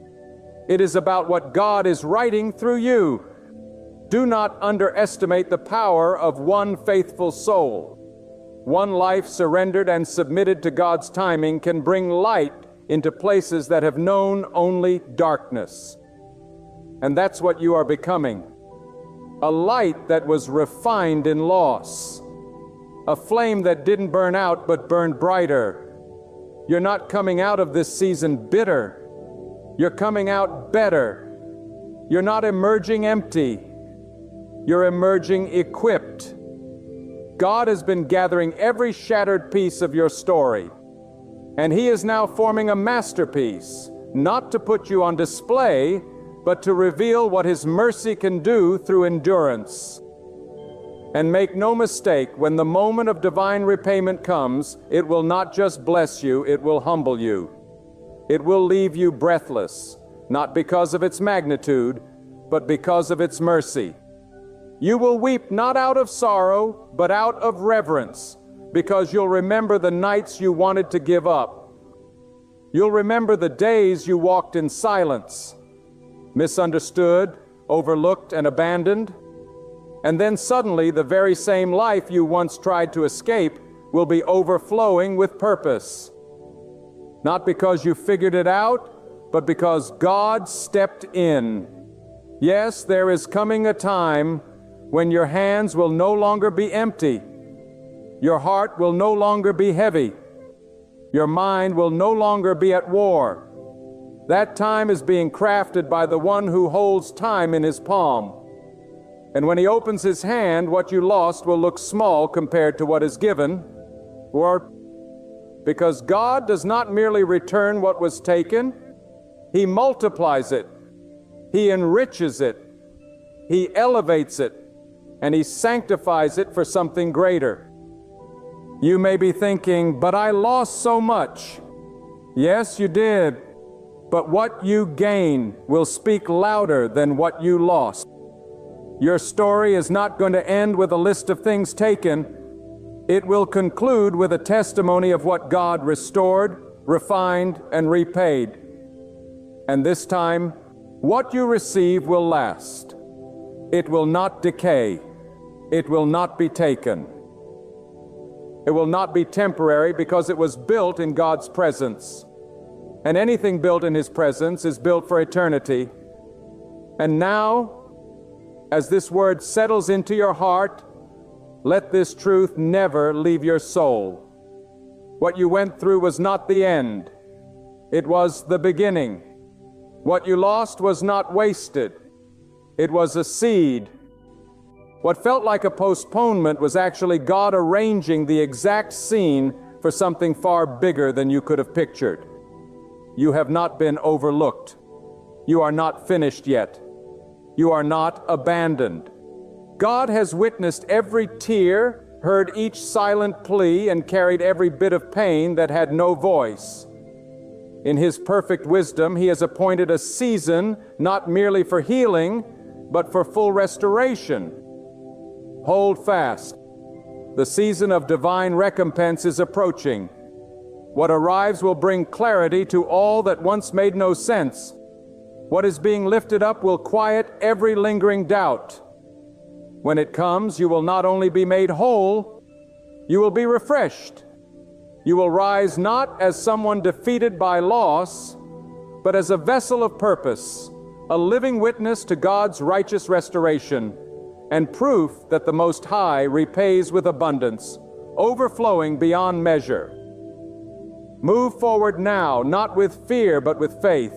It is about what God is writing through you. Do not underestimate the power of one faithful soul. One life surrendered and submitted to God's timing can bring light into places that have known only darkness. And that's what you are becoming. A light that was refined in loss. A flame that didn't burn out but burned brighter. You're not coming out of this season bitter. You're coming out better. You're not emerging empty. You're emerging equipped. God has been gathering every shattered piece of your story, and He is now forming a masterpiece, not to put you on display, but to reveal what His mercy can do through endurance. And make no mistake, when the moment of divine repayment comes, it will not just bless you, it will humble you. It will leave you breathless, not because of its magnitude, but because of its mercy. You will weep not out of sorrow, but out of reverence, because you'll remember the nights you wanted to give up. You'll remember the days you walked in silence, misunderstood, overlooked, and abandoned. And then suddenly the very same life you once tried to escape will be overflowing with purpose. Not because you figured it out, but because God stepped in. Yes, there is coming a time when your hands will no longer be empty. Your heart will no longer be heavy. Your mind will no longer be at war. That time is being crafted by the one who holds time in his palm. And when he opens his hand, what you lost will look small compared to what is given. Or because God does not merely return what was taken, he multiplies it, he enriches it, he elevates it, and he sanctifies it for something greater. You may be thinking, but I lost so much. Yes, you did. But what you gain will speak louder than what you lost. Your story is not going to end with a list of things taken. It will conclude with a testimony of what God restored, refined, and repaid. And this time, what you receive will last. It will not decay. It will not be taken. It will not be temporary because it was built in God's presence. And anything built in His presence is built for eternity. And now, as this word settles into your heart, let this truth never leave your soul. What you went through was not the end. It was the beginning. What you lost was not wasted. It was a seed. What felt like a postponement was actually God arranging the exact scene for something far bigger than you could have pictured. You have not been overlooked. You are not finished yet. You are not abandoned. God has witnessed every tear, heard each silent plea, and carried every bit of pain that had no voice. In His perfect wisdom, He has appointed a season not merely for healing, but for full restoration. Hold fast. The season of divine recompense is approaching. What arrives will bring clarity to all that once made no sense. What is being lifted up will quiet every lingering doubt. When it comes, you will not only be made whole, you will be refreshed. You will rise not as someone defeated by loss, but as a vessel of purpose, a living witness to God's righteous restoration, and proof that the Most High repays with abundance, overflowing beyond measure. Move forward now, not with fear, but with faith.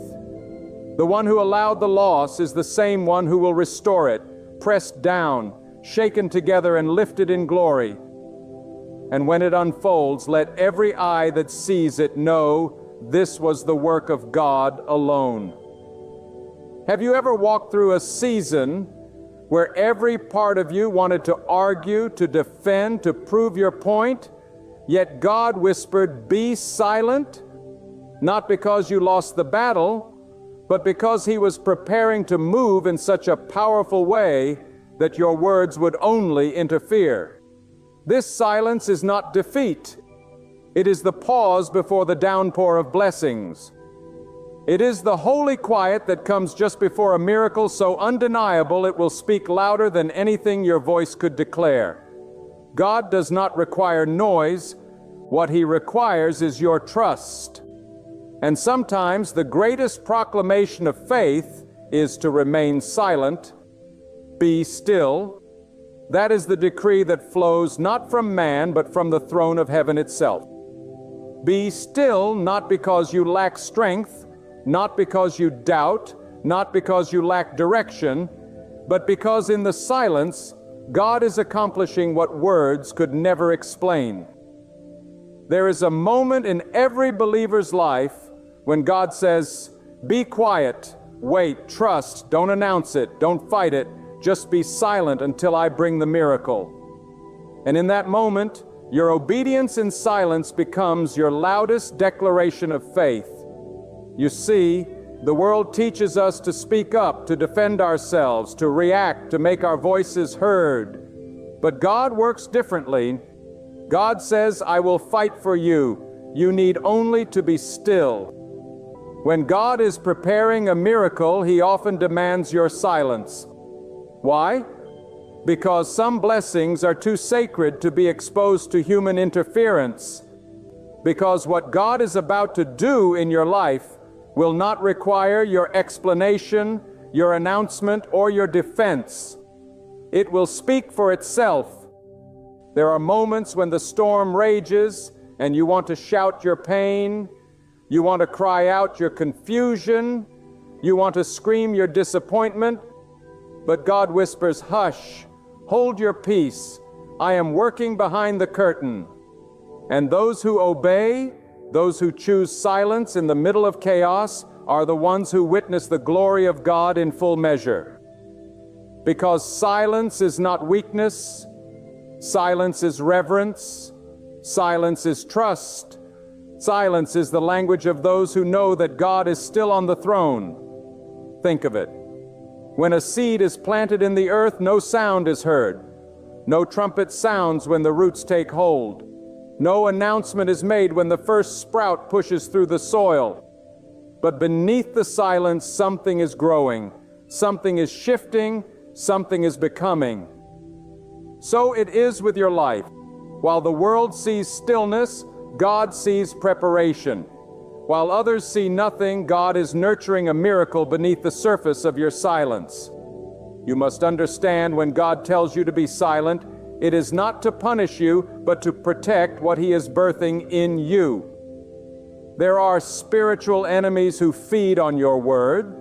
The one who allowed the loss is the same one who will restore it, pressed down, shaken together, and lifted in glory. And when it unfolds, let every eye that sees it know this was the work of God alone. Have you ever walked through a season where every part of you wanted to argue, to defend, to prove your point, yet God whispered, "Be silent," not because you lost the battle, but because He was preparing to move in such a powerful way that your words would only interfere? This silence is not defeat. It is the pause before the downpour of blessings. It is the holy quiet that comes just before a miracle so undeniable it will speak louder than anything your voice could declare. God does not require noise. What He requires is your trust. And sometimes the greatest proclamation of faith is to remain silent. Be still. That is the decree that flows not from man, but from the throne of heaven itself. Be still, not because you lack strength, not because you doubt, not because you lack direction, but because in the silence, God is accomplishing what words could never explain. There is a moment in every believer's life when God says, "Be quiet, wait, trust, don't announce it, don't fight it, just be silent until I bring the miracle." And in that moment, your obedience in silence becomes your loudest declaration of faith. You see, the world teaches us to speak up, to defend ourselves, to react, to make our voices heard. But God works differently. God says, I will fight for you. You need only to be still. When God is preparing a miracle, He often demands your silence. Why? Because some blessings are too sacred to be exposed to human interference. Because what God is about to do in your life will not require your explanation, your announcement, or your defense. It will speak for itself. There are moments when the storm rages and you want to shout your pain, you want to cry out your confusion, you want to scream your disappointment, but God whispers, hush, hold your peace, I am working behind the curtain. And those who obey, those who choose silence in the middle of chaos, are the ones who witness the glory of God in full measure. Because silence is not weakness, silence is reverence, silence is trust, silence is the language of those who know that God is still on the throne. Think of it. When a seed is planted in the earth, no sound is heard. No trumpet sounds when the roots take hold. No announcement is made when the first sprout pushes through the soil. But beneath the silence, something is growing, something is shifting, something is becoming. So it is with your life. While the world sees stillness, God sees preparation. While others see nothing, God is nurturing a miracle beneath the surface of your silence. You must understand, when God tells you to be silent, it is not to punish you, but to protect what He is birthing in you. There are spiritual enemies who feed on your word.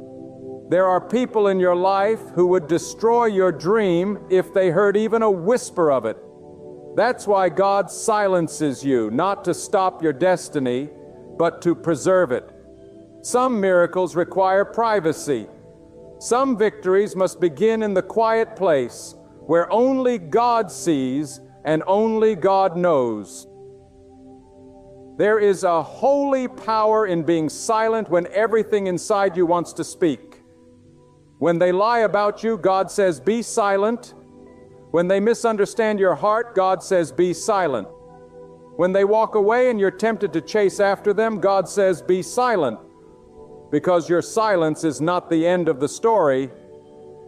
There are people in your life who would destroy your dream if they heard even a whisper of it. That's why God silences you, not to stop your destiny, but to preserve it. Some miracles require privacy. Some victories must begin in the quiet place, where only God sees and only God knows. There is a holy power in being silent when everything inside you wants to speak. When they lie about you, God says, be silent. When they misunderstand your heart, God says, be silent. When they walk away and you're tempted to chase after them, God says, be silent. Because your silence is not the end of the story.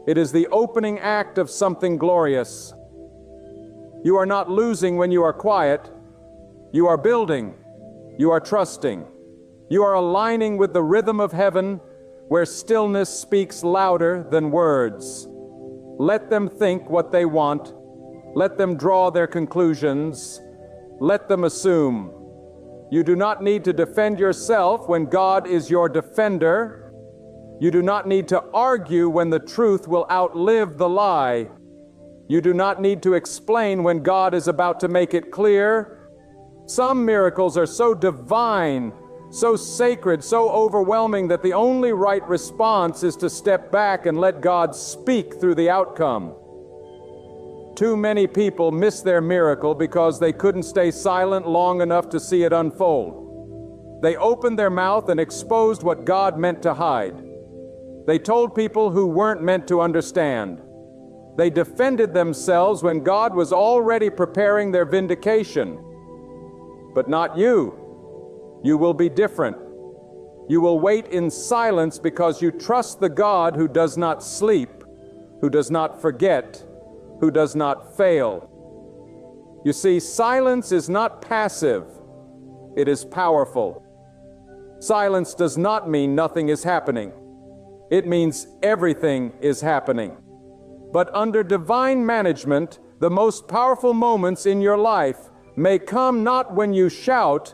It is the opening act of something glorious. You are not losing when you are quiet. You are building. You are trusting. You are aligning with the rhythm of heaven, where stillness speaks louder than words. Let them think what they want. Let them draw their conclusions. Let them assume. You do not need to defend yourself when God is your defender. You do not need to argue when the truth will outlive the lie. You do not need to explain when God is about to make it clear. Some miracles are so divine, so sacred, so overwhelming that the only right response is to step back and let God speak through the outcome. Too many people miss their miracle because they couldn't stay silent long enough to see it unfold. They opened their mouth and exposed what God meant to hide. They told people who weren't meant to understand. They defended themselves when God was already preparing their vindication. But not you. You will be different. You will wait in silence because you trust the God who does not sleep, who does not forget, who does not fail. You see, silence is not passive. It is powerful. Silence does not mean nothing is happening. It means everything is happening. But under divine management, the most powerful moments in your life may come not when you shout,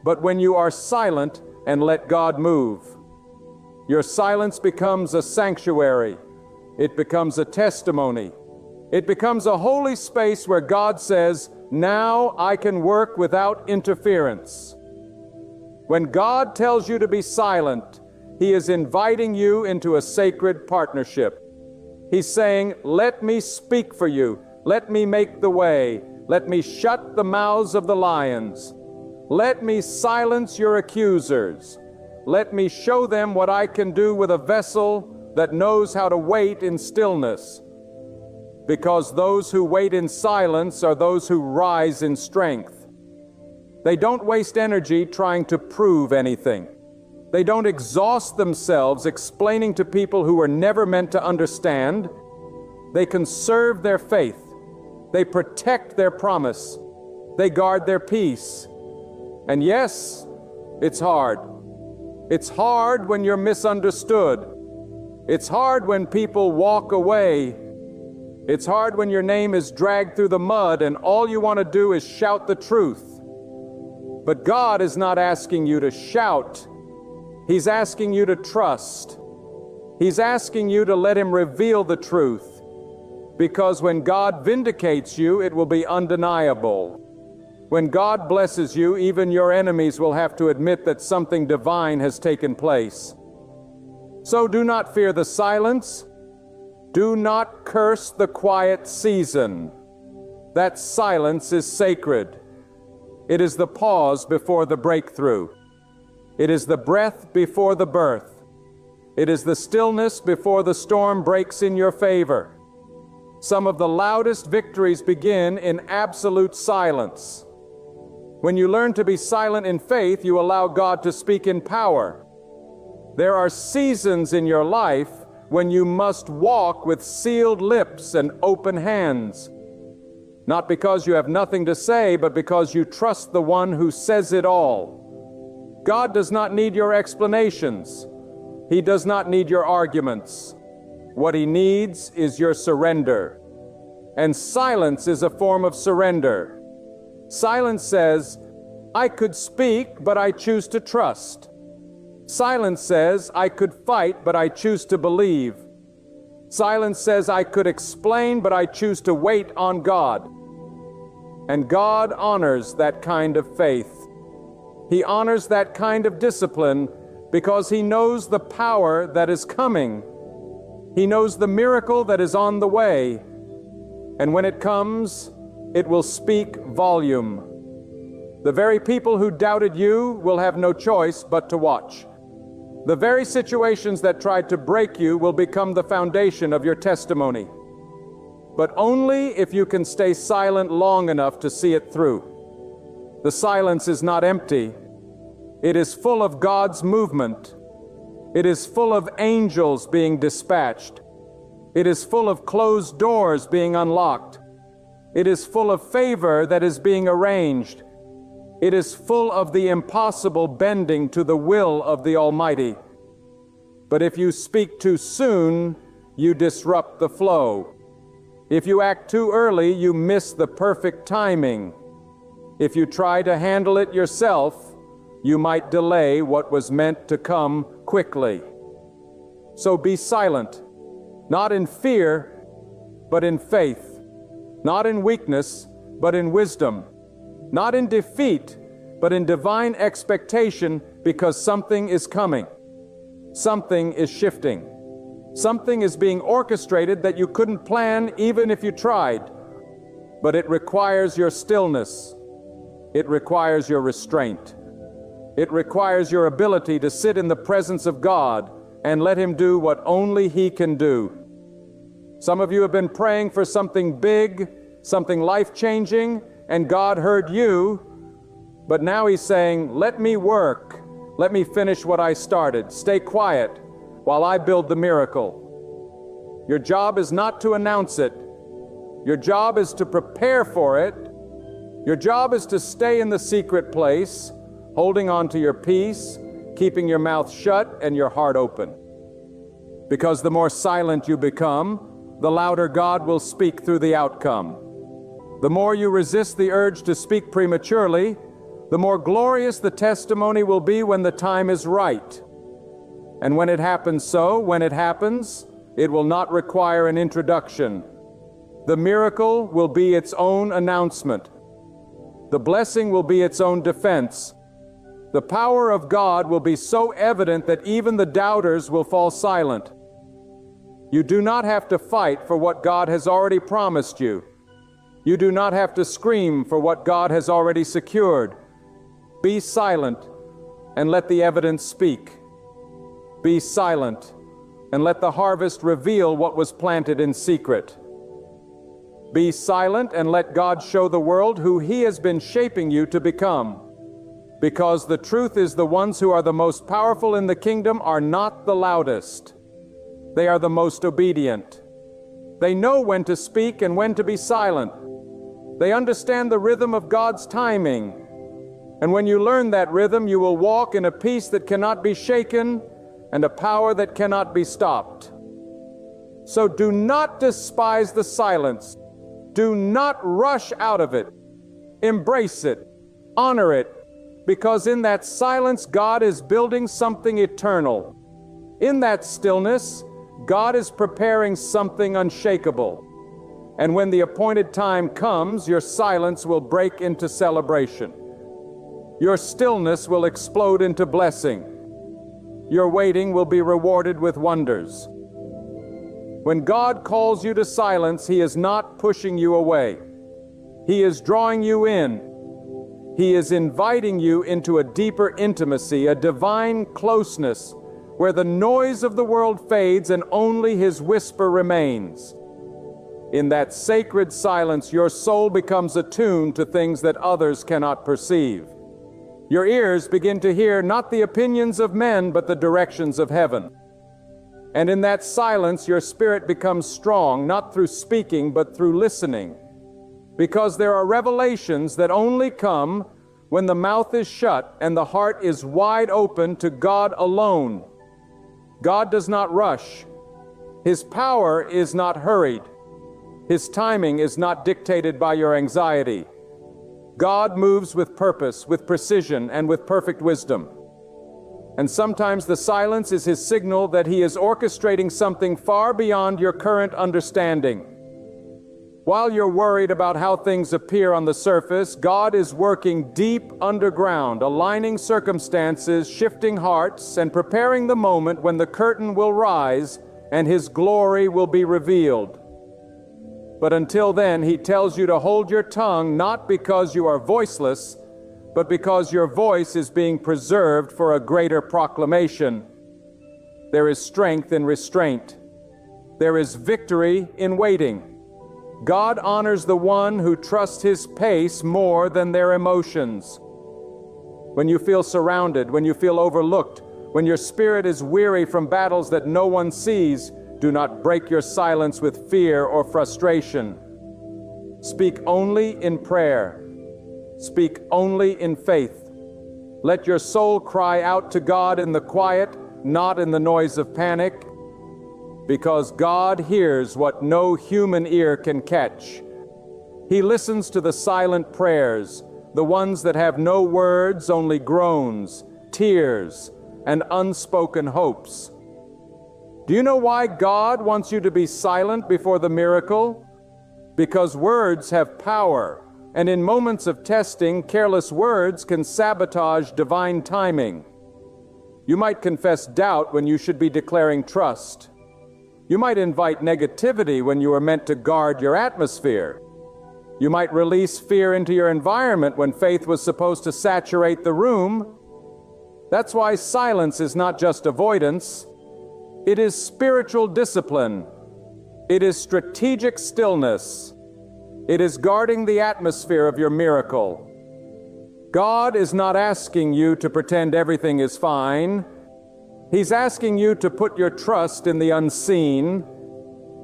but when you are silent and let God move. Your silence becomes a sanctuary. It becomes a testimony. It becomes a holy space where God says, now I can work without interference. When God tells you to be silent, He is inviting you into a sacred partnership. He's saying, let me speak for you. Let me make the way. Let me shut the mouths of the lions. Let me silence your accusers. Let me show them what I can do with a vessel that knows how to wait in stillness. Because those who wait in silence are those who rise in strength. They don't waste energy trying to prove anything. They don't exhaust themselves explaining to people who are never meant to understand. They conserve their faith. They protect their promise. They guard their peace. And yes, it's hard. It's hard when you're misunderstood. It's hard when people walk away. It's hard when your name is dragged through the mud and all you want to do is shout the truth. But God is not asking you to shout. He's asking you to trust. He's asking you to let Him reveal the truth. Because when God vindicates you, it will be undeniable. When God blesses you, even your enemies will have to admit that something divine has taken place. So do not fear the silence. Do not curse the quiet season. That silence is sacred. It is the pause before the breakthrough. It is the breath before the birth. It is the stillness before the storm breaks in your favor. Some of the loudest victories begin in absolute silence. When you learn to be silent in faith, you allow God to speak in power. There are seasons in your life when you must walk with sealed lips and open hands. Not because you have nothing to say, but because you trust the one who says it all. God does not need your explanations. He does not need your arguments. What He needs is your surrender. And silence is a form of surrender. Silence says, I could speak, but I choose to trust. Silence says, I could fight, but I choose to believe. Silence says, I could explain, but I choose to wait on God. And God honors that kind of faith. He honors that kind of discipline because He knows the power that is coming. He knows the miracle that is on the way. And when it comes, it will speak volume. The very people who doubted you will have no choice but to watch. The very situations that tried to break you will become the foundation of your testimony. But only if you can stay silent long enough to see it through. The silence is not empty. It is full of God's movement. It is full of angels being dispatched. It is full of closed doors being unlocked. It is full of favor that is being arranged. It is full of the impossible bending to the will of the Almighty. But if you speak too soon, you disrupt the flow. If you act too early, you miss the perfect timing. If you try to handle it yourself, you might delay what was meant to come quickly. So be silent, not in fear, but in faith. Not in weakness, but in wisdom. Not in defeat, but in divine expectation, because something is coming. Something is shifting. Something is being orchestrated that you couldn't plan even if you tried. But it requires your stillness. It requires your restraint. It requires your ability to sit in the presence of God and let Him do what only He can do. Some of you have been praying for something big, something life-changing, and God heard you, but now He's saying, let me work. Let me finish what I started. Stay quiet while I build the miracle. Your job is not to announce it. Your job is to prepare for it. Your job is to stay in the secret place, holding on to your peace, keeping your mouth shut and your heart open. Because the more silent you become, the louder God will speak through the outcome. The more you resist the urge to speak prematurely, the more glorious the testimony will be when the time is right. And when it happens when it happens, it will not require an introduction. The miracle will be its own announcement. The blessing will be its own defense. The power of God will be so evident that even the doubters will fall silent. You do not have to fight for what God has already promised you. You do not have to scream for what God has already secured. Be silent and let the evidence speak. Be silent and let the harvest reveal what was planted in secret. Be silent and let God show the world who He has been shaping you to become. Because the truth is, the ones who are the most powerful in the kingdom are not the loudest. They are the most obedient. They know when to speak and when to be silent. They understand the rhythm of God's timing. And when you learn that rhythm, you will walk in a peace that cannot be shaken and a power that cannot be stopped. So do not despise the silence. Do not rush out of it. Embrace it. Honor it. Because in that silence, God is building something eternal. In that stillness, God is preparing something unshakable. And when the appointed time comes, your silence will break into celebration. Your stillness will explode into blessing. Your waiting will be rewarded with wonders. When God calls you to silence, He is not pushing you away. He is drawing you in. He is inviting you into a deeper intimacy, a divine closeness, where the noise of the world fades and only His whisper remains. In that sacred silence, your soul becomes attuned to things that others cannot perceive. Your ears begin to hear not the opinions of men, but the directions of heaven. And in that silence, your spirit becomes strong, not through speaking, but through listening. Because there are revelations that only come when the mouth is shut and the heart is wide open to God alone. God does not rush. His power is not hurried. His timing is not dictated by your anxiety. God moves with purpose, with precision, and with perfect wisdom. And sometimes the silence is His signal that He is orchestrating something far beyond your current understanding. While you're worried about how things appear on the surface, God is working deep underground, aligning circumstances, shifting hearts, and preparing the moment when the curtain will rise and His glory will be revealed. But until then, He tells you to hold your tongue, not because you are voiceless, but because your voice is being preserved for a greater proclamation. There is strength in restraint. There is victory in waiting. God honors the one who trusts His pace more than their emotions. When you feel surrounded, when you feel overlooked, when your spirit is weary from battles that no one sees, do not break your silence with fear or frustration. Speak only in prayer. Speak only in faith. Let your soul cry out to God in the quiet, not in the noise of panic. Because God hears what no human ear can catch. He listens to the silent prayers, the ones that have no words, only groans, tears, and unspoken hopes. Do you know why God wants you to be silent before the miracle? Because words have power, and in moments of testing, careless words can sabotage divine timing. You might confess doubt when you should be declaring trust. You might invite negativity when you are meant to guard your atmosphere. You might release fear into your environment when faith was supposed to saturate the room. That's why silence is not just avoidance. It is spiritual discipline. It is strategic stillness. It is guarding the atmosphere of your miracle. God is not asking you to pretend everything is fine. He's asking you to put your trust in the unseen.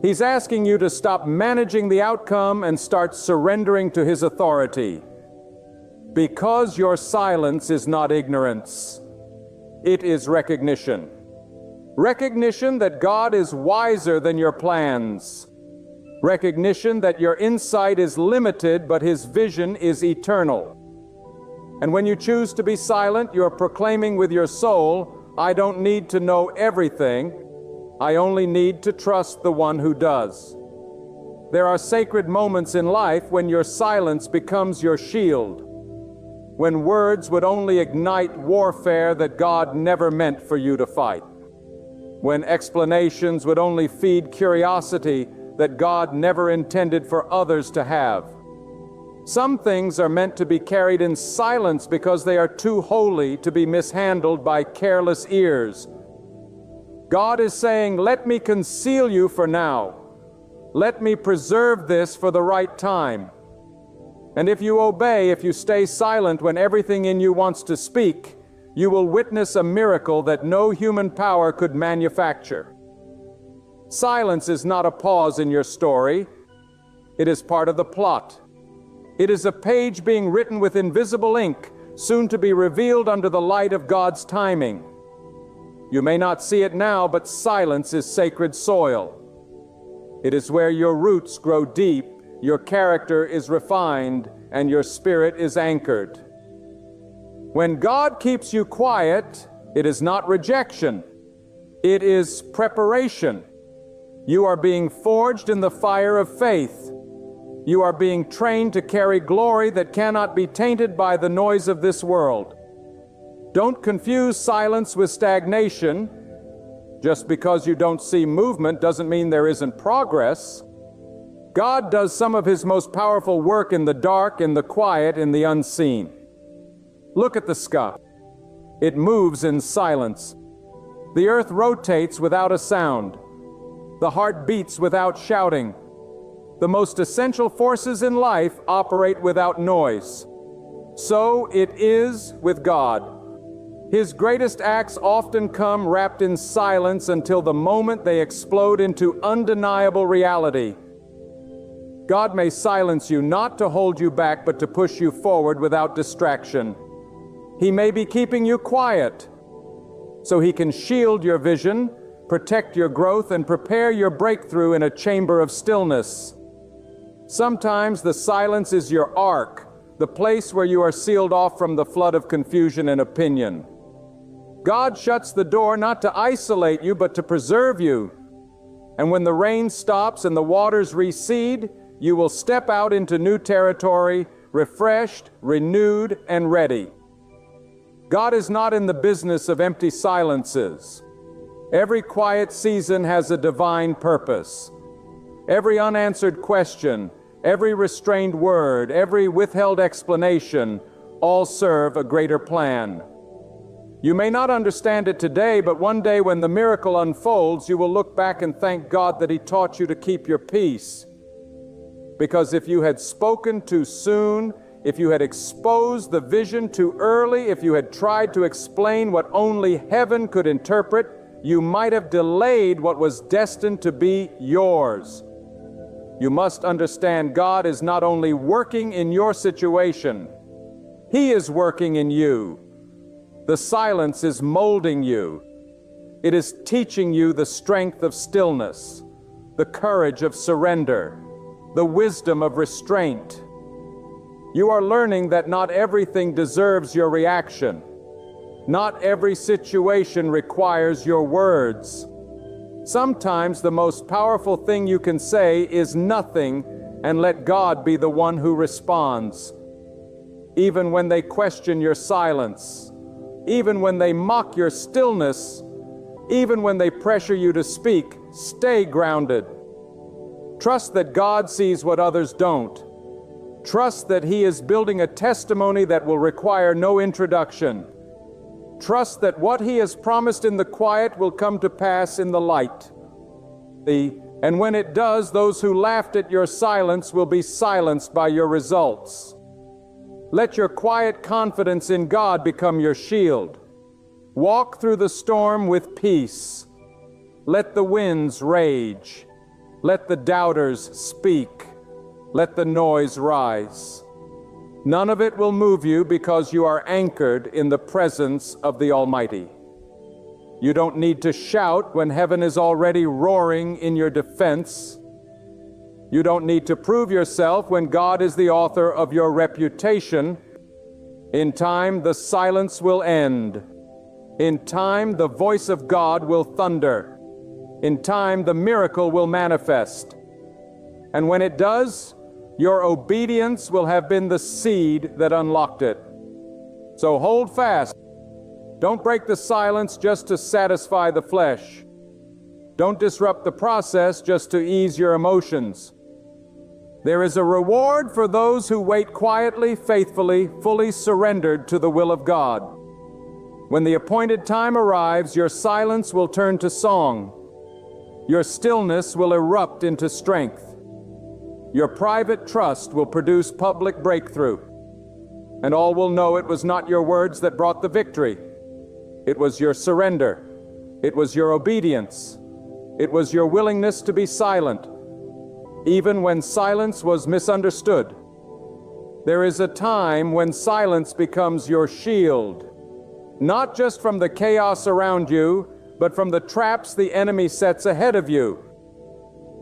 He's asking you to stop managing the outcome and start surrendering to His authority. Because your silence is not ignorance. It is recognition. Recognition that God is wiser than your plans. Recognition that your insight is limited, but His vision is eternal. And when you choose to be silent, you're proclaiming with your soul, I don't need to know everything. I only need to trust the one who does. There are sacred moments in life when your silence becomes your shield, when words would only ignite warfare that God never meant for you to fight, when explanations would only feed curiosity that God never intended for others to have. Some things are meant to be carried in silence because they are too holy to be mishandled by careless ears. God is saying, let me conceal you for now. Let me preserve this for the right time. And if you obey, if you stay silent when everything in you wants to speak, you will witness a miracle that no human power could manufacture. Silence is not a pause in your story. It is part of the plot. It is a page being written with invisible ink, soon to be revealed under the light of God's timing. You may not see it now, but silence is sacred soil. It is where your roots grow deep, your character is refined, and your spirit is anchored. When God keeps you quiet, it is not rejection. It is preparation. You are being forged in the fire of faith. You are being trained to carry glory that cannot be tainted by the noise of this world. Don't confuse silence with stagnation. Just because you don't see movement doesn't mean there isn't progress. God does some of His most powerful work in the dark, in the quiet, in the unseen. Look at the sky. It moves in silence. The earth rotates without a sound. The heart beats without shouting. The most essential forces in life operate without noise. So it is with God. His greatest acts often come wrapped in silence until the moment they explode into undeniable reality. God may silence you not to hold you back, but to push you forward without distraction. He may be keeping you quiet so He can shield your vision, protect your growth, and prepare your breakthrough in a chamber of stillness. Sometimes the silence is your ark, the place where you are sealed off from the flood of confusion and opinion. God shuts the door not to isolate you, but to preserve you. And when the rain stops and the waters recede, you will step out into new territory, refreshed, renewed, and ready. God is not in the business of empty silences. Every quiet season has a divine purpose. Every unanswered question, every restrained word, every withheld explanation, all serve a greater plan. You may not understand it today, but one day when the miracle unfolds, you will look back and thank God that He taught you to keep your peace. Because if you had spoken too soon, if you had exposed the vision too early, if you had tried to explain what only heaven could interpret, you might have delayed what was destined to be yours. You must understand God is not only working in your situation, He is working in you. The silence is molding you. It is teaching you the strength of stillness, the courage of surrender, the wisdom of restraint. You are learning that not everything deserves your reaction. Not every situation requires your words. Sometimes the most powerful thing you can say is nothing and let God be the one who responds. Even when they question your silence, even when they mock your stillness, even when they pressure you to speak, stay grounded. Trust that God sees what others don't. Trust that He is building a testimony that will require no introduction. Trust that what He has promised in the quiet will come to pass in the light. And when it does, those who laughed at your silence will be silenced by your results. Let your quiet confidence in God become your shield. Walk through the storm with peace. Let the winds rage. Let the doubters speak. Let the noise rise. None of it will move you because you are anchored in the presence of the Almighty. You don't need to shout when heaven is already roaring in your defense. You don't need to prove yourself when God is the author of your reputation. In time, the silence will end. In time, the voice of God will thunder. In time, the miracle will manifest. And when it does, your obedience will have been the seed that unlocked it. So hold fast. Don't break the silence just to satisfy the flesh. Don't disrupt the process just to ease your emotions. There is a reward for those who wait quietly, faithfully, fully surrendered to the will of God. When the appointed time arrives, your silence will turn to song. Your stillness will erupt into strength. Your private trust will produce public breakthrough. And all will know it was not your words that brought the victory. It was your surrender. It was your obedience. It was your willingness to be silent, even when silence was misunderstood. There is a time when silence becomes your shield, not just from the chaos around you, but from the traps the enemy sets ahead of you.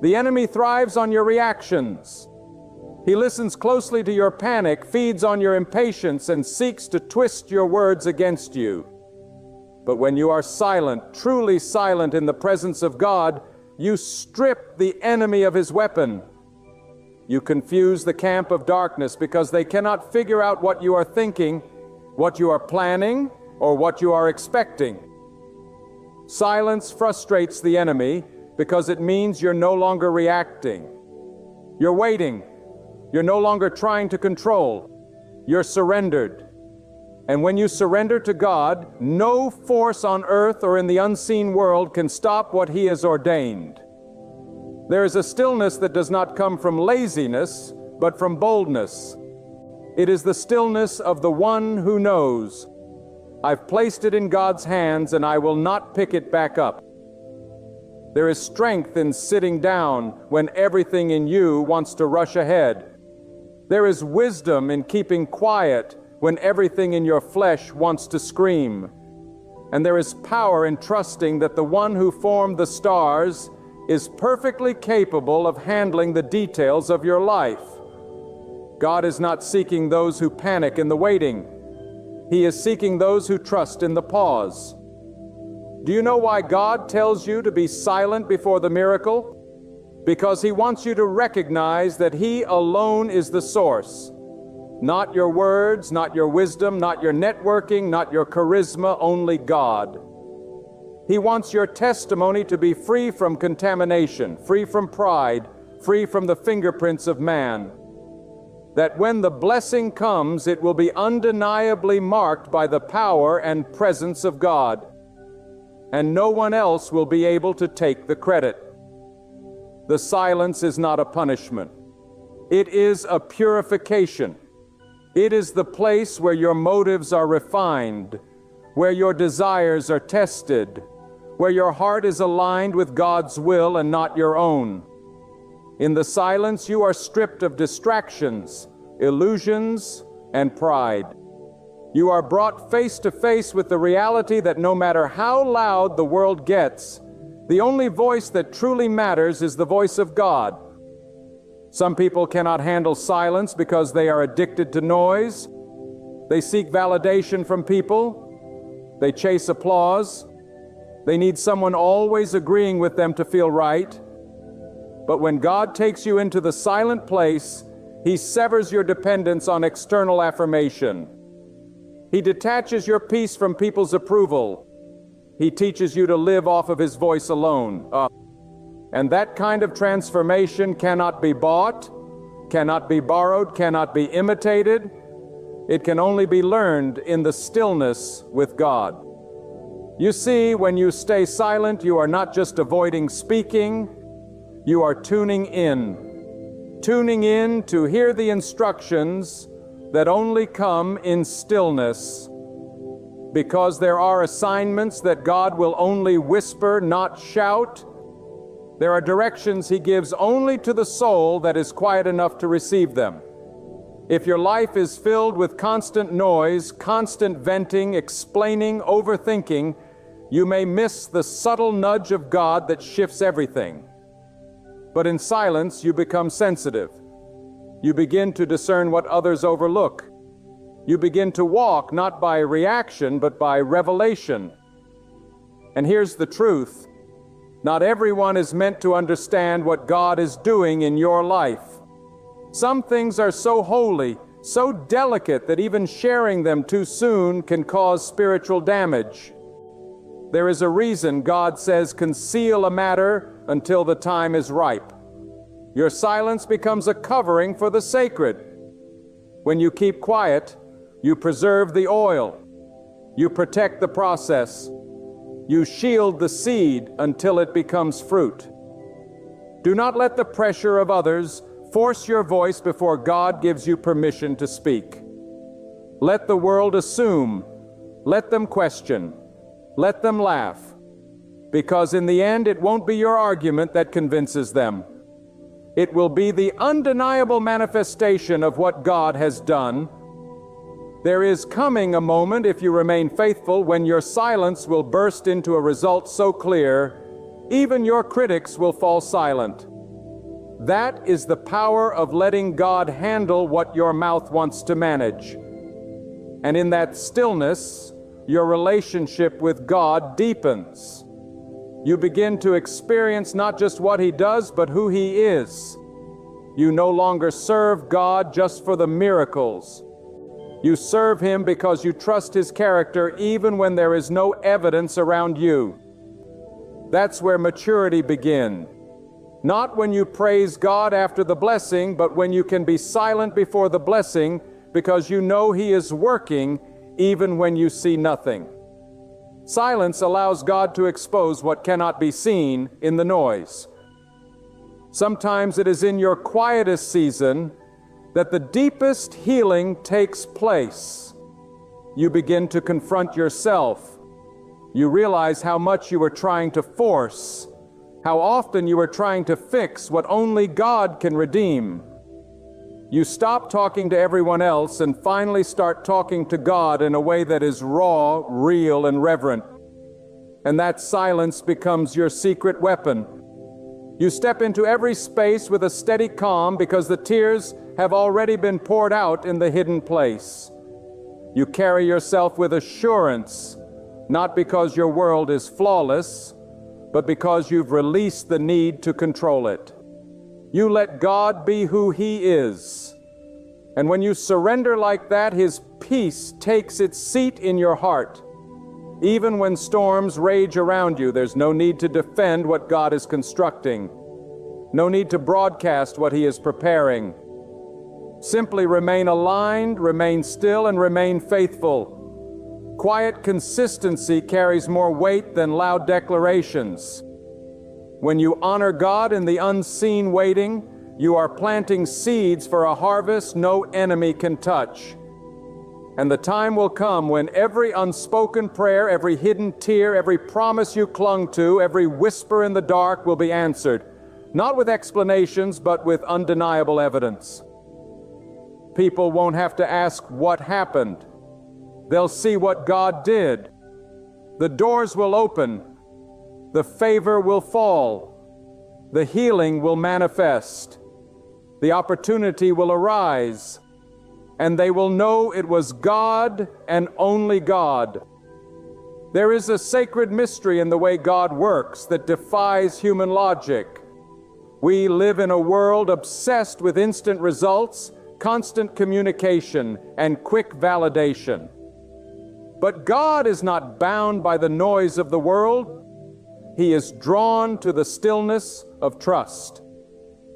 The enemy thrives on your reactions. He listens closely to your panic, feeds on your impatience, and seeks to twist your words against you. But when you are silent, truly silent in the presence of God, you strip the enemy of his weapon. You confuse the camp of darkness because they cannot figure out what you are thinking, what you are planning, or what you are expecting. Silence frustrates the enemy because it means you're no longer reacting. You're waiting. You're no longer trying to control. You're surrendered. And when you surrender to God, no force on earth or in the unseen world can stop what He has ordained. There is a stillness that does not come from laziness, but from boldness. It is the stillness of the one who knows, I've placed it in God's hands and I will not pick it back up. There is strength in sitting down when everything in you wants to rush ahead. There is wisdom in keeping quiet when everything in your flesh wants to scream. And there is power in trusting that the one who formed the stars is perfectly capable of handling the details of your life. God is not seeking those who panic in the waiting. He is seeking those who trust in the pause. Do you know why God tells you to be silent before the miracle? Because He wants you to recognize that He alone is the source. Not your words, not your wisdom, not your networking, not your charisma, only God. He wants your testimony to be free from contamination, free from pride, free from the fingerprints of man. That when the blessing comes, it will be undeniably marked by the power and presence of God. And no one else will be able to take the credit. The silence is not a punishment. It is a purification. It is the place where your motives are refined, where your desires are tested, where your heart is aligned with God's will and not your own. In the silence, you are stripped of distractions, illusions, and pride. You are brought face to face with the reality that no matter how loud the world gets, the only voice that truly matters is the voice of God. Some people cannot handle silence because they are addicted to noise. They seek validation from people. They chase applause. They need someone always agreeing with them to feel right. But when God takes you into the silent place, He severs your dependence on external affirmation. He detaches your peace from people's approval. He teaches you to live off of His voice alone. And that kind of transformation cannot be bought, cannot be borrowed, cannot be imitated. It can only be learned in the stillness with God. You see, when you stay silent, you are not just avoiding speaking, you are tuning in to hear the instructions that only come in stillness. Because there are assignments that God will only whisper, not shout. There are directions He gives only to the soul that is quiet enough to receive them. If your life is filled with constant noise, constant venting, explaining, overthinking, you may miss the subtle nudge of God that shifts everything. But in silence, you become sensitive. You begin to discern what others overlook. You begin to walk not by reaction, but by revelation. And here's the truth. Not everyone is meant to understand what God is doing in your life. Some things are so holy, so delicate that even sharing them too soon can cause spiritual damage. There is a reason God says conceal a matter until the time is ripe. Your silence becomes a covering for the sacred. When you keep quiet, you preserve the oil. You protect the process. You shield the seed until it becomes fruit. Do not let the pressure of others force your voice before God gives you permission to speak. Let the world assume. Let them question. Let them laugh. Because in the end, it won't be your argument that convinces them. It will be the undeniable manifestation of what God has done. There is coming a moment, if you remain faithful, when your silence will burst into a result so clear, even your critics will fall silent. That is the power of letting God handle what your mouth wants to manage. And in that stillness, your relationship with God deepens. You begin to experience not just what He does, but who He is. You no longer serve God just for the miracles. You serve Him because you trust His character even when there is no evidence around you. That's where maturity begins. Not when you praise God after the blessing, but when you can be silent before the blessing because you know He is working even when you see nothing. Silence allows God to expose what cannot be seen in the noise. Sometimes it is in your quietest season that the deepest healing takes place. You begin to confront yourself. You realize how much you were trying to force, how often you were trying to fix what only God can redeem. You stop talking to everyone else and finally start talking to God in a way that is raw, real, and reverent. And that silence becomes your secret weapon. You step into every space with a steady calm because the tears have already been poured out in the hidden place. You carry yourself with assurance, not because your world is flawless, but because you've released the need to control it. You let God be who He is. And when you surrender like that, His peace takes its seat in your heart. Even when storms rage around you, there's no need to defend what God is constructing. No need to broadcast what He is preparing. Simply remain aligned, remain still, and remain faithful. Quiet consistency carries more weight than loud declarations. When you honor God in the unseen waiting, you are planting seeds for a harvest no enemy can touch. And the time will come when every unspoken prayer, every hidden tear, every promise you clung to, every whisper in the dark will be answered, not with explanations, but with undeniable evidence. People won't have to ask what happened. They'll see what God did. The doors will open. The favor will fall. The healing will manifest. The opportunity will arise. And they will know it was God and only God. There is a sacred mystery in the way God works that defies human logic. We live in a world obsessed with instant results, constant communication, and quick validation. But God is not bound by the noise of the world. He is drawn to the stillness of trust.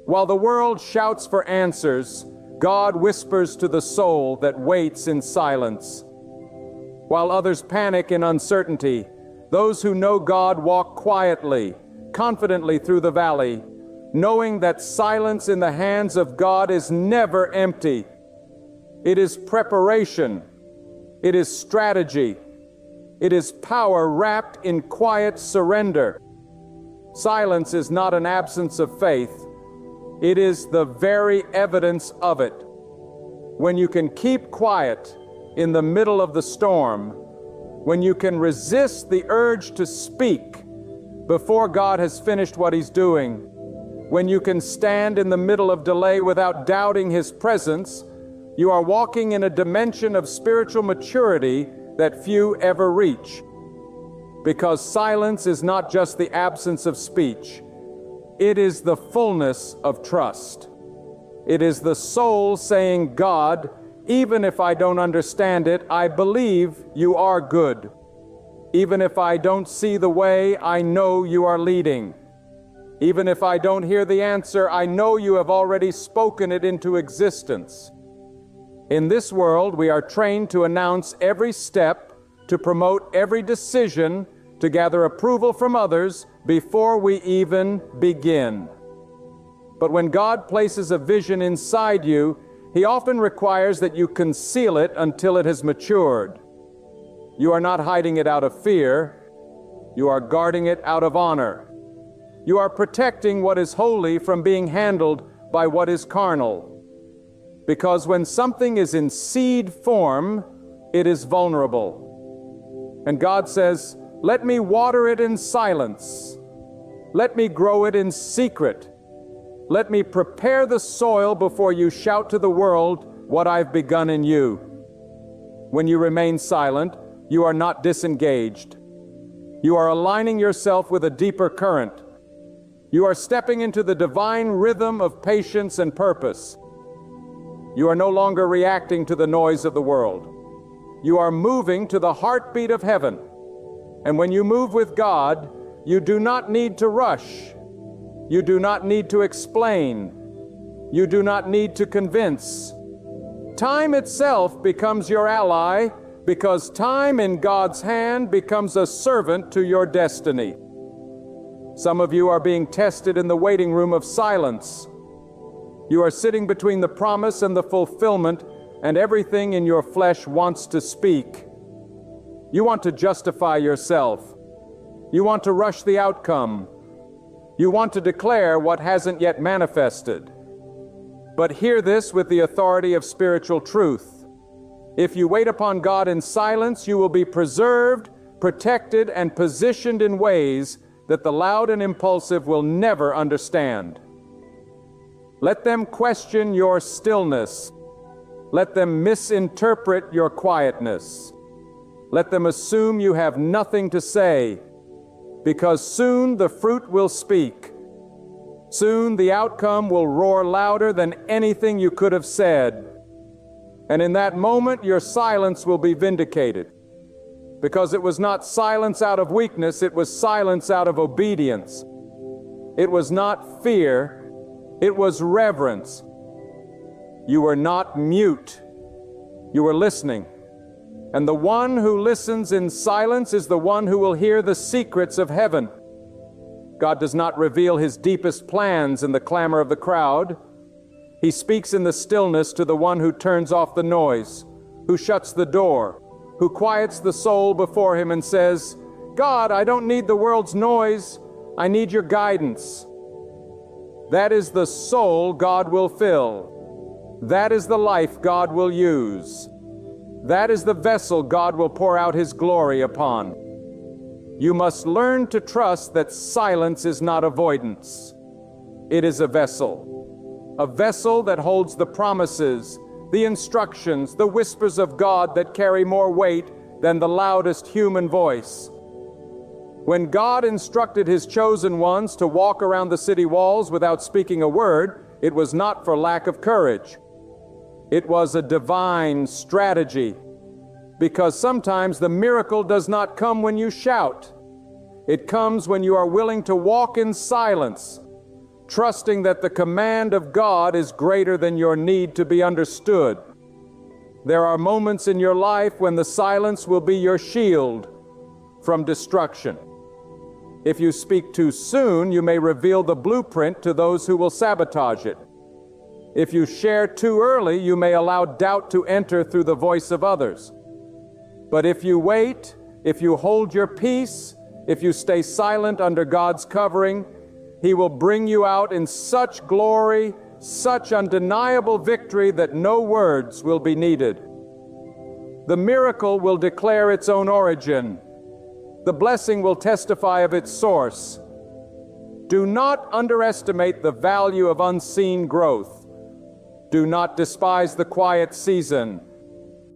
While the world shouts for answers, God whispers to the soul that waits in silence. While others panic in uncertainty, those who know God walk quietly, confidently through the valley, knowing that silence in the hands of God is never empty. It is preparation. It is strategy. It is power wrapped in quiet surrender. Silence is not an absence of faith. It is the very evidence of it. When you can keep quiet in the middle of the storm, when you can resist the urge to speak before God has finished what He's doing, when you can stand in the middle of delay without doubting His presence, you are walking in a dimension of spiritual maturity that few ever reach. Because silence is not just the absence of speech. It is the fullness of trust. It is the soul saying, God, even if I don't understand it, I believe you are good. Even if I don't see the way, I know you are leading. Even if I don't hear the answer, I know you have already spoken it into existence. In this world, we are trained to announce every step, to promote every decision, to gather approval from others before we even begin. But when God places a vision inside you, He often requires that you conceal it until it has matured. You are not hiding it out of fear. You are guarding it out of honor. You are protecting what is holy from being handled by what is carnal. Because when something is in seed form, it is vulnerable. And God says, "Let me water it in silence. Let me grow it in secret. Let me prepare the soil before you shout to the world what I've begun in you." When you remain silent, you are not disengaged. You are aligning yourself with a deeper current. You are stepping into the divine rhythm of patience and purpose. You are no longer reacting to the noise of the world. You are moving to the heartbeat of heaven. And when you move with God, you do not need to rush. You do not need to explain. You do not need to convince. Time itself becomes your ally, because time in God's hand becomes a servant to your destiny. Some of you are being tested in the waiting room of silence. You are sitting between the promise and the fulfillment, and everything in your flesh wants to speak. You want to justify yourself. You want to rush the outcome. You want to declare what hasn't yet manifested. But hear this with the authority of spiritual truth. If you wait upon God in silence, you will be preserved, protected, and positioned in ways that the loud and impulsive will never understand. Let them question your stillness. Let them misinterpret your quietness. Let them assume you have nothing to say, because soon the fruit will speak. Soon the outcome will roar louder than anything you could have said. And in that moment, your silence will be vindicated. Because it was not silence out of weakness, it was silence out of obedience. It was not fear, it was reverence. You were not mute. You were listening. And the one who listens in silence is the one who will hear the secrets of heaven. God does not reveal His deepest plans in the clamor of the crowd. He speaks in the stillness to the one who turns off the noise, who shuts the door, who quiets the soul before Him and says, "God, I don't need the world's noise. I need your guidance." That is the soul God will fill. That is the life God will use. That is the vessel God will pour out His glory upon. You must learn to trust that silence is not avoidance. It is a vessel that holds the promises, the instructions, the whispers of God that carry more weight than the loudest human voice. When God instructed His chosen ones to walk around the city walls without speaking a word, it was not for lack of courage. It was a divine strategy, because sometimes the miracle does not come when you shout. It comes when you are willing to walk in silence, trusting that the command of God is greater than your need to be understood. There are moments in your life when the silence will be your shield from destruction. If you speak too soon, you may reveal the blueprint to those who will sabotage it. If you share too early, you may allow doubt to enter through the voice of others. But if you wait, if you hold your peace, if you stay silent under God's covering, He will bring you out in such glory, such undeniable victory that no words will be needed. The miracle will declare its own origin. The blessing will testify of its source. Do not underestimate the value of unseen growth. Do not despise the quiet season.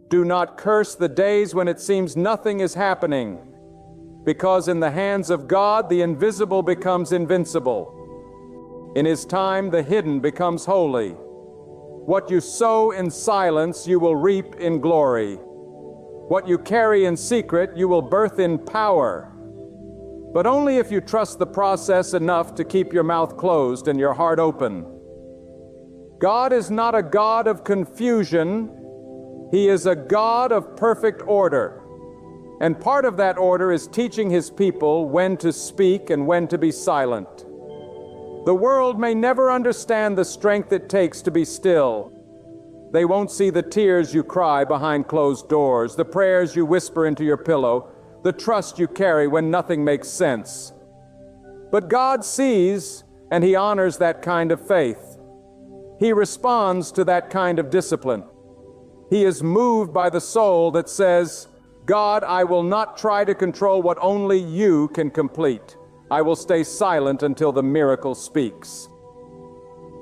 Do not curse the days when it seems nothing is happening, because in the hands of God the invisible becomes invincible. In His time the hidden becomes holy. What you sow in silence you will reap in glory. What you carry in secret you will birth in power. but only if you trust the process enough to keep your mouth closed and your heart open. God is not a God of confusion. He is a God of perfect order. And part of that order is teaching His people when to speak and when to be silent. The world may never understand the strength it takes to be still. They won't see the tears you cry behind closed doors, the prayers you whisper into your pillow, the trust you carry when nothing makes sense. But God sees, and He honors that kind of faith. He responds to that kind of discipline. He is moved by the soul that says, God, I will not try to control what only You can complete. I will stay silent until the miracle speaks.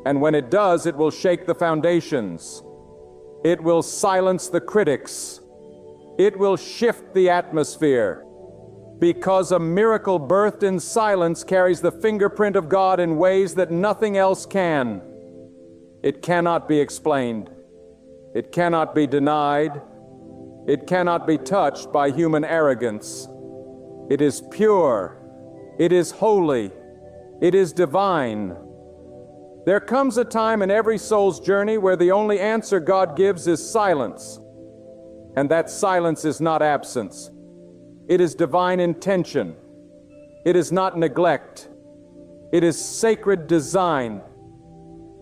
And when it does, it will shake the foundations. It will silence the critics. It will shift the atmosphere. Because a miracle birthed in silence carries the fingerprint of God in ways that nothing else can. It cannot be explained. It cannot be denied. It cannot be touched by human arrogance. It is pure. It is holy. It is divine. There comes a time in every soul's journey where the only answer God gives is silence. And that silence is not absence. It is divine intention. It is not neglect. It is sacred design.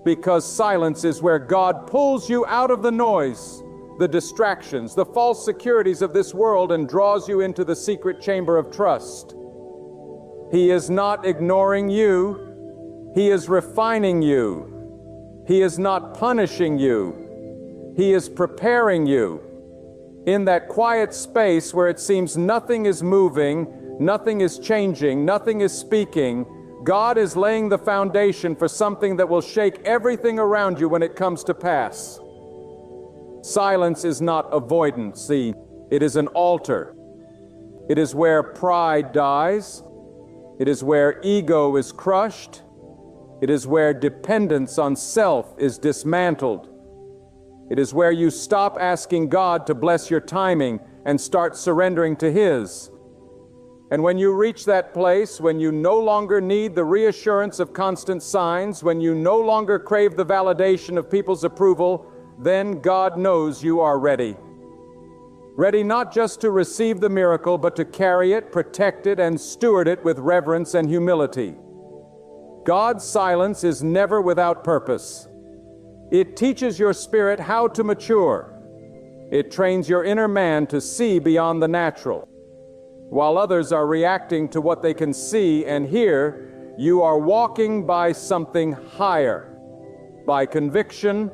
Because silence is where God pulls you out of the noise, the distractions, the false securities of this world, and draws you into the secret chamber of trust. He is not ignoring you. He is refining you. He is not punishing you. He is preparing you. In that quiet space where it seems nothing is moving, nothing is changing, nothing is speaking, God is laying the foundation for something that will shake everything around you when it comes to pass. Silence is not avoidance. See, it is an altar. It is where pride dies. It is where ego is crushed. It is where dependence on self is dismantled. It is where you stop asking God to bless your timing and start surrendering to His. And when you reach that place, when you no longer need the reassurance of constant signs, when you no longer crave the validation of people's approval, then God knows you are ready. Ready not just to receive the miracle, but to carry it, protect it, and steward it with reverence and humility. God's silence is never without purpose. It teaches your spirit how to mature. It trains your inner man to see beyond the natural. While others are reacting to what they can see and hear, you are walking by something higher, by conviction,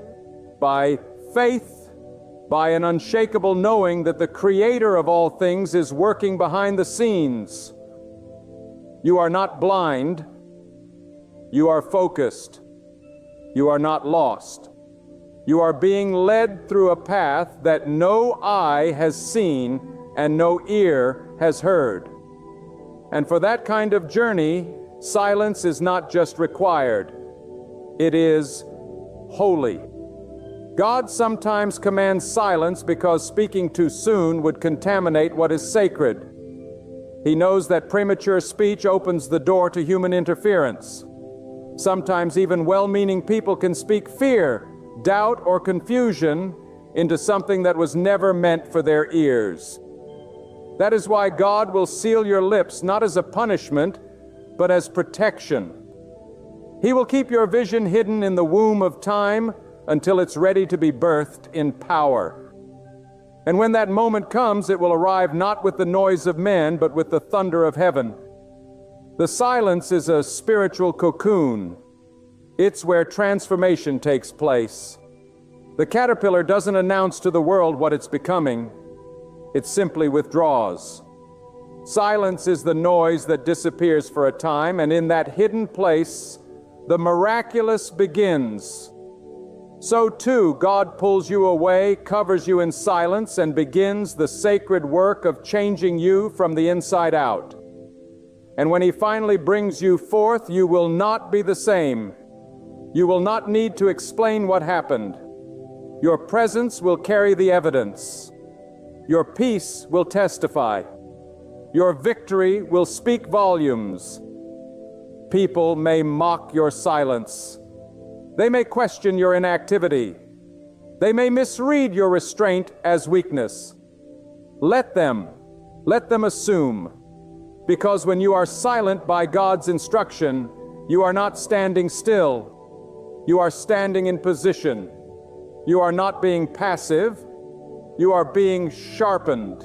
by faith, by an unshakable knowing that the Creator of all things is working behind the scenes. You are not blind. You are focused. You are not lost. You are being led through a path that no eye has seen and no ear has heard. And for that kind of journey, silence is not just required. It is holy. God sometimes commands silence because speaking too soon would contaminate what is sacred. He knows that premature speech opens the door to human interference. Sometimes even well-meaning people can speak fear, doubt, or confusion into something that was never meant for their ears. That is why God will seal your lips not as a punishment, but as protection. He will keep your vision hidden in the womb of time until it's ready to be birthed in power. And when that moment comes, it will arrive not with the noise of men, but with the thunder of heaven. The silence is a spiritual cocoon. It's where transformation takes place. The caterpillar doesn't announce to the world what it's becoming. It simply withdraws. Silence is the noise that disappears for a time, and in that hidden place, the miraculous begins. So too, God pulls you away, covers you in silence, and begins the sacred work of changing you from the inside out. And when He finally brings you forth, you will not be the same. You will not need to explain what happened. Your presence will carry the evidence. Your peace will testify. Your victory will speak volumes. People may mock your silence. They may question your inactivity. They may misread your restraint as weakness. Let them assume. Because when you are silent by God's instruction, you are not standing still. You are standing in position. You are not being passive. You are being sharpened.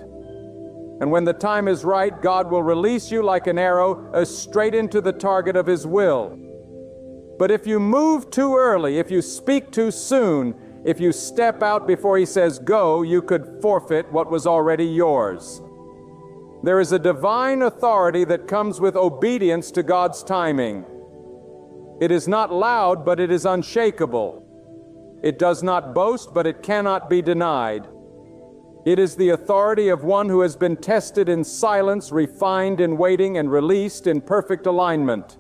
And when the time is right, God will release you like an arrow straight into the target of His will. But if you move too early, if you speak too soon, if you step out before He says go, you could forfeit what was already yours. There is a divine authority that comes with obedience to God's timing. It is not loud, but it is unshakable. It does not boast, but it cannot be denied. It is the authority of one who has been tested in silence, refined in waiting, and released in perfect alignment.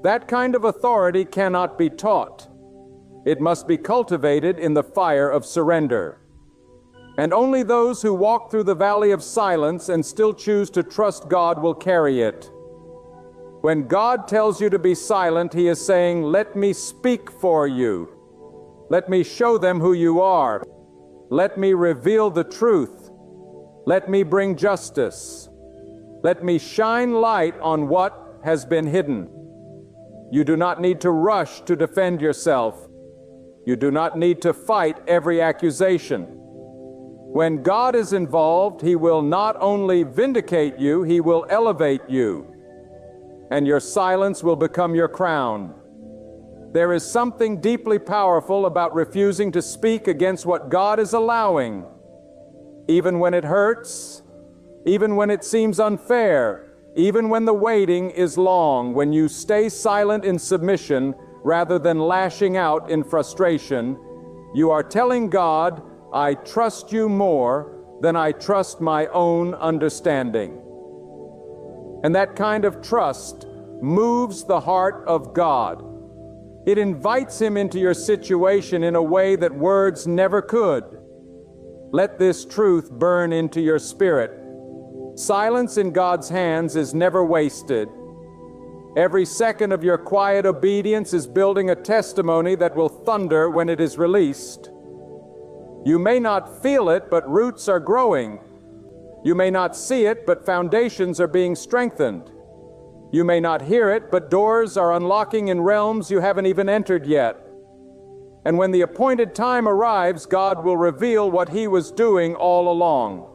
That kind of authority cannot be taught. It must be cultivated in the fire of surrender. And only those who walk through the valley of silence and still choose to trust God will carry it. When God tells you to be silent, He is saying, "Let me speak for you. Let me show them who you are. Let me reveal the truth. Let me bring justice. Let me shine light on what has been hidden." You do not need to rush to defend yourself. You do not need to fight every accusation. When God is involved, He will not only vindicate you, He will elevate you. And your silence will become your crown. There is something deeply powerful about refusing to speak against what God is allowing. Even when it hurts, even when it seems unfair, even when the waiting is long, when you stay silent in submission rather than lashing out in frustration, you are telling God, "I trust you more than I trust my own understanding." And that kind of trust moves the heart of God. It invites Him into your situation in a way that words never could. Let this truth burn into your spirit. Silence in God's hands is never wasted. Every second of your quiet obedience is building a testimony that will thunder when it is released. You may not feel it, but roots are growing. You may not see it, but foundations are being strengthened. You may not hear it, but doors are unlocking in realms you haven't even entered yet. And when the appointed time arrives, God will reveal what He was doing all along.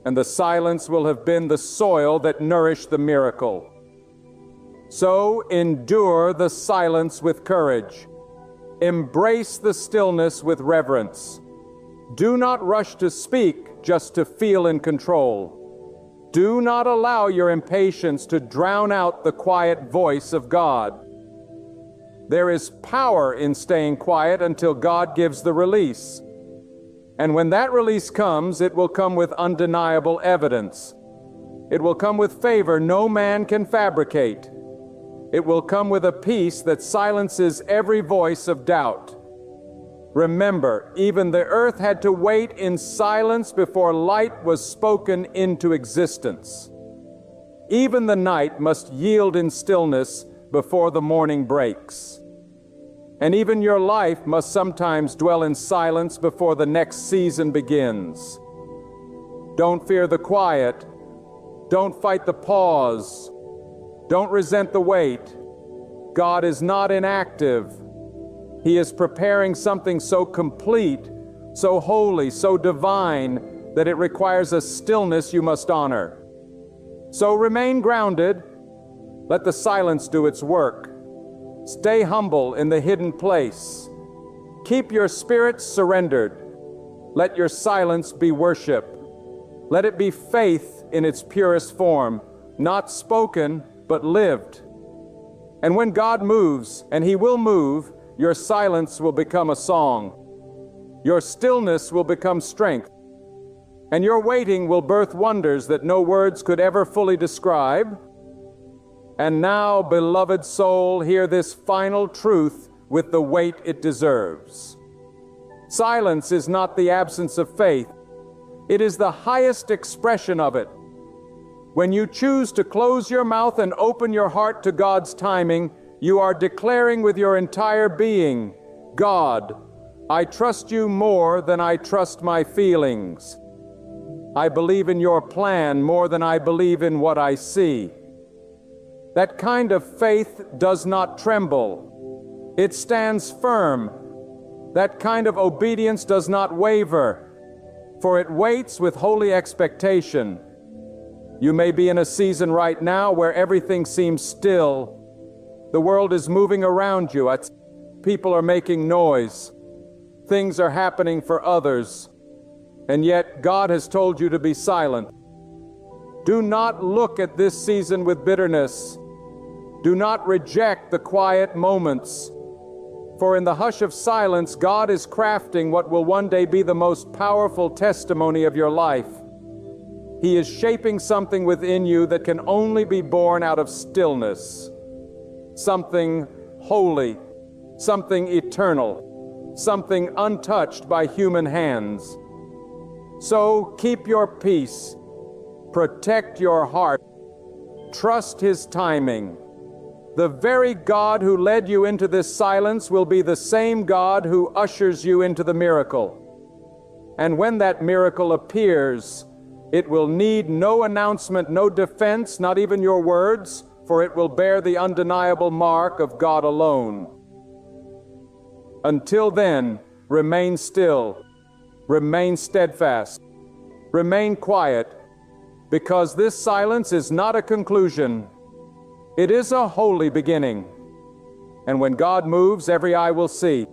And the silence will have been the soil that nourished the miracle. So endure the silence with courage. Embrace the stillness with reverence. Do not rush to speak just to feel in control. Do not allow your impatience to drown out the quiet voice of God. There is power in staying quiet until God gives the release. And when that release comes, it will come with undeniable evidence. It will come with favor no man can fabricate. It will come with a peace that silences every voice of doubt. Remember, even the earth had to wait in silence before light was spoken into existence. Even the night must yield in stillness before the morning breaks. And even your life must sometimes dwell in silence before the next season begins. Don't fear the quiet. Don't fight the pause. Don't resent the wait. God is not inactive. He is preparing something so complete, so holy, so divine, that it requires a stillness you must honor. So remain grounded. Let the silence do its work. Stay humble in the hidden place. Keep your spirit surrendered. Let your silence be worship. Let it be faith in its purest form, not spoken, but lived. And when God moves, and He will move, your silence will become a song. Your stillness will become strength. And your waiting will birth wonders that no words could ever fully describe. And now, beloved soul, hear this final truth with the weight it deserves. Silence is not the absence of faith. It is the highest expression of it. When you choose to close your mouth and open your heart to God's timing, you are declaring with your entire being, God, I trust you more than I trust my feelings. I believe in your plan more than I believe in what I see. That kind of faith does not tremble. It stands firm. That kind of obedience does not waver, for it waits with holy expectation. You may be in a season right now where everything seems still. The world is moving around you. People are making noise. Things are happening for others. And yet God has told you to be silent. Do not look at this season with bitterness. Do not reject the quiet moments. For in the hush of silence, God is crafting what will one day be the most powerful testimony of your life. He is shaping something within you that can only be born out of stillness. Something holy, something eternal, something untouched by human hands. So keep your peace, protect your heart, trust His timing. The very God who led you into this silence will be the same God who ushers you into the miracle. And when that miracle appears, it will need no announcement, no defense, not even your words, for it will bear the undeniable mark of God alone. Until then, remain still, remain steadfast, remain quiet, because this silence is not a conclusion. It is a holy beginning. And when God moves, every eye will see.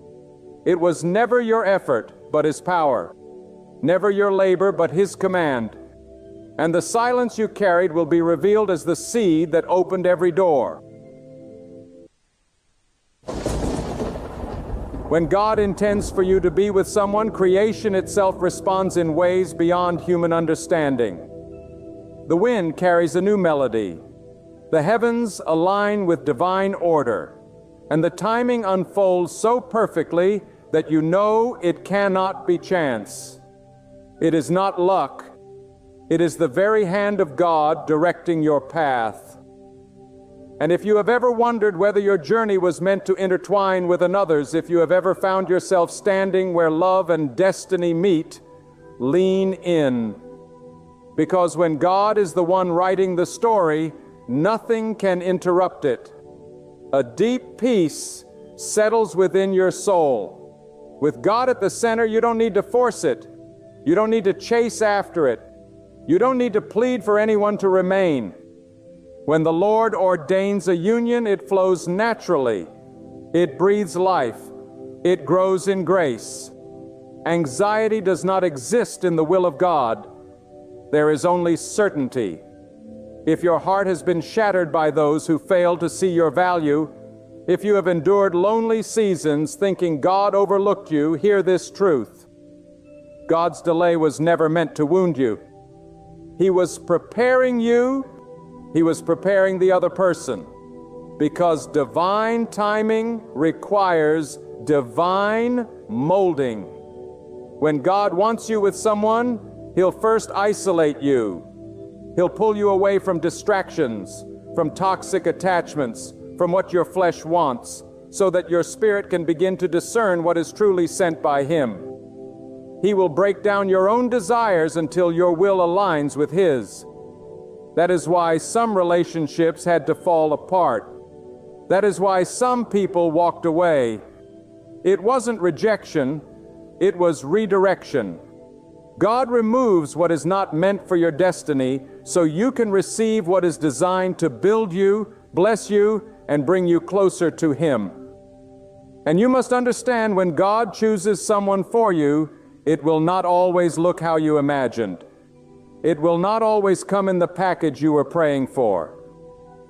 It was never your effort, but His power. Never your labor, but His command. And the silence you carried will be revealed as the seed that opened every door. When God intends for you to be with someone, creation itself responds in ways beyond human understanding. The wind carries a new melody. The heavens align with divine order, and the timing unfolds so perfectly that you know it cannot be chance. It is not luck. It is the very hand of God directing your path. And if you have ever wondered whether your journey was meant to intertwine with another's, if you have ever found yourself standing where love and destiny meet, lean in. Because when God is the one writing the story, nothing can interrupt it. A deep peace settles within your soul. With God at the center, you don't need to force it. You don't need to chase after it. You don't need to plead for anyone to remain. When the Lord ordains a union, it flows naturally. It breathes life. It grows in grace. Anxiety does not exist in the will of God. There is only certainty. If your heart has been shattered by those who failed to see your value, if you have endured lonely seasons thinking God overlooked you, hear this truth. God's delay was never meant to wound you. He was preparing you. He was preparing the other person. Because divine timing requires divine molding. When God wants you with someone, He'll first isolate you. He'll pull you away from distractions, from toxic attachments, from what your flesh wants, so that your spirit can begin to discern what is truly sent by Him. He will break down your own desires until your will aligns with His. That is why some relationships had to fall apart. That is why some people walked away. It wasn't rejection, it was redirection. God removes what is not meant for your destiny so you can receive what is designed to build you, bless you, and bring you closer to Him. And you must understand, when God chooses someone for you, it will not always look how you imagined. It will not always come in the package you were praying for,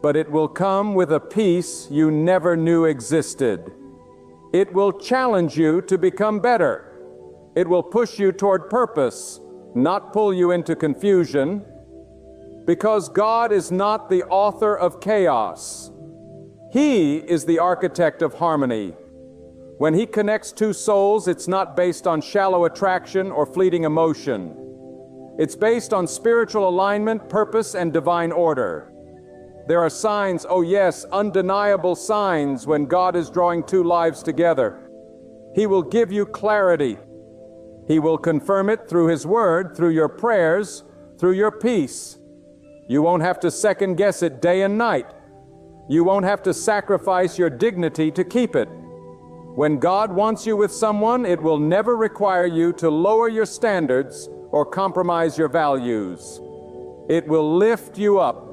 but it will come with a peace you never knew existed. It will challenge you to become better. It will push you toward purpose, not pull you into confusion, because God is not the author of chaos. He is the architect of harmony. When He connects two souls, it's not based on shallow attraction or fleeting emotion. It's based on spiritual alignment, purpose, and divine order. There are signs, oh yes, undeniable signs when God is drawing two lives together. He will give you clarity. He will confirm it through His Word, through your prayers, through your peace. You won't have to second guess it day and night. You won't have to sacrifice your dignity to keep it. When God wants you with someone, it will never require you to lower your standards or compromise your values. It will lift you up.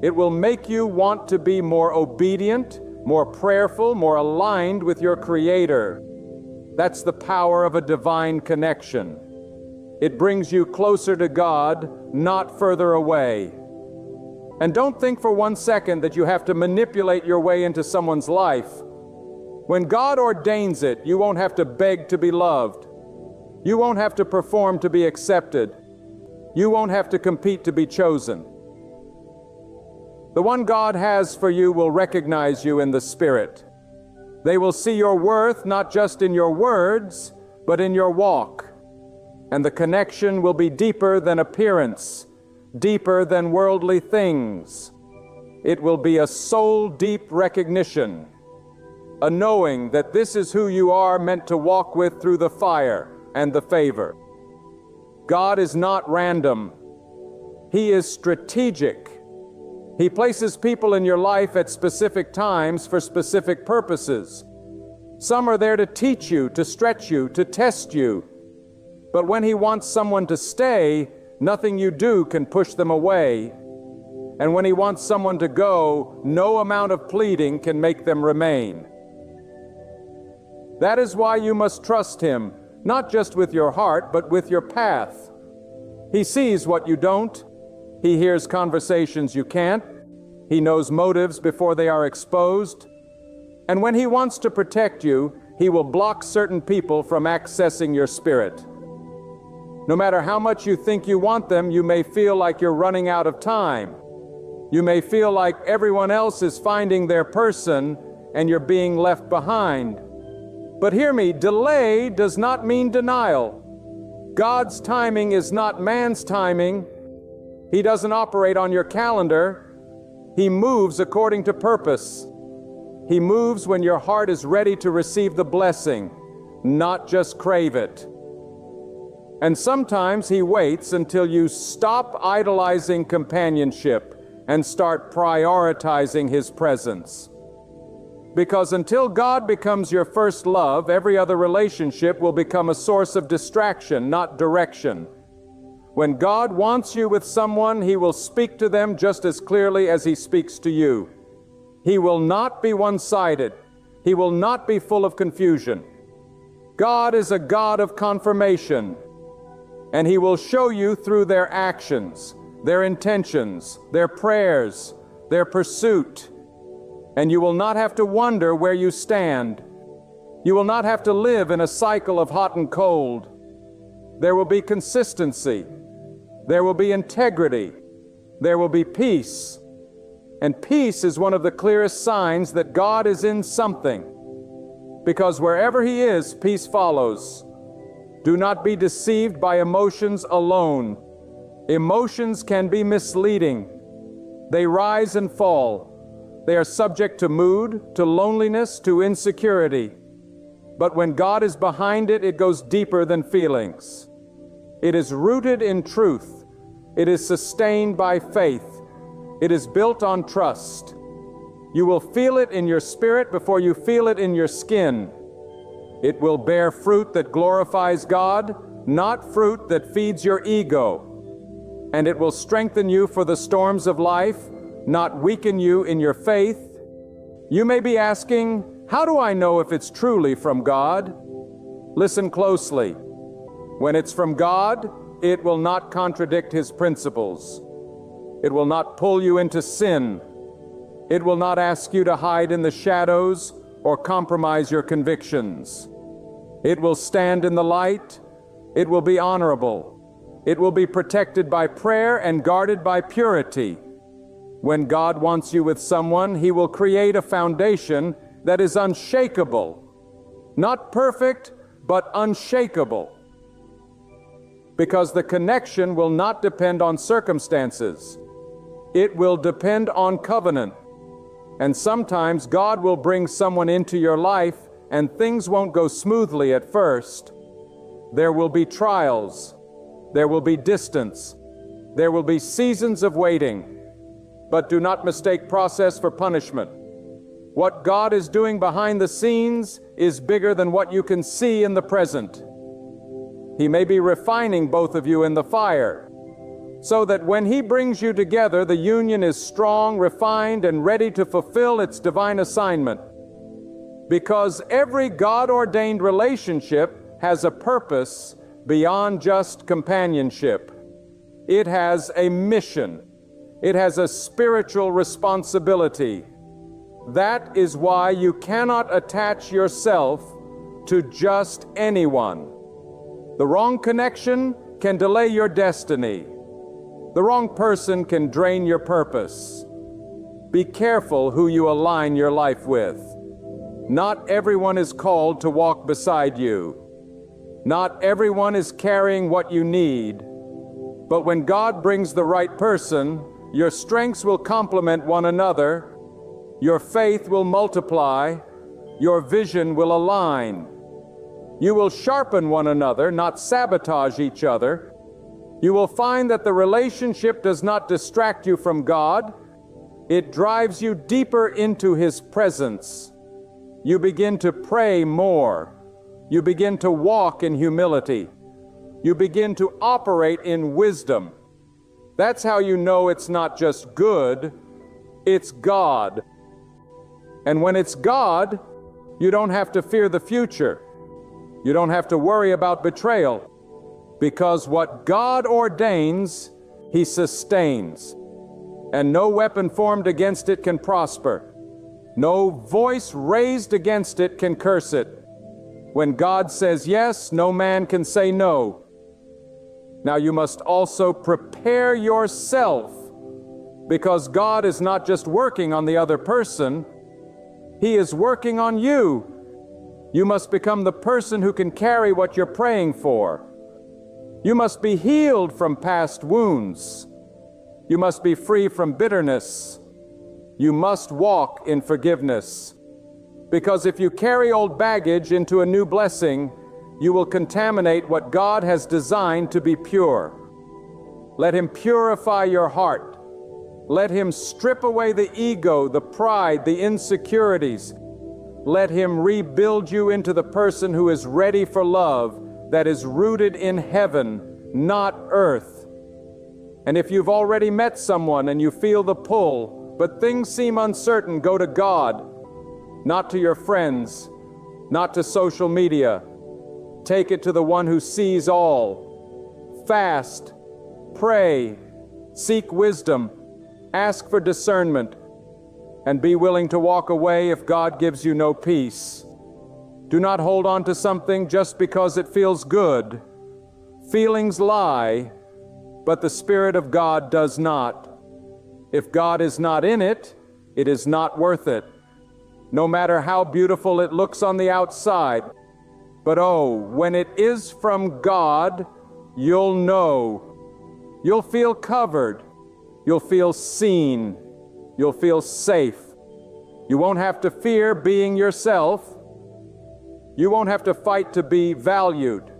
It will make you want to be more obedient, more prayerful, more aligned with your Creator. That's the power of a divine connection. It brings you closer to God, not further away. And don't think for 1 second that you have to manipulate your way into someone's life. When God ordains it, you won't have to beg to be loved. You won't have to perform to be accepted. You won't have to compete to be chosen. The one God has for you will recognize you in the Spirit. They will see your worth not just in your words, but in your walk. And the connection will be deeper than appearance, deeper than worldly things. It will be a soul-deep recognition, a knowing that this is who you are meant to walk with through the fire and the favor. God is not random. He is strategic. He places people in your life at specific times for specific purposes. Some are there to teach you, to stretch you, to test you. But when He wants someone to stay, nothing you do can push them away. And when He wants someone to go, no amount of pleading can make them remain. That is why you must trust Him, not just with your heart, but with your path. He sees what you don't. He hears conversations you can't. He knows motives before they are exposed. And when He wants to protect you, He will block certain people from accessing your spirit. No matter how much you think you want them, you may feel like you're running out of time. You may feel like everyone else is finding their person and you're being left behind. But hear me, delay does not mean denial. God's timing is not man's timing. He doesn't operate on your calendar. He moves according to purpose. He moves when your heart is ready to receive the blessing, not just crave it. And sometimes He waits until you stop idolizing companionship and start prioritizing His presence. Because until God becomes your first love, every other relationship will become a source of distraction, not direction. When God wants you with someone, He will speak to them just as clearly as He speaks to you. He will not be one-sided. He will not be full of confusion. God is a God of confirmation, and He will show you through their actions, their intentions, their prayers, their pursuit. And you will not have to wonder where you stand. You will not have to live in a cycle of hot and cold. There will be consistency. There will be integrity. There will be peace. And peace is one of the clearest signs that God is in something. Because wherever He is, peace follows. Do not be deceived by emotions alone. Emotions can be misleading. They rise and fall. They are subject to mood, to loneliness, to insecurity. But when God is behind it, it goes deeper than feelings. It is rooted in truth. It is sustained by faith. It is built on trust. You will feel it in your spirit before you feel it in your skin. It will bear fruit that glorifies God, not fruit that feeds your ego. And it will strengthen you for the storms of life, not weaken you in your faith. You may be asking, how do I know if it's truly from God? Listen closely. When it's from God, it will not contradict His principles. It will not pull you into sin. It will not ask you to hide in the shadows or compromise your convictions. It will stand in the light. It will be honorable. It will be protected by prayer and guarded by purity. When God wants you with someone, He will create a foundation that is unshakable. Not perfect, but unshakable. because the connection will not depend on circumstances. It will depend on covenant. And sometimes God will bring someone into your life and things won't go smoothly at first. There will be trials. There will be distance. There will be seasons of waiting. But do not mistake process for punishment. What God is doing behind the scenes is bigger than what you can see in the present. He may be refining both of you in the fire, so that when He brings you together, the union is strong, refined, and ready to fulfill its divine assignment. Because every God-ordained relationship has a purpose beyond just companionship. It has a mission. It has a spiritual responsibility. That is why you cannot attach yourself to just anyone. The wrong connection can delay your destiny. The wrong person can drain your purpose. Be careful who you align your life with. Not everyone is called to walk beside you. Not everyone is carrying what you need. But when God brings the right person, your strengths will complement one another, your faith will multiply, your vision will align. You will sharpen one another, not sabotage each other. You will find that the relationship does not distract you from God. It drives you deeper into His presence. You begin to pray more. You begin to walk in humility. You begin to operate in wisdom. That's how you know it's not just good, it's God. And when it's God, you don't have to fear the future. You don't have to worry about betrayal, because what God ordains, He sustains. And no weapon formed against it can prosper. No voice raised against it can curse it. When God says yes, no man can say no. Now you must also prepare yourself, because God is not just working on the other person, He is working on you. You must become the person who can carry what you're praying for. You must be healed from past wounds. You must be free from bitterness. You must walk in forgiveness. Because if you carry old baggage into a new blessing, you will contaminate what God has designed to be pure. Let Him purify your heart. Let Him strip away the ego, the pride, the insecurities. Let Him rebuild you into the person who is ready for love, that is rooted in heaven, not earth. And if you've already met someone and you feel the pull, but things seem uncertain, go to God, not to your friends, not to social media. Take it to the one who sees all. Fast, pray, seek wisdom, ask for discernment, and be willing to walk away if God gives you no peace. Do not hold on to something just because it feels good. Feelings lie, but the Spirit of God does not. If God is not in it, it is not worth it. No matter how beautiful it looks on the outside. But oh, when it is from God, you'll know. You'll feel covered. You'll feel seen. You'll feel safe. You won't have to fear being yourself. You won't have to fight to be valued.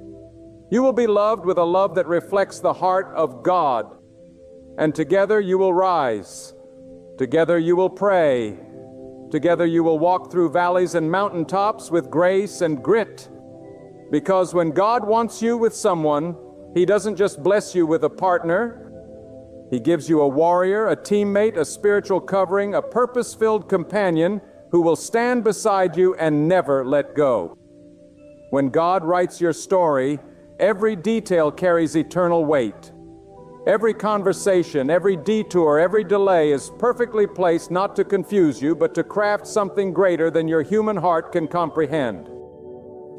You will be loved with a love that reflects the heart of God. And together you will rise. Together you will pray. Together you will walk through valleys and mountaintops with grace and grit. Because when God wants you with someone, He doesn't just bless you with a partner. He gives you a warrior, a teammate, a spiritual covering, a purpose-filled companion who will stand beside you and never let go. When God writes your story, every detail carries eternal weight. Every conversation, every detour, every delay is perfectly placed not to confuse you, but to craft something greater than your human heart can comprehend.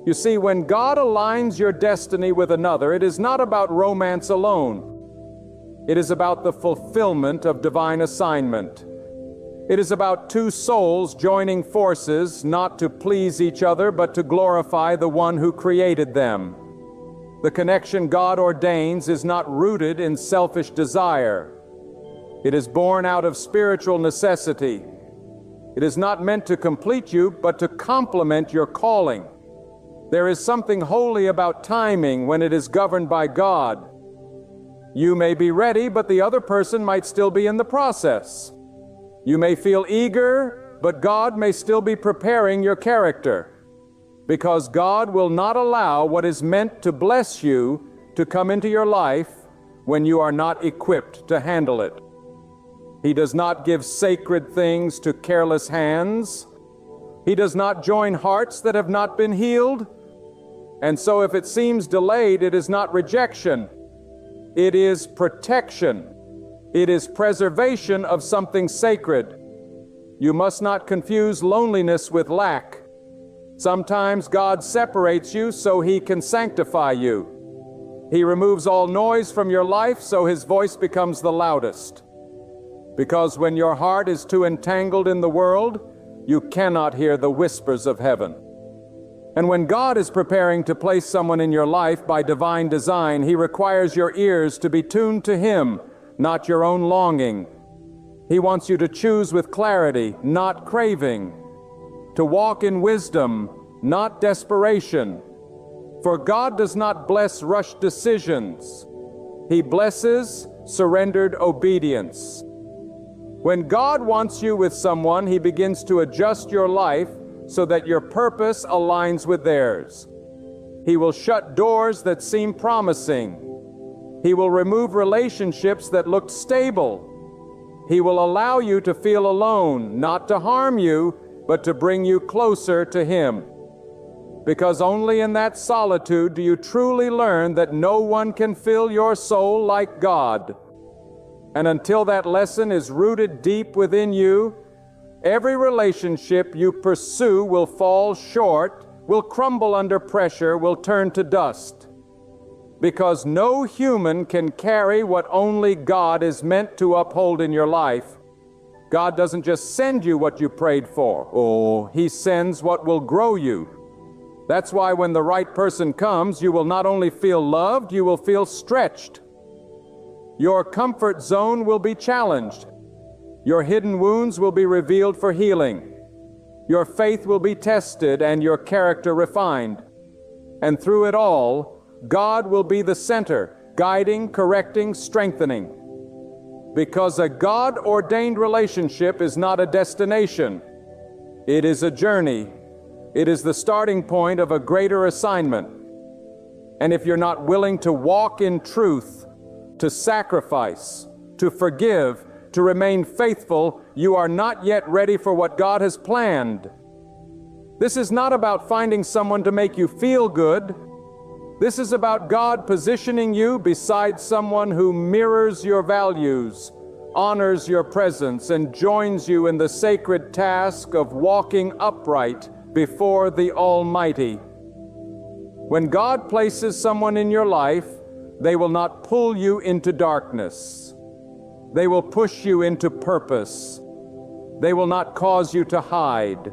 You see, when God aligns your destiny with another, it is not about romance alone. It is about the fulfillment of divine assignment. It is about two souls joining forces, not to please each other, but to glorify the one who created them. The connection God ordains is not rooted in selfish desire. It is born out of spiritual necessity. It is not meant to complete you, but to complement your calling. There is something holy about timing when it is governed by God. You may be ready, but the other person might still be in the process. You may feel eager, but God may still be preparing your character. Because God will not allow what is meant to bless you to come into your life when you are not equipped to handle it. He does not give sacred things to careless hands. He does not join hearts that have not been healed. And so if it seems delayed, it is not rejection. It is protection. It is preservation of something sacred. You must not confuse loneliness with lack. Sometimes God separates you so He can sanctify you. He removes all noise from your life so His voice becomes the loudest. Because when your heart is too entangled in the world, you cannot hear the whispers of heaven. And when God is preparing to place someone in your life by divine design, He requires your ears to be tuned to Him, not your own longing. He wants you to choose with clarity, not craving. To walk in wisdom, not desperation. For God does not bless rushed decisions. He blesses surrendered obedience. When God wants you with someone, He begins to adjust your life so that your purpose aligns with theirs. He will shut doors that seem promising. He will remove relationships that looked stable. He will allow you to feel alone, not to harm you, but to bring you closer to Him. Because only in that solitude do you truly learn that no one can fill your soul like God. And until that lesson is rooted deep within you, every relationship you pursue will fall short, will crumble under pressure, will turn to dust. Because no human can carry what only God is meant to uphold in your life. God doesn't just send you what you prayed for. Oh, He sends what will grow you. That's why when the right person comes, you will not only feel loved, you will feel stretched. Your comfort zone will be challenged. Your hidden wounds will be revealed for healing. Your faith will be tested and your character refined. And through it all, God will be the center, guiding, correcting, strengthening. Because a God-ordained relationship is not a destination. It is a journey. It is the starting point of a greater assignment. And if you're not willing to walk in truth, to sacrifice, to forgive, to remain faithful, you are not yet ready for what God has planned. This is not about finding someone to make you feel good. This is about God positioning you beside someone who mirrors your values, honors your presence, and joins you in the sacred task of walking upright before the Almighty. When God places someone in your life, they will not pull you into darkness. They will push you into purpose. They will not cause you to hide.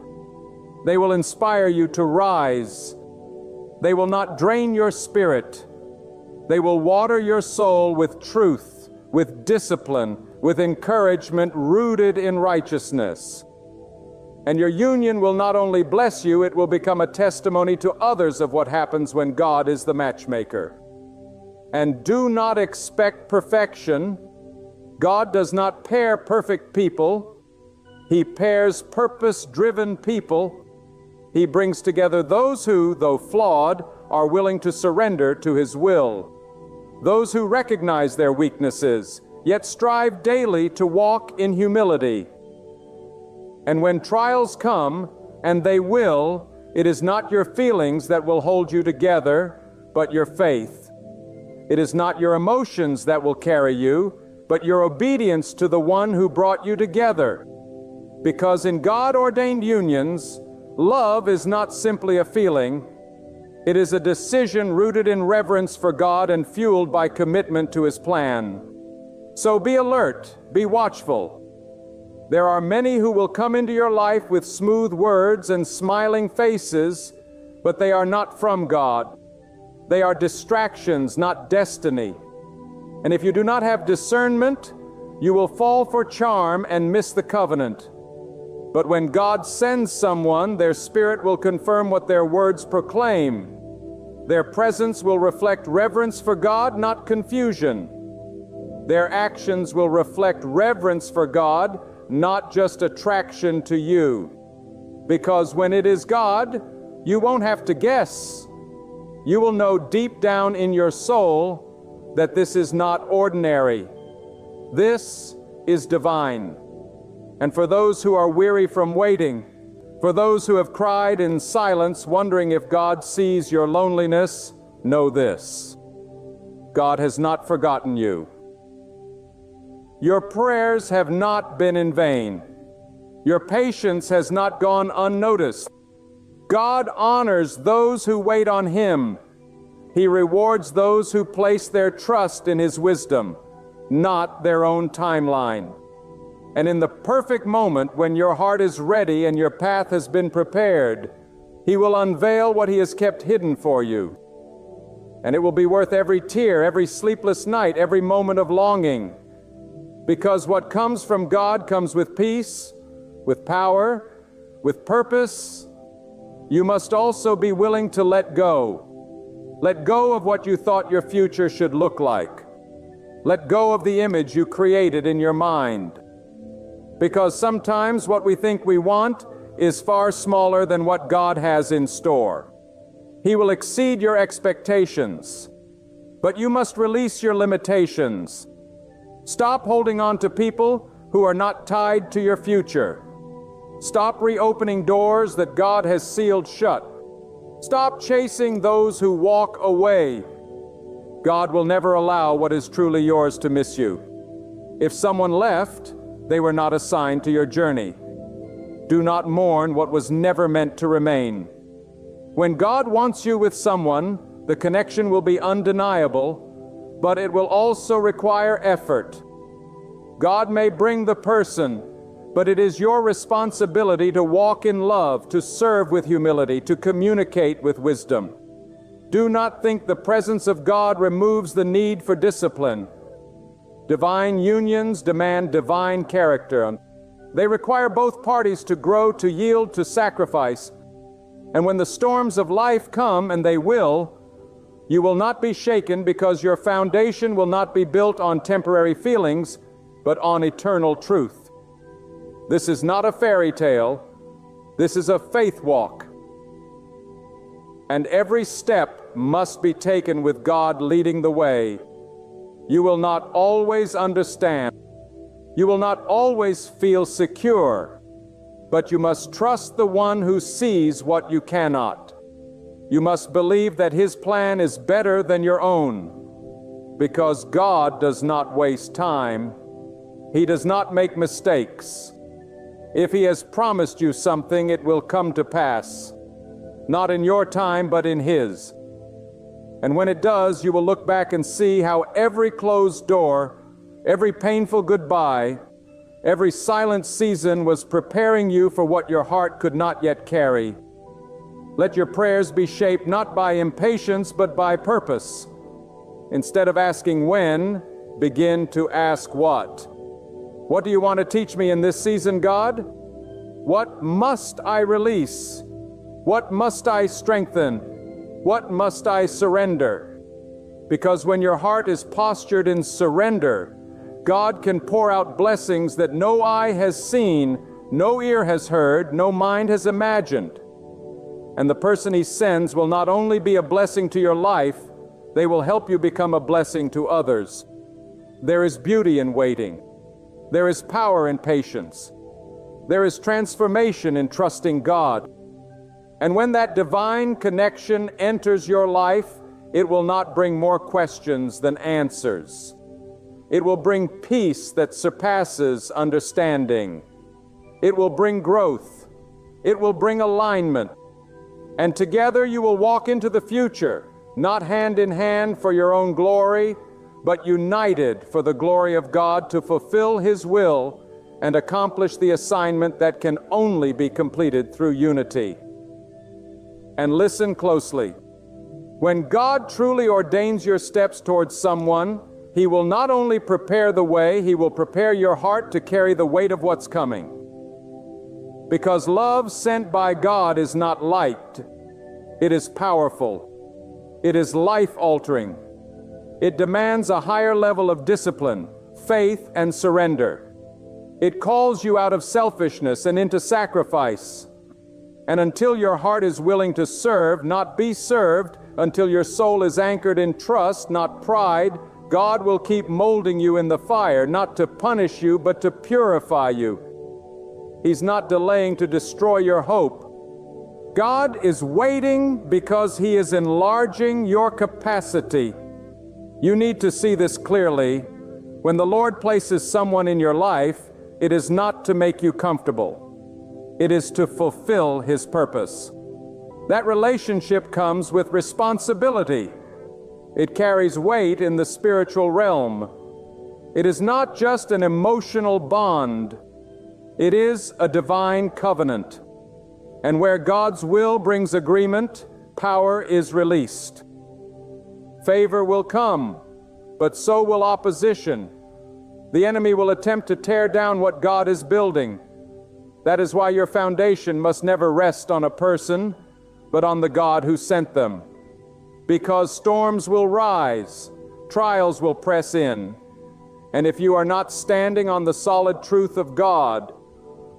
They will inspire you to rise. They will not drain your spirit. They will water your soul with truth, with discipline, with encouragement rooted in righteousness. And your union will not only bless you, it will become a testimony to others of what happens when God is the matchmaker. And do not expect perfection. God does not pair perfect people. He pairs purpose-driven people. He brings together those who, though flawed, are willing to surrender to His will. Those who recognize their weaknesses, yet strive daily to walk in humility. And when trials come, and they will, it is not your feelings that will hold you together, but your faith. It is not your emotions that will carry you, but your obedience to the one who brought you together. Because in God-ordained unions, love is not simply a feeling. It is a decision rooted in reverence for God and fueled by commitment to His plan. So be alert, be watchful. There are many who will come into your life with smooth words and smiling faces, but they are not from God. They are distractions, not destiny. And if you do not have discernment, you will fall for charm and miss the covenant. But when God sends someone, their spirit will confirm what their words proclaim. Their presence will reflect reverence for God, not confusion. Their actions will reflect reverence for God, not just attraction to you. Because when it is God, you won't have to guess. You will know deep down in your soul that this is not ordinary. This is divine. And for those who are weary from waiting, for those who have cried in silence wondering if God sees your loneliness, know this: God has not forgotten you. Your prayers have not been in vain. Your patience has not gone unnoticed. God honors those who wait on Him. He rewards those who place their trust in His wisdom, not their own timeline. And in the perfect moment when your heart is ready and your path has been prepared, He will unveil what He has kept hidden for you. And it will be worth every tear, every sleepless night, every moment of longing. Because what comes from God comes with peace, with power, with purpose. You must also be willing to let go. Let go of what you thought your future should look like. Let go of the image you created in your mind. Because sometimes what we think we want is far smaller than what God has in store. He will exceed your expectations, but you must release your limitations. Stop holding on to people who are not tied to your future. Stop reopening doors that God has sealed shut. Stop chasing those who walk away. God will never allow what is truly yours to miss you. If someone left, they were not assigned to your journey. Do not mourn what was never meant to remain. When God wants you with someone, the connection will be undeniable, but it will also require effort. God may bring the person, but it is your responsibility to walk in love, to serve with humility, to communicate with wisdom. Do not think the presence of God removes the need for discipline. Divine unions demand divine character. They require both parties to grow, to yield, to sacrifice. And when the storms of life come, and they will, you will not be shaken because your foundation will not be built on temporary feelings, but on eternal truth. This is not a fairy tale. This is a faith walk. And every step must be taken with God leading the way. You will not always understand. You will not always feel secure, but you must trust the one who sees what you cannot. You must believe that His plan is better than your own, because God does not waste time. He does not make mistakes. If He has promised you something, it will come to pass, not in your time, but in His. And when it does, you will look back and see how every closed door, every painful goodbye, every silent season was preparing you for what your heart could not yet carry. Let your prayers be shaped not by impatience, but by purpose. Instead of asking when, begin to ask what. What do you want to teach me in this season, God? What must I release? What must I strengthen? What must I surrender? Because when your heart is postured in surrender, God can pour out blessings that no eye has seen, no ear has heard, no mind has imagined. And the person He sends will not only be a blessing to your life, they will help you become a blessing to others. There is beauty in waiting. There is power in patience. There is transformation in trusting God. And when that divine connection enters your life, it will not bring more questions than answers. It will bring peace that surpasses understanding. It will bring growth. It will bring alignment. And together you will walk into the future, not hand in hand for your own glory, but united for the glory of God to fulfill His will and accomplish the assignment that can only be completed through unity. And listen closely. When God truly ordains your steps towards someone, He will not only prepare the way, He will prepare your heart to carry the weight of what's coming. Because love sent by God is not light. It is powerful. It is life-altering. It demands a higher level of discipline, faith, and surrender. It calls you out of selfishness and into sacrifice. And until your heart is willing to serve, not be served, until your soul is anchored in trust, not pride, God will keep molding you in the fire, not to punish you, but to purify you. He's not delaying to destroy your hope. God is waiting because He is enlarging your capacity. You need to see this clearly. When the Lord places someone in your life, it is not to make you comfortable. It is to fulfill His purpose. That relationship comes with responsibility. It carries weight in the spiritual realm. It is not just an emotional bond. It is a divine covenant. And where God's will brings agreement, power is released. Favor will come, but so will opposition. The enemy will attempt to tear down what God is building. That is why your foundation must never rest on a person, but on the God who sent them. Because storms will rise, trials will press in, and if you are not standing on the solid truth of God,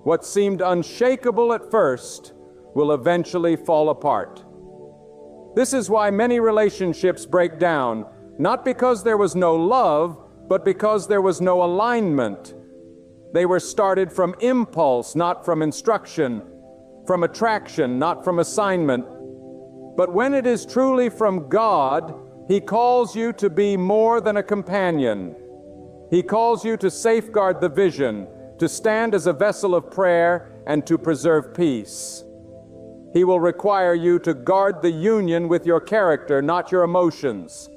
what seemed unshakable at first will eventually fall apart. This is why many relationships break down, not because there was no love, but because there was no alignment. They were started from impulse, not from instruction, from attraction, not from assignment. But when it is truly from God, He calls you to be more than a companion. He calls you to safeguard the vision, to stand as a vessel of prayer, and to preserve peace. He will require you to guard the union with your character, not your emotions,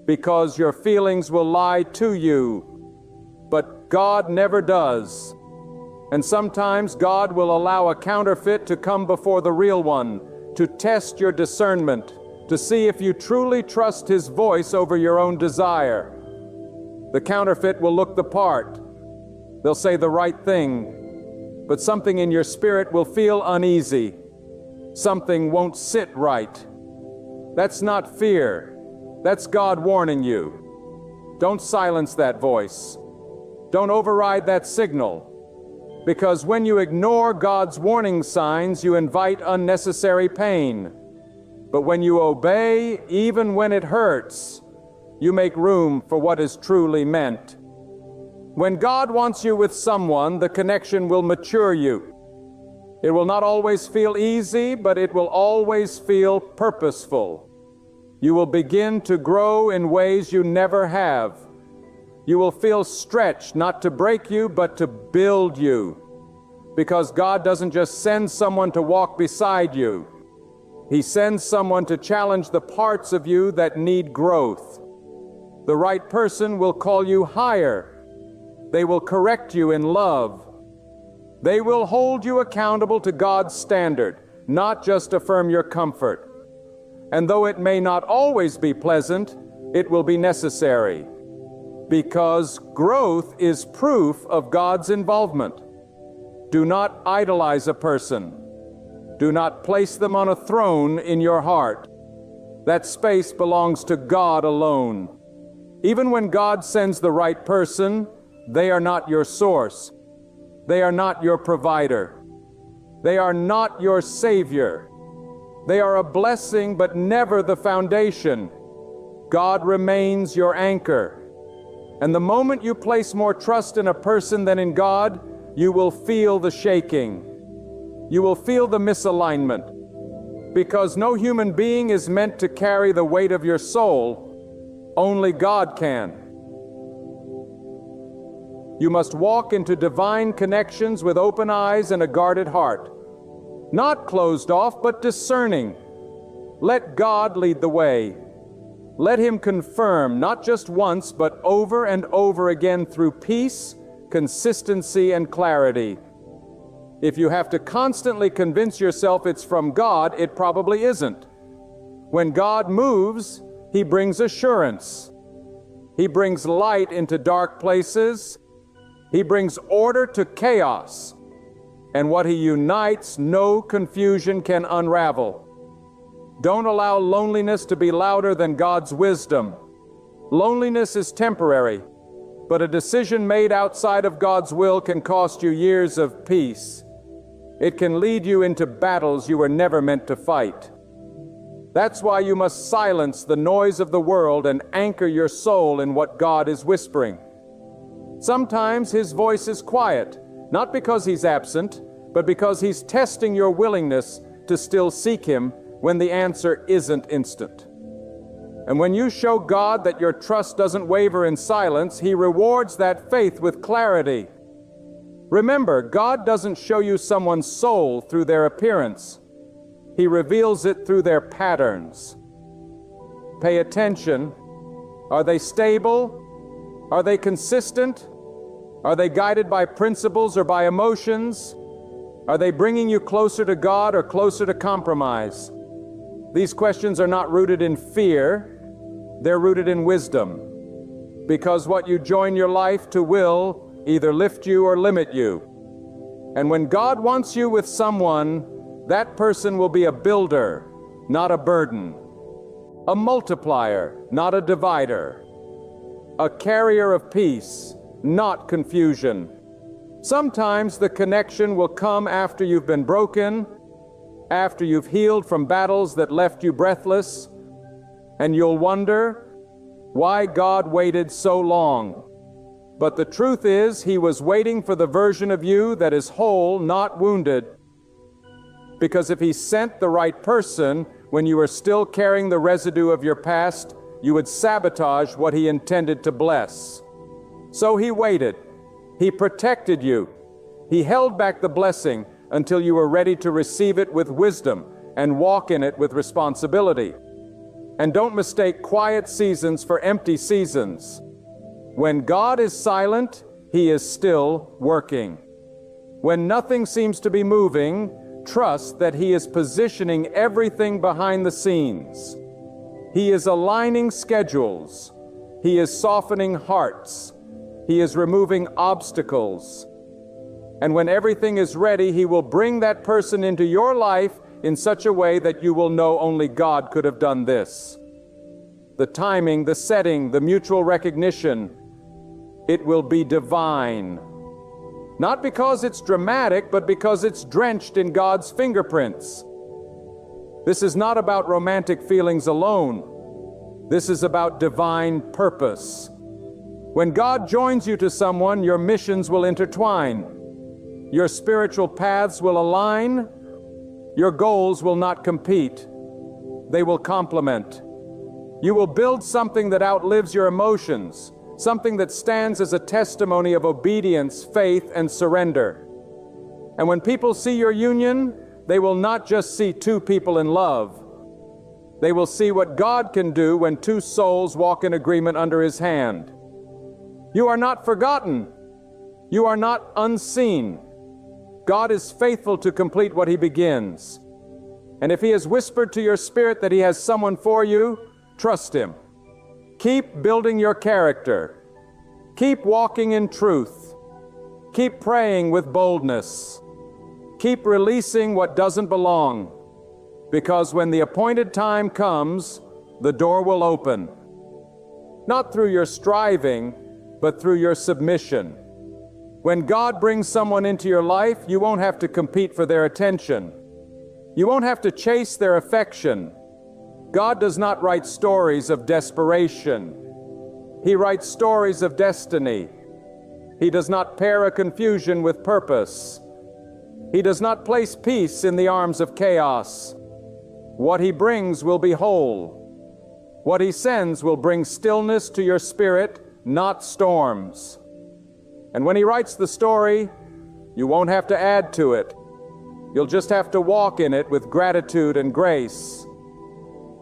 because your feelings will lie to you. But God never does. And sometimes God will allow a counterfeit to come before the real one, to test your discernment, to see if you truly trust His voice over your own desire. The counterfeit will look the part. They'll say the right thing, but something in your spirit will feel uneasy. Something won't sit right. That's not fear. That's God warning you. Don't silence that voice. Don't override that signal. Because when you ignore God's warning signs, you invite unnecessary pain. But when you obey, even when it hurts, you make room for what is truly meant. When God wants you with someone, the connection will mature you. It will not always feel easy, but it will always feel purposeful. You will begin to grow in ways you never have. You will feel stretched, not to break you, but to build you. Because God doesn't just send someone to walk beside you. He sends someone to challenge the parts of you that need growth. The right person will call you higher. They will correct you in love. They will hold you accountable to God's standard, not just affirm your comfort. And though it may not always be pleasant, it will be necessary. Because growth is proof of God's involvement. Do not idolize a person. Do not place them on a throne in your heart. That space belongs to God alone. Even when God sends the right person, they are not your source. They are not your provider. They are not your Savior. They are a blessing, but never the foundation. God remains your anchor. And the moment you place more trust in a person than in God, you will feel the shaking. You will feel the misalignment. Because no human being is meant to carry the weight of your soul. Only God can. You must walk into divine connections with open eyes and a guarded heart. Not closed off, but discerning. Let God lead the way. Let Him confirm, not just once, but over and over again through peace, consistency, and clarity. If you have to constantly convince yourself it's from God, it probably isn't. When God moves, He brings assurance. He brings light into dark places. He brings order to chaos. And what He unites, no confusion can unravel. Don't allow loneliness to be louder than God's wisdom. Loneliness is temporary, but a decision made outside of God's will can cost you years of peace. It can lead you into battles you were never meant to fight. That's why you must silence the noise of the world and anchor your soul in what God is whispering. Sometimes His voice is quiet, not because He's absent, but because He's testing your willingness to still seek Him when the answer isn't instant. And when you show God that your trust doesn't waver in silence, He rewards that faith with clarity. Remember, God doesn't show you someone's soul through their appearance. He reveals it through their patterns. Pay attention. Are they stable? Are they consistent? Are they guided by principles or by emotions? Are they bringing you closer to God or closer to compromise? These questions are not rooted in fear, they're rooted in wisdom. Because what you join your life to will either lift you or limit you. And when God wants you with someone, that person will be a builder, not a burden. A multiplier, not a divider. A carrier of peace, not confusion. Sometimes the connection will come after you've been broken, after you've healed from battles that left you breathless, and you'll wonder why God waited so long. But the truth is, He was waiting for the version of you that is whole, not wounded. Because if He sent the right person when you were still carrying the residue of your past, you would sabotage what He intended to bless. So He waited. He protected you. He held back the blessing until you were ready to receive it with wisdom and walk in it with responsibility. And don't mistake quiet seasons for empty seasons. When God is silent, He is still working. When nothing seems to be moving, trust that He is positioning everything behind the scenes. He is aligning schedules. He is softening hearts. He is removing obstacles. And when everything is ready, He will bring that person into your life in such a way that you will know only God could have done this. The timing, the setting, the mutual recognition, it will be divine. Not because it's dramatic, but because it's drenched in God's fingerprints. This is not about romantic feelings alone. This is about divine purpose. When God joins you to someone, your missions will intertwine. Your spiritual paths will align. Your goals will not compete. They will complement. You will build something that outlives your emotions, something that stands as a testimony of obedience, faith, and surrender. And when people see your union, they will not just see two people in love. They will see what God can do when two souls walk in agreement under His hand. You are not forgotten. You are not unseen. God is faithful to complete what He begins. And if He has whispered to your spirit that He has someone for you, trust Him. Keep building your character. Keep walking in truth. Keep praying with boldness. Keep releasing what doesn't belong. Because when the appointed time comes, the door will open. Not through your striving, but through your submission. When God brings someone into your life, you won't have to compete for their attention. You won't have to chase their affection. God does not write stories of desperation. He writes stories of destiny. He does not pair a confusion with purpose. He does not place peace in the arms of chaos. What He brings will be whole. What He sends will bring stillness to your spirit, not storms. And when He writes the story, you won't have to add to it. You'll just have to walk in it with gratitude and grace.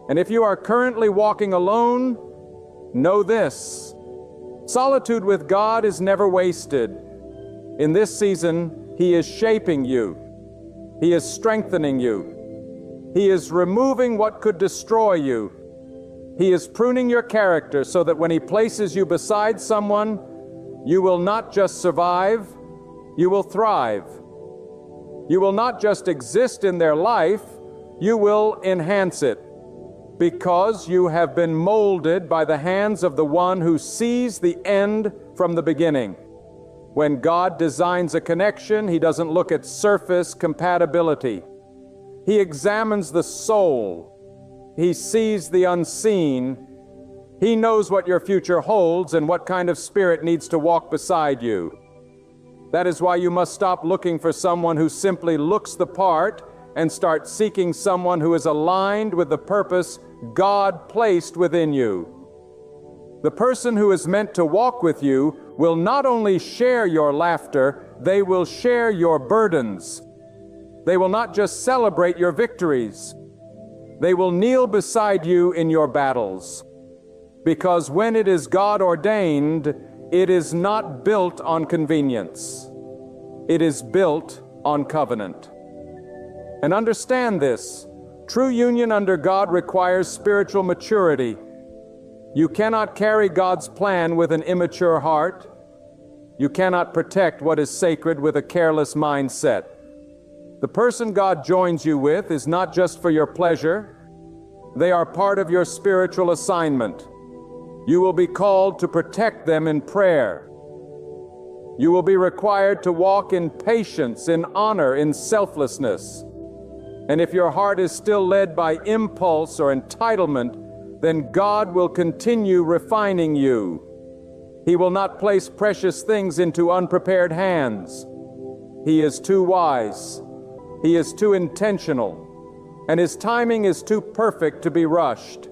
And if you are currently walking alone, know this: solitude with God is never wasted. In this season, He is shaping you. He is strengthening you. He is removing what could destroy you. He is pruning your character so that when He places you beside someone, you will not just survive, you will thrive. You will not just exist in their life, you will enhance it, because you have been molded by the hands of the one who sees the end from the beginning. When God designs a connection, He doesn't look at surface compatibility. He examines the soul. He sees the unseen. He knows what your future holds and what kind of spirit needs to walk beside you. That is why you must stop looking for someone who simply looks the part and start seeking someone who is aligned with the purpose God placed within you. The person who is meant to walk with you will not only share your laughter, they will share your burdens. They will not just celebrate your victories. They will kneel beside you in your battles. Because when it is God ordained, it is not built on convenience. It is built on covenant. And understand this, true union under God requires spiritual maturity. You cannot carry God's plan with an immature heart. You cannot protect what is sacred with a careless mindset. The person God joins you with is not just for your pleasure. They are part of your spiritual assignment. You will be called to protect them in prayer. You will be required to walk in patience, in honor, in selflessness. And if your heart is still led by impulse or entitlement, then God will continue refining you. He will not place precious things into unprepared hands. He is too wise. He is too intentional. And His timing is too perfect to be rushed.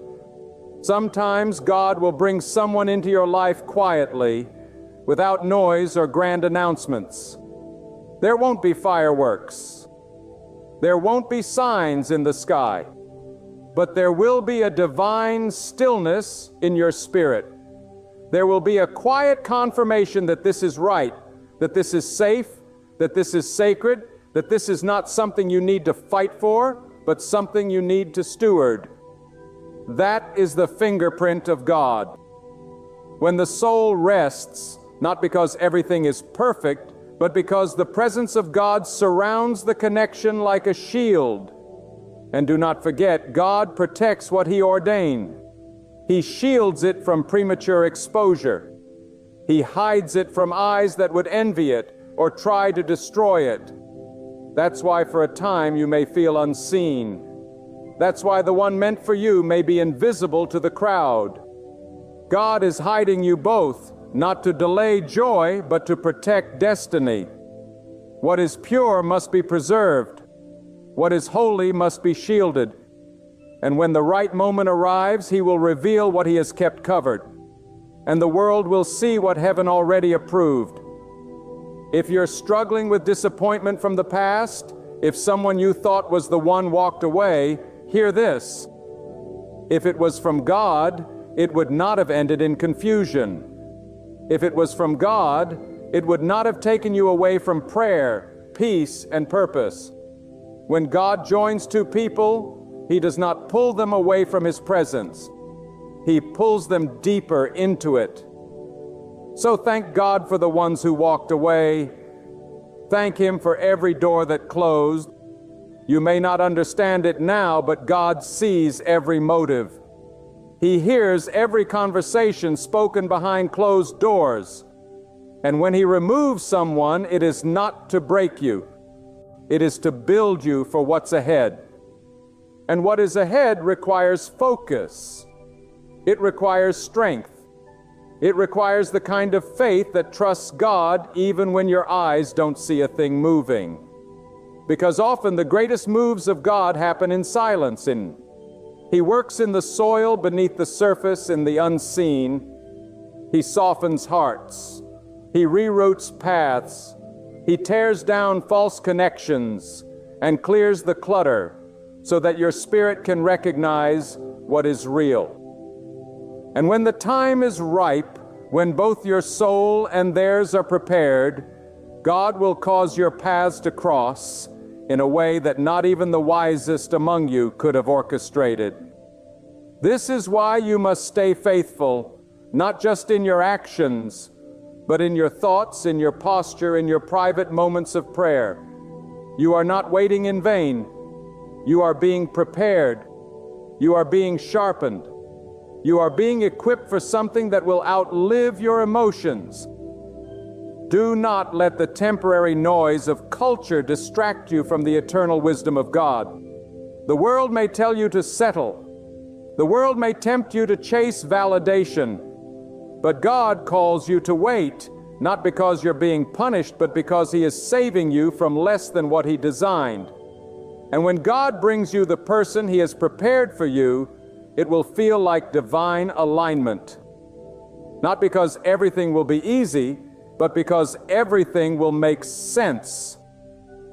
Sometimes God will bring someone into your life quietly, without noise or grand announcements. There won't be fireworks. There won't be signs in the sky. But there will be a divine stillness in your spirit. There will be a quiet confirmation that this is right, that this is safe, that this is sacred, that this is not something you need to fight for, but something you need to steward. That is the fingerprint of God. When the soul rests, not because everything is perfect, but because the presence of God surrounds the connection like a shield. And do not forget, God protects what He ordained. He shields it from premature exposure. He hides it from eyes that would envy it or try to destroy it. That's why for a time you may feel unseen. That's why the one meant for you may be invisible to the crowd. God is hiding you both, not to delay joy, but to protect destiny. What is pure must be preserved. What is holy must be shielded. And when the right moment arrives, He will reveal what He has kept covered. And the world will see what heaven already approved. If you're struggling with disappointment from the past, if someone you thought was the one walked away, hear this. If it was from God, it would not have ended in confusion. If it was from God, it would not have taken you away from prayer, peace, and purpose. When God joins two people, He does not pull them away from His presence. He pulls them deeper into it. So thank God for the ones who walked away. Thank Him for every door that closed. You may not understand it now, but God sees every motive. He hears every conversation spoken behind closed doors. And when He removes someone, it is not to break you. It is to build you for what's ahead. And what is ahead requires focus. It requires strength. It requires the kind of faith that trusts God even when your eyes don't see a thing moving. Because often the greatest moves of God happen in silence. He works in the soil beneath the surface in the unseen. He softens hearts. He reroutes paths. He tears down false connections and clears the clutter so that your spirit can recognize what is real. And when the time is ripe, when both your soul and theirs are prepared, God will cause your paths to cross, in a way that not even the wisest among you could have orchestrated. This is why you must stay faithful, not just in your actions, but in your thoughts, in your posture, in your private moments of prayer. You are not waiting in vain. You are being prepared. You are being sharpened. You are being equipped for something that will outlive your emotions. Do not let the temporary noise of culture distract you from the eternal wisdom of God. The world may tell you to settle. The world may tempt you to chase validation. But God calls you to wait, not because you're being punished, but because He is saving you from less than what He designed. And when God brings you the person He has prepared for you, it will feel like divine alignment. Not because everything will be easy, but because everything will make sense.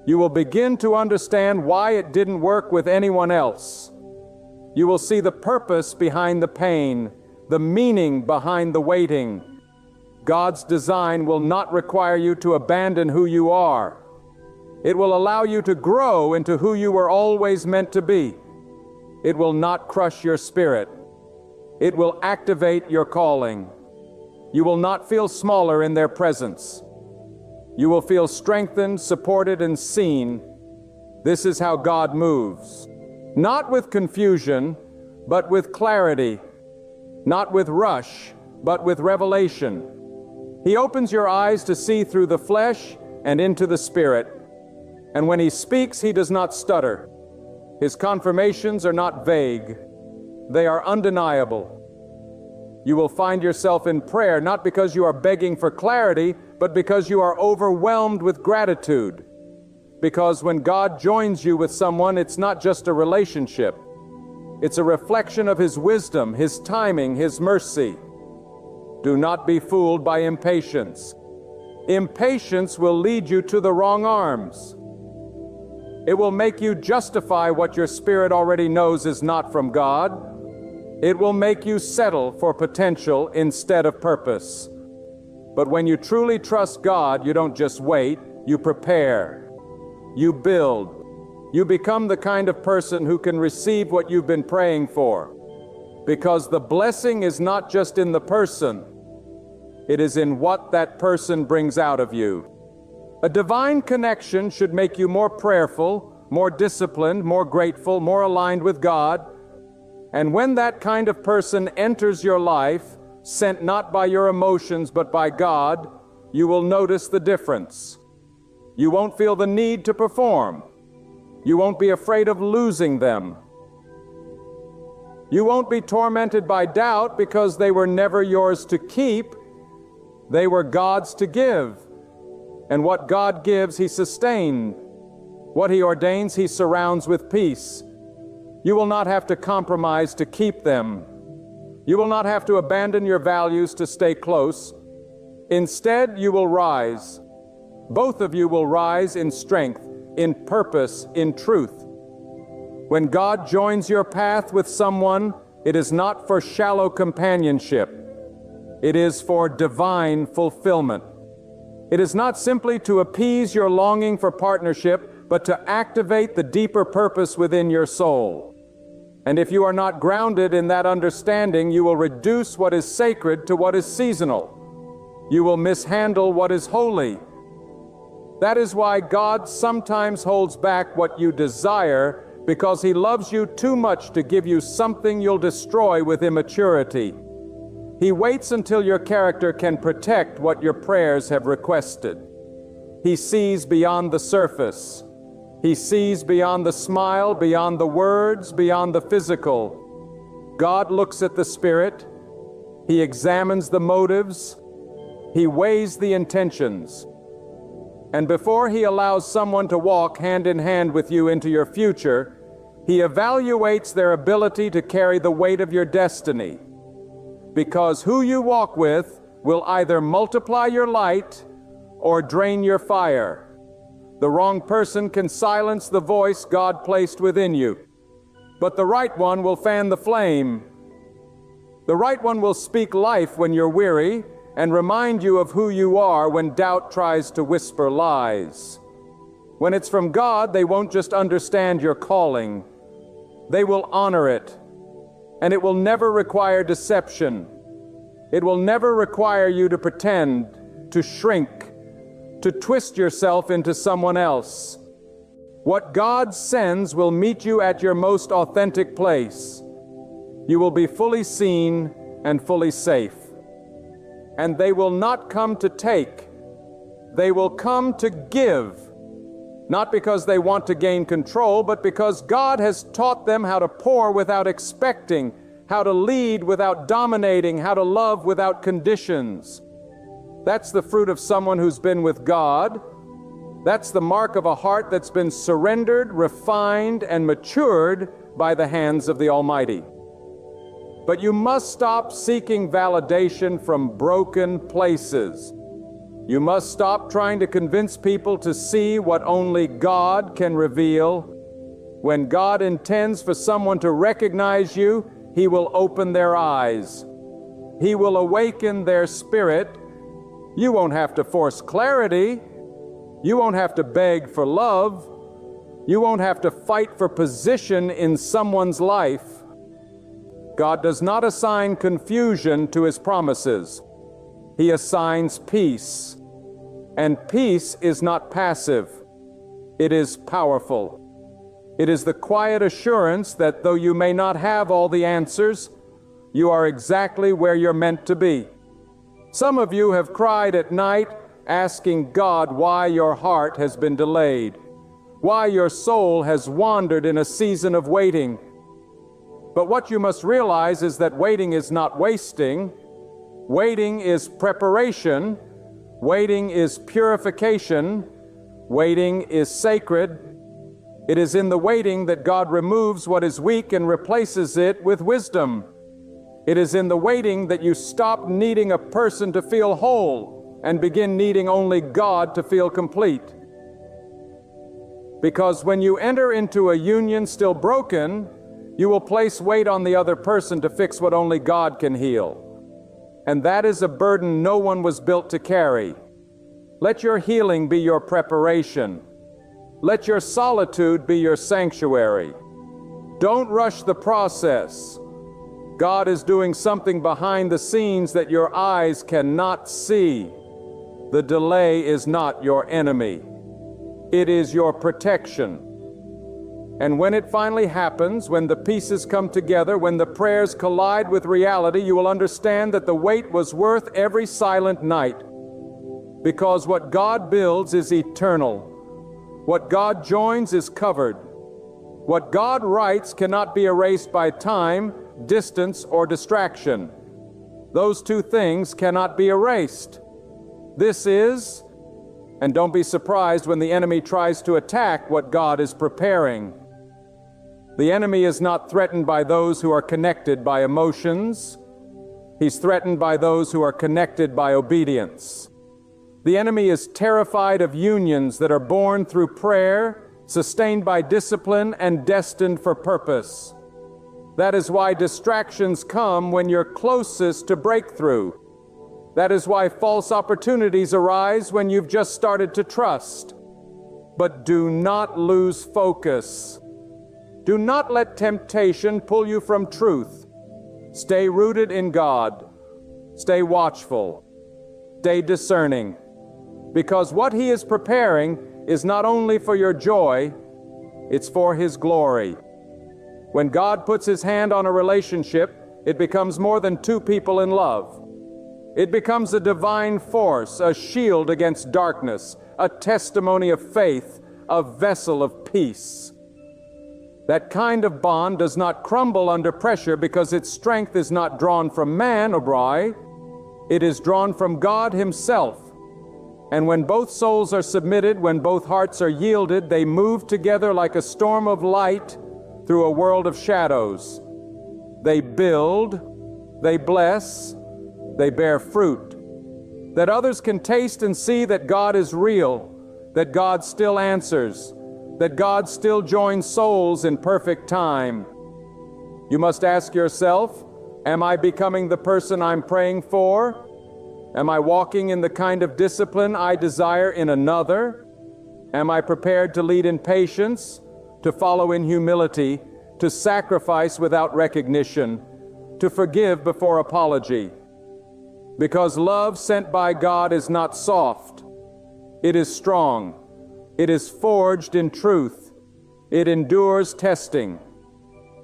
You will begin to understand why it didn't work with anyone else. You will see the purpose behind the pain, the meaning behind the waiting. God's design will not require you to abandon who you are. It will allow you to grow into who you were always meant to be. It will not crush your spirit. It will activate your calling. You will not feel smaller in their presence. You will feel strengthened, supported, and seen. This is how God moves. Not with confusion, but with clarity. Not with rush, but with revelation. He opens your eyes to see through the flesh and into the spirit. And when He speaks, He does not stutter. His confirmations are not vague. They are undeniable. You will find yourself in prayer not because you are begging for clarity, but because you are overwhelmed with gratitude. Because when God joins you with someone, it's not just a relationship. It's a reflection of His wisdom, His timing, His mercy. Do not be fooled by impatience. Impatience will lead you to the wrong arms. It will make you justify what your spirit already knows is not from God. It will make you settle for potential instead of purpose. But when you truly trust God, you don't just wait, you prepare. You build. You become the kind of person who can receive what you've been praying for. Because the blessing is not just in the person, it is in what that person brings out of you. A divine connection should make you more prayerful, more disciplined, more grateful, more aligned with God. And when that kind of person enters your life, sent not by your emotions but by God, you will notice the difference. You won't feel the need to perform. You won't be afraid of losing them. You won't be tormented by doubt because they were never yours to keep. They were God's to give. And what God gives, He sustains. What He ordains, He surrounds with peace. You will not have to compromise to keep them. You will not have to abandon your values to stay close. Instead, you will rise. Both of you will rise in strength, in purpose, in truth. When God joins your path with someone, it is not for shallow companionship. It is for divine fulfillment. It is not simply to appease your longing for partnership, but to activate the deeper purpose within your soul. And if you are not grounded in that understanding, you will reduce what is sacred to what is seasonal. You will mishandle what is holy. That is why God sometimes holds back what you desire, because He loves you too much to give you something you'll destroy with immaturity. He waits until your character can protect what your prayers have requested. He sees beyond the surface. He sees beyond the smile, beyond the words, beyond the physical. God looks at the spirit. He examines the motives. He weighs the intentions. And before He allows someone to walk hand in hand with you into your future, He evaluates their ability to carry the weight of your destiny. Because who you walk with will either multiply your light or drain your fire. The wrong person can silence the voice God placed within you, but the right one will fan the flame. The right one will speak life when you're weary and remind you of who you are when doubt tries to whisper lies. When it's from God, they won't just understand your calling. They will honor it. And it will never require deception. It will never require you to pretend, to shrink, to twist yourself into someone else. What God sends will meet you at your most authentic place. You will be fully seen and fully safe. And they will not come to take. They will come to give. Not because they want to gain control, but because God has taught them how to pour without expecting, how to lead without dominating, how to love without conditions. That's the fruit of someone who's been with God. That's the mark of a heart that's been surrendered, refined, and matured by the hands of the Almighty. But you must stop seeking validation from broken places. You must stop trying to convince people to see what only God can reveal. When God intends for someone to recognize you, He will open their eyes. He will awaken their spirit. You won't have to force clarity. You won't have to beg for love. You won't have to fight for position in someone's life. God does not assign confusion to His promises. He assigns peace. And peace is not passive. It is powerful. It is the quiet assurance that though you may not have all the answers, you are exactly where you're meant to be. Some of you have cried at night asking God why your heart has been delayed, why your soul has wandered in a season of waiting. But what you must realize is that waiting is not wasting. Waiting is preparation. Waiting is purification. Waiting is sacred. It is in the waiting that God removes what is weak and replaces it with wisdom. It is in the waiting that you stop needing a person to feel whole and begin needing only God to feel complete. Because when you enter into a union still broken, you will place weight on the other person to fix what only God can heal. And that is a burden no one was built to carry. Let your healing be your preparation. Let your solitude be your sanctuary. Don't rush the process. God is doing something behind the scenes that your eyes cannot see. The delay is not your enemy. It is your protection. And when it finally happens, when the pieces come together, when the prayers collide with reality, you will understand that the wait was worth every silent night. Because what God builds is eternal. What God joins is covered. What God writes cannot be erased by time, distance, or distraction. Those two things cannot be erased. This is, and don't be surprised when the enemy tries to attack what God is preparing. The enemy is not threatened by those who are connected by emotions. He's threatened by those who are connected by obedience. The enemy is terrified of unions that are born through prayer, sustained by discipline, and destined for purpose. That is why distractions come when you're closest to breakthrough. That is why false opportunities arise when you've just started to trust. But do not lose focus. Do not let temptation pull you from truth. Stay rooted in God. Stay watchful. Stay discerning. Because what He is preparing is not only for your joy, it's for His glory. When God puts His hand on a relationship, it becomes more than two people in love. It becomes a divine force, a shield against darkness, a testimony of faith, a vessel of peace. That kind of bond does not crumble under pressure because its strength is not drawn from man or bride. It is drawn from God Himself. And when both souls are submitted, when both hearts are yielded, they move together like a storm of light through a world of shadows. They build, they bless, they bear fruit. That others can taste and see that God is real, that God still answers, that God still joins souls in perfect time. You must ask yourself, am I becoming the person I'm praying for? Am I walking in the kind of discipline I desire in another? Am I prepared to lead in patience, to follow in humility, to sacrifice without recognition, to forgive before apology? Because love sent by God is not soft. It is strong. It is forged in truth. It endures testing.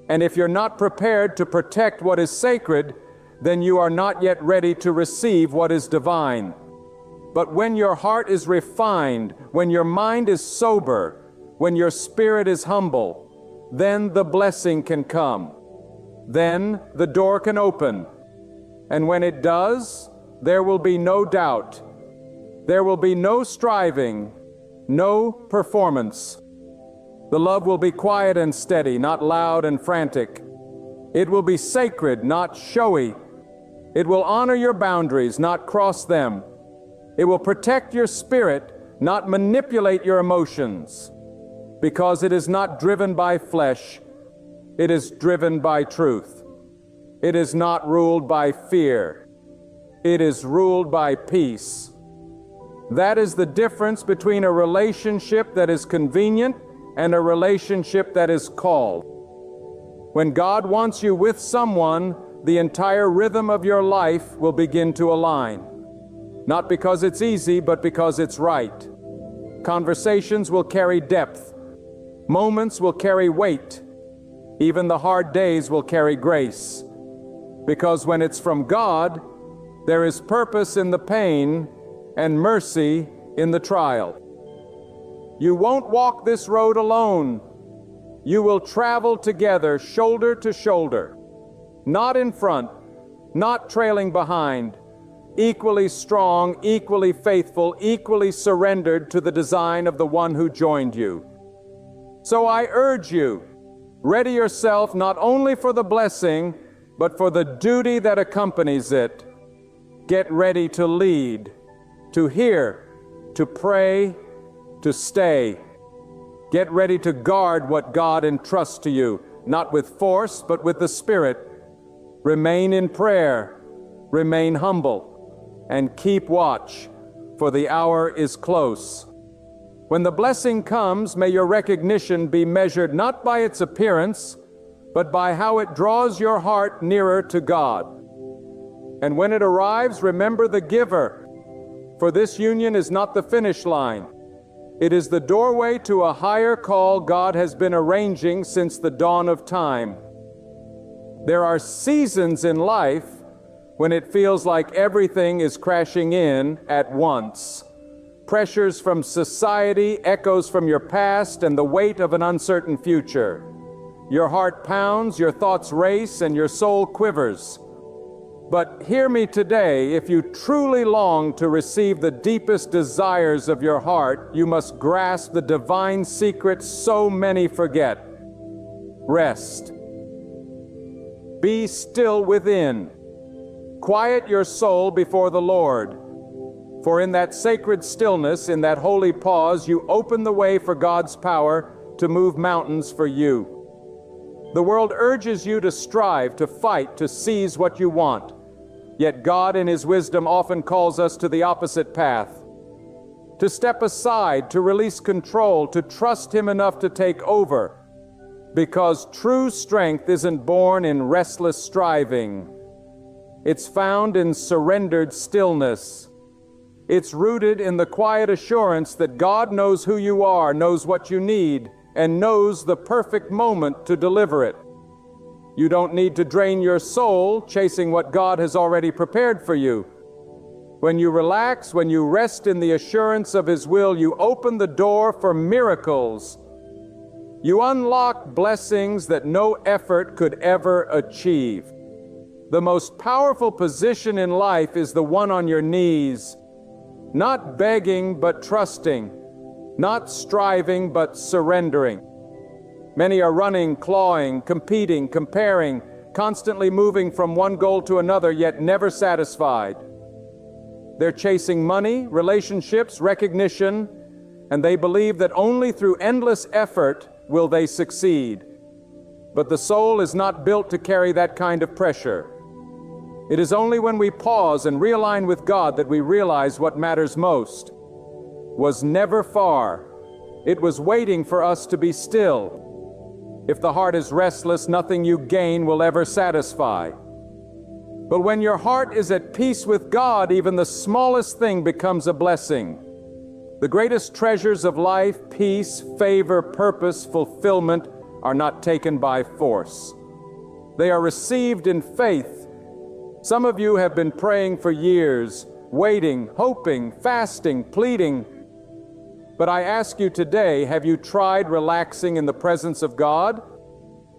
And if you're not prepared to protect what is sacred, then you are not yet ready to receive what is divine. But when your heart is refined, when your mind is sober, when your spirit is humble, then the blessing can come. Then the door can open. And when it does, there will be no doubt. There will be no striving, no performance. The love will be quiet and steady, not loud and frantic. It will be sacred, not showy. It will honor your boundaries, not cross them. It will protect your spirit, not manipulate your emotions. Because it is not driven by flesh, it is driven by truth. It is not ruled by fear. It is ruled by peace. That is the difference between a relationship that is convenient and a relationship that is called. When God wants you with someone, the entire rhythm of your life will begin to align. Not because it's easy, but because it's right. Conversations will carry depth. Moments will carry weight. Even the hard days will carry grace. Because when it's from God, there is purpose in the pain and mercy in the trial. You won't walk this road alone. You will travel together, shoulder to shoulder. Not in front, not trailing behind. Equally strong, equally faithful, equally surrendered to the design of the one who joined you. So I urge you, ready yourself not only for the blessing, but for the duty that accompanies it. Get ready to lead, to hear, to pray, to stay. Get ready to guard what God entrusts to you, not with force, but with the Spirit. Remain in prayer, remain humble, and keep watch, for the hour is close. When the blessing comes, may your recognition be measured not by its appearance, but by how it draws your heart nearer to God. And when it arrives, remember the giver, for this union is not the finish line. It is the doorway to a higher call God has been arranging since the dawn of time. There are seasons in life when it feels like everything is crashing in at once. Pressures from society, echoes from your past, and the weight of an uncertain future. Your heart pounds, your thoughts race, and your soul quivers. But hear me today, if you truly long to receive the deepest desires of your heart, you must grasp the divine secret so many forget. Rest. Be still within. Quiet your soul before the Lord. For in that sacred stillness, in that holy pause, you open the way for God's power to move mountains for you. The world urges you to strive, to fight, to seize what you want. Yet God in His wisdom often calls us to the opposite path. To step aside, to release control, to trust Him enough to take over. Because true strength isn't born in restless striving. It's found in surrendered stillness. It's rooted in the quiet assurance that God knows who you are, knows what you need, and knows the perfect moment to deliver it. You don't need to drain your soul chasing what God has already prepared for you. When you relax, when you rest in the assurance of His will, you open the door for miracles. You unlock blessings that no effort could ever achieve. The most powerful position in life is the one on your knees, not begging but trusting, not striving but surrendering. Many are running, clawing, competing, comparing, constantly moving from one goal to another, yet never satisfied. They're chasing money, relationships, recognition, and they believe that only through endless effort will they succeed. But the soul is not built to carry that kind of pressure. It is only when we pause and realign with God that we realize what matters most was never far, It was waiting for us to be still. If the heart is restless, nothing you gain will ever satisfy. But when your heart is at peace with God, even the smallest thing becomes a blessing. The greatest treasures of life, peace, favor, purpose, fulfillment, are not taken by force. They are received in faith. Some of you have been praying for years, waiting, hoping, fasting, pleading. But I ask you today, have you tried relaxing in the presence of God?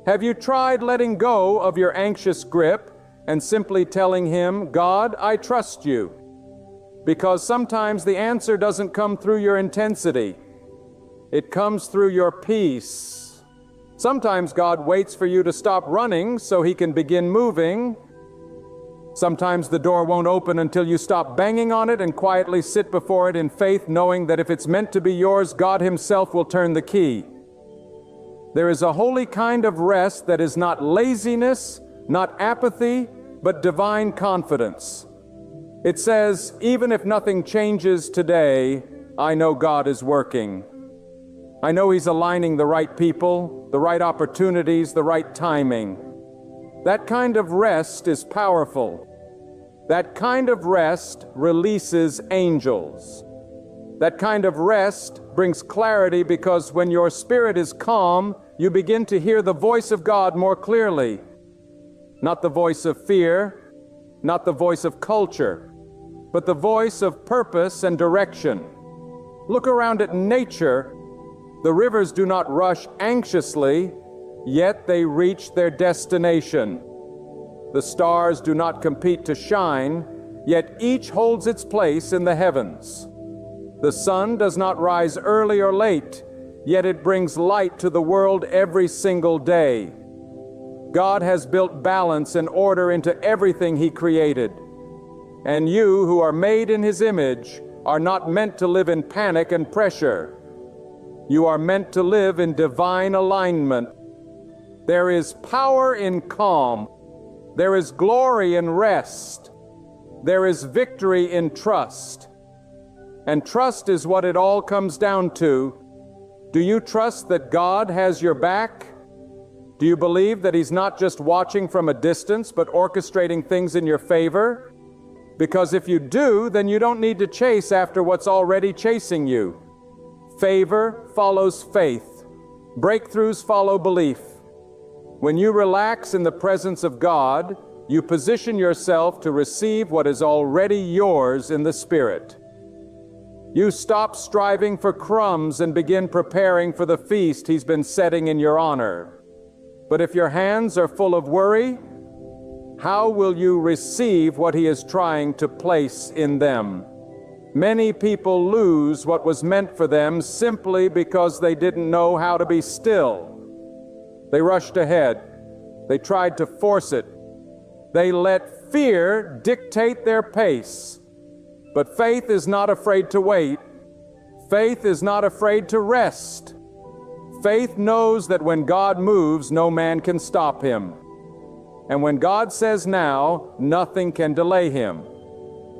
Have you tried letting go of your anxious grip and simply telling Him, God, I trust you? Because sometimes the answer doesn't come through your intensity. It comes through your peace. Sometimes God waits for you to stop running so He can begin moving. Sometimes the door won't open until you stop banging on it and quietly sit before it in faith, knowing that if it's meant to be yours, God Himself will turn the key. There is a holy kind of rest that is not laziness, not apathy, but divine confidence. It says, even if nothing changes today, I know God is working. I know He's aligning the right people, the right opportunities, the right timing. That kind of rest is powerful. That kind of rest releases angels. That kind of rest brings clarity, because when your spirit is calm, you begin to hear the voice of God more clearly. Not the voice of fear, not the voice of culture, but the voice of purpose and direction. Look around at nature. The rivers do not rush anxiously, yet they reach their destination. The stars do not compete to shine, yet each holds its place in the heavens. The sun does not rise early or late, yet it brings light to the world every single day. God has built balance and order into everything He created. And you, who are made in His image, are not meant to live in panic and pressure. You are meant to live in divine alignment. There is power in calm. There is glory in rest. There is victory in trust. And trust is what it all comes down to. Do you trust that God has your back? Do you believe that He's not just watching from a distance, but orchestrating things in your favor? Because if you do, then you don't need to chase after what's already chasing you. Favor follows faith. Breakthroughs follow belief. When you relax in the presence of God, you position yourself to receive what is already yours in the Spirit. You stop striving for crumbs and begin preparing for the feast He's been setting in your honor. But if your hands are full of worry, how will you receive what He is trying to place in them? Many people lose what was meant for them simply because they didn't know how to be still. They rushed ahead. They tried to force it. They let fear dictate their pace. But faith is not afraid to wait. Faith is not afraid to rest. Faith knows that when God moves, no man can stop Him. And when God says now, nothing can delay Him.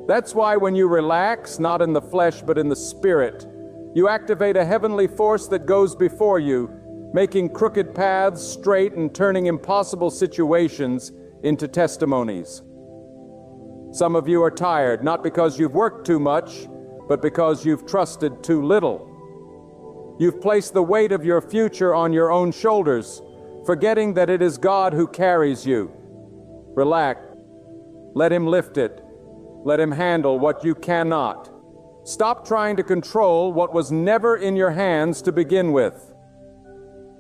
That's why when you relax, not in the flesh but in the Spirit, you activate a heavenly force that goes before you, making crooked paths straight and turning impossible situations into testimonies. Some of you are tired, not because you've worked too much, but because you've trusted too little. You've placed the weight of your future on your own shoulders, forgetting that it is God who carries you. Relax. Let Him lift it. Let Him handle what you cannot. Stop trying to control what was never in your hands to begin with.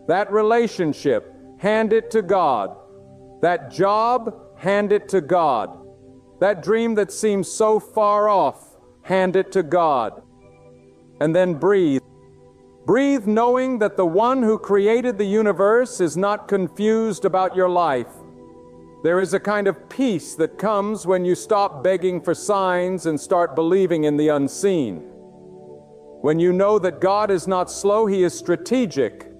That relationship, hand it to God. That job, hand it to God. That dream that seems so far off, hand it to God. And then breathe. Breathe knowing that the one who created the universe is not confused about your life. There is a kind of peace that comes when you stop begging for signs and start believing in the unseen. When you know that God is not slow, He is strategic.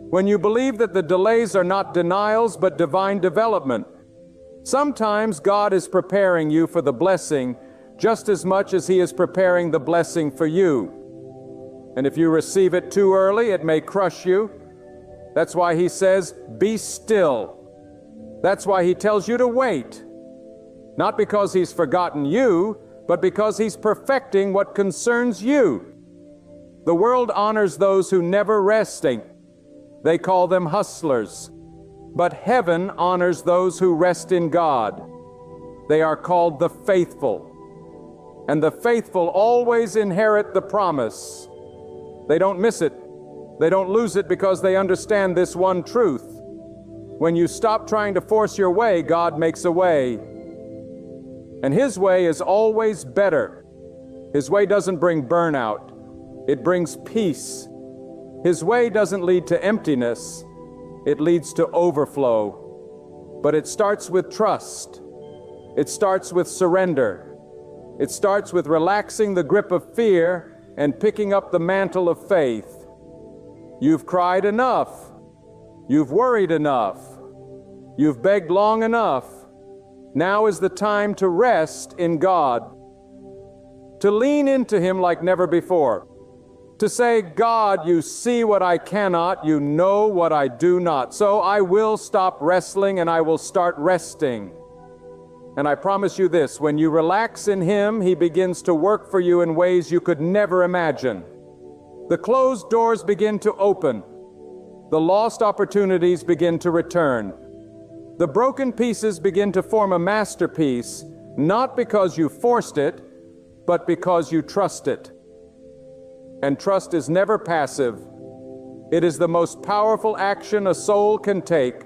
When you believe that the delays are not denials but divine development. Sometimes God is preparing you for the blessing just as much as He is preparing the blessing for you. And if you receive it too early, it may crush you. That's why he says, be still. That's why he tells you to wait. Not because he's forgotten you, but because he's perfecting what concerns you. The world honors those who never resting. They call them hustlers. But heaven honors those who rest in God. They are called the faithful. And the faithful always inherit the promise. They don't miss it. They don't lose it because they understand this one truth. When you stop trying to force your way, God makes a way. And His way is always better. His way doesn't bring burnout. It brings peace. His way doesn't lead to emptiness. It leads to overflow. But it starts with trust. It starts with surrender. It starts with relaxing the grip of fear and picking up the mantle of faith. You've cried enough. You've worried enough. You've begged long enough. Now is the time to rest in God. To lean into Him like never before. To say, God, you see what I cannot, you know what I do not. So I will stop wrestling and I will start resting. And I promise you this, when you relax in Him, He begins to work for you in ways you could never imagine. The closed doors begin to open. The lost opportunities begin to return. The broken pieces begin to form a masterpiece, not because you forced it, but because you trust it. And trust is never passive. It is the most powerful action a soul can take.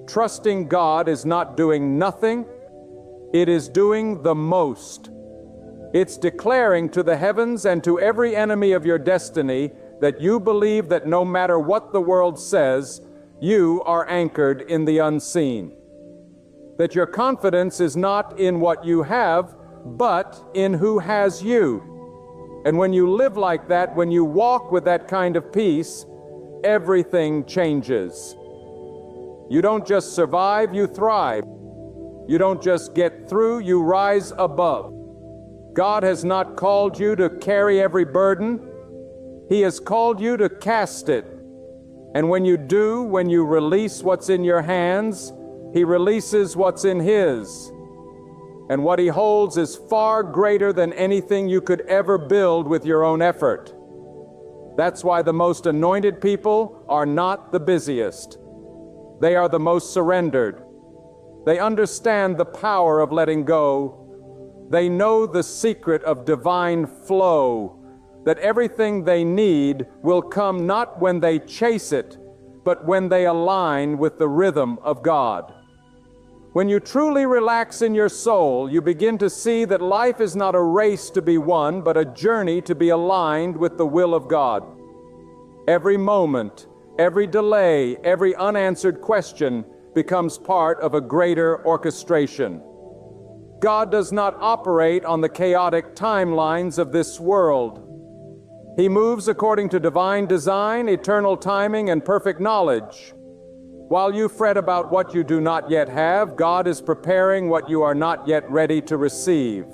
Trusting God is not doing nothing. It is doing the most. It's declaring to the heavens and to every enemy of your destiny that you believe that no matter what the world says, you are anchored in the unseen. That your confidence is not in what you have, but in who has you. And when you live like that, when you walk with that kind of peace, everything changes. You don't just survive, you thrive. You don't just get through, you rise above. God has not called you to carry every burden. He has called you to cast it. And when you do, when you release what's in your hands, He releases what's in His. And what He holds is far greater than anything you could ever build with your own effort. That's why the most anointed people are not the busiest. They are the most surrendered. They understand the power of letting go. They know the secret of divine flow, that everything they need will come not when they chase it, but when they align with the rhythm of God. When you truly relax in your soul, you begin to see that life is not a race to be won, but a journey to be aligned with the will of God. Every moment, every delay, every unanswered question becomes part of a greater orchestration. God does not operate on the chaotic timelines of this world. He moves according to divine design, eternal timing, and perfect knowledge. While you fret about what you do not yet have, God is preparing what you are not yet ready to receive.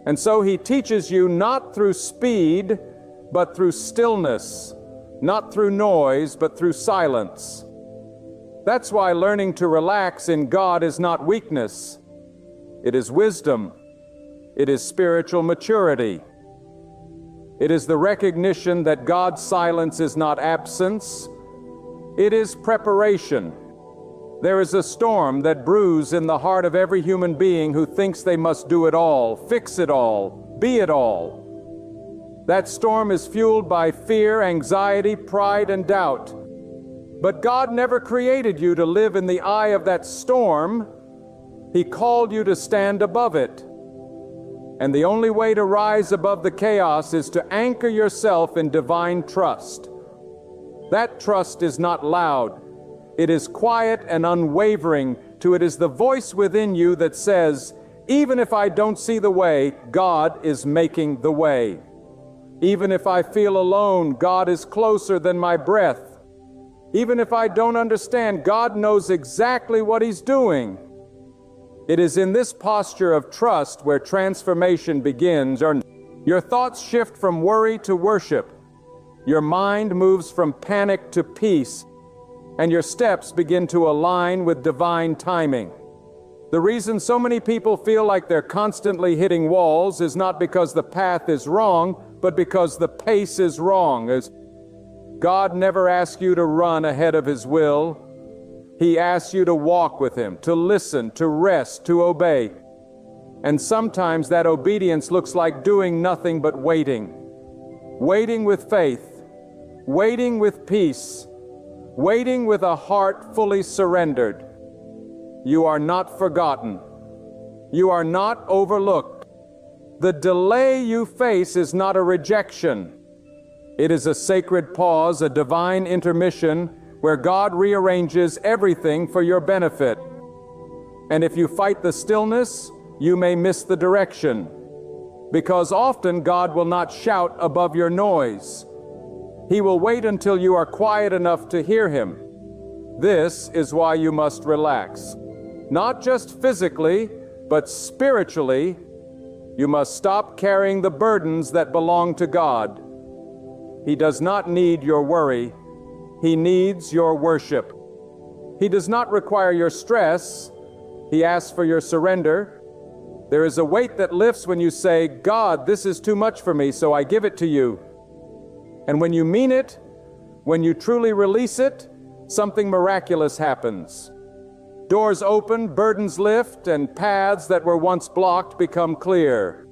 And so He teaches you not through speed, but through stillness, not through noise, but through silence. That's why learning to relax in God is not weakness. It is wisdom. It is spiritual maturity. It is the recognition that God's silence is not absence. It is preparation. There is a storm that brews in the heart of every human being who thinks they must do it all, fix it all, be it all. That storm is fueled by fear, anxiety, pride, and doubt. But God never created you to live in the eye of that storm. He called you to stand above it. And the only way to rise above the chaos is to anchor yourself in divine trust. That trust is not loud. It is quiet and unwavering. It is the voice within you that says, even if I don't see the way, God is making the way. Even if I feel alone, God is closer than my breath. Even if I don't understand, God knows exactly what He's doing. It is in this posture of trust where transformation begins. Your thoughts shift from worry to worship. Your mind moves from panic to peace, and your steps begin to align with divine timing. The reason so many people feel like they're constantly hitting walls is not because the path is wrong, but because the pace is wrong. As God never asks you to run ahead of His will. He asks you to walk with Him, to listen, to rest, to obey. And sometimes that obedience looks like doing nothing but waiting. Waiting with faith, waiting with peace, waiting with a heart fully surrendered. You are not forgotten. You are not overlooked. The delay you face is not a rejection. It is a sacred pause, a divine intermission where God rearranges everything for your benefit. And if you fight the stillness, you may miss the direction, because often God will not shout above your noise. He will wait until you are quiet enough to hear Him. This is why you must relax. Not just physically, but spiritually. You must stop carrying the burdens that belong to God. He does not need your worry. He needs your worship. He does not require your stress. He asks for your surrender. There is a weight that lifts when you say, God, this is too much for me, so I give it to you. And when you mean it, when you truly release it, something miraculous happens. Doors open, burdens lift, and paths that were once blocked become clear.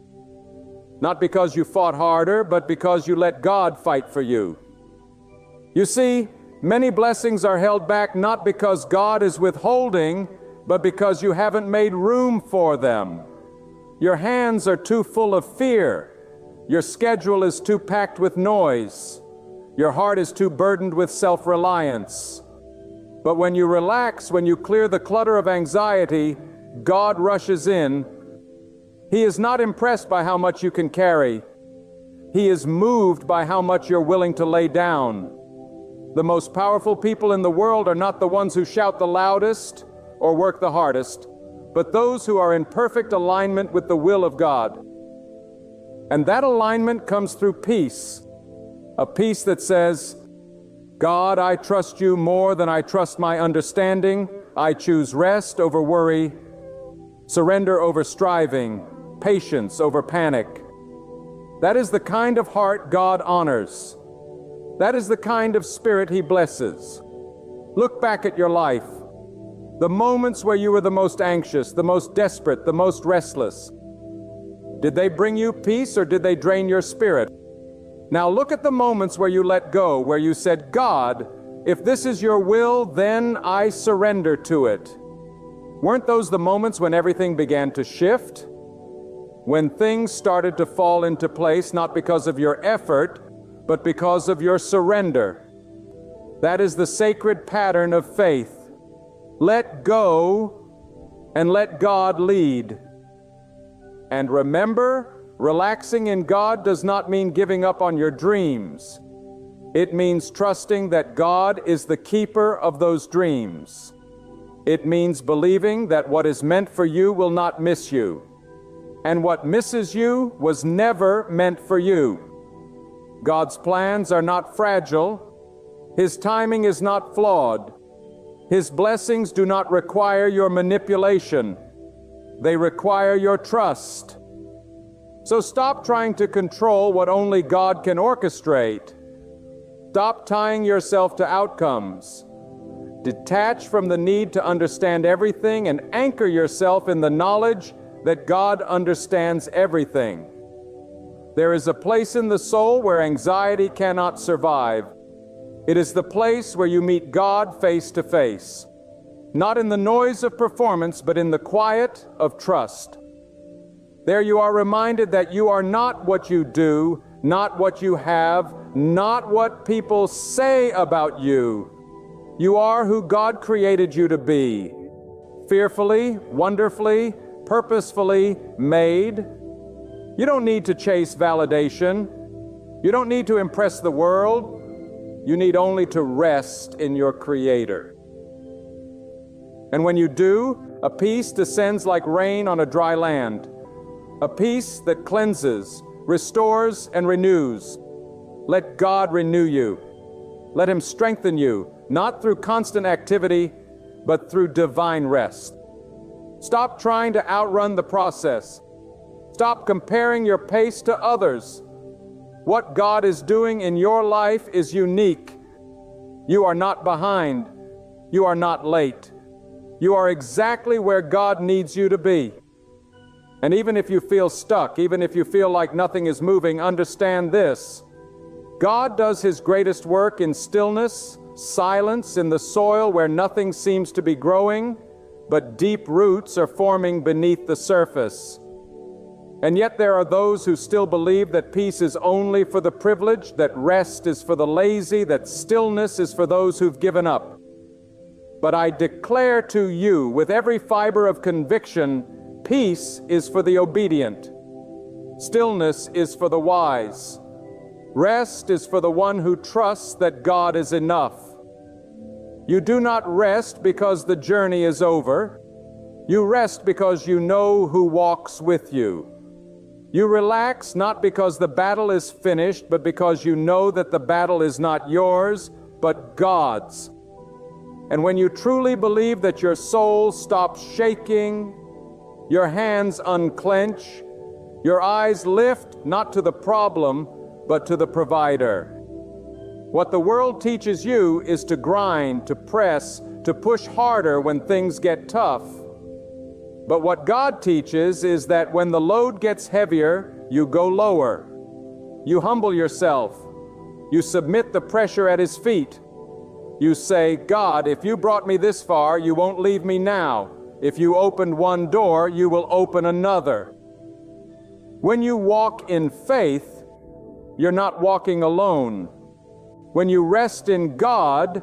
Not because you fought harder, but because you let God fight for you. You see, many blessings are held back not because God is withholding, but because you haven't made room for them. Your hands are too full of fear. Your schedule is too packed with noise. Your heart is too burdened with self-reliance. But when you relax, when you clear the clutter of anxiety, God rushes in. He is not impressed by how much you can carry. He is moved by how much you're willing to lay down. The most powerful people in the world are not the ones who shout the loudest or work the hardest, but those who are in perfect alignment with the will of God. And that alignment comes through peace, a peace that says, God, I trust you more than I trust my understanding. I choose rest over worry, surrender over striving, patience over panic. That is the kind of heart God honors. That is the kind of spirit He blesses. Look back at your life. The moments where you were the most anxious, the most desperate, the most restless. Did they bring you peace or did they drain your spirit? Now look at the moments where you let go, where you said, God, if this is your will, then I surrender to it. Weren't those the moments when everything began to shift? When things started to fall into place, not because of your effort, but because of your surrender. That is the sacred pattern of faith. Let go and let God lead. And remember, relaxing in God does not mean giving up on your dreams. It means trusting that God is the keeper of those dreams. It means believing that what is meant for you will not miss you. And what misses you was never meant for you. God's plans are not fragile. His timing is not flawed. His blessings do not require your manipulation. They require your trust. So stop trying to control what only God can orchestrate. Stop tying yourself to outcomes. Detach from the need to understand everything and anchor yourself in the knowledge that God understands everything. There is a place in the soul where anxiety cannot survive. It is the place where you meet God face to face. Not in the noise of performance, but in the quiet of trust. There you are reminded that you are not what you do, not what you have, not what people say about you. You are who God created you to be. Fearfully, wonderfully, purposefully made. You don't need to chase validation. You don't need to impress the world. You need only to rest in your Creator. And when you do, a peace descends like rain on a dry land. A peace that cleanses, restores, and renews. Let God renew you. Let Him strengthen you, not through constant activity, but through divine rest. Stop trying to outrun the process. Stop comparing your pace to others. What God is doing in your life is unique. You are not behind. You are not late. You are exactly where God needs you to be. And even if you feel stuck, even if you feel like nothing is moving, understand this. God does His greatest work in stillness, silence, in the soil where nothing seems to be growing, but deep roots are forming beneath the surface. And yet there are those who still believe that peace is only for the privileged, that rest is for the lazy, that stillness is for those who've given up. But I declare to you with every fiber of conviction, peace is for the obedient. Stillness is for the wise. Rest is for the one who trusts that God is enough. You do not rest because the journey is over. You rest because you know who walks with you. You relax not because the battle is finished, but because you know that the battle is not yours, but God's. And when you truly believe that your soul stops shaking, your hands unclench, your eyes lift not to the problem, but to the provider. What the world teaches you is to grind, to press, to push harder when things get tough. But what God teaches is that when the load gets heavier, you go lower. You humble yourself. You submit the pressure at His feet. You say, God, if you brought me this far, you won't leave me now. If you opened one door, you will open another. When you walk in faith, you're not walking alone. When you rest in God,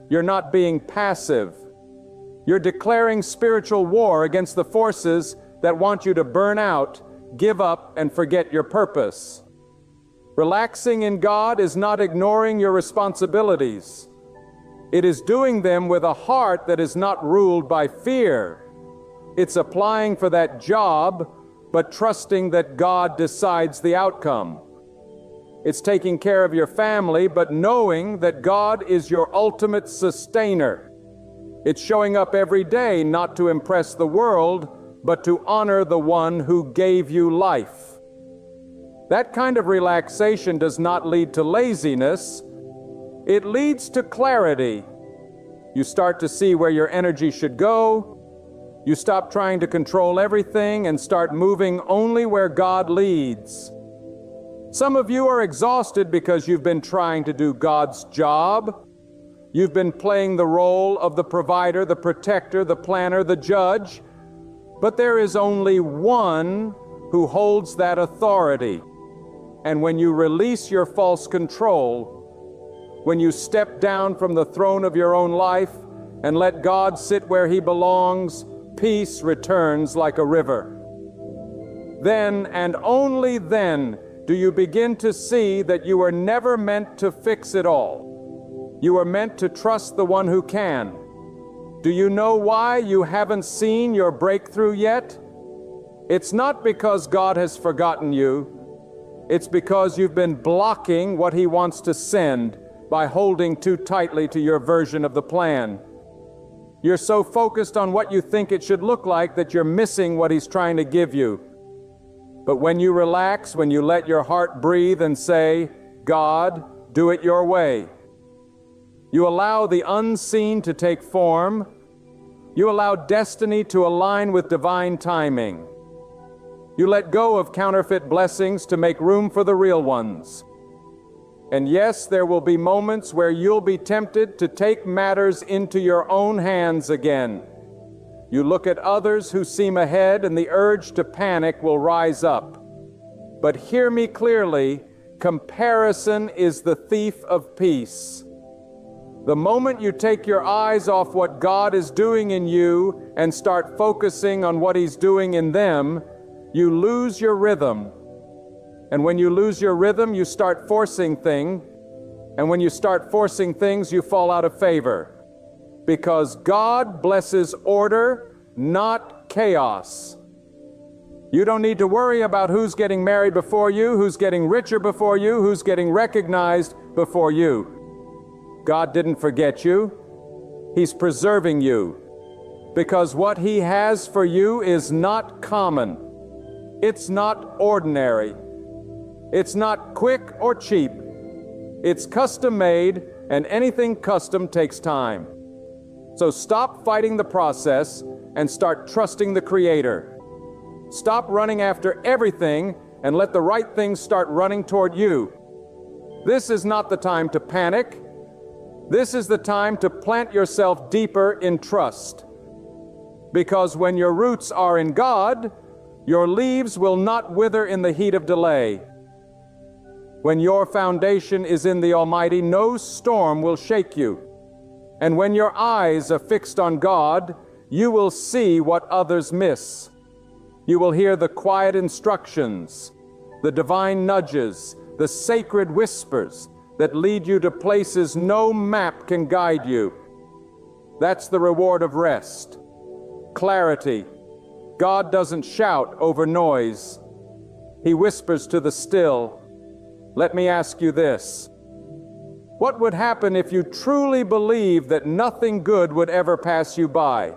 you're not being passive. You're declaring spiritual war against the forces that want you to burn out, give up, and forget your purpose. Relaxing in God is not ignoring your responsibilities. It is doing them with a heart that is not ruled by fear. It's applying for that job, but trusting that God decides the outcome. It's taking care of your family, but knowing that God is your ultimate sustainer. It's showing up every day not to impress the world, but to honor the one who gave you life. That kind of relaxation does not lead to laziness. It leads to clarity. You start to see where your energy should go. You stop trying to control everything and start moving only where God leads. Some of you are exhausted because you've been trying to do God's job. You've been playing the role of the provider, the protector, the planner, the judge. But there is only one who holds that authority. And when you release your false control, when you step down from the throne of your own life and let God sit where He belongs, peace returns like a river. Then and only then do you begin to see that you were never meant to fix it all. You are meant to trust the one who can. Do you know why you haven't seen your breakthrough yet? It's not because God has forgotten you. It's because you've been blocking what He wants to send by holding too tightly to your version of the plan. You're so focused on what you think it should look like that you're missing what He's trying to give you. But when you relax, when you let your heart breathe and say, God, do it your way, you allow the unseen to take form. You allow destiny to align with divine timing. You let go of counterfeit blessings to make room for the real ones. And yes, there will be moments where you'll be tempted to take matters into your own hands again. You look at others who seem ahead and the urge to panic will rise up. But hear me clearly, comparison is the thief of peace. The moment you take your eyes off what God is doing in you and start focusing on what He's doing in them, you lose your rhythm. And when you lose your rhythm, you start forcing things. And when you start forcing things, you fall out of favor. Because God blesses order, not chaos. You don't need to worry about who's getting married before you, who's getting richer before you, who's getting recognized before you. God didn't forget you. He's preserving you, because what He has for you is not common. It's not ordinary. It's not quick or cheap. It's custom made, and anything custom takes time. So stop fighting the process and start trusting the Creator. Stop running after everything and let the right things start running toward you. This is not the time to panic. This is the time to plant yourself deeper in trust. Because when your roots are in God, your leaves will not wither in the heat of delay. When your foundation is in the Almighty, no storm will shake you. And when your eyes are fixed on God, you will see what others miss. You will hear the quiet instructions, the divine nudges, the sacred whispers that lead you to places no map can guide you. That's the reward of rest. Clarity. God doesn't shout over noise. He whispers to the still. Let me ask you this. What would happen if you truly believed that nothing good would ever pass you by?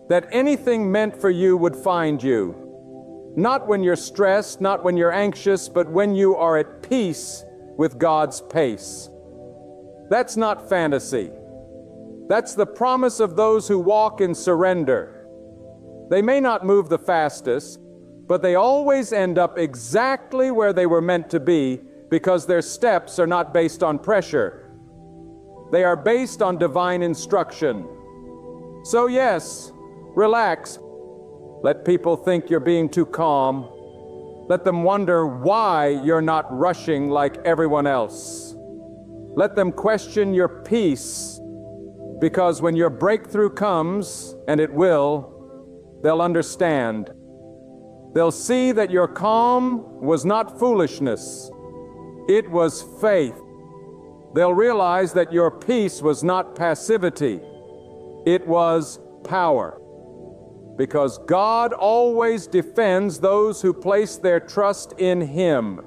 That anything meant for you would find you? Not when you're stressed, not when you're anxious, but when you are at peace with God's pace. That's not fantasy. That's the promise of those who walk in surrender. They may not move the fastest, but they always end up exactly where they were meant to be, because their steps are not based on pressure. They are based on divine instruction. So yes, relax. Let people think you're being too calm. Let them wonder why you're not rushing like everyone else. Let them question your peace, because when your breakthrough comes, and it will, they'll understand. They'll see that your calm was not foolishness. It was faith. They'll realize that your peace was not passivity. It was power. Because God always defends those who place their trust in Him.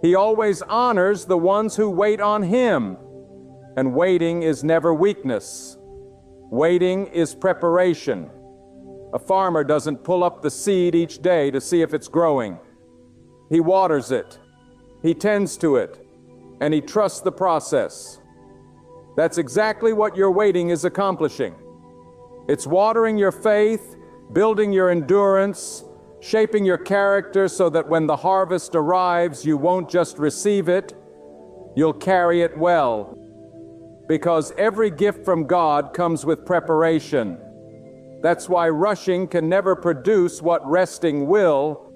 He always honors the ones who wait on Him. And waiting is never weakness. Waiting is preparation. A farmer doesn't pull up the seed each day to see if it's growing. He waters it. He tends to it, and he trusts the process. That's exactly what your waiting is accomplishing. It's watering your faith, building your endurance, shaping your character so that when the harvest arrives, you won't just receive it, you'll carry it well. Because every gift from God comes with preparation. That's why rushing can never produce what resting will.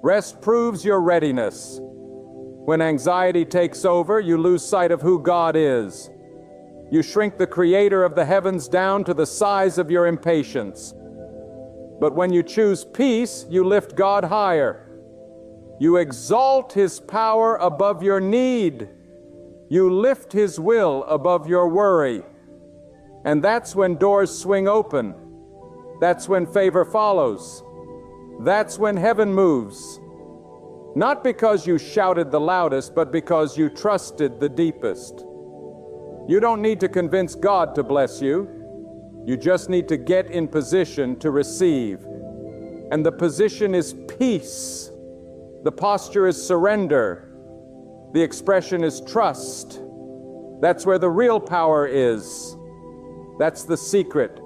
Rest proves your readiness. When anxiety takes over, you lose sight of who God is. You shrink the Creator of the heavens down to the size of your impatience. But when you choose peace, you lift God higher. You exalt His power above your need. You lift His will above your worry. And that's when doors swing open. That's when favor follows. That's when heaven moves. Not because you shouted the loudest, but because you trusted the deepest. You don't need to convince God to bless you. You just need to get in position to receive. And the position is peace. The posture is surrender. The expression is trust. That's where the real power is. That's the secret.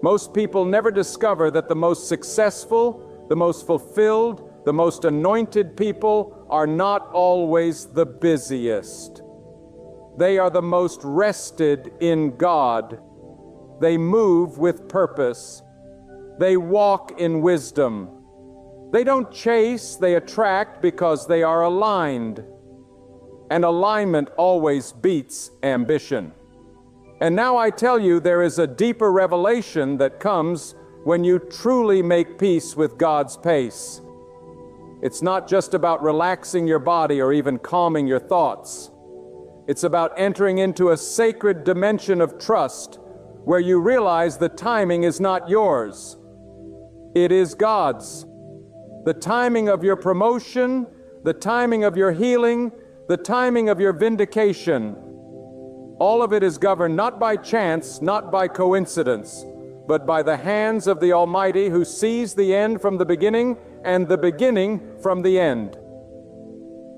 Most people never discover that the most successful, the most fulfilled, the most anointed people are not always the busiest. They are the most rested in God. They move with purpose. They walk in wisdom. They don't chase, they attract because they are aligned. And alignment always beats ambition. And now I tell you, there is a deeper revelation that comes when you truly make peace with God's pace. It's not just about relaxing your body or even calming your thoughts. It's about entering into a sacred dimension of trust where you realize the timing is not yours. It is God's. the timing of your promotion, the timing of your healing, the timing of your vindication. All of it is governed not by chance, not by coincidence, but by the hands of the Almighty, who sees the end from the beginning and the beginning from the end.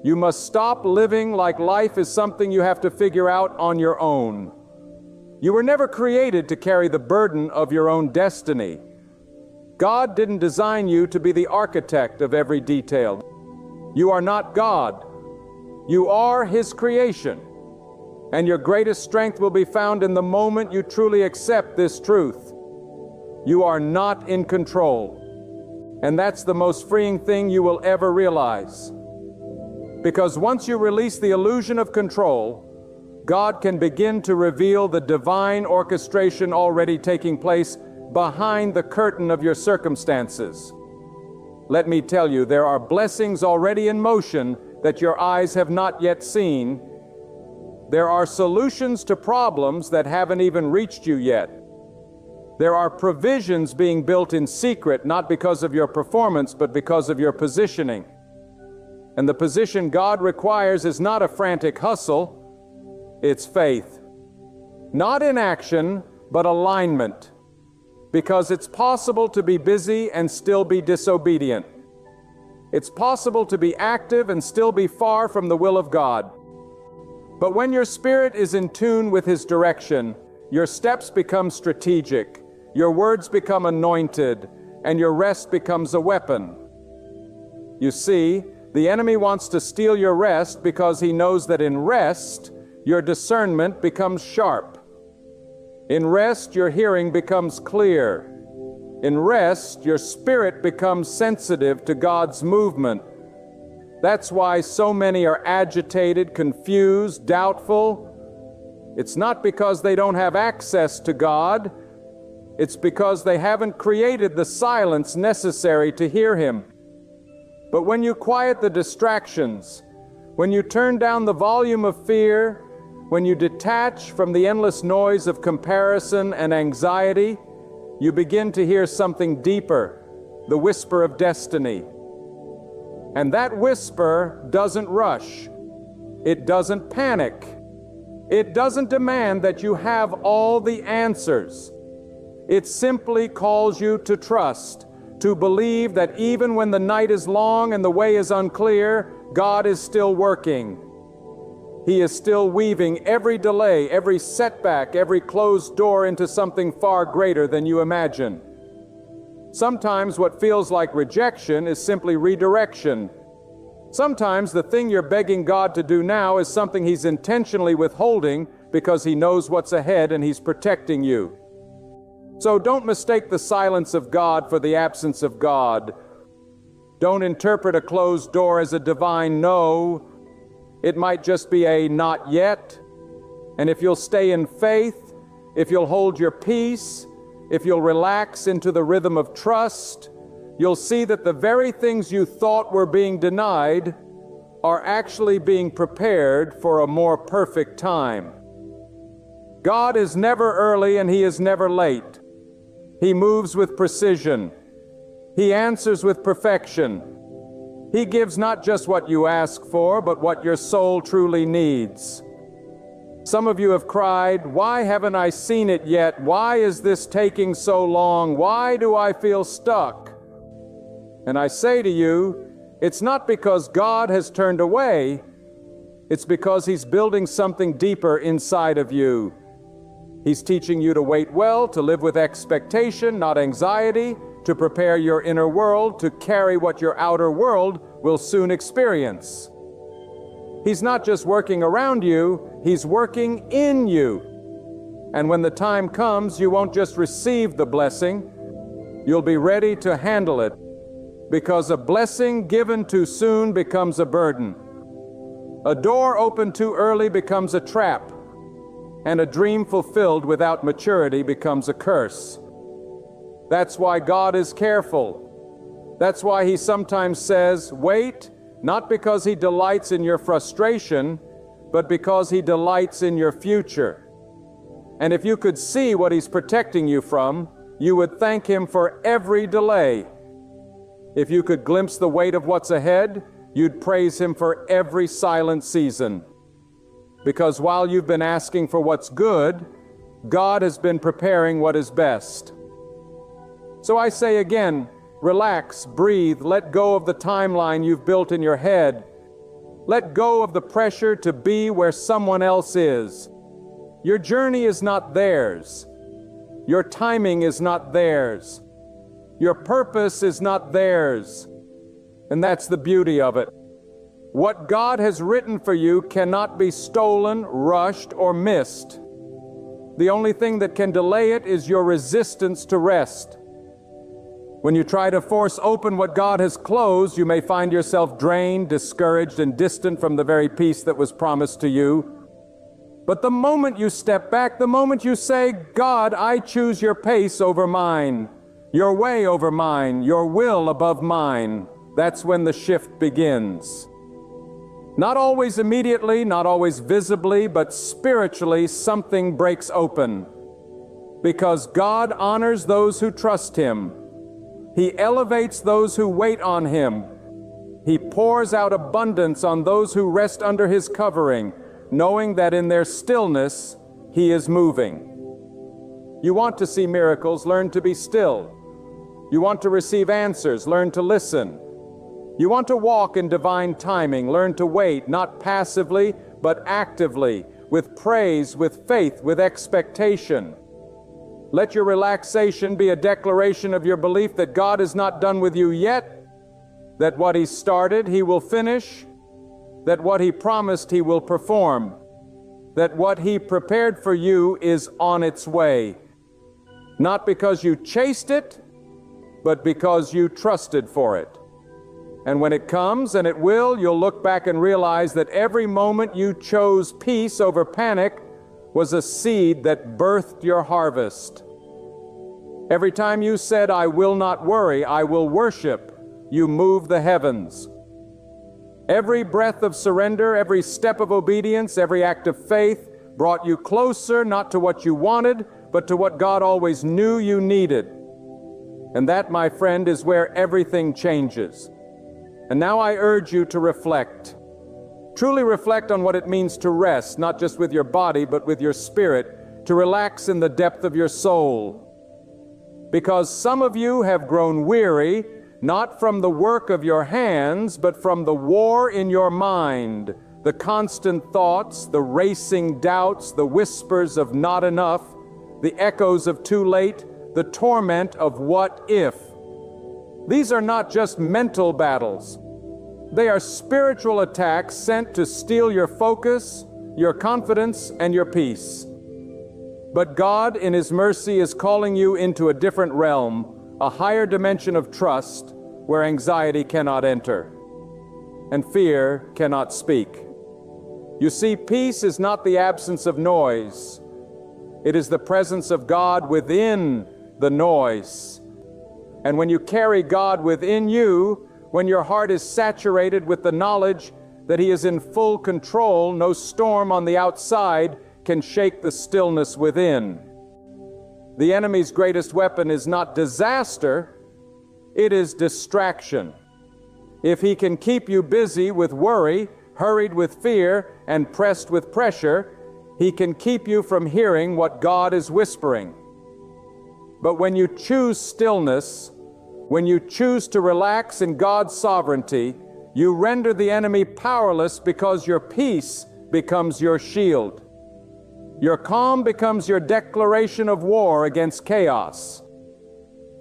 You must stop living like life is something you have to figure out on your own. You were never created to carry the burden of your own destiny. God didn't design you to be the architect of every detail. You are not God. You are His creation. And your greatest strength will be found in the moment you truly accept this truth. You are not in control. And that's the most freeing thing you will ever realize. Because once you release the illusion of control, God can begin to reveal the divine orchestration already taking place behind the curtain of your circumstances. Let me tell you, there are blessings already in motion that your eyes have not yet seen. There are solutions to problems that haven't even reached you yet. There are provisions being built in secret, not because of your performance, but because of your positioning. And the position God requires is not a frantic hustle, it's faith. Not inaction, but alignment. Because it's possible to be busy and still be disobedient. It's possible to be active and still be far from the will of God. But when your spirit is in tune with His direction, your steps become strategic, your words become anointed, and your rest becomes a weapon. You see, the enemy wants to steal your rest because he knows that in rest, your discernment becomes sharp. In rest, your hearing becomes clear. In rest, your spirit becomes sensitive to God's movement. That's why so many are agitated, confused, doubtful. It's not because they don't have access to God. It's because they haven't created the silence necessary to hear Him. But when you quiet the distractions, when you turn down the volume of fear, when you detach from the endless noise of comparison and anxiety, you begin to hear something deeper, the whisper of destiny. And that whisper doesn't rush. It doesn't panic. It doesn't demand that you have all the answers. It simply calls you to trust, to believe that even when the night is long and the way is unclear, God is still working. He is still weaving every delay, every setback, every closed door into something far greater than you imagine. Sometimes what feels like rejection is simply redirection. Sometimes the thing you're begging God to do now is something He's intentionally withholding because He knows what's ahead and He's protecting you. So don't mistake the silence of God for the absence of God. Don't interpret a closed door as a divine no. It might just be a not yet. And if you'll stay in faith, if you'll hold your peace, if you'll relax into the rhythm of trust, you'll see that the very things you thought were being denied are actually being prepared for a more perfect time. God is never early and He is never late. He moves with precision. He answers with perfection. He gives not just what you ask for, but what your soul truly needs. Some of you have cried, "Why haven't I seen it yet? Why is this taking so long? Why do I feel stuck?" And I say to you, it's not because God has turned away. It's because He's building something deeper inside of you. He's teaching you to wait well, to live with expectation, not anxiety, to prepare your inner world to carry what your outer world will soon experience. He's not just working around you, He's working in you. And when the time comes, you won't just receive the blessing, you'll be ready to handle it, because a blessing given too soon becomes a burden. A door opened too early becomes a trap, and a dream fulfilled without maturity becomes a curse. That's why God is careful. That's why He sometimes says, wait, not because He delights in your frustration, but because He delights in your future. And if you could see what He's protecting you from, you would thank Him for every delay. If you could glimpse the weight of what's ahead, you'd praise Him for every silent season. Because while you've been asking for what's good, God has been preparing what is best. So I say again, relax, breathe, let go of the timeline you've built in your head. Let go of the pressure to be where someone else is. Your journey is not theirs. Your timing is not theirs. Your purpose is not theirs. And that's the beauty of it. What God has written for you cannot be stolen, rushed, or missed. The only thing that can delay it is your resistance to rest. When you try to force open what God has closed, you may find yourself drained, discouraged, and distant from the very peace that was promised to you. But the moment you step back, the moment you say, God, I choose your pace over mine, your way over mine, your will above mine, that's when the shift begins. Not always immediately, not always visibly, but spiritually something breaks open. Because God honors those who trust Him. He elevates those who wait on Him. He pours out abundance on those who rest under His covering, knowing that in their stillness, He is moving. You want to see miracles, learn to be still. You want to receive answers, learn to listen. You want to walk in divine timing, learn to wait, not passively, but actively, with praise, with faith, with expectation. Let your relaxation be a declaration of your belief that God is not done with you yet, that what He started, He will finish, that what He promised, He will perform, that what He prepared for you is on its way. Not because you chased it, but because you trusted for it. And when it comes, and it will, you'll look back and realize that every moment you chose peace over panic was a seed that birthed your harvest. Every time you said, I will not worry, I will worship, you moved the heavens. Every breath of surrender, every step of obedience, every act of faith brought you closer, not to what you wanted, but to what God always knew you needed. And that, my friend, is where everything changes. And now I urge you to reflect. Truly reflect on what it means to rest, not just with your body, but with your spirit, to relax in the depth of your soul. Because some of you have grown weary, not from the work of your hands, but from the war in your mind, the constant thoughts, the racing doubts, the whispers of not enough, the echoes of too late, the torment of what if. These are not just mental battles. They are spiritual attacks sent to steal your focus, your confidence, and your peace. But God, in His mercy, is calling you into a different realm, a higher dimension of trust, where anxiety cannot enter, and fear cannot speak. You see, peace is not the absence of noise. It is the presence of God within the noise. And when you carry God within you, when your heart is saturated with the knowledge that He is in full control, no storm on the outside can shake the stillness within. The enemy's greatest weapon is not disaster, it is distraction. If he can keep you busy with worry, hurried with fear, and pressed with pressure, he can keep you from hearing what God is whispering. But when you choose stillness, when you choose to relax in God's sovereignty, you render the enemy powerless because your peace becomes your shield. Your calm becomes your declaration of war against chaos.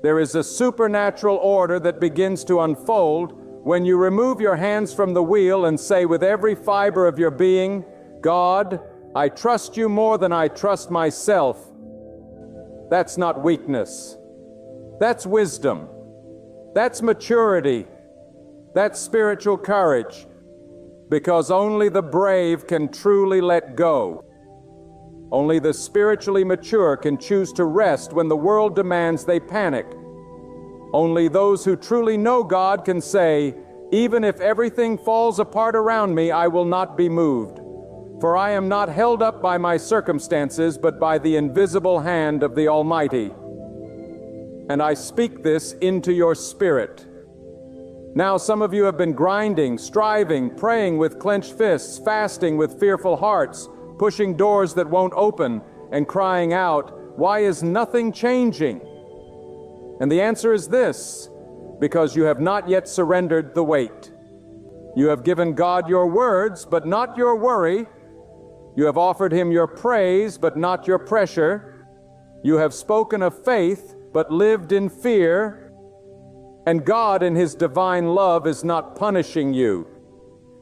There is a supernatural order that begins to unfold when you remove your hands from the wheel and say with every fiber of your being, God, I trust you more than I trust myself. That's not weakness. That's wisdom. That's maturity. That's spiritual courage. Because only the brave can truly let go. Only the spiritually mature can choose to rest when the world demands they panic. Only those who truly know God can say, even if everything falls apart around me, I will not be moved. For I am not held up by my circumstances, but by the invisible hand of the Almighty. And I speak this into your spirit. Now some of you have been grinding, striving, praying with clenched fists, fasting with fearful hearts, pushing doors that won't open, and crying out, "Why is nothing changing?" And the answer is this: because you have not yet surrendered the weight. You have given God your words, but not your worry. You have offered Him your praise, but not your pressure. You have spoken of faith, but lived in fear. And God, in His divine love, is not punishing you.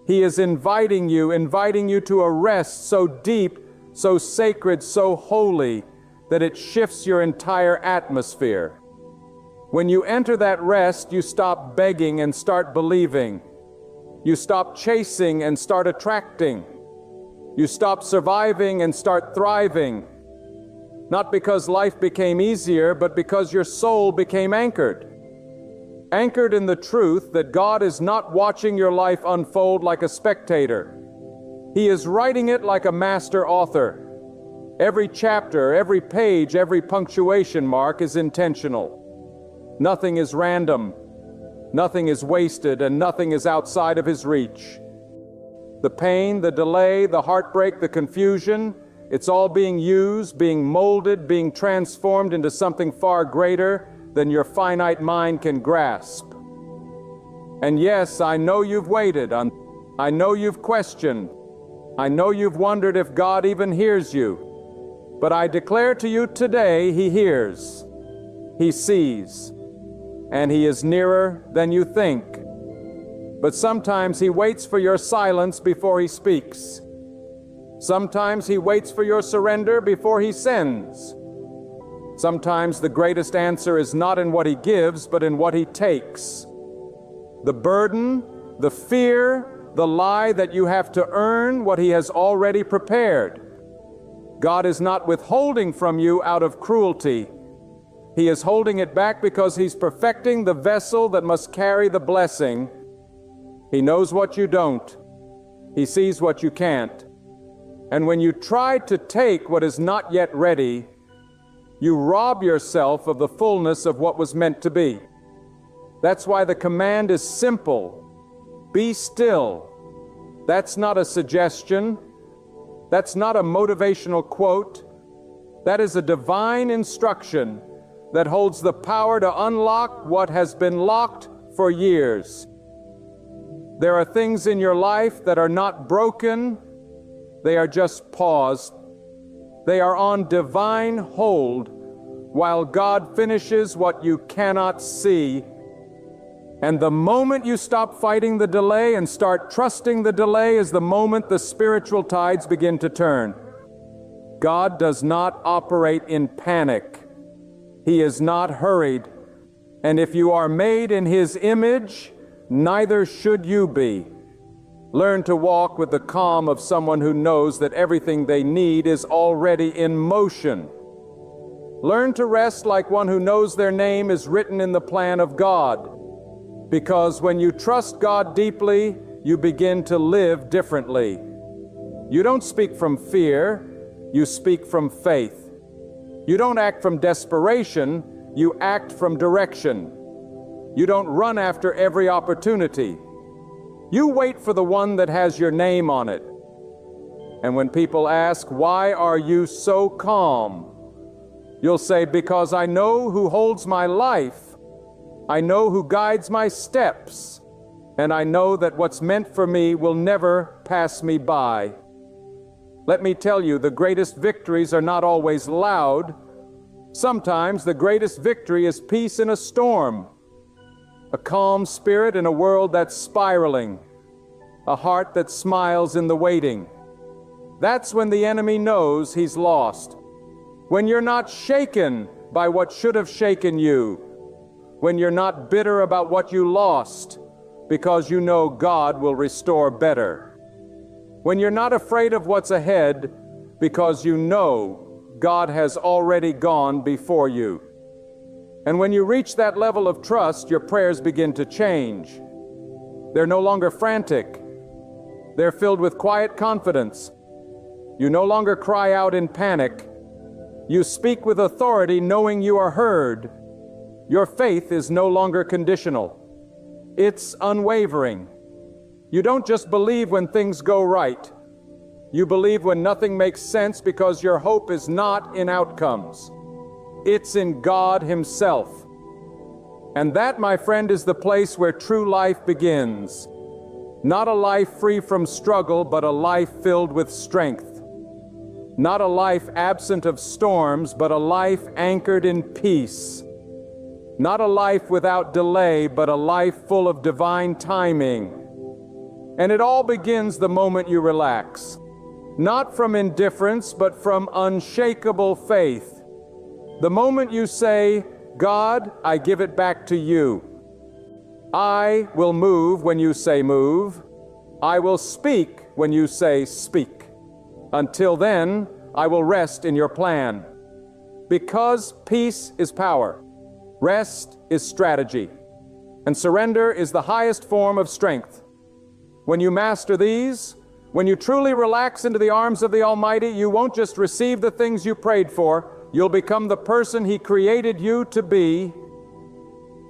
He is inviting you to a rest so deep, so sacred, so holy, that it shifts your entire atmosphere. When you enter that rest, you stop begging and start believing. You stop chasing and start attracting. You stop surviving and start thriving. Not because life became easier, but because your soul became anchored. Anchored in the truth that God is not watching your life unfold like a spectator. He is writing it like a master author. Every chapter, every page, every punctuation mark is intentional. Nothing is random, nothing is wasted, and nothing is outside of His reach. The pain, the delay, the heartbreak, the confusion, it's all being used, being molded, being transformed into something far greater than your finite mind can grasp. And yes, I know you've waited. I know you've questioned. I know you've wondered if God even hears you. But I declare to you today, He hears. He sees. And He is nearer than you think. But sometimes He waits for your silence before He speaks. Sometimes He waits for your surrender before He sends. Sometimes the greatest answer is not in what He gives, but in what He takes. The burden, the fear, the lie that you have to earn what He has already prepared. God is not withholding from you out of cruelty. He is holding it back because He's perfecting the vessel that must carry the blessing. He knows what you don't. He sees what you can't. And when you try to take what is not yet ready, you rob yourself of the fullness of what was meant to be. That's why the command is simple. Be still. That's not a suggestion. That's not a motivational quote. That is a divine instruction that holds the power to unlock what has been locked for years. There are things in your life that are not broken. They are just paused. They are on divine hold while God finishes what you cannot see. And the moment you stop fighting the delay and start trusting the delay is the moment the spiritual tides begin to turn. God does not operate in panic. He is not hurried. And if you are made in His image, neither should you be. Learn to walk with the calm of someone who knows that everything they need is already in motion. Learn to rest like one who knows their name is written in the plan of God. Because when you trust God deeply, you begin to live differently. You don't speak from fear, you speak from faith. You don't act from desperation, you act from direction. You don't run after every opportunity. You wait for the one that has your name on it. And when people ask, "Why are you so calm?" you'll say, "Because I know who holds my life. I know who guides my steps. And I know that what's meant for me will never pass me by." Let me tell you, the greatest victories are not always loud. Sometimes the greatest victory is peace in a storm. A calm spirit in a world that's spiraling. A heart that smiles in the waiting. That's when the enemy knows he's lost. When you're not shaken by what should have shaken you. When you're not bitter about what you lost, because you know God will restore better. When you're not afraid of what's ahead, because you know God has already gone before you. And when you reach that level of trust, your prayers begin to change. They're no longer frantic. They're filled with quiet confidence. You no longer cry out in panic. You speak with authority, knowing you are heard. Your faith is no longer conditional. It's unwavering. You don't just believe when things go right. You believe when nothing makes sense because your hope is not in outcomes. It's in God Himself. And that, my friend, is the place where true life begins. Not a life free from struggle, but a life filled with strength. Not a life absent of storms, but a life anchored in peace. Not a life without delay, but a life full of divine timing. And it all begins the moment you relax. Not from indifference, but from unshakable faith. The moment you say, God, I give it back to you. I will move when you say move. I will speak when you say speak. Until then, I will rest in your plan. Because peace is power, rest is strategy, and surrender is the highest form of strength. When you master these, when you truly relax into the arms of the Almighty, you won't just receive the things you prayed for, you'll become the person He created you to be.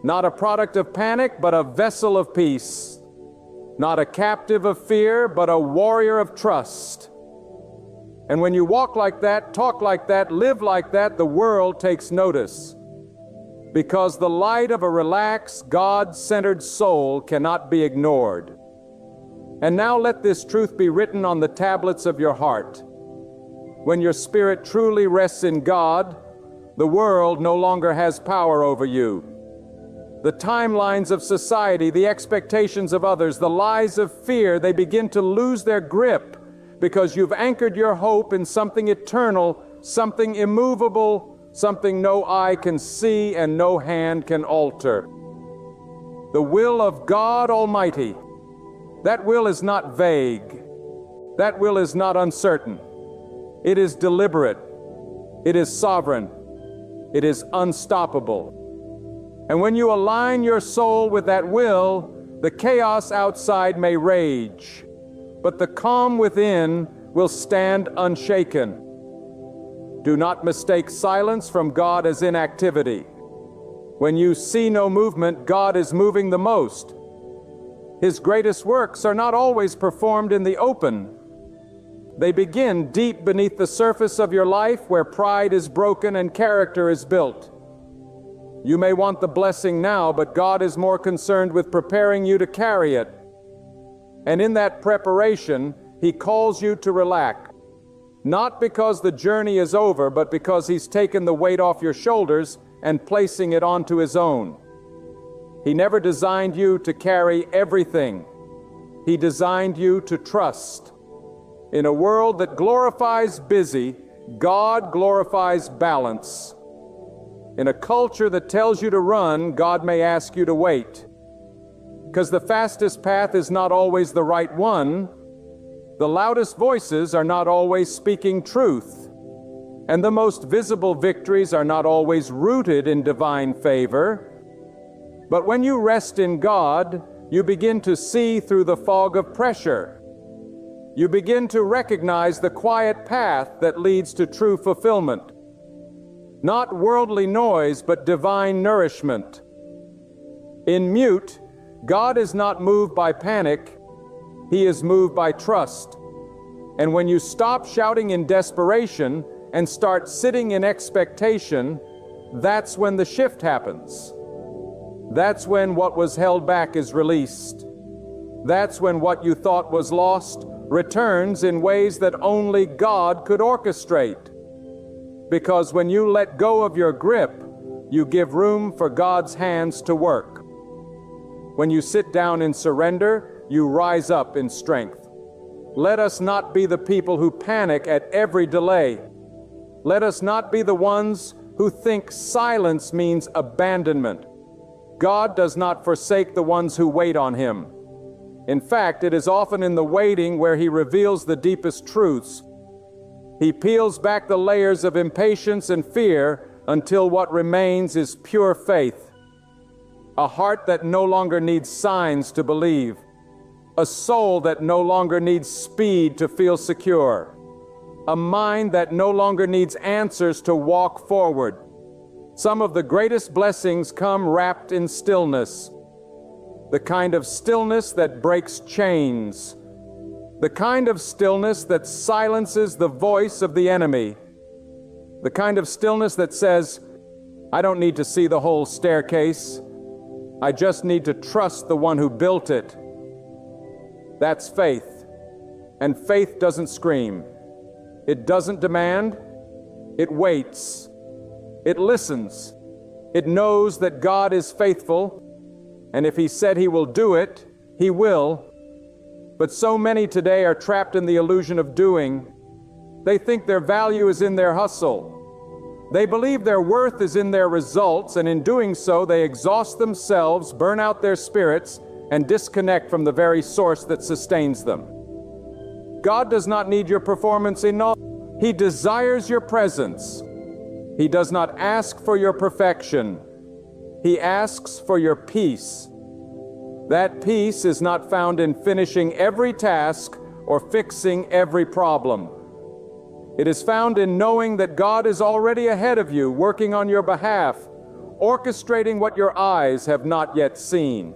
Not a product of panic, but a vessel of peace. Not a captive of fear, but a warrior of trust. And when you walk like that, talk like that, live like that, the world takes notice. Because the light of a relaxed, God-centered soul cannot be ignored. And now let this truth be written on the tablets of your heart. When your spirit truly rests in God, the world no longer has power over you. The timelines of society, the expectations of others, the lies of fear, they begin to lose their grip because you've anchored your hope in something eternal, something immovable, something no eye can see and no hand can alter. The will of God Almighty. That will is not vague. That will is not uncertain. It is deliberate. It is sovereign. It is unstoppable. And when you align your soul with that will, the chaos outside may rage, but the calm within will stand unshaken. Do not mistake silence from God as inactivity. When you see no movement, God is moving the most. His greatest works are not always performed in the open. They begin deep beneath the surface of your life where pride is broken and character is built. You may want the blessing now, but God is more concerned with preparing you to carry it. And in that preparation, He calls you to relax. Not because the journey is over, but because He's taken the weight off your shoulders and placing it onto His own. He never designed you to carry everything. He designed you to trust. In a world that glorifies busy, God glorifies balance. In a culture that tells you to run, God may ask you to wait. Because the fastest path is not always the right one. The loudest voices are not always speaking truth. And the most visible victories are not always rooted in divine favor. But when you rest in God, you begin to see through the fog of pressure. You begin to recognize the quiet path that leads to true fulfillment. Not worldly noise, but divine nourishment. In mute, God is not moved by panic, He is moved by trust. And when you stop shouting in desperation and start sitting in expectation, that's when the shift happens. That's when what was held back is released. That's when what you thought was lost returns in ways that only God could orchestrate. Because when you let go of your grip, you give room for God's hands to work. When you sit down in surrender, you rise up in strength. Let us not be the people who panic at every delay. Let us not be the ones who think silence means abandonment. God does not forsake the ones who wait on Him. In fact, it is often in the waiting where He reveals the deepest truths. He peels back the layers of impatience and fear until what remains is pure faith. A heart that no longer needs signs to believe. A soul that no longer needs speed to feel secure. A mind that no longer needs answers to walk forward. Some of the greatest blessings come wrapped in stillness. the kind of stillness that breaks chains, the kind of stillness that silences the voice of the enemy, the kind of stillness that says, I don't need to see the whole staircase. I just need to trust the one who built it. That's faith. And faith doesn't scream. It doesn't demand. It waits. It listens. It knows that God is faithful, and if He said He will do it, He will. But so many today are trapped in the illusion of doing. They think their value is in their hustle. They believe their worth is in their results, and in doing so, they exhaust themselves, burn out their spirits, and disconnect from the very source that sustains them. God does not need your performance enough. He desires your presence. He does not ask for your perfection. He asks for your peace. That peace is not found in finishing every task or fixing every problem. It is found in knowing that God is already ahead of you, working on your behalf, orchestrating what your eyes have not yet seen.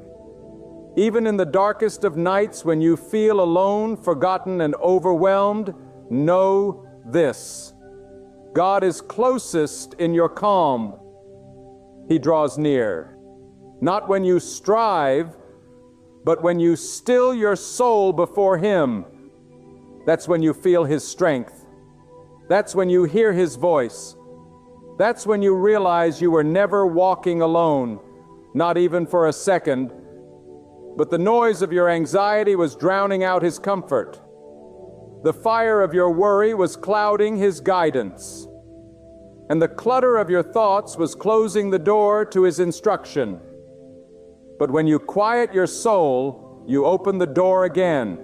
Even in the darkest of nights, when you feel alone, forgotten, and overwhelmed, know this: God is closest in your calm. He draws near, not when you strive, but when you still your soul before Him. That's when you feel His strength. That's when you hear His voice. That's when you realize you were never walking alone, not even for a second, but the noise of your anxiety was drowning out His comfort. The fire of your worry was clouding His guidance, and the clutter of your thoughts was closing the door to His instruction. But when you quiet your soul, you open the door again.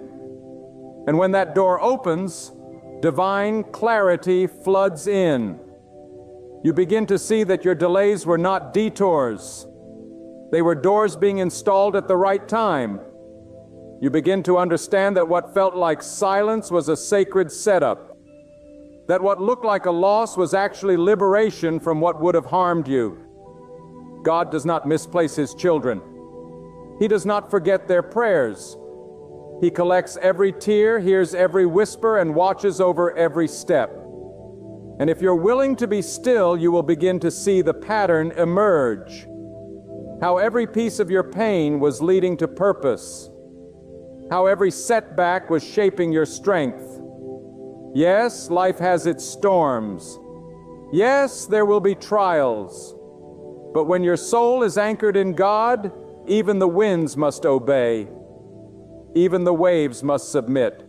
And when that door opens, divine clarity floods in. You begin to see that your delays were not detours. They were doors being installed at the right time. You begin to understand that what felt like silence was a sacred setup. That what looked like a loss was actually liberation from what would have harmed you. God does not misplace His children. He does not forget their prayers. He collects every tear, hears every whisper, and watches over every step. And if you're willing to be still, you will begin to see the pattern emerge. How every piece of your pain was leading to purpose. How every setback was shaping your strength. Yes, life has its storms. Yes, there will be trials. But when your soul is anchored in God, even the winds must obey. Even the waves must submit.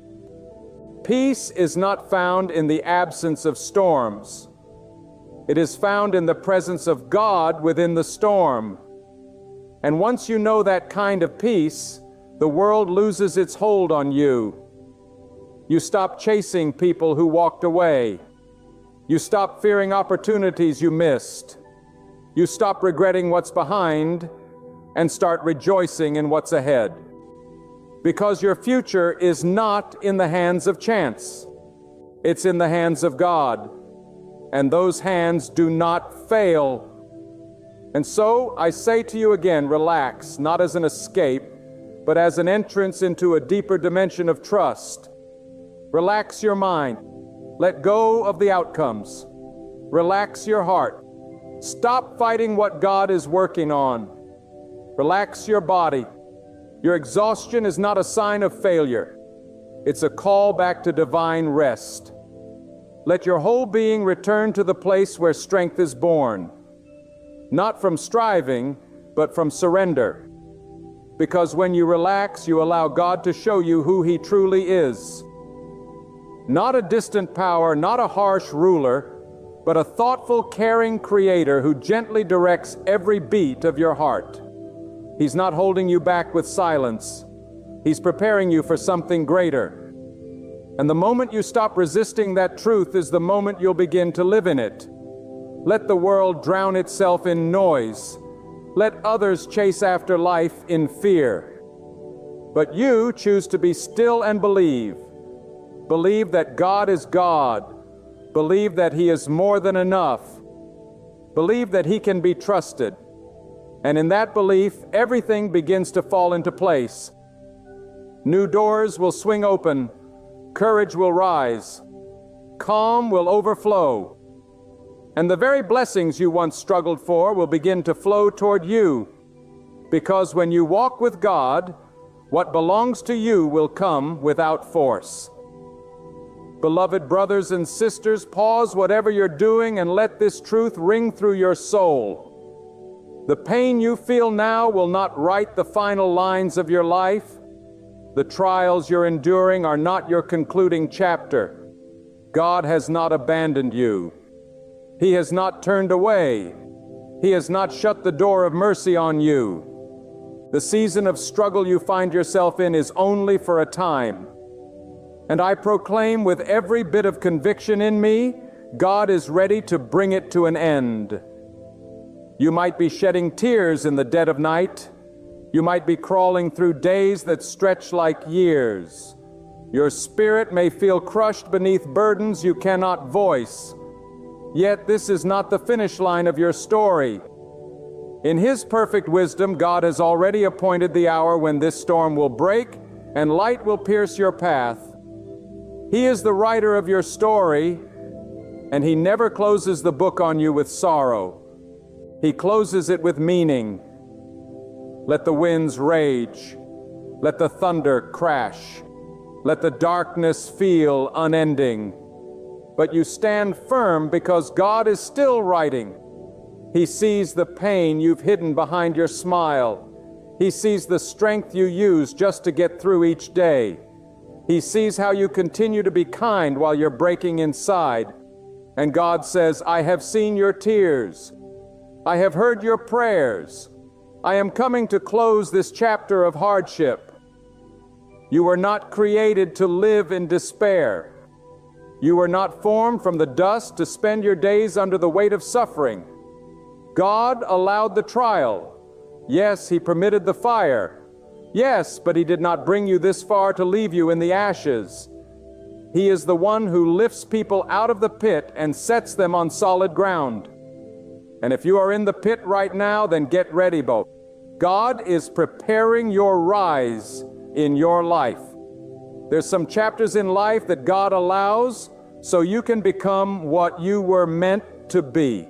Peace is not found in the absence of storms. It is found in the presence of God within the storm. And once you know that kind of peace, the world loses its hold on you. You stop chasing people who walked away. You stop fearing opportunities you missed. You stop regretting what's behind and start rejoicing in what's ahead. Because your future is not in the hands of chance. It's in the hands of God. And those hands do not fail. And so I say to you again, relax, not as an escape, but as an entrance into a deeper dimension of trust. Relax your mind. Let go of the outcomes. Relax your heart. Stop fighting what God is working on. Relax your body. Your exhaustion is not a sign of failure. It's a call back to divine rest. Let your whole being return to the place where strength is born. Not from striving, but from surrender. Because when you relax, you allow God to show you who He truly is. Not a distant power, not a harsh ruler, but a thoughtful, caring Creator who gently directs every beat of your heart. He's not holding you back with silence. He's preparing you for something greater. And the moment you stop resisting that truth is the moment you'll begin to live in it. Let the world drown itself in noise. Let others chase after life in fear. But you choose to be still and believe. Believe that God is God. Believe that He is more than enough. Believe that He can be trusted. And in that belief, everything begins to fall into place. New doors will swing open, courage will rise, calm will overflow, and the very blessings you once struggled for will begin to flow toward you, because when you walk with God, what belongs to you will come without force. Beloved brothers and sisters, pause whatever you're doing and let this truth ring through your soul. The pain you feel now will not write the final lines of your life. The trials you're enduring are not your concluding chapter. God has not abandoned you. He has not turned away. He has not shut the door of mercy on you. The season of struggle you find yourself in is only for a time. And I proclaim with every bit of conviction in me, God is ready to bring it to an end. You might be shedding tears in the dead of night. You might be crawling through days that stretch like years. Your spirit may feel crushed beneath burdens you cannot voice. Yet this is not the finish line of your story. In His perfect wisdom, God has already appointed the hour when this storm will break and light will pierce your path. He is the writer of your story, and He never closes the book on you with sorrow. He closes it with meaning. Let the winds rage. Let the thunder crash. Let the darkness feel unending. But you stand firm because God is still writing. He sees the pain you've hidden behind your smile. He sees the strength you use just to get through each day. He sees how you continue to be kind while you're breaking inside. And God says, I have seen your tears. I have heard your prayers. I am coming to close this chapter of hardship. You were not created to live in despair. You were not formed from the dust to spend your days under the weight of suffering. God allowed the trial. Yes, He permitted the fire. Yes, but He did not bring you this far to leave you in the ashes. He is the one who lifts people out of the pit and sets them on solid ground. And if you are in the pit right now, then get ready, Bo. God is preparing your rise in your life. There's some chapters in life that God allows so you can become what you were meant to be.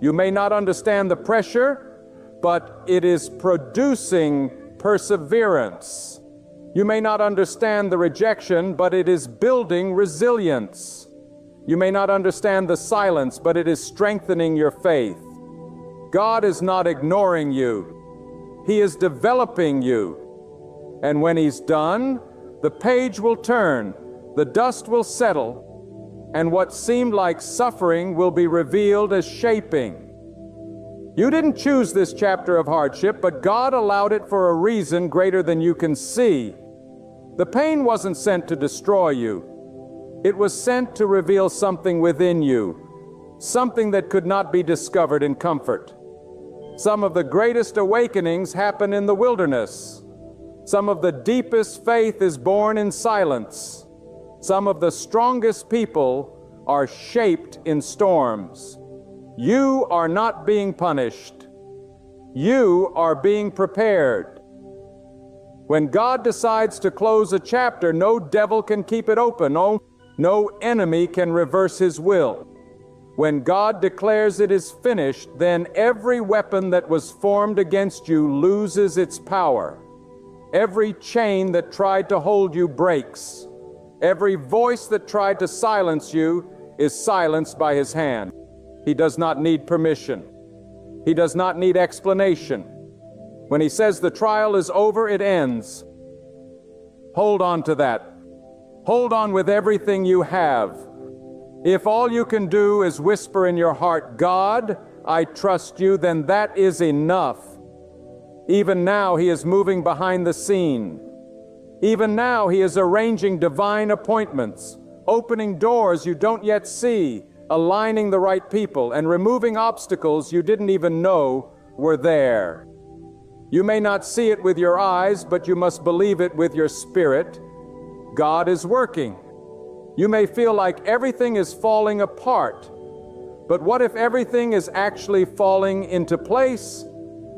You may not understand the pressure, but it is producing perseverance. You may not understand the rejection, but it is building resilience. You may not understand the silence, but it is strengthening your faith. God is not ignoring you. He is developing you. And when He's done, the page will turn, the dust will settle, and what seemed like suffering will be revealed as shaping. You didn't choose this chapter of hardship, but God allowed it for a reason greater than you can see. The pain wasn't sent to destroy you. It was sent to reveal something within you, something that could not be discovered in comfort. Some of the greatest awakenings happen in the wilderness. Some of the deepest faith is born in silence. Some of the strongest people are shaped in storms. You are not being punished. You are being prepared. When God decides to close a chapter, no devil can keep it open. No enemy can reverse His will. When God declares it is finished, then every weapon that was formed against you loses its power. Every chain that tried to hold you breaks. Every voice that tried to silence you is silenced by His hand. He does not need permission. He does not need explanation. When He says the trial is over, it ends. Hold on to that. Hold on with everything you have. If all you can do is whisper in your heart, God, I trust you, then that is enough. Even now He is moving behind the scene. Even now He is arranging divine appointments, opening doors you don't yet see, aligning the right people, and removing obstacles you didn't even know were there. You may not see it with your eyes, but you must believe it with your spirit. God is working. You may feel like everything is falling apart, but what if everything is actually falling into place?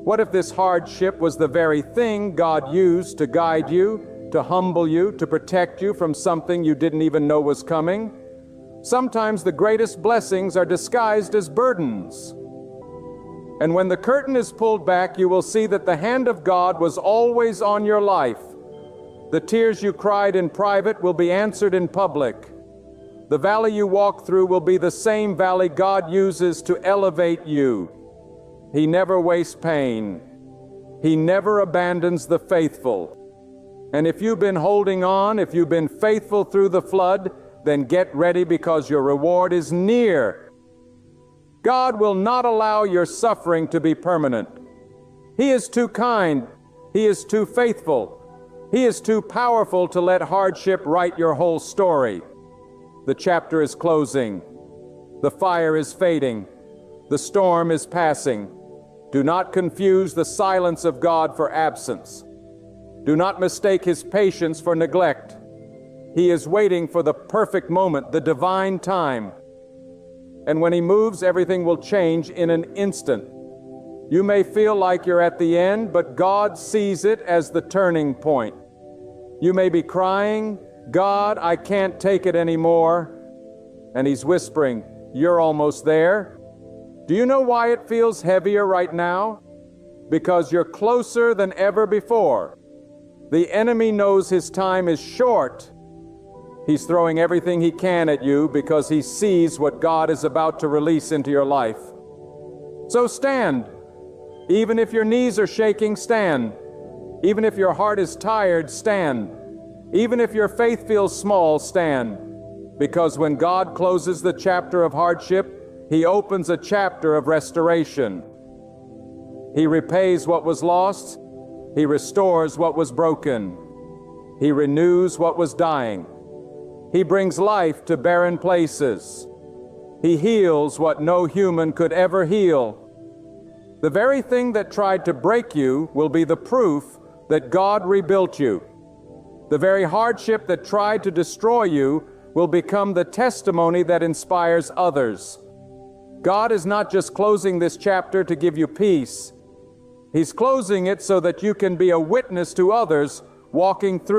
What if this hardship was the very thing God used to guide you, to humble you, to protect you from something you didn't even know was coming? Sometimes the greatest blessings are disguised as burdens. And when the curtain is pulled back, you will see that the hand of God was always on your life. The tears you cried in private will be answered in public. The valley you walk through will be the same valley God uses to elevate you. He never wastes pain. He never abandons the faithful. And if you've been holding on, if you've been faithful through the flood, then get ready because your reward is near. God will not allow your suffering to be permanent. He is too kind. He is too faithful. He is too powerful to let hardship write your whole story. The chapter is closing. The fire is fading. The storm is passing. Do not confuse the silence of God for absence. Do not mistake His patience for neglect. He is waiting for the perfect moment, the divine time. And when He moves, everything will change in an instant. You may feel like you're at the end, but God sees it as the turning point. You may be crying, "God, I can't take it anymore." And He's whispering, "You're almost there." Do you know why it feels heavier right now? Because you're closer than ever before. The enemy knows his time is short. He's throwing everything he can at you because he sees what God is about to release into your life. So stand. Even if your knees are shaking, stand. Even if your heart is tired, stand. Even if your faith feels small, stand. Because when God closes the chapter of hardship, He opens a chapter of restoration. He repays what was lost. He restores what was broken. He renews what was dying. He brings life to barren places. He heals what no human could ever heal. The very thing that tried to break you will be the proof that God rebuilt you. The very hardship that tried to destroy you will become the testimony that inspires others. God is not just closing this chapter to give you peace. He's closing it so that you can be a witness to others walking through